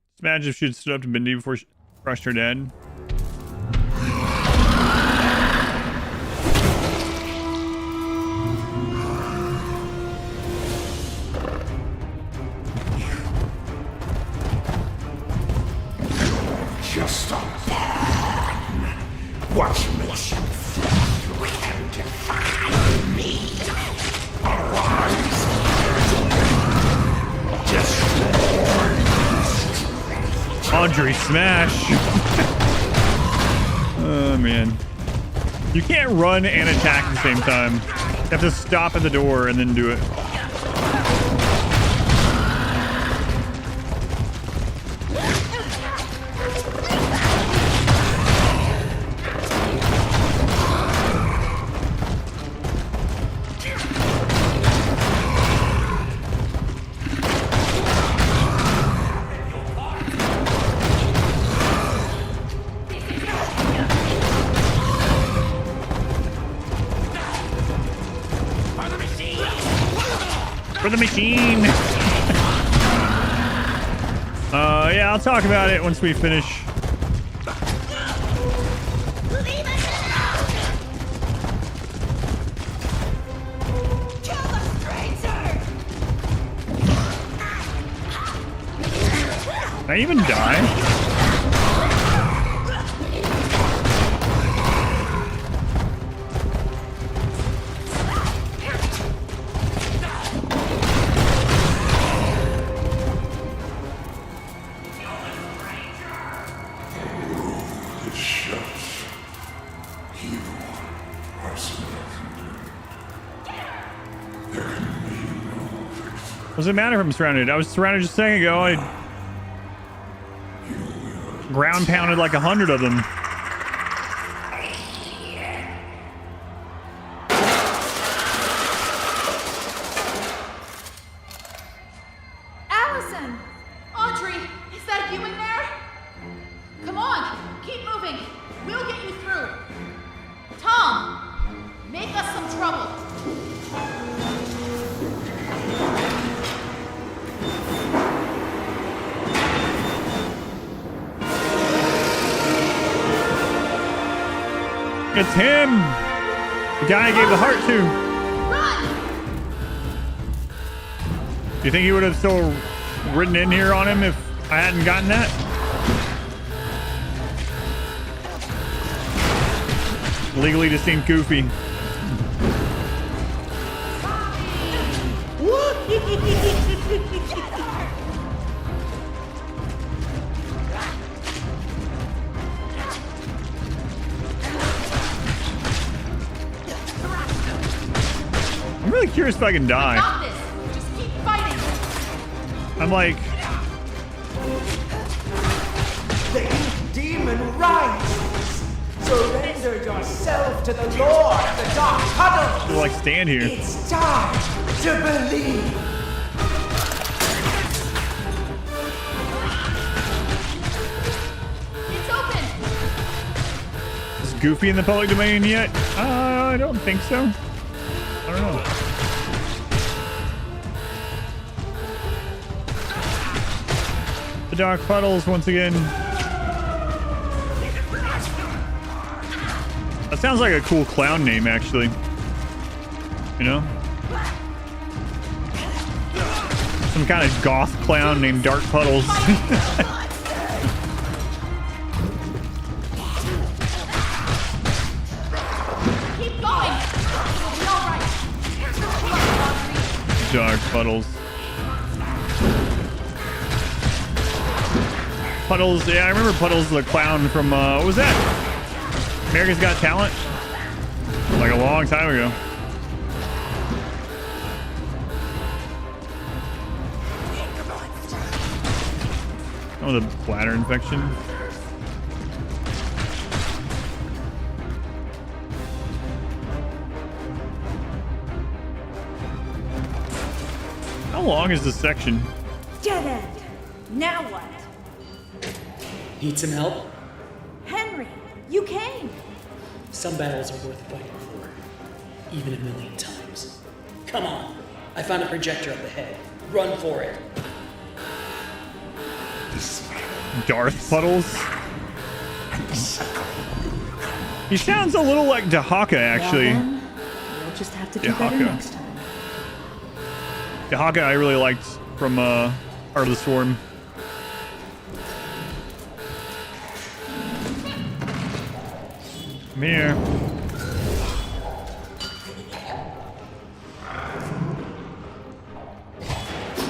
Just imagine if she had stood up to Bendy before she crushed her dad. Just a pawn. What makes you think you can defy me? Arise. Destroy. Audrey smash. Oh man. You can't run and attack at the same time. You have to stop at the door and then do it. For the machine. Yeah, I'll talk about it once we finish. Did I even die? shuts. You are surrounded. There can be no fix. What does it matter if I'm surrounded? I was surrounded just a second ago. I ground pounded like 100 of them. Allison! Audrey, is that you in there? Come on, keep moving. We'll get you through. Tom, make us some trouble. It's him! The guy I gave the heart to. Do you think he would have still ridden in here on him if I hadn't gotten that? Legally distinct Goofy. I'm really curious if I can die. Got this. Just keep fighting. I'm like, The ink demon rises. Surrender yourself to the Lord of the Dark Puddles. to like stand here. It's time to believe. It's open. Is Goofy in the public domain yet? I don't think so. I don't know. The Dark Puddles once again. That sounds like a cool clown name, actually. You know? Some kind of goth clown named Dark Puddles. Keep going. It'll be all right. Dark Puddles. Puddles, yeah, I remember Puddles the clown from, what was that? America's Got Talent? Like a long time ago. Oh, the bladder infection. How long is this section? Dead end. Now what? Need some help? Henry, you came. Some battles are worth fighting for, even a million times. Come on, I found a projector up ahead. Run for it. Darth Puddles? He sounds a little like Dahaka, actually. Well then, we'll just have to do better Dahaka. next time. Dahaka I really liked from Heart of the Swarm. Come here.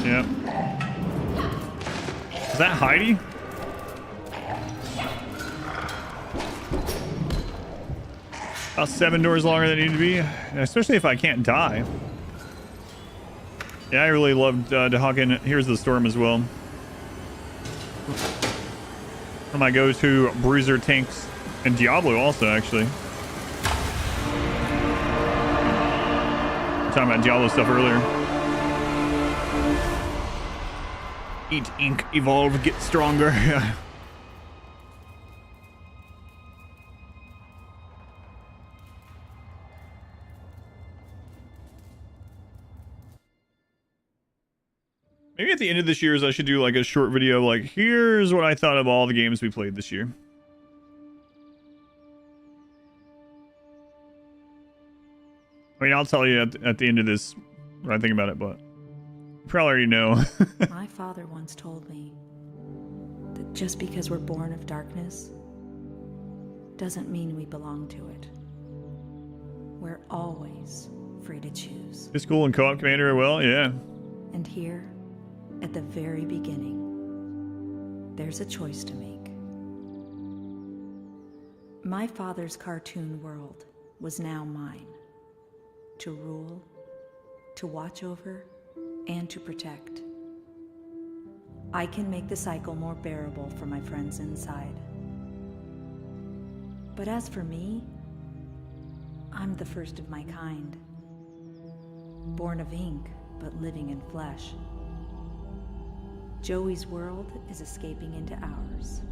Yep. Is that Heidi? About 7 doors longer than they need to be, especially if I can't die. Yeah, I really loved Dahaka. Here's the Storm as well. One of my go-to bruiser tanks, and Diablo also, actually. We were talking about Diablo stuff earlier. Eat ink, evolve, get stronger. Maybe at the end of this year's I should do like a short video like, here's what I thought of all the games we played this year. I mean, I'll tell you at the end of this what I think about it, but you probably already know. My father once told me that just because we're born of darkness doesn't mean we belong to it. We're always free to choose. This cool and co-op commander, well, yeah. And here, at the very beginning, there's a choice to make. My father's cartoon world was now mine. To rule, to watch over, and to protect. I can make the cycle more bearable for my friends inside. But as for me, I'm the first of my kind. Born of ink, but living in flesh. Joey's world is escaping into ours.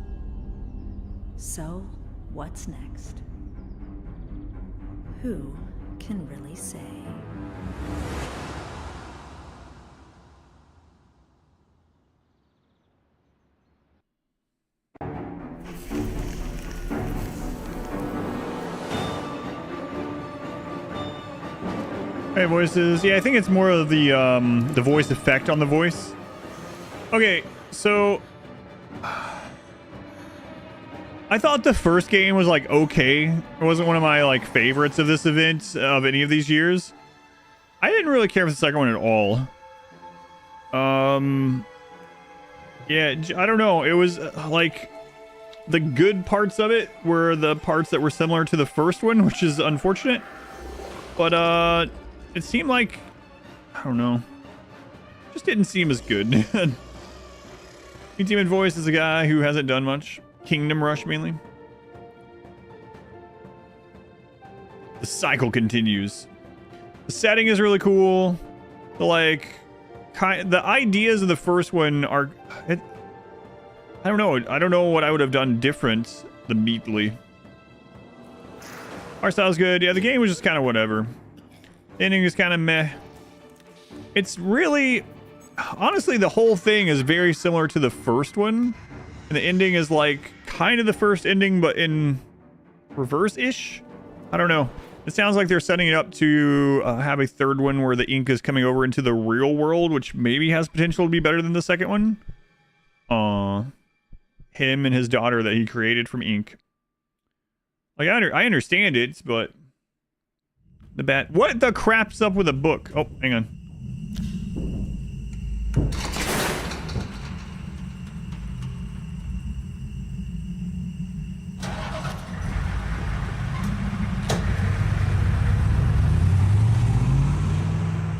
So, what's next? Who can really say? Hey, voices. Yeah, I think it's more of the voice effect on the voice. Okay, so I thought the first game was like okay. It wasn't one of my like favorites of this event of any of these years. I didn't really care for the second one at all. Yeah, I don't know. It was like the good parts of it were the parts that were similar to the first one, which is unfortunate. But it seemed like, I don't know, just didn't seem as good. Demon Voice is a guy who hasn't done much. Kingdom Rush mainly. The cycle continues. The setting is really cool. The the ideas of the first one are, I don't know. I don't know what I would have done different immediately. Art style's good. Yeah, the game was just kind of whatever. The ending is kind of meh. It's really, honestly, the whole thing is very similar to the first one. And the ending is like kind of the first ending, but in reverse-ish. I don't know. It sounds like they're setting it up to have a third one where the ink is coming over into the real world, which maybe has potential to be better than the second one. Him and his daughter that he created from ink. Like, I understand it, but the bat. What the crap's up with a book? Oh, hang on.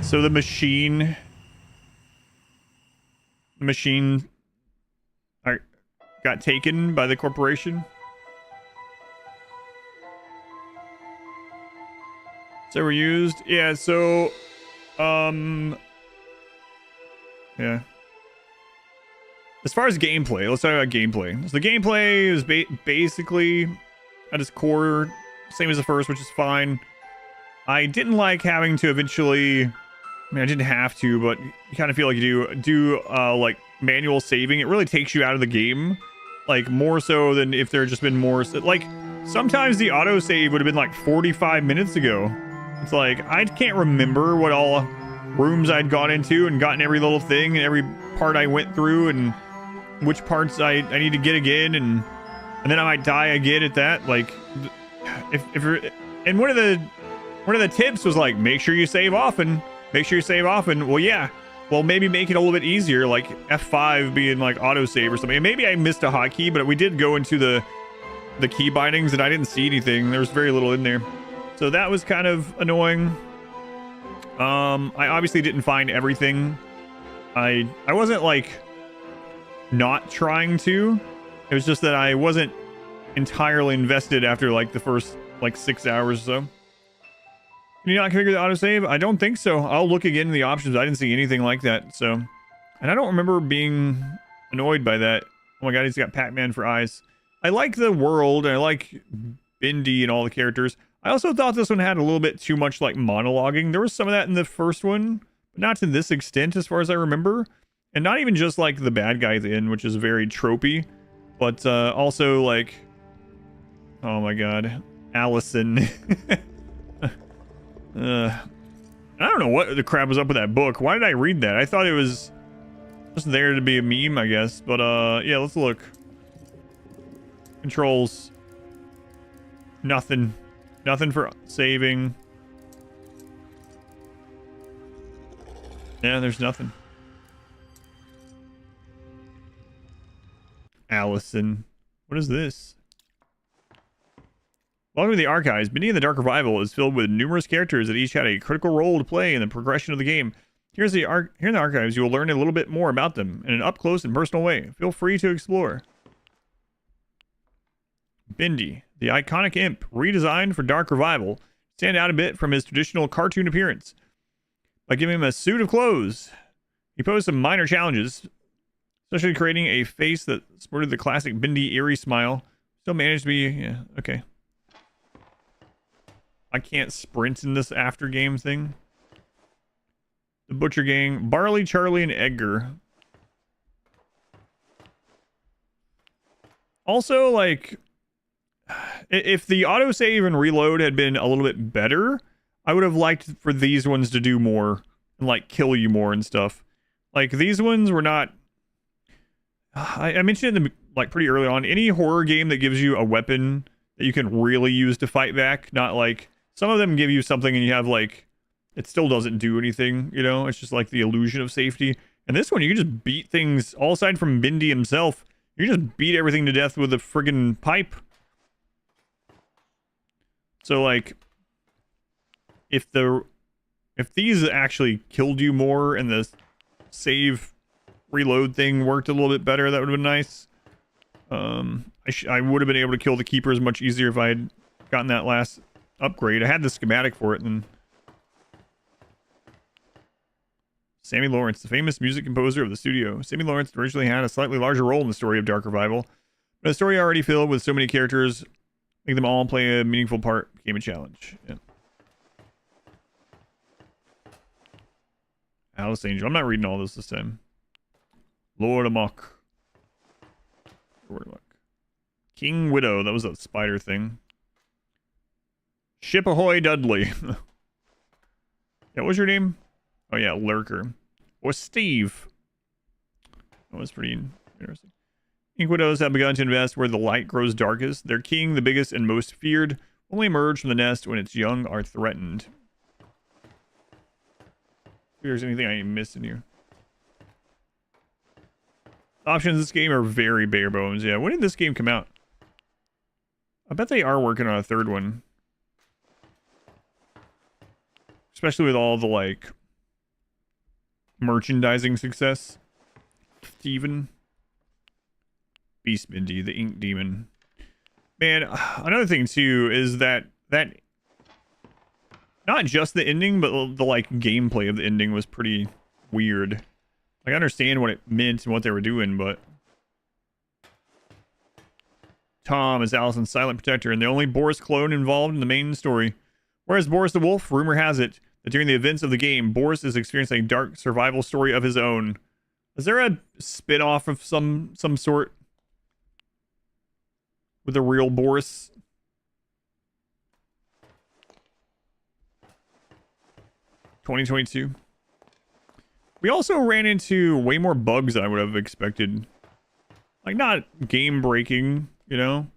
So the machine got taken by the corporation. So were used. Yeah, so yeah. As far as gameplay, let's talk about gameplay. So the gameplay is basically at its core same as the first, which is fine. I didn't like having to eventually, I mean, I didn't have to, but you kind of feel like you do like manual saving. It really takes you out of the game, like more so than if there had just been more. Like sometimes the autosave would have been like 45 minutes ago. It's like I can't remember what all rooms I'd gone into and gotten every little thing and every part I went through and which parts I need to get again, and then I might die again at that. Like if you're, and one of the tips was like, make sure you save often. Make sure you save often. Well, yeah. Well, maybe make it a little bit easier, like F5 being like autosave or something. And maybe I missed a hotkey, but we did go into the key bindings and I didn't see anything. There was very little in there. So that was kind of annoying. I obviously didn't find everything. I wasn't like not trying to. It was just that I wasn't entirely invested after like the first like 6 hours or so. Can you not configure the autosave? I don't think so. I'll look again in the options. I didn't see anything like that. So, and I don't remember being annoyed by that. Oh my god, he's got Pac-Man for eyes. I like the world, and I like Bendy and all the characters. I also thought this one had a little bit too much like monologuing. There was some of that in the first one, but not to this extent as far as I remember. And not even just like the bad guy at the end, which is very tropey, but also like, oh my god, Allison. I don't know what the crap was up with that book. Why did I read that? I thought it was just there to be a meme, I guess. But yeah, let's look. Controls. Nothing. Nothing for saving. Yeah, there's nothing. Allison. What is this? Welcome to the Archives. Bendy and the Dark Revival is filled with numerous characters that each had a critical role to play in the progression of the game. Here in the Archives, you will learn a little bit more about them in an up-close and personal way. Feel free to explore. Bendy, the iconic imp, redesigned for Dark Revival, stand out a bit from his traditional cartoon appearance by giving him a suit of clothes. He posed some minor challenges, especially creating a face that sported the classic Bendy eerie smile. Still managed to be, yeah, okay. I can't sprint in this after game thing. The Butcher Gang, Barley, Charlie, and Edgar. Also, like, if the autosave and reload had been a little bit better, I would have liked for these ones to do more and, like, kill you more and stuff. Like, these ones were not... I mentioned it like pretty early on. Any horror game that gives you a weapon that you can really use to fight back, not like... Some of them give you something and you have, like... It still doesn't do anything, you know? It's just like the illusion of safety. And this one, you can just beat things, all aside from Bendy himself, you can just beat everything to death with a friggin' pipe. So, like... If these actually killed you more and the save reload thing worked a little bit better, that would have been nice. I would have been able to kill the keepers much easier if I had gotten that last upgrade. I had the schematic for it, and Sammy Lawrence, the famous music composer of the studio. Sammy Lawrence originally had a slightly larger role in the story of Dark Revival, but a story already filled with so many characters, make them all play a meaningful part became a challenge. Yeah. Alice Angel. I'm not reading all this time. Lord Amok. Lord Amok. King Widow. That was a spider thing. Ship Ahoy Dudley. Yeah, what was your name? Oh yeah, Lurker. Or Steve. That was pretty interesting. Ink Widows have begun to invest where the light grows darkest. Their king, the biggest and most feared, only emerge from the nest when its young are threatened. If there's anything I missed in here. Options in this game are very bare bones. Yeah, when did this game come out? I bet they are working on a third one. Especially with all the, like, merchandising success. Steven. Beast Bendy, the Ink Demon. Man, another thing, too, is that not just the ending, but the, like, gameplay of the ending was pretty weird. Like, I understand what it meant and what they were doing, but... Tom is Allison's silent protector and the only Boris clone involved in the main story. Whereas Boris the Wolf, rumor has it that during the events of the game, Boris is experiencing a dark survival story of his own. Is there a spin-off of some sort? With a real Boris? $2022. We also ran into way more bugs than I would have expected. Like, not game-breaking, you know?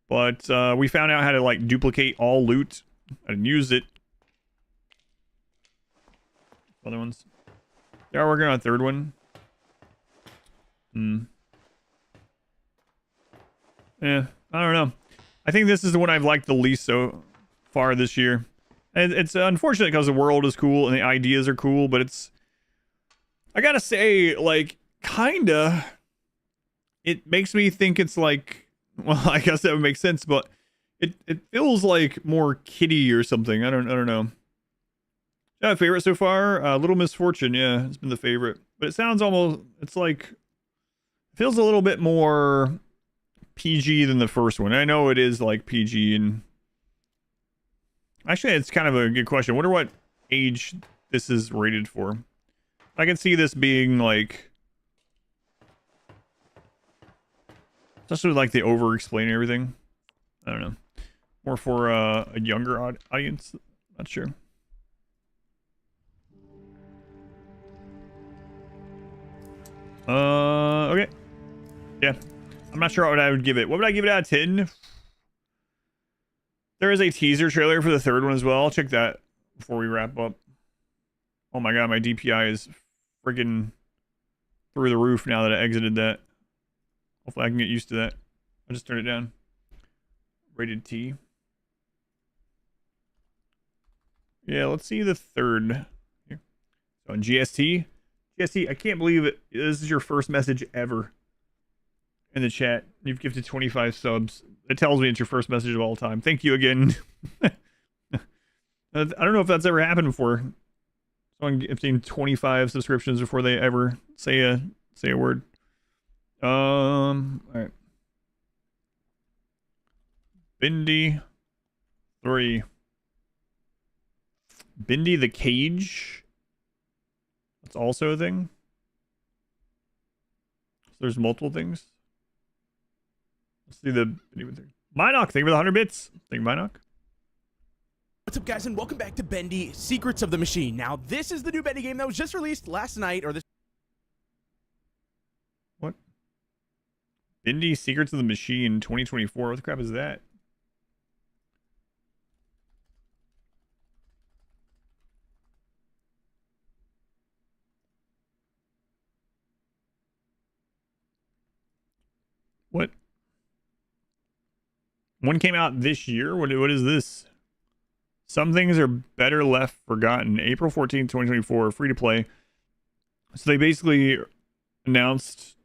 But we found out how to, like, duplicate all loot. I didn't use it. Other ones. They are working on a third one. Yeah, I don't know. I think this is the one I've liked the least so far this year. And it's unfortunate because the world is cool and the ideas are cool, but it's... I gotta say, like, kinda... It makes me think it's like... Well, I guess that would make sense, but... It feels like more kiddie or something. I don't know. Yeah, favorite so far? Little Misfortune, yeah, it's been the favorite. But it sounds almost... It's like... It feels a little bit more... PG than the first one. I know it is like PG and... Actually, it's kind of a good question. I wonder what age this is rated for. I can see this being like... Especially like they over-explain everything. I don't know. More for a younger audience. Not sure. Okay. Yeah. I'm not sure what I would give it. What would I give it out of 10? There is a teaser trailer for the third one as well. I'll check that before we wrap up. Oh my god, my DPI is friggin' through the roof now that I exited that. Hopefully I can get used to that. I just turned it down. Rated T. Yeah, let's see the third. Here. So on GST, I can't believe it. This is your first message ever in the chat. You've gifted 25 subs. It tells me it's your first message of all time. Thank you again. I don't know if that's ever happened before. Someone gifting 25 subscriptions before they ever say a word. All right. Bendy 3. Bendy the Cage. That's also a thing. So there's multiple things. Let's see the Minoc. Thank you for the 100 bits. Thank you, Minoc. What's up, guys, and welcome back to Bendy Secrets of the Machine. Now, this is the new Bendy game that was just released last night, or this. What? Bendy Secrets of the Machine 2024. What the crap is that? What? One came out this year? What is this? Some things are better left forgotten. April 14th, 2024, free to play. So they basically announced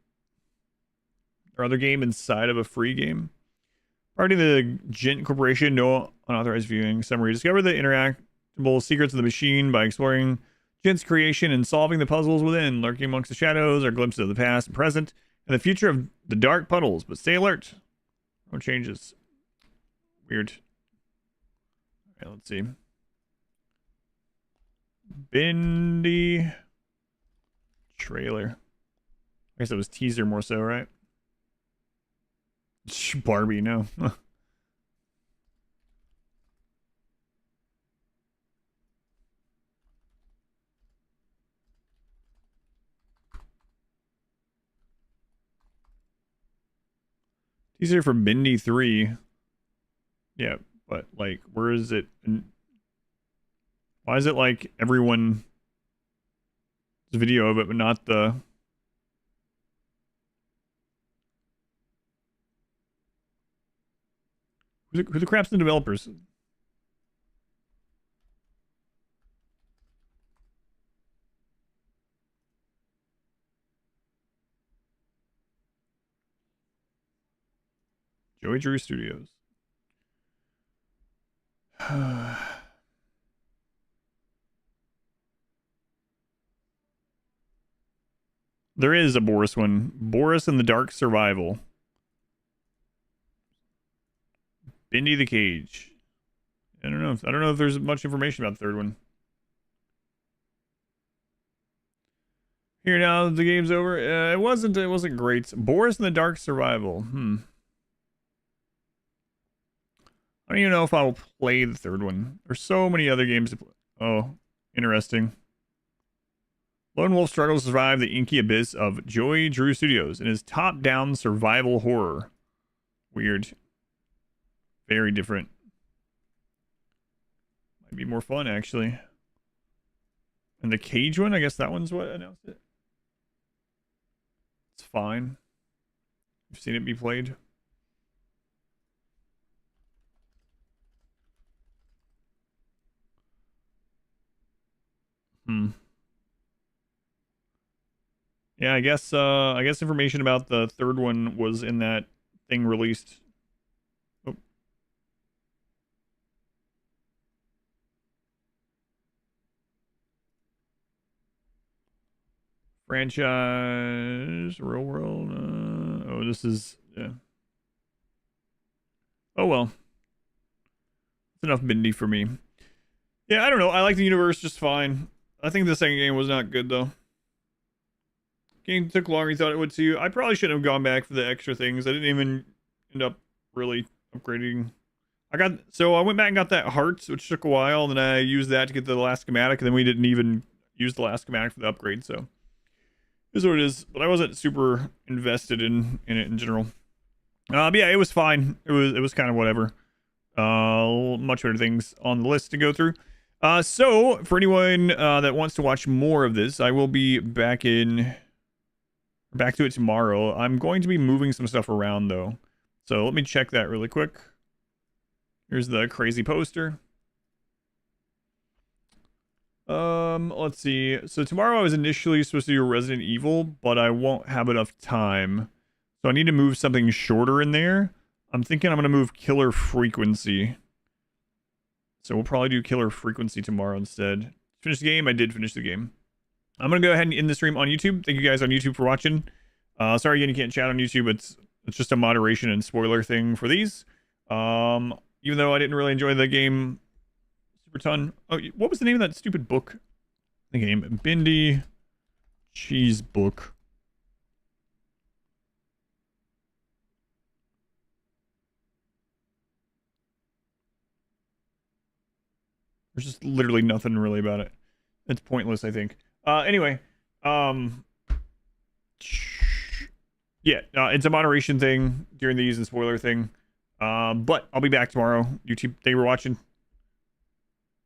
their other game inside of a free game. Part of the Gent Corporation, no unauthorized viewing. Summary. Discover the interactable secrets of the machine by exploring Gent's creation and solving the puzzles within. Lurking amongst the shadows are glimpses of the past and present and the future of the dark puddles. But stay alert. No changes. Weird. Okay, let's see. Bendy trailer. I guess it was teaser more so, right? Barbie, no. Teaser for Bendy 3. Yeah, but like, where is it? Why is it like everyone's video of it, but not the... Who the crap's the developers? Joey Drew Studios. There is a Boris one. Boris and the Dark Survival. Bendy the Cage. I don't know. I don't know if there's much information about the third one. Here now, the game's over. It wasn't great. Boris and the Dark Survival. I don't even know if I'll play the third one. There's so many other games to play. Oh, interesting. Lone Wolf struggles to survive the inky abyss of Joey Drew Studios in his top-down survival horror. Weird. Very different. Might be more fun, actually. And the Cage one, I guess that one's what announced it. It's fine. You've seen it be played. Yeah, I guess information about the third one was in that thing released. Oh. Franchise, real world. Oh, this is, yeah. Oh well. That's enough Bendy for me. Yeah, I don't know. I like the universe just fine. I think the second game was not good though. Game took longer than you thought it would too. I probably shouldn't have gone back for the extra things. I didn't even end up really upgrading. I went back and got that heart, which took a while, and then I used that to get the last schematic, and then we didn't even use the last schematic for the upgrade, so it is what it is. But I wasn't super invested in it in general. But yeah, it was fine. It was kind of whatever. Much better things on the list to go through. So for anyone that wants to watch more of this, I will be back to it tomorrow. I'm going to be moving some stuff around though, so let me check that really quick. Here's the crazy poster. Let's see. So tomorrow I was initially supposed to do Resident Evil, but I won't have enough time. So I need to move something shorter in there. I'm thinking I'm going to move Killer Frequency. So we'll probably do Killer Frequency tomorrow instead. Finish the game. I did finish the game. I'm going to go ahead and end the stream on YouTube. Thank you guys on YouTube for watching. Sorry again, you can't chat on YouTube. It's just a moderation and spoiler thing for these. Even though I didn't really enjoy the game super ton. Oh, what was the name of that stupid book? The game Bendy Cheese Book. There's just literally nothing really about it. It's pointless, I think. Anyway, yeah, it's a moderation thing during these and spoiler thing. But I'll be back tomorrow. YouTube, thank you for watching.